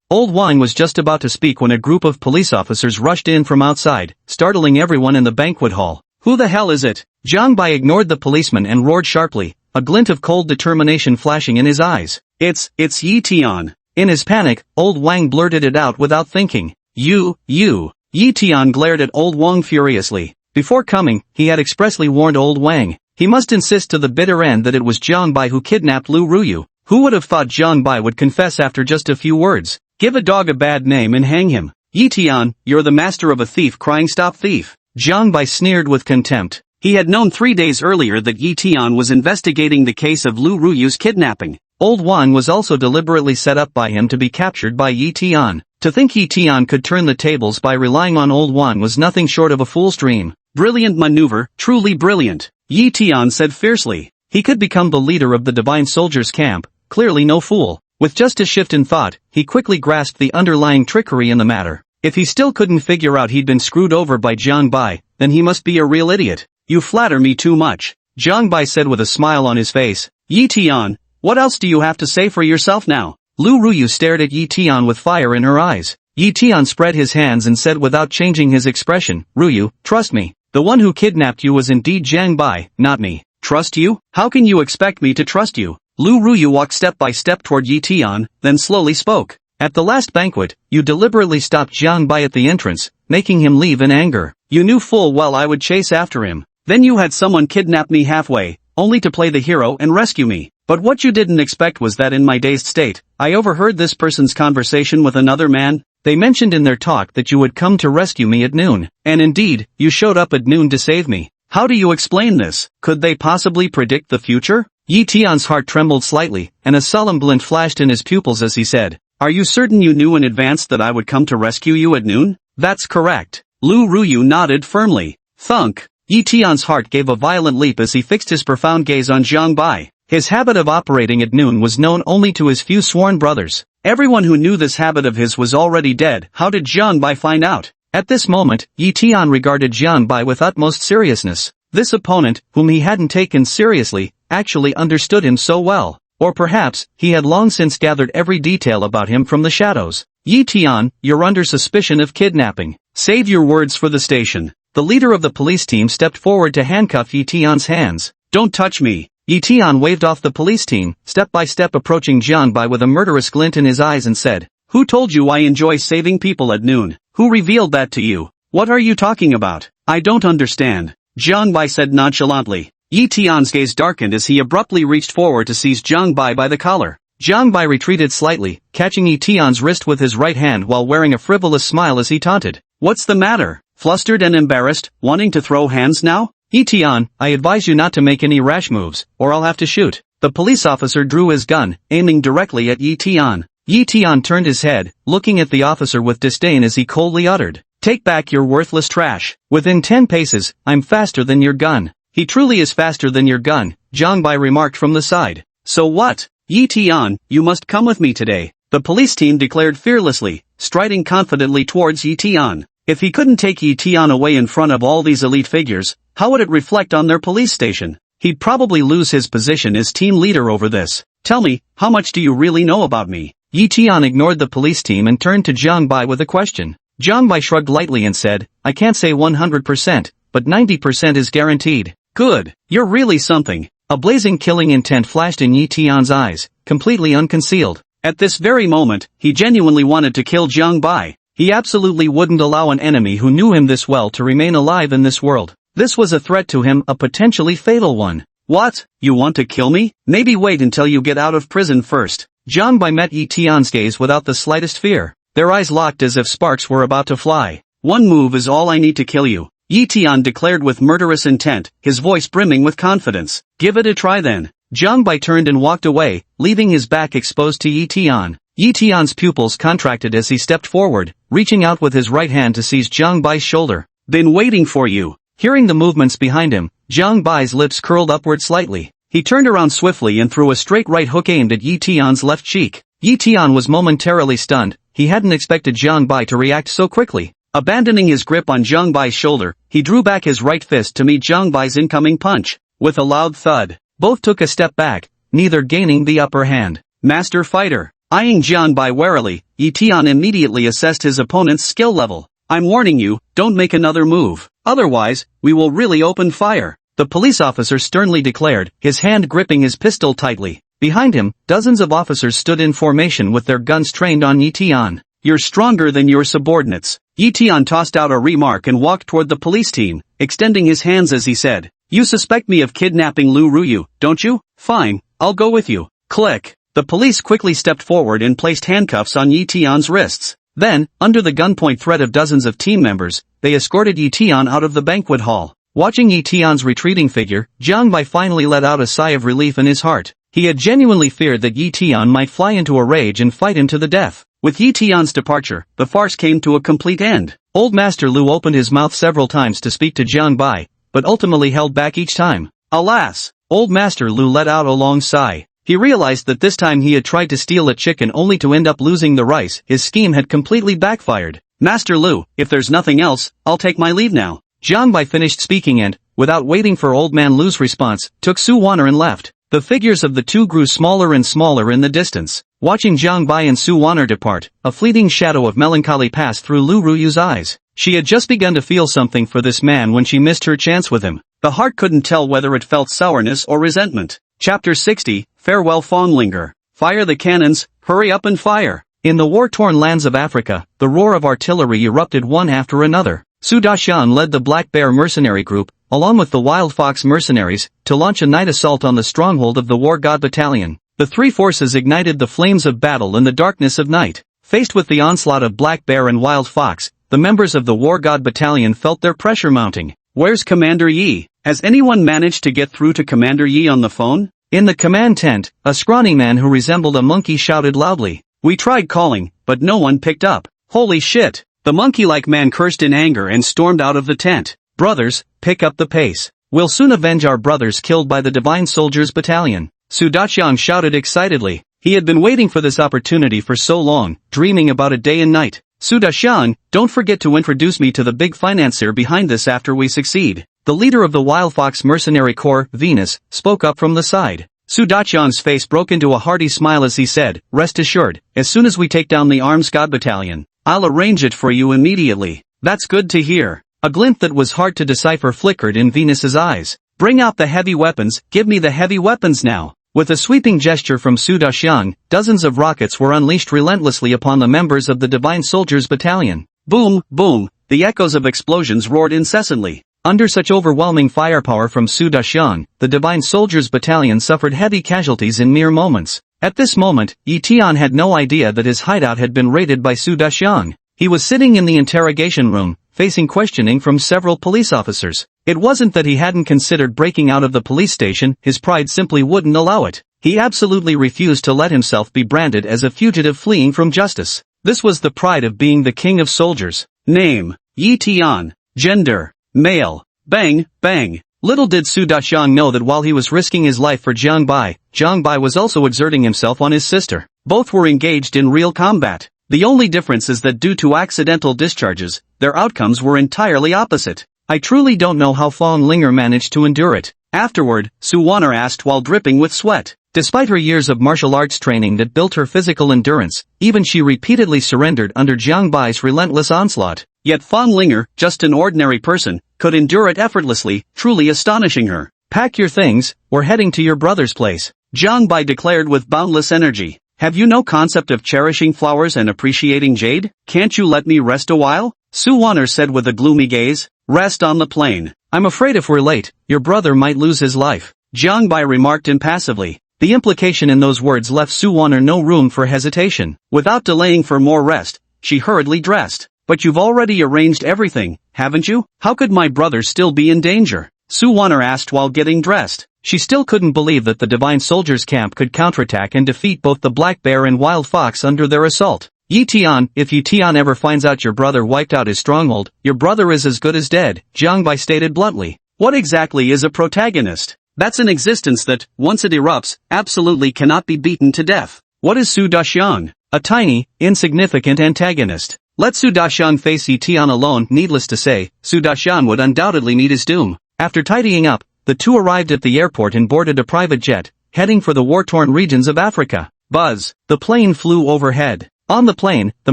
Old Wang was just about to speak when a group of police officers rushed in from outside, startling everyone in the banquet hall. Who the hell is it? Zhang Bai ignored the policeman and roared sharply, a glint of cold determination flashing in his eyes. It's Yi Tian. In his panic, old Wang blurted it out without thinking. You. Yi Tian glared at old Wang furiously. Before coming, he had expressly warned old Wang. He must insist to the bitter end that it was Zhang Bai who kidnapped Lu Ruyu. Who would have thought Zhang Bai would confess after just a few words? Give a dog a bad name and hang him. Yi Tian, you're the master of a thief crying stop thief. Zhang Bai sneered with contempt. He had known 3 days earlier that Yi Tian was investigating the case of Lu Ruyu's kidnapping. Old Wang was also deliberately set up by him to be captured by Yi Tian. To think Yi Tian could turn the tables by relying on Old Wang was nothing short of a fool's dream. Brilliant maneuver, truly brilliant, Yi Tian said fiercely. He could become the leader of the Divine Soldiers' camp, clearly no fool. With just a shift in thought, he quickly grasped the underlying trickery in the matter. If he still couldn't figure out he'd been screwed over by Zhang Bai, then he must be a real idiot. You flatter me too much, Zhang Bai said with a smile on his face. Yi Tian, what else do you have to say for yourself now? Lu Ruyu stared at Yi Tian with fire in her eyes. Yi Tian spread his hands and said without changing his expression, Ruyu, trust me. The one who kidnapped you was indeed Zhang Bai, not me. Trust you? How can you expect me to trust you? Lu Ruyu walked step by step toward Yi Tian, then slowly spoke. At the last banquet, you deliberately stopped Zhang Bai at the entrance, making him leave in anger. You knew full well I would chase after him. Then you had someone kidnap me halfway, only to play the hero and rescue me. But what you didn't expect was that in my dazed state, I overheard this person's conversation with another man. They mentioned in their talk that you would come to rescue me at noon. And indeed, you showed up at noon to save me. How do you explain this? Could they possibly predict the future? Yi Tian's heart trembled slightly, and a solemn glint flashed in his pupils as he said, Are you certain you knew in advance that I would come to rescue you at noon? That's correct. Lu Ruyu nodded firmly. Thunk. Yi Tian's heart gave a violent leap as he fixed his profound gaze on Zhang Bai. His habit of operating at noon was known only to his few sworn brothers. Everyone who knew this habit of his was already dead. How did Zhang Bai find out? At this moment, Yi Tian regarded Zhang Bai with utmost seriousness. This opponent, whom he hadn't taken seriously, actually understood him so well. Or perhaps, he had long since gathered every detail about him from the shadows. Yi Tian, you're under suspicion of kidnapping. Save your words for the station. The leader of the police team stepped forward to handcuff Yi Tian's hands. Don't touch me. Yi Tian waved off the police team, step by step approaching Zhang Bai with a murderous glint in his eyes and said, Who told you I enjoy saving people at noon? Who revealed that to you? What are you talking about? I don't understand. Zhang Bai said nonchalantly. Yi Tian's gaze darkened as he abruptly reached forward to seize Zhang Bai by the collar. Zhang Bai retreated slightly, catching Yi Tian's wrist with his right hand while wearing a frivolous smile as he taunted. What's the matter? Flustered and embarrassed, wanting to throw hands now? Yi Tian, I advise you not to make any rash moves, or I'll have to shoot. The police officer drew his gun, aiming directly at Yi Tian. Yi Tian turned his head, looking at the officer with disdain as he coldly uttered, Take back your worthless trash. Within 10 paces, I'm faster than your gun. He truly is faster than your gun, Zhang Bai remarked from the side. So what? Yi Tian, you must come with me today. The police team declared fearlessly, striding confidently towards Yi Tian. If he couldn't take Yi Tian away in front of all these elite figures, how would it reflect on their police station? He'd probably lose his position as team leader over this. Tell me, how much do you really know about me? Yi Tian ignored the police team and turned to Zhang Bai with a question. Zhang Bai shrugged lightly and said, I can't say 100%, but 90% is guaranteed. Good, you're really something. A blazing killing intent flashed in Yi Tian's eyes, completely unconcealed. At this very moment, he genuinely wanted to kill Zhang Bai. He absolutely wouldn't allow an enemy who knew him this well to remain alive in this world. This was a threat to him, a potentially fatal one. What? You want to kill me? Maybe wait until you get out of prison first. Zhang Bai met Yi Tian's gaze without the slightest fear. Their eyes locked as if sparks were about to fly. One move is all I need to kill you, Yi Tian declared with murderous intent, his voice brimming with confidence. Give it a try then. Zhang Bai turned and walked away, leaving his back exposed to Yi Tian. Yi Tian's pupils contracted as he stepped forward, reaching out with his right hand to seize Zhang Bai's shoulder. Been waiting for you. Hearing the movements behind him, Zhang Bai's lips curled upward slightly. He turned around swiftly and threw a straight right hook aimed at Yi Tian's left cheek. Yi Tian was momentarily stunned. He hadn't expected Jiang Bai to react so quickly. Abandoning his grip on Jiang Bai's shoulder, he drew back his right fist to meet Jiang Bai's incoming punch. With a loud thud, both took a step back, neither gaining the upper hand. Master fighter. Eyeing Jiang Bai warily, Yi Tian immediately assessed his opponent's skill level. I'm warning you, don't make another move. Otherwise, we will really open fire. The police officer sternly declared, his hand gripping his pistol tightly. Behind him, dozens of officers stood in formation with their guns trained on Yi Tian. You're stronger than your subordinates. Yi Tian tossed out a remark and walked toward the police team, extending his hands as he said, You suspect me of kidnapping Lu Ruyu, don't you? Fine, I'll go with you. Click. The police quickly stepped forward and placed handcuffs on Yi Tian's wrists. Then, under the gunpoint threat of dozens of team members, they escorted Yi Tian out of the banquet hall. Watching Yi Tian's retreating figure, Jiang Bai finally let out a sigh of relief in his heart. He had genuinely feared that Yi Tian might fly into a rage and fight him to the death. With Yi Tian's departure, the farce came to a complete end. Old Master Lu opened his mouth several times to speak to Jiang Bai, but ultimately held back each time. Alas! Old Master Lu let out a long sigh. He realized that this time he had tried to steal a chicken only to end up losing the rice. His scheme had completely backfired. Master Lu, if there's nothing else, I'll take my leave now. Jiang Bai finished speaking and, without waiting for Old Man Lu's response, took Su Wanner and left. The figures of the two grew smaller and smaller in the distance. Watching Jiang Bai and Su Wanner depart, a fleeting shadow of melancholy passed through Lu Ruyu's eyes. She had just begun to feel something for this man when she missed her chance with him. The heart couldn't tell whether it felt sourness or resentment. Chapter 60, Farewell Fondlinger. Fire the cannons, hurry up and fire. In the war-torn lands of Africa, the roar of artillery erupted one after another. Su Daxian led the Black Bear mercenary group, along with the Wild Fox mercenaries, to launch a night assault on the stronghold of the War God Battalion. The three forces ignited the flames of battle in the darkness of night. Faced with the onslaught of Black Bear and Wild Fox, the members of the War God Battalion felt their pressure mounting. Where's Commander Yi? Has anyone managed to get through to Commander Yi on the phone? In the command tent, a scrawny man who resembled a monkey shouted loudly. We tried calling, but no one picked up. Holy shit! The monkey-like man cursed in anger and stormed out of the tent. Brothers, pick up the pace. We'll soon avenge our brothers killed by the Divine Soldiers Battalion. Su Daxiang shouted excitedly. He had been waiting for this opportunity for so long, dreaming about it day and night. Su Daxiang, don't forget to introduce me to the big financier behind this after we succeed. The leader of the Wild Fox Mercenary Corps, Venus, spoke up from the side. Su Daxiang's face broke into a hearty smile as he said, Rest assured, as soon as we take down the Arms God Battalion, I'll arrange it for you immediately. That's good to hear. A glint that was hard to decipher flickered in Venus's eyes. Bring out the heavy weapons, give me the heavy weapons now. With a sweeping gesture from Su Daxiang, dozens of rockets were unleashed relentlessly upon the members of the Divine Soldiers Battalion. Boom, boom, the echoes of explosions roared incessantly. Under such overwhelming firepower from Su Daxiang, the Divine Soldiers Battalion suffered heavy casualties in mere moments. At this moment, Yi Tian had no idea that his hideout had been raided by Su Daxiang. He was sitting in the interrogation room, facing questioning from several police officers. It wasn't that he hadn't considered breaking out of the police station, his pride simply wouldn't allow it. He absolutely refused to let himself be branded as a fugitive fleeing from justice. This was the pride of being the king of soldiers. Name: Yi Tian. Gender: male. Bang, bang. Little did Su Daxiang know that while he was risking his life for Jiang Bai was also exerting himself on his sister. Both were engaged in real combat. The only difference is that due to accidental discharges, their outcomes were entirely opposite. I truly don't know how Fong Linger managed to endure it. Afterward, Su Wanner asked while dripping with sweat. Despite her years of martial arts training that built her physical endurance, even she repeatedly surrendered under Jiang Bai's relentless onslaught. Yet Fong Linger, just an ordinary person, could endure it effortlessly, truly astonishing her. Pack your things, we're heading to your brother's place. Jiang Bai declared with boundless energy. Have you no concept of cherishing flowers and appreciating jade? Can't you let me rest a while? Su Wanner said with a gloomy gaze. Rest on the plain. I'm afraid if we're late, your brother might lose his life. Jiang Bai remarked impassively. The implication in those words left Su Wanner no room for hesitation. Without delaying for more rest, she hurriedly dressed. But you've already arranged everything, haven't you? How could my brother still be in danger? Su Wanner asked while getting dressed. She still couldn't believe that the Divine Soldiers camp could counterattack and defeat both the Black Bear and Wild Fox under their assault. Yi Tian, if Yi Tian ever finds out your brother wiped out his stronghold, your brother is as good as dead, Jiang Bai stated bluntly. What exactly is a protagonist? That's an existence that, once it erupts, absolutely cannot be beaten to death. What is Su Daxiang? A tiny, insignificant antagonist. Let Su Daxiang face Yitian alone. Needless to say, Su Daxiang would undoubtedly meet his doom. After tidying up, the two arrived at the airport and boarded a private jet, heading for the war-torn regions of Africa. Buzz. The plane flew overhead. On the plane, the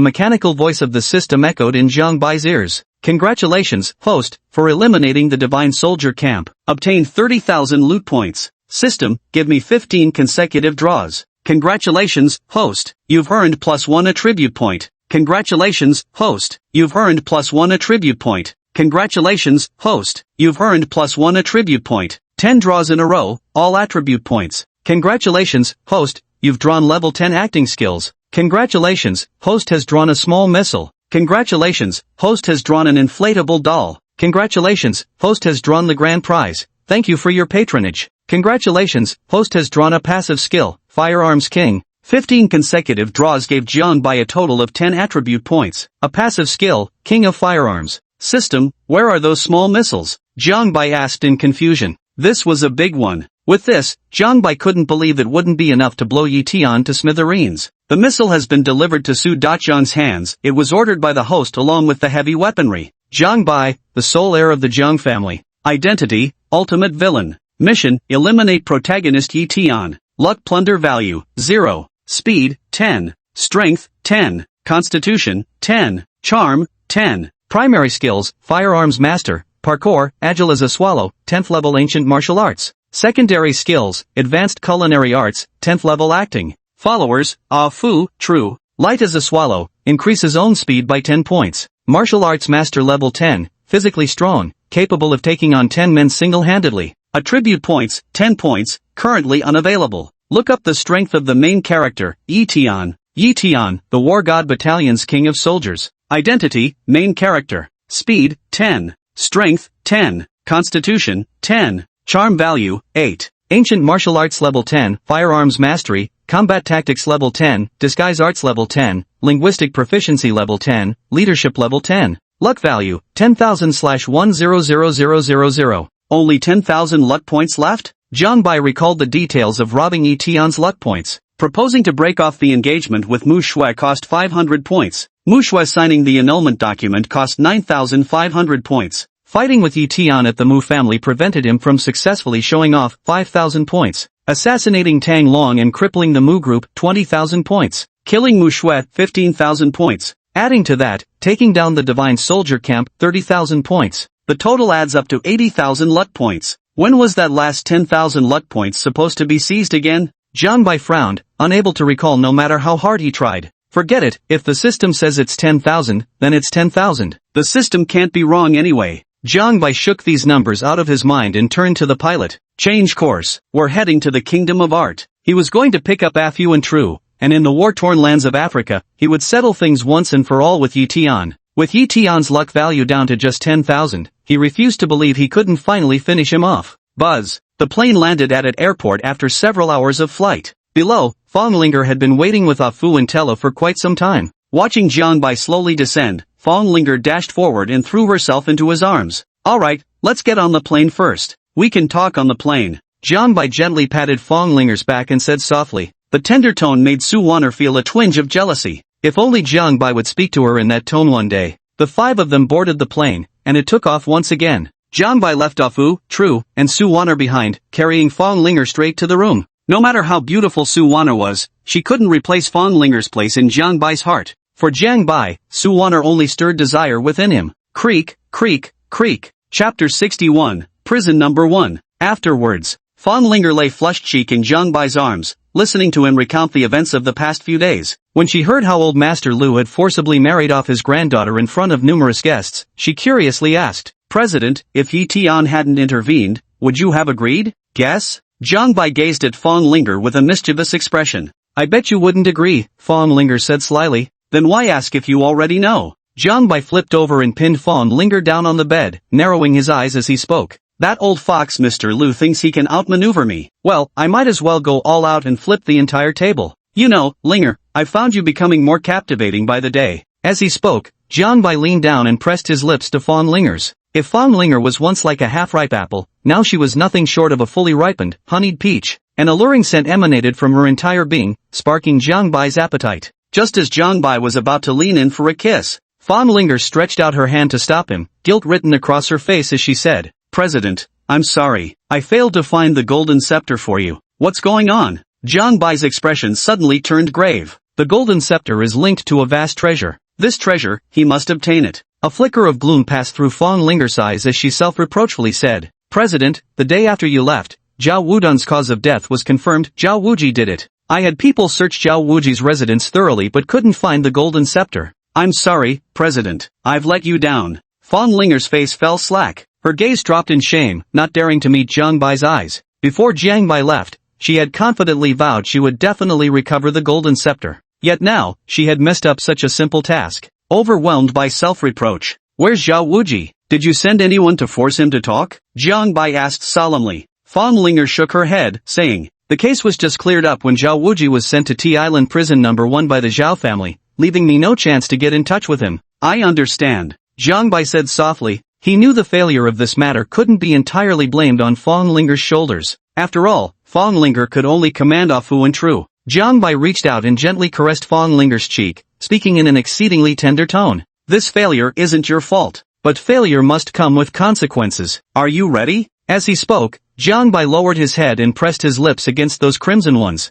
mechanical voice of the system echoed in Jiang Bai's ears. Congratulations, host, for eliminating the Divine Soldier camp. Obtain 30,000 loot points. System, give me 15 consecutive draws. Congratulations, host, you've earned +1 attribute point. Congratulations, host, you've earned +1 attribute point. Congratulations, host, you've earned +1 attribute point. 10 draws in a row, all attribute points. Congratulations, host, you've drawn level 10 acting skills. Congratulations, host has drawn a small missile. Congratulations, host has drawn an inflatable doll. Congratulations, host has drawn the grand prize. Thank you for your patronage. Congratulations, host has drawn a passive skill, Firearms King. 15 consecutive draws gave Jiang Bai a total of 10 attribute points. A passive skill, King of Firearms. System, where are those small missiles? Jiang Bai asked in confusion. This was a big one. With this, Jiang Bai couldn't believe it wouldn't be enough to blow Yitian to smithereens. The missile has been delivered to Su Daxiang's hands. It was ordered by the host along with the heavy weaponry. Jiang Bai, the sole heir of the Jiang family. Identity, ultimate villain. Mission, eliminate protagonist Yitian. Luck plunder value, 0. Speed, 10. Strength, 10. Constitution, 10. Charm, 10. Primary skills, Firearms Master, Parkour, Agile as a Swallow, 10th level Ancient Martial Arts. Secondary skills, Advanced Culinary Arts, 10th level Acting. Followers, Ah Fu, True. Light as a Swallow, increases own speed by 10 points. Martial Arts Master level 10, physically strong, capable of taking on 10 men single-handedly. Attribute points, 10 points, currently unavailable. Look up the strength of the main character, Yitian. Yitian, the War God Battalion's King of Soldiers. Identity, main character. Speed, 10. Strength, 10. Constitution, 10. Charm value, 8. Ancient Martial Arts level 10, Firearms Mastery, Combat Tactics level 10, Disguise Arts level 10, Linguistic Proficiency level 10, Leadership level 10. Luck value, 10,000/100000. Only 10,000 luck points left? Jiang Bai recalled the details of robbing Yitian's luck points. Proposing to break off the engagement with Mu Shui cost 500 points. Mu Shui signing the annulment document cost 9,500 points. Fighting with Yitian at the Mu family prevented him from successfully showing off 5,000 points. Assassinating Tang Long and crippling the Mu group, 20,000 points. Killing Mu Shui, 15,000 points. Adding to that, taking down the Divine Soldier camp, 30,000 points. The total adds up to 80,000 luck points. When was that last 10,000 luck points supposed to be seized again? Jiang Bai frowned, unable to recall no matter how hard he tried. Forget it, if the system says it's 10,000, then it's 10,000. The system can't be wrong anyway. Jiang Bai shook these numbers out of his mind and turned to the pilot. Change course. We're heading to the Kingdom of Art. He was going to pick up Afu and True, and in the war-torn lands of Africa, he would settle things once and for all with Yitian. With Yitian's luck value down to just 10,000, he refused to believe he couldn't finally finish him off. Buzz. The plane landed at an airport after several hours of flight. Below, Fonglinger had been waiting with Afu and Tella for quite some time. Watching Jiang Bai slowly descend, Fonglinger dashed forward and threw herself into his arms. Alright, let's get on the plane first. We can talk on the plane. Jiang Bai gently patted Fonglinger's back and said softly. The tender tone made Su Wanner feel a twinge of jealousy. If only Jiang Bai would speak to her in that tone one day. The five of them boarded the plane, and it took off once again. Jiang Bai left Afu, True, and Su Wanner behind, carrying Fonglinger straight to the room. No matter how beautiful Su Wanner was, she couldn't replace Fonglinger's place in Jiang Bai's heart. For Jiang Bai, Su Wanner only stirred desire within him. Creak, creak, creak. Chapter 61, Prison Number 1. Afterwards, Fonglinger lay flushed cheek in Jiang Bai's arms, listening to him recount the events of the past few days. When she heard how old Master Lu had forcibly married off his granddaughter in front of numerous guests, she curiously asked, President, if Yitian hadn't intervened, would you have agreed? Guess? Jiang Bai gazed at Fonglinger with a mischievous expression. I bet you wouldn't agree, Fonglinger said slyly. Then why ask if you already know? Jiang Bai flipped over and pinned Fonglinger down on the bed, narrowing his eyes as he spoke. That old fox Mr. Lu thinks he can outmaneuver me. Well, I might as well go all out and flip the entire table. You know, Linger, I've found you becoming more captivating by the day. As he spoke, Jiang Bai leaned down and pressed his lips to Fonglinger's. If Fang Linger was once like a half-ripe apple, now she was nothing short of a fully ripened, honeyed peach. An alluring scent emanated from her entire being, sparking Jiang Bai's appetite. Just as Jiang Bai was about to lean in for a kiss, Fang Linger stretched out her hand to stop him, guilt written across her face as she said, "President, I'm sorry, I failed to find the golden scepter for you. What's going on?" Jiang Bai's expression suddenly turned grave. The golden scepter is linked to a vast treasure. This treasure, he must obtain it. A flicker of gloom passed through Fang Linger's eyes as she self-reproachfully said, "President, the day after you left, Zhao Wudun's cause of death was confirmed. Zhao Wuji did it. I had people search Zhao Wuji's residence thoroughly but couldn't find the golden scepter. I'm sorry, President. I've let you down." Fang Linger's face fell slack. Her gaze dropped in shame, not daring to meet Jiang Bai's eyes. Before Jiang Bai left, she had confidently vowed she would definitely recover the golden scepter. Yet now, she had messed up such a simple task. Overwhelmed by self-reproach. "Where's Zhao Wuji? Did you send anyone to force him to talk?" Jiang Bai asked solemnly. Fang Linger shook her head, saying, "The case was just cleared up when Zhao Wuji was sent to T Island Prison number 1 by the Zhao family, leaving me no chance to get in touch with him." "I understand," Jiang Bai said softly. He knew the failure of this matter couldn't be entirely blamed on Fang Linger's shoulders. After all, Fang Linger could only command Fu and True. Jiang Bai reached out and gently caressed Fang Linger's cheek, speaking in an exceedingly tender tone. "This failure isn't your fault, but failure must come with consequences. Are you ready?" As he spoke, Jiang Bai lowered his head and pressed his lips against those crimson ones.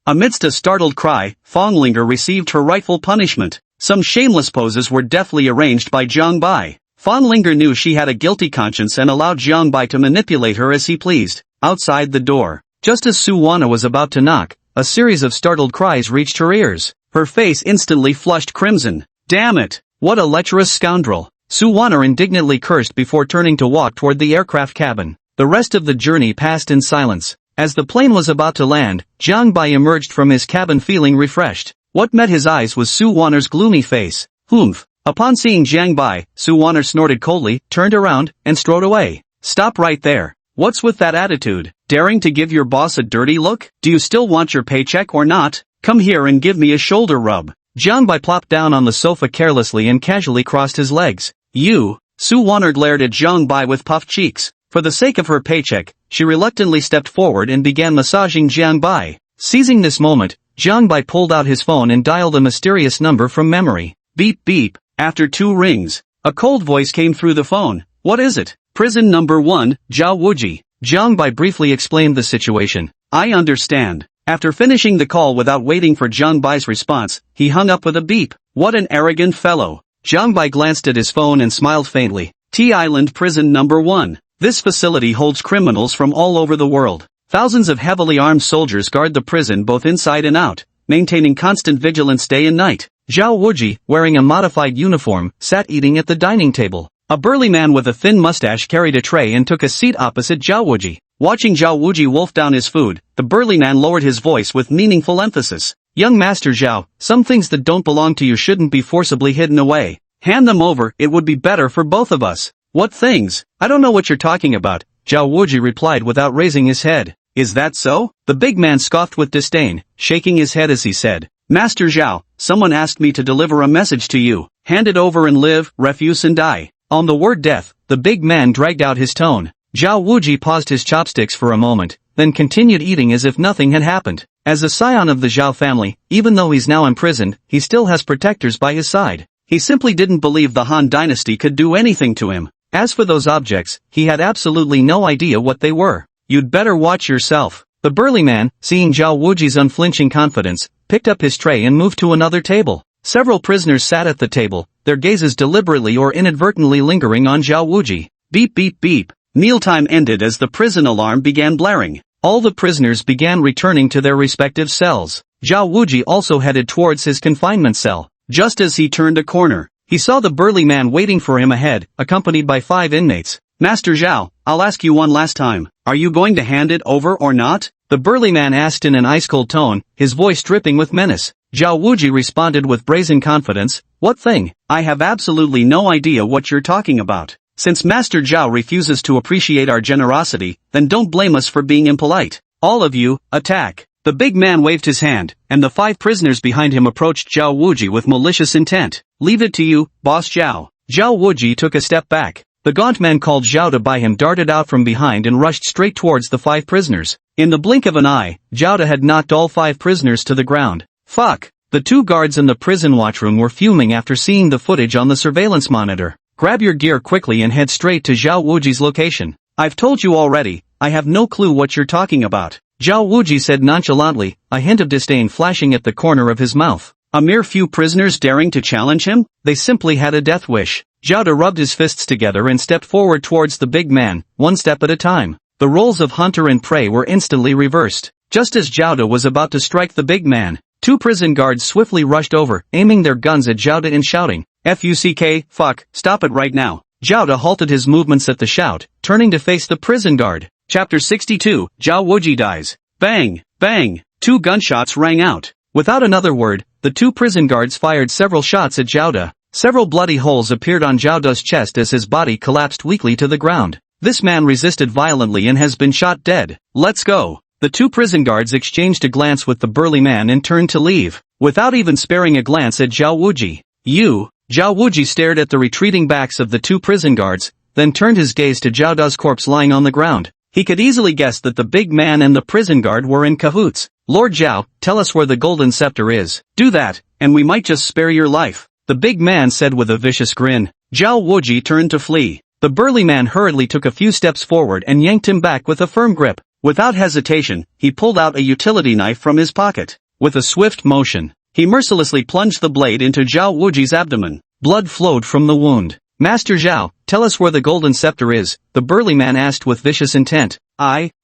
Amidst a startled cry, Fang Linger received her rightful punishment. Some shameless poses were deftly arranged by Jiang Bai. Fang Linger knew she had a guilty conscience and allowed Jiang Bai to manipulate her as he pleased. Outside the door, just as Su Wana was about to knock, a series of startled cries reached her ears. Her face instantly flushed crimson. "Damn it! What a lecherous scoundrel!" Su Wana indignantly cursed before turning to walk toward the aircraft cabin. The rest of the journey passed in silence. As the plane was about to land, Jiang Bai emerged from his cabin feeling refreshed. What met his eyes was Su Wana's gloomy face. "Humph." Upon seeing Jiang Bai, Su Wana snorted coldly, turned around, and strode away. "Stop right there. What's with that attitude? Daring to give your boss a dirty look? Do you still want your paycheck or not? Come here and give me a shoulder rub." Jiang Bai plopped down on the sofa carelessly and casually crossed his legs. "You?" Su Wana glared at Jiang Bai with puffed cheeks. For the sake of her paycheck, she reluctantly stepped forward and began massaging Jiang Bai. Seizing this moment, Jiang Bai pulled out his phone and dialed a mysterious number from memory. Beep beep. After 2 rings, a cold voice came through the phone. "What is it?" "Prison number 1, Zhao Wuji." Jiang Bai briefly explained the situation. "I understand." After finishing the call without waiting for Jiang Bai's response, he hung up with a beep. What an arrogant fellow. Jiang Bai glanced at his phone and smiled faintly. T Island Prison number 1. This facility holds criminals from all over the world. Thousands of heavily armed soldiers guard the prison both inside and out, maintaining constant vigilance day and night. Zhao Wuji, wearing a modified uniform, sat eating at the dining table. A burly man with a thin mustache carried a tray and took a seat opposite Zhao Wuji. Watching Zhao Wuji wolf down his food, the burly man lowered his voice with meaningful emphasis. "Young Master Zhao, some things that don't belong to you shouldn't be forcibly hidden away. Hand them over, it would be better for both of us." "What things? I don't know what you're talking about," Zhao Wuji replied without raising his head. "Is that so?" The big man scoffed with disdain, shaking his head as he said, "Master Zhao, someone asked me to deliver a message to you. Hand it over and live, refuse and die." On the word death, the big man dragged out his tone. Zhao Wuji paused his chopsticks for a moment, then continued eating as if nothing had happened. As a scion of the Zhao family, even though he's now imprisoned, he still has protectors by his side. He simply didn't believe the Han dynasty could do anything to him. As for those objects, he had absolutely no idea what they were. "You'd better watch yourself." The burly man, seeing Zhao Wuji's unflinching confidence, picked up his tray and moved to another table. Several prisoners sat at the table, their gazes deliberately or inadvertently lingering on Zhao Wuji. Beep beep beep. Mealtime ended as the prison alarm began blaring. All the prisoners began returning to their respective cells. Zhao Wuji also headed towards his confinement cell. Just as he turned a corner, he saw the burly man waiting for him ahead, accompanied by 5 inmates. "Master Zhao, I'll ask you one last time. Are you going to hand it over or not?" The burly man asked in an ice-cold tone, his voice dripping with menace. Zhao Wuji responded with brazen confidence, "What thing? I have absolutely no idea what you're talking about. Since Master Zhao refuses to appreciate our generosity, then don't blame us for being impolite. All of you, attack." The big man waved his hand, and the 5 prisoners behind him approached Zhao Wuji with malicious intent. "Leave it to you, Boss Zhao." Zhao Wuji took a step back. The gaunt man called Zhao Da by him darted out from behind and rushed straight towards the 5 prisoners. In the blink of an eye, Zhao Da had knocked all 5 prisoners to the ground. Fuck! The 2 guards in the prison watchroom were fuming after seeing the footage on the surveillance monitor. Grab your gear quickly and head straight to Zhao Wuji's location. I've told you already, I have no clue what you're talking about. Zhao Wuji said nonchalantly, a hint of disdain flashing at the corner of his mouth. A mere few prisoners daring to challenge him? They simply had a death wish. Zhao Da rubbed his fists together and stepped forward towards the big man, one step at a time. The roles of hunter and prey were instantly reversed. Just as Zhao Da was about to strike the big man, 2 prison guards swiftly rushed over, aiming their guns at Zhao Da and shouting, "Fuck, fuck, stop it right now." Zhao Da halted his movements at the shout, turning to face the prison guard. Chapter 62, Zhao Wuji dies. Bang, bang, 2 gunshots rang out. Without another word, the 2 prison guards fired several shots at Zhao Da. Several bloody holes appeared on Zhao Da's chest as his body collapsed weakly to the ground. This man resisted violently and has been shot dead. Let's go. The 2 prison guards exchanged a glance with the burly man and turned to leave, without even sparing a glance at Zhao Wuji. Zhao Wuji stared at the retreating backs of the 2 prison guards, then turned his gaze to Zhao Da's corpse lying on the ground. He could easily guess that the big man and the prison guard were in cahoots. Lord Zhao, tell us where the golden scepter is. Do that, and we might just spare your life. The big man said with a vicious grin. Zhao Wuji turned to flee. The burly man hurriedly took a few steps forward and yanked him back with a firm grip. Without hesitation, he pulled out a utility knife from his pocket. With a swift motion, he mercilessly plunged the blade into Zhao Wuji's abdomen. Blood flowed from the wound. Master Zhao, tell us where the golden scepter is, the burly man asked with vicious intent.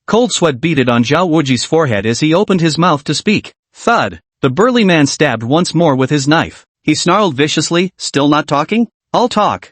Cold sweat beaded on Zhao Wuji's forehead as he opened his mouth to speak. Thud. The burly man stabbed once more with his knife. He snarled viciously, still not talking? I'll talk.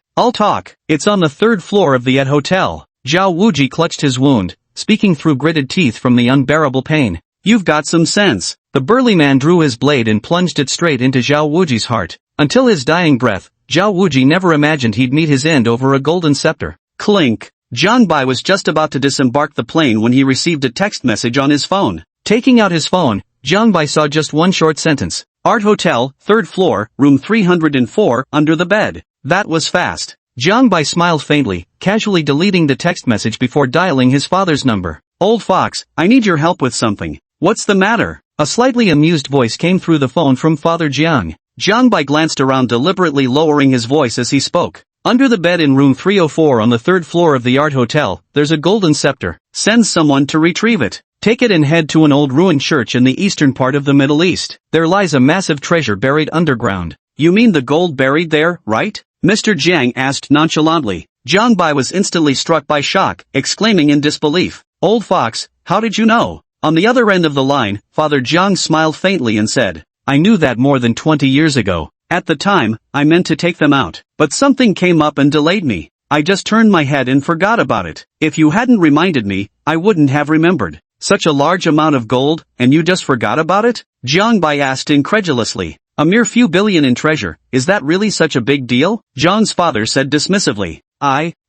It's on the 3rd floor of the Ed Hotel. Zhao Wuji clutched his wound, speaking through gritted teeth from the unbearable pain. You've got some sense. The burly man drew his blade and plunged it straight into Zhao Wuji's heart. Until his dying breath, Zhao Wuji never imagined he'd meet his end over a golden scepter. Clink. Zhang Bai was just about to disembark the plane when he received a text message on his phone. Taking out his phone, Zhang Bai saw just one short sentence. Art Hotel, 3rd floor, room 304, under the bed. That was fast. Zhang Bai smiled faintly, casually deleting the text message before dialing his father's number. Old fox, I need your help with something. What's the matter? A slightly amused voice came through the phone from Father Jiang. Zhang Bai glanced around, deliberately lowering his voice as he spoke. Under the bed in room 304 on the 3rd floor of the Art Hotel, there's a golden scepter. Send someone to retrieve it. Take it and head to an old ruined church in the eastern part of the Middle East. There lies a massive treasure buried underground. You mean the gold buried there, right? Mr. Jiang asked nonchalantly. Zhang Bai was instantly struck by shock, exclaiming in disbelief. Old fox, how did you know? On the other end of the line, Father Jiang smiled faintly and said, I knew that more than 20 years ago. At the time, I meant to take them out, but something came up and delayed me. I just turned my head and forgot about it. If you hadn't reminded me, I wouldn't have remembered. Such a large amount of gold, and you just forgot about it? Zhang Bai asked incredulously. A mere few billion in treasure, is that really such a big deal? Zhang's father said dismissively.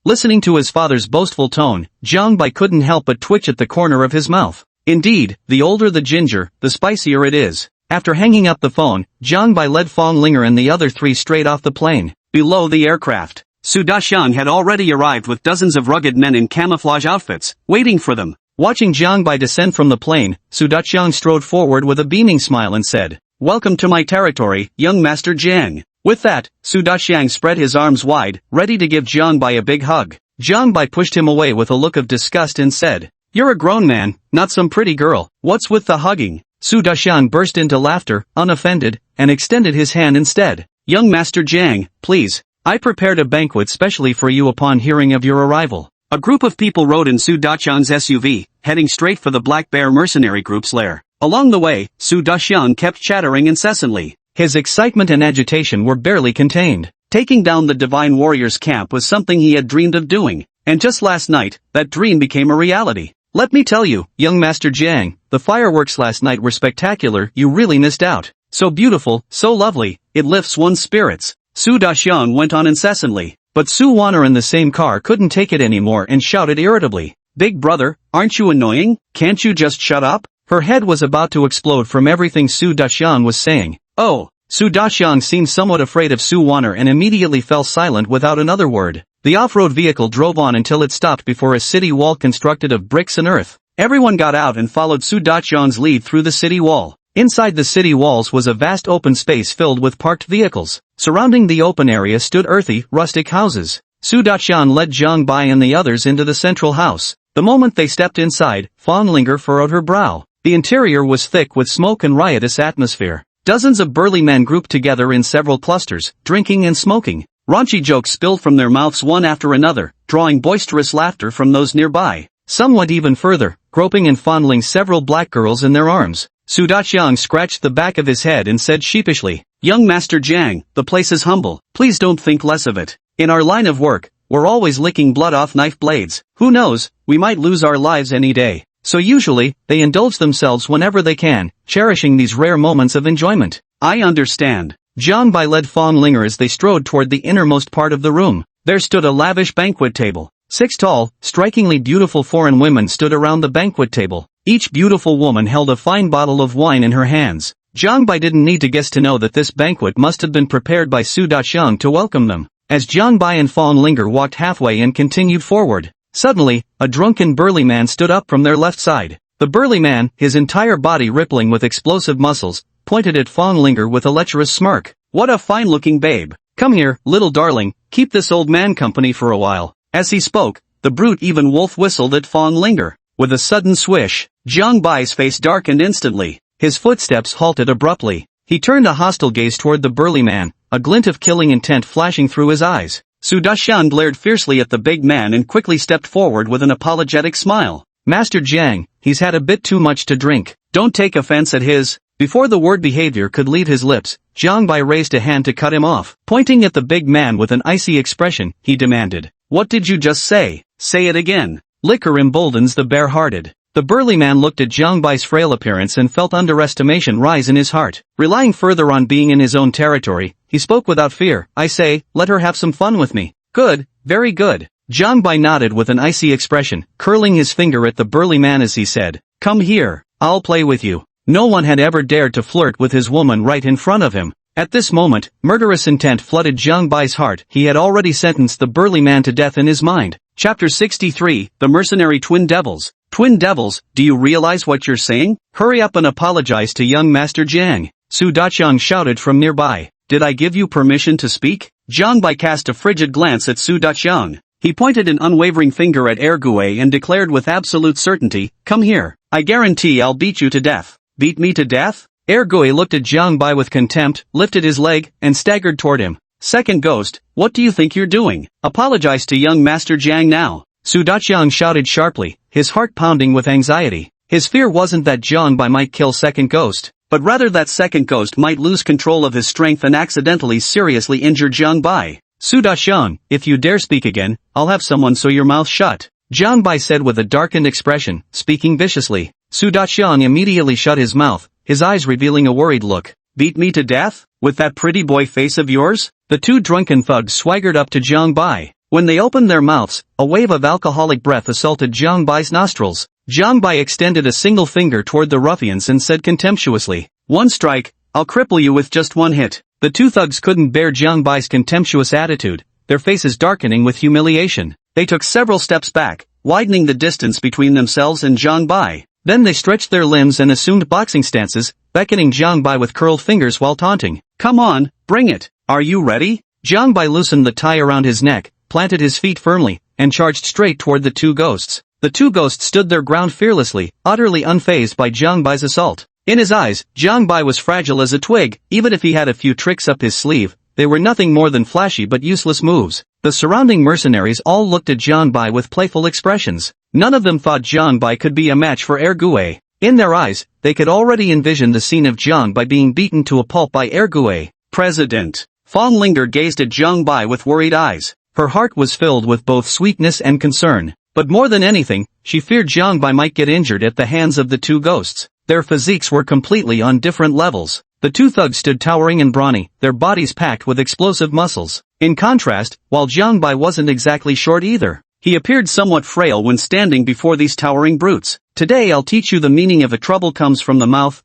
Listening to his father's boastful tone, Zhang Bai couldn't help but twitch at the corner of his mouth. Indeed, the older the ginger, the spicier it is. After hanging up the phone, Zhang Bai led Fong Linger and the other 3 straight off the plane. Below the aircraft, Su Daxiang had already arrived with dozens of rugged men in camouflage outfits, waiting for them. Watching Zhang Bai descend from the plane, Su Daxiang strode forward with a beaming smile and said, Welcome to my territory, young Master Jiang. With that, Su Daxiang spread his arms wide, ready to give Zhang Bai a big hug. Zhang Bai pushed him away with a look of disgust and said, You're a grown man, not some pretty girl. What's with the hugging? Su Daxiang burst into laughter, unoffended, and extended his hand instead. Young Master Jiang, please. I prepared a banquet specially for you upon hearing of your arrival. A group of people rode in Su Daxiang's SUV, heading straight for the Black Bear mercenary group's lair. Along the way, Su Daxiang kept chattering incessantly. His excitement and agitation were barely contained. Taking down the Divine Warriors camp was something he had dreamed of doing, and just last night, that dream became a reality. Let me tell you, young Master Jiang, the fireworks last night were spectacular. You really missed out. So beautiful, so lovely, it lifts one's spirits. Su Daxiang went on incessantly, but Su Wanner in the same car couldn't take it anymore and shouted irritably. Big brother, aren't you annoying? Can't you just shut up? Her head was about to explode from everything Su Daxiang was saying. Oh, Su Daxiang seemed somewhat afraid of Su Wanner and immediately fell silent without another word. The off-road vehicle drove on until it stopped before a city wall constructed of bricks and earth. Everyone got out and followed Su Daqiang's lead through the city wall. Inside the city walls was a vast open space filled with parked vehicles. Surrounding the open area stood earthy, rustic houses. Su Daqiang led Zhang Bai and the others into the central house. The moment they stepped inside, Fang Linger furrowed her brow. The interior was thick with smoke and riotous atmosphere. Dozens of burly men grouped together in several clusters, drinking and smoking. Raunchy jokes spilled from their mouths one after another, drawing boisterous laughter from those nearby. Some went even further, groping and fondling several black girls in their arms. Su Daqiang scratched the back of his head and said sheepishly, "Young Master Jiang, the place is humble. Please don't think less of it. In our line of work, we're always licking blood off knife blades. Who knows, we might lose our lives any day." So usually, they indulge themselves whenever they can, cherishing these rare moments of enjoyment. I understand. Zhang Bai led Fang Linger as they strode toward the innermost part of the room. There stood a lavish banquet table. 6 tall, strikingly beautiful foreign women stood around the banquet table. Each beautiful woman held a fine bottle of wine in her hands. Zhang Bai didn't need to guess to know that this banquet must have been prepared by Su Daqiang to welcome them. As Zhang Bai and Fang Linger walked halfway and continued forward, suddenly, a drunken burly man stood up from their left side. The burly man, his entire body rippling with explosive muscles, pointed at Fang Linger with a lecherous smirk. "What a fine-looking babe. Come here, little darling, keep this old man company for a while." As he spoke, the brute even wolf whistled at Fang Linger. With a sudden swish, Zhang Bai's face darkened instantly. His footsteps halted abruptly. He turned a hostile gaze toward the burly man, a glint of killing intent flashing through his eyes. Su Daqiang glared fiercely at the big man and quickly stepped forward with an apologetic smile. "Master Jiang, he's had a bit too much to drink. Don't take offense at his..." Before the word behavior could leave his lips, Zhang Bai raised a hand to cut him off. Pointing at the big man with an icy expression, he demanded, "What did you just say? Say it again." Liquor emboldens the bare-hearted. The burly man looked at Zhang Bai's frail appearance and felt underestimation rise in his heart. Relying further on being in his own territory, he spoke without fear. "I say, let her have some fun with me." "Good, very good." Zhang Bai nodded with an icy expression, curling his finger at the burly man as he said, "Come here, I'll play with you." No one had ever dared to flirt with his woman right in front of him. At this moment, murderous intent flooded Zhang Bai's heart. He had already sentenced the burly man to death in his mind. Chapter 63, The Mercenary Twin Devils. Twin Devils, do you realize what you're saying? Hurry up and apologize to young Master Jiang. Su Daqiang shouted from nearby. Did I give you permission to speak? Zhang Bai cast a frigid glance at Su Daqiang. He pointed an unwavering finger at Ergue and declared with absolute certainty, "Come here. I guarantee I'll beat you to death." "Beat me to death?" Ergue looked at Zhang Bai with contempt, lifted his leg, and staggered toward him. "Second ghost, what do you think you're doing? Apologize to young Master Jiang now." Su Daqiang shouted sharply, his heart pounding with anxiety. His fear wasn't that Zhang Bai might kill second ghost, but rather that second ghost might lose control of his strength and accidentally seriously injure Zhang Bai. "Su Daqiang, if you dare speak again, I'll have someone sew your mouth shut," Zhang Bai said with a darkened expression, speaking viciously. Su Daqiang immediately shut his mouth, his eyes revealing a worried look. "Beat me to death? With that pretty boy face of yours?" The two drunken thugs swaggered up to Zhang Bai. When they opened their mouths, a wave of alcoholic breath assaulted Zhang Bai's nostrils. Zhang Bai extended a single finger toward the ruffians and said contemptuously, "One strike, I'll cripple you with just one hit." The two thugs couldn't bear Zhang Bai's contemptuous attitude, their faces darkening with humiliation. They took several steps back, widening the distance between themselves and Zhang Bai. Then they stretched their limbs and assumed boxing stances, beckoning Zhang Bai with curled fingers while taunting. "Come on, bring it. Are you ready?" Zhang Bai loosened the tie around his neck, planted his feet firmly, and charged straight toward the two ghosts. The two ghosts stood their ground fearlessly, utterly unfazed by Zhang Bai's assault. In his eyes, Zhang Bai was fragile as a twig. Even if he had a few tricks up his sleeve, they were nothing more than flashy but useless moves. The surrounding mercenaries all looked at Zhang Bai with playful expressions. None of them thought Zhang Bai could be a match for Ergue. In their eyes, they could already envision the scene of Zhang Bai being beaten to a pulp by Ergue. President. Fang Linger gazed at Zhang Bai with worried eyes. Her heart was filled with both sweetness and concern. But more than anything, she feared Zhang Bai might get injured at the hands of the two ghosts. Their physiques were completely on different levels. The two thugs stood towering and brawny, their bodies packed with explosive muscles. In contrast, while Zhang Bai wasn't exactly short either, he appeared somewhat frail when standing before these towering brutes. "Today I'll teach you the meaning of a trouble comes from the mouth."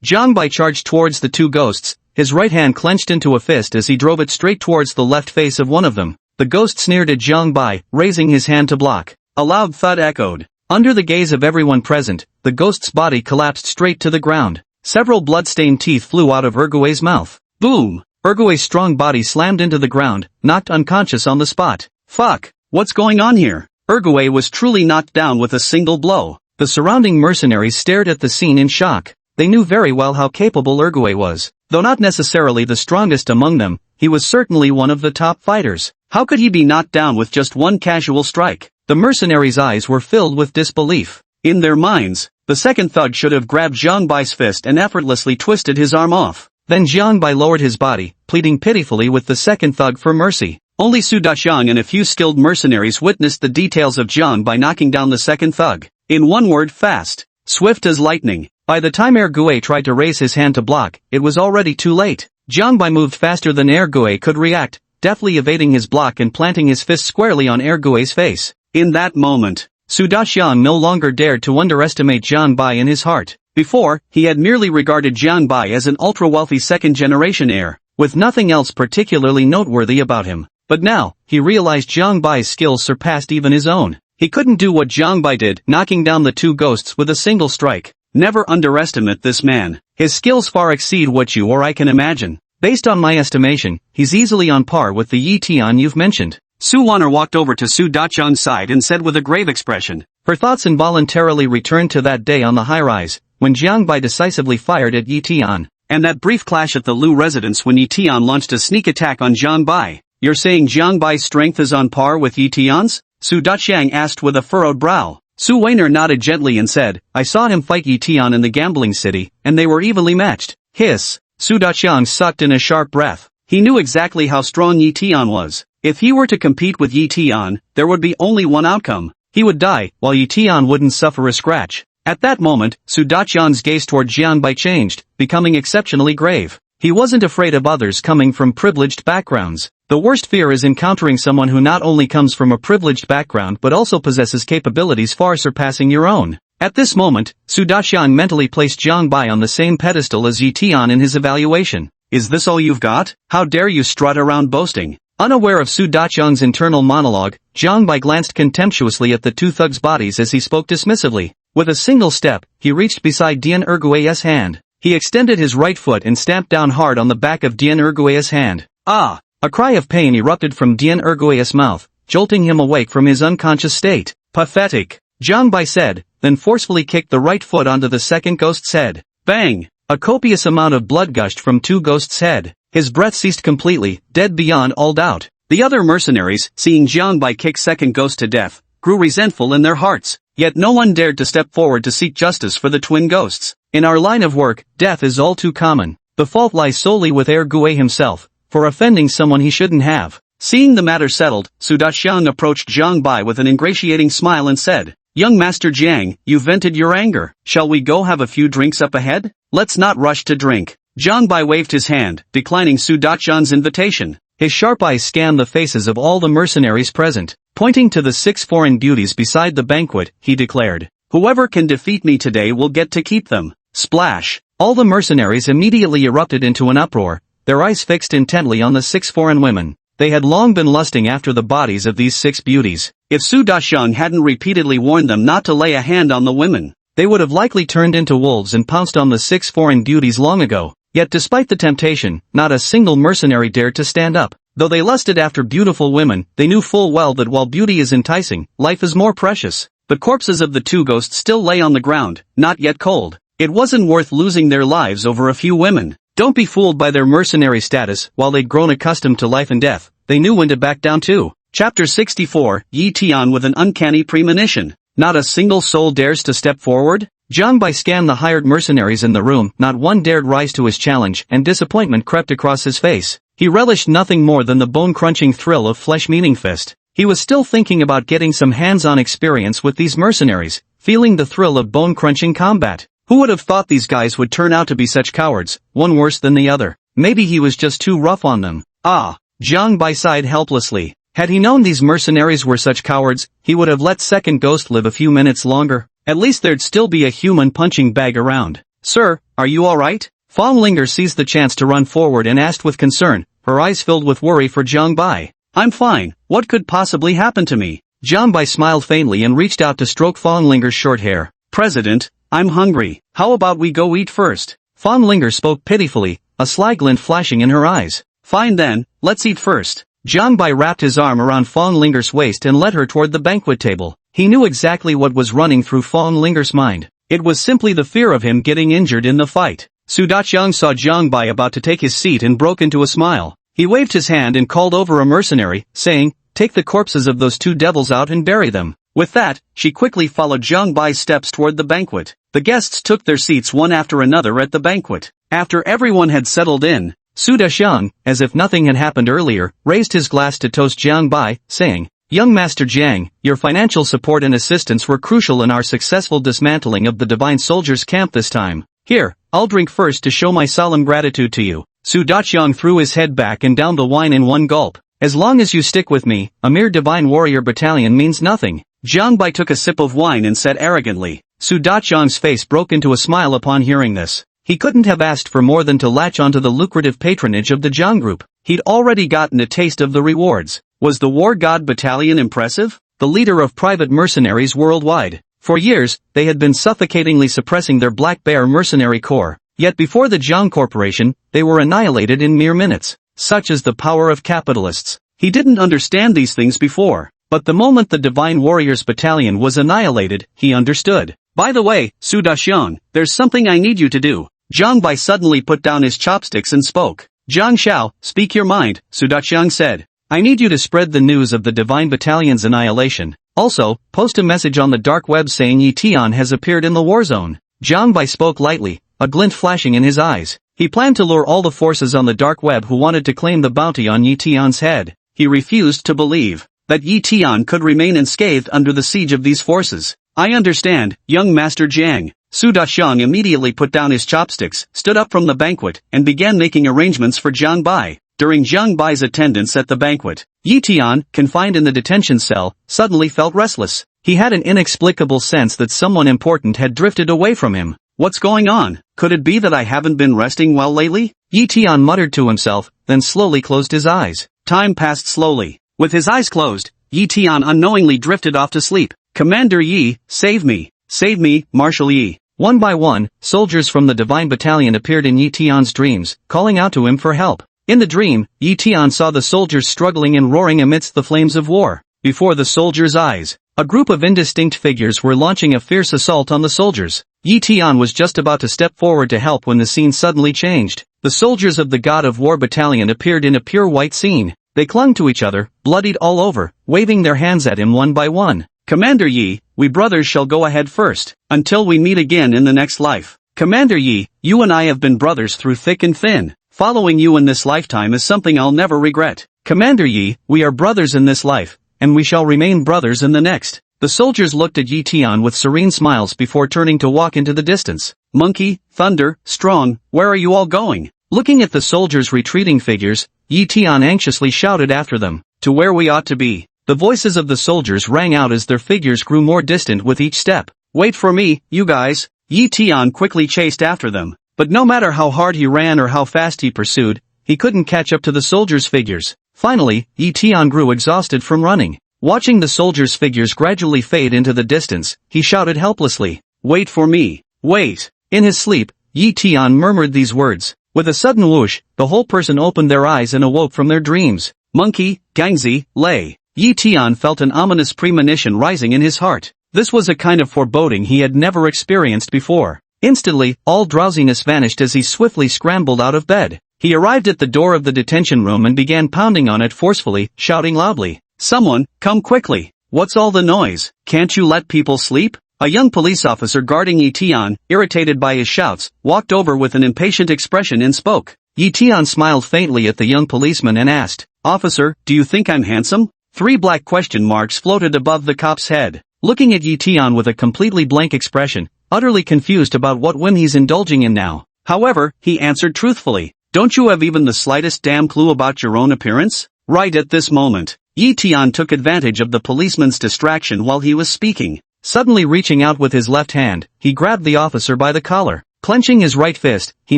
Zhang Bai charged towards the two ghosts, his right hand clenched into a fist as he drove it straight towards the left face of one of them. The ghost sneered at Jiang Bai, raising his hand to block. A loud thud echoed. Under the gaze of everyone present, the ghost's body collapsed straight to the ground. Several blood-stained teeth flew out of Ergue's mouth. Boom! Ergue's strong body slammed into the ground, knocked unconscious on the spot. Fuck! What's going on here? Ergue was truly knocked down with a single blow. The surrounding mercenaries stared at the scene in shock. They knew very well how capable Ergue was. Though not necessarily the strongest among them, he was certainly one of the top fighters. How could he be knocked down with just one casual strike? The mercenaries' eyes were filled with disbelief. In their minds, the second thug should have grabbed Jiang Bai's fist and effortlessly twisted his arm off. Then Jiang Bai lowered his body, pleading pitifully with the second thug for mercy. Only Su Daxiang and a few skilled mercenaries witnessed the details of Jiang Bai knocking down the second thug. In one word, fast. Swift as lightning. By the time Ergue tried to raise his hand to block, it was already too late. Jiang Bai moved faster than Ergue could react, deftly evading his block and planting his fist squarely on Ergue's face. In that moment, Su Daxiang no longer dared to underestimate Jiang Bai in his heart. Before, he had merely regarded Jiang Bai as an ultra-wealthy second-generation heir, with nothing else particularly noteworthy about him. But now, he realized Jiang Bai's skills surpassed even his own. He couldn't do what Jiang Bai did, knocking down the two ghosts with a single strike. Never underestimate this man. His skills far exceed what you or I can imagine. Based on my estimation, he's easily on par with the Yi Tian you've mentioned. Su Wan'er walked over to Su Daqiang's side and said with a grave expression. Her thoughts involuntarily returned to that day on the high-rise, when Jiang Bai decisively fired at Yi Tian. And that brief clash at the Lu residence when Yi Tian launched a sneak attack on Jiang Bai. You're saying Jiang Bai's strength is on par with Yi Tian's? Su Daqiang asked with a furrowed brow. Su Wan'er nodded gently and said, I saw him fight Yi Tian in the gambling city, and they were evenly matched. Hiss. Su Daqiang sucked in a sharp breath. He knew exactly how strong Yi Tian was. If he were to compete with Yi Tian, there would be only one outcome. He would die, while Yi Tian wouldn't suffer a scratch. At that moment, Su Daqiang's gaze toward Jiang Bai changed, becoming exceptionally grave. He wasn't afraid of others coming from privileged backgrounds. The worst fear is encountering someone who not only comes from a privileged background but also possesses capabilities far surpassing your own. At this moment, Su Daqiang mentally placed Jiang Bai on the same pedestal as Yi Tian in his evaluation. Is this all you've got? How dare you strut around boasting? Unaware of Su Daqiang's internal monologue, Jiang Bai glanced contemptuously at the two thugs' bodies as he spoke dismissively. With a single step, he reached beside Dian Ergue's hand. He extended his right foot and stamped down hard on the back of Dian Ergue's hand. Ah! A cry of pain erupted from Dian Ergue's mouth, jolting him awake from his unconscious state. Pathetic, Jiang Bai said, then forcefully kicked the right foot onto the second ghost's head. Bang! A copious amount of blood gushed from two ghosts' head. His breath ceased completely, dead beyond all doubt. The other mercenaries, seeing Jiang Bai kick second ghost to death, grew resentful in their hearts. Yet no one dared to step forward to seek justice for the twin ghosts. In our line of work, death is all too common. The fault lies solely with Ergue himself, for offending someone he shouldn't have. Seeing the matter settled, Su Daqiang approached Jiang Bai with an ingratiating smile and said, Young Master Jiang, you vented your anger. Shall we go have a few drinks up ahead? Let's not rush to drink. Jiang Bai waved his hand, declining Su Daqiang's invitation. His sharp eyes scanned the faces of all the mercenaries present. Pointing to the 6 foreign beauties beside the banquet, he declared, Whoever can defeat me today will get to keep them. Splash! All the mercenaries immediately erupted into an uproar, their eyes fixed intently on the 6 foreign women. They had long been lusting after the bodies of these 6 beauties. If Su Daqiang hadn't repeatedly warned them not to lay a hand on the women, they would have likely turned into wolves and pounced on the 6 foreign beauties long ago. Yet despite the temptation, not a single mercenary dared to stand up. Though they lusted after beautiful women, they knew full well that while beauty is enticing, life is more precious. The corpses of the two ghosts still lay on the ground, not yet cold. It wasn't worth losing their lives over a few women. Don't be fooled by their mercenary status. While they'd grown accustomed to life and death, they knew when to back down too. Chapter 64, Yi Tian with an uncanny premonition. Not a single soul dares to step forward? Jiang Bai scanned the hired mercenaries in the room, not one dared rise to his challenge, and disappointment crept across his face. He relished nothing more than the bone-crunching thrill of flesh-meeting fist. He was still thinking about getting some hands-on experience with these mercenaries, feeling the thrill of bone-crunching combat. Who would have thought these guys would turn out to be such cowards, one worse than the other? Maybe he was just too rough on them. Jiang Bai sighed helplessly. Had he known these mercenaries were such cowards, he would have let Second Ghost live a few minutes longer. At least there'd still be a human punching bag around. Sir, are you alright? Fong Linger seized the chance to run forward and asked with concern, her eyes filled with worry for Jiang Bai. I'm fine, what could possibly happen to me? Jiang Bai smiled faintly and reached out to stroke Fong Linger's short hair. President, I'm hungry, how about we go eat first? Fong Linger spoke pitifully, a sly glint flashing in her eyes. Fine then, let's eat first. Jiang Bai wrapped his arm around Fong Linger's waist and led her toward the banquet table. He knew exactly what was running through Fong Linger's mind. It was simply the fear of him getting injured in the fight. Su Daqiang saw Jiang Bai about to take his seat and broke into a smile. He waved his hand and called over a mercenary, saying, "Take the corpses of those two devils out and bury them." With that, she quickly followed Jiang Bai's steps toward the banquet. The guests took their seats one after another at the banquet. After everyone had settled in, Su Daqiang, as if nothing had happened earlier, raised his glass to toast Jiang Bai, saying, "Young Master Jiang, your financial support and assistance were crucial in our successful dismantling of the Divine Soldiers' camp this time. Here, I'll drink first to show my solemn gratitude to you." Su Daqiang threw his head back and downed the wine in one gulp. "As long as you stick with me, a mere Divine Warrior battalion means nothing." Jiang Bai took a sip of wine and said arrogantly. Su Daqiang's face broke into a smile upon hearing this. He couldn't have asked for more than to latch onto the lucrative patronage of the Jiang group. He'd already gotten a taste of the rewards. Was the War God Battalion impressive? The leader of private mercenaries worldwide. For years, they had been suffocatingly suppressing their Black Bear mercenary corps. Yet before the Jiang Corporation, they were annihilated in mere minutes. Such is the power of capitalists. He didn't understand these things before. But the moment the Divine Warriors Battalion was annihilated, he understood. By the way, Su Daqiang, there's something I need you to do. Jiang Bai suddenly put down his chopsticks and spoke. Jiang Shao, speak your mind, Su Daqiang said. I need you to spread the news of the Divine Battalion's annihilation. Also, post a message on the dark web saying Yi Tian has appeared in the war zone. Jiang Bai spoke lightly, a glint flashing in his eyes. He planned to lure all the forces on the dark web who wanted to claim the bounty on Yi Tian's head. He refused to believe that Yi Tian could remain unscathed under the siege of these forces. I understand, young Master Jiang. Su Daqiang immediately put down his chopsticks, stood up from the banquet, and began making arrangements for Jiang Bai. During Jiang Bai's attendance at the banquet, Yi Tian, confined in the detention cell, suddenly felt restless. He had an inexplicable sense that someone important had drifted away from him. What's going on? Could it be that I haven't been resting well lately? Yi Tian muttered to himself, then slowly closed his eyes. Time passed slowly. With his eyes closed, Yi Tian unknowingly drifted off to sleep. Commander Yi, save me. Save me, Marshal Yi. One by one, soldiers from the Divine Battalion appeared in Yi Tian's dreams, calling out to him for help. In the dream, Yi Tian saw the soldiers struggling and roaring amidst the flames of war. Before the soldiers' eyes, a group of indistinct figures were launching a fierce assault on the soldiers. Yi Tian was just about to step forward to help when the scene suddenly changed. The soldiers of the God of War Battalion appeared in a pure white scene. They clung to each other, bloodied all over, waving their hands at him one by one. Commander Yi, we brothers shall go ahead first, until we meet again in the next life. Commander Yi, you and I have been brothers through thick and thin. Following you in this lifetime is something I'll never regret. Commander Yi, we are brothers in this life, and we shall remain brothers in the next. The soldiers looked at Yi Tian with serene smiles before turning to walk into the distance. Monkey, Thunder, Strong, where are you all going? Looking at the soldiers' retreating figures, Yi Tian anxiously shouted after them. To where we ought to be. The voices of the soldiers rang out as their figures grew more distant with each step. Wait for me, you guys. Yi Tian quickly chased after them. But no matter how hard he ran or how fast he pursued, he couldn't catch up to the soldiers' figures. Finally, Yi Tian grew exhausted from running. Watching the soldiers' figures gradually fade into the distance, he shouted helplessly, "Wait for me, wait." In his sleep, Yi Tian murmured these words. With a sudden whoosh, the whole person opened their eyes and awoke from their dreams. Monkey, Gangzi, Lei. Yi Tian felt an ominous premonition rising in his heart. This was a kind of foreboding he had never experienced before. Instantly, all drowsiness vanished as he swiftly scrambled out of bed. He arrived at the door of the detention room and began pounding on it forcefully, shouting loudly, "Someone, come quickly! What's all the noise? Can't you let people sleep?" A young police officer guarding Yi Tian, irritated by his shouts, walked over with an impatient expression and spoke. Yi Tian smiled faintly at the young policeman and asked, "Officer, do you think I'm handsome?" 3 black question marks floated above the cop's head. Looking at Yi Tian with a completely blank expression, utterly confused about what whim he's indulging in now. However, he answered truthfully, "Don't you have even the slightest damn clue about your own appearance?" Right at this moment, Yi Tian took advantage of the policeman's distraction while he was speaking. Suddenly reaching out with his left hand, he grabbed the officer by the collar. Clenching his right fist, he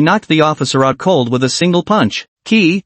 knocked the officer out cold with a single punch. Key.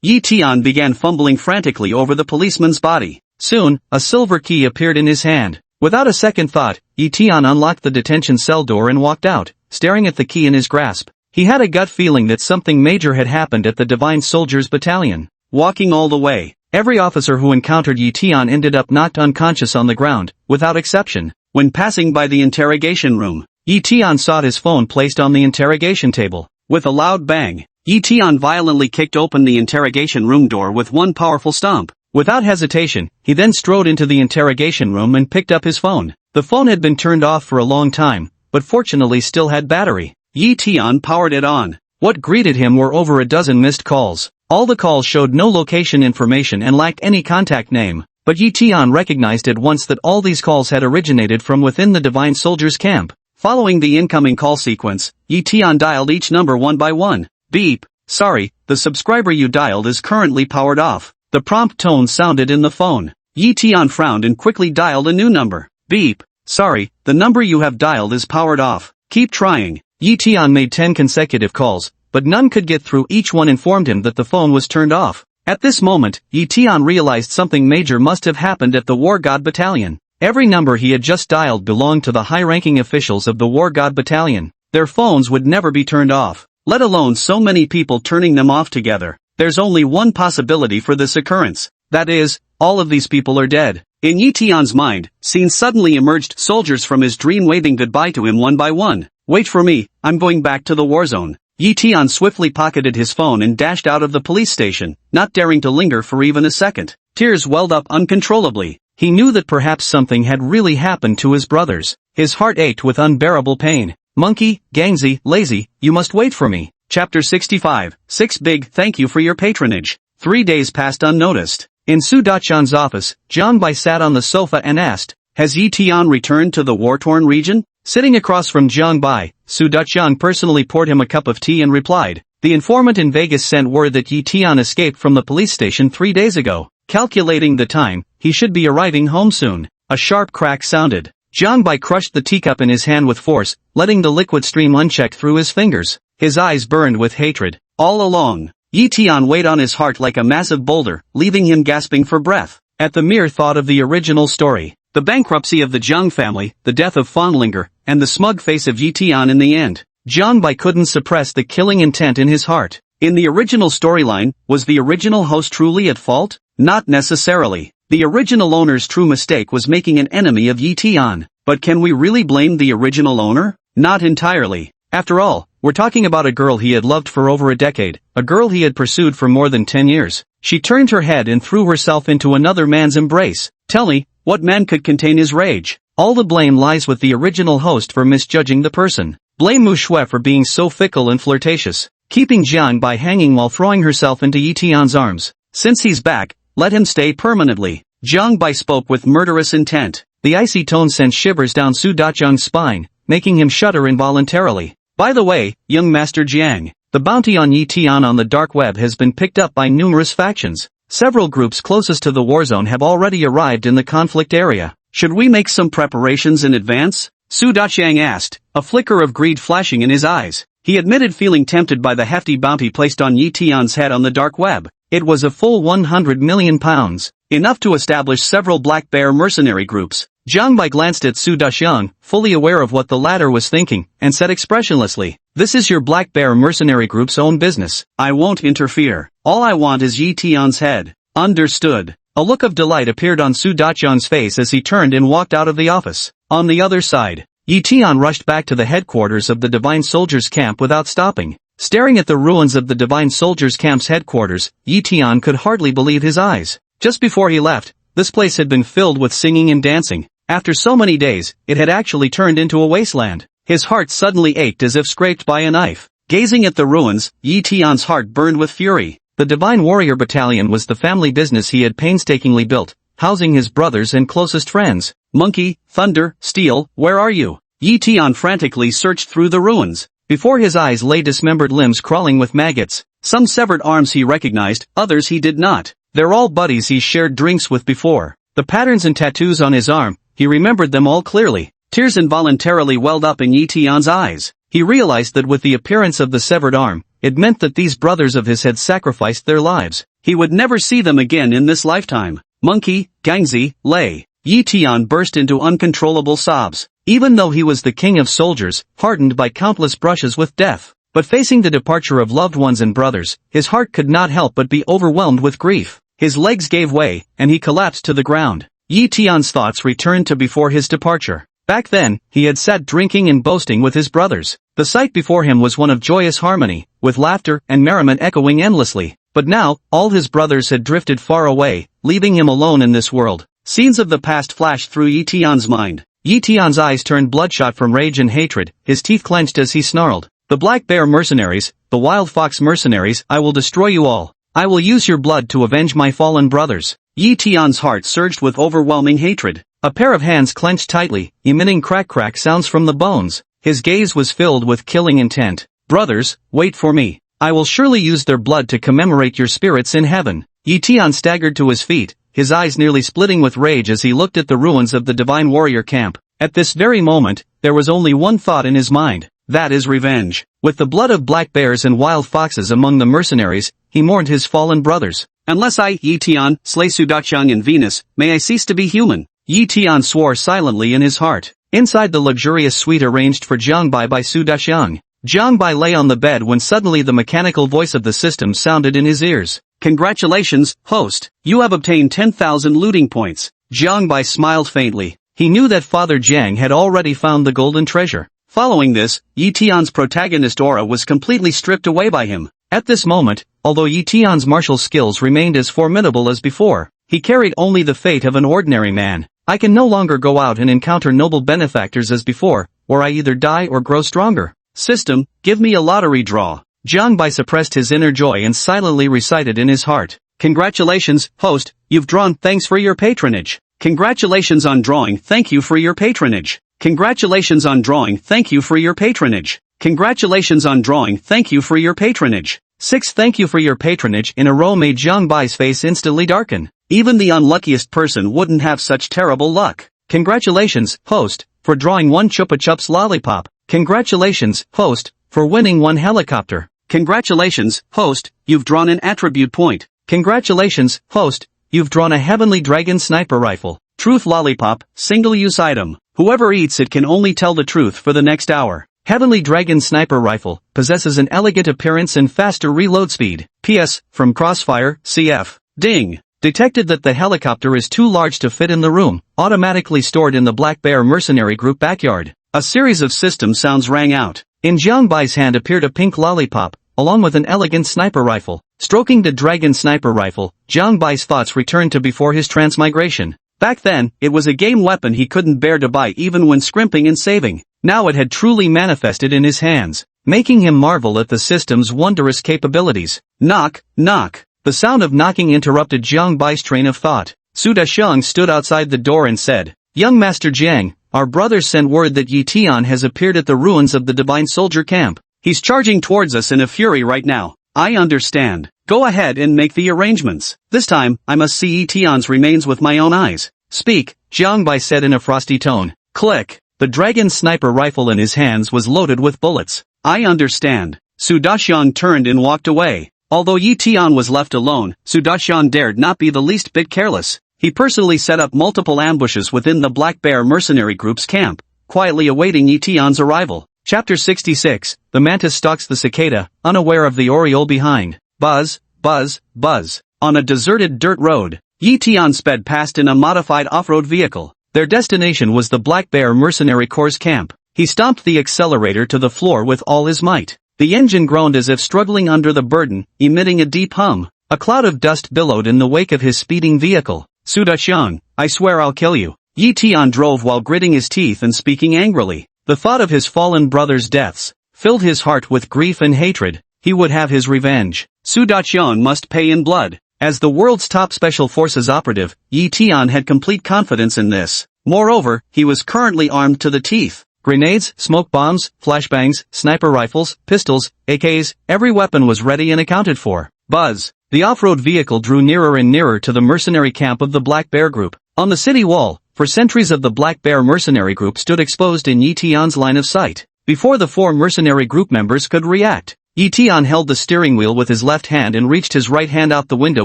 Yi Tian began fumbling frantically over the policeman's body. Soon, a silver key appeared in his hand. Without a second thought, Yi Tian unlocked the detention cell door and walked out, staring at the key in his grasp. He had a gut feeling that something major had happened at the Divine Soldiers Battalion. Walking all the way, every officer who encountered Yi Tian ended up knocked unconscious on the ground, without exception. When passing by the interrogation room, Yi Tian saw his phone placed on the interrogation table. With a loud bang, Yi Tian violently kicked open the interrogation room door with one powerful stomp. Without hesitation, he then strode into the interrogation room and picked up his phone. The phone had been turned off for a long time, but fortunately still had battery. Yi Tian powered it on. What greeted him were over a dozen missed calls. All the calls showed no location information and lacked any contact name, but Yi Tian recognized at once that all these calls had originated from within the Divine Soldiers camp. Following the incoming call sequence, Yi Tian dialed each number one by one. Beep. Sorry, the subscriber you dialed is currently powered off. The prompt tone sounded in the phone. Yi Tian frowned and quickly dialed a new number. Beep. Sorry, the number you have dialed is powered off. Keep trying. Yi Tian made 10 consecutive calls, but none could get through. Each one informed him that the phone was turned off. At this moment, Yi Tian realized something major must have happened at the War God Battalion. Every number he had just dialed belonged to the high-ranking officials of the War God Battalion. Their phones would never be turned off, let alone so many people turning them off together. There's only one possibility for this occurrence. That is, all of these people are dead. In Yi Tian's mind, scenes suddenly emerged, soldiers from his dream waving goodbye to him one by one. Wait for me, I'm going back to the war zone. Yi Tian swiftly pocketed his phone and dashed out of the police station, not daring to linger for even a second. Tears welled up uncontrollably. He knew that perhaps something had really happened to his brothers. His heart ached with unbearable pain. Monkey, Gangzy, lazy, you must wait for me. Chapter 65, 6 Big Thank you for your patronage. 3 days passed unnoticed. In Su Dachang's office, Jiang Bai sat on the sofa and asked, Has Yi Tian returned to the war-torn region? Sitting across from Jiang Bai, Su Dachang personally poured him a cup of tea and replied, The informant in Vegas sent word that Yi Tian escaped from the police station 3 days ago. Calculating the time, he should be arriving home soon. A sharp crack sounded. Jiang Bai crushed the teacup in his hand with force, letting the liquid stream unchecked through his fingers. His eyes burned with hatred. All along, Yi Tian weighed on his heart like a massive boulder, leaving him gasping for breath. At the mere thought of the original story, the bankruptcy of the Jiang family, the death of Fanglinga, and the smug face of Yi Tian in the end, Jiang Bai couldn't suppress the killing intent in his heart. In the original storyline, was the original host truly at fault? Not necessarily. The original owner's true mistake was making an enemy of Yi Tian. But can we really blame the original owner? Not entirely. After all, we're talking about a girl he had loved for over a decade, a girl he had pursued for more than 10 years. She turned her head and threw herself into another man's embrace. Tell me, what man could contain his rage? All the blame lies with the original host for misjudging the person. Blame Mu Shui for being so fickle and flirtatious, keeping Jiang Bai hanging while throwing herself into Yi Tian's arms. Since he's back, let him stay permanently. Jiang Bai spoke with murderous intent. The icy tone sent shivers down Su Dachang's spine, making him shudder involuntarily. By the way, young Master Jiang, the bounty on Yi Tian on the dark web has been picked up by numerous factions. Several groups closest to the war zone have already arrived in the conflict area. Should we make some preparations in advance? Su Dachang asked, a flicker of greed flashing in his eyes. He admitted feeling tempted by the hefty bounty placed on Yi Tian's head on the dark web. It was a full 100 million pounds. Enough to establish several Black Bear mercenary groups. Jiang Bai glanced at Su Dachang, fully aware of what the latter was thinking, and said expressionlessly, This is your Black Bear mercenary group's own business. I won't interfere. All I want is Yi Tian's head. Understood. A look of delight appeared on Su Dachang's face as he turned and walked out of the office. On the other side, Yi Tian rushed back to the headquarters of the Divine Soldiers camp without stopping. Staring at the ruins of the Divine Soldiers camp's headquarters, Yi Tian could hardly believe his eyes. Just before he left, this place had been filled with singing and dancing. After so many days, it had actually turned into a wasteland. His heart suddenly ached as if scraped by a knife. Gazing at the ruins, Yi Tian's heart burned with fury. The Divine Warrior Battalion was the family business he had painstakingly built, housing his brothers and closest friends. Monkey, Thunder, Steel, where are you? Yi Tian frantically searched through the ruins. Before his eyes lay dismembered limbs crawling with maggots. Some severed arms he recognized, others he did not. They're all buddies he's shared drinks with before. The patterns and tattoos on his arm, he remembered them all clearly. Tears involuntarily welled up in Yi Tian's eyes. He realized that with the appearance of the severed arm, it meant that these brothers of his had sacrificed their lives. He would never see them again in this lifetime. Monkey, Gangzi, Lei. Yi Tian burst into uncontrollable sobs. Even though he was the king of soldiers, hardened by countless brushes with death, but facing the departure of loved ones and brothers, his heart could not help but be overwhelmed with grief. His legs gave way, and he collapsed to the ground. Yi Tian's thoughts returned to before his departure. Back then, he had sat drinking and boasting with his brothers. The sight before him was one of joyous harmony, with laughter and merriment echoing endlessly. But now, all his brothers had drifted far away, leaving him alone in this world. Scenes of the past flashed through Yi Tian's mind. Yi Tian's eyes turned bloodshot from rage and hatred, his teeth clenched as he snarled. The Black Bear mercenaries, the Wild Fox mercenaries, I will destroy you all. I will use your blood to avenge my fallen brothers. Yi Tian's heart surged with overwhelming hatred. A pair of hands clenched tightly, emitting crack-crack sounds from the bones. His gaze was filled with killing intent. Brothers, wait for me. I will surely use their blood to commemorate your spirits in heaven. Yi Tian staggered to his feet, his eyes nearly splitting with rage as he looked at the ruins of the divine warrior camp. At this very moment, there was only one thought in his mind. That is revenge. With the blood of black bears and wild foxes among the mercenaries, he mourned his fallen brothers. Unless I, Yi Tian, slay Su Daqiang and Venus, may I cease to be human. Yi Tian swore silently in his heart. Inside the luxurious suite arranged for Jiang Bai by Su Daqiang, Jiang Bai lay on the bed when suddenly the mechanical voice of the system sounded in his ears. Congratulations, host. You have obtained 10,000 looting points. Jiang Bai smiled faintly. He knew that Father Jiang had already found the golden treasure. Following this, Yi Tian's protagonist aura was completely stripped away by him. At this moment, although Yi Tian's martial skills remained as formidable as before, he carried only the fate of an ordinary man. I can no longer go out and encounter noble benefactors as before, or I either die or grow stronger. System, give me a lottery draw. Jiang Bai suppressed his inner joy and silently recited in his heart. Congratulations, host, you've drawn, thanks for your patronage. Congratulations on drawing, thank you for your patronage. Congratulations on drawing, thank you for your patronage. Congratulations on drawing, thank you for your patronage. 6 thank you for your patronage in a row made Jiang Bai's face instantly darken. Even the unluckiest person wouldn't have such terrible luck. Congratulations, host, for drawing 1 Chupa Chups lollipop. Congratulations, host, for winning 1 helicopter. Congratulations, host, you've drawn an attribute point. Congratulations, host, you've drawn a Heavenly Dragon sniper rifle. Truth lollipop, single-use item. Whoever eats it can only tell the truth for the next hour. Heavenly Dragon sniper rifle possesses an elegant appearance and faster reload speed. PS, from Crossfire, CF. Ding. Detected that the helicopter is too large to fit in the room, automatically stored in the Black Bear Mercenary Group backyard. A series of system sounds rang out. In Jiang Bai's hand appeared a pink lollipop, along with an elegant sniper rifle. Stroking the dragon sniper rifle, Jiang Bai's thoughts returned to before his transmigration. Back then, it was a game weapon he couldn't bear to buy even when scrimping and saving. Now it had truly manifested in his hands, making him marvel at the system's wondrous capabilities. Knock, knock. The sound of knocking interrupted Jiang Bai's train of thought. Su Daqiang stood outside the door and said, Young Master Jiang, our brother sent word that Yi Tian has appeared at the ruins of the Divine Soldier Camp. He's charging towards us in a fury right now. I understand. Go ahead and make the arrangements. This time, I must see Yi Tian's remains with my own eyes. Speak, Jiang Bai said in a frosty tone. Click. The dragon sniper rifle in his hands was loaded with bullets. I understand. Su Daqiang turned and walked away. Although Yi Tian was left alone, Su Daqiang dared not be the least bit careless. He personally set up multiple ambushes within the Black Bear Mercenary Group's camp, quietly awaiting Yi Tian's arrival. Chapter 66, The Mantis Stalks the Cicada, unaware of the Oriole behind. Buzz, buzz, buzz. On a deserted dirt road, Yi Tian sped past in a modified off-road vehicle. Their destination was the Black Bear Mercenary Corps camp. He stomped the accelerator to the floor with all his might. The engine groaned as if struggling under the burden, emitting a deep hum. A cloud of dust billowed in the wake of his speeding vehicle. Su Daqiang, I swear I'll kill you. Yi Tian drove while gritting his teeth and speaking angrily. The thought of his fallen brother's deaths filled his heart with grief and hatred. He would have his revenge. Su Daqiang must pay in blood. As the world's top special forces operative, Yi Tian had complete confidence in this. Moreover, he was currently armed to the teeth. Grenades, smoke bombs, flashbangs, sniper rifles, pistols, AKs, every weapon was ready and accounted for. Buzz. The off-road vehicle drew nearer and nearer to the mercenary camp of the Black Bear Group. On the city wall, for sentries of the Black Bear Mercenary Group stood exposed in Yi Tian's line of sight. Before the 4 mercenary group members could react, Yi Tian held the steering wheel with his left hand and reached his right hand out the window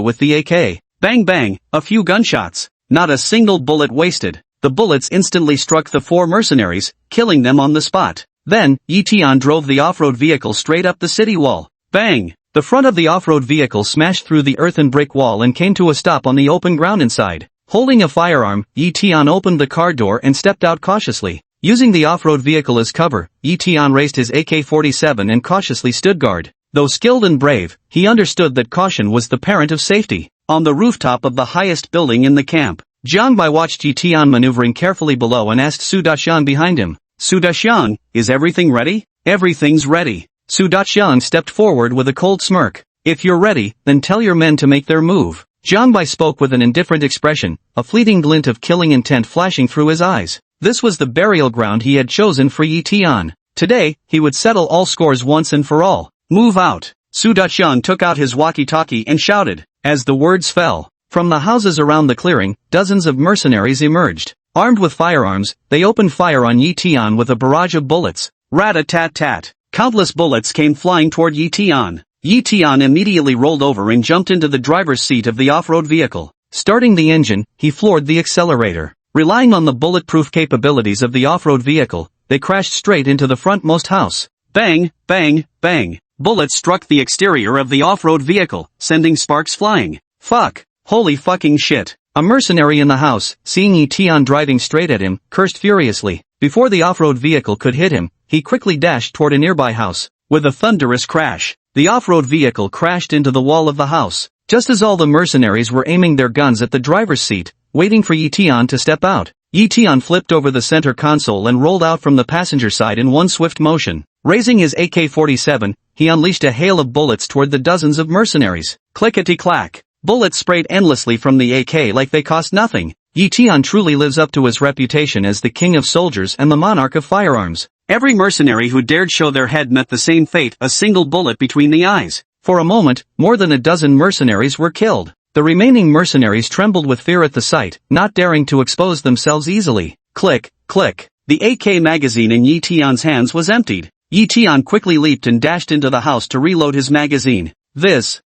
with the AK. Bang bang, a few gunshots. Not a single bullet wasted. The bullets instantly struck the 4 mercenaries, killing them on the spot. Then, Yi Tian drove the off-road vehicle straight up the city wall. Bang! The front of the off-road vehicle smashed through the earthen brick wall and came to a stop on the open ground inside. Holding a firearm, Yi Tian opened the car door and stepped out cautiously. Using the off-road vehicle as cover, Yi Tian raised his AK-47 and cautiously stood guard. Though skilled and brave, he understood that caution was the parent of safety. On the rooftop of the highest building in the camp, Jiang Bai watched Yi Tian maneuvering carefully below and asked Su Daxiang behind him. Su Daxiang, is everything ready? Everything's ready. Su Daxiang stepped forward with a cold smirk. If you're ready, then tell your men to make their move. Jiang Bai spoke with an indifferent expression, a fleeting glint of killing intent flashing through his eyes. This was the burial ground he had chosen for Yi Tian. Today, he would settle all scores once and for all. Move out. Su Daxiang took out his walkie-talkie and shouted. As the words fell, from the houses around the clearing, dozens of mercenaries emerged. Armed with firearms, they opened fire on Yi Tian with a barrage of bullets. Rat-a-tat-tat. Countless bullets came flying toward Yi Tian. Yi Tian immediately rolled over and jumped into the driver's seat of the off-road vehicle. Starting the engine, he floored the accelerator. Relying on the bulletproof capabilities of the off-road vehicle, they crashed straight into the frontmost house. Bang, bang, bang. Bullets struck the exterior of the off-road vehicle, sending sparks flying. Fuck. Holy fucking shit. A mercenary in the house, seeing Yi Tian driving straight at him, cursed furiously. Before the off-road vehicle could hit him, he quickly dashed toward a nearby house. With a thunderous crash, the off-road vehicle crashed into the wall of the house. Just as all the mercenaries were aiming their guns at the driver's seat, waiting for Yi Tian to step out, Yi Tian flipped over the center console and rolled out from the passenger side in one swift motion. Raising his AK-47, he unleashed a hail of bullets toward the dozens of mercenaries. Clickety-clack. Bullets sprayed endlessly from the AK like they cost nothing. Yi Tian truly lives up to his reputation as the king of soldiers and the monarch of firearms. Every mercenary who dared show their head met the same fate, a single bullet between the eyes. For a moment, more than a dozen mercenaries were killed. The remaining mercenaries trembled with fear at the sight, not daring to expose themselves easily. Click, click. The AK magazine in Yi Tian's hands was emptied. Yi Tian quickly leaped and dashed into the house to reload his magazine.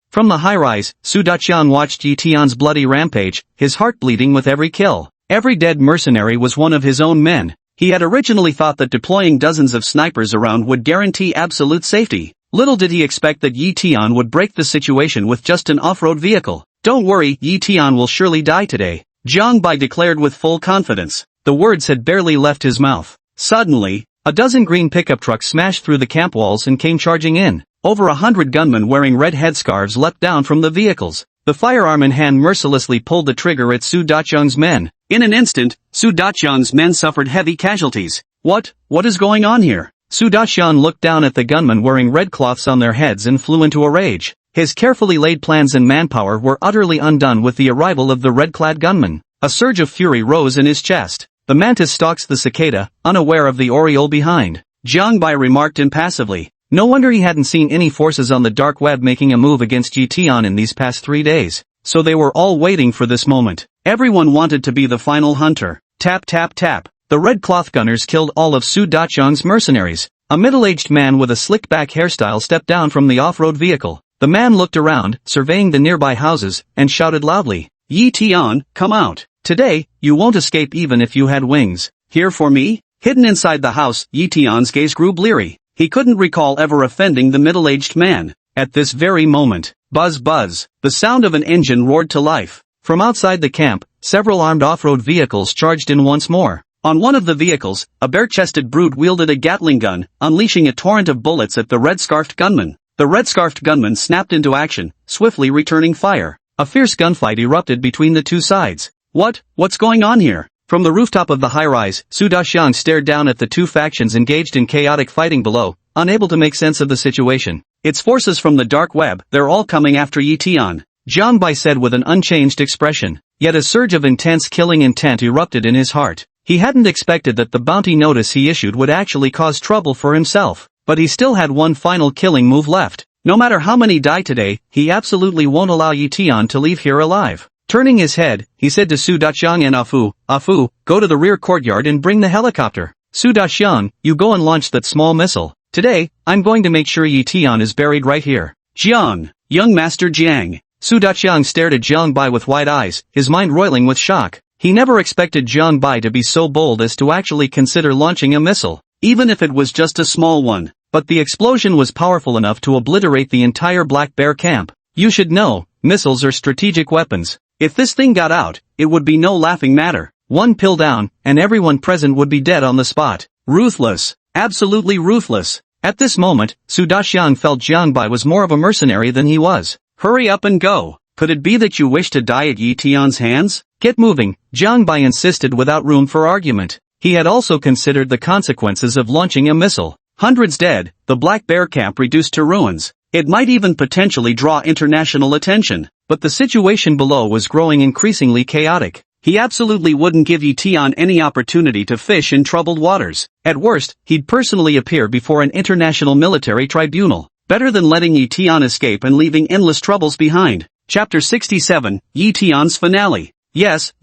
From the high-rise, Su Daxiang watched Yi Tian's bloody rampage, his heart bleeding with every kill. Every dead mercenary was one of his own men. He had originally thought that deploying dozens of snipers around would guarantee absolute safety. Little did he expect that Yi Tian would break the situation with just an off-road vehicle. Don't worry, Yi Tian will surely die today, Jiang Bai declared with full confidence. The words had barely left his mouth. Suddenly, a dozen green pickup trucks smashed through the camp walls and came charging in. Over 100 gunmen wearing red headscarves leapt down from the vehicles. The firearm in hand mercilessly pulled the trigger at Su Daxiang's men. In an instant, Su Daxiang's men suffered heavy casualties. What is going on here? Su Daxiang looked down at the gunmen wearing red cloths on their heads and flew into a rage. His carefully laid plans and manpower were utterly undone with the arrival of the red-clad gunmen. A surge of fury rose in his chest. The mantis stalks the cicada, unaware of the oriole behind. Jiang Bai remarked impassively. No wonder he hadn't seen any forces on the dark web making a move against Yi Tian in these past 3 days. So they were all waiting for this moment. Everyone wanted to be the final hunter. Tap tap tap. The red cloth gunners killed all of Su Daxiang's mercenaries. A middle-aged man with a slick-back hairstyle stepped down from the off-road vehicle. The man looked around, surveying the nearby houses, and shouted loudly. Yi Tian, come out. Today, you won't escape even if you had wings. Here for me? Hidden inside the house, Yi Tian's gaze grew bleary. He couldn't recall ever offending the middle-aged man. At this very moment, buzz buzz, the sound of an engine roared to life. From outside the camp, several armed off-road vehicles charged in once more. On one of the vehicles, a bare-chested brute wielded a Gatling gun, unleashing a torrent of bullets at the red-scarfed gunman. The red-scarfed gunman snapped into action, swiftly returning fire. A fierce gunfight erupted between the two sides. What's going on here? From the rooftop of the high-rise, Su Daxiang stared down at the two factions engaged in chaotic fighting below, unable to make sense of the situation. It's forces from the dark web, they're all coming after Yi Tian, Jiang Bai said with an unchanged expression. Yet a surge of intense killing intent erupted in his heart. He hadn't expected that the bounty notice he issued would actually cause trouble for himself. But he still had one final killing move left. No matter how many die today, he absolutely won't allow Yi Tian to leave here alive. Turning his head, he said to Su Daxiang and Afu, go to the rear courtyard and bring the helicopter. Su Daxiang, you go and launch that small missile. Today, I'm going to make sure Yi Tian is buried right here. Jiang, young Master Jiang. Su Daqiang stared at Jiang Bai with wide eyes, his mind roiling with shock. He never expected Jiang Bai to be so bold as to actually consider launching a missile, even if it was just a small one. But the explosion was powerful enough to obliterate the entire Black Bear camp. You should know, missiles are strategic weapons. If this thing got out, it would be no laughing matter. One pill down, and everyone present would be dead on the spot. Ruthless. Absolutely ruthless. At this moment, Su Daqiang felt Jiang Bai was more of a mercenary than he was. Hurry up and go. Could it be that you wish to die at Yi Tian's hands? Get moving, Jiang Bai insisted without room for argument. He had also considered the consequences of launching a missile. Hundreds dead, the Black Bear camp reduced to ruins. It might even potentially draw international attention. But the situation below was growing increasingly chaotic. He absolutely wouldn't give Yi Tian any opportunity to fish in troubled waters. At worst, he'd personally appear before an international military tribunal. Better than letting Yi Tian escape and leaving endless troubles behind. Chapter 67, Yi Tian's finale. Yes.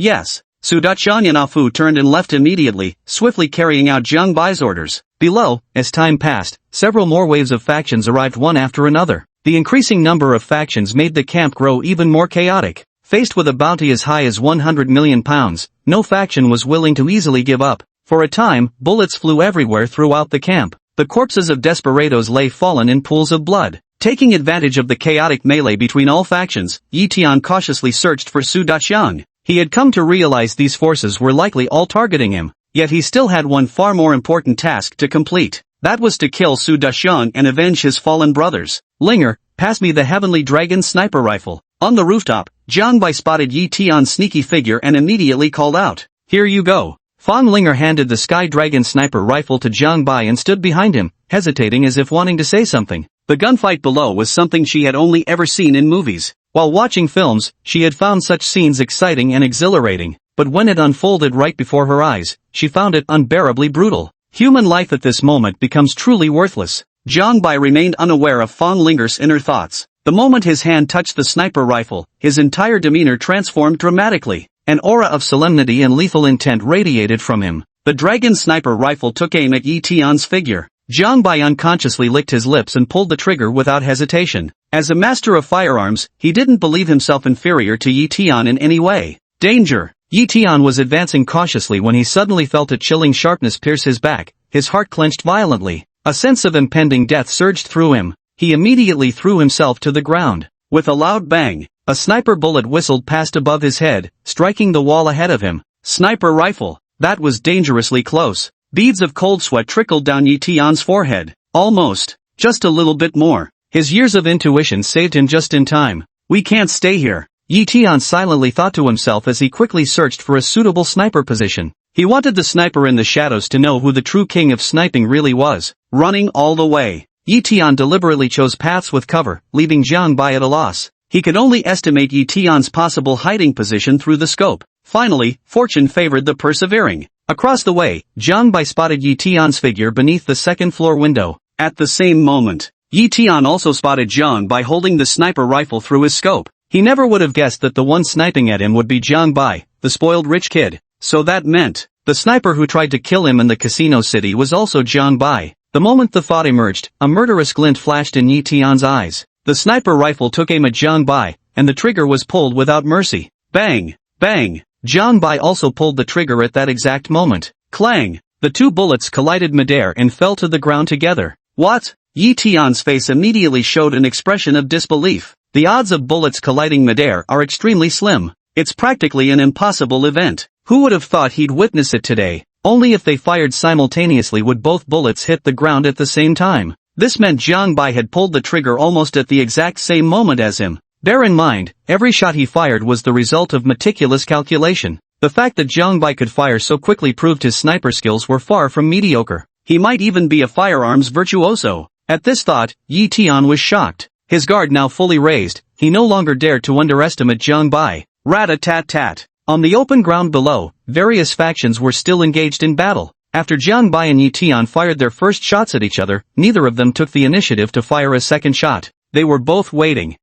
Su Daqiang and Afu turned and left immediately, swiftly carrying out Jiang Bai's orders. Below, as time passed, several more waves of factions arrived one after another. The increasing number of factions made the camp grow even more chaotic. Faced with a bounty as high as 100 million pounds, no faction was willing to easily give up. For a time, bullets flew everywhere throughout the camp. The corpses of desperados lay fallen in pools of blood. Taking advantage of the chaotic melee between all factions, Yi Tian cautiously searched for Su Daqiang. He had come to realize these forces were likely all targeting him. Yet he still had one far more important task to complete. That was to kill Su Daqiang and avenge his fallen brothers. Linger, pass me the Heavenly Dragon sniper rifle. On the rooftop, Jiang Bai spotted Yi Tian's sneaky figure and immediately called out. Here you go. Fang Linger handed the Sky Dragon sniper rifle to Jiang Bai and stood behind him, hesitating as if wanting to say something. The gunfight below was something she had only ever seen in movies. While watching films, she had found such scenes exciting and exhilarating, but when it unfolded right before her eyes, she found it unbearably brutal. Human life at this moment becomes truly worthless. Jiang Bai remained unaware of Fang Linger's inner thoughts. The moment his hand touched the sniper rifle, his entire demeanor transformed dramatically. An aura of solemnity and lethal intent radiated from him. The dragon sniper rifle took aim at Yi Tian's figure. Jiang Bai unconsciously licked his lips and pulled the trigger without hesitation. As a master of firearms, he didn't believe himself inferior to Yi Tian in any way. Danger! Yi Tian was advancing cautiously when he suddenly felt a chilling sharpness pierce his back. His heart clenched violently. A sense of impending death surged through him. He immediately threw himself to the ground. With a loud bang, a sniper bullet whistled past above his head, striking the wall ahead of him. Sniper rifle. That was dangerously close. Beads of cold sweat trickled down Yi Tian's forehead. Almost. Just a little bit more. His years of intuition saved him just in time. We can't stay here, Yi Tian silently thought to himself as he quickly searched for a suitable sniper position. He wanted the sniper in the shadows to know who the true king of sniping really was. Running all the way, Yi Tian deliberately chose paths with cover, leaving Jiang Bai at a loss. He could only estimate Yi Tian's possible hiding position through the scope. Finally, fortune favored the persevering. Across the way, Jiang Bai spotted Yi Tian's figure beneath the second-floor window. At the same moment, Yi Tian also spotted Jiang Bai holding the sniper rifle through his scope. He never would have guessed that the one sniping at him would be Jiang Bai, the spoiled rich kid. So that meant, the sniper who tried to kill him in the casino city was also Jiang Bai. The moment the thought emerged, a murderous glint flashed in Yi Tian's eyes. The sniper rifle took aim at Jiang Bai, and the trigger was pulled without mercy. Bang! Bang! Jiang Bai also pulled the trigger at that exact moment. Clang! The two bullets collided midair and fell to the ground together. What? Yi Tian's face immediately showed an expression of disbelief. The odds of bullets colliding midair are extremely slim. It's practically an impossible event. Who would have thought he'd witness it today? Only if they fired simultaneously would both bullets hit the ground at the same time. This meant Jiang Bai had pulled the trigger almost at the exact same moment as him. Bear in mind, every shot he fired was the result of meticulous calculation. The fact that Jiang Bai could fire so quickly proved his sniper skills were far from mediocre. He might even be a firearms virtuoso. At this thought, Yi Tian was shocked. His guard now fully raised, he no longer dared to underestimate Jiang Bai. Rat-a-tat-tat. On the open ground below, various factions were still engaged in battle. After Jiang Bai and Yi Tian fired their first shots at each other, neither of them took the initiative to fire a second shot. They were both waiting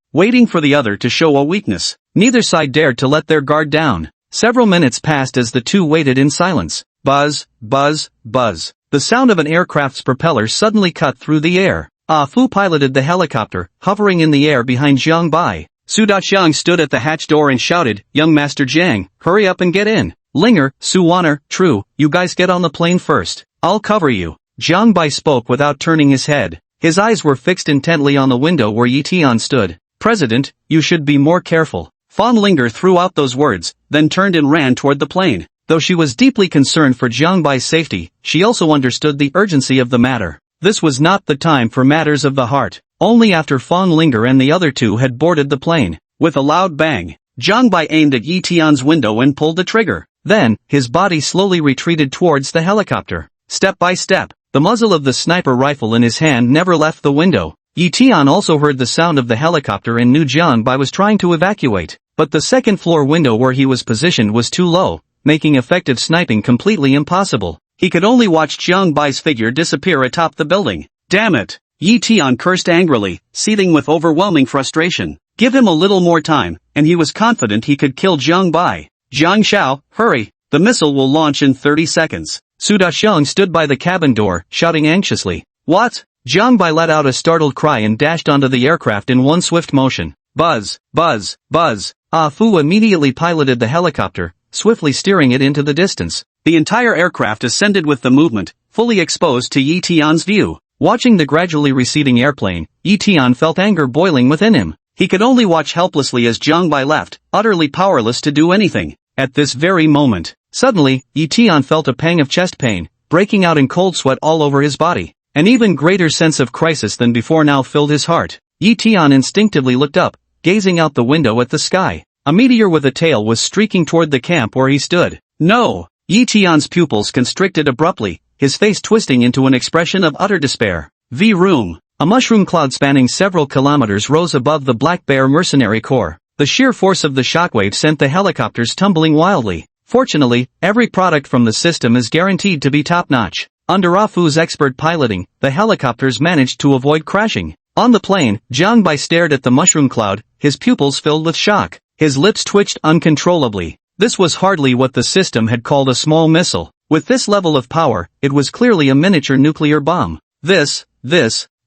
for the other to show a weakness. Neither side dared to let their guard down. Several minutes passed as the two waited in silence. Buzz, buzz, buzz. the sound of an aircraft's propeller suddenly cut through the air. Ah Fu piloted the helicopter, hovering in the air behind Jiang Bai. Su Daxiang stood at the hatch door and shouted, "Young Master Jiang, hurry up and get in." "Linger, Su Wanner, true, you guys get on the plane first. I'll cover you." Jiang Bai spoke without turning his head. His eyes were fixed intently on the window where Yi Tian stood. "President, you should be more careful." Fan Linger threw out those words, then turned and ran toward the plane. Though she was deeply concerned for Jiang Bai's safety, she also understood the urgency of the matter. This was not the time for matters of the heart. Only after Fan Linger and the other two had boarded the plane. With a loud bang, Jiang Bai aimed at Yi Tian's window and pulled the trigger. Then, his body slowly retreated towards the helicopter. Step by step, the muzzle of the sniper rifle in his hand never left the window. Yi Tian also heard the sound of the helicopter and knew Jiang Bai was trying to evacuate. But the second-floor window where he was positioned was too low, making effective sniping completely impossible. He could only watch Jiang Bai's figure disappear atop the building. Damn it! Yi Tian cursed angrily, seething with overwhelming frustration. Give him a little more time, and he was confident he could kill Jiang Bai. "Jiang Xiao, hurry! The missile will launch in 30 seconds. Su Daxiang stood by the cabin door, shouting anxiously. "What?" Jiang Bai let out a startled cry and dashed onto the aircraft in one swift motion. Buzz, buzz, buzz. Ah Fu immediately piloted the helicopter, swiftly steering it into the distance. The entire aircraft ascended with the movement, fully exposed to Yi Tian's view. Watching the gradually receding airplane, Yi Tian felt anger boiling within him. He could only watch helplessly as Jiang Bai left, utterly powerless to do anything. At this very moment, suddenly, Yi Tian felt a pang of chest pain, breaking out in cold sweat all over his body. An even greater sense of crisis than before now filled his heart. Yi Tian instinctively looked up, gazing out the window at the sky. A meteor with a tail was streaking toward the camp where he stood. No! Yi Tian's pupils constricted abruptly, his face twisting into an expression of utter despair. V-Room. A mushroom cloud spanning several kilometers rose above the Black Bear mercenary corps. The sheer force of the shockwave sent the helicopters tumbling wildly. Fortunately, every product from the system is guaranteed to be top-notch. Under Ah Fu's expert piloting, the helicopters managed to avoid crashing. On the plane, Jiang Bai stared at the mushroom cloud, his pupils filled with shock. His lips twitched uncontrollably. This was hardly what the system had called a small missile. With this level of power, it was clearly a miniature nuclear bomb. This,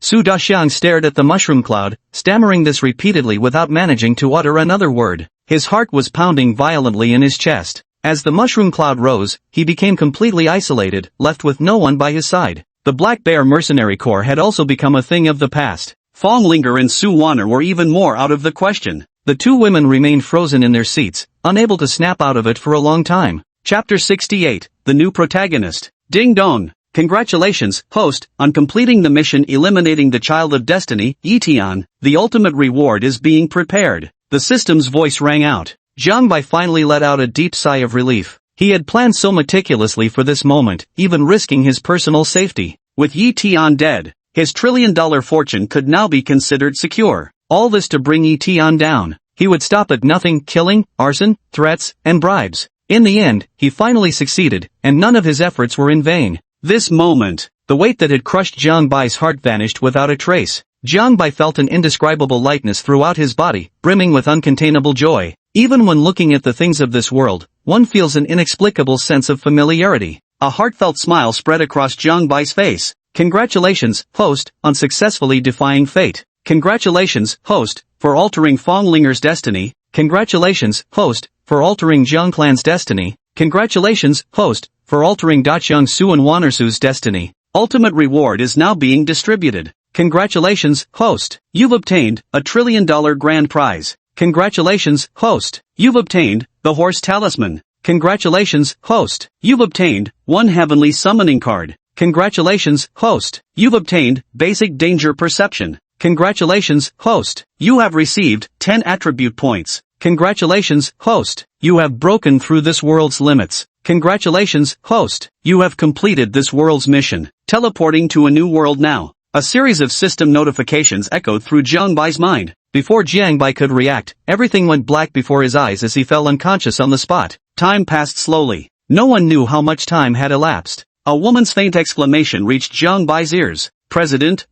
Su Daxiang stared at the mushroom cloud, stammering this repeatedly without managing to utter another word. His heart was pounding violently in his chest. As the mushroom cloud rose, he became completely isolated, left with no one by his side. The Black Bear mercenary corps had also become a thing of the past. Fong Linger and Su Wanner were even more out of the question. The two women remained frozen in their seats, unable to snap out of it for a long time. Chapter 68, The New Protagonist. Ding dong! Congratulations, host, on completing the mission eliminating the Child of Destiny, Yi Tian. The ultimate reward is being prepared. The system's voice rang out. Jiang Bai finally let out a deep sigh of relief. He had planned so meticulously for this moment, even risking his personal safety. With Yi Tian dead, his trillion-dollar fortune could now be considered secure. All this to bring Yi Tian down. He would stop at nothing: killing, arson, threats, and bribes. In the end, he finally succeeded, and none of his efforts were in vain. This moment, the weight that had crushed Jiang Bai's heart vanished without a trace. Jiang Bai felt an indescribable lightness throughout his body, brimming with uncontainable joy. Even when looking at the things of this world, one feels an inexplicable sense of familiarity. A heartfelt smile spread across Jiang Bai's face. Congratulations, host, on successfully defying fate. Congratulations, host, for altering Fong Linger's destiny. Congratulations, host, for altering Jiang Clan's destiny. Congratulations, host, for altering Daqiang Su and Wannersu's destiny. Ultimate reward is now being distributed. Congratulations, host. You've obtained a $1 trillion grand prize. Congratulations, host. You've obtained the Horse Talisman. Congratulations, host. You've obtained one Heavenly Summoning Card. Congratulations, host. You've obtained Basic Danger Perception. Congratulations, host. You have received 10 attribute points. Congratulations, host. You have broken through this world's limits. Congratulations, host. You have completed this world's mission. Teleporting to a new world now. A series of system notifications echoed through Jiang Bai's mind. Before Jiang Bai could react, everything went black before his eyes as he fell unconscious on the spot. Time passed slowly. No one knew how much time had elapsed. A woman's faint exclamation reached Jiang Bai's ears. President,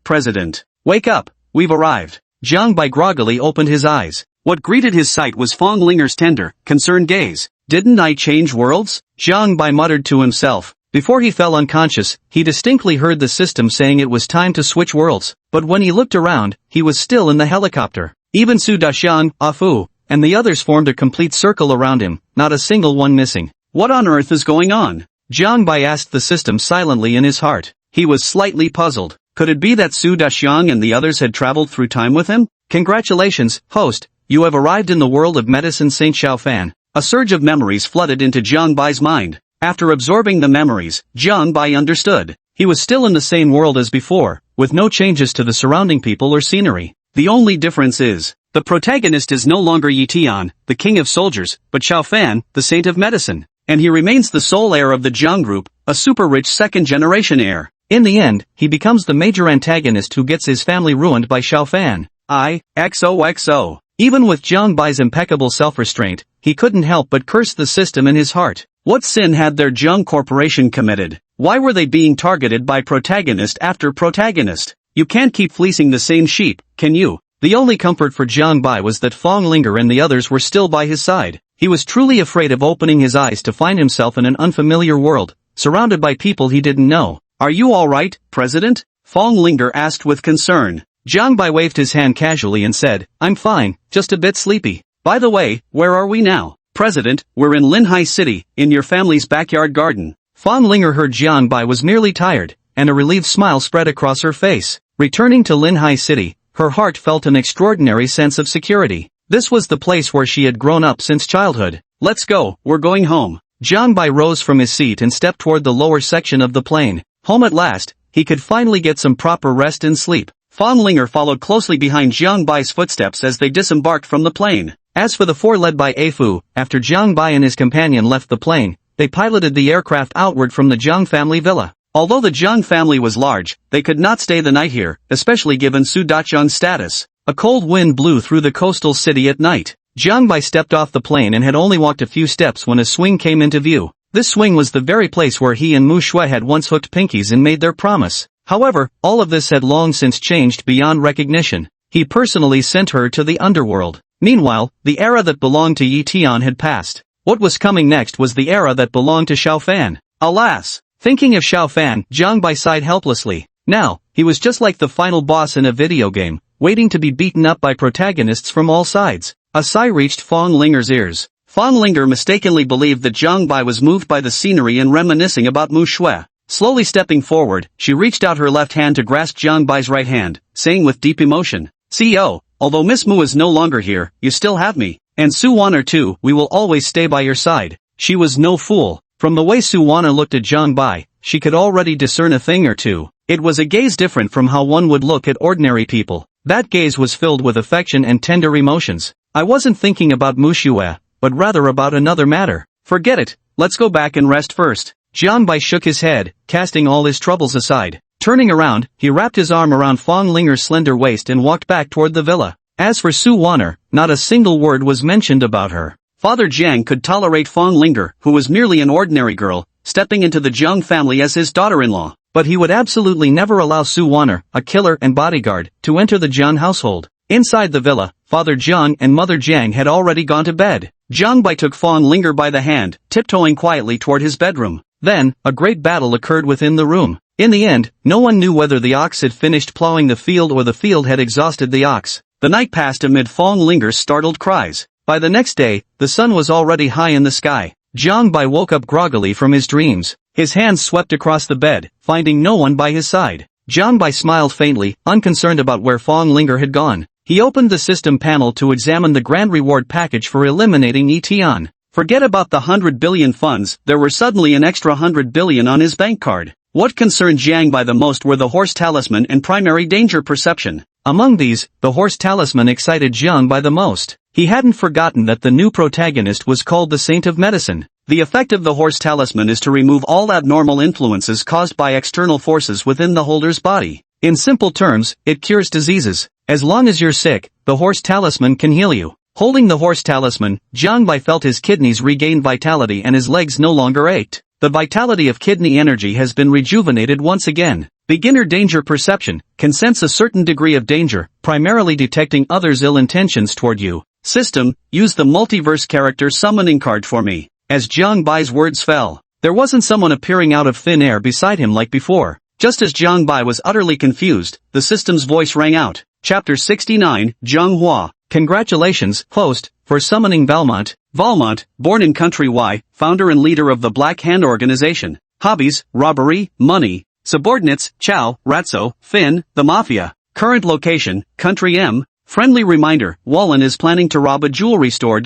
wake up, we've arrived. Jiang Bai groggily opened his eyes. What greeted his sight was Fong Linger's tender, concerned gaze. Didn't I change worlds? Jiang Bai muttered to himself. Before he fell unconscious, he distinctly heard the system saying it was time to switch worlds, but when he looked around, he was still in the helicopter. Even Su Daxian, Afu, and the others formed a complete circle around him, not a single one missing. What on earth is going on? Jiang Bai asked the system silently in his heart. He was slightly puzzled. Could it be that Su Daxiang and the others had traveled through time with him? Congratulations, host, you have arrived in the world of medicine Saint Xiaofan. A surge of memories flooded into Jiang Bai's mind. After absorbing the memories, Jiang Bai understood. He was still in the same world as before, with no changes to the surrounding people or scenery. The only difference is, the protagonist is no longer Yi Tian, the king of soldiers, but Xiaofan, the saint of medicine. And he remains the sole heir of the Jiang group, a super-rich second-generation heir. In the end, he becomes the major antagonist who gets his family ruined by Xiaofan. XOXO. Even with Jiang Bai's impeccable self-restraint, he couldn't help but curse the system in his heart. What sin had their Jiang corporation committed? Why were they being targeted by protagonist after protagonist? You can't keep fleecing the same sheep, can you? The only comfort for Jiang Bai was that Fong Linger and the others were still by his side. He was truly afraid of opening his eyes to find himself in an unfamiliar world, surrounded by people he didn't know. Are you alright, President? Fong Linger asked with concern. Jiang Bai waved his hand casually and said, I'm fine, just a bit sleepy. By the way, where are we now? President, we're in Linhai City, in your family's backyard garden. Fong Linger heard Jiang Bai was merely tired, and a relieved smile spread across her face. Returning to Linhai City, her heart felt an extraordinary sense of security. This was the place where she had grown up since childhood. Let's go, we're going home. Jiang Bai rose from his seat and stepped toward the lower section of the plane. Home at last, he could finally get some proper rest and sleep. Fong Linger followed closely behind Jiang Bai's footsteps as they disembarked from the plane. As for the four led by Afu, after Jiang Bai and his companion left the plane, they piloted the aircraft outward from the Jiang family villa. Although the Jiang family was large, they could not stay the night here, especially given Su Daxiang's status. A cold wind blew through the coastal city at night. Jiang Bai stepped off the plane and had only walked a few steps when a swing came into view. This swing was the very place where he and Mu Shui had once hooked pinkies and made their promise. However, all of this had long since changed beyond recognition. He personally sent her to the underworld. Meanwhile, the era that belonged to Yi Tian had passed. What was coming next was the era that belonged to Xiaofan. Alas! Thinking of Xiaofan, Jiang Bai sighed helplessly. Now, he was just like the final boss in a video game, waiting to be beaten up by protagonists from all sides. A sigh reached Fong Linger's ears. Fong Linger mistakenly believed that Jiang Bai was moved by the scenery and reminiscing about Mu Shui. Slowly stepping forward, she reached out her left hand to grasp Jiang Bai's right hand, saying with deep emotion, CEO, although Miss Mu is no longer here, you still have me. And Su Wana too, we will always stay by your side. She was no fool. From the way Su Wana looked at Jiang Bai, she could already discern a thing or two. It was a gaze different from how one would look at ordinary people. That gaze was filled with affection and tender emotions. I wasn't thinking about Mu Shui, but rather about another matter. Forget it, let's go back and rest first. Jiang Bai shook his head, casting all his troubles aside. Turning around, he wrapped his arm around Fong Linger's slender waist and walked back toward the villa. As for Su Wana, not a single word was mentioned about her. Father Jiang could tolerate Fong Linger, who was merely an ordinary girl, stepping into the Jiang family as his daughter-in-law. But he would absolutely never allow Su Wana, a killer and bodyguard, to enter the Jiang household. Inside the villa, Father Jiang and Mother Jiang had already gone to bed. Jiang Bai took Fong Linger by the hand, tiptoeing quietly toward his bedroom. Then, a great battle occurred within the room. In the end, no one knew whether the ox had finished plowing the field or the field had exhausted the ox. The night passed amid Fong Linger's startled cries. By the next day, the sun was already high in the sky. Jiang Bai woke up groggily from his dreams. His hands swept across the bed, finding no one by his side. Jiang Bai smiled faintly, unconcerned about where Fong Linger had gone. He opened the system panel to examine the grand reward package for eliminating Yi Tian. Forget about the 100 billion funds, there were suddenly an extra 100 billion on his bank card. What concerned Jiang Bai the most were the horse talisman and primary danger perception. Among these, the horse talisman excited Jiang Bai the most. He hadn't forgotten that the new protagonist was called the Saint of Medicine. The effect of the horse talisman is to remove all abnormal influences caused by external forces within the holder's body. In simple terms, it cures diseases. As long as you're sick, the horse talisman can heal you. Holding the horse talisman, Jiang Bai felt his kidneys regain vitality and his legs no longer ached. The vitality of kidney energy has been rejuvenated once again. Beginner danger perception can sense a certain degree of danger, primarily detecting others' ill intentions toward you. System, use the multiverse character summoning card for me. As Jiang Bai's words fell, There wasn't someone appearing out of thin air beside him like before. Just as Jiang Bai was utterly confused, the system's voice rang out. Chapter 69, Zhang Hua. Congratulations, host, for summoning Valmont. Valmont, born in country Y, founder and leader of the Black Hand Organization. Hobbies, robbery, money. Subordinates, Chow, Ratso, Finn, the Mafia. Current location, Country M. Friendly reminder, Wallen is planning to rob a jewelry store.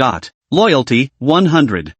Loyalty, 100.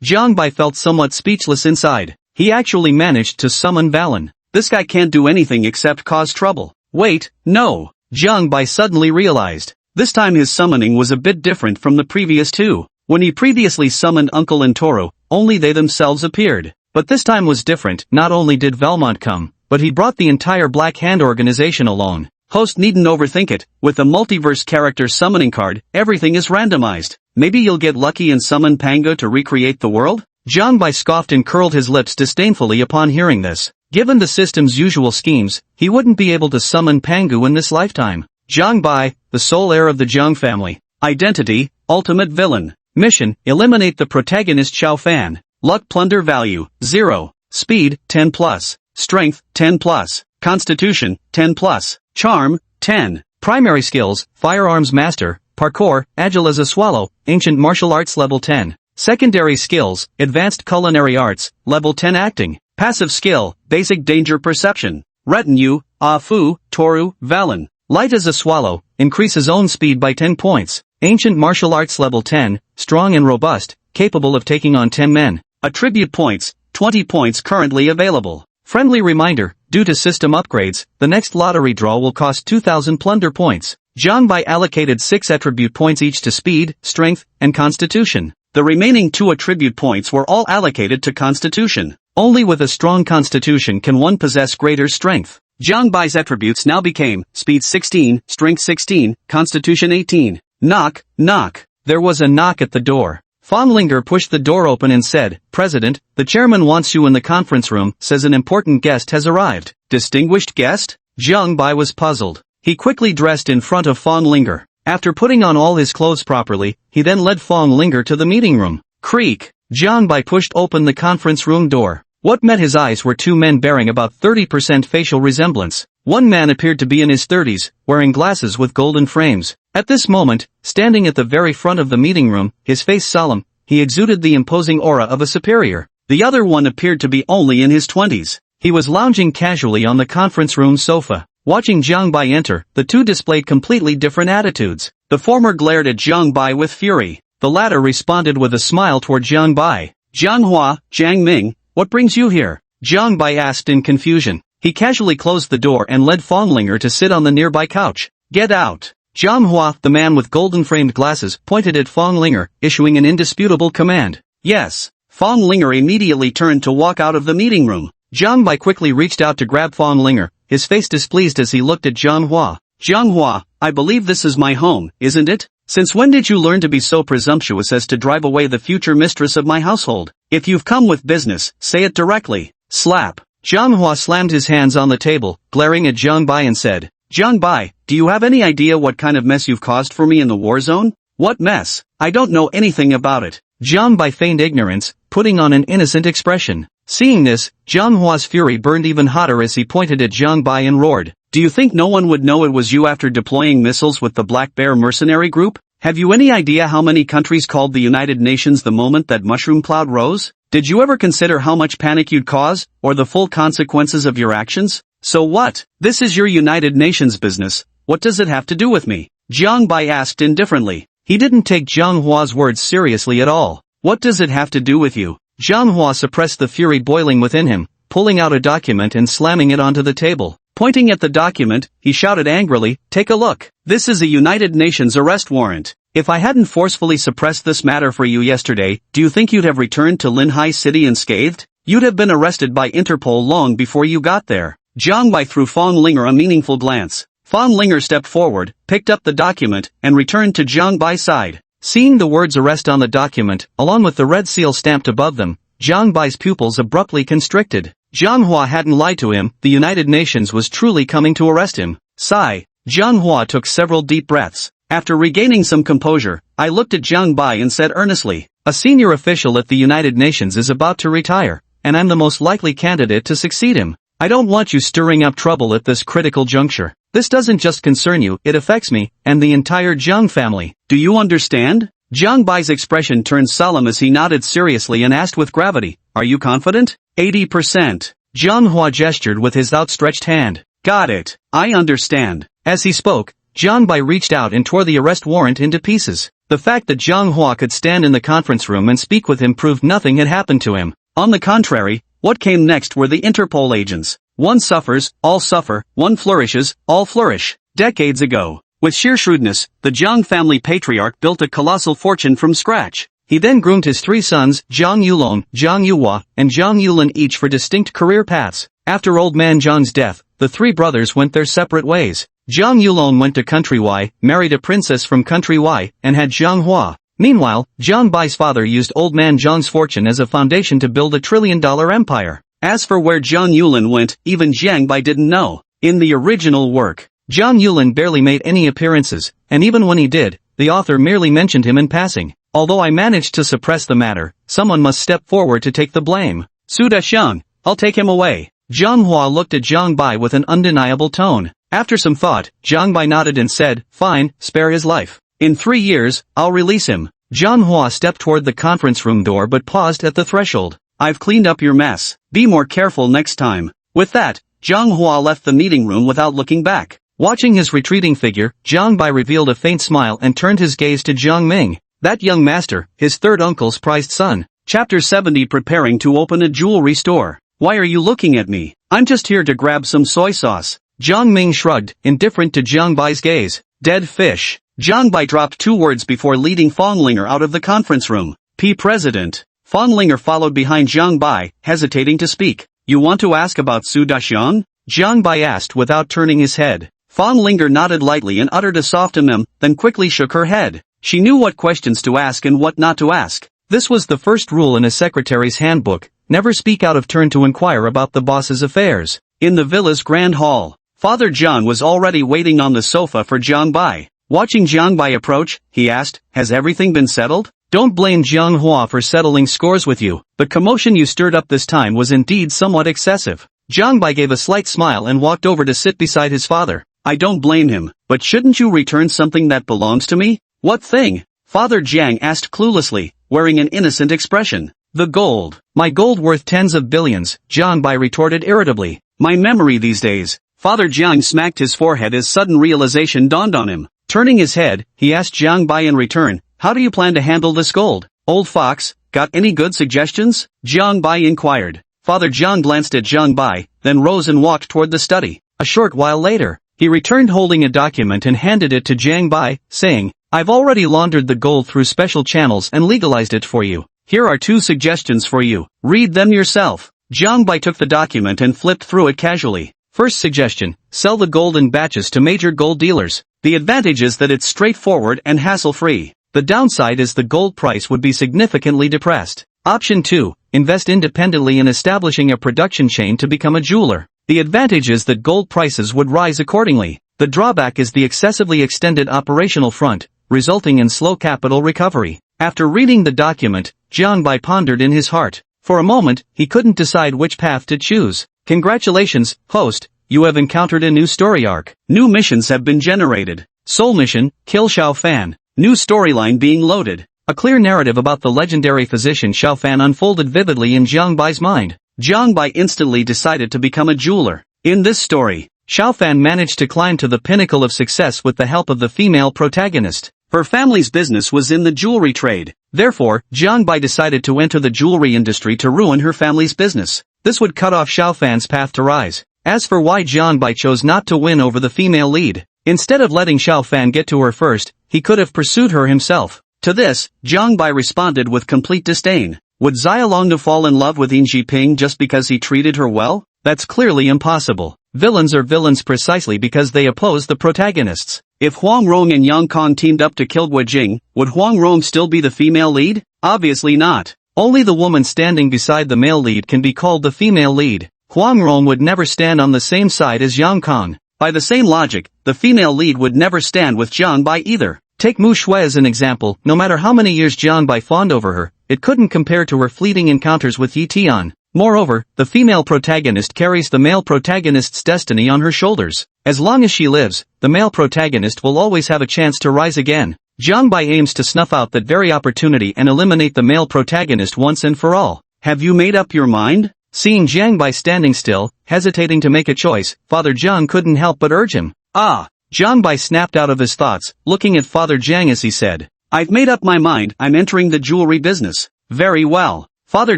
Jiang Bai felt somewhat speechless inside. He actually managed to summon Valen. This guy can't do anything except cause trouble. Wait, no. Jiang Bai suddenly realized. This time his summoning was a bit different from the previous two. When he previously summoned Uncle and Toro, only they themselves appeared. But this time was different. Not only did Valmont come, but he brought the entire Black Hand Organization alone. Host needn't overthink it. With a multiverse character summoning card, everything is randomized. Maybe you'll get lucky and summon Panga to recreate the world? Jiang Bai scoffed and curled his lips disdainfully upon hearing this. Given the system's usual schemes, he wouldn't be able to summon Pangu in this lifetime. Jiang Bai, the sole heir of the Jiang family. Identity, ultimate villain. Mission, eliminate the protagonist Chao Fan. Luck plunder value, 0. Speed, 10+. Strength, 10+. Constitution, 10+. Charm, 10. Primary skills, firearms master, parkour, agile as a swallow, ancient martial arts level 10. Secondary skills, advanced culinary arts, level 10 acting. Passive skill, basic danger perception. Retinue, Fu, Toru, Valen. Light as a swallow, increases own speed by 10 points. Ancient martial arts level 10, strong and robust, capable of taking on 10 men. Attribute points, 20 points currently available. Friendly reminder, due to system upgrades, the next lottery draw will cost 2,000 plunder points. Jiang Bai allocated 6 attribute points each to speed, strength, and constitution. The remaining 2 attribute points were all allocated to constitution. Only with a strong constitution can one possess greater strength. Jiang Bai's attributes now became speed 16, strength 16, constitution 18. Knock, knock. There was a knock at the door. Fong Linger pushed the door open and said, President, the chairman wants you in the conference room, says an important guest has arrived. Distinguished guest? Jiang Bai was puzzled. He quickly dressed in front of Fong Linger. After putting on all his clothes properly, he then led Fong Linger to the meeting room. Creak. Jiang Bai pushed open the conference room door. What met his eyes were 2 men bearing about 30% facial resemblance. One man appeared to be in his 30s, wearing glasses with golden frames. At this moment, standing at the very front of the meeting room, his face solemn, he exuded the imposing aura of a superior. The other one appeared to be only in his 20s. He was lounging casually on the conference room sofa. Watching Jiang Bai enter, the two displayed completely different attitudes. The former glared at Jiang Bai with fury. The latter responded with a smile toward Jiang Bai. Jiang Hua, Jiang Ming, what brings you here? Jiang Bai asked in confusion. He casually closed the door and led Fong Linger to sit on the nearby couch. Get out. Jiang Hua, the man with golden-framed glasses, pointed at Fong Linger, issuing an indisputable command. Yes. Fong Linger immediately turned to walk out of the meeting room. Jiang Bai quickly reached out to grab Fong Linger, his face displeased as he looked at Jiang Hua. Jiang Hua, I believe this is my home, isn't it? Since when did you learn to be so presumptuous as to drive away the future mistress of my household? If you've come with business, say it directly. Slap. Jiang Hua slammed his hands on the table, glaring at Jiang Bai and said, Jiang Bai, do you have any idea what kind of mess you've caused for me in the war zone? What mess? I don't know anything about it. Jiang Bai feigned ignorance, putting on an innocent expression. Seeing this, Jiang Hua's fury burned even hotter as he pointed at Jiang Bai and roared. Do you think no one would know it was you after deploying missiles with the Black Bear mercenary group? Have you any idea how many countries called the United Nations the moment that mushroom cloud rose? Did you ever consider how much panic you'd cause, or the full consequences of your actions? So what? This is your United Nations business. What does it have to do with me? Jiang Bai asked indifferently. He didn't take Jiang Hua's words seriously at all. What does it have to do with you? Jiang Hua suppressed the fury boiling within him, pulling out a document and slamming it onto the table. Pointing at the document, he shouted angrily, Take a look. This is a United Nations arrest warrant. If I hadn't forcefully suppressed this matter for you yesterday, do you think you'd have returned to Linhai City unscathed? You'd have been arrested by Interpol long before you got there. Jiang Bai threw Fong Linger a meaningful glance. Fong Linger stepped forward, picked up the document, and returned to Jiang Bai's side. Seeing the words arrest on the document, along with the red seal stamped above them, Jiang Bai's pupils abruptly constricted. Jiang Hua hadn't lied to him, the United Nations was truly coming to arrest him. Sigh. Jiang Hua took several deep breaths. After regaining some composure, I looked at Jiang Bai and said earnestly, A senior official at the United Nations is about to retire, and I'm the most likely candidate to succeed him. I don't want you stirring up trouble at this critical juncture. This doesn't just concern you, it affects me, and the entire Jiang family. Do you understand? Jiang Bai's expression turned solemn as he nodded seriously and asked with gravity, Are you confident? 80%. Jiang Hua gestured with his outstretched hand. Got it. I understand. As he spoke, Jiang Bai reached out and tore the arrest warrant into pieces. The fact that Jiang Hua could stand in the conference room and speak with him proved nothing had happened to him. On the contrary, what came next were the Interpol agents. One suffers, all suffer, one flourishes, all flourish. Decades ago, with sheer shrewdness, the Jiang family patriarch built a colossal fortune from scratch. He then groomed his three sons, Jiang Yulong, Jiang Yuhua, and Jiang Yulin, each for distinct career paths. After old man Jiang's death, the three brothers went their separate ways. Jiang Yulong went to Country Y, married a princess from Country Y, and had Jiang Hua. Meanwhile, Jiang Bai's father used old man Jiang's fortune as a foundation to build a trillion-dollar empire. As for where Jiang Yulin went, even Jiang Bai didn't know. In the original work, Jiang Yulin barely made any appearances, and even when he did, the author merely mentioned him in passing. Although I managed to suppress the matter, someone must step forward to take the blame. Su Daxiang, I'll take him away. Jiang Hua looked at Jiang Bai with an undeniable tone. After some thought, Jiang Bai nodded and said, Fine, spare his life. In 3 years, I'll release him. Jiang Hua stepped toward the conference room door but paused at the threshold. I've cleaned up your mess. Be more careful next time. With that, Jiang Hua left the meeting room without looking back. Watching his retreating figure, Jiang Bai revealed a faint smile and turned his gaze to Jiang Ming. That young master, his third uncle's prized son. Chapter 70 Preparing to open a jewelry store. Why are you looking at me? I'm just here to grab some soy sauce. Jiang Ming shrugged, indifferent to Jiang Bai's gaze. Dead fish. Jiang Bai dropped 2 words before leading Fonglinger out of the conference room. President. Fonglinger followed behind Jiang Bai, hesitating to speak. You want to ask about Su Daxiang? Jiang Bai asked without turning his head. Fonglinger nodded lightly and uttered a soft then quickly shook her head. She knew what questions to ask and what not to ask. This was the first rule in a secretary's handbook, never speak out of turn to inquire about the boss's affairs. In the villa's grand hall, Father John was already waiting on the sofa for Jiang Bai. Watching Jiang Bai approach, he asked, Has everything been settled? Don't blame Jiang Hua for settling scores with you. The commotion you stirred up this time was indeed somewhat excessive. Jiang Bai gave a slight smile and walked over to sit beside his father. I don't blame him, but shouldn't you return something that belongs to me? What thing? Father Jiang asked cluelessly, wearing an innocent expression. The gold. My gold worth tens of billions, Jiang Bai retorted irritably. My memory these days. Father Jiang smacked his forehead as sudden realization dawned on him. Turning his head, he asked Jiang Bai in return, How do you plan to handle this gold? Old fox, got any good suggestions? Jiang Bai inquired. Father Jiang glanced at Jiang Bai, then rose and walked toward the study. A short while later, he returned holding a document and handed it to Jiang Bai, saying, I've already laundered the gold through special channels and legalized it for you. Here are 2 suggestions for you. Read them yourself. Jiang Bai took the document and flipped through it casually. First suggestion, sell the gold in batches to major gold dealers. The advantage is that it's straightforward and hassle-free. The downside is the gold price would be significantly depressed. Option 2, invest independently in establishing a production chain to become a jeweler. The advantage is that gold prices would rise accordingly. The drawback is the excessively extended operational front, resulting in slow capital recovery. After reading the document, Jiang Bai pondered in his heart. For a moment, he couldn't decide which path to choose. Congratulations, host, you have encountered a new story arc. New missions have been generated. Soul mission, kill Xiao Fan. New storyline being loaded. A clear narrative about the legendary physician Xiao Fan unfolded vividly in Jiang Bai's mind. Jiang Bai instantly decided to become a jeweler. In this story, Xiao Fan managed to climb to the pinnacle of success with the help of the female protagonist. Her family's business was in the jewelry trade. Therefore, Jiang Bai decided to enter the jewelry industry to ruin her family's business. This would cut off Xiao Fan's path to rise. As for why Jiang Bai chose not to win over the female lead, instead of letting Xiao Fan get to her first, he could have pursued her himself. To this, Jiang Bai responded with complete disdain. Would Xia Longna fall in love with Yin Jiping just because he treated her well? That's clearly impossible. Villains are villains precisely because they oppose the protagonists. If Huang Rong and Yang Kong teamed up to kill Gui Jing, would Huang Rong still be the female lead? Obviously not. Only the woman standing beside the male lead can be called the female lead. Huang Rong would never stand on the same side as Yang Kong. By the same logic, the female lead would never stand with Jiang Bai either. Take Mu Shui as an example. No matter how many years Jiang Bai fawned over her, it couldn't compare to her fleeting encounters with Yi Tian. Moreover, the female protagonist carries the male protagonist's destiny on her shoulders. As long as she lives, the male protagonist will always have a chance to rise again. Jiang Bai aims to snuff out that very opportunity and eliminate the male protagonist once and for all. Have you made up your mind? Seeing Jiang Bai standing still, hesitating to make a choice, Father Jiang couldn't help but urge him. Ah! Jiang Bai snapped out of his thoughts, looking at Father Jiang as he said, I've made up my mind, I'm entering the jewelry business. Very well. Father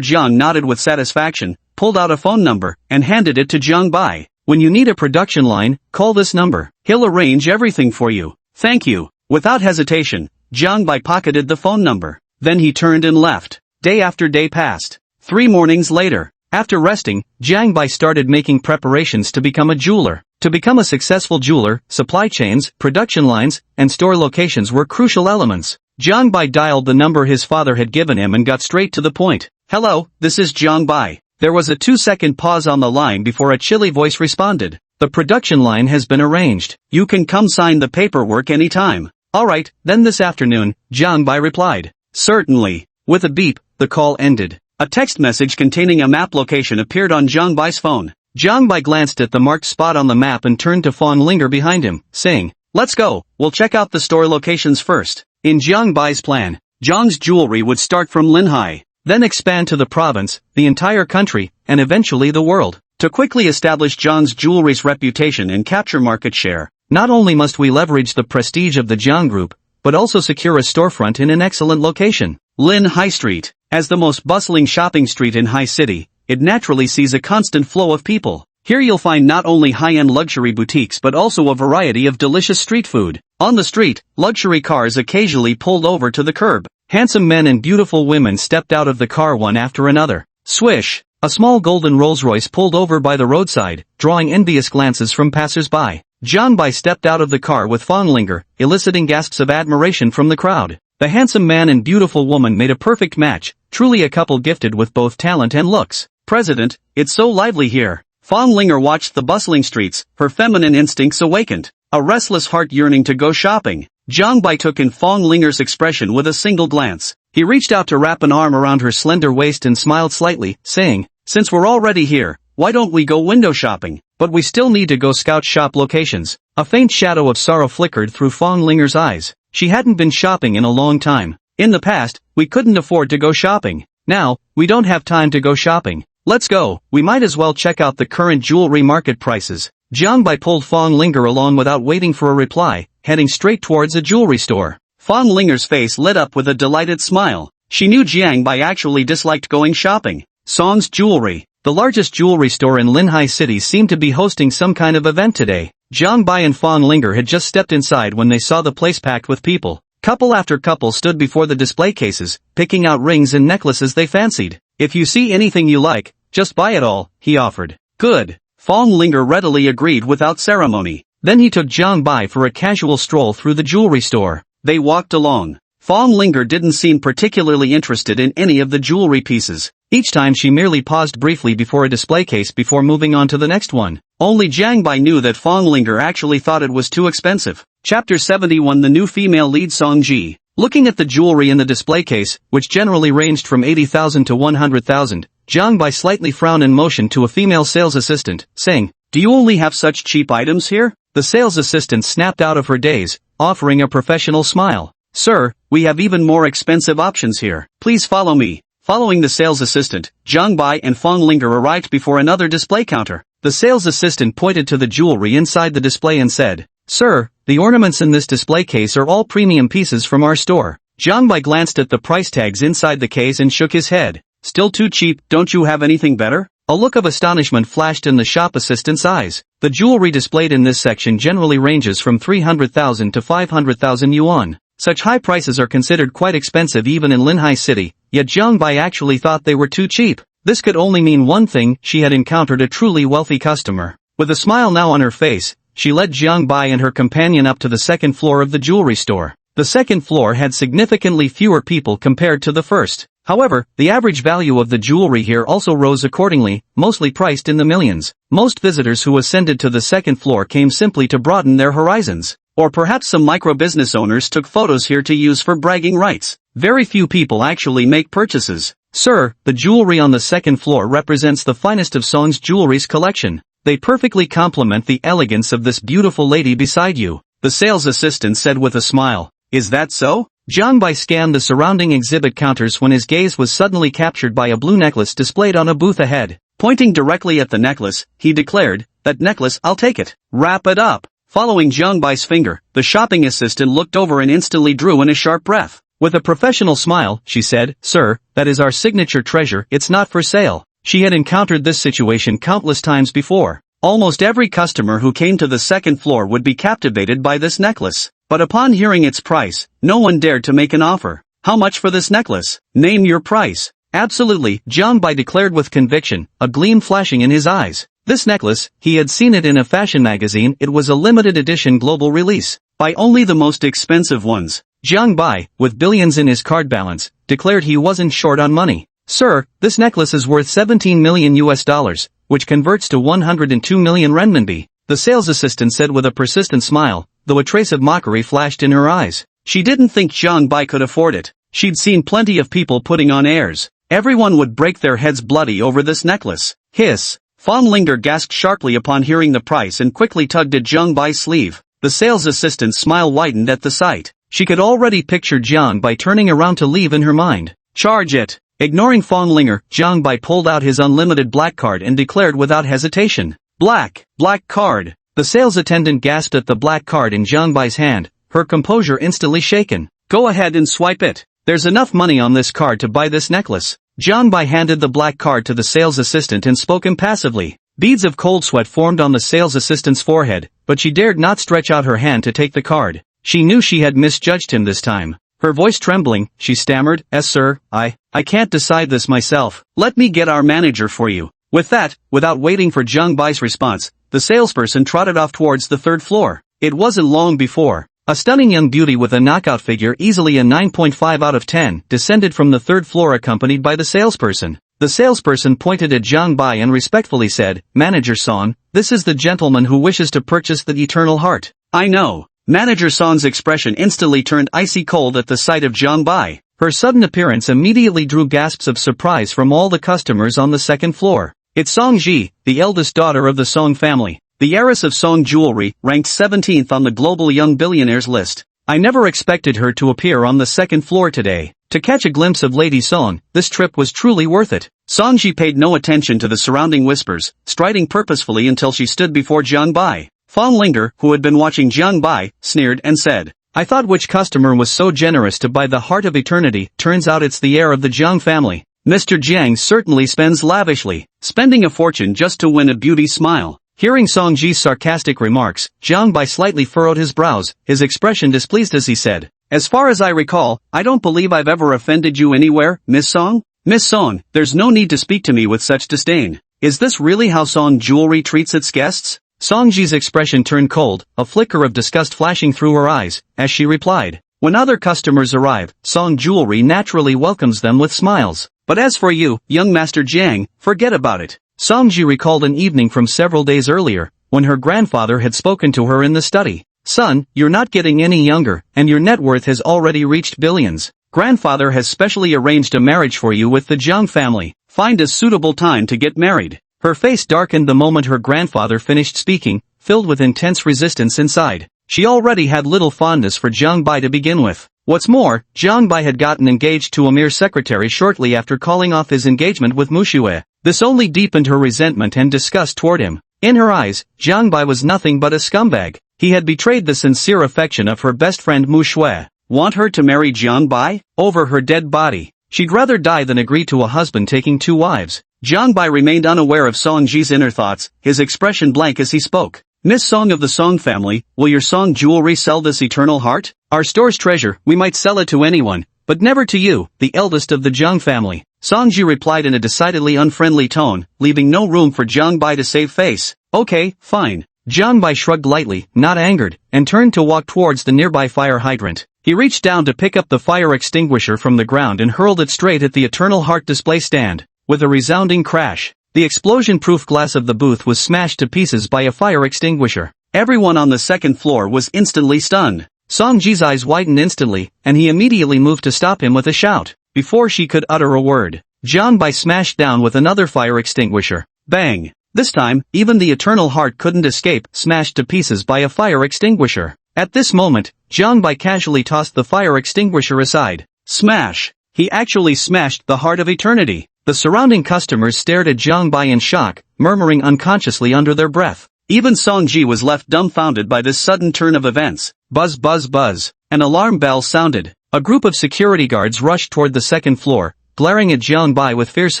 Jiang nodded with satisfaction, pulled out a phone number, and handed it to Jiang Bai. When you need a production line, call this number. He'll arrange everything for you. Thank you. Without hesitation, Jiang Bai pocketed the phone number. Then he turned and left. Day after day passed. 3 mornings later, after resting, Jiang Bai started making preparations to become a jeweler. To become a successful jeweler, supply chains, production lines, and store locations were crucial elements. Jiang Bai dialed the number his father had given him and got straight to the point. Hello, this is Jiang Bai. There was a 2-second pause on the line before a chilly voice responded. The production line has been arranged. You can come sign the paperwork anytime. Alright, then this afternoon, Jiang Bai replied. Certainly. With a beep, the call ended. A text message containing a map location appeared on Jiang Bai's phone. Jiang Bai glanced at the marked spot on the map and turned to Fawn Linger behind him, saying, Let's go, we'll check out the store locations first. In Jiang Bai's plan, Jiang's jewelry would start from Linhai, then expand to the province, the entire country, and eventually the world. To quickly establish Jiang's jewelry's reputation and capture market share, not only must we leverage the prestige of the Jiang Group, but also secure a storefront in an excellent location. Lin High Street. As the most bustling shopping street in High City, it naturally sees a constant flow of people. Here you'll find not only high-end luxury boutiques but also a variety of delicious street food. On the street, luxury cars occasionally pulled over to the curb. Handsome men and beautiful women stepped out of the car one after another. Swish! A small golden Rolls-Royce pulled over by the roadside, drawing envious glances from passers-by. Jiang Bai stepped out of the car with Fawn Linger, eliciting gasps of admiration from the crowd. The handsome man and beautiful woman made a perfect match, truly a couple gifted with both talent and looks. President, it's so lively here. Fawn Linger watched the bustling streets, her feminine instincts awakened. A restless heart yearning to go shopping. Jiang Bai took in Fawn Linger's expression with a single glance. He reached out to wrap an arm around her slender waist and smiled slightly, saying, Since we're already here, why don't we go window shopping? But we still need to go scout shop locations. A faint shadow of sorrow flickered through Fawn Linger's eyes. She hadn't been shopping in a long time. In the past, we couldn't afford to go shopping. Now, we don't have time to go shopping. Let's go, we might as well check out the current jewelry market prices. Jiang Bai pulled Fawn Linger along without waiting for a reply, heading straight towards a jewelry store. Fawn Linger's face lit up with a delighted smile. She knew Jiang Bai actually disliked going shopping. Song's Jewelry. The largest jewelry store in Linhai City seemed to be hosting some kind of event today. Jiang Bai and Fawn Linger had just stepped inside when they saw the place packed with people. Couple after couple stood before the display cases, picking out rings and necklaces they fancied. If you see anything you like, just buy it all, he offered. Good. Fawn Linger readily agreed without ceremony. Then he took Jiang Bai for a casual stroll through the jewelry store. They walked along. Fawn Linger didn't seem particularly interested in any of the jewelry pieces. Each time she merely paused briefly before a display case before moving on to the next one. Only Jiang Bai knew that Fawn Linger actually thought it was too expensive. Chapter 71 The new female lead Song Ji. Looking at the jewelry in the display case, which generally ranged from 80,000 to 100,000, Jiang Bai slightly frowned and motioned to a female sales assistant, saying, Do you only have such cheap items here? The sales assistant snapped out of her daze, offering a professional smile. Sir, we have even more expensive options here. Please follow me. Following the sales assistant, Jiang Bai and Fawn Linger arrived before another display counter. The sales assistant pointed to the jewelry inside the display and said, Sir, the ornaments in this display case are all premium pieces from our store. Jiang Bai glanced at the price tags inside the case and shook his head. Still too cheap, don't you have anything better? A look of astonishment flashed in the shop assistant's eyes. The jewelry displayed in this section generally ranges from 300,000 to 500,000 yuan. Such high prices are considered quite expensive even in Linhai City, yet Jiang Bai actually thought they were too cheap. This could only mean one thing, she had encountered a truly wealthy customer. With a smile now on her face, she led Jiang Bai and her companion up to the second floor of the jewelry store. The second floor had significantly fewer people compared to the first. However, the average value of the jewelry here also rose accordingly, mostly priced in the millions. Most visitors who ascended to the second floor came simply to broaden their horizons. Or perhaps some micro-business owners took photos here to use for bragging rights. Very few people actually make purchases. Sir, the jewelry on the second floor represents the finest of Song's jewelry's collection. They perfectly complement the elegance of this beautiful lady beside you, the sales assistant said with a smile. Is that so? Jiang Bai scanned the surrounding exhibit counters when his gaze was suddenly captured by a blue necklace displayed on a booth ahead. Pointing directly at the necklace, he declared, "That necklace, I'll take it. Wrap it up." Following Jiang Bai's finger, the shopping assistant looked over and instantly drew in a sharp breath. With a professional smile, she said, "Sir, that is our signature treasure, it's not for sale." She had encountered this situation countless times before. Almost every customer who came to the second floor would be captivated by this necklace. But upon hearing its price, no one dared to make an offer. "How much for this necklace? Name your price." "Absolutely," Jiang Bai declared with conviction, a gleam flashing in his eyes. This necklace, he had seen it in a fashion magazine, it was a limited edition global release. By only the most expensive ones. Jiang Bai, with billions in his card balance, declared he wasn't short on money. "Sir, this necklace is worth 17 million US dollars, which converts to 102 million renminbi," the sales assistant said with a persistent smile, though a trace of mockery flashed in her eyes. She didn't think Jiang Bai could afford it. She'd seen plenty of people putting on airs. Everyone would break their heads bloody over this necklace. Hiss. Fong Linger gasped sharply upon hearing the price and quickly tugged at Jiang Bai's sleeve. The sales assistant's smile widened at the sight. She could already picture Jiang Bai turning around to leave in her mind. "Charge it." Ignoring Fong Linger, Jiang Bai pulled out his unlimited black card and declared without hesitation. Black card." The sales attendant gasped at the black card in Jiang Bai's hand, her composure instantly shaken. "Go ahead and swipe it. There's enough money on this card to buy this necklace." Jiang Bai handed the black card to the sales assistant and spoke impassively. Beads of cold sweat formed on the sales assistant's forehead, but she dared not stretch out her hand to take the card. She knew she had misjudged him this time. Her voice trembling, she stammered, "Yes sir, I can't decide this myself. Let me get our manager for you." With that, without waiting for Jiang Bai's response, the salesperson trotted off towards the third floor. It wasn't long before a stunning young beauty with a knockout figure, easily a 9.5 out of 10, descended from the third floor accompanied by the salesperson. The salesperson pointed at Jiang Bai and respectfully said, "Manager Song, this is the gentleman who wishes to purchase the Eternal Heart." "I know." Manager Song's expression instantly turned icy cold at the sight of Jiang Bai. Her sudden appearance immediately drew gasps of surprise from all the customers on the second floor. It's Song Ji, the eldest daughter of the Song family. The heiress of Song jewelry, ranked 17th on the global young billionaires list. I never expected her to appear on the second floor today. To catch a glimpse of Lady Song, this trip was truly worth it. Song Ji paid no attention to the surrounding whispers, striding purposefully until she stood before Jiang Bai. Fong Linger, who had been watching Jiang Bai, sneered and said, "I thought which customer was so generous to buy the Heart of Eternity, turns out it's the heir of the Jiang family. Mr. Jiang certainly spends lavishly, spending a fortune just to win a beauty smile." Hearing Song Ji's sarcastic remarks, Jiang Bai slightly furrowed his brows, his expression displeased as he said, "As far as I recall, I don't believe I've ever offended you anywhere, Miss Song? Miss Song, there's no need to speak to me with such disdain. Is this really how Song Jewelry treats its guests?" Song Ji's expression turned cold, a flicker of disgust flashing through her eyes, as she replied, "When other customers arrive, Song Jewelry naturally welcomes them with smiles. But as for you, young Master Jiang, forget about it." Song Ji recalled an evening from several days earlier, when her grandfather had spoken to her in the study. "Son, you're not getting any younger, and your net worth has already reached billions. Grandfather has specially arranged a marriage for you with the Jiang family. Find a suitable time to get married." Her face darkened the moment her grandfather finished speaking, filled with intense resistance inside. She already had little fondness for Jiang Bai to begin with. What's more, Jiang Bai had gotten engaged to a mere secretary shortly after calling off his engagement with Mu Shue. This only deepened her resentment and disgust toward him. In her eyes, Jiang Bai was nothing but a scumbag. He had betrayed the sincere affection of her best friend Mu Shue. Want her to marry Jiang Bai? Over her dead body. She'd rather die than agree to a husband taking two wives. Jiang Bai remained unaware of Song Ji's inner thoughts, his expression blank as he spoke. "Miss Song of the Song family, will your Song jewelry sell this Eternal Heart? Our store's treasure, we might sell it to anyone, but never to you, the eldest of the Jiang family." Song Ji replied in a decidedly unfriendly tone, leaving no room for Jiang Bai to save face. "Okay, fine. Jiang Bai shrugged lightly, not angered, and turned to walk towards the nearby fire hydrant. He reached down to pick up the fire extinguisher from the ground and hurled it straight at the Eternal Heart display stand. With a resounding crash, the explosion-proof glass of the booth was smashed to pieces by a fire extinguisher. Everyone on the second floor was instantly stunned. Song Ji's eyes widened instantly, and he immediately moved to stop him with a shout. Before she could utter a word, Jiang Bai smashed down with another fire extinguisher. Bang! This time, even the Eternal Heart couldn't escape, smashed to pieces by a fire extinguisher. At this moment, Jiang Bai casually tossed the fire extinguisher aside. Smash! He actually smashed the Heart of Eternity. The surrounding customers stared at Jiang Bai in shock, murmuring unconsciously under their breath. Even Song Ji was left dumbfounded by this sudden turn of events. Buzz buzz buzz. An alarm bell sounded. A group of security guards rushed toward the second floor, glaring at Jiang Bai with fierce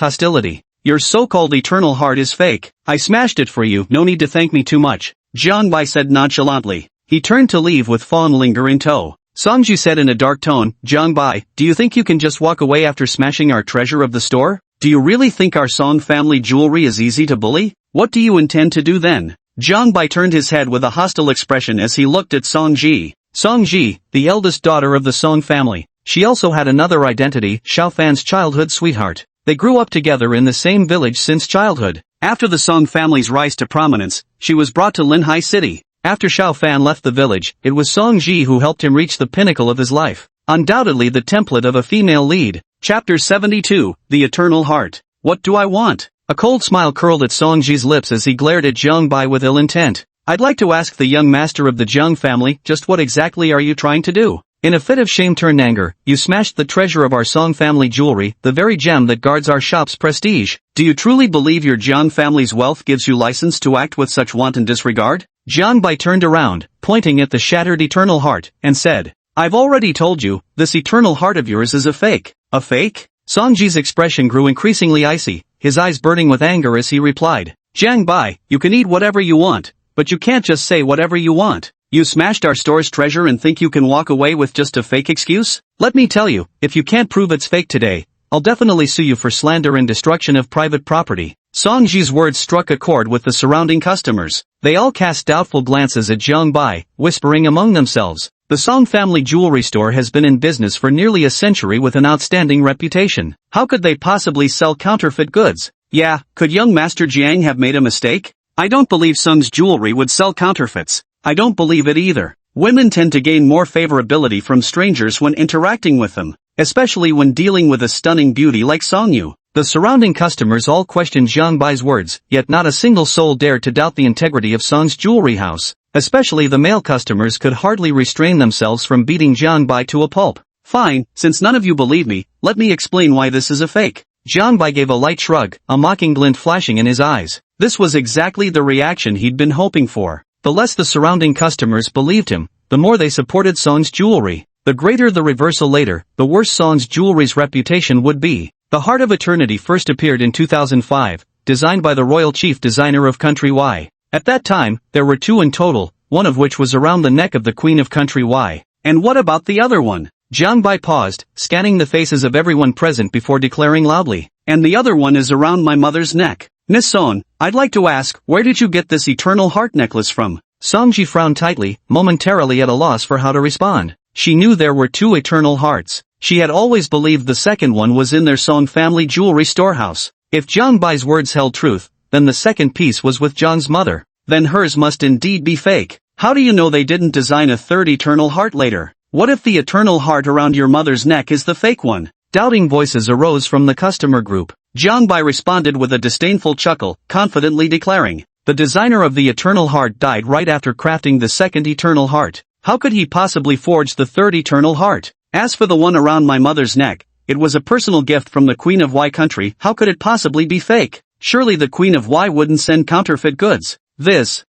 hostility. Your so-called Eternal Heart is fake. I smashed it for you, no need to thank me too much, Jiang Bai said nonchalantly. He turned to leave with Fawn Linger in tow. Song Ji said in a dark tone, Jiang Bai, do you think you can just walk away after smashing our treasure of the store? Do you really think our Song family jewelry is easy to bully? What do you intend to do then? Jiang Bai turned his head with a hostile expression as he looked at Song Ji. Song Ji, the eldest daughter of the Song family. She also had another identity, Xiao Fan's childhood sweetheart. They grew up together in the same village since childhood. After the Song family's rise to prominence, she was brought to Linhai City. After Xiao Fan left the village, it was Song Ji who helped him reach the pinnacle of his life. Undoubtedly the template of a female lead. Chapter 72, The Eternal Heart. What do I want? A cold smile curled at Song Ji's lips as he glared at Jiang Bai with ill intent. I'd like to ask the young master of the Jiang family, just what exactly are you trying to do? In a fit of shame-turned-anger, you smashed the treasure of our Song family jewelry, the very gem that guards our shop's prestige. Do you truly believe your Jiang family's wealth gives you license to act with such wanton disregard? Jiang Bai turned around, pointing at the shattered Eternal Heart, and said, I've already told you, this Eternal Heart of yours is a fake. A fake? Song Ji's expression grew increasingly icy, his eyes burning with anger as he replied, Jiang Bai, you can eat whatever you want, but you can't just say whatever you want. You smashed our store's treasure and think you can walk away with just a fake excuse? Let me tell you, if you can't prove it's fake today, I'll definitely sue you for slander and destruction of private property. Song Ji's words struck a chord with the surrounding customers. They all cast doubtful glances at Jiang Bai, whispering among themselves. The Song family jewelry store has been in business for nearly a century with an outstanding reputation. How could they possibly sell counterfeit goods? Yeah, could young Master Jiang have made a mistake? I don't believe Sung's jewelry would sell counterfeits. I don't believe it either. Women tend to gain more favorability from strangers when interacting with them, especially when dealing with a stunning beauty like Songyu. The surrounding customers all questioned Jiang Bai's words, yet not a single soul dared to doubt the integrity of Song's jewelry house. Especially the male customers could hardly restrain themselves from beating Jiang Bai to a pulp. Fine, since none of you believe me, let me explain why this is a fake. Jiang Bai gave a light shrug, a mocking glint flashing in his eyes. This was exactly the reaction he'd been hoping for. The less the surrounding customers believed him, the more they supported Song's jewelry. The greater the reversal later, the worse Song's jewelry's reputation would be. The Heart of Eternity first appeared in 2005, designed by the royal chief designer of Country Y. At that time, there were two in total, one of which was around the neck of the Queen of Country Y. And what about the other one? Jiang Bai paused, scanning the faces of everyone present before declaring loudly. And the other one is around my mother's neck. Nisson, I'd like to ask, where did you get this Eternal Heart necklace from? Songji frowned tightly, momentarily at a loss for how to respond. She knew there were two Eternal Hearts. She had always believed the second one was in their Song family jewelry storehouse. If Jiang Bai's words held truth, then the second piece was with Jiang's mother. Then hers must indeed be fake. How do you know they didn't design a third Eternal Heart later? What if the Eternal Heart around your mother's neck is the fake one? Doubting voices arose from the customer group. Jiang Bai responded with a disdainful chuckle, confidently declaring, the designer of the Eternal Heart died right after crafting the second Eternal Heart. How could he possibly forge the third Eternal Heart? As for the one around my mother's neck, it was a personal gift from the Queen of Y country. How could it possibly be fake? Surely the Queen of Y wouldn't send counterfeit goods.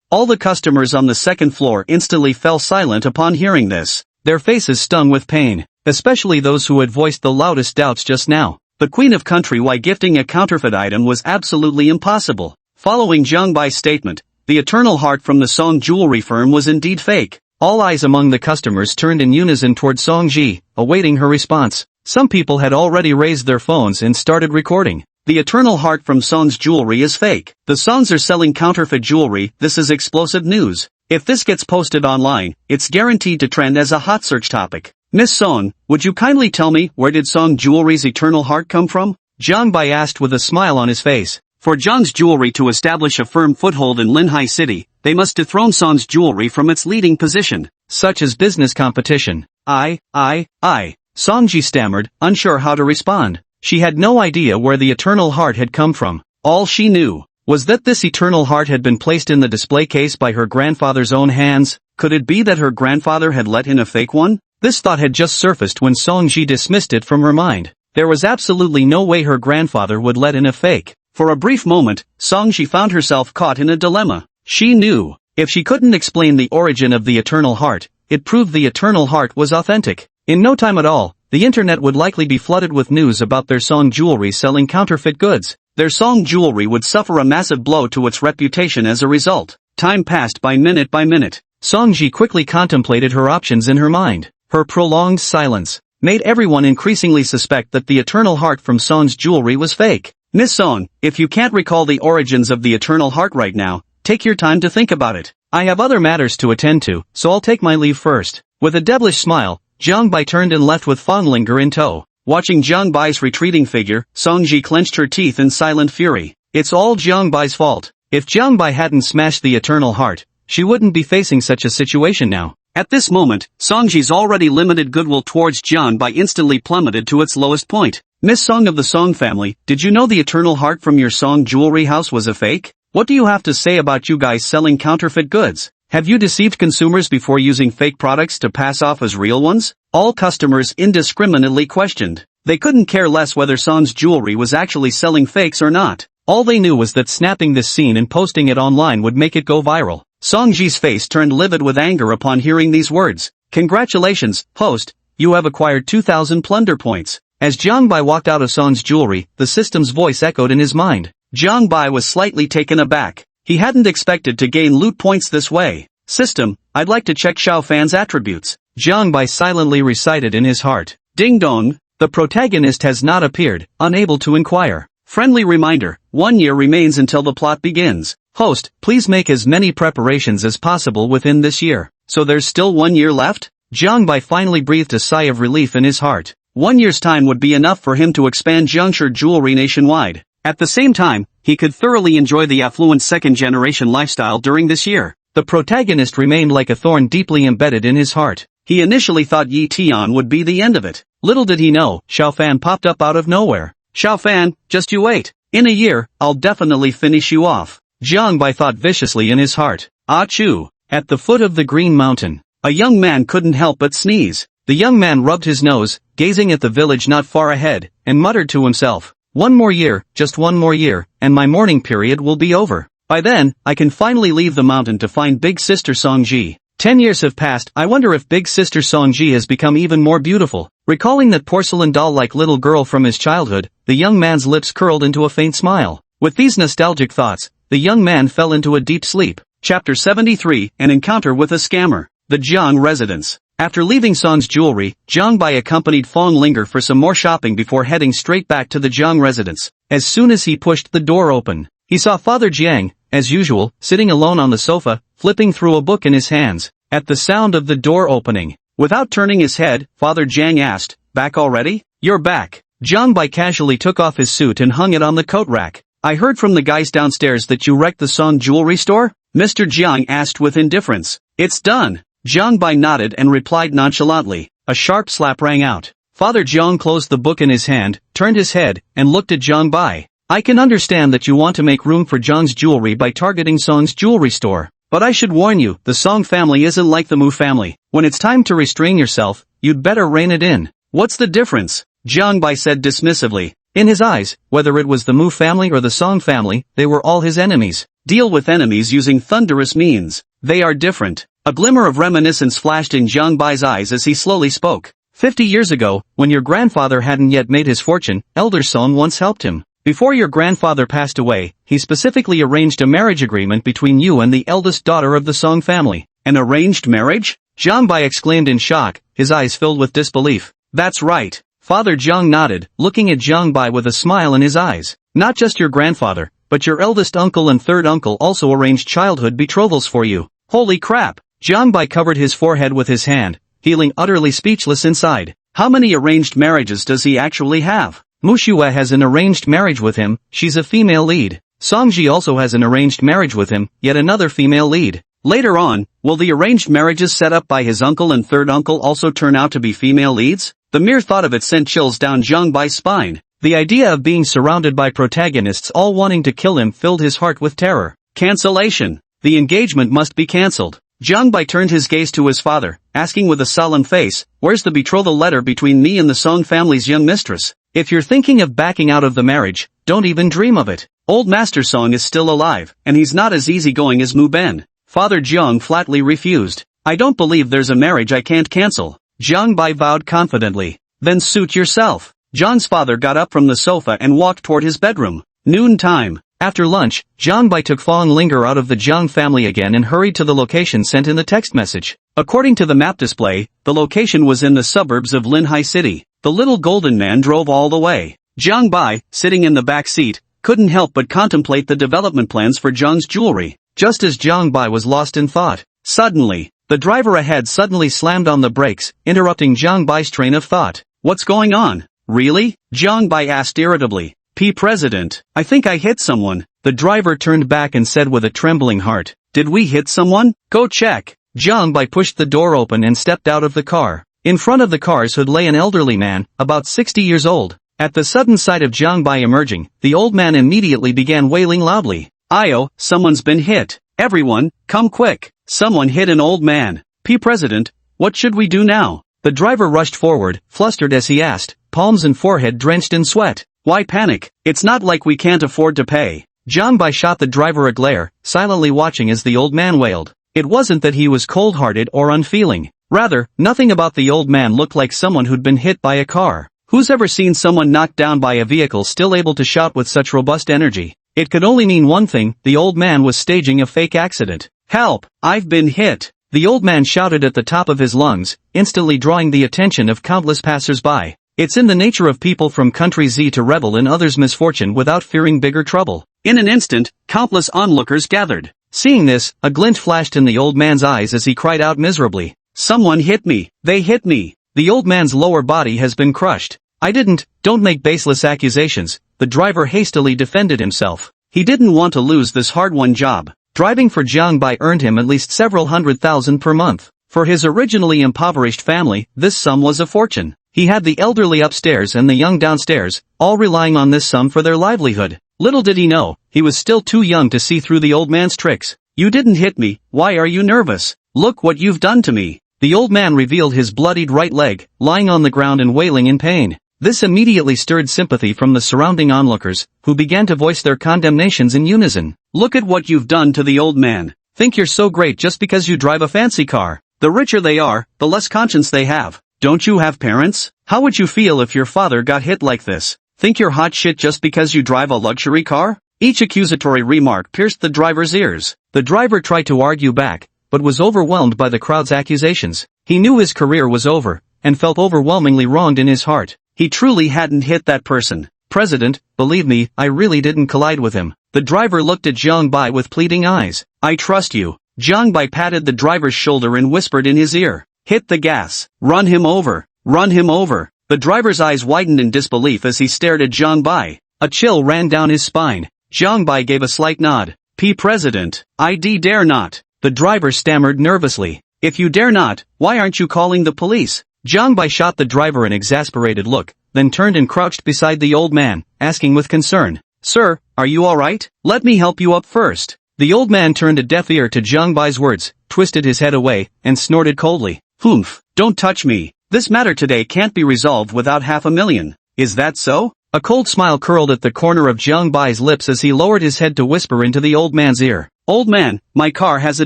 All the customers on the second floor instantly fell silent upon hearing this. Their faces stung with pain, especially those who had voiced the loudest doubts just now. The Queen of Country Y gifting a counterfeit item was absolutely impossible. Following Jiang Bai's statement, the Eternal Heart from the Song jewelry firm was indeed fake. All eyes among the customers turned in unison toward Song Ji, awaiting her response. Some people had already raised their phones and started recording. The Eternal Heart from Song's jewelry is fake. The Songs are selling counterfeit jewelry. This is explosive news. If this gets posted online, it's guaranteed to trend as a hot search topic. Miss Song, would you kindly tell me, where did Song Jewelry's Eternal Heart come from? Jiang Bai asked with a smile on his face. For Jiang's jewelry to establish a firm foothold in Linhai City, they must dethrone Song's jewelry from its leading position, such as business competition. Songji stammered, unsure how to respond. She had no idea where the Eternal Heart had come from. All she knew was that this Eternal Heart had been placed in the display case by her grandfather's own hands. Could it be that her grandfather had let in a fake one? This thought had just surfaced when Songji dismissed it from her mind. There was absolutely no way her grandfather would let in a fake. For a brief moment, Songji found herself caught in a dilemma. She knew, if she couldn't explain the origin of the Eternal Heart, it proved the Eternal Heart was authentic. In no time at all, the internet would likely be flooded with news about their Song jewelry selling counterfeit goods. Their Song jewelry would suffer a massive blow to its reputation as a result. Time passed by minute. Songji quickly contemplated her options in her mind. Her prolonged silence made everyone increasingly suspect that the Eternal Heart from Song's jewelry was fake. Miss Song, if you can't recall the origins of the Eternal Heart right now, take your time to think about it. I have other matters to attend to, so I'll take my leave first. With a devilish smile, Jiang Bai turned and left with Fonglinger in tow. Watching Jiang Bai's retreating figure, Songji clenched her teeth in silent fury. It's all Jiang Bai's fault. If Jiang Bai hadn't smashed the Eternal Heart, she wouldn't be facing such a situation now. At this moment, Songji's already limited goodwill towards Jiang Bai instantly plummeted to its lowest point. Miss Song of the Song family, did you know the Eternal Heart from your Song jewelry house was a fake? What do you have to say about you guys selling counterfeit goods? Have you deceived consumers before using fake products to pass off as real ones? All customers indiscriminately questioned. They couldn't care less whether Song's jewelry was actually selling fakes or not. All they knew was that snapping this scene and posting it online would make it go viral. Songji's face turned livid with anger upon hearing these words. Congratulations, host, you have acquired 2,000 plunder points. As Jiang Bai walked out of Song's jewelry, the system's voice echoed in his mind. Jiang Bai was slightly taken aback. He hadn't expected to gain loot points this way. System, I'd like to check Xiao Fan's attributes. Jiang Bai silently recited in his heart. Ding dong, the protagonist has not appeared, unable to inquire. Friendly reminder, 1 year remains until the plot begins. Host, please make as many preparations as possible within this year. So there's still 1 year left? Jiang Bai finally breathed a sigh of relief in his heart. 1 year's time would be enough for him to expand Jiangshi jewelry nationwide. At the same time, he could thoroughly enjoy the affluent second-generation lifestyle during this year. The protagonist remained like a thorn deeply embedded in his heart. He initially thought Yi Tian would be the end of it. Little did he know, Xiao Fan popped up out of nowhere. Xiao Fan, just you wait. In a year, I'll definitely finish you off. Jiang Bai thought viciously in his heart. Achoo! At the foot of the Green Mountain, a young man couldn't help but sneeze. The young man rubbed his nose, gazing at the village not far ahead, and muttered to himself. 1 more year, just 1 more year, and my mourning period will be over. By then, I can finally leave the mountain to find Big Sister Songji. 10 years have passed. I wonder if Big Sister Songji has become even more beautiful. Recalling that porcelain doll-like little girl from his childhood, the young man's lips curled into a faint smile. With these nostalgic thoughts, the young man fell into a deep sleep. Chapter 73, An Encounter with a Scammer. The Jiang Residence. After leaving Song's jewelry, Jiang Bai accompanied Fong Linger for some more shopping before heading straight back to the Jiang residence. As soon as he pushed the door open, he saw Father Jiang, as usual, sitting alone on the sofa, flipping through a book in his hands. At the sound of the door opening, without turning his head, Father Jiang asked, "Back already?" "You're back." Jiang Bai casually took off his suit and hung it on the coat rack. "I heard from the guys downstairs that you wrecked the Song jewelry store?" Mr. Jiang asked with indifference. "It's done." Jiang Bai nodded and replied nonchalantly. A sharp slap rang out. Father Jiang closed the book in his hand, turned his head, and looked at Jiang Bai. "I can understand that you want to make room for Jiang's jewelry by targeting Song's jewelry store. But I should warn you, the Song family isn't like the Mu family. When it's time to restrain yourself, you'd better rein it in." "What's the difference?" Jiang Bai said dismissively. In his eyes, whether it was the Mu family or the Song family, they were all his enemies. Deal with enemies using thunderous means. They are different. A glimmer of reminiscence flashed in Jiang Bai's eyes as he slowly spoke. 50 years ago, when your grandfather hadn't yet made his fortune, Elder Song once helped him. Before your grandfather passed away, he specifically arranged a marriage agreement between you and the eldest daughter of the Song family. An arranged marriage? Jiang Bai exclaimed in shock, his eyes filled with disbelief. "That's right." Father Jiang nodded, looking at Jiang Bai with a smile in his eyes. Not just your grandfather, but your eldest uncle and third uncle also arranged childhood betrothals for you. Holy crap! Jiang Bai covered his forehead with his hand, feeling utterly speechless inside. How many arranged marriages does he actually have? Mushue has an arranged marriage with him, she's a female lead. Songji also has an arranged marriage with him, yet another female lead. Later on, will the arranged marriages set up by his uncle and third uncle also turn out to be female leads? The mere thought of it sent chills down Jiang Bai's spine. The idea of being surrounded by protagonists all wanting to kill him filled his heart with terror. Cancellation. The engagement must be cancelled. Jiang Bai turned his gaze to his father, asking with a solemn face, "Where's the betrothal letter between me and the Song family's young mistress? If you're thinking of backing out of the marriage, don't even dream of it. Old Master Song is still alive, and he's not as easygoing as Mu Ben." Father Jiang flatly refused. "I don't believe there's a marriage I can't cancel," Jiang Bai vowed confidently. "Then suit yourself." Jiang's father got up from the sofa and walked toward his bedroom. Noon time. After lunch, Jiang Bai took Fong Linger out of the Jiang family again and hurried to the location sent in the text message. According to the map display, the location was in the suburbs of Linhai City. The little golden man drove all the way. Jiang Bai, sitting in the back seat, couldn't help but contemplate the development plans for Jiang's jewelry. Just as Jiang Bai was lost in thought, suddenly, the driver ahead suddenly slammed on the brakes, interrupting Jiang Bai's train of thought. "What's going on?" "Really?" Jiang Bai asked irritably. "President, I think I hit someone." The driver turned back and said with a trembling heart, "Did we hit someone? Go check." Jiang Bai pushed the door open and stepped out of the car. In front of the car's hood lay an elderly man, about 60 years old. At the sudden sight of Jiang Bai emerging, the old man immediately began wailing loudly. "Ayo, someone's been hit. Everyone, come quick. Someone hit an old man. President, what should we do now?" The driver rushed forward, flustered as he asked, palms and forehead drenched in sweat. "Why panic? It's not like we can't afford to pay." Jiang Bai shot the driver a glare, silently watching as the old man wailed. It wasn't that he was cold-hearted or unfeeling. Rather, nothing about the old man looked like someone who'd been hit by a car. Who's ever seen someone knocked down by a vehicle still able to shout with such robust energy? It could only mean one thing: the old man was staging a fake accident. "Help! I've been hit!" The old man shouted at the top of his lungs, instantly drawing the attention of countless passers-by. It's in the nature of people from Country Z to revel in others' misfortune without fearing bigger trouble. In an instant, countless onlookers gathered. Seeing this, a glint flashed in the old man's eyes as he cried out miserably. "Someone hit me! They hit me! The old man's lower body has been crushed." "I didn't." "Don't make baseless accusations," the driver hastily defended himself. He didn't want to lose this hard-won job. Driving for Jiang Bai earned him at least several $100,000 per month. For his originally impoverished family, this sum was a fortune. He had the elderly upstairs and the young downstairs, all relying on this sum for their livelihood. Little did he know, he was still too young to see through the old man's tricks. "You didn't hit me, why are you nervous? Look what you've done to me." The old man revealed his bloodied right leg, lying on the ground and wailing in pain. This immediately stirred sympathy from the surrounding onlookers, who began to voice their condemnations in unison. "Look at what you've done to the old man. Think you're so great just because you drive a fancy car. The richer they are, the less conscience they have. Don't you have parents? How would you feel if your father got hit like this? Think you're hot shit just because you drive a luxury car?" Each accusatory remark pierced the driver's ears. The driver tried to argue back, but was overwhelmed by the crowd's accusations. He knew his career was over, and felt overwhelmingly wronged in his heart. He truly hadn't hit that person. "President, believe me, I really didn't collide with him." The driver looked at Jiang Bai with pleading eyes. "I trust you." Jiang Bai patted the driver's shoulder and whispered in his ear. "Hit the gas. Run him over. Run him over." The driver's eyes widened in disbelief as he stared at Jiang Bai. A chill ran down his spine. Jiang Bai gave a slight nod. President, I dare not." The driver stammered nervously. "If you dare not, why aren't you calling the police?" Jiang Bai shot the driver an exasperated look, then turned and crouched beside the old man, asking with concern, "Sir, are you alright? Let me help you up first." The old man turned a deaf ear to Jiang Bai's words, twisted his head away, and snorted coldly. "Humph, don't touch me. This matter today can't be resolved without $500,000. Is that so?" A cold smile curled at the corner of Jiang Bai's lips as he lowered his head to whisper into the old man's ear. "Old man, my car has a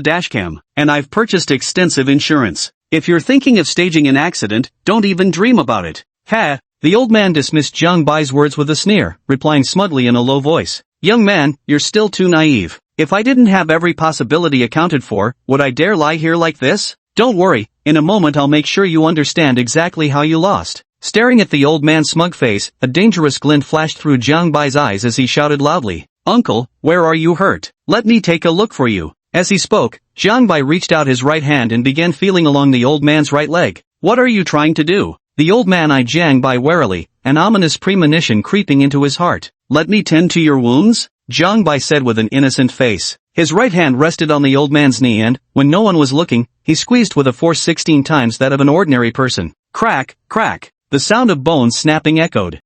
dashcam, and I've purchased extensive insurance. If you're thinking of staging an accident, don't even dream about it." "Ha!" The old man dismissed Jiang Bai's words with a sneer, replying smugly in a low voice. "Young man, you're still too naive. If I didn't have every possibility accounted for, would I dare lie here like this? Don't worry, in a moment I'll make sure you understand exactly how you lost." Staring at the old man's smug face, a dangerous glint flashed through Jiang Bai's eyes as he shouted loudly, "Uncle, where are you hurt? Let me take a look for you." As he spoke, Jiang Bai reached out his right hand and began feeling along the old man's right leg. "What are you trying to do?" The old man eyed Jiang Bai warily, an ominous premonition creeping into his heart. "Let me tend to your wounds?" Jiang Bai said with an innocent face. His right hand rested on the old man's knee and, when no one was looking, he squeezed with a force 16 times that of an ordinary person. Crack, crack. The sound of bones snapping echoed.